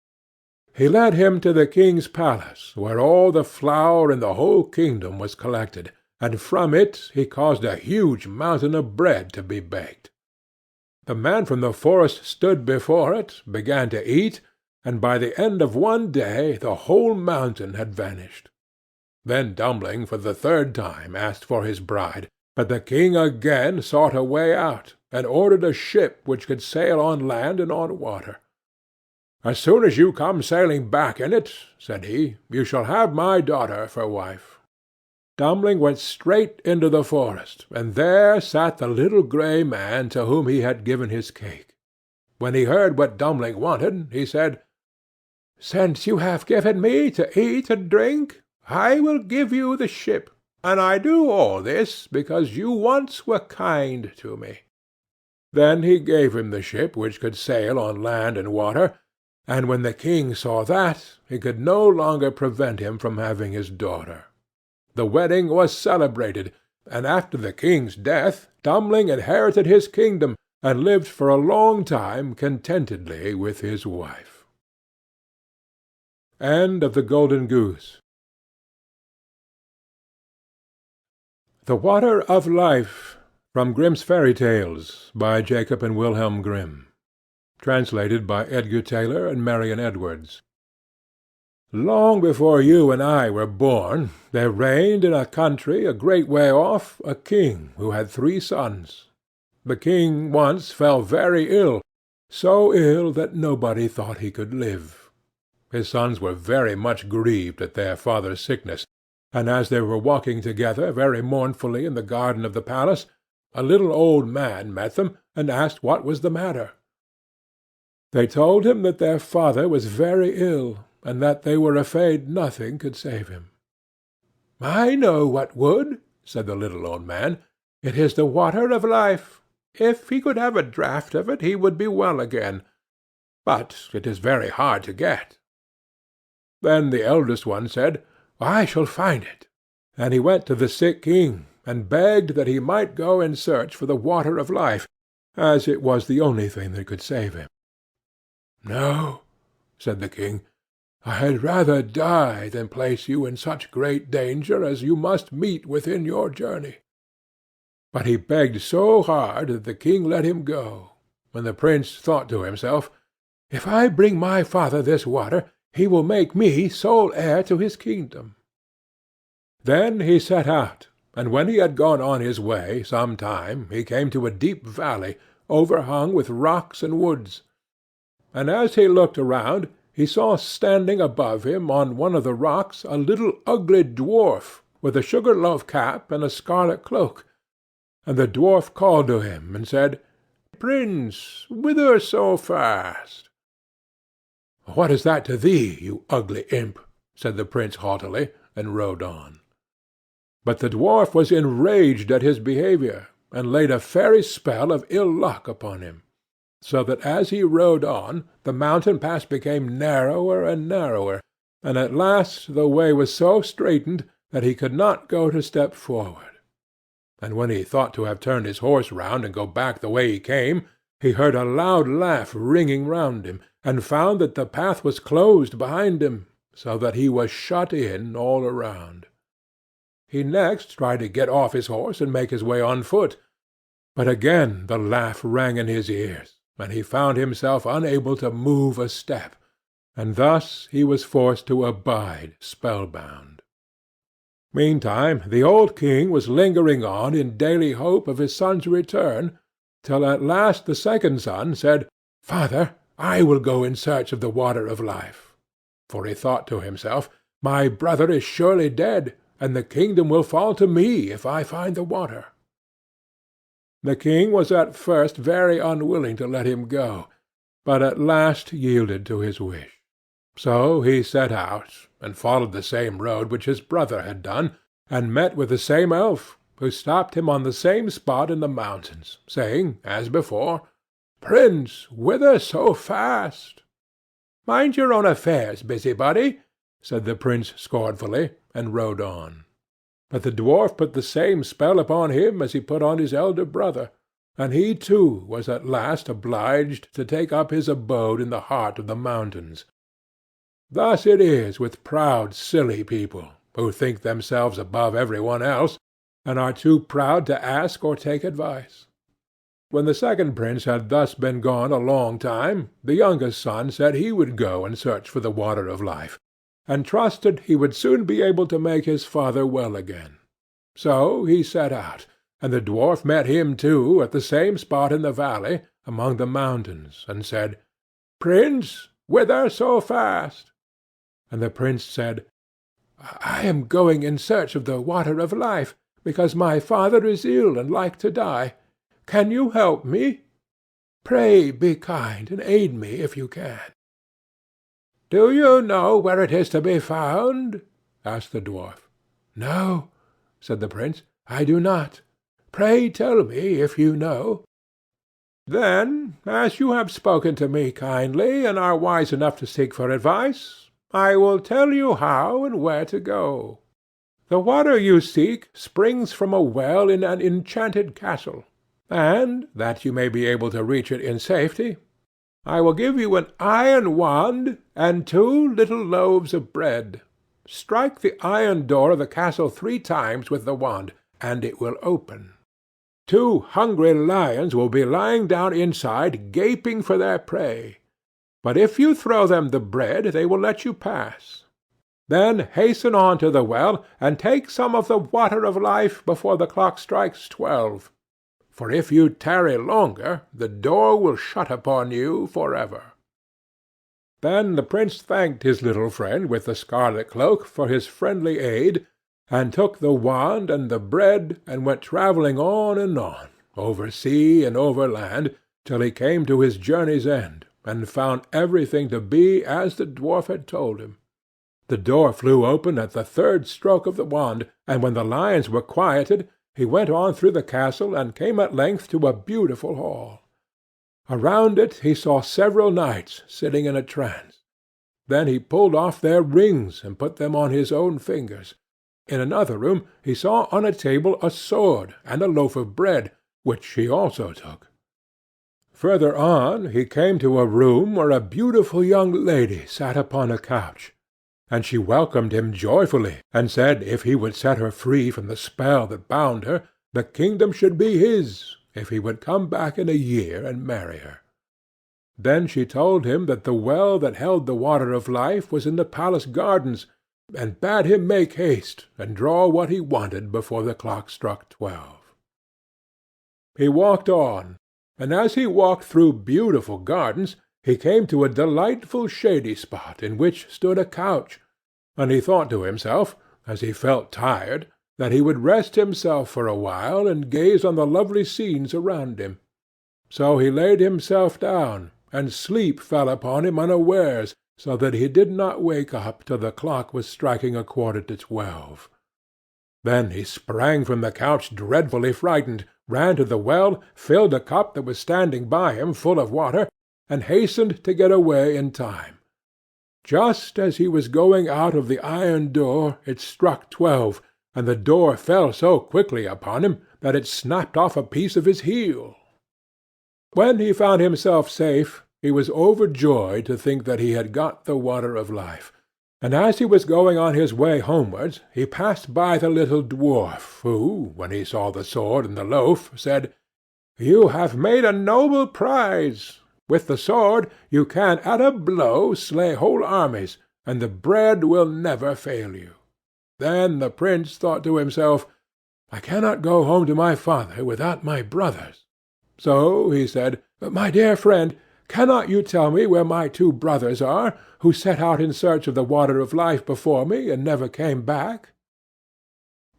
He led him to the king's palace, where all the flour in the whole kingdom was collected, and from it he caused a huge mountain of bread to be baked. The man from the forest stood before it, began to eat, and by the end of one day the whole mountain had vanished. Then Dummling for the third time asked for his bride, but the king again sought a way out, and ordered a ship which could sail on land and on water. "As soon as you come sailing back in it," said he, "you shall have my daughter for wife." Dummling went straight into the forest, and there sat the little grey man to whom he had given his cake. When he heard what Dummling wanted, he said, "Since you have given me to eat and drink, I will give you the ship, and I do all this because you once were kind to me." Then he gave him the ship which could sail on land and water, and when the king saw that, he could no longer prevent him from having his daughter. The wedding was celebrated, and after the king's death Dummling inherited his kingdom, and lived for a long time contentedly with his wife. End of the Golden Goose. The Water of Life, from Grimm's Fairy Tales, by Jacob and Wilhelm Grimm. Translated by Edgar Tailor and Marion Edwards. Long before you and I were born, there reigned in a country a great way off a king who had 3 sons. The king once fell very ill, so ill that nobody thought he could live. His sons were very much grieved at their father's sickness, and as they were walking together very mournfully in the garden of the palace, a little old man met them, and asked what was the matter. They told him that their father was very ill, and that they were afraid nothing could save him. "I know what would," said the little old man. "It is the water of life. If he could have a draught of it, he would be well again. But it is very hard to get." Then the eldest one said, "I shall find it." And he went to the sick king, and begged that he might go and search for the water of life, as it was the only thing that could save him. "No," said the king, "I had rather die than place you in such great danger as you must meet with in your journey." But he begged so hard that the king let him go, and the prince thought to himself, "If I bring my father this water, he will make me sole heir to his kingdom." Then he set out, and when he had gone on his way some time, he came to a deep valley, overhung with rocks and woods. And as he looked around, he saw standing above him on one of the rocks a little ugly dwarf, with a sugar-loaf cap and a scarlet cloak. And the dwarf called to him, and said, "Prince, whither so fast?" "What is that to thee, you ugly imp?" said the prince haughtily, and rode on. But the dwarf was enraged at his behaviour, and laid a fairy spell of ill luck upon him, so that as he rode on, the mountain pass became narrower and narrower, and at last the way was so straitened that he could not go a step forward. And when he thought to have turned his horse round and go back the way he came, he heard a loud laugh ringing round him, and found that the path was closed behind him, so that he was shut in all around. He next tried to get off his horse and make his way on foot, But again the laugh rang in his ears, and he found himself unable to move a step, and thus he was forced to abide spellbound. Meantime the old king was lingering on in daily hope of his son's return, till at last the second son said, "Father, I will go in search of the water of life." For he thought to himself, "My brother is surely dead, and the kingdom will fall to me if I find the water." The king was at first very unwilling to let him go, but at last yielded to his wish. So he set out, and followed the same road which his brother had done, and met with the same elf, who stopped him on the same spot in the mountains, saying, as before, "Prince, whither so fast?" "Mind your own affairs, busybody," said the prince scornfully, and rode on. But the dwarf put the same spell upon him as he put on his elder brother, and he too was at last obliged to take up his abode in the heart of the mountains. Thus it is with proud, silly people, who think themselves above every one else, and are too proud to ask or take advice. When the second prince had thus been gone a long time, the youngest son said he would go and search for the water of life, and trusted he would soon be able to make his father well again. So he set out, and the dwarf met him too at the same spot in the valley, among the mountains, and said, "Prince, whither so fast?" And the prince said, "I am going in search of the water of life, because my father is ill and like to die. Can you help me? Pray be kind, and aid me if you can." "Do you know where it is to be found?" asked the dwarf. "No," said the prince, "I do not. Pray tell me if you know." "Then, as you have spoken to me kindly, and are wise enough to seek for advice, I will tell you how and where to go. The water you seek springs from a well in an enchanted castle, and, that you may be able to reach it in safety, I will give you an iron wand and 2 little loaves of bread. Strike the iron door of the castle 3 times with the wand, and it will open. 2 hungry lions will be lying down inside, gaping for their prey. But if you throw them the bread, they will let you pass. Then hasten on to the well, and take some of the water of life before the clock strikes 12. For if you tarry longer, the door will shut upon you forever." Then the prince thanked his little friend with the scarlet cloak for his friendly aid, and took the wand and the bread, and went travelling on and on, over sea and over land, till he came to his journey's end, and found everything to be as the dwarf had told him. The door flew open at the 3rd stroke of the wand, and when the lions were quieted, he went on through the castle, and came at length to a beautiful hall. Around it he saw several knights sitting in a trance. Then he pulled off their rings, and put them on his own fingers. In another room he saw on a table a sword and a loaf of bread, which he also took. Further on he came to a room where a beautiful young lady sat upon a couch, and she welcomed him joyfully, and said if he would set her free from the spell that bound her, the kingdom should be his, if he would come back in a year and marry her. Then she told him that the well that held the water of life was in the palace gardens, and bade him make haste and draw what he wanted before the clock struck 12. He walked on, and as he walked through beautiful gardens, he came to a delightful shady spot in which stood a couch, and he thought to himself, as he felt tired, that he would rest himself for a while and gaze on the lovely scenes around him. So he laid himself down, and sleep fell upon him unawares, so that he did not wake up till the clock was striking 12:15. Then he sprang from the couch dreadfully frightened, ran to the well, filled a cup that was standing by him full of water, and hastened to get away in time. Just as he was going out of the iron door, it struck 12, and the door fell so quickly upon him that it snapped off a piece of his heel. When he found himself safe, he was overjoyed to think that he had got the water of life, and as he was going on his way homewards, he passed by the little dwarf, who, when he saw the sword and the loaf, said, "You have made a noble prize. With the sword you can at a blow slay whole armies, and the bread will never fail you." Then the prince thought to himself, "I cannot go home to my father without my brothers." So he said, "My dear friend, cannot you tell me where my two brothers are, who set out in search of the water of life before me, and never came back?"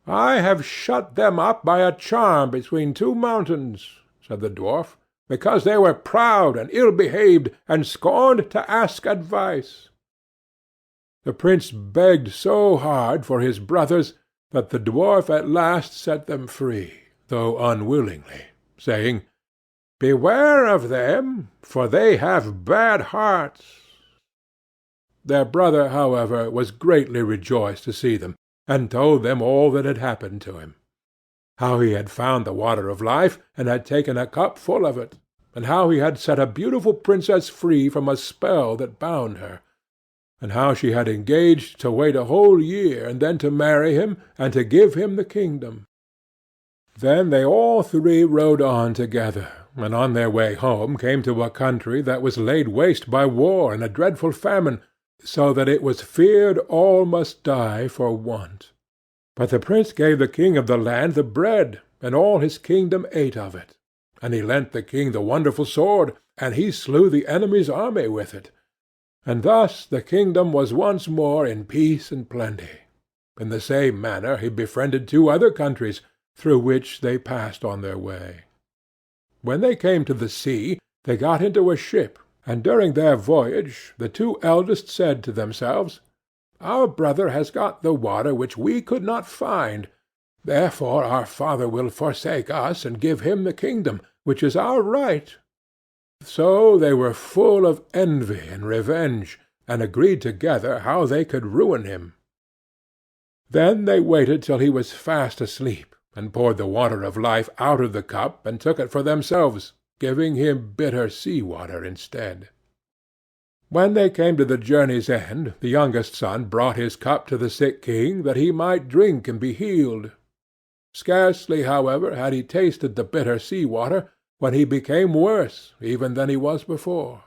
"I have shut them up by a charm between two mountains," said the dwarf, "because they were proud and ill-behaved, and scorned to ask advice." The prince begged so hard for his brothers that the dwarf at last set them free, though unwillingly, saying, "Beware of them, for they have bad hearts." Their brother, however, was greatly rejoiced to see them, and told them all that had happened to him: how he had found the water of life, and had taken a cup full of it, and how he had set a beautiful princess free from a spell that bound her, and how she had engaged to wait a whole year, and then to marry him, and to give him the kingdom. Then they all three rode on together, and on their way home came to a country that was laid waste by war and a dreadful famine, so that it was feared all must die for want. But the prince gave the king of the land the bread, and all his kingdom ate of it. And he lent the king the wonderful sword, and he slew the enemy's army with it. And thus the kingdom was once more in peace and plenty. In the same manner he befriended two other countries, through which they passed on their way. When they came to the sea, they got into a ship, and during their voyage the two eldest said to themselves, "Our brother has got the water which we could not find, therefore our father will forsake us and give him the kingdom, which is our right." So they were full of envy and revenge, and agreed together how they could ruin him. Then they waited till he was fast asleep, and poured the water of life out of the cup, and took it for themselves, giving him bitter sea-water instead. When they came to the journey's end, the youngest son brought his cup to the sick king, that he might drink and be healed. Scarcely, however, had he tasted the bitter sea-water, when he became worse even than he was before.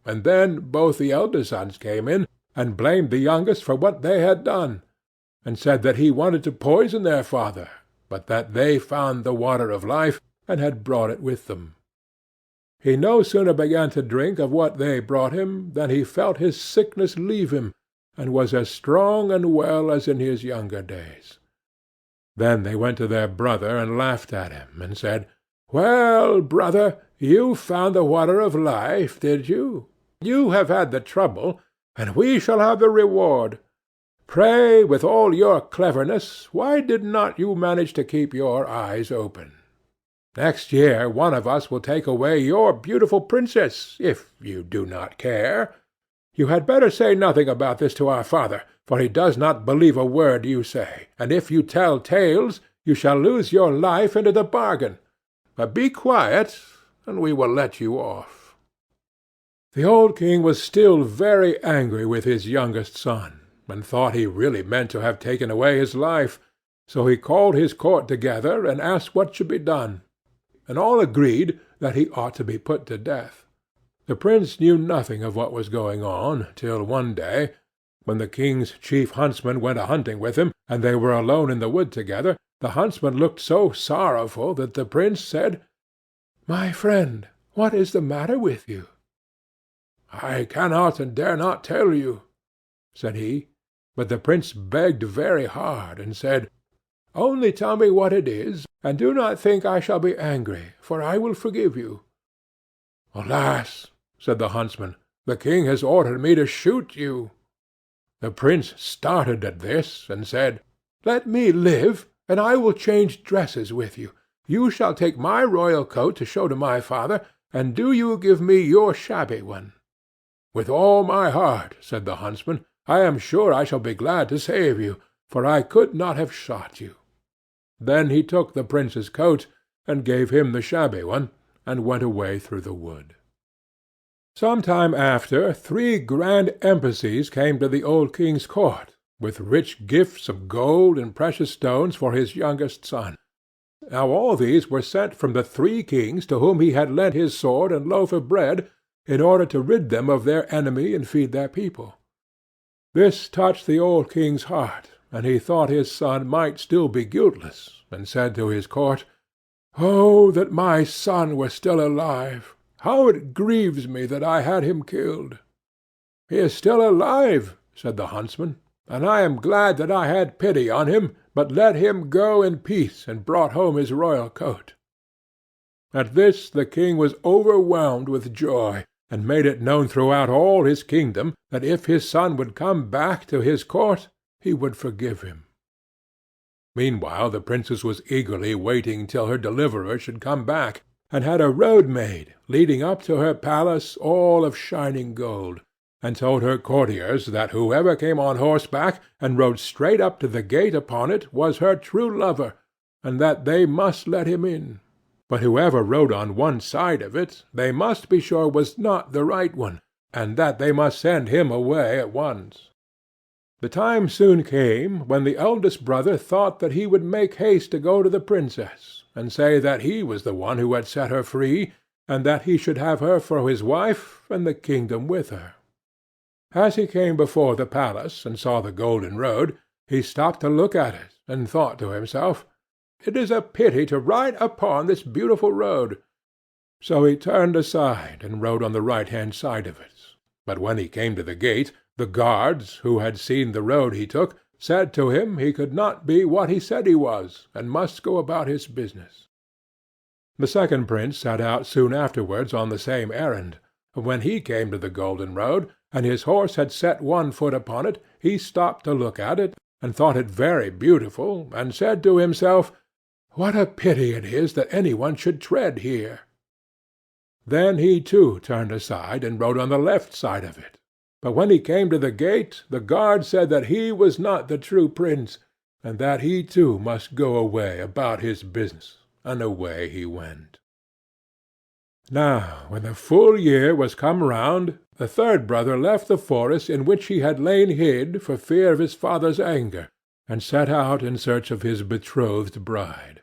And then both the elder sons came in, and blamed the youngest for what they had done, and said that he wanted to poison their father, but that they found the water of life, and had brought it with them. He no sooner began to drink of what they brought him, than he felt his sickness leave him, and was as strong and well as in his younger days. Then they went to their brother, and laughed at him, and said, "Well, brother, you found the water of life, did you? You have had the trouble, and we shall have the reward. Pray, with all your cleverness, why did not you manage to keep your eyes open? Next year one of us will take away your beautiful princess, if you do not care. You had better say nothing about this to our father, for he does not believe a word you say, and if you tell tales, you shall lose your life into the bargain. But be quiet, and we will let you off." The old king was still very angry with his youngest son, and thought he really meant to have taken away his life, so he called his court together, and asked what should be done, and all agreed that he ought to be put to death. The prince knew nothing of what was going on, till one day, when the king's chief huntsman went a-hunting with him, and they were alone in the wood together, the huntsman looked so sorrowful that the prince said, "My friend, what is the matter with you?" "I cannot and dare not tell you," said he. But the prince begged very hard, and said, "Only tell me what it is, and do not think I shall be angry, for I will forgive you." "Alas," said the huntsman, "the king has ordered me to shoot you." The prince started at this, and said, "Let me live, and I will change dresses with you. You shall take my royal coat to show to my father, and do you give me your shabby one." "With all my heart," said the huntsman. "I am sure I shall be glad to save you, for I could not have shot you." Then he took the prince's coat, and gave him the shabby one, and went away through the wood. Some time after, 3 grand embassies came to the old king's court, with rich gifts of gold and precious stones for his youngest son. Now all these were sent from the 3 kings to whom he had lent his sword and loaf of bread, in order to rid them of their enemy and feed their people. This touched the old king's heart, and he thought his son might still be guiltless, and said to his court, "Oh, that my son were still alive! How it grieves me that I had him killed!" "He is still alive," said the huntsman, "and I am glad that I had pity on him, but let him go in peace, and brought home his royal coat." At this the king was overwhelmed with joy, and made it known throughout all his kingdom that if his son would come back to his court he would forgive him. Meanwhile the princess was eagerly waiting till her deliverer should come back, and had a road made leading up to her palace all of shining gold, and told her courtiers that whoever came on horseback and rode straight up to the gate upon it was her true lover, and that they must let him in. But whoever rode on one side of it, they must be sure was not the right one, and that they must send him away at once. The time soon came when the eldest brother thought that he would make haste to go to the princess, and say that he was the one who had set her free, and that he should have her for his wife, and the kingdom with her. As he came before the palace, and saw the golden road, he stopped to look at it, and thought to himself, "It is a pity to ride upon this beautiful road." So he turned aside and rode on the right-hand side of it. But when he came to the gate, the guards, who had seen the road he took, said to him he could not be what he said he was, and must go about his business. The second prince set out soon afterwards on the same errand. When he came to the golden road, and his horse had set one foot upon it, he stopped to look at it, and thought it very beautiful, and said to himself, "What a pity it is that any one should tread here!" Then he too turned aside and rode on the left side of it. But when he came to the gate, the guard said that he was not the true prince, and that he too must go away about his business, and away he went. Now when the full year was come round, the third brother left the forest in which he had lain hid for fear of his father's anger, and set out in search of his betrothed bride.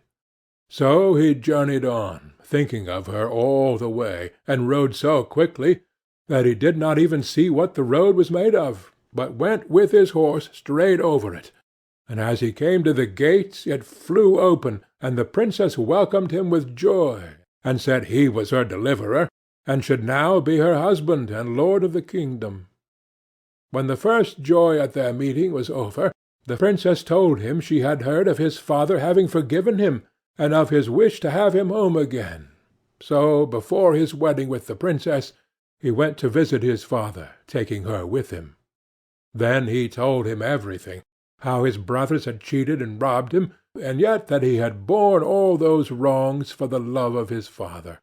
So he journeyed on, thinking of her all the way, and rode so quickly that he did not even see what the road was made of, but went with his horse straight over it, and as he came to the gate it flew open, and the princess welcomed him with joy, and said he was her deliverer, and should now be her husband and lord of the kingdom. When the first joy at their meeting was over, the princess told him she had heard of his father having forgiven him, and of his wish to have him home again. So before his wedding with the princess, he went to visit his father, taking her with him. Then he told him everything, how his brothers had cheated and robbed him, and yet that he had borne all those wrongs for the love of his father.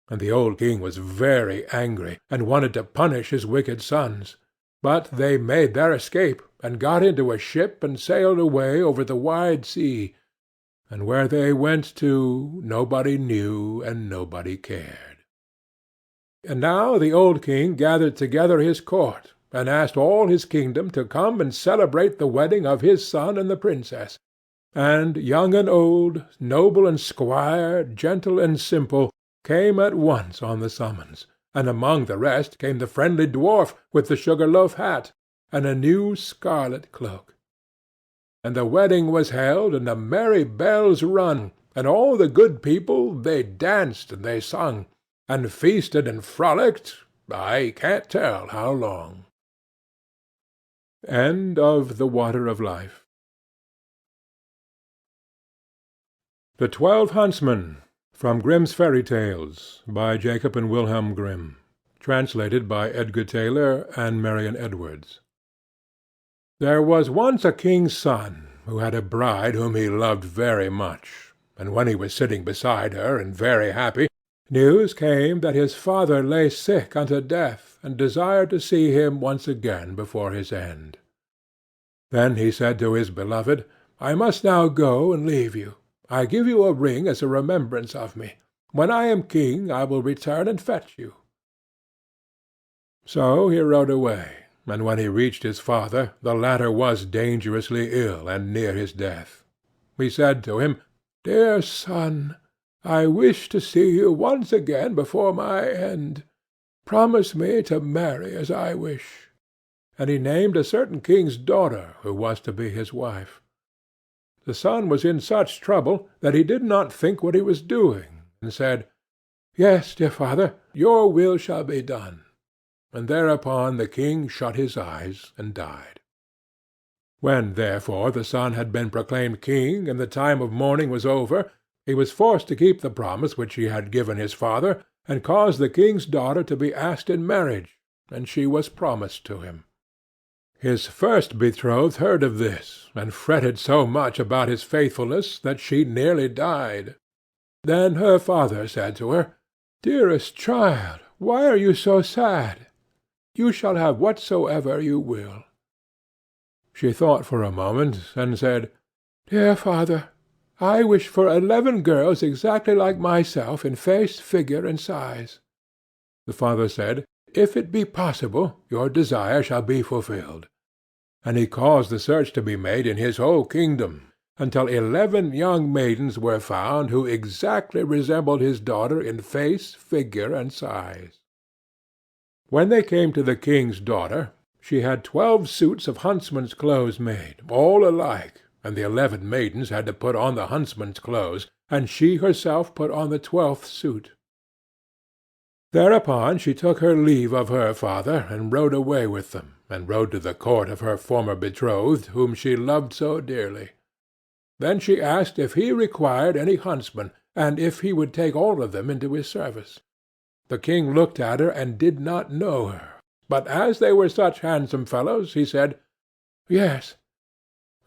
And the old king was very angry, and wanted to punish his wicked sons. But they made their escape, and got into a ship and sailed away over the wide sea, and where they went to nobody knew and nobody cared. And now the old king gathered together his court, and asked all his kingdom to come and celebrate the wedding of his son and the princess. And young and old, noble and squire, gentle and simple, came at once on the summons, and among the rest came the friendly dwarf with the sugar-loaf hat, and a new scarlet cloak. And the wedding was held, and the merry bells rung, and all the good people they danced and they sung, and feasted and frolicked, I can't tell how long. End of The Water of Life. The 12 Huntsmen, from Grimm's Fairy Tales, by Jacob and Wilhelm Grimm, translated by Edgar Tailor and Marion Edwards. There was once a king's son, who had a bride whom he loved very much, and when he was sitting beside her and very happy, news came that his father lay sick unto death, and desired to see him once again before his end. Then he said to his beloved, "I must now go and leave you. I give you a ring as a remembrance of me. When I am king I will return and fetch you." So he rode away, and when he reached his father, the latter was dangerously ill and near his death. He said to him, "Dear son, I wish to see you once again before my end. Promise me to marry as I wish." And he named a certain king's daughter who was to be his wife. The son was in such trouble that he did not think what he was doing, and said, "Yes, dear father, your will shall be done." And thereupon the king shut his eyes and died. When, therefore, the son had been proclaimed king, and the time of mourning was over, he was forced to keep the promise which he had given his father, and caused the king's daughter to be asked in marriage, and she was promised to him. His first betrothed heard of this, and fretted so much about his faithfulness that she nearly died. Then her father said to her, "Dearest child, why are you so sad? You shall have whatsoever you will." She thought for a moment, and said, "Dear father, I wish for 11 girls exactly like myself in face, figure, and size." The father said, "If it be possible, your desire shall be fulfilled." And he caused the search to be made in his whole kingdom, until 11 young maidens were found who exactly resembled his daughter in face, figure, and size. When they came to the king's daughter, she had 12 suits of huntsmen's clothes made, all alike, and the 11 maidens had to put on the huntsmen's clothes, and she herself put on the 12th suit. Thereupon she took her leave of her father, and rode away with them, and rode to the court of her former betrothed, whom she loved so dearly. Then she asked if he required any huntsmen, and if he would take all of them into his service. The king looked at her and did not know her, but as they were such handsome fellows, he said, "Yes,"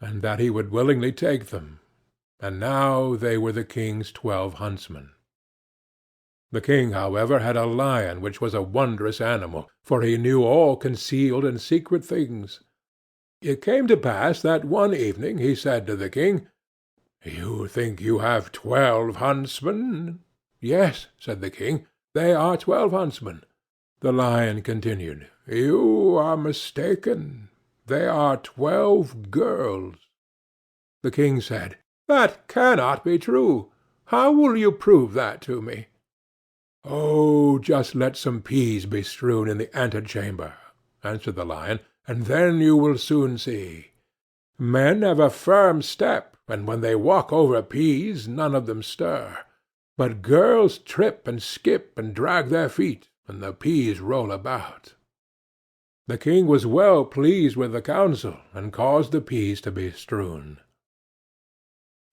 and that he would willingly take them. And now they were the king's 12 huntsmen. The king, however, had a lion which was a wondrous animal, for he knew all concealed and secret things. It came to pass that one evening he said to the king, "You think you have 12 huntsmen?" "Yes," said the king, "they are 12 huntsmen." The lion continued, "You are mistaken. They are 12 girls." The king said, "That cannot be true. How will you prove that to me?" "Oh, just let some peas be strewn in the antechamber," answered the lion, "and then you will soon see. Men have a firm step, and when they walk over peas none of them stir. But girls trip and skip and drag their feet, and the peas roll about." The king was well pleased with the counsel, and caused the peas to be strewn.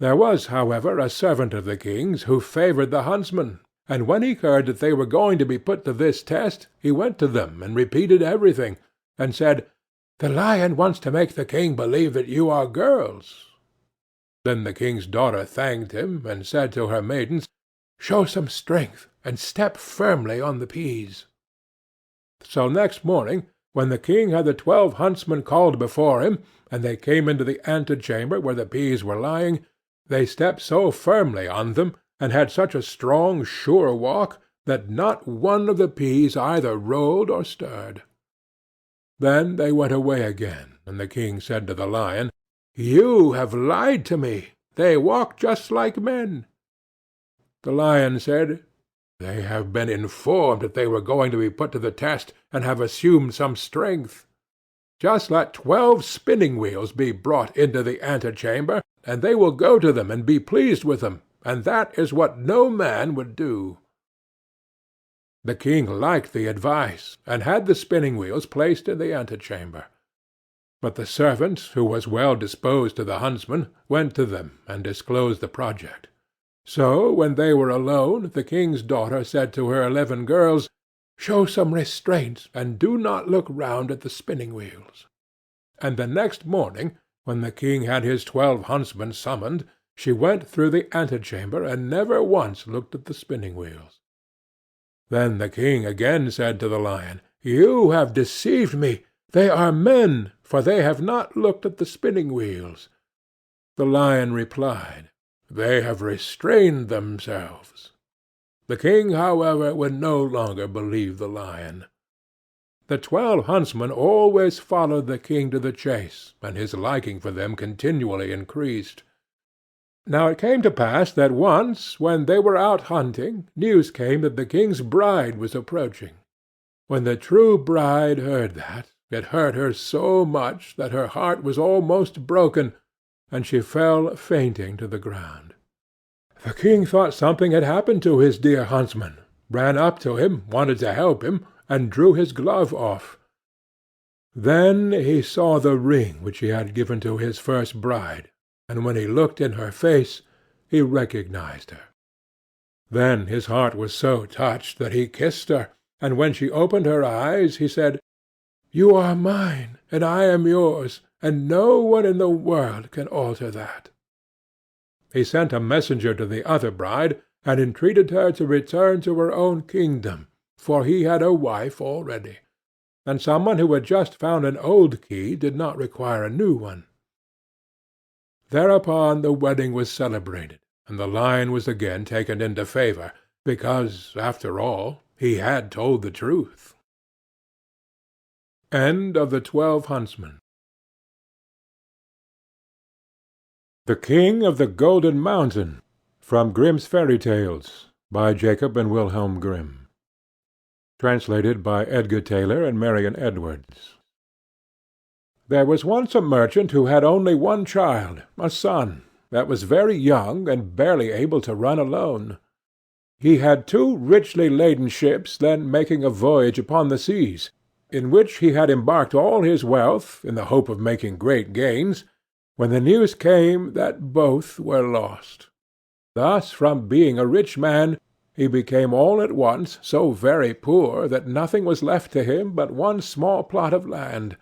There was, however, a servant of the king's who favored the huntsmen, and when he heard that they were going to be put to this test, he went to them and repeated everything, and said, "The lion wants to make the king believe that you are girls." Then the king's daughter thanked him, and said to her maidens, "Show some strength, and step firmly on the peas." So next morning, when the king had the 12 huntsmen called before him, and they came into the antechamber where the peas were lying, they stepped so firmly on them, and had such a strong, sure walk, that not one of the peas either rolled or stirred. Then they went away again, and the king said to the lion, "You have lied to me. They walk just like men." The lion said, "They have been informed that they were going to be put to the test, and have assumed some strength. Just let 12 spinning wheels be brought into the antechamber, and they will go to them and be pleased with them, and that is what no man would do." The king liked the advice, and had the spinning wheels placed in the antechamber. But the servant, who was well disposed to the huntsmen, went to them and disclosed the project. So when they were alone, the king's daughter said to her 11 girls, "Show some restraint, and do not look round at the spinning wheels." And the next morning, when the king had his 12 huntsmen summoned, she went through the antechamber, and never once looked at the spinning wheels. Then the king again said to the lion, "You have deceived me. They are men, for they have not looked at the spinning wheels." The lion replied, "They have restrained themselves." The king, however, would no longer believe the lion. The 12 huntsmen always followed the king to the chase, and his liking for them continually increased. Now it came to pass that once, when they were out hunting, news came that the king's bride was approaching. When the true bride heard that, it hurt her so much that her heart was almost broken, and she fell fainting to the ground. The king thought something had happened to his dear huntsman, ran up to him, wanted to help him, and drew his glove off. Then he saw the ring which he had given to his first bride, and when he looked in her face, he recognized her. Then his heart was so touched that he kissed her, and when she opened her eyes, he said, "You are mine, and I am yours, and no one in the world can alter that." He sent a messenger to the other bride, and entreated her to return to her own kingdom, for he had a wife already, and someone who had just found an old key did not require a new one. Thereupon the wedding was celebrated, and the lion was again taken into favour, because, after all, he had told the truth. End of the 12 Huntsmen. The King of the Golden Mountain, from Grimm's Fairy Tales, by Jacob and Wilhelm Grimm. Translated by Edgar Tailor and Marion Edwards. There was once a merchant who had only one child, a son, that was very young and barely able to run alone. He had 2 richly laden ships then making a voyage upon the seas, in which he had embarked all his wealth, in the hope of making great gains, when the news came that both were lost. Thus from being a rich man, he became all at once so very poor that nothing was left to him but one small plot of land,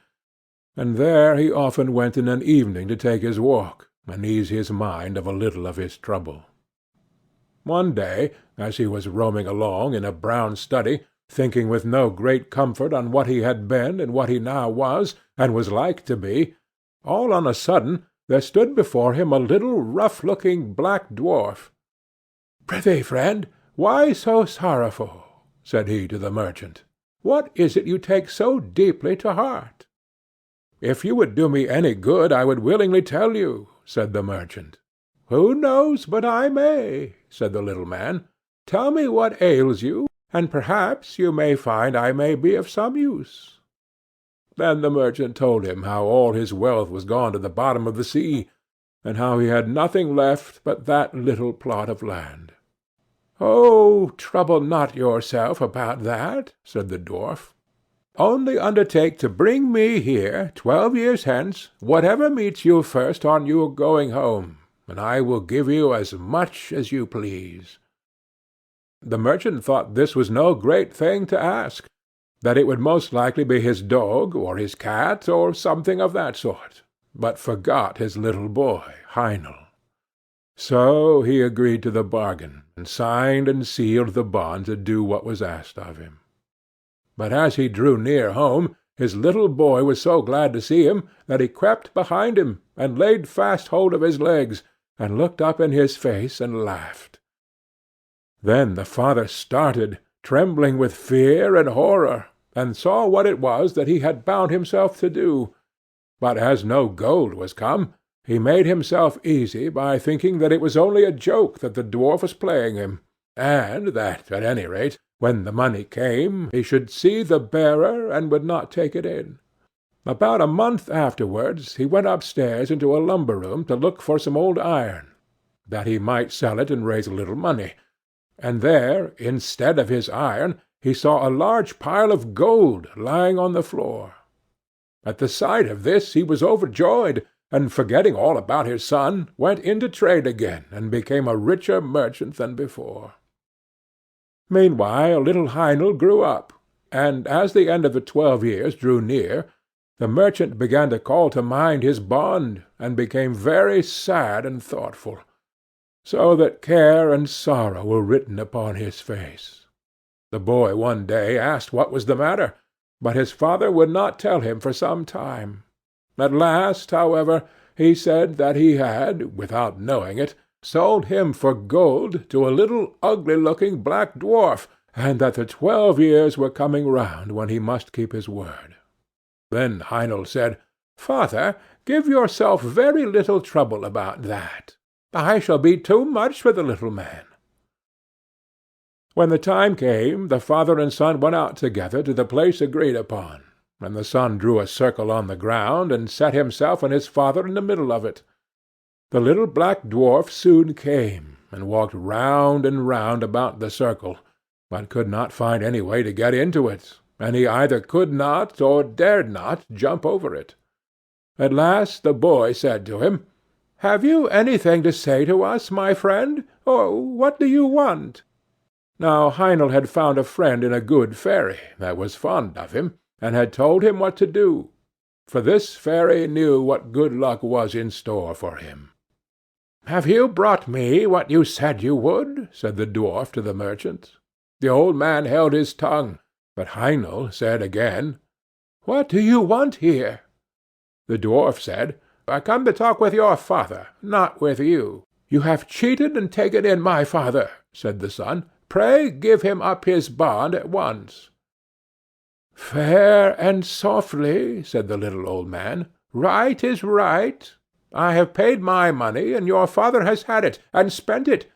and there he often went in an evening to take his walk, and ease his mind of a little of his trouble. One day, as he was roaming along in a brown study, thinking with no great comfort on what he had been and what he now was, and was like to be, all on a sudden there stood before him a little rough-looking black dwarf. "Prithee, friend, why so sorrowful?" said he to the merchant. "What is it you take so deeply to heart?" "If you would do me any good, I would willingly tell you," said the merchant. "Who knows but I may?" said the little man. "Tell me what ails you, and perhaps you may find I may be of some use." Then the merchant told him how all his wealth was gone to the bottom of the sea, and how he had nothing left but that little plot of land. "Oh, trouble not yourself about that," said the dwarf. "Only undertake to bring me here, 12 years hence, whatever meets you first on your going home, and I will give you as much as you please." The merchant thought this was no great thing to ask, that it would most likely be his dog, or his cat, or something of that sort, but forgot his little boy, Heinel. So he agreed to the bargain, and signed and sealed the bond to do what was asked of him. But as he drew near home, his little boy was so glad to see him that he crept behind him, and laid fast hold of his legs, and looked up in his face and laughed. Then the father started, trembling with fear and horror, and saw what it was that he had bound himself to do. But as no gold was come, he made himself easy by thinking that it was only a joke that the dwarf was playing him, and that, at any rate, when the money came, he should see the bearer and would not take it in. About a month afterwards he went upstairs into a lumber-room to look for some old iron, that he might sell it and raise a little money, and there, instead of his iron, he saw a large pile of gold lying on the floor. At the sight of this he was overjoyed, and forgetting all about his son, went into trade again, and became a richer merchant than before. Meanwhile little Heinel grew up, and as the end of the 12 years drew near, the merchant began to call to mind his bond, and became very sad and thoughtful, so that care and sorrow were written upon his face. The boy one day asked what was the matter, but his father would not tell him for some time. At last, however, he said that he had, without knowing it, sold him for gold to a little ugly-looking black dwarf, and that the 12 years were coming round when he must keep his word. Then Heinel said, "Father, give yourself very little trouble about that. I shall be too much for the little man." When the time came, the father and son went out together to the place agreed upon, and the son drew a circle on the ground, and set himself and his father in the middle of it. The little black dwarf soon came, and walked round and round about the circle, but could not find any way to get into it, and he either could not or dared not jump over it. At last the boy said to him, "Have you anything to say to us, my friend, or what do you want?" Now Heinel had found a friend in a good fairy that was fond of him, and had told him what to do, for this fairy knew what good luck was in store for him. "Have you brought me what you said you would?" said the dwarf to the merchant. The old man held his tongue, but Heinel said again, "What do you want here?" The dwarf said, "I come to talk with your father, not with you." "You have cheated and taken in my father," said the son. "Pray give him up his bond at once." "Fair and softly," said the little old man. "Right is right. I have paid my money, and your father has had it, and spent it,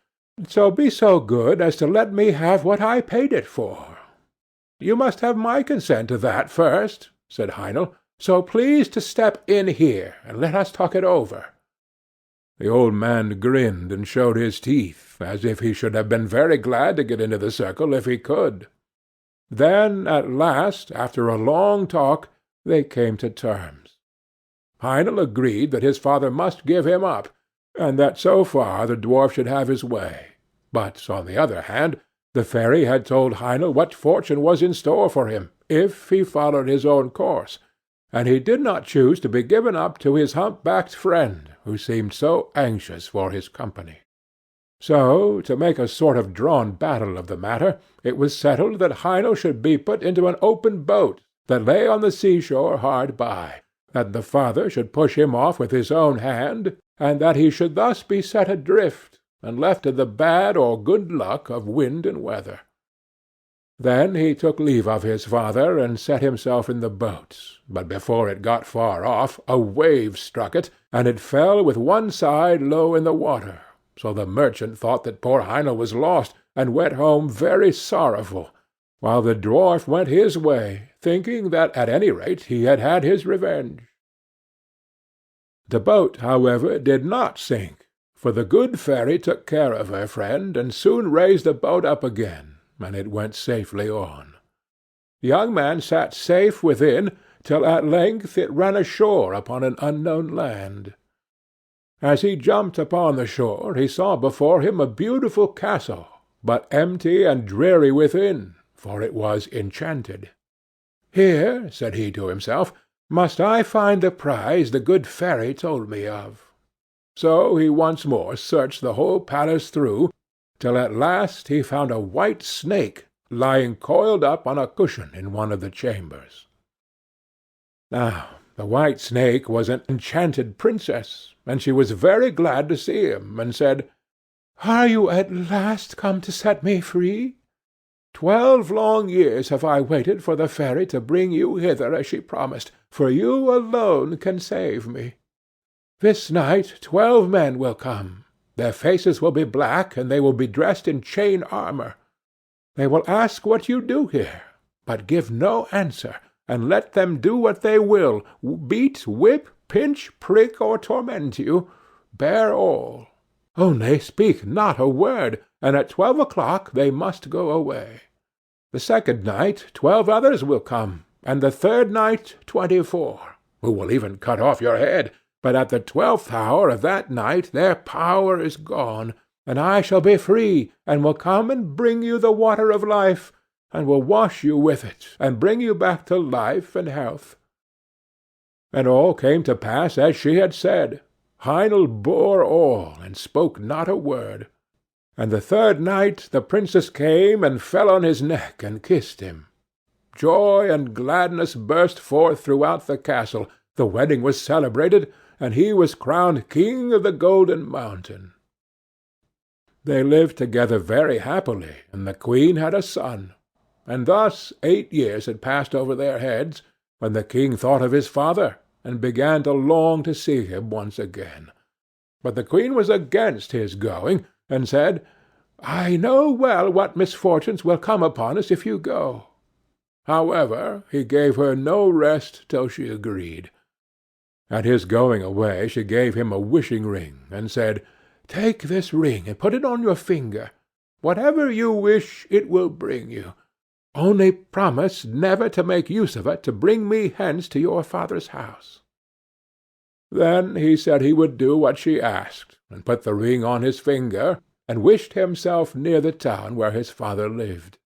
so be so good as to let me have what I paid it for." "You must have my consent to that first," said Heinel, "so please to step in here, and let us talk it over." The old man grinned and showed his teeth, as if he should have been very glad to get into the circle if he could. Then, at last, after a long talk, they came to terms. Heinel agreed that his father must give him up, and that so far the dwarf should have his way. But, on the other hand, the fairy had told Heinel what fortune was in store for him, if he followed his own course, and he did not choose to be given up to his hump-backed friend, who seemed so anxious for his company. So, to make a sort of drawn battle of the matter, it was settled that Heinel should be put into an open boat that lay on the seashore hard by, that the father should push him off with his own hand, and that he should thus be set adrift, and left to the bad or good luck of wind and weather. Then he took leave of his father, and set himself in the boat, but before it got far off, a wave struck it, and it fell with one side low in the water, so the merchant thought that poor Heinel was lost, and went home very sorrowful, while the dwarf went his way, thinking that at any rate he had had his revenge. The boat, however, did not sink, for the good fairy took care of her friend, and soon raised the boat up again, and it went safely on. The young man sat safe within, till at length it ran ashore upon an unknown land. As he jumped upon the shore, he saw before him a beautiful castle, but empty and dreary within, for it was enchanted. "Here," said he to himself, "must I find the prize the good fairy told me of." So he once more searched the whole palace through, till at last he found a white snake lying coiled up on a cushion in one of the chambers. Now the white snake was an enchanted princess, and she was very glad to see him, and said, "Are you at last come to set me free? 12 long years have I waited for the fairy to bring you hither as she promised, for you alone can save me. This night 12 men will come. Their faces will be black, and they will be dressed in chain armor. They will ask what you do here, but give no answer, and let them do what they will, beat, whip, pinch, prick, or torment you, bear all. Only speak not a word, and at 12 o'clock they must go away. The second night 12 others will come, and the third night 24, who will even cut off your head, but at the 12th hour of that night their power is gone, and I shall be free, and will come and bring you the water of life, and will wash you with it, and bring you back to life and health." And all came to pass as she had said. Heinel bore all, and spoke not a word. And the third night the princess came and fell on his neck and kissed him. Joy and gladness burst forth throughout the castle, the wedding was celebrated, and he was crowned king of the Golden Mountain. They lived together very happily, and the queen had a son. And thus 8 years had passed over their heads, when the king thought of his father, and began to long to see him once again. but the queen was against his going, and said, "I know well what misfortunes will come upon us if you go." However, he gave her no rest till she agreed. At his going away she gave him a wishing ring, and said, "Take this ring and put it on your finger. Whatever you wish it will bring you. Only promise never to make use of it to bring me hence to your father's house." Then he said he would do what she asked, and put the ring on his finger, and wished himself near the town where his father lived.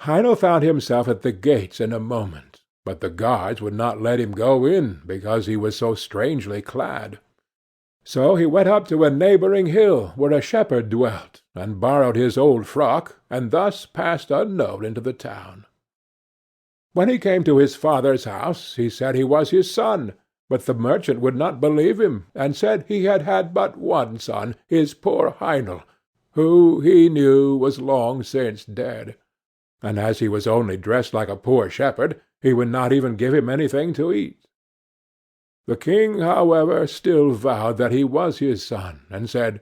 Heinel found himself at the gates in a moment, but the guards would not let him go in, because he was so strangely clad. So he went up to a neighbouring hill, where a shepherd dwelt, and borrowed his old frock, and thus passed unknown into the town. When he came to his father's house, he said he was his son, but the merchant would not believe him, and said he had had but one son, his poor Heinel, who, he knew, was long since dead; and as he was only dressed like a poor shepherd, he would not even give him anything to eat. The king, however, still vowed that he was his son, and said,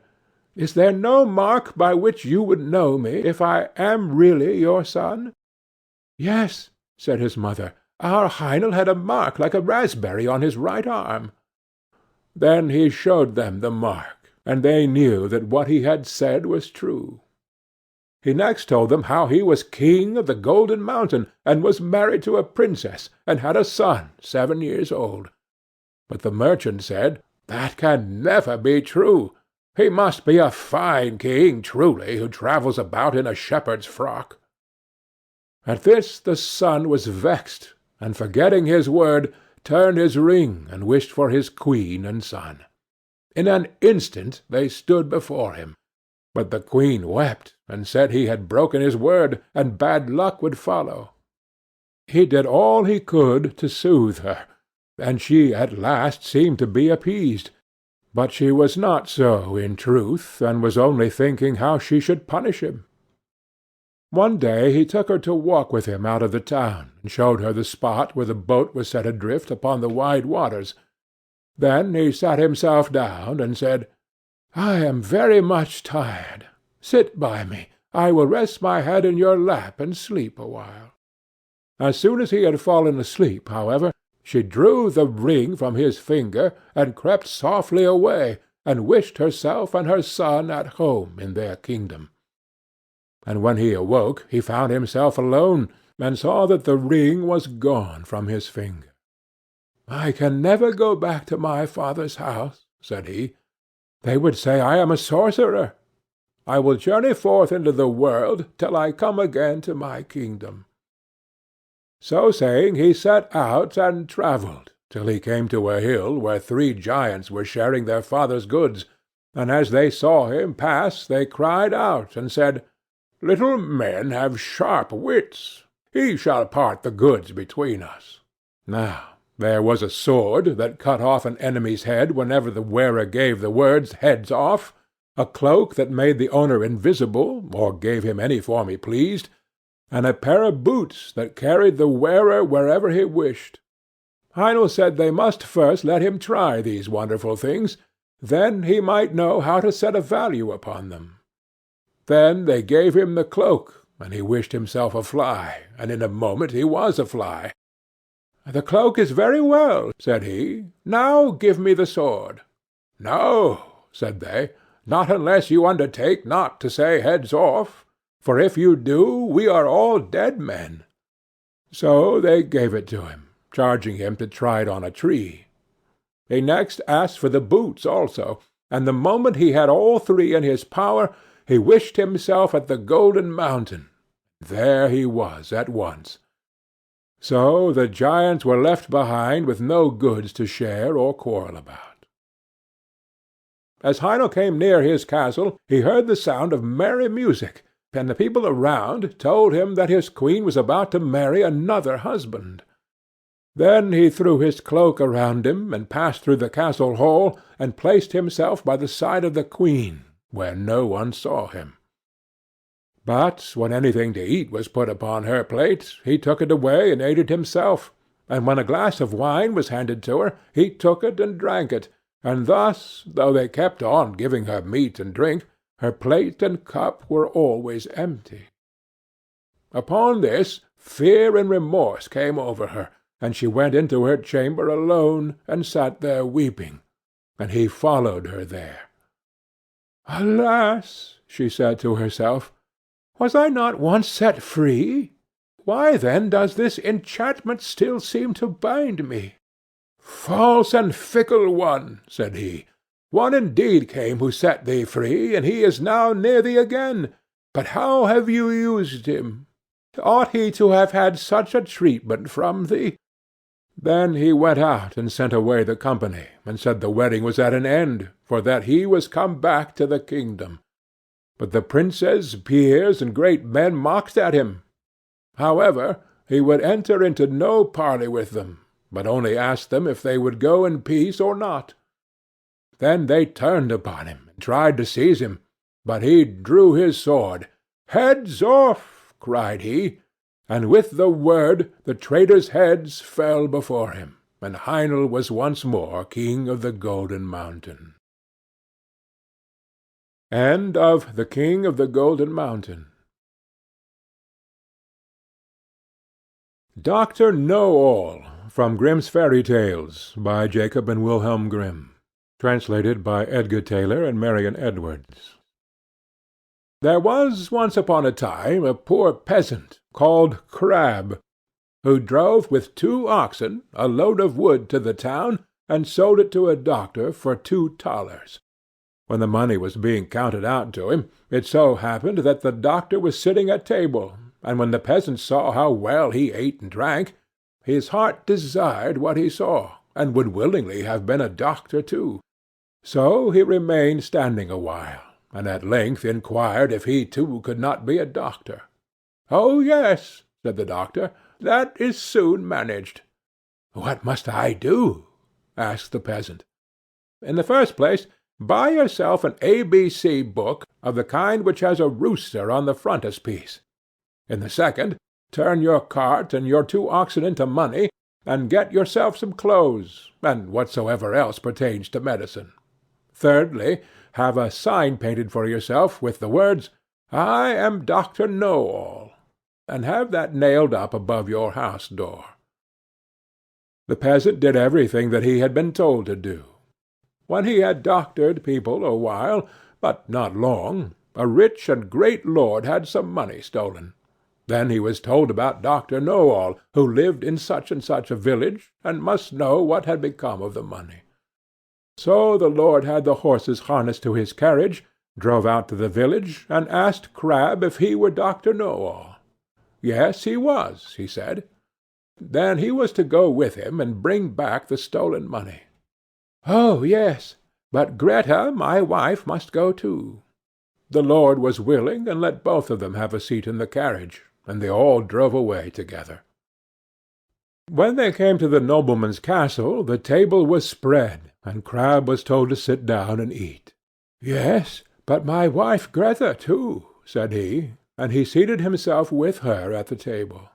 "Is there no mark by which you would know me, if I am really your son?" "Yes," said his mother, "our Heinel had a mark like a raspberry on his right arm." Then he showed them the mark, and they knew that what he had said was true. He next told them how he was king of the Golden Mountain, and was married to a princess, and had a son 7 years old. But the merchant said, "That can never be true. He must be a fine king, truly, who travels about in a shepherd's frock." At this the son was vexed, and forgetting his word, turned his ring and wished for his queen and son. In an instant they stood before him, but the queen wept, and said he had broken his word, and bad luck would follow. He did all he could to soothe her, and she at last seemed to be appeased, but she was not so in truth, and was only thinking how she should punish him. One day he took her to walk with him out of the town, and showed her the spot where the boat was set adrift upon the wide waters. Then he sat himself down, and said, "I am very much tired. Sit by me. I will rest my head in your lap, and sleep a while." As soon as he had fallen asleep, however, she drew the ring from his finger, and crept softly away, and wished herself and her son at home in their kingdom. And when he awoke, he found himself alone, and saw that the ring was gone from his finger. "I can never go back to my father's house," said he. "They would say I am a sorcerer. I will journey forth into the world till I come again to my kingdom." So saying, he set out and travelled, till he came to a hill where 3 giants were sharing their father's goods, and as they saw him pass they cried out and said, "Little men have sharp wits. He shall part the goods between us." Now there was a sword that cut off an enemy's head whenever the wearer gave the words "heads off," a cloak that made the owner invisible, or gave him any form he pleased, and a pair of boots that carried the wearer wherever he wished. Heinel said they must first let him try these wonderful things, then he might know how to set a value upon them. Then they gave him the cloak, and he wished himself a fly, and in a moment he was a fly. "The cloak is very well," said he. "Now give me the sword." "No," said they, "not unless you undertake not to say heads off, for if you do, we are all dead men." So they gave it to him, charging him to try it on a tree. He next asked for the boots also, and the moment he had all 3 in his power, he wished himself at the Golden Mountain. There he was at once. So the giants were left behind with no goods to share or quarrel about. As Heinel came near his castle, he heard the sound of merry music, and the people around told him that his queen was about to marry another husband. Then he threw his cloak around him, and passed through the castle hall, and placed himself by the side of the queen, where no one saw him. But when anything to eat was put upon her plate, he took it away and ate it himself, and when a glass of wine was handed to her, he took it and drank it, and thus, though they kept on giving her meat and drink, her plate and cup were always empty. Upon this, fear and remorse came over her, and she went into her chamber alone, and sat there weeping, and he followed her there. "Alas!" she said to herself, "was I not once set free? Why then does this enchantment still seem to bind me?" "False and fickle one," said he, "one indeed came who set thee free, and he is now near thee again. But how have you used him? Ought he to have had such a treatment from thee?" Then he went out and sent away the company, and said the wedding was at an end, for that he was come back to the kingdom. But the princes, peers, and great men mocked at him. However, he would enter into no parley with them, but only asked them if they would go in peace or not. Then they turned upon him, and tried to seize him, but he drew his sword. "Heads off!" cried he, and with the word the traitors' heads fell before him, and Heinel was once more king of the Golden Mountain. End of The King of the Golden Mountain. Dr. Know-all, from Grimm's Fairy Tales, by Jacob and Wilhelm Grimm. Translated by Edgar Tailor and Marion Edwards. There was once upon a time a poor peasant called Crab, who drove with 2 oxen a load of wood to the town, and sold it to a doctor for 2 thalers. When the money was being counted out to him, it so happened that the doctor was sitting at table, and when the peasant saw how well he ate and drank, his heart desired what he saw, and would willingly have been a doctor too. So he remained standing a while, and at length inquired if he too could not be a doctor. "Oh, yes," said the doctor, "that is soon managed." "What must I do?" asked the peasant. "In the first place, buy yourself an ABC book of the kind which has a rooster on the frontispiece. In the second, turn your cart and your 2 oxen into money, and get yourself some clothes, and whatsoever else pertains to medicine. Thirdly, have a sign painted for yourself with the words, 'I am Dr. Know-all,' and have that nailed up above your house door." The peasant did everything that he had been told to do. When he had doctored people a while, but not long, a rich and great lord had some money stolen. Then he was told about Dr. Know-all, who lived in such and such a village, and must know what had become of the money. So the lord had the horses harnessed to his carriage, drove out to the village, and asked Crab if he were Dr. Know-all. Yes, he was, he said. Then he was to go with him and bring back the stolen money. "Oh, yes, but Greta, my wife, must go too." The lord was willing, and let both of them have a seat in the carriage, and they all drove away together. When they came to the nobleman's castle, the table was spread, and Crab was told to sit down and eat. "Yes, but my wife Greta too," said he, and he seated himself with her at the table.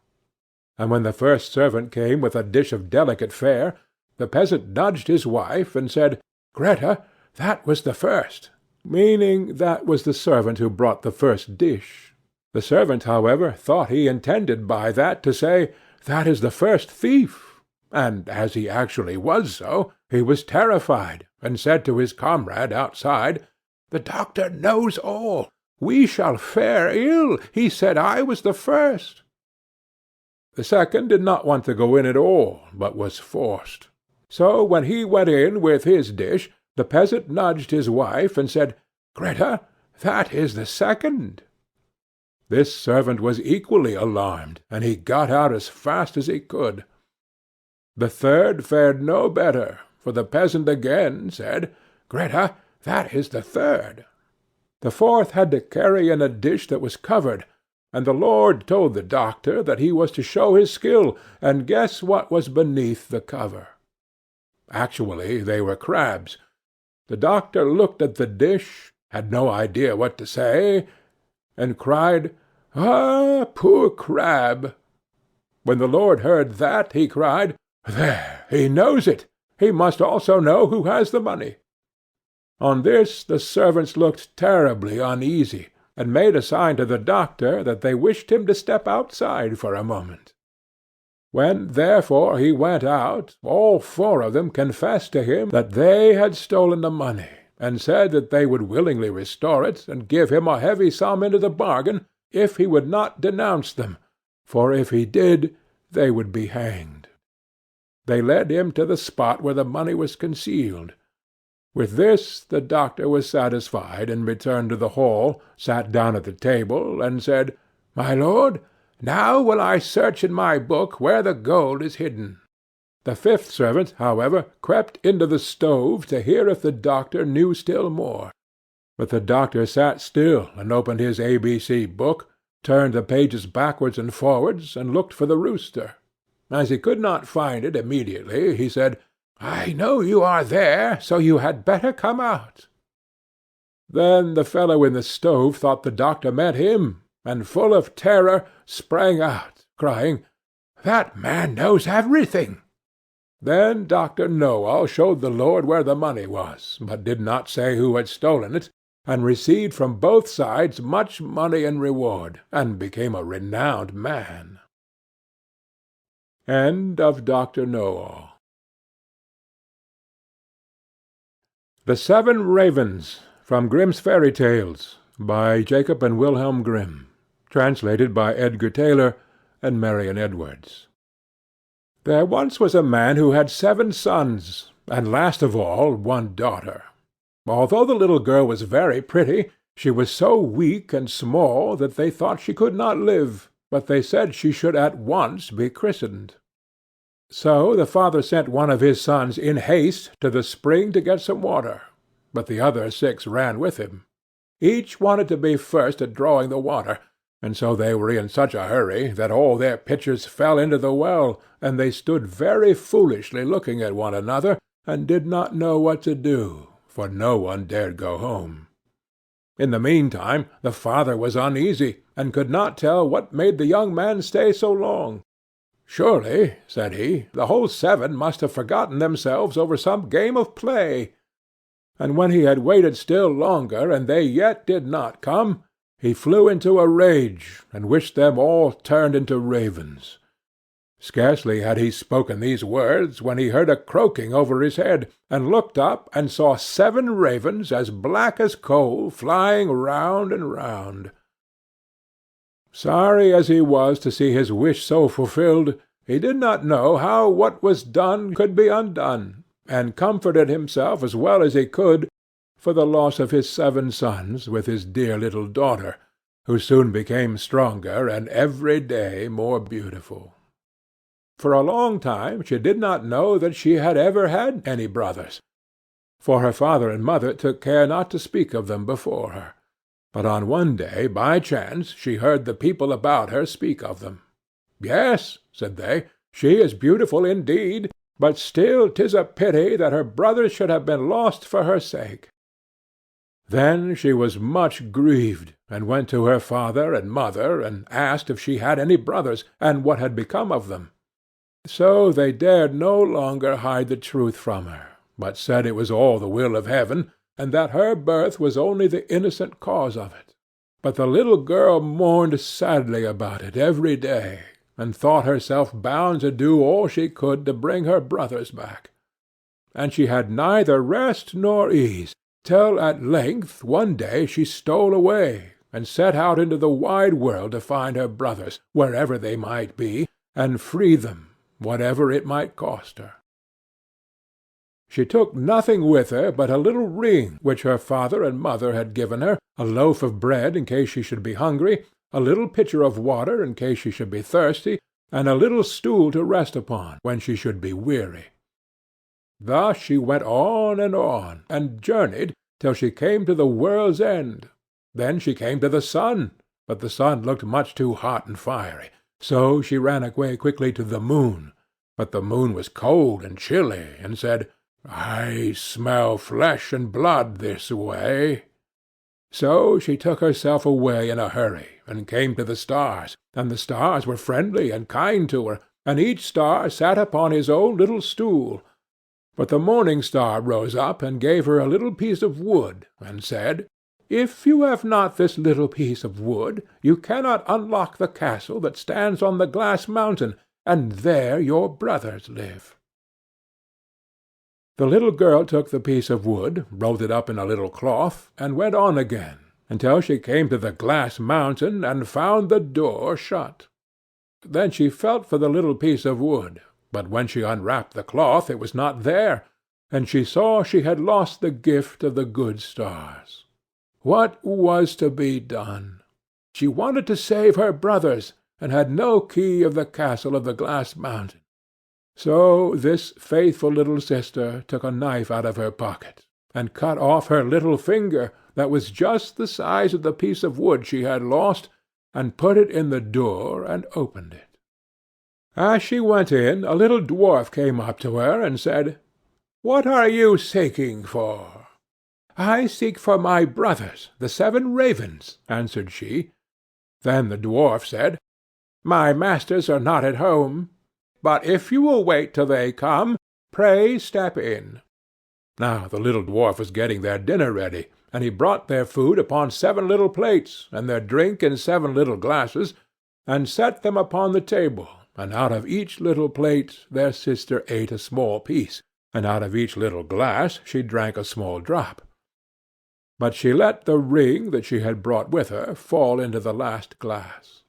And when the first servant came with a dish of delicate fare, the peasant nudged his wife, and said, "Greta, that was the first," meaning that was the servant who brought the first dish. The servant, however, thought he intended by that to say, "That is the first thief," and as he actually was so, he was terrified, and said to his comrade outside, "The doctor knows all. We shall fare ill. He said I was the first." The second did not want to go in at all, but was forced. So when he went in with his dish, the peasant nudged his wife, and said, "Greta, that is the second." This servant was equally alarmed, and he got out as fast as he could. The third fared no better, for the peasant again said, "Greta, that is the third." The fourth had to carry in a dish that was covered, and the lord told the doctor that he was to show his skill, and guess what was beneath the cover. Actually they were crabs. The doctor looked at the dish, had no idea what to say, and cried, "Ah, poor crab!" When the lord heard that, he cried, "There, he knows it! He must also know who has the money. On this the servants looked terribly uneasy, and made a sign to the doctor that they wished him to step outside for a moment. When, therefore, he went out, all four of them confessed to him that they had stolen the money, and said that they would willingly restore it, and give him a heavy sum into the bargain, if he would not denounce them, for if he did, they would be hanged. They led him to the spot where the money was concealed. With this the doctor was satisfied, and returned to the hall, sat down at the table, and said, "My lord, now will I search in my book where the gold is hidden." The fifth servant, however, crept into the stove to hear if the doctor knew still more. But the doctor sat still, and opened his ABC book, turned the pages backwards and forwards, and looked for the rooster. As he could not find it immediately, he said, "I know you are there, so you had better come out." Then the fellow in the stove thought the doctor meant him, and full of terror sprang out, crying, "That man knows everything." Then Dr. Know-all showed the lord where the money was, but did not say who had stolen it, and received from both sides much money and reward, and became a renowned man. End of Dr. Know-all. The Seven Ravens, from Grimm's Fairy Tales, by Jacob and Wilhelm Grimm, translated by Edgar Tailor and Marion Edwards. There once was a man who had 7 sons, and last of all 1 daughter. Although the little girl was very pretty, she was so weak and small that they thought she could not live, but they said she should at once be christened. So the father sent one of his sons in haste to the spring to get some water, but the other 6 ran with him. Each wanted to be first at drawing the water, and so they were in such a hurry that all their pitchers fell into the well, and they stood very foolishly looking at one another, and did not know what to do, for no one dared go home. In the meantime the father was uneasy, and could not tell what made the young man stay so long. "Surely," said he, "the whole 7 must have forgotten themselves over some game of play." And when he had waited still longer, and they yet did not come, he flew into a rage, and wished them all turned into ravens. Scarcely had he spoken these words, when he heard a croaking over his head, and looked up and saw 7 ravens as black as coal flying round and round. Sorry as he was to see his wish so fulfilled, he did not know how what was done could be undone, and comforted himself as well as he could for the loss of his 7 sons with his dear little daughter, who soon became stronger and every day more beautiful. For a long time she did not know that she had ever had any brothers, for her father and mother took care not to speak of them before her. But on one day, by chance, she heard the people about her speak of them. "Yes," said they, "she is beautiful indeed, but still 'tis a pity that her brothers should have been lost for her sake." Then she was much grieved, and went to her father and mother, and asked if she had any brothers, and what had become of them. So they dared no longer hide the truth from her, but said it was all the will of heaven, and that her birth was only the innocent cause of it. But the little girl mourned sadly about it every day, and thought herself bound to do all she could to bring her brothers back. And she had neither rest nor ease, till at length one day she stole away, and set out into the wide world to find her brothers, wherever they might be, and free them, whatever it might cost her. She took nothing with her but a little ring which her father and mother had given her, a loaf of bread in case she should be hungry, a little pitcher of water in case she should be thirsty, and a little stool to rest upon when she should be weary. Thus she went on, and journeyed till she came to the world's end. Then she came to the sun, but the sun looked much too hot and fiery, so she ran away quickly to the moon. But the moon was cold and chilly, and said, "I smell flesh and blood this way." So she took herself away in a hurry, and came to the stars, and the stars were friendly and kind to her, and each star sat upon his own little stool. But the morning star rose up and gave her a little piece of wood, and said, "If you have not this little piece of wood, you cannot unlock the castle that stands on the glass mountain, and there your brothers live." The little girl took the piece of wood, rolled it up in a little cloth, and went on again, until she came to the glass mountain, and found the door shut. Then she felt for the little piece of wood, but when she unwrapped the cloth it was not there, and she saw she had lost the gift of the good stars. What was to be done? She wanted to save her brothers, and had no key of the castle of the glass mountain. So this faithful little sister took a knife out of her pocket, and cut off her little finger, that was just the size of the piece of wood she had lost, and put it in the door and opened it. As she went in, a little dwarf came up to her and said, "What are you seeking for?" "I seek for my brothers, the 7 ravens," answered she. Then the dwarf said, "My masters are not at home, but if you will wait till they come, pray step in." Now the little dwarf was getting their dinner ready, and he brought their food upon 7 little plates, and their drink in 7 little glasses, and set them upon the table, and out of each little plate their sister ate a small piece, and out of each little glass she drank a small drop. But she let the ring that she had brought with her fall into the last glass.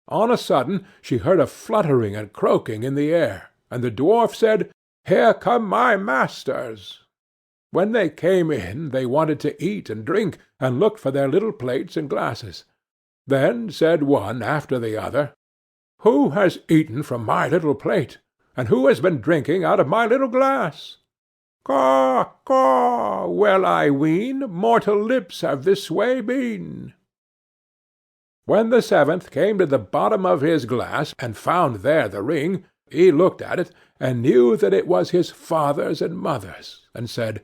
On a sudden she heard a fluttering and croaking in the air, and the dwarf said, "Here come my masters." When they came in, they wanted to eat and drink, and looked for their little plates and glasses. Then said one after the other, "Who has eaten from my little plate, and who has been drinking out of my little glass?" "Caw, caw, well I ween, mortal lips have this way been." When the 7th came to the bottom of his glass, and found there the ring, he looked at it, and knew that it was his father's and mother's, and said,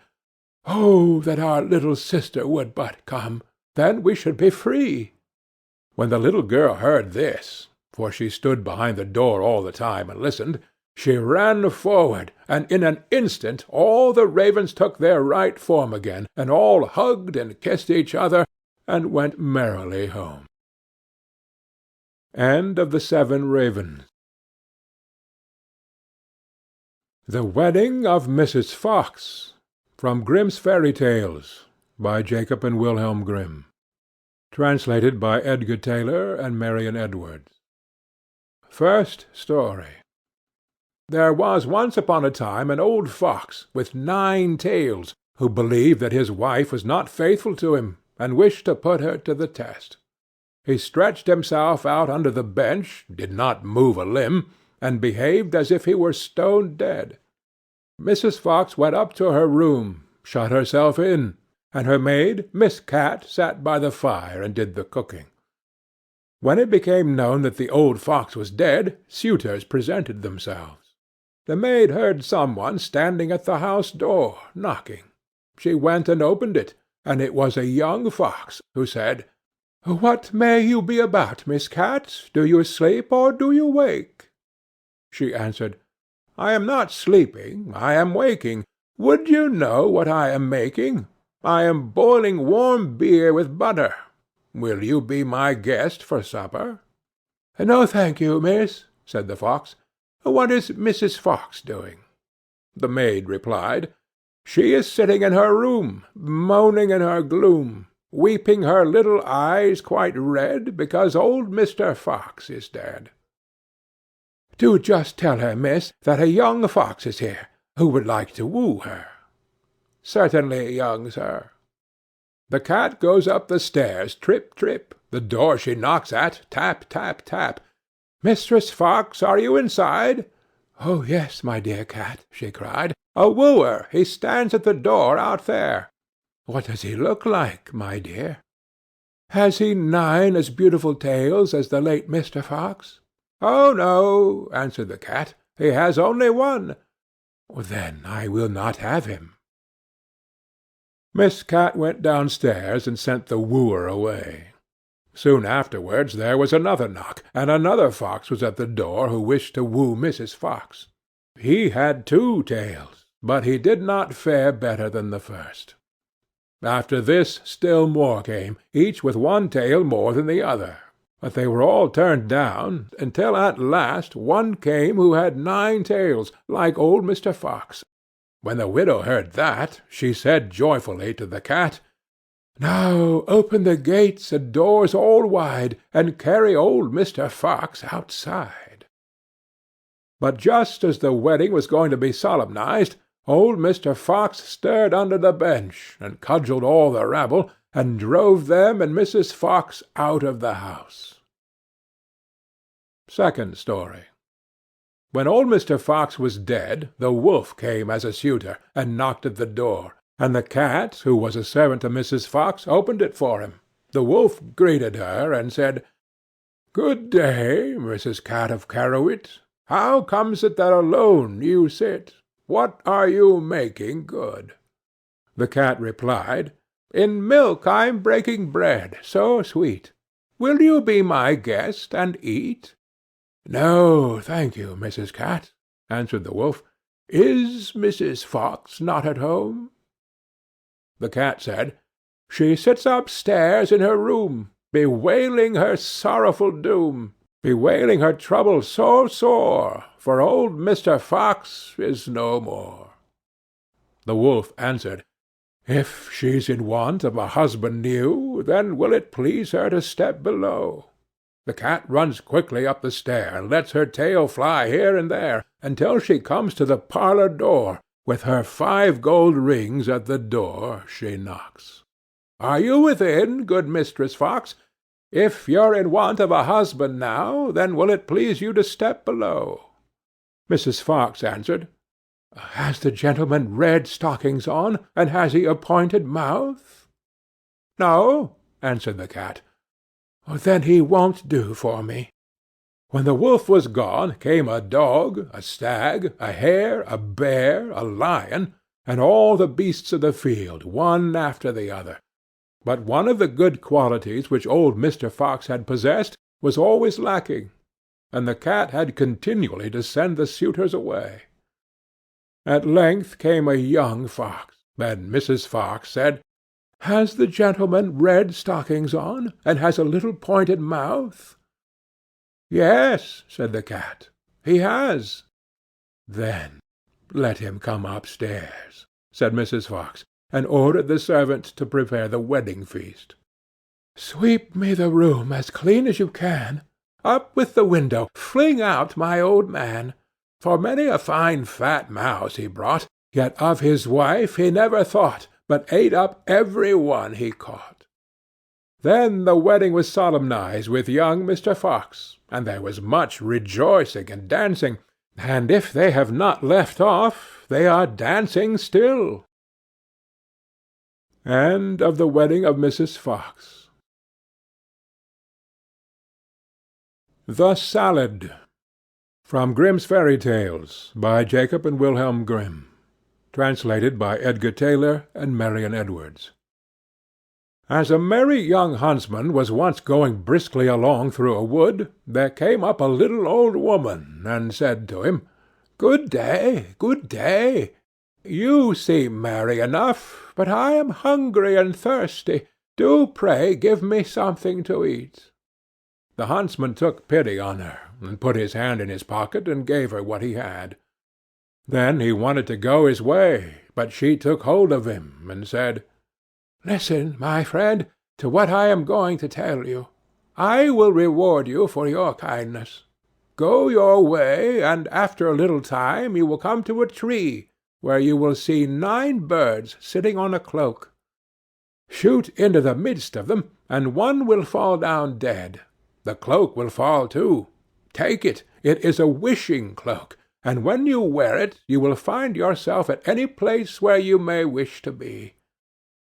"Oh, that our little sister would but come! Then we should be free." When the little girl heard this, for she stood behind the door all the time and listened, she ran forward, and in an instant all the ravens took their right form again, and all hugged and kissed each other, and went merrily home. End of the 7 Ravens. The Wedding of Mrs. Fox. From Grimm's Fairy Tales, by Jacob and Wilhelm Grimm. Translated by Edgar Tailor and Marion Edwards. First Story. There was once upon a time an old fox with 9 tails, who believed that his wife was not faithful to him, and wished to put her to the test. He stretched himself out under the bench, did not move a limb, and behaved as if he were stone dead. Mrs. Fox went up to her room, shut herself in, and her maid, Miss Cat, sat by the fire and did the cooking. When it became known that the old fox was dead, suitors presented themselves. The maid heard some one standing at the house door, knocking. She went and opened it, and it was a young fox, who said, "What may you be about, Miss Cat? Do you sleep or do you wake?" She answered, "I am not sleeping, I am waking. Would you know what I am making? I am boiling warm beer with butter. Will you be my guest for supper?" "No, thank you, miss," said the fox. "What is Mrs. Fox doing?" The maid replied, "She is sitting in her room, moaning in her gloom, weeping her little eyes quite red, because old Mr. Fox is dead." "Do just tell her, miss, that a young fox is here, who would like to woo her." "Certainly, young sir." The cat goes up the stairs, trip, trip. The door she knocks at, tap, tap, tap. "Mistress Fox, are you inside?" "Oh, yes, my dear cat," she cried. "A wooer, he stands at the door out there." "What does he look like, my dear?" "Has he 9 as beautiful tails as the late Mr. Fox?" "Oh, no," answered the cat, "he has only 1." "Then I will not have him." Miss Cat went downstairs and sent the wooer away. Soon afterwards there was another knock, and another fox was at the door who wished to woo Mrs. Fox. He had 2 tails, but he did not fare better than the first. After this still more came, each with one tail more than the other, but they were all turned down, until at last one came who had 9 tails, like old Mr. Fox. When the widow heard that, she said joyfully to the cat, "Now open the gates and doors all wide, and carry old Mr. Fox outside." But just as the wedding was going to be solemnized, old Mr. Fox stirred under the bench, and cudgelled all the rabble, and drove them and Mrs. Fox out of the house. Second story. When old Mr. Fox was dead, the wolf came as a suitor, and knocked at the door, and the cat, who was a servant to Mrs. Fox, opened it for him. The wolf greeted her, and said, "Good day, Mrs. Cat of Carrowit. How comes it that alone you sit? What are you making good?" The cat replied, "In milk I'm breaking bread, so sweet. Will you be my guest and eat?" "No, thank you, Mrs. Cat," answered the wolf. "Is Mrs. Fox not at home?" The cat said, "She sits upstairs in her room, bewailing her sorrowful doom, bewailing her trouble so sore, for old Mr. Fox is no more." The wolf answered, "If she's in want of a husband new, then will it please her to step below." The cat runs quickly up the stair, and lets her tail fly here and there, until she comes to the parlour door. With her 5 gold rings at the door she knocks. "Are you within, good Mistress Fox? If you're in want of a husband now, then will it please you to step below?" Mrs. Fox answered, "Has the gentleman red stockings on, and has he a pointed mouth?" "No," answered the cat. "Then he won't do for me." When the wolf was gone, came a dog, a stag, a hare, a bear, a lion, and all the beasts of the field, one after the other. But one of the good qualities which old Mr. Fox had possessed was always lacking, and the cat had continually to send the suitors away. At length came a young fox, and Mrs. Fox said, "Has the gentleman red stockings on, and has a little pointed mouth?" "Yes," said the cat, "he has." "Then let him come upstairs," said Mrs. Fox, and ordered the servant to prepare the wedding feast. "Sweep me the room as clean as you can. Up with the window, fling out my old man. For many a fine fat mouse he brought, yet of his wife he never thought, but ate up every one he caught." Then the wedding was solemnized with young Mr. Fox, and there was much rejoicing and dancing, and if they have not left off, they are dancing still. End of the wedding of Mrs. Fox. The Salad. From Grimm's Fairy Tales, by Jacob and Wilhelm Grimm. Translated by Edgar Tailor and Marion Edwards. As a merry young huntsman was once going briskly along through a wood, there came up a little old woman, and said to him, "Good day, good day. You seem merry enough, but I am hungry and thirsty. Do pray give me something to eat." The huntsman took pity on her, and put his hand in his pocket, and gave her what he had. Then he wanted to go his way, but she took hold of him, and said, "Listen, my friend, to what I am going to tell you. I will reward you for your kindness. Go your way, and after a little time you will come to a tree, where you will see 9 birds sitting on a cloak. Shoot into the midst of them, and one will fall down dead. The cloak will fall too. Take it. It is a wishing cloak, and when you wear it you will find yourself at any place where you may wish to be.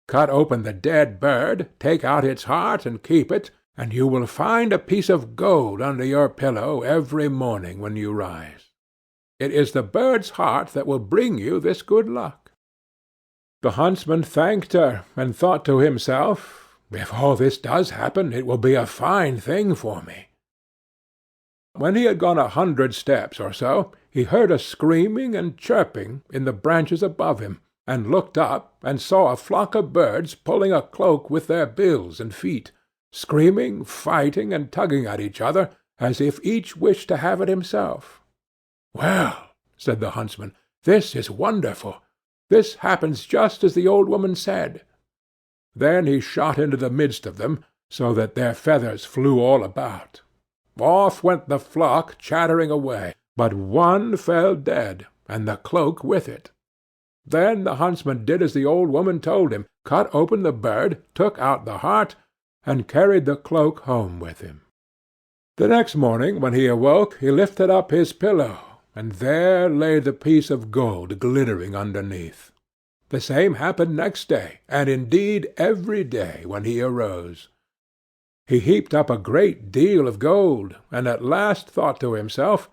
Cut open the dead bird, take out its heart and keep it, and you will find a piece of gold under your pillow every morning when you rise. It is the bird's heart that will bring you this good luck." The huntsman thanked her, and thought to himself, "If all this does happen, it will be a fine thing for me." When he had gone 100 steps or so, he heard a screaming and chirping in the branches above him, and looked up and saw a flock of birds pulling a cloak with their bills and feet, screaming, fighting, and tugging at each other, as if each wished to have it himself. "Well," said the huntsman, "this is wonderful. This happens just as the old woman said." Then he shot into the midst of them, so that their feathers flew all about. Off went the flock chattering away, but one fell dead, and the cloak with it. Then the huntsman did as the old woman told him, cut open the bird, took out the heart, and carried the cloak home with him. The next morning when he awoke, he lifted up his pillow, and there lay the piece of gold glittering underneath. The same happened next day, and indeed every day when he arose. He heaped up a great deal of gold, and at last thought to himself,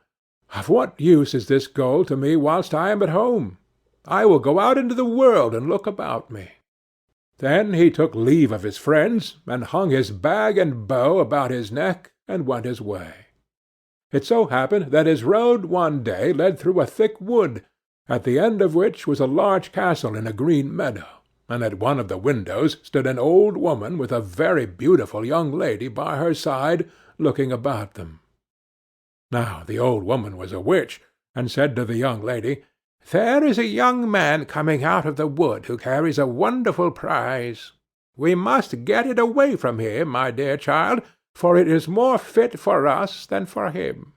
"Of what use is this gold to me whilst I am at home? I will go out into the world and look about me." Then he took leave of his friends, and hung his bag and bow about his neck, and went his way. It so happened that his road one day led through a thick wood, at the end of which was a large castle in a green meadow, and at one of the windows stood an old woman with a very beautiful young lady by her side, looking about them. Now the old woman was a witch, and said to the young lady, "There is a young man coming out of the wood who carries a wonderful prize. We must get it away from him, my dear child, for it is more fit for us than for him.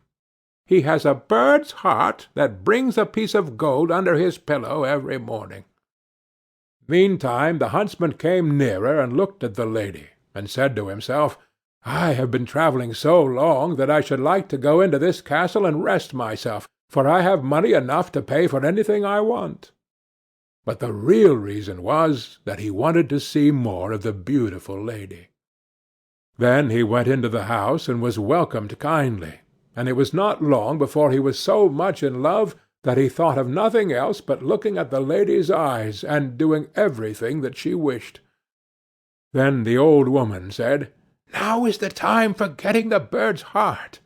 He has a bird's heart that brings a piece of gold under his pillow every morning." Meantime the huntsman came nearer and looked at the lady, and said to himself, "I have been travelling so long that I should like to go into this castle and rest myself, for I have money enough to pay for anything I want." But the real reason was that he wanted to see more of the beautiful lady. Then he went into the house and was welcomed kindly, and it was not long before he was so much in love that he thought of nothing else but looking at the lady's eyes and doing everything that she wished. Then the old woman said, "Now is the time for getting the bird's heart."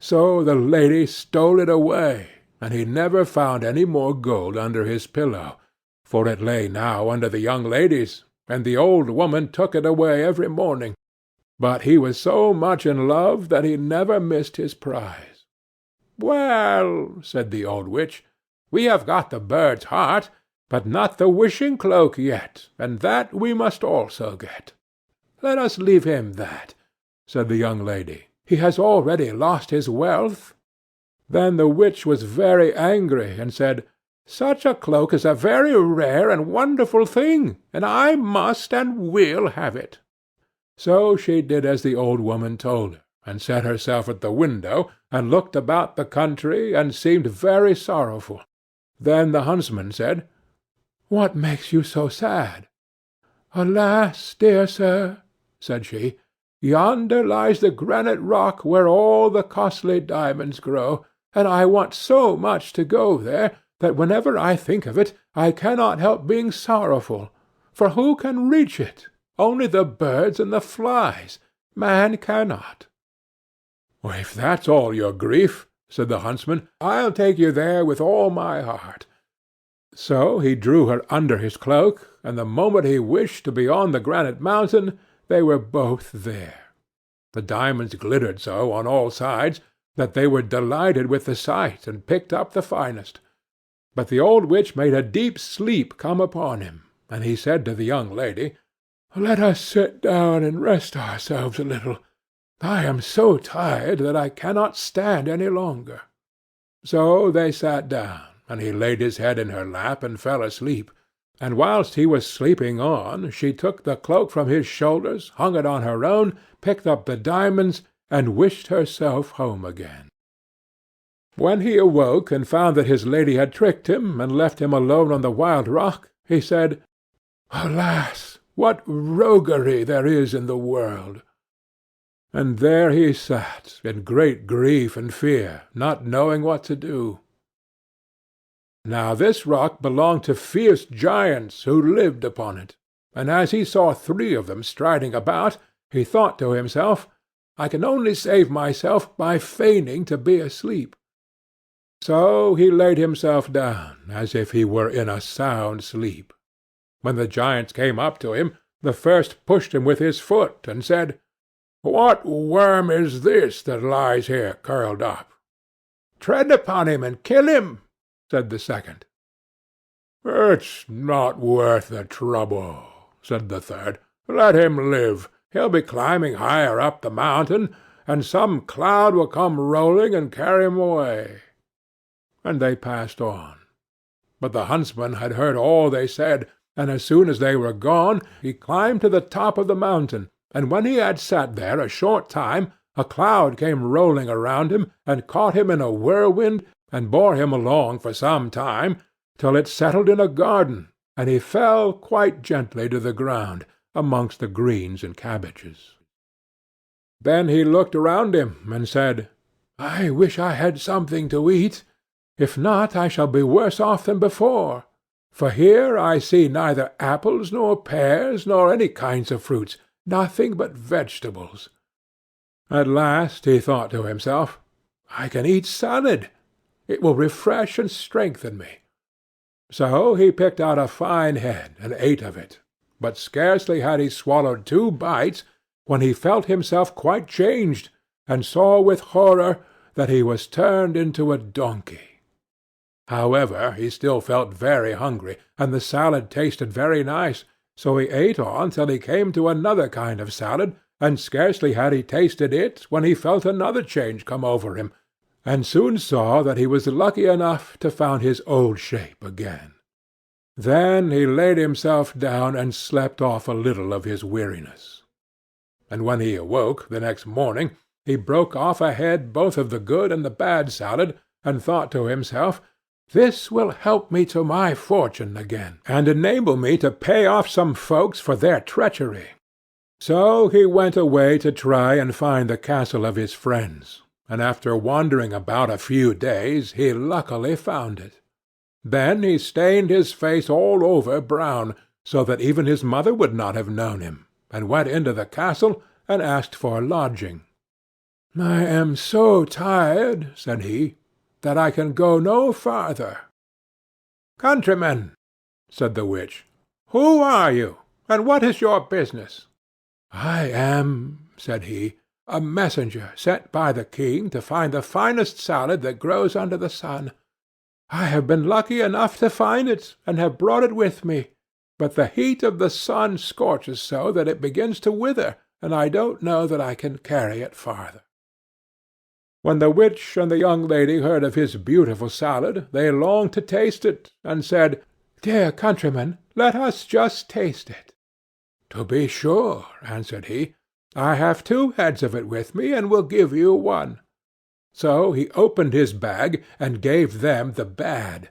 So the lady stole it away, and he never found any more gold under his pillow, for it lay now under the young lady's, and the old woman took it away every morning. But he was so much in love that he never missed his prize. "Well," said the old witch, "we have got the bird's heart, but not the wishing cloak yet, and that we must also get." "Let us leave him that," said the young lady. "He has already lost his wealth." Then the witch was very angry, and said, "Such a cloak is a very rare and wonderful thing, and I must and will have it." So she did as the old woman told her, and set herself at the window, and looked about the country, and seemed very sorrowful. Then the huntsman said, "What makes you so sad?" "Alas, dear sir," said she, "yonder lies the granite rock where all the costly diamonds grow, and I want so much to go there, that whenever I think of it, I cannot help being sorrowful. For who can reach it? Only the birds and the flies. Man cannot." "If that's all your grief," said the huntsman, "I'll take you there with all my heart." So he drew her under his cloak, and the moment he wished to be on the granite mountain, they were both there. The diamonds glittered so on all sides that they were delighted with the sight, and picked up the finest. But the old witch made a deep sleep come upon him, and he said to the young lady, "Let us sit down and rest ourselves a little. I am so tired that I cannot stand any longer." So they sat down, and he laid his head in her lap and fell asleep, and whilst he was sleeping on, she took the cloak from his shoulders, hung it on her own, picked up the diamonds, and wished herself home again. When he awoke and found that his lady had tricked him, and left him alone on the wild rock, he said, "Alas, what roguery there is in the world!" And there he sat, in great grief and fear, not knowing what to do. Now this rock belonged to fierce giants who lived upon it, and as he saw 3 of them striding about, he thought to himself, I can only save myself by feigning to be asleep." So he laid himself down, as if he were in a sound sleep. When the giants came up to him, the first pushed him with his foot, and said, "What worm is this that lies here curled up?" "Tread upon him and kill him," said the second. "It's not worth the trouble," said the third. "Let him live. He'll be climbing higher up the mountain, and some cloud will come rolling and carry him away." And they passed on. But the huntsman had heard all they said, and as soon as they were gone, he climbed to the top of the mountain, and when he had sat there a short time, a cloud came rolling around him, and caught him in a whirlwind, and bore him along for some time, till it settled in a garden, and he fell quite gently to the ground, amongst the greens and cabbages. Then he looked around him, and said, "I wish I had something to eat. If not, I shall be worse off than before. For here I see neither apples, nor pears, nor any kinds of fruits, nothing but vegetables." At last he thought to himself, "I can eat salad. It will refresh and strengthen me." So he picked out a fine head, and ate of it. But scarcely had he swallowed 2 bites, when he felt himself quite changed, and saw with horror that he was turned into a donkey. However, he still felt very hungry, and the salad tasted very nice, so he ate on till he came to another kind of salad, and scarcely had he tasted it when he felt another change come over him, and soon saw that he was lucky enough to find his old shape again. Then he laid himself down and slept off a little of his weariness. And when he awoke the next morning, he broke off a head both of the good and the bad salad, and thought to himself, "This will help me to my fortune again, and enable me to pay off some folks for their treachery." So he went away to try and find the castle of his friends, and after wandering about a few days he luckily found it. Then he stained his face all over brown, so that even his mother would not have known him, and went into the castle and asked for lodging. "I am so tired," said he, "that I can go no farther." "Countryman," said the witch, "who are you, and what is your business?" "I am," said he, "a messenger sent by the king to find the finest salad that grows under the sun. I have been lucky enough to find it, and have brought it with me, but the heat of the sun scorches so that it begins to wither, and I don't know that I can carry it farther." When the witch and the young lady heard of his beautiful salad, they longed to taste it, and said, "Dear countryman, let us just taste it." "To be sure," answered he, "I have 2 heads of it with me, and will give you 1. So he opened his bag, and gave them the bad.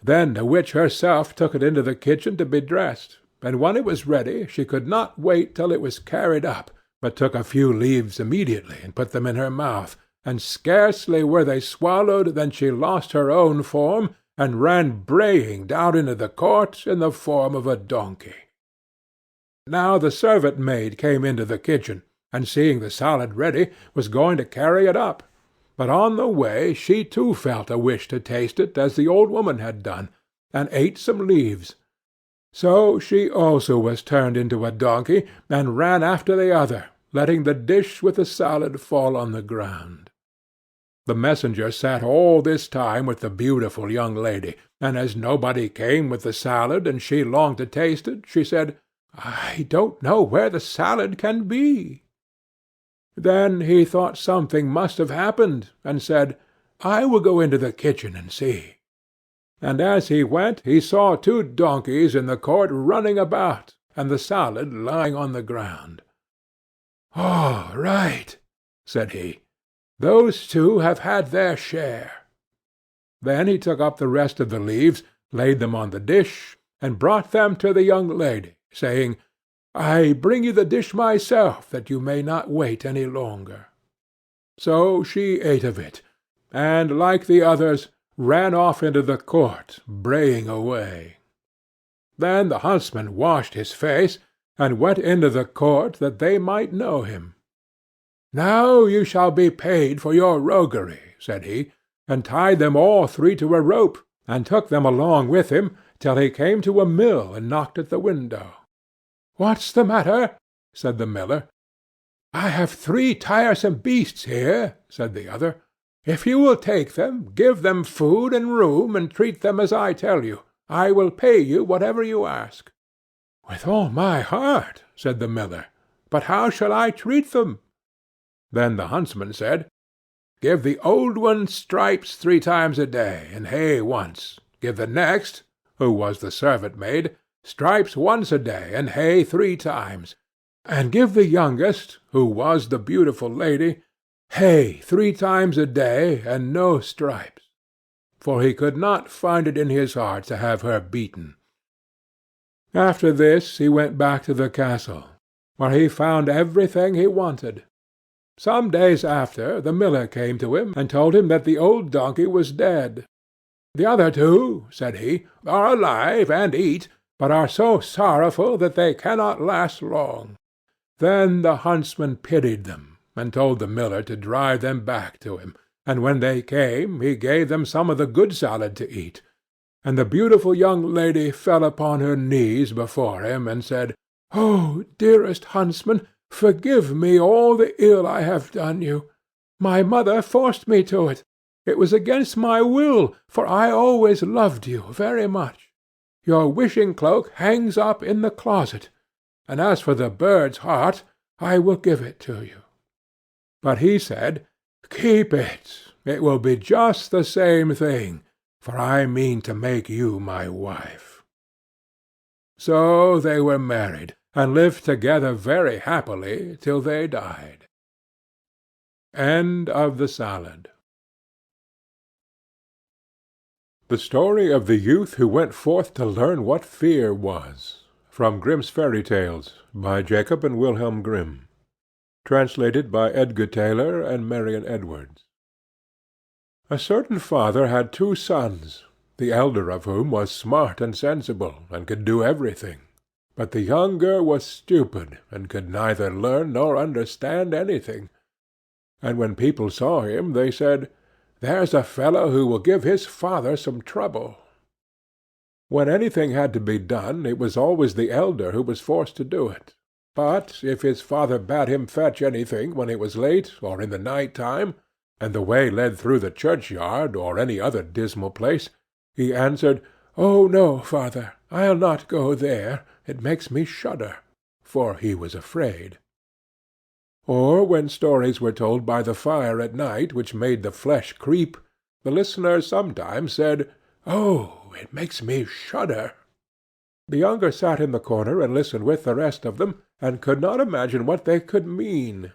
Then the witch herself took it into the kitchen to be dressed, and when it was ready she could not wait till it was carried up, but took a few leaves immediately, and put them in her mouth, and scarcely were they swallowed than she lost her own form, and ran braying down into the court in the form of a donkey. Now the servant-maid came into the kitchen, and seeing the salad ready, was going to carry it up, but on the way she too felt a wish to taste it as the old woman had done, and ate some leaves. So she also was turned into a donkey, and ran after the other, letting the dish with the salad fall on the ground. The messenger sat all this time with the beautiful young lady, and as nobody came with the salad, and she longed to taste it, she said, "I don't know where the salad can be." Then he thought something must have happened, and said, "I will go into the kitchen and see." And as he went he saw 2 donkeys in the court running about, and the salad lying on the ground. "All right," said he, "those 2 have had their share." Then he took up the rest of the leaves, laid them on the dish, and brought them to the young lady, saying, "I bring you the dish myself, that you may not wait any longer." So she ate of it, and, like the others, ran off into the court, braying away. Then the huntsman washed his face, and went into the court that they might know him. "Now you shall be paid for your roguery," said he, and tied them all three to a rope, and took them along with him till he came to a mill and knocked at the window. "What's the matter?" said the miller. "I have 3 tiresome beasts here," said the other. "If you will take them, give them food and room, and treat them as I tell you, I will pay you whatever you ask." "With all my heart," said the miller. "But how shall I treat them?" Then the huntsman said, "Give the old one stripes 3 times a day, and hay once. Give the next, who was the servant-maid, stripes once a day, and hay 3 times. And give the youngest, who was the beautiful lady, hay 3 times a day, and no stripes." For he could not find it in his heart to have her beaten. After this he went back to the castle, where he found everything he wanted. Some days after, the miller came to him, and told him that the old donkey was dead. "The other 2," said he, "are alive and eat, but are so sorrowful that they cannot last long." Then the huntsman pitied them, and told the miller to drive them back to him, and when they came he gave them some of the good salad to eat. And the beautiful young lady fell upon her knees before him, and said, "Oh, dearest huntsman, forgive me all the ill I have done you. My mother forced me to it. It was against my will, for I always loved you very much. Your wishing cloak hangs up in the closet, and as for the bird's heart, I will give it to you." But he said, "Keep it. It will be just the same thing, for I mean to make you my wife." So they were married, and lived together very happily till they died. End of the Salad. The Story of the Youth Who Went Forth to Learn What Fear Was. From Grimm's Fairy Tales, by Jacob and Wilhelm Grimm. Translated by Edgar Tailor and Marion Edwards. A certain father had 2 sons, the elder of whom was smart and sensible, and could do everything. But the younger was stupid, and could neither learn nor understand anything. And when people saw him, they said, "There's a fellow who will give his father some trouble." When anything had to be done, it was always the elder who was forced to do it. But if his father bade him fetch anything when it was late, or in the night time, and the way led through the churchyard, or any other dismal place, he answered, "Oh, no, father, I'll not go there. It makes me shudder," for he was afraid. Or when stories were told by the fire at night which made the flesh creep, the listener sometimes said, "Oh, it makes me shudder." The younger sat in the corner and listened with the rest of them, and could not imagine what they could mean.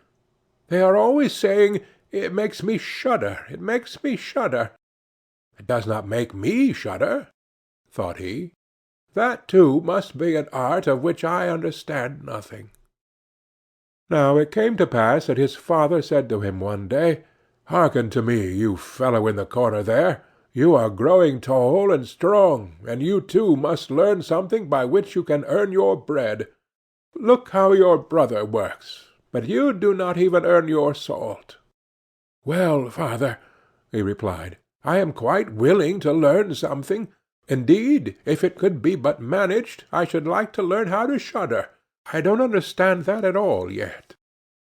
"They are always saying, 'It makes me shudder, it makes me shudder.' It does not make me shudder," thought he. "That too must be an art of which I understand nothing." Now it came to pass that his father said to him one day, "Hearken to me, you fellow in the corner there. You are growing tall and strong, and you too must learn something by which you can earn your bread. Look how your brother works, but you do not even earn your salt." "Well, father," he replied, "I am quite willing to learn something. Indeed, if it could be but managed, I should like to learn how to shudder. I don't understand that at all yet."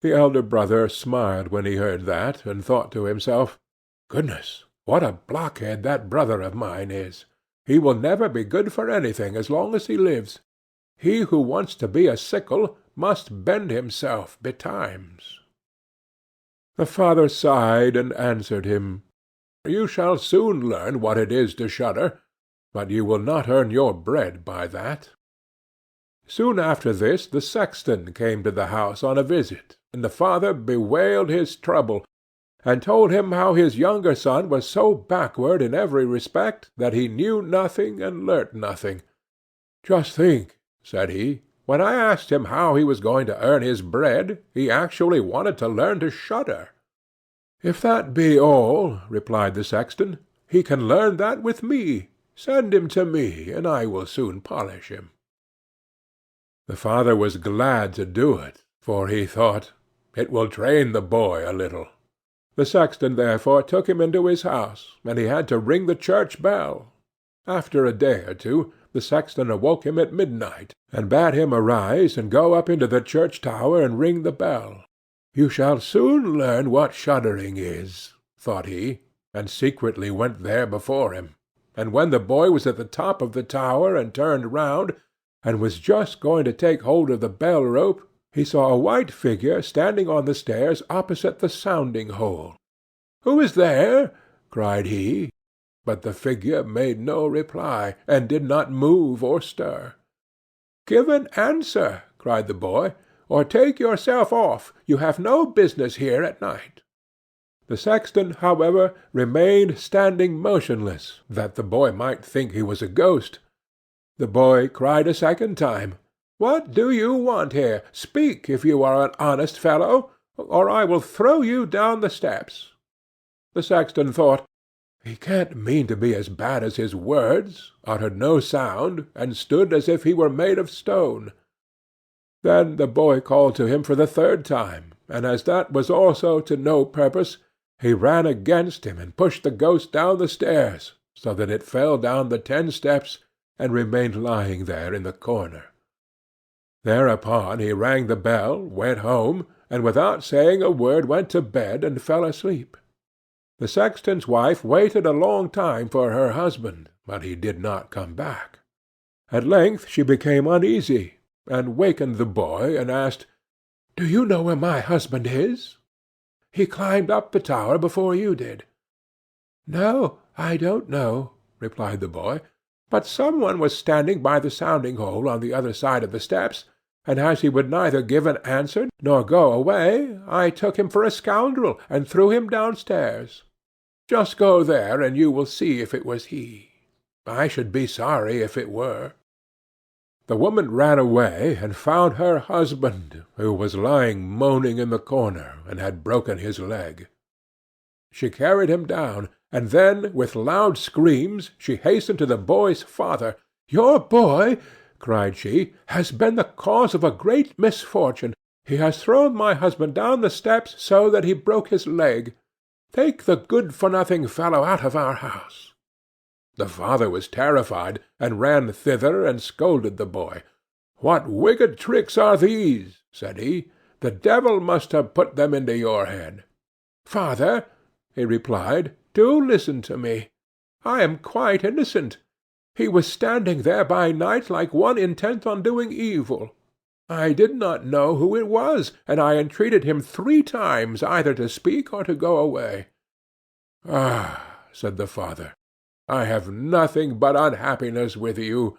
The elder brother smiled when he heard that, and thought to himself, "Goodness, what a blockhead that brother of mine is! He will never be good for anything as long as he lives. He who wants to be a sickle must bend himself betimes." The father sighed and answered him, "You shall soon learn what it is to shudder, but you will not earn your bread by that." Soon after this the sexton came to the house on a visit, and the father bewailed his trouble, and told him how his younger son was so backward in every respect that he knew nothing and learnt nothing. "Just think," said he, "when I asked him how he was going to earn his bread, he actually wanted to learn to shudder." "If that be all," replied the sexton, "he can learn that with me. Send him to me, and I will soon polish him." The father was glad to do it, for he thought, It will train the boy a little." The sexton therefore took him into his house, and he had to ring the church bell. After a day or two, the sexton awoke him at midnight, and bade him arise and go up into the church tower and ring the bell. "You shall soon learn what shuddering is," thought he, and secretly went there before him. And when the boy was at the top of the tower and turned round, and was just going to take hold of the bell rope, he saw a white figure standing on the stairs opposite the sounding-hole. "Who is there?" cried he. But the figure made no reply, and did not move or stir. "Give an answer," cried the boy, "or take yourself off. You have no business here at night." The sexton, however, remained standing motionless, that the boy might think he was a ghost. The boy cried a second time, "What do you want here? Speak, if you are an honest fellow, or I will throw you down the steps." The sexton thought, "He can't mean to be as bad as his words," uttered no sound, and stood as if he were made of stone. Then the boy called to him for the third time, and as that was also to no purpose, he ran against him and pushed the ghost down the stairs, so that it fell down the 10 steps and remained lying there in the corner. Thereupon he rang the bell, went home, and without saying a word went to bed and fell asleep. The sexton's wife waited a long time for her husband, but he did not come back. At length she became uneasy, and wakened the boy, and asked, "Do you know where my husband is?" "He climbed up the tower before you did." "No, I don't know," replied the boy, "but some one was standing by the sounding-hole on the other side of the steps, and as he would neither give an answer nor go away, I took him for a scoundrel and threw him downstairs. Just go there, and you will see if it was he. I should be sorry if it were." The woman ran away and found her husband, who was lying moaning in the corner, and had broken his leg. She carried him down, and then, with loud screams, she hastened to the boy's father. "Your boy," cried she, "has been the cause of a great misfortune. He has thrown my husband down the steps so that he broke his leg. Take the good-for-nothing fellow out of our house." The father was terrified, and ran thither and scolded the boy. "What wicked tricks are these?" said he. "The devil must have put them into your head." "Father," he replied, "do listen to me. I am quite innocent. He was standing there by night like one intent on doing evil. I did not know who it was, and I entreated him 3 times either to speak or to go away." "Ah," said the father, "I have nothing but unhappiness with you.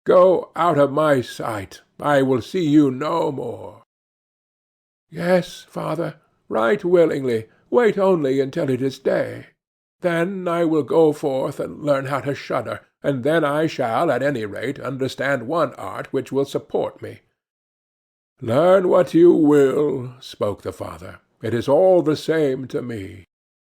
Go out of my sight. I will see you no more." "Yes, father, right willingly. Wait only until it is day. Then I will go forth and learn how to shudder, and then I shall, at any rate, understand one art which will support me." "Learn what you will," spoke the father. "It is all the same to me.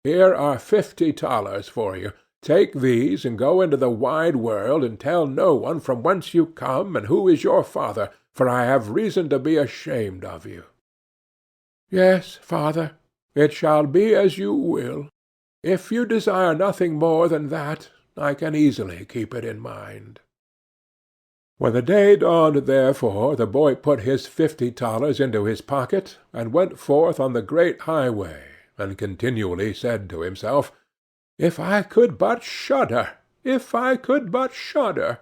Here are 50 thalers for you. Take these and go into the wide world, and tell no one from whence you come and who is your father, for I have reason to be ashamed of you." "Yes, father, it shall be as you will. If you desire nothing more than that, I can easily keep it in mind." When the day dawned, therefore, the boy put his 50 thalers into his pocket, and went forth on the great highway, and continually said to himself, "If I could but shudder! If I could but shudder!"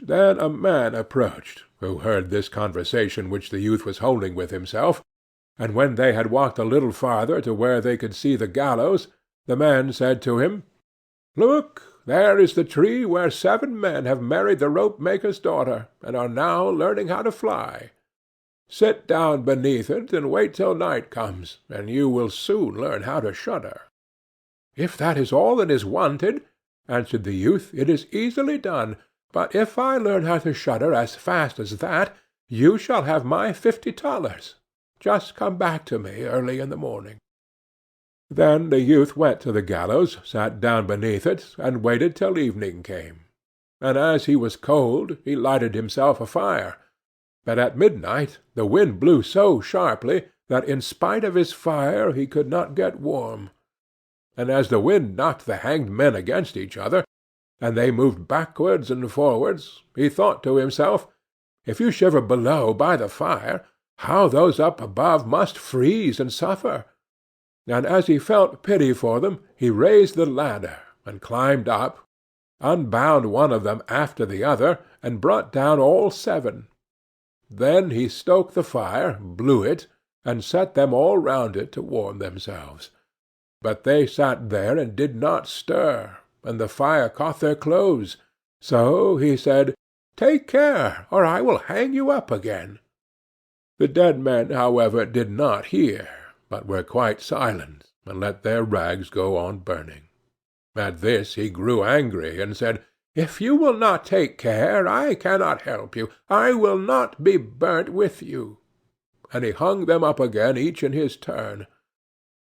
Then a man approached, who heard this conversation which the youth was holding with himself, and when they had walked a little farther to where they could see the gallows, the man said to him, "Look! There is the tree where 7 men have married the rope-maker's daughter, and are now learning how to fly. Sit down beneath it, and wait till night comes, and you will soon learn how to shudder." "If that is all that is wanted," answered the youth, "it is easily done. But if I learn how to shudder as fast as that, you shall have my 50 thalers. Just come back to me early in the morning." Then the youth went to the gallows, sat down beneath it, and waited till evening came. And as he was cold, he lighted himself a fire. But at midnight the wind blew so sharply that in spite of his fire he could not get warm. And as the wind knocked the hanged men against each other, and they moved backwards and forwards, he thought to himself, if you shiver below by the fire, how those up above must freeze and suffer. And as he felt pity for them, he raised the ladder, and climbed up, unbound one of them after the other, and brought down all 7. Then he stoked the fire, blew it, and set them all round it to warm themselves. But they sat there and did not stir, and the fire caught their clothes. So he said, "Take care, or I will hang you up again." The dead men, however, did not hear, but were quite silent, and let their rags go on burning. At this he grew angry, and said, "If you will not take care, I cannot help you. I will not be burnt with you." And he hung them up again, each in his turn.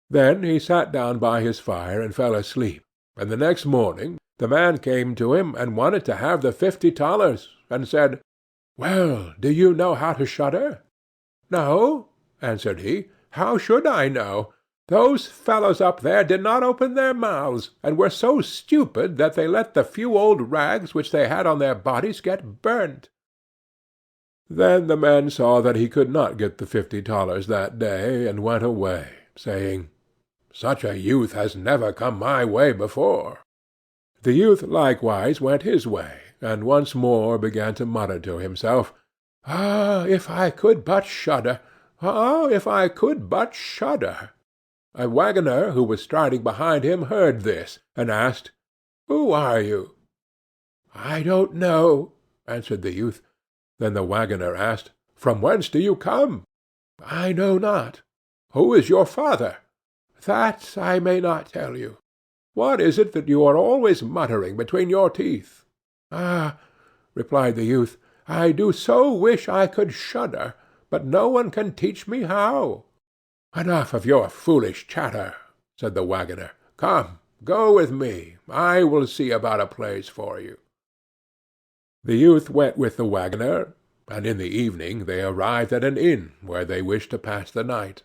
Then he sat down by his fire and fell asleep, and the next morning the man came to him and wanted to have the $50, and said, "Well, do you know how to shudder?" "No," answered he. "How should I know? Those fellows up there did not open their mouths, and were so stupid that they let the few old rags which they had on their bodies get burnt." Then the man saw that he could not get the $50 that day, and went away, saying, "Such a youth has never come my way before." The youth likewise went his way, and once more began to mutter to himself, "Ah, if I could but shudder! Ah, if I could but shudder!" A waggoner who was striding behind him heard this, and asked, "Who are you?" "I don't know," answered the youth. Then the waggoner asked, "From whence do you come?" "I know not." "Who is your father?" "That I may not tell you." "What is it that you are always muttering between your teeth?" "Ah," replied the youth, "I do so wish I could shudder, but no one can teach me how." "Enough of your foolish chatter," said the waggoner. "Come, go with me. I will see about a place for you." The youth went with the waggoner, and in the evening they arrived at an inn where they wished to pass the night.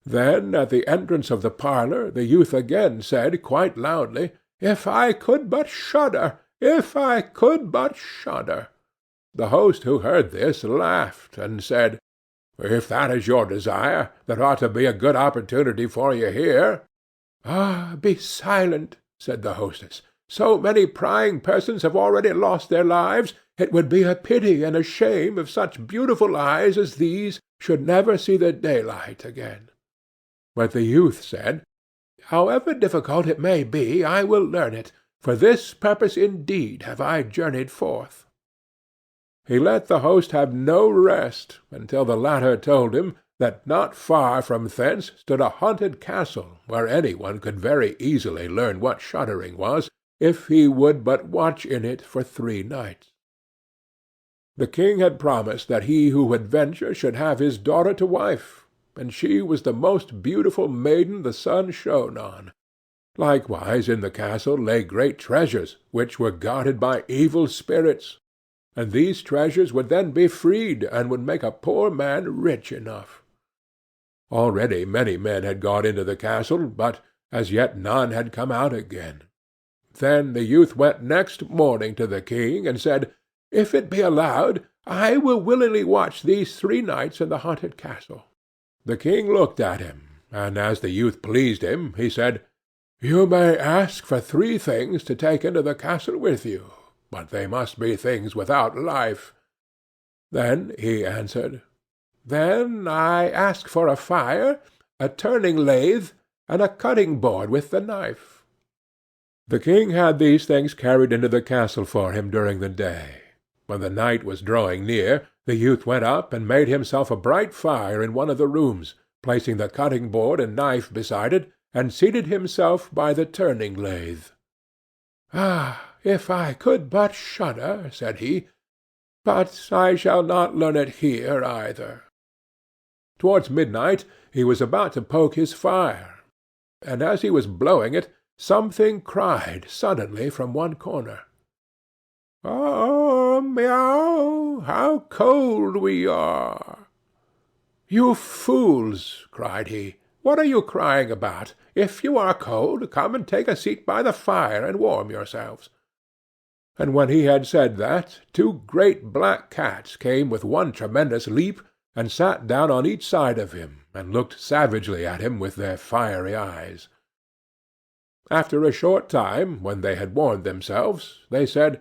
Then at the entrance of the parlour the youth again said quite loudly, "If I could but shudder! If I could but shudder!" The host, who heard this, laughed, and said, "If that is your desire, there ought to be a good opportunity for you here." "Ah, be silent," said the hostess. "So many prying persons have already lost their lives, it would be a pity and a shame if such beautiful eyes as these should never see the daylight again." But the youth said, "However difficult it may be, I will learn it. For this purpose indeed have I journeyed forth." He let the host have no rest until the latter told him that not far from thence stood a haunted castle where any one could very easily learn what shuddering was, if he would but watch in it for 3 nights. The king had promised that he who would venture should have his daughter to wife, and she was the most beautiful maiden the sun shone on. Likewise in the castle lay great treasures, which were guarded by evil spirits, and these treasures would then be freed, and would make a poor man rich enough. Already many men had gone into the castle, but as yet none had come out again. Then the youth went next morning to the king, and said, "If it be allowed, I will willingly watch these 3 nights in the haunted castle." The king looked at him, and as the youth pleased him, he said, "You may ask for 3 things to take into the castle with you, but they must be things without life." Then he answered, "Then I ask for a fire, a turning lathe, and a cutting board with the knife." The king had these things carried into the castle for him during the day. When the night was drawing near, the youth went up and made himself a bright fire in one of the rooms, placing the cutting board and knife beside it, and seated himself by the turning lathe. "Ah, if I could but shudder," said he, "but I shall not learn it here either." Towards midnight he was about to poke his fire, and as he was blowing it, something cried suddenly from one corner, "Oh, meow, how cold we are!" "You fools!" cried he. "What are you crying about? If you are cold, come and take a seat by the fire and warm yourselves." And when he had said that, two great black cats came with one tremendous leap, and sat down on each side of him, and looked savagely at him with their fiery eyes. After a short time, when they had warmed themselves, they said,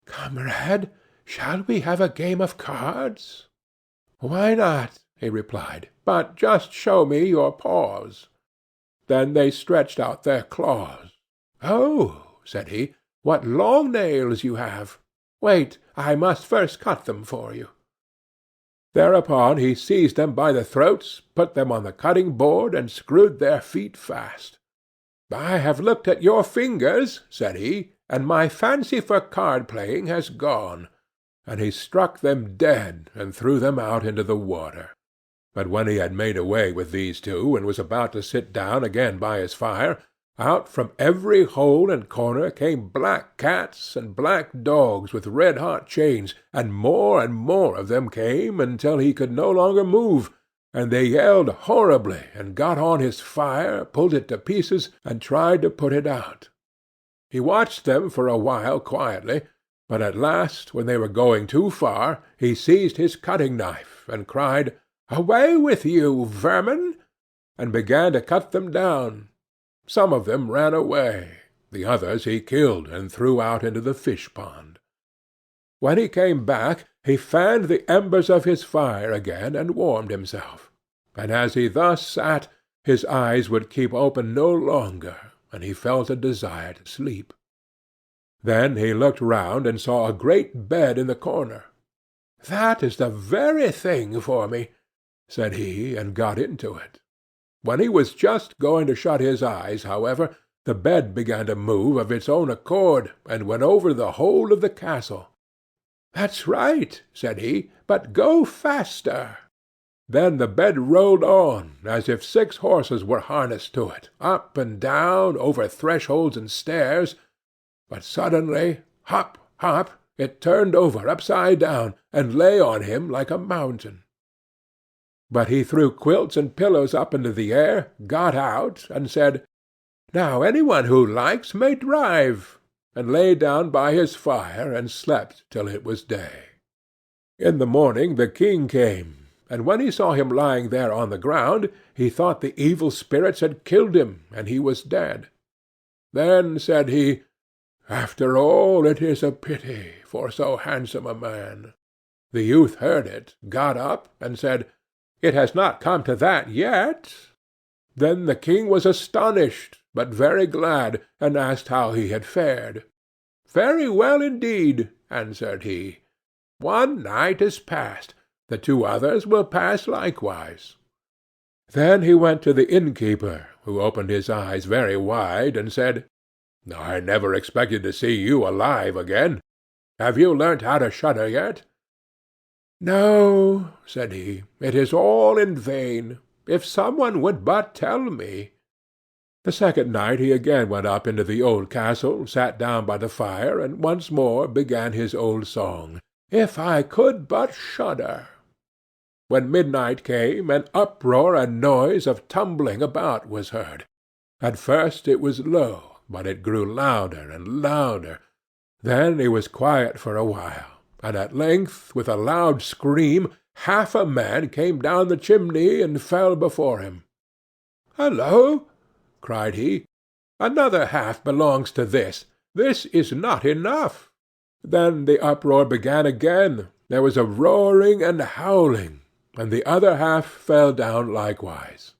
"Comrade, shall we have a game of cards?" "Why not?" he replied, "but just show me your paws." Then they stretched out their claws. "Oh," said he, "what long nails you have! Wait, I must first cut them for you." Thereupon he seized them by the throats, put them on the cutting board, and screwed their feet fast. "I have looked at your fingers," said he, "and my fancy for card-playing has gone." And he struck them dead, and threw them out into the water. But when he had made away with these two, and was about to sit down again by his fire, out from every hole and corner came black cats and black dogs with red-hot chains, and more of them came, until he could no longer move, and they yelled horribly, and got on his fire, pulled it to pieces, and tried to put it out. He watched them for a while quietly, but at last, when they were going too far, he seized his cutting-knife, and cried, "Away with you, vermin!" and began to cut them down. Some of them ran away, the others he killed and threw out into the fish-pond. When he came back, he fanned the embers of his fire again and warmed himself, and as he thus sat, his eyes would keep open no longer, and he felt a desire to sleep. Then he looked round and saw a great bed in the corner. "That is the very thing for me," said he, and got into it. When he was just going to shut his eyes, however, the bed began to move of its own accord, and went over the whole of the castle. "That's right," said he, "but go faster." Then the bed rolled on, as if 6 horses were harnessed to it, up and down, over thresholds and stairs, but suddenly, hop, hop, it turned over upside down, and lay on him like a mountain. But he threw quilts and pillows up into the air, got out, and said, "Now any one who likes may drive," and lay down by his fire and slept till it was day. In the morning the king came, and when he saw him lying there on the ground, he thought the evil spirits had killed him, and he was dead. Then said he, "After all, it is a pity for so handsome a man." The youth heard it, got up, and said, "It has not come to that yet." Then the king was astonished, but very glad, and asked how he had fared. "Very well indeed," answered he. "One night is past, the 2 others will pass likewise." Then he went to the innkeeper, who opened his eyes very wide, and said, "I never expected to see you alive again. Have you learnt how to shudder yet?" "No," said he, "it is all in vain. If some one would but tell me." The second night he again went up into the old castle, sat down by the fire, and once more began his old song, "If I could but shudder." When midnight came, an uproar and noise of tumbling about was heard. At first it was low, but it grew louder and louder. Then it was quiet for a while, and at length, with a loud scream, half a man came down the chimney and fell before him. "Hullo!" cried he. "Another half belongs to this. This is not enough." Then the uproar began again. There was a roaring and howling, and the other half fell down likewise.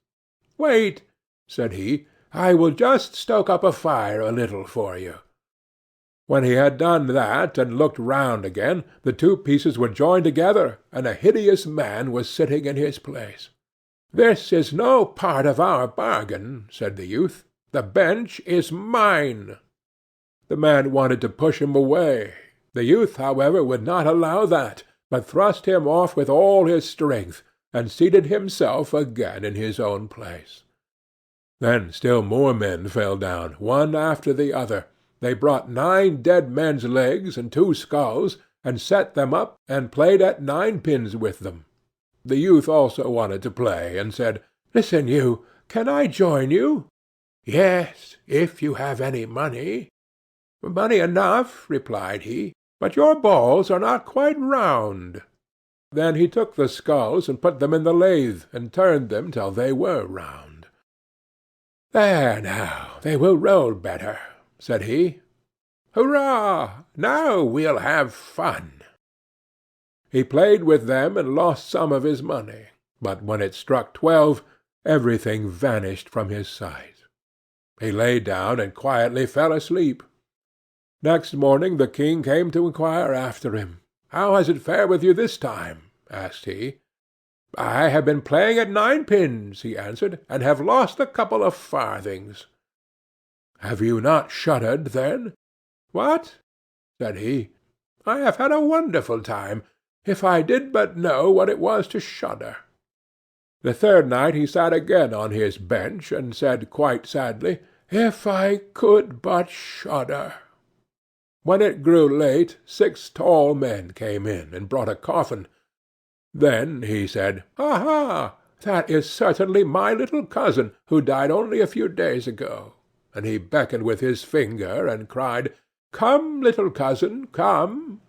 "Wait," said he, "I will just stoke up a fire a little for you." When he had done that and looked round again, the 2 pieces were joined together, and a hideous man was sitting in his place. "This is no part of our bargain," said the youth. "The bench is mine." The man wanted to push him away. The youth, however, would not allow that, but thrust him off with all his strength, and seated himself again in his own place. Then still more men fell down, one after the other. They brought 9 dead men's legs and 2 skulls, and set them up, and played at 9-pins with them. The youth also wanted to play, and said, "Listen, you, can I join you?" "Yes, if you have any money." "Money enough," replied he, "but your balls are not quite round." Then he took the skulls and put them in the lathe, and turned them till they were round. "There now, they will roll better," said he. "Hurrah! Now we'll have fun." He played with them and lost some of his money, but when it struck 12, everything vanished from his sight. He lay down and quietly fell asleep. Next morning the king came to inquire after him. "How has it fared with you this time?" asked he. "I have been playing at ninepins," he answered, "and have lost a couple of farthings." "Have you not shuddered, then?" "What?" said he. "I have had a wonderful time. If I did but know what it was to shudder." The third night he sat again on his bench, and said quite sadly, "If I could but shudder." When it grew late, 6 tall men came in and brought a coffin. Then he said, "Aha! That is certainly my little cousin, who died only a few days ago." And he beckoned with his finger, and cried, "Come, little cousin, come."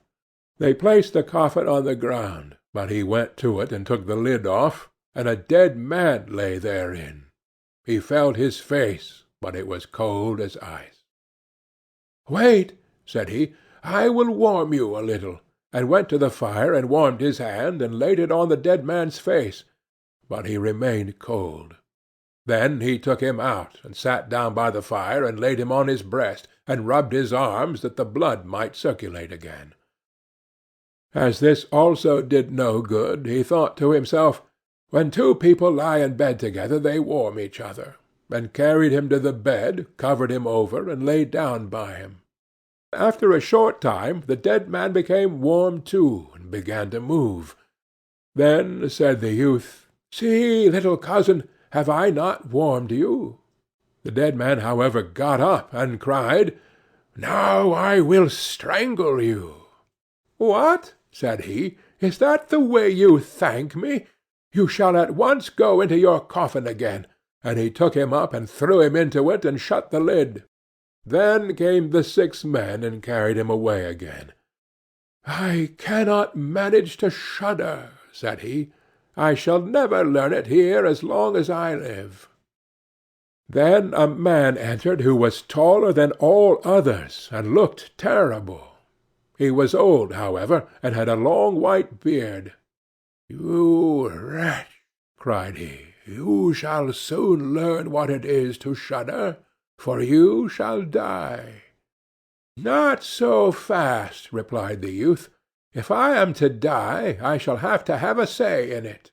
They placed the coffin on the ground, but he went to it and took the lid off, and a dead man lay therein. He felt his face, but it was cold as ice. "Wait," said he, "I will warm you a little," and went to the fire and warmed his hand and laid it on the dead man's face, but he remained cold. Then he took him out and sat down by the fire and laid him on his breast, and rubbed his arms that the blood might circulate again. As this also did no good, he thought to himself, "When 2 people lie in bed together they warm each other," and carried him to the bed, covered him over, and lay down by him. After a short time the dead man became warm too, and began to move. Then said the youth, "See, little cousin, have I not warmed you?" The dead man, however, got up and cried, "Now I will strangle you." "What?" said he. "Is that the way you thank me? You shall at once go into your coffin again." And he took him up and threw him into it, and shut the lid. Then came the 6 men and carried him away again. "I cannot manage to shudder," said he. "I shall never learn it here as long as I live." Then a man entered who was taller than all others, and looked terrible. He was old, however, and had a long white beard. "You wretch," cried he, "you shall soon learn what it is to shudder, for you shall die." "Not so fast," replied the youth. "If I am to die, I shall have to have a say in it."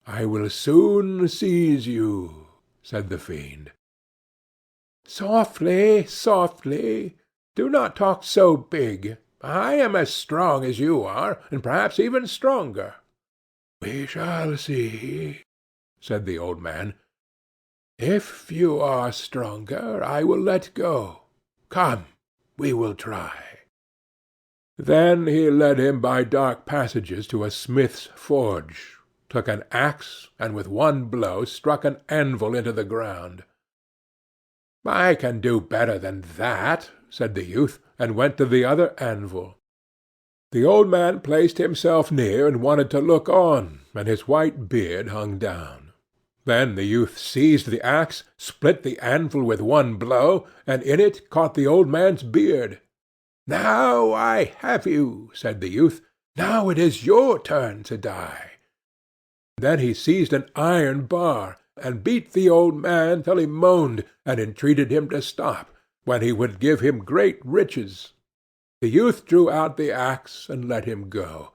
"I will soon seize you," said the fiend. "Softly, softly. Do not talk so big. I am as strong as you are, and perhaps even stronger." "We shall see," said the old man. "If you are stronger, I will let go. Come, we will try." Then he led him by dark passages to a smith's forge, took an axe, and with one blow struck an anvil into the ground. "I can do better than that," said the youth, and went to the other anvil. The old man placed himself near and wanted to look on, and his white beard hung down. Then the youth seized the axe, split the anvil with one blow, and in it caught the old man's beard. "Now I have you," said the youth. "Now it is your turn to die." Then he seized an iron bar, and beat the old man till he moaned, and entreated him to stop, when he would give him great riches. The youth drew out the axe and let him go.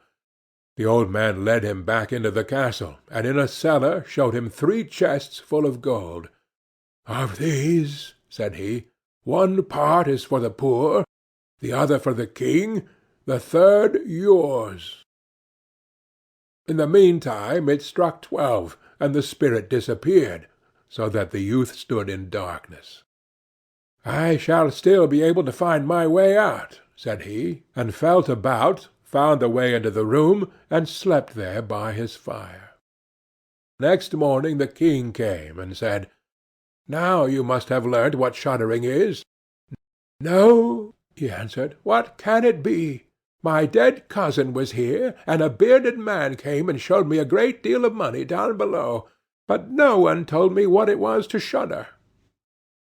The old man led him back into the castle, and in a cellar showed him 3 chests full of gold. "Of these," said he, "one part is for the poor, the other for the king, the third yours." In the meantime it struck 12, and the spirit disappeared, so that the youth stood in darkness. "I shall still be able to find my way out," said he, and felt about, found the way into the room, and slept there by his fire. Next morning the king came and said, "Now you must have learnt what shuddering is." "No," he answered. "What can it be? My dead cousin was here, and a bearded man came and showed me a great deal of money down below, but no one told me what it was to shudder."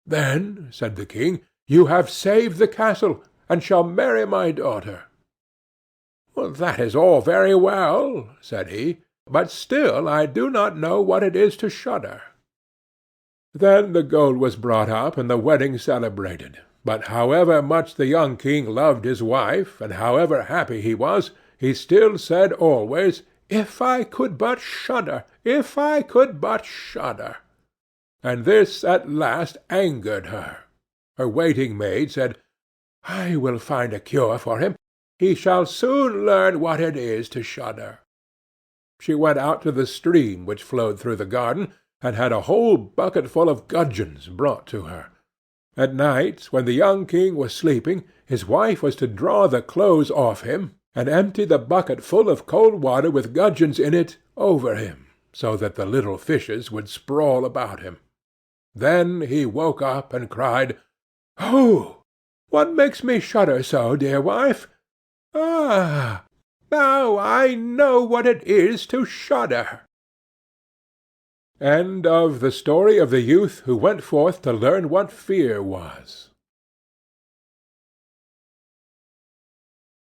"Then," said the king, "you have saved the castle, and shall marry my daughter." "That is all very well," said he, "but still I do not know what it is to shudder." Then the gold was brought up, and the wedding celebrated. But however much the young king loved his wife, and however happy he was, he still said always, "If I could but shudder! If I could but shudder!" And this at last angered her. Her waiting-maid said, "I will find a cure for him. He shall soon learn what it is to shudder." She went out to the stream which flowed through the garden, and had a whole bucketful of gudgeons brought to her. At night, when the young king was sleeping, his wife was to draw the clothes off him, and empty the bucket full of cold water with gudgeons in it over him, so that the little fishes would sprawl about him. Then he woke up and cried, "Oh, what makes me shudder so, dear wife? Ah, now I know what it is to shudder." End of the story of the youth who went forth to learn what fear was.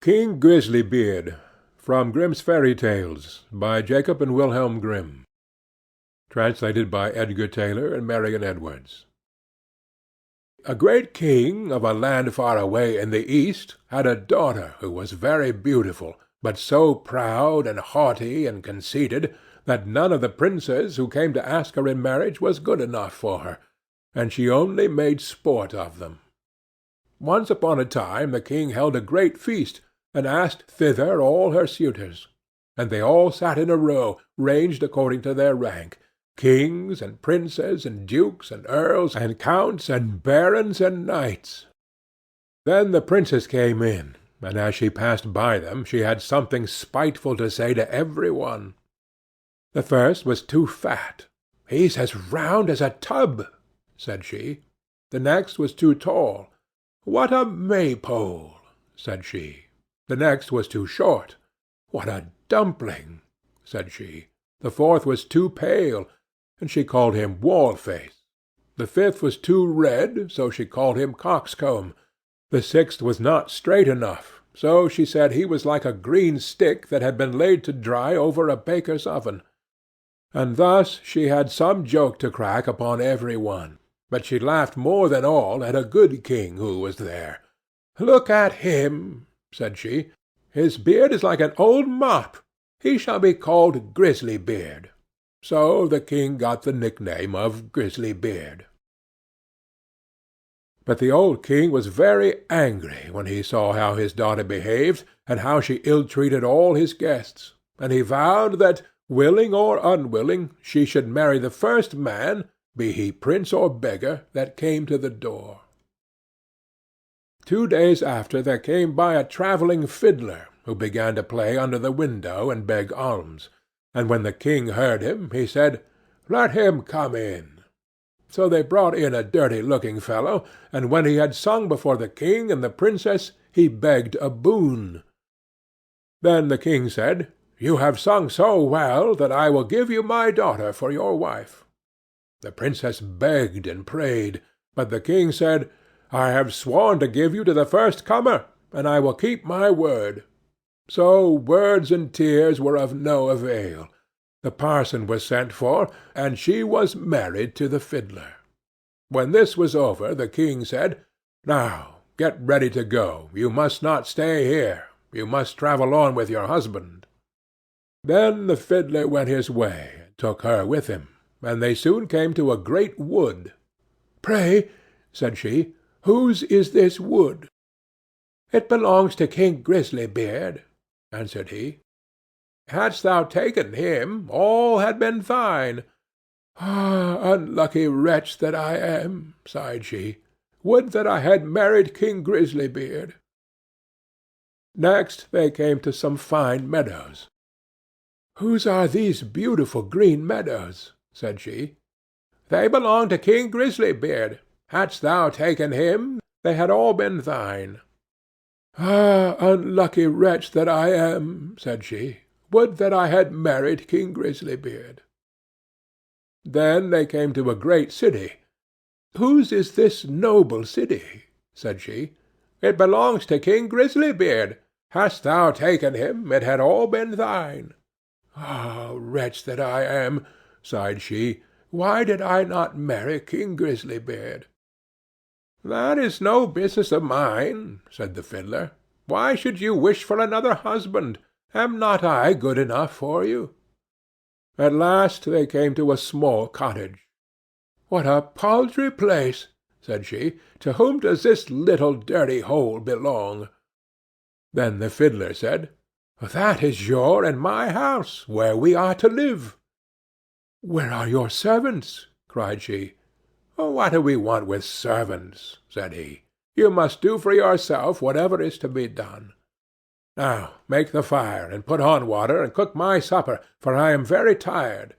King Grizzly Beard, from Grimm's Fairy Tales, by Jacob and Wilhelm Grimm. Translated by Edgar Tailor and Marion Edwards. A great king of a land far away in the East had a daughter who was very beautiful, but so proud and haughty and conceited that none of the princes who came to ask her in marriage was good enough for her, and she only made sport of them. Once upon a time the king held a great feast, and asked thither all her suitors, and they all sat in a row, ranged according to their rank, kings and princes and dukes and earls and counts and barons and knights. Then the princess came in, and as she passed by them she had something spiteful to say to every one. The first was too fat. "He's as round as a tub," said she. The next was too tall. "What a maypole!" said she. The next was too short. "What a dumpling!" said she. The fourth was too pale, and she called him Wall-face. The fifth was too red, so she called him Coxcomb. The sixth was not straight enough, so she said he was like a green stick that had been laid to dry over a baker's oven. And thus she had some joke to crack upon every one, but she laughed more than all at a good king who was there. "Look at him," said she. "His beard is like an old mop. He shall be called Grizzly Beard." So the king got the nickname of Grizzly Beard. But the old king was very angry when he saw how his daughter behaved, and how she ill-treated all his guests, and he vowed that, willing or unwilling, she should marry the first man, be he prince or beggar, that came to the door. 2 days after there came by a travelling fiddler, who began to play under the window and beg alms, and when the king heard him, he said, "Let him come in." So they brought in a dirty-looking fellow, and when he had sung before the king and the princess, he begged a boon. Then the king said, "You have sung so well that I will give you my daughter for your wife." The princess begged and prayed, but the king said, "I have sworn to give you to the first comer, and I will keep my word." So words and tears were of no avail. The parson was sent for, and she was married to the fiddler. When this was over, the king said, "Now get ready to go. You must not stay here. You must travel on with your husband." Then the fiddler went his way, and took her with him, and they soon came to a great wood. "Pray," said she, "whose is this wood?" "It belongs to King Grizzly Beard," answered he. "Hadst thou taken him, all had been thine." "Ah, unlucky wretch that I am!" sighed she. "Would that I had married King Grizzly Beard." Next they came to some fine meadows. "Whose are these beautiful green meadows?" said she. "They belong to King Grizzly Beard. Hadst thou taken him, they had all been thine." "Ah, unlucky wretch that I am," said she. "Would that I had married King Grizzly Beard." Then they came to a great city. "Whose is this noble city?" said she. "It belongs to King Grizzly Beard. Hadst thou taken him, it had all been thine." "Ah, wretch that I am," sighed she. "Why did I not marry King Grizzly Beard?" "That is no business of mine," said the fiddler. "Why should you wish for another husband? Am not I good enough for you?" At last they came to a small cottage. "What a paltry place!" said she. "To whom does this little dirty hole belong?" Then the fiddler said, "That is your and my house, where we are to live." "Where are your servants?" cried she. "What do we want with servants?" said he. "You must do for yourself whatever is to be done. Now make the fire, and put on water, and cook my supper, for I am very tired."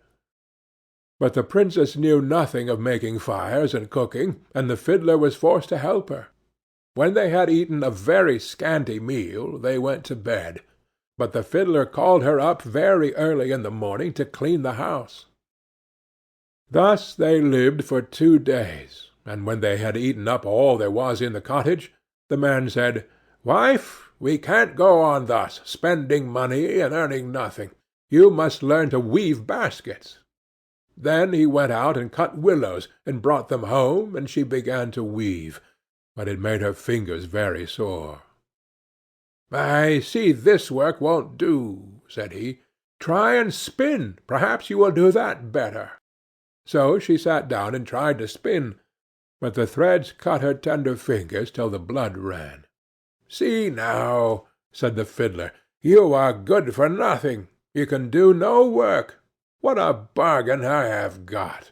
But the princess knew nothing of making fires and cooking, and the fiddler was forced to help her. When they had eaten a very scanty meal, they went to bed, but the fiddler called her up very early in the morning to clean the house. Thus they lived for 2 days, and when they had eaten up all there was in the cottage, the man said, "Wife, we can't go on thus, spending money and earning nothing. You must learn to weave baskets." Then he went out and cut willows, and brought them home, and she began to weave, but it made her fingers very sore. "I see this work won't do," said he. "Try and spin. Perhaps you will do that better." So she sat down and tried to spin, but the threads cut her tender fingers till the blood ran. "See now," said the fiddler, "you are good for nothing. You can do no work. What a bargain I have got!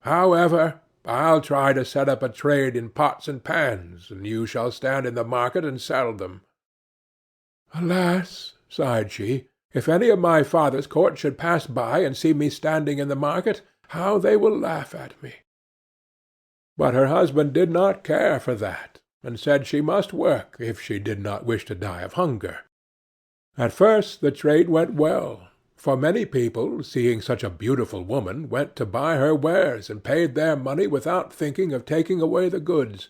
However, I'll try to set up a trade in pots and pans, and you shall stand in the market and sell them." "Alas," sighed she, "if any of my father's court should pass by and see me standing in the market, how they will laugh at me!" But her husband did not care for that, and said she must work if she did not wish to die of hunger. At first the trade went well, for many people, seeing such a beautiful woman, went to buy her wares and paid their money without thinking of taking away the goods.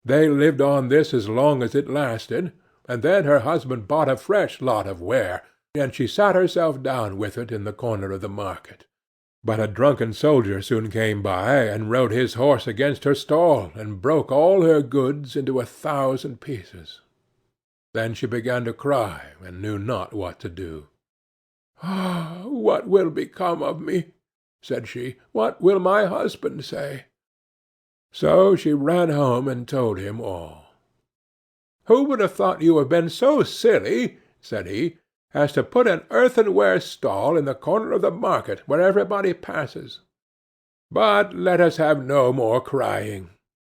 They lived on this as long as it lasted, and then her husband bought a fresh lot of ware, and she sat herself down with it in the corner of the market. But a drunken soldier soon came by, and rode his horse against her stall, and broke all her goods into 1,000 pieces. Then she began to cry, and knew not what to do. "Ah, what will become of me?" said she. "What will my husband say?" So she ran home and told him all. "Who would have thought you had been so silly," said he, "as to put an earthenware stall in the corner of the market, where everybody passes? But let us have no more crying.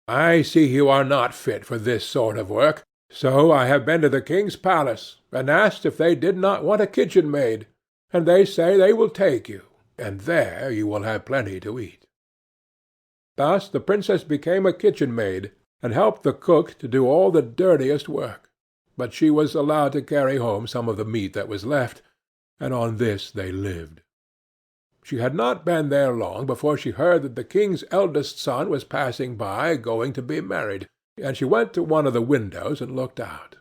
I see you are not fit for this sort of work, so I have been to the king's palace, and asked if they did not want a kitchen maid, and they say they will take you, and there you will have plenty to eat." Thus the princess became a kitchen maid, and helped the cook to do all the dirtiest work, but she was allowed to carry home some of the meat that was left, and on this they lived. She had not been there long before she heard that the king's eldest son was passing by, going to be married, and she went to one of the windows and looked out.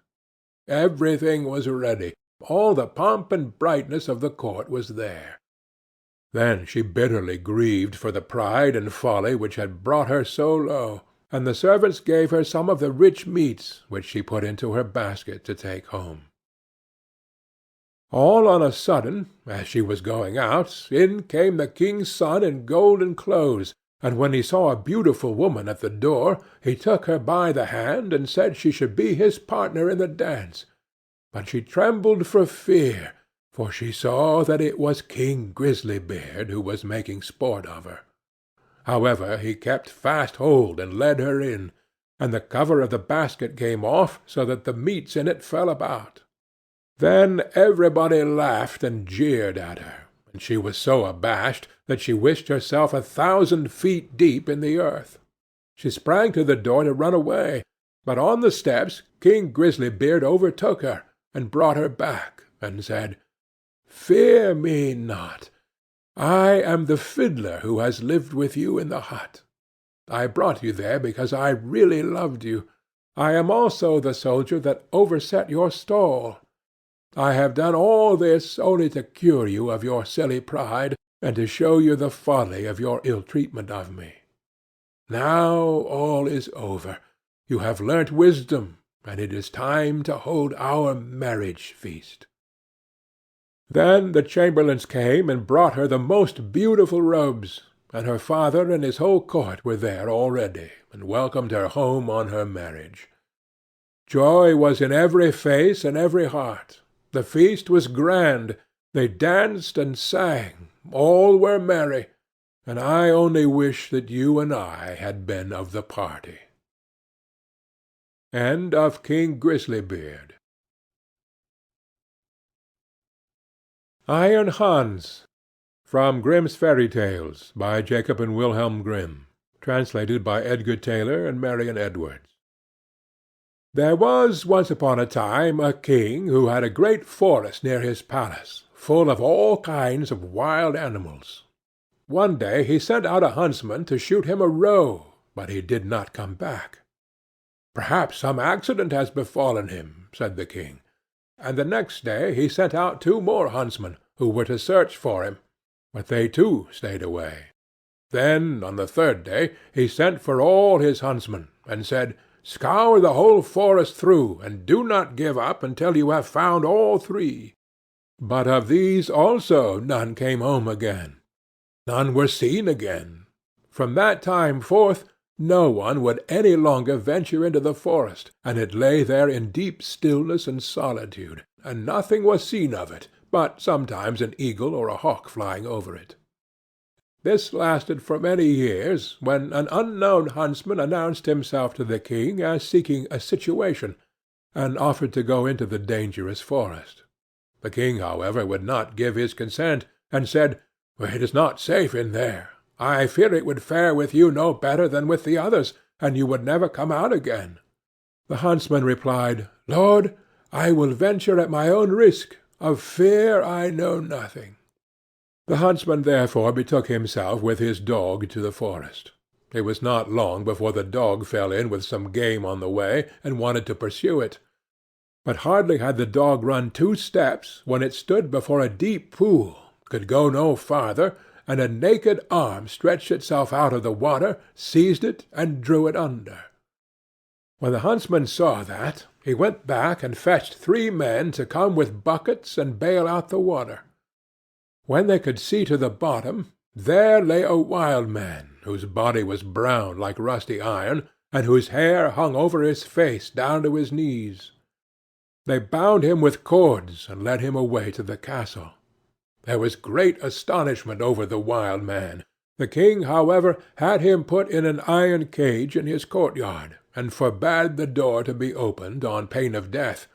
Everything was ready. All the pomp and brightness of the court was there. Then she bitterly grieved for the pride and folly which had brought her so low, and the servants gave her some of the rich meats, which she put into her basket to take home. All on a sudden, as she was going out, in came the king's son in golden clothes, and when he saw a beautiful woman at the door, he took her by the hand and said she should be his partner in the dance. But she trembled for fear, for she saw that it was King Grizzly Beard who was making sport of her. However, he kept fast hold and led her in, and the cover of the basket came off, so that the meats in it fell about. Then everybody laughed and jeered at her, and she was so abashed that she wished herself 1,000 feet deep in the earth. She sprang to the door to run away, but on the steps King Grizzly Beard overtook her, and brought her back, and said, "Fear me not. I am the fiddler who has lived with you in the hut. I brought you there because I really loved you. I am also the soldier that overset your stall. I have done all this only to cure you of your silly pride, and to show you the folly of your ill-treatment of me. Now all is over. You have learnt wisdom, and it is time to hold our marriage feast." Then the chamberlains came and brought her the most beautiful robes, and her father and his whole court were there already, and welcomed her home on her marriage. Joy was in every face and every heart. The feast was grand. They danced and sang. All were merry, and I only wish that you and I had been of the party. End of King Grizzly Beard. Iron Hans, from Grimm's Fairy Tales, by Jacob and Wilhelm Grimm, translated by Edgar Tailor and Marion Edwards. There was once upon a time a king who had a great forest near his palace, full of all kinds of wild animals. One day he sent out a huntsman to shoot him a roe, but he did not come back. "Perhaps some accident has befallen him," said the king, and the next day he sent out 2 more huntsmen, who were to search for him, but they too stayed away. Then, on the 3rd day, he sent for all his huntsmen, and said, "Scour the whole forest through, and do not give up until you have found all 3. But of these also none came home again. None were seen again. From that time forth no one would any longer venture into the forest, and it lay there in deep stillness and solitude, and nothing was seen of it, but sometimes an eagle or a hawk flying over it. This lasted for many years, when an unknown huntsman announced himself to the king as seeking a situation, and offered to go into the dangerous forest. The king, however, would not give his consent, and said, "It is not safe in there. I fear it would fare with you no better than with the others, and you would never come out again." The huntsman replied, "Lord, I will venture at my own risk. Of fear I know nothing." The huntsman therefore betook himself with his dog to the forest. It was not long before the dog fell in with some game on the way, and wanted to pursue it. But hardly had the dog run 2 steps when it stood before a deep pool, could go no farther, and a naked arm stretched itself out of the water, seized it, and drew it under. When the huntsman saw that, he went back and fetched 3 men to come with buckets and bail out the water. When they could see to the bottom, there lay a wild man, whose body was brown like rusty iron, and whose hair hung over his face down to his knees. They bound him with cords and led him away to the castle. There was great astonishment over the wild man. The king, however, had him put in an iron cage in his courtyard, and forbade the door to be opened on pain of death,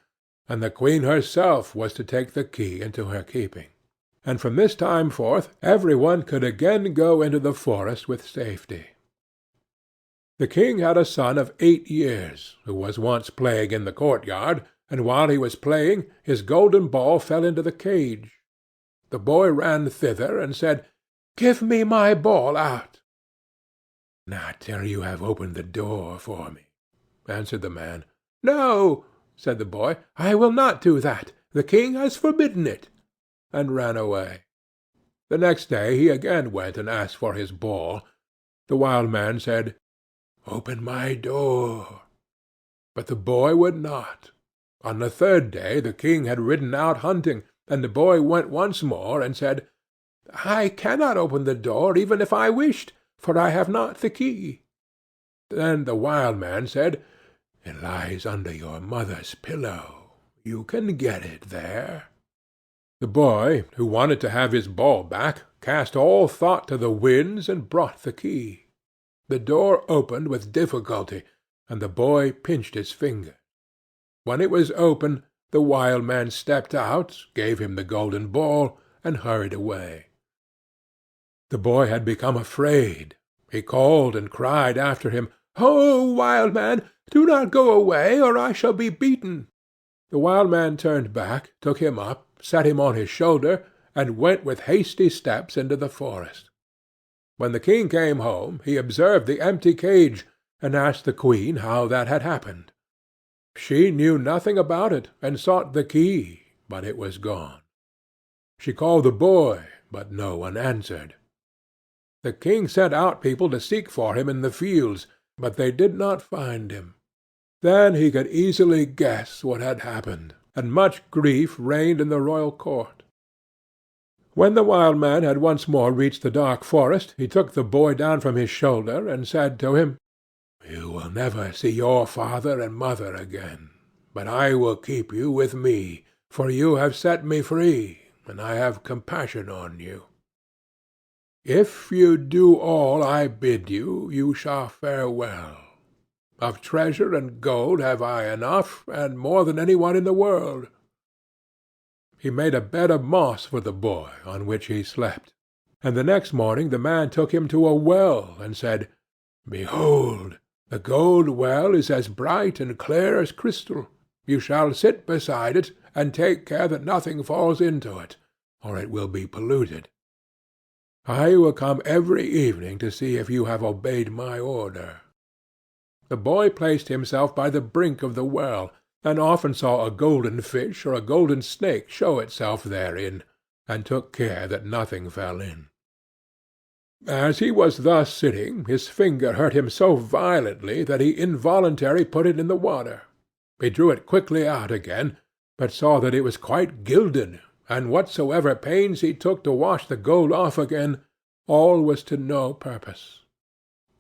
and the queen herself was to take the key into her keeping. And from this time forth every one could again go into the forest with safety. The king had a son of 8 years, who was once playing in the courtyard, and while he was playing, his golden ball fell into the cage. The boy ran thither and said, "Give me my ball out." "Not till you have opened the door for me," answered the man. "No," said the boy, "I will not do that. The king has forbidden it," and ran away. The next day he again went and asked for his ball. The wild man said, "Open my door." But the boy would not. On the 3rd day the king had ridden out hunting, and the boy went once more and said, "I cannot open the door even if I wished, for I have not the key." Then the wild man said, "It lies under your mother's pillow. You can get it there." The boy, who wanted to have his ball back, cast all thought to the winds and brought the key. The door opened with difficulty, and the boy pinched his finger. When it was open, the wild man stepped out, gave him the golden ball, and hurried away. The boy had become afraid. He called and cried after him, "Ho, wild man! Do not go away, or I shall be beaten." The wild man turned back, took him up, set him on his shoulder, and went with hasty steps into the forest. When the king came home, he observed the empty cage, and asked the queen how that had happened. She knew nothing about it, and sought the key, but it was gone. She called the boy, but no one answered. The king sent out people to seek for him in the fields, but they did not find him. Then he could easily guess what had happened, and much grief reigned in the royal court. When the wild man had once more reached the dark forest, he took the boy down from his shoulder, and said to him, "You will never see your father and mother again, but I will keep you with me, for you have set me free, and I have compassion on you. If you do all I bid you, you shall fare well. Of treasure and gold have I enough, and more than any one in the world." He made a bed of moss for the boy, on which he slept, and the next morning the man took him to a well, and said, "Behold, the gold well is as bright and clear as crystal. You shall sit beside it, and take care that nothing falls into it, or it will be polluted. I will come every evening to see if you have obeyed my order." The boy placed himself by the brink of the well, and often saw a golden fish or a golden snake show itself therein, and took care that nothing fell in. As he was thus sitting, his finger hurt him so violently that he involuntarily put it in the water. He drew it quickly out again, but saw that it was quite gilded, and whatsoever pains he took to wash the gold off again, all was to no purpose.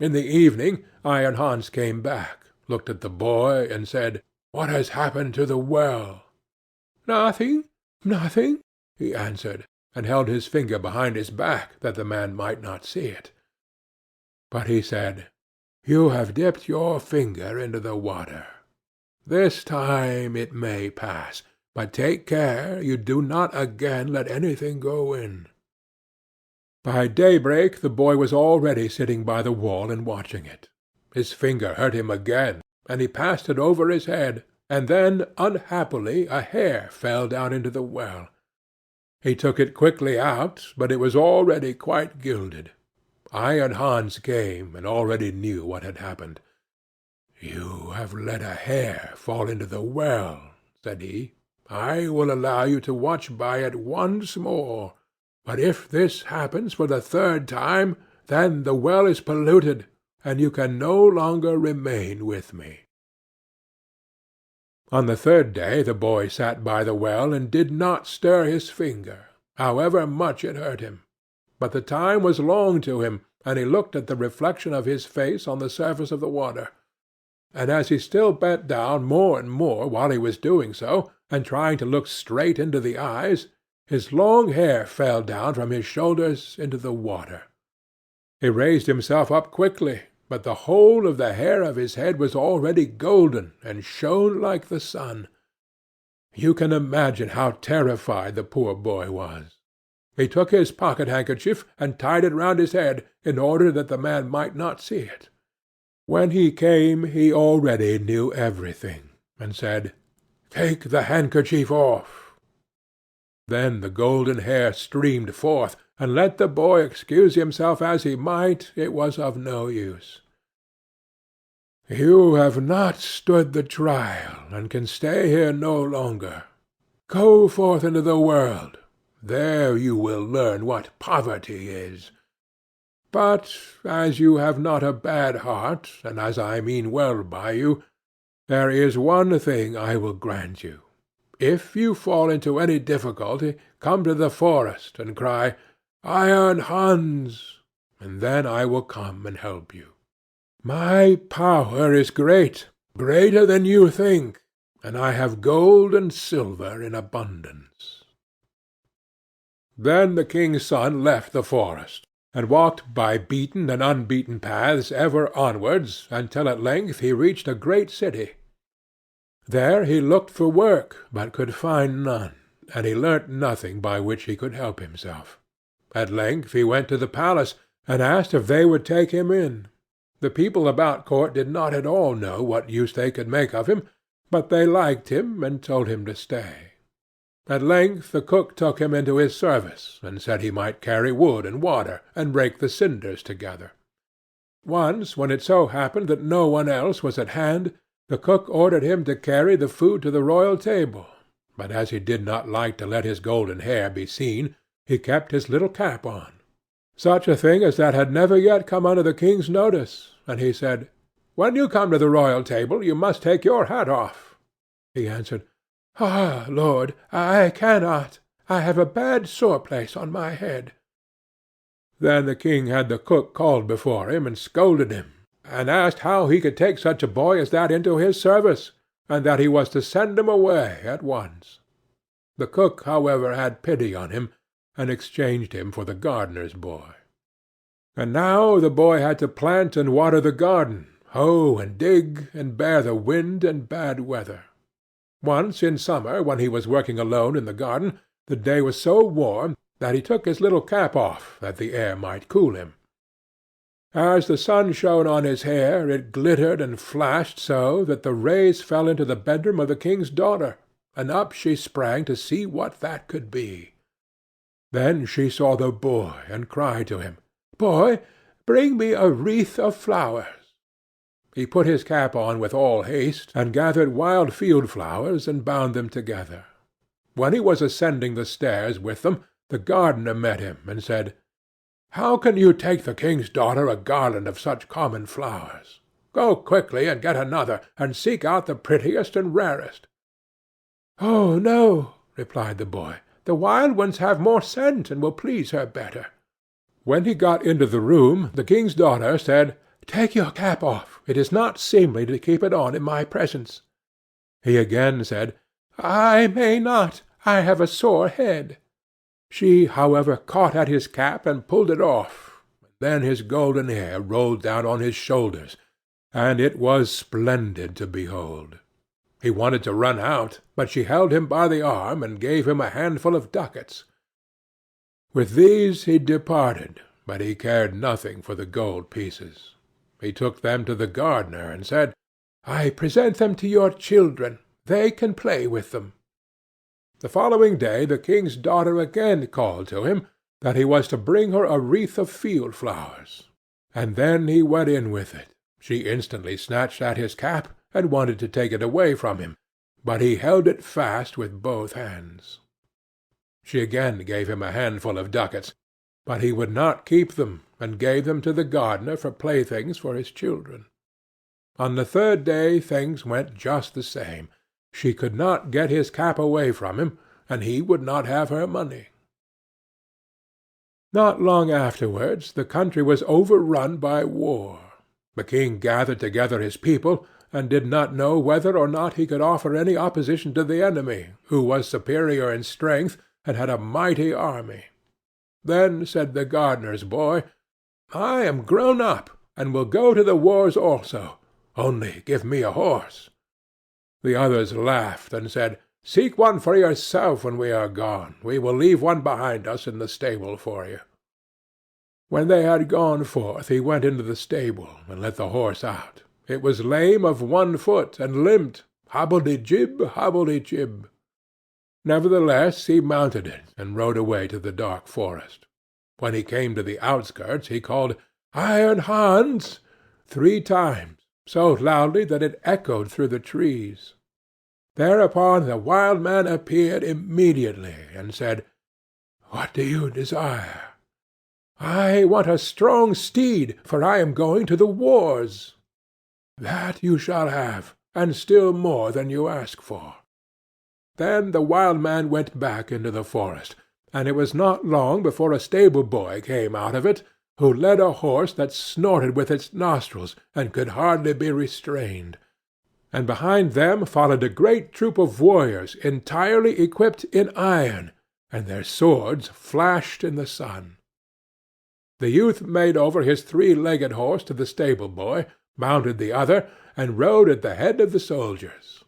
In the evening Iron Hans came back, looked at the boy, and said, "What has happened to the well?" "Nothing, nothing," he answered, and held his finger behind his back, that the man might not see it. But he said, "You have dipped your finger into the water. This time it may pass, but take care you do not again let anything go in." By daybreak the boy was already sitting by the wall and watching it. His finger hurt him again, and he passed it over his head, and then unhappily a hair fell down into the well. He took it quickly out, but it was already quite gilded. Iron Hans came, and already knew what had happened. "You have let a hair fall into the well," said he. "I will allow you to watch by it once more, but if this happens for the third time, then the well is polluted, and you can no longer remain with me." On the third day the boy sat by the well and did not stir his finger, however much it hurt him. But the time was long to him, and he looked at the reflection of his face on the surface of the water. And as he still bent down more and more while he was doing so, and trying to look straight into the eyes, his long hair fell down from his shoulders into the water. He raised himself up quickly, but the whole of the hair of his head was already golden and shone like the sun. You can imagine how terrified the poor boy was. He took his pocket-handkerchief and tied it round his head, in order that the man might not see it. When he came he already knew everything, and said, "Take the handkerchief off." Then the golden hair streamed forth, and let the boy excuse himself as he might, it was of no use. "You have not stood the trial, and can stay here no longer. Go forth into the world. There you will learn what poverty is. But as you have not a bad heart, and as I mean well by you, there is one thing I will grant you. If you fall into any difficulty, come to the forest and cry, 'Iron Hans,' and then I will come and help you. My power is great, greater than you think, and I have gold and silver in abundance." Then the king's son left the forest, and walked by beaten and unbeaten paths ever onwards, until at length he reached a great city. There he looked for work, but could find none, and he learnt nothing by which he could help himself. At length he went to the palace, and asked if they would take him in. The people about court did not at all know what use they could make of him, but they liked him, and told him to stay. At length the cook took him into his service, and said he might carry wood and water, and rake the cinders together. Once, when it so happened that no one else was at hand, the cook ordered him to carry the food to the royal table, but as he did not like to let his golden hair be seen, he kept his little cap on. Such a thing as that had never yet come under the king's notice, and he said, "When you come to the royal table, you must take your hat off." He answered, "Ah, Lord, I cannot. I have a bad sore place on my head." Then the king had the cook called before him, and scolded him, and asked how he could take such a boy as that into his service, and that he was to send him away at once. The cook, however, had pity on him, and exchanged him for the gardener's boy. And now the boy had to plant and water the garden, hoe and dig, and bear the wind and bad weather. Once in summer, when he was working alone in the garden, the day was so warm that he took his little cap off, that the air might cool him. As the sun shone on his hair, it glittered and flashed so that the rays fell into the bedroom of the king's daughter, and up she sprang to see what that could be. Then she saw the boy, and cried to him, "Boy, bring me a wreath of flowers." He put his cap on with all haste, and gathered wild field flowers, and bound them together. When he was ascending the stairs with them, the gardener met him, and said, "How can you take the king's daughter a garland of such common flowers? Go quickly and get another, and seek out the prettiest and rarest." "Oh, no," replied the boy. "The wild ones have more scent, and will please her better." When he got into the room, the king's daughter said, "Take your cap off. It is not seemly to keep it on in my presence." He again said, "I may not. I have a sore head." She, however, caught at his cap and pulled it off. Then his golden hair rolled down on his shoulders, and it was splendid to behold. He wanted to run out, but she held him by the arm, and gave him a handful of ducats. With these he departed, but he cared nothing for the gold pieces. He took them to the gardener, and said, "I present them to your children. They can play with them." The following day the king's daughter again called to him that he was to bring her a wreath of field flowers, and then he went in with it. She instantly snatched at his cap, and wanted to take it away from him, but he held it fast with both hands. She again gave him a handful of ducats, but he would not keep them, and gave them to the gardener for playthings for his children. On the third day things went just the same. She could not get his cap away from him, and he would not have her money. Not long afterwards the country was overrun by war. The king gathered together his people, and did not know whether or not he could offer any opposition to the enemy, who was superior in strength, and had a mighty army. Then said the gardener's boy, "I am grown up, and will go to the wars also. Only give me a horse." The others laughed, and said, "Seek one for yourself when we are gone. We will leave one behind us in the stable for you." When they had gone forth, he went into the stable, and let the horse out. It was lame of one foot, and limped, hobbledy-jib, hobbledy-jib. Nevertheless he mounted it, and rode away to the dark forest. When he came to the outskirts, he called, "Iron Hans!" 3 times, so loudly that it echoed through the trees. Thereupon the wild man appeared immediately, and said, "What do you desire?" "I want a strong steed, for I am going to the wars." "That you shall have, and still more than you ask for." Then the wild man went back into the forest, and it was not long before a stable-boy came out of it, who led a horse that snorted with its nostrils, and could hardly be restrained. And behind them followed a great troop of warriors entirely equipped in iron, and their swords flashed in the sun. The youth made over his three-legged horse to the stable-boy, mounted the other, and rode at the head of the soldiers.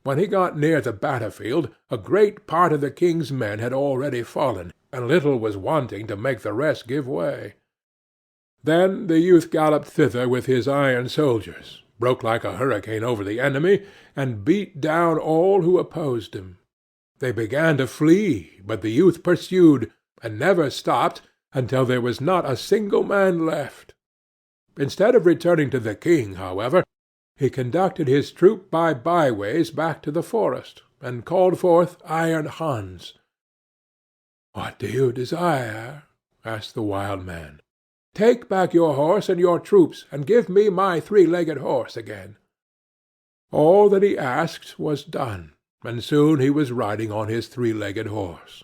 When he got near the battlefield, a great part of the king's men had already fallen, and little was wanting to make the rest give way. Then the youth galloped thither with his iron soldiers, broke like a hurricane over the enemy, and beat down all who opposed him. They began to flee, but the youth pursued, and never stopped until there was not a single man left. Instead of returning to the king, however, he conducted his troop by byways back to the forest, and called forth Iron Hans. "What do you desire?" asked the wild man. "Take back your horse and your troops, and give me my three-legged horse again." All that he asked was done, and soon he was riding on his three-legged horse.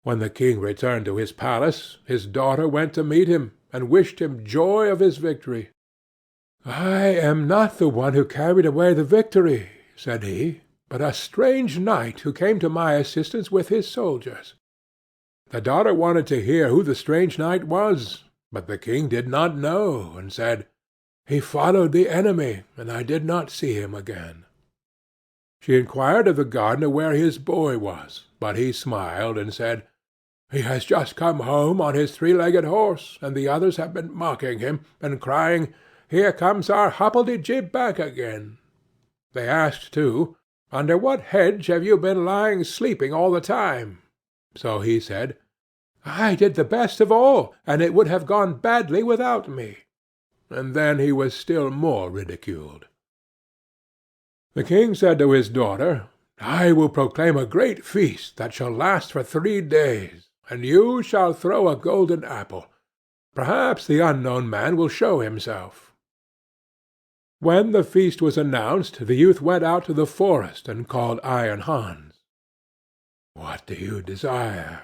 When the king returned to his palace, his daughter went to meet him, and wished him joy of his victory. "I am not the one who carried away the victory," said he, "but a strange knight who came to my assistance with his soldiers." The daughter wanted to hear who the strange knight was, but the king did not know, and said, "He followed the enemy, and I did not see him again." She inquired of the gardener where his boy was, but he smiled and said, "He has just come home on his three-legged horse, and the others have been mocking him, and crying, 'Here comes our Hoppledy-Jib back again.' They asked, too, 'Under what hedge have you been lying sleeping all the time?' So he said, 'I did the best of all, and it would have gone badly without me.' And then he was still more ridiculed. The king said to his daughter, "I will proclaim a great feast that shall last for 3 days, and you shall throw a golden apple. Perhaps the unknown man will show himself." When the feast was announced, the youth went out to the forest and called Iron Hans. "What do you desire?"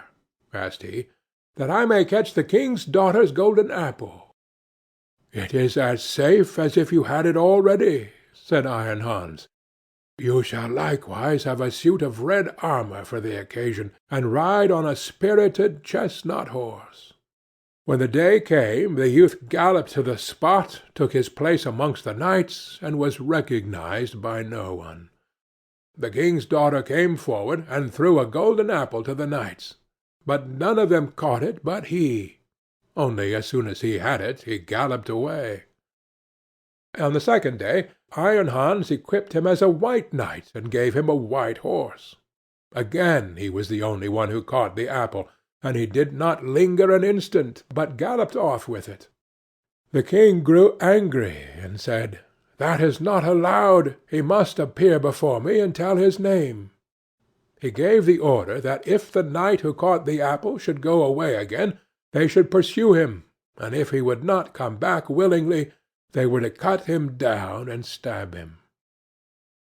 asked he. "That I may catch the king's daughter's golden apple." "It is as safe as if you had it already," said Iron Hans. "You shall likewise have a suit of red armor for the occasion, and ride on a spirited chestnut horse." When the day came, the youth galloped to the spot, took his place amongst the knights, and was recognized by no one. The king's daughter came forward and threw a golden apple to the knights, but none of them caught it but he. Only as soon as he had it, he galloped away. On the second day, Iron Hans equipped him as a white knight, and gave him a white horse. Again he was the only one who caught the apple, and he did not linger an instant, but galloped off with it. The king grew angry, and said, "That is not allowed. He must appear before me and tell his name." He gave the order that if the knight who caught the apple should go away again, they should pursue him, and if he would not come back willingly, they were to cut him down and stab him.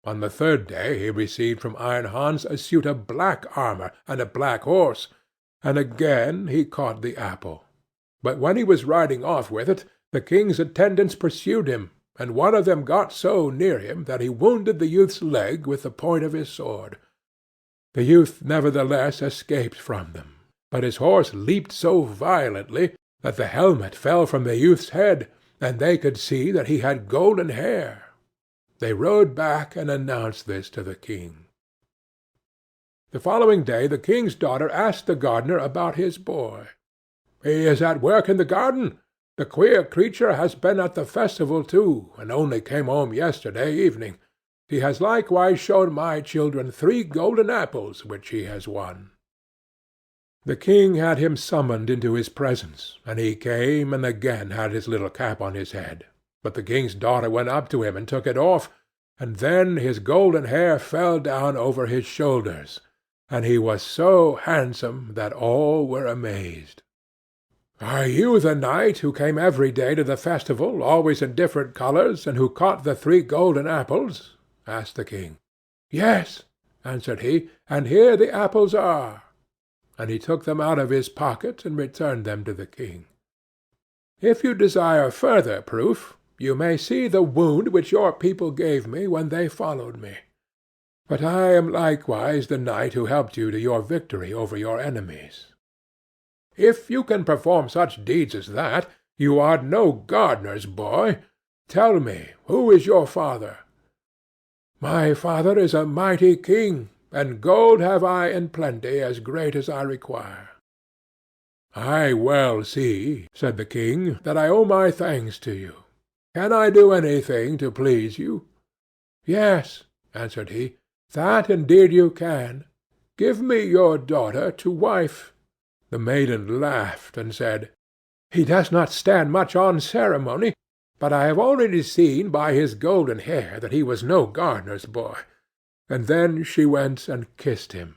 On the third day he received from Iron Hans a suit of black armor and a black horse, and again he caught the apple. But when he was riding off with it, the king's attendants pursued him, and one of them got so near him that he wounded the youth's leg with the point of his sword. The youth nevertheless escaped from them, but his horse leaped so violently that the helmet fell from the youth's head, and they could see that he had golden hair. They rode back and announced this to the king. The following day the king's daughter asked the gardener about his boy. "He is at work in the garden. The queer creature has been at the festival too, and only came home yesterday evening. He has likewise shown my children 3 golden apples which he has won." The king had him summoned into his presence, and he came and again had his little cap on his head. But the king's daughter went up to him and took it off, and then his golden hair fell down over his shoulders, and he was so handsome that all were amazed. "Are you the knight who came every day to the festival, always in different colors, and who caught the 3 golden apples?" asked the king. "Yes," answered he, "and here the apples are." And he took them out of his pocket and returned them to the king. "If you desire further proof, you may see the wound which your people gave me when they followed me. But I am likewise the knight who helped you to your victory over your enemies." If you can perform such deeds as that, you are no gardener's boy. Tell me, who is your father?" "My father is a mighty king, and gold have I in plenty as great as I require." "I well see," said the king, "that I owe my thanks to you. Can I do anything to please you?" "Yes," answered he, "that indeed you can. Give me your daughter to wife." The maiden laughed and said, "He does not stand much on ceremony, but I have already seen by his golden hair that he was no gardener's boy." And then she went and kissed him.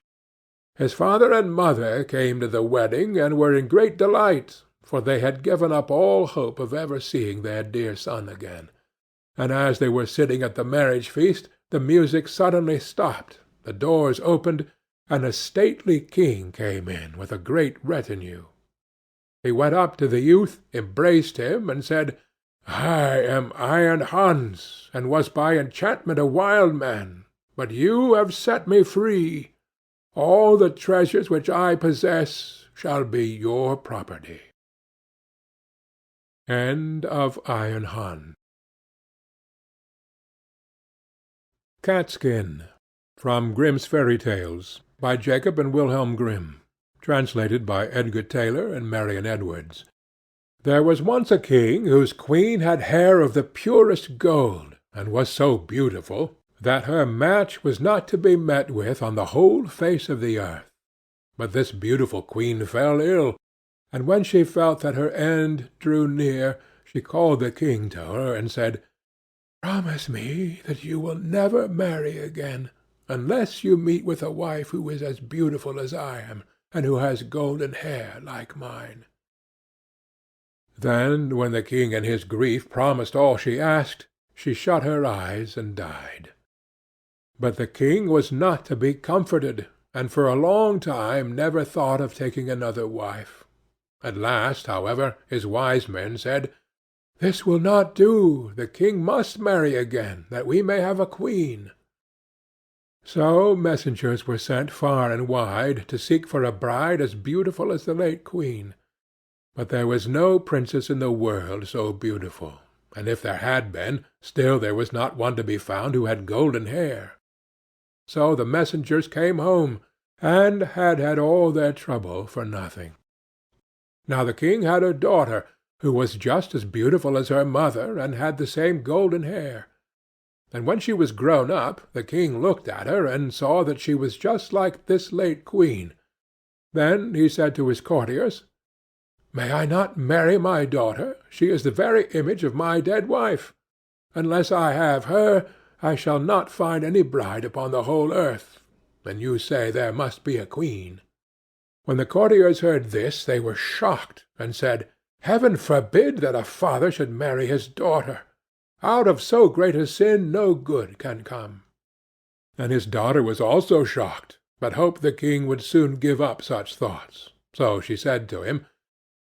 His father and mother came to the wedding, and were in great delight, for they had given up all hope of ever seeing their dear son again. And as they were sitting at the marriage feast, the music suddenly stopped, the doors opened, and a stately king came in with a great retinue. He went up to the youth, embraced him, and said, "I am Iron Hans, and was by enchantment a wild man, but you have set me free. All the treasures which I possess shall be your property." End of Iron Hans. Catskin, from Grimm's Fairy Tales, by Jacob and Wilhelm Grimm, translated by Edgar Tailor and Marion Edwards. There was once a king whose queen had hair of the purest gold, and was so beautiful that her match was not to be met with on the whole face of the earth. But this beautiful queen fell ill, and when she felt that her end drew near, she called the king to her and said, "Promise me that you will never marry again, unless you meet with a wife who is as beautiful as I am, and who has golden hair like mine." Then, when the king in his grief promised all she asked, she shut her eyes and died. But the king was not to be comforted, and for a long time never thought of taking another wife. At last, however, his wise men said, "This will not do. The king must marry again, that we may have a queen." So messengers were sent far and wide to seek for a bride as beautiful as the late queen. But there was no princess in the world so beautiful, and if there had been, still there was not one to be found who had golden hair. So the messengers came home, and had all their trouble for nothing. Now the king had a daughter, who was just as beautiful as her mother, and had the same golden hair. And when she was grown up, the king looked at her, and saw that she was just like this late queen. Then he said to his courtiers, "May I not marry my daughter? She is the very image of my dead wife. Unless I have her, I shall not find any bride upon the whole earth. And you say there must be a queen." When the courtiers heard this, they were shocked, and said, "Heaven forbid that a father should marry his daughter. Out of so great a sin no good can come." And his daughter was also shocked, but hoped the king would soon give up such thoughts. So she said to him,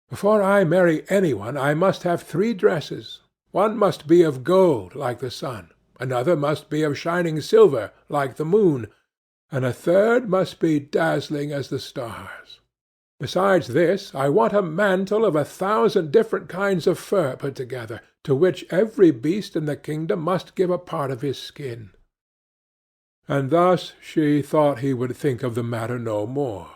"Before I marry any one, I must have 3 dresses. One must be of gold, like the sun. Another must be of shining silver, like the moon. And a third must be dazzling as the stars. Besides this, I want a mantle of 1,000 different kinds of fur put together, to which every beast in the kingdom must give a part of his skin." And thus she thought he would think of the matter no more.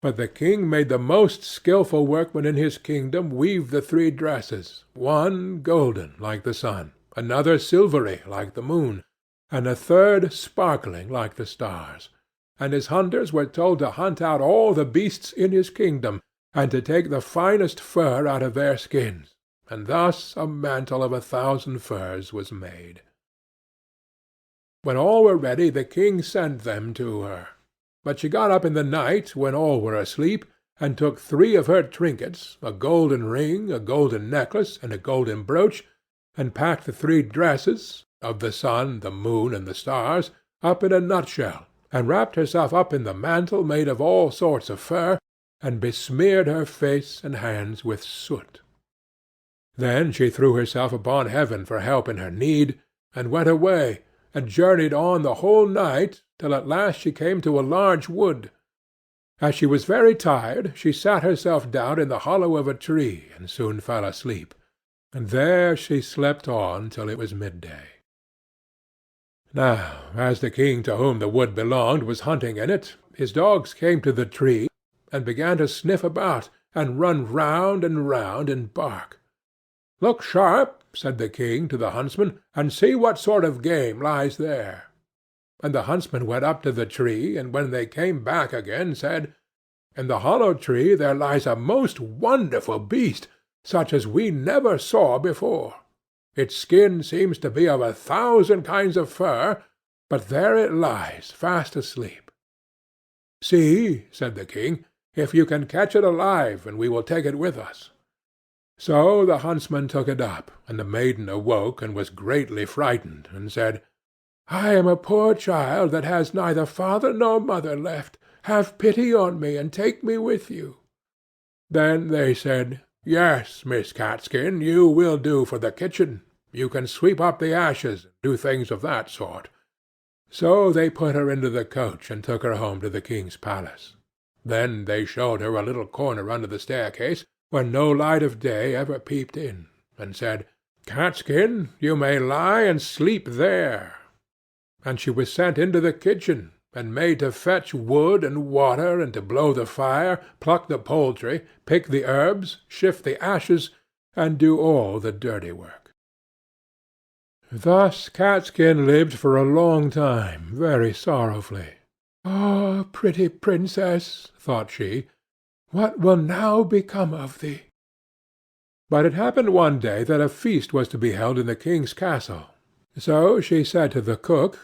But the king made the most skilful workman in his kingdom weave the 3 dresses, one golden like the sun, another silvery like the moon, and a third sparkling like the stars. And his hunters were told to hunt out all the beasts in his kingdom, and to take the finest fur out of their skins, and thus a mantle of 1,000 furs was made. When all were ready, the king sent them to her. But she got up in the night, when all were asleep, and took 3 of her trinkets, a golden ring, a golden necklace, and a golden brooch, and packed the 3 dresses, of the sun, the moon, and the stars, up in a nutshell, and wrapped herself up in the mantle made of all sorts of fur, and besmeared her face and hands with soot. Then she threw herself upon heaven for help in her need, and went away, and journeyed on the whole night, till at last she came to a large wood. As she was very tired, she sat herself down in the hollow of a tree and soon fell asleep, and there she slept on till it was midday. Now, as the king to whom the wood belonged was hunting in it, his dogs came to the tree and began to sniff about, and run round and round and bark. "Look sharp," said the king to the huntsman, "and see what sort of game lies there." And the huntsmen went up to the tree, and when they came back again, said, "In the hollow tree there lies a most wonderful beast, such as we never saw before. Its skin seems to be of 1,000 kinds of fur, but there it lies, fast asleep." "See," said the king, "if you can catch it alive, and we will take it with us." So the huntsman took it up, and the maiden awoke and was greatly frightened, and said, "I am a poor child that has neither father nor mother left. Have pity on me, and take me with you." Then they said, "Yes, Miss Catskin, you will do for the kitchen. You can sweep up the ashes, and do things of that sort." So they put her into the coach, and took her home to the king's palace. Then they showed her a little corner under the staircase, where no light of day ever peeped in, and said, "Catskin, you may lie and sleep there." And she was sent into the kitchen, and made to fetch wood and water, and to blow the fire, pluck the poultry, pick the herbs, shift the ashes, and do all the dirty work. Thus Catskin lived for a long time, very sorrowfully. "Ah, pretty princess," thought she, "what will now become of thee?" But it happened one day that a feast was to be held in the king's castle. So she said to the cook,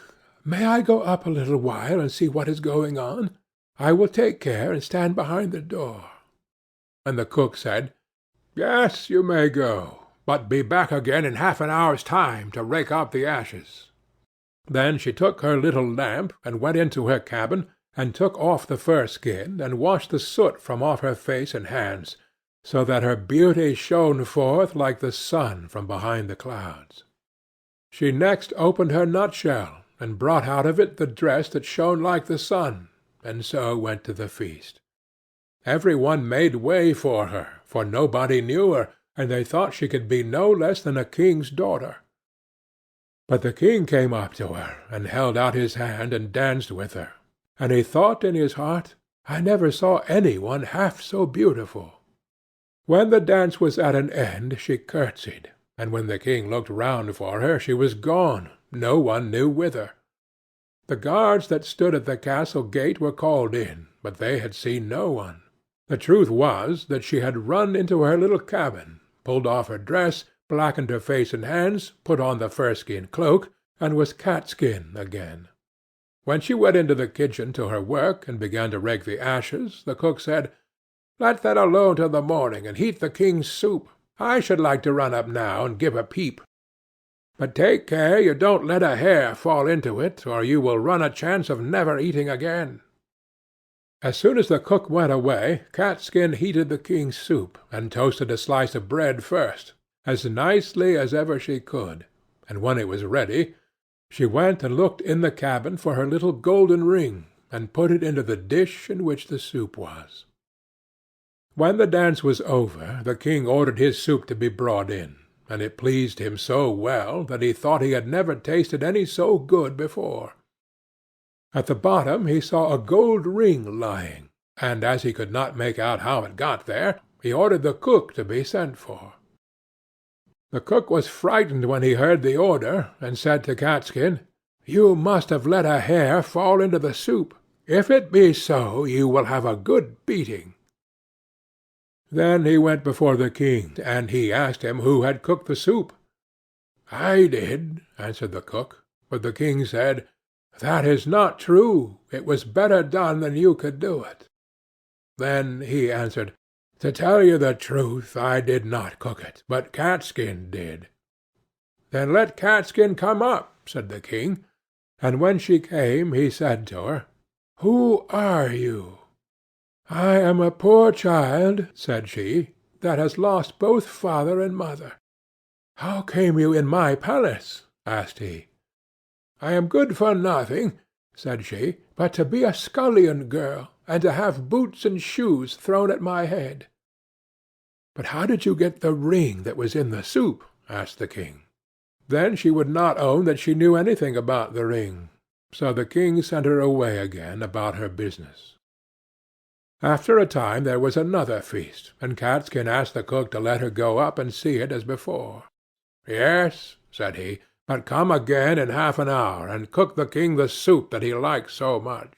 "May I go up a little while and see what is going on? I will take care and stand behind the door." And the cook said, "Yes, you may go, but be back again in half an hour's time to rake up the ashes." Then she took her little lamp, and went into her cabin, and took off the fur skin, and washed the soot from off her face and hands, so that her beauty shone forth like the sun from behind the clouds. She next opened her nutshell, and brought out of it the dress that shone like the sun, and so went to the feast. Every one made way for her, for nobody knew her, and they thought she could be no less than a king's daughter. But the king came up to her, and held out his hand, and danced with her, and he thought in his heart, "I never saw any one half so beautiful." When the dance was at an end, she curtsied, and when the king looked round for her, she was gone, no one knew whither. The guards that stood at the castle gate were called in, but they had seen no one. The truth was that she had run into her little cabin, pulled off her dress, blackened her face and hands, put on the fur-skin cloak, and was Catskin again. When she went into the kitchen to her work, and began to rake the ashes, the cook said, "Let that alone till the morning, and heat the king's soup. I should like to run up now and give a peep. But take care you don't let a hair fall into it, or you will run a chance of never eating again." As soon as the cook went away, Catskin heated the king's soup, and toasted a slice of bread first, as nicely as ever she could, and when it was ready, she went and looked in the cabin for her little golden ring, and put it into the dish in which the soup was. When the dance was over, the king ordered his soup to be brought in, and it pleased him so well that he thought he had never tasted any so good before. At the bottom he saw a gold ring lying, and as he could not make out how it got there, he ordered the cook to be sent for. The cook was frightened when he heard the order, and said to Catskin, "You must have let a hair fall into the soup. If it be so, you will have a good beating." Then he went before the king, and he asked him who had cooked the soup. "I did," answered the cook. But the king said, "That is not true. It was better done than you could do it." Then he answered, "To tell you the truth, I did not cook it, but Catskin did." "Then let Catskin come up," said the king. And when she came, he said to her, "Who are you?" "I am a poor child," said she, "that has lost both father and mother." "How came you in my palace?" asked he. "I am good for nothing," said she, "but to be a scullion girl, and to have boots and shoes thrown at my head." "But how did you get the ring that was in the soup?" asked the king. Then she would not own that she knew anything about the ring, so the king sent her away again about her business. After a time there was another feast, and Catskin asked the cook to let her go up and see it as before. "Yes," said he, "but come again in half an hour, and cook the king the soup that he likes so much."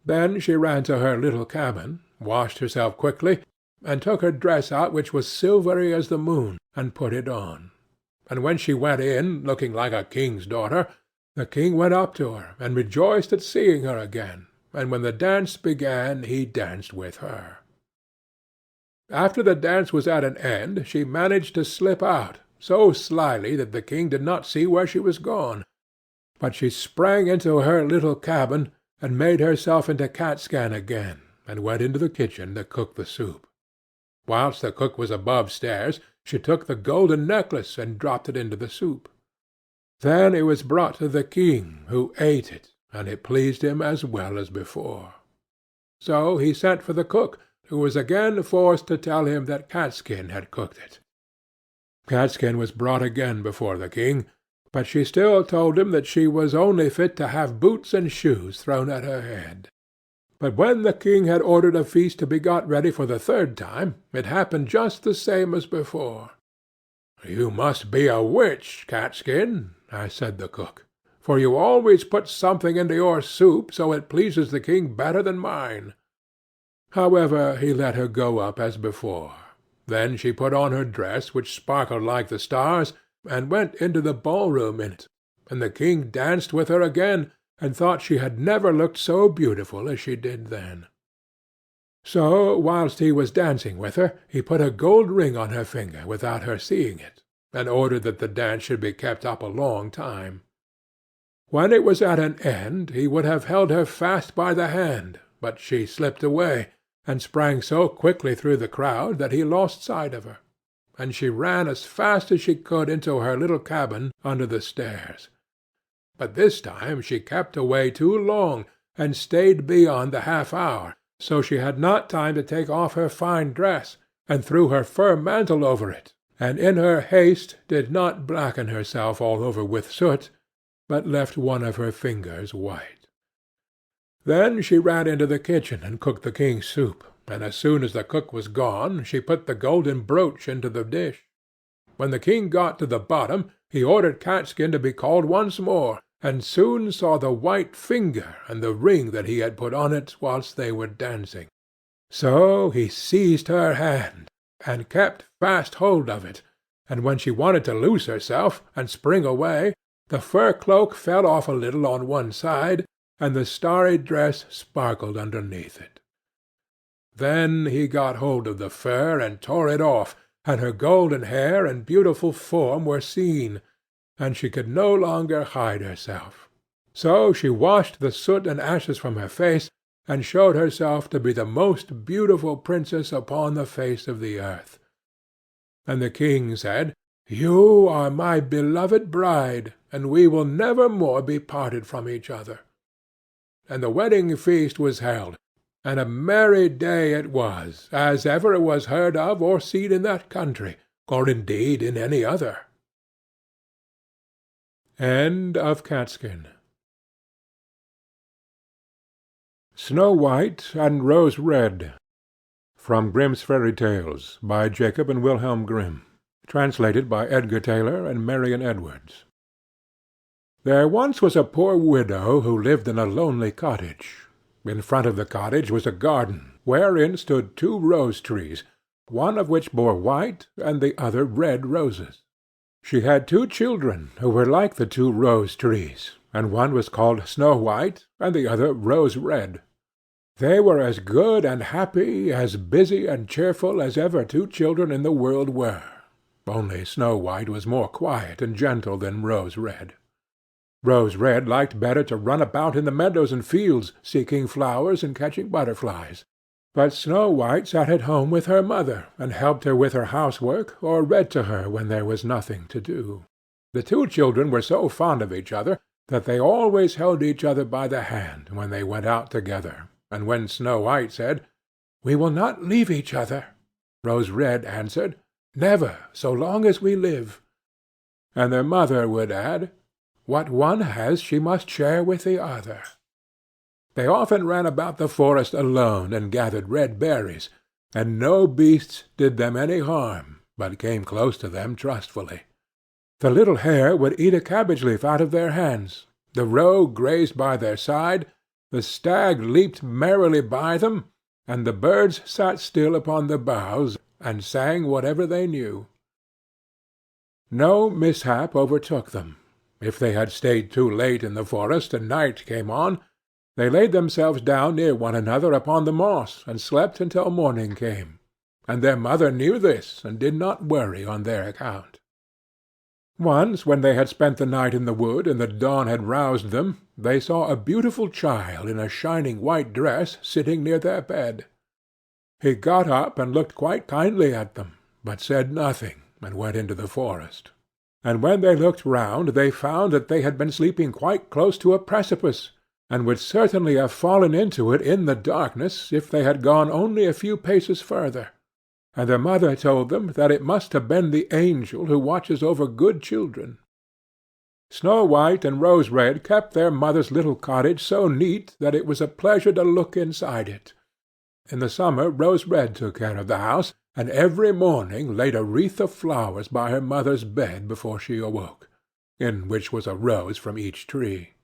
Then she ran to her little cabin, washed herself quickly, and took her dress out which was silvery as the moon, and put it on. And when she went in, looking like a king's daughter, the king went up to her, and rejoiced at seeing her again, and when the dance began he danced with her. After the dance was at an end, she managed to slip out, so slyly that the king did not see where she was gone. But she sprang into her little cabin, and made herself into Catskin again, and went into the kitchen to cook the soup. Whilst the cook was above stairs, she took the golden necklace and dropped it into the soup. Then it was brought to the king, who ate it, and it pleased him as well as before. So he sent for the cook, who was again forced to tell him that Catskin had cooked it. Catskin was brought again before the king, but she still told him that she was only fit to have boots and shoes thrown at her head. But when the king had ordered a feast to be got ready for the third time, it happened just the same as before. "You must be a witch, Catskin," said the cook, "for you always put something into your soup so it pleases the king better than mine." However, he let her go up as before. Then she put on her dress, which sparkled like the stars, and went into the ballroom in it, and the king danced with her again, and thought she had never looked so beautiful as she did then. So, whilst he was dancing with her, he put a gold ring on her finger without her seeing it, and ordered that the dance should be kept up a long time. When it was at an end, he would have held her fast by the hand, but she slipped away, and sprang so quickly through the crowd that he lost sight of her, and she ran as fast as she could into her little cabin under the stairs. But this time she kept away too long, and stayed beyond the half-hour, so she had not time to take off her fine dress, and threw her fur mantle over it, and in her haste did not blacken herself all over with soot, but left one of her fingers white. Then she ran into the kitchen and cooked the king's soup, and as soon as the cook was gone, she put the golden brooch into the dish. When the king got to the bottom, he ordered Catskin to be called once more, and soon saw the white finger and the ring that he had put on it whilst they were dancing. So he seized her hand, and kept fast hold of it, and when she wanted to loose herself, and spring away, the fur cloak fell off a little on one side, and the starry dress sparkled underneath it. Then he got hold of the fur, and tore it off, and her golden hair and beautiful form were seen, and she could no longer hide herself. So she washed the soot and ashes from her face, and showed herself to be the most beautiful princess upon the face of the earth. And the king said, "You are my beloved bride, and we will never more be parted from each other." And the wedding feast was held, and a merry day it was, as ever it was heard of or seen in that country, or indeed in any other. End of Catskin. Snow White and Rose Red. From Grimm's Fairy Tales, by Jacob and Wilhelm Grimm. Translated by Edgar Tailor and Marion Edwards. There once was a poor widow who lived in a lonely cottage. In front of the cottage was a garden, wherein stood 2 rose trees, one of which bore white and the other red roses. She had 2 children who were like the 2 rose trees, and one was called Snow White and the other Rose Red. They were as good and happy, as busy and cheerful as ever 2 children in the world were, only Snow White was more quiet and gentle than Rose Red. Rose Red liked better to run about in the meadows and fields, seeking flowers and catching butterflies. But Snow White sat at home with her mother, and helped her with her housework, or read to her when there was nothing to do. The 2 children were so fond of each other that they always held each other by the hand when they went out together, and when Snow White said, "We will not leave each other," Rose Red answered, "Never, so long as we live." And their mother would add, "What one has she must share with the other." They often ran about the forest alone and gathered red berries, and no beasts did them any harm, but came close to them trustfully. The little hare would eat a cabbage leaf out of their hands, the roe grazed by their side, the stag leaped merrily by them, and the birds sat still upon the boughs and sang whatever they knew. No mishap overtook them. If they had stayed too late in the forest and night came on, they laid themselves down near one another upon the moss and slept until morning came, and their mother knew this and did not worry on their account. Once, when they had spent the night in the wood and the dawn had roused them, they saw a beautiful child in a shining white dress sitting near their bed. He got up and looked quite kindly at them, but said nothing, and went into the forest. And when they looked round, they found that they had been sleeping quite close to a precipice, and would certainly have fallen into it in the darkness if they had gone only a few paces further. And their mother told them that it must have been the angel who watches over good children. Snow White and Rose Red kept their mother's little cottage so neat that it was a pleasure to look inside it. In the summer Rose Red took care of the house, and every morning laid a wreath of flowers by her mother's bed before she awoke, in which was a rose from each tree.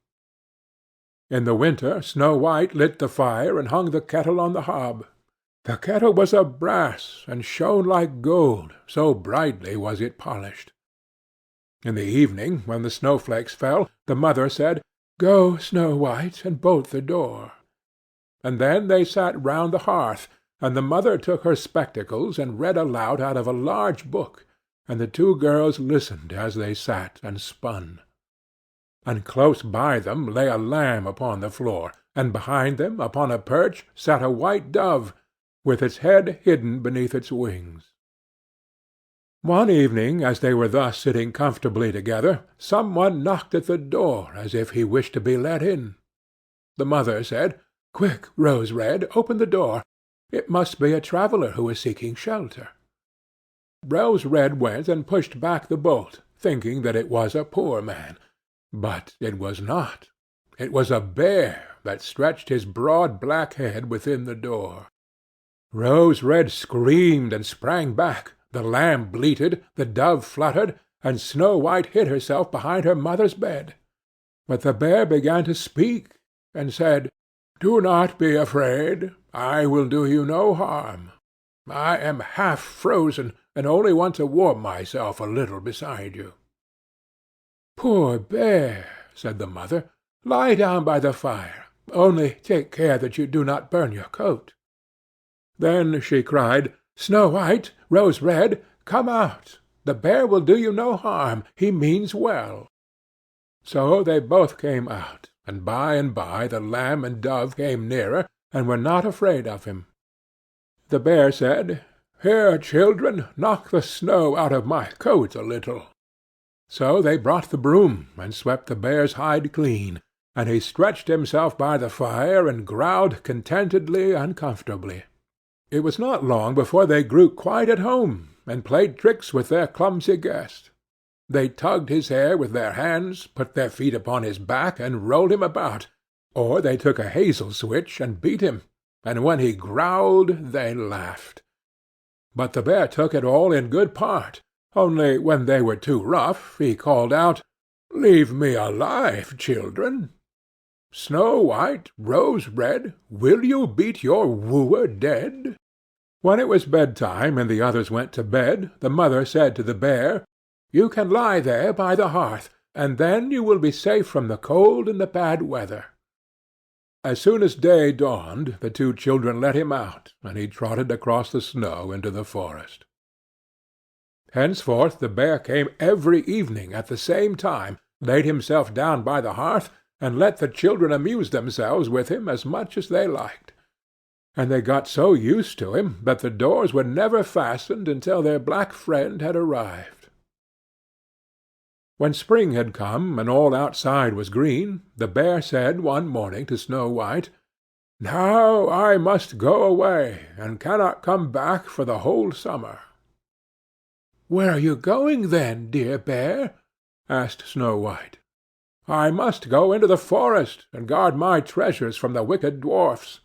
In the winter Snow White lit the fire and hung the kettle on the hob. The kettle was of brass, and shone like gold, so brightly was it polished. In the evening, when the snowflakes fell, the mother said, "Go, Snow White, and bolt the door." And then they sat round the hearth, and the mother took her spectacles and read aloud out of a large book, and the two girls listened as they sat and spun. And close by them lay a lamb upon the floor, and behind them, upon a perch, sat a white dove, with its head hidden beneath its wings. One evening, as they were thus sitting comfortably together, some one knocked at the door as if he wished to be let in. The mother said, "Quick, Rose Red, open the door. It must be a traveller who is seeking shelter." Rose Red went and pushed back the bolt, thinking that it was a poor man. But it was not. It was a bear that stretched his broad black head within the door. Rose Red screamed and sprang back, the lamb bleated, the dove fluttered, and Snow White hid herself behind her mother's bed. But the bear began to speak, and said, "Do not be afraid. I will do you no harm. I am half frozen, and only want to warm myself a little beside you." "Poor bear," said the mother, "lie down by the fire. Only take care that you do not burn your coat." Then she cried, "Snow White, Rose Red, come out. The bear will do you no harm. He means well." So they both came out, and by the lamb and dove came nearer, and were not afraid of him. The bear said, "Here, children, knock the snow out of my coat a little." So they brought the broom, and swept the bear's hide clean, and he stretched himself by the fire and growled contentedly and comfortably. It was not long before they grew quite at home, and played tricks with their clumsy guest. They tugged his hair with their hands, put their feet upon his back, and rolled him about, or they took a hazel switch and beat him, and when he growled they laughed. But the bear took it all in good part, only when they were too rough he called out, "Leave me alive, children. Snow White, Rose Red, will you beat your wooer dead?" When it was bedtime and the others went to bed, the mother said to the bear, "You can lie there by the hearth, and then you will be safe from the cold and the bad weather." As soon as day dawned, the two children let him out, and he trotted across the snow into the forest. Henceforth the bear came every evening at the same time, laid himself down by the hearth, and let the children amuse themselves with him as much as they liked. And they got so used to him that the doors were never fastened until their black friend had arrived. When spring had come, and all outside was green, the bear said one morning to Snow White, Now I must go away, and cannot come back for the whole summer." "Where are you going, then, dear bear?" asked Snow White. "I must go into the forest, and guard my treasures from the wicked dwarfs.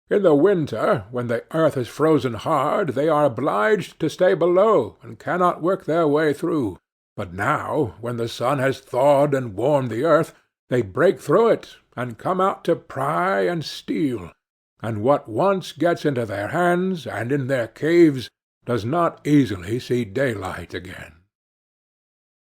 In the winter, when the earth is frozen hard, they are obliged to stay below, and cannot work their way through. But now, when the sun has thawed and warmed the earth, they break through it, and come out to pry and steal, and what once gets into their hands, and in their caves, does not easily see daylight again."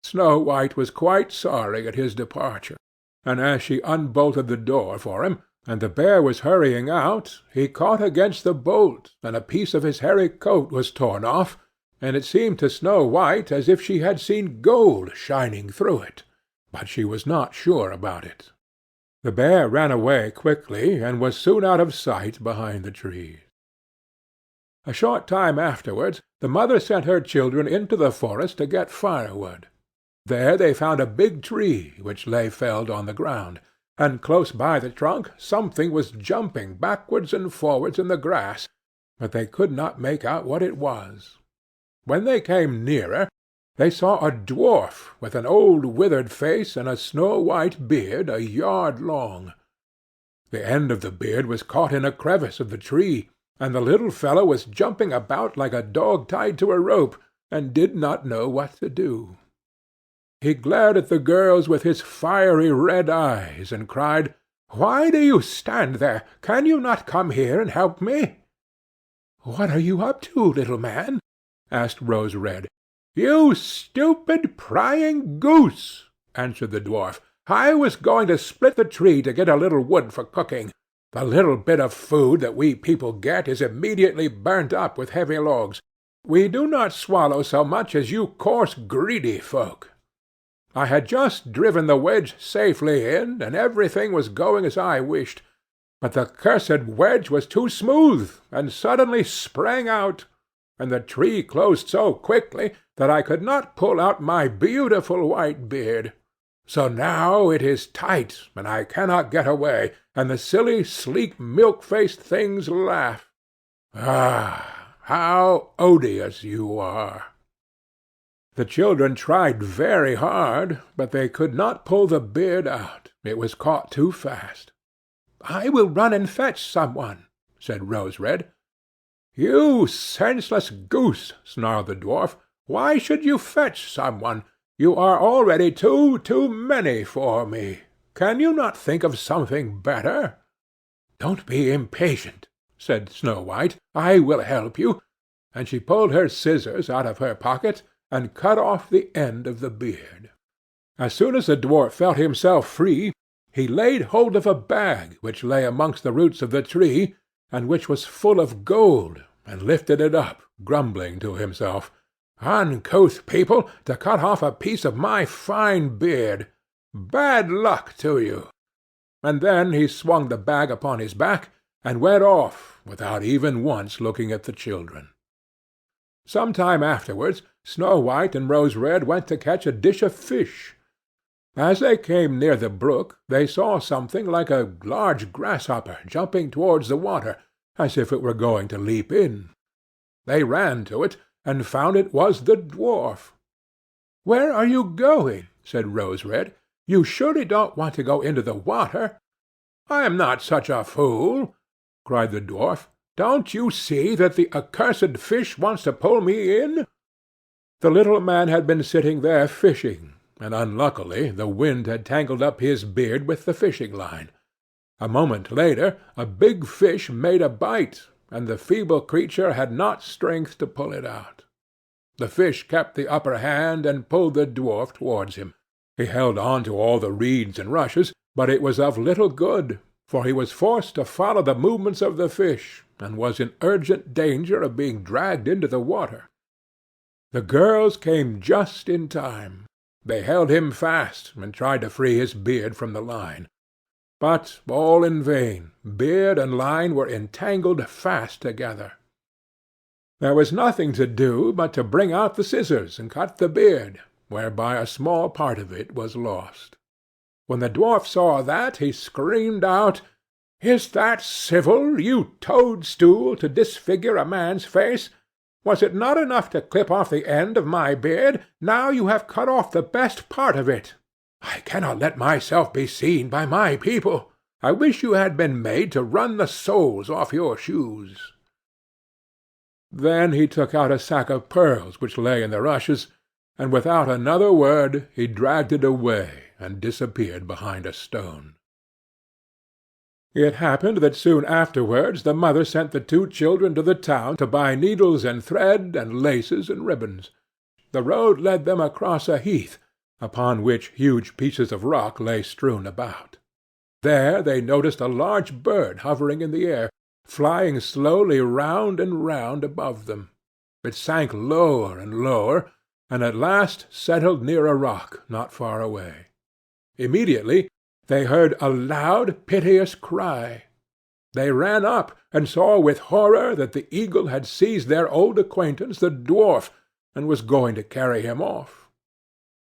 Snow White was quite sorry at his departure, and as she unbolted the door for him, and the bear was hurrying out, he caught against the bolt, and a piece of his hairy coat was torn off, and it seemed to Snow White as if she had seen gold shining through it, but she was not sure about it. The bear ran away quickly, and was soon out of sight behind the trees. A short time afterwards, the mother sent her children into the forest to get firewood. There they found a big tree, which lay felled on the ground, and close by the trunk something was jumping backwards and forwards in the grass, but they could not make out what it was. When they came nearer, they saw a dwarf with an old withered face and a snow-white beard a yard long. The end of the beard was caught in a crevice of the tree, and the little fellow was jumping about like a dog tied to a rope, and did not know what to do. He glared at the girls with his fiery red eyes, and cried, "Why do you stand there? Can you not come here and help me?" "What are you up to, little man?" asked Rose Red. "You stupid, prying goose!" answered the dwarf. "I was going to split the tree to get a little wood for cooking. The little bit of food that we people get is immediately burnt up with heavy logs. We do not swallow so much as you coarse, greedy folk. I had just driven the wedge safely in, and everything was going as I wished, but the cursed wedge was too smooth, and suddenly sprang out, and the tree closed so quickly that I could not pull out my beautiful white beard. So now it is tight, and I cannot get away, and the silly, sleek, milk-faced things laugh. Ah, how odious you are!" The children tried very hard, but they could not pull the beard out. It was caught too fast. "I will run and fetch some one," said Rose Red. "You senseless goose!" snarled the dwarf. "Why should you fetch some one? You are already too many for me. Can you not think of something better?" "Don't be impatient," said Snow White. "I will help you." And she pulled her scissors out of her pocket, and cut off the end of the beard. As soon as the dwarf felt himself free, he laid hold of a bag which lay amongst the roots of the tree, and which was full of gold, and lifted it up, grumbling to himself, "Uncouth people, to cut off a piece of my fine beard! Bad luck to you!" And then he swung the bag upon his back, and went off, without even once looking at the children. Some time afterwards, Snow White and Rose Red went to catch a dish of fish. As they came near the brook, they saw something like a large grasshopper jumping towards the water, as if it were going to leap in. They ran to it, and found it was the dwarf. "Where are you going?" said Rose Red. "You surely don't want to go into the water?" "I am not such a fool," cried the dwarf. "Don't you see that the accursed fish wants to pull me in?" The little man had been sitting there fishing, and unluckily the wind had tangled up his beard with the fishing line. A moment later a big fish made a bite, and the feeble creature had not strength to pull it out. The fish kept the upper hand and pulled the dwarf towards him. He held on to all the reeds and rushes, but it was of little good, for he was forced to follow the movements of the fish, and was in urgent danger of being dragged into the water. The girls came just in time. They held him fast, and tried to free his beard from the line. But all in vain. Beard and line were entangled fast together. There was nothing to do but to bring out the scissors and cut the beard, whereby a small part of it was lost. When the dwarf saw that, he screamed out, "Is that civil, you toadstool, to disfigure a man's face? Was it not enough to clip off the end of my beard? Now you have cut off the best part of it. I cannot let myself be seen by my people. I wish you had been made to run the soles off your shoes." Then he took out a sack of pearls which lay in the rushes, and without another word he dragged it away and disappeared behind a stone. It happened that soon afterwards the mother sent the two children to the town to buy needles and thread and laces and ribbons. The road led them across a heath, upon which huge pieces of rock lay strewn about. There they noticed a large bird hovering in the air, flying slowly round and round above them. It sank lower and lower, and at last settled near a rock not far away. Immediately they heard a loud, piteous cry. They ran up, and saw with horror that the eagle had seized their old acquaintance the dwarf, and was going to carry him off.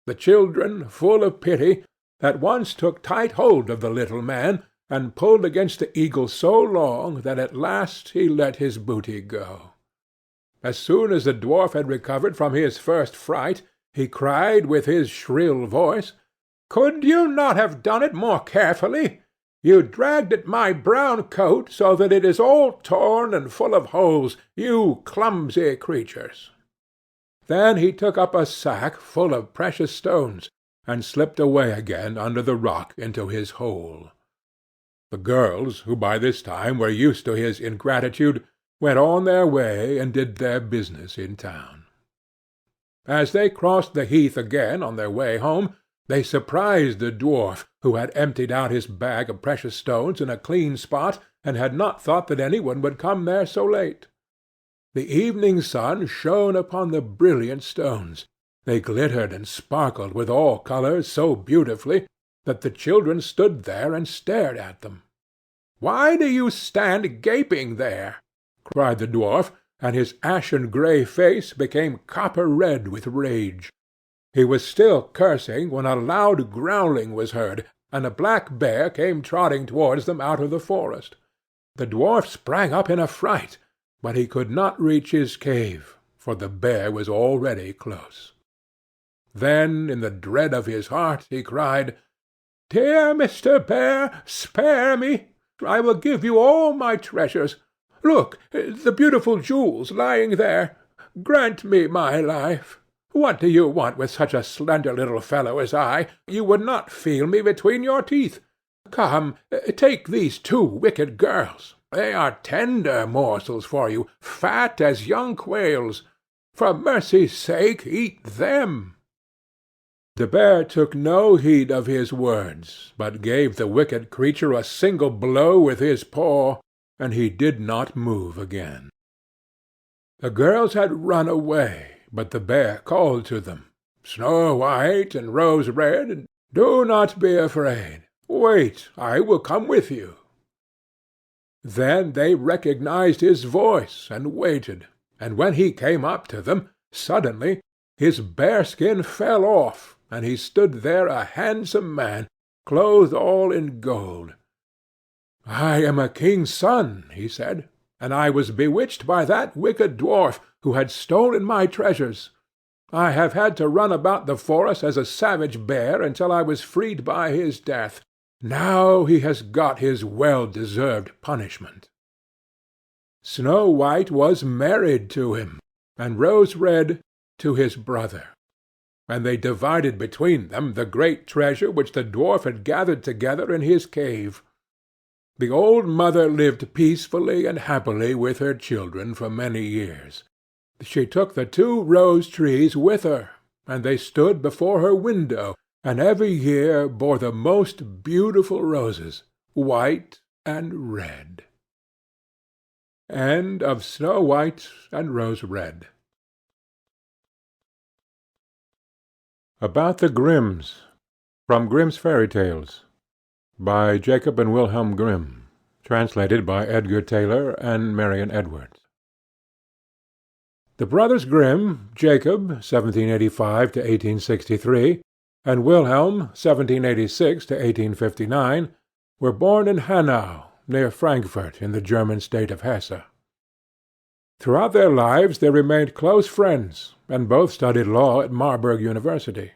The children, full of pity, at once took tight hold of the little man, and pulled against the eagle so long that at last he let his booty go. As soon as the dwarf had recovered from his first fright, he cried with his shrill voice, "Could you not have done it more carefully? You dragged at my brown coat so that it is all torn and full of holes, you clumsy creatures." Then he took up a sack full of precious stones, and slipped away again under the rock into his hole. The girls, who by this time were used to his ingratitude, went on their way and did their business in town. As they crossed the heath again on their way home, they surprised the dwarf, who had emptied out his bag of precious stones in a clean spot, and had not thought that any one would come there so late. The evening sun shone upon the brilliant stones. They glittered and sparkled with all colours so beautifully that the children stood there and stared at them. "Why do you stand gaping there?" cried the dwarf, and his ashen-grey face became copper-red with rage. He was still cursing when a loud growling was heard, and a black bear came trotting towards them out of the forest. The dwarf sprang up in a fright, but he could not reach his cave, for the bear was already close. Then, in the dread of his heart, he cried, "Dear Mr. Bear, spare me! I will give you all my treasures. Look, the beautiful jewels lying there. Grant me my life. What do you want with such a slender little fellow as I? You would not feel me between your teeth. Come, take these two wicked girls. They are tender morsels for you, fat as young quails. For mercy's sake, eat them." The bear took no heed of his words, but gave the wicked creature a single blow with his paw, and he did not move again. The girls had run away, but the bear called to them, "Snow White and Rose Red, do not be afraid. Wait, I will come with you." Then they recognized his voice and waited, and when he came up to them, suddenly his bearskin fell off, and he stood there a handsome man, clothed all in gold. "I am a king's son," he said, "and I was bewitched by that wicked dwarf who had stolen my treasures. I have had to run about the forest as a savage bear until I was freed by his death. Now he has got his well-deserved punishment." Snow White was married to him, and Rose Red to his brother, and they divided between them the great treasure which the dwarf had gathered together in his cave. The old mother lived peacefully and happily with her children for many years. She took the two rose trees with her, and they stood before her window, and every year bore the most beautiful roses, white and red. End of Snow White and Rose Red. About the Grimms, from Grimm's Fairy Tales, by Jacob and Wilhelm Grimm, translated by Edgar Tailor and Marion Edwards. The brothers Grimm, Jacob, 1785 to 1863, and Wilhelm, 1786 to 1859, were born in Hanau, near Frankfurt, in the German state of Hesse. Throughout their lives they remained close friends, and both studied law at Marburg University.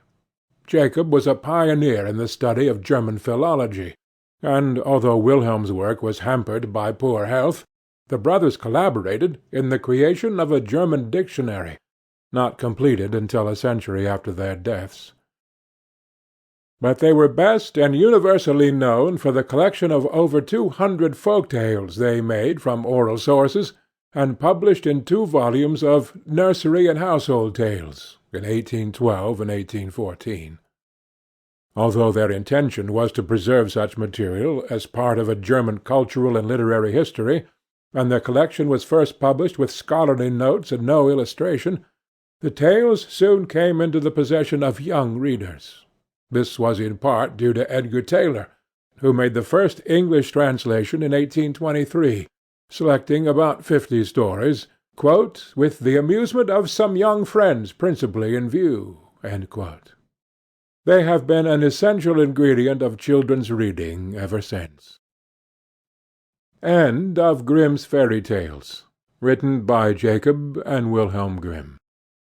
Jacob was a pioneer in the study of German philology, and, although Wilhelm's work was hampered by poor health, the brothers collaborated in the creation of a German dictionary, not completed until a century after their deaths. But they were best and universally known for the collection of over 200 folk tales they made from oral sources, and published in 2 volumes of Nursery and Household Tales, in 1812 and 1814. Although their intention was to preserve such material as part of a German cultural and literary history, and their collection was first published with scholarly notes and no illustration, the tales soon came into the possession of young readers. This was in part due to Edgar Tailor, who made the first English translation in 1823, selecting about 50 stories, "with the amusement of some young friends principally in view." They have been an essential ingredient of children's reading ever since. End of Grimm's Fairy Tales, written by Jacob and Wilhelm Grimm.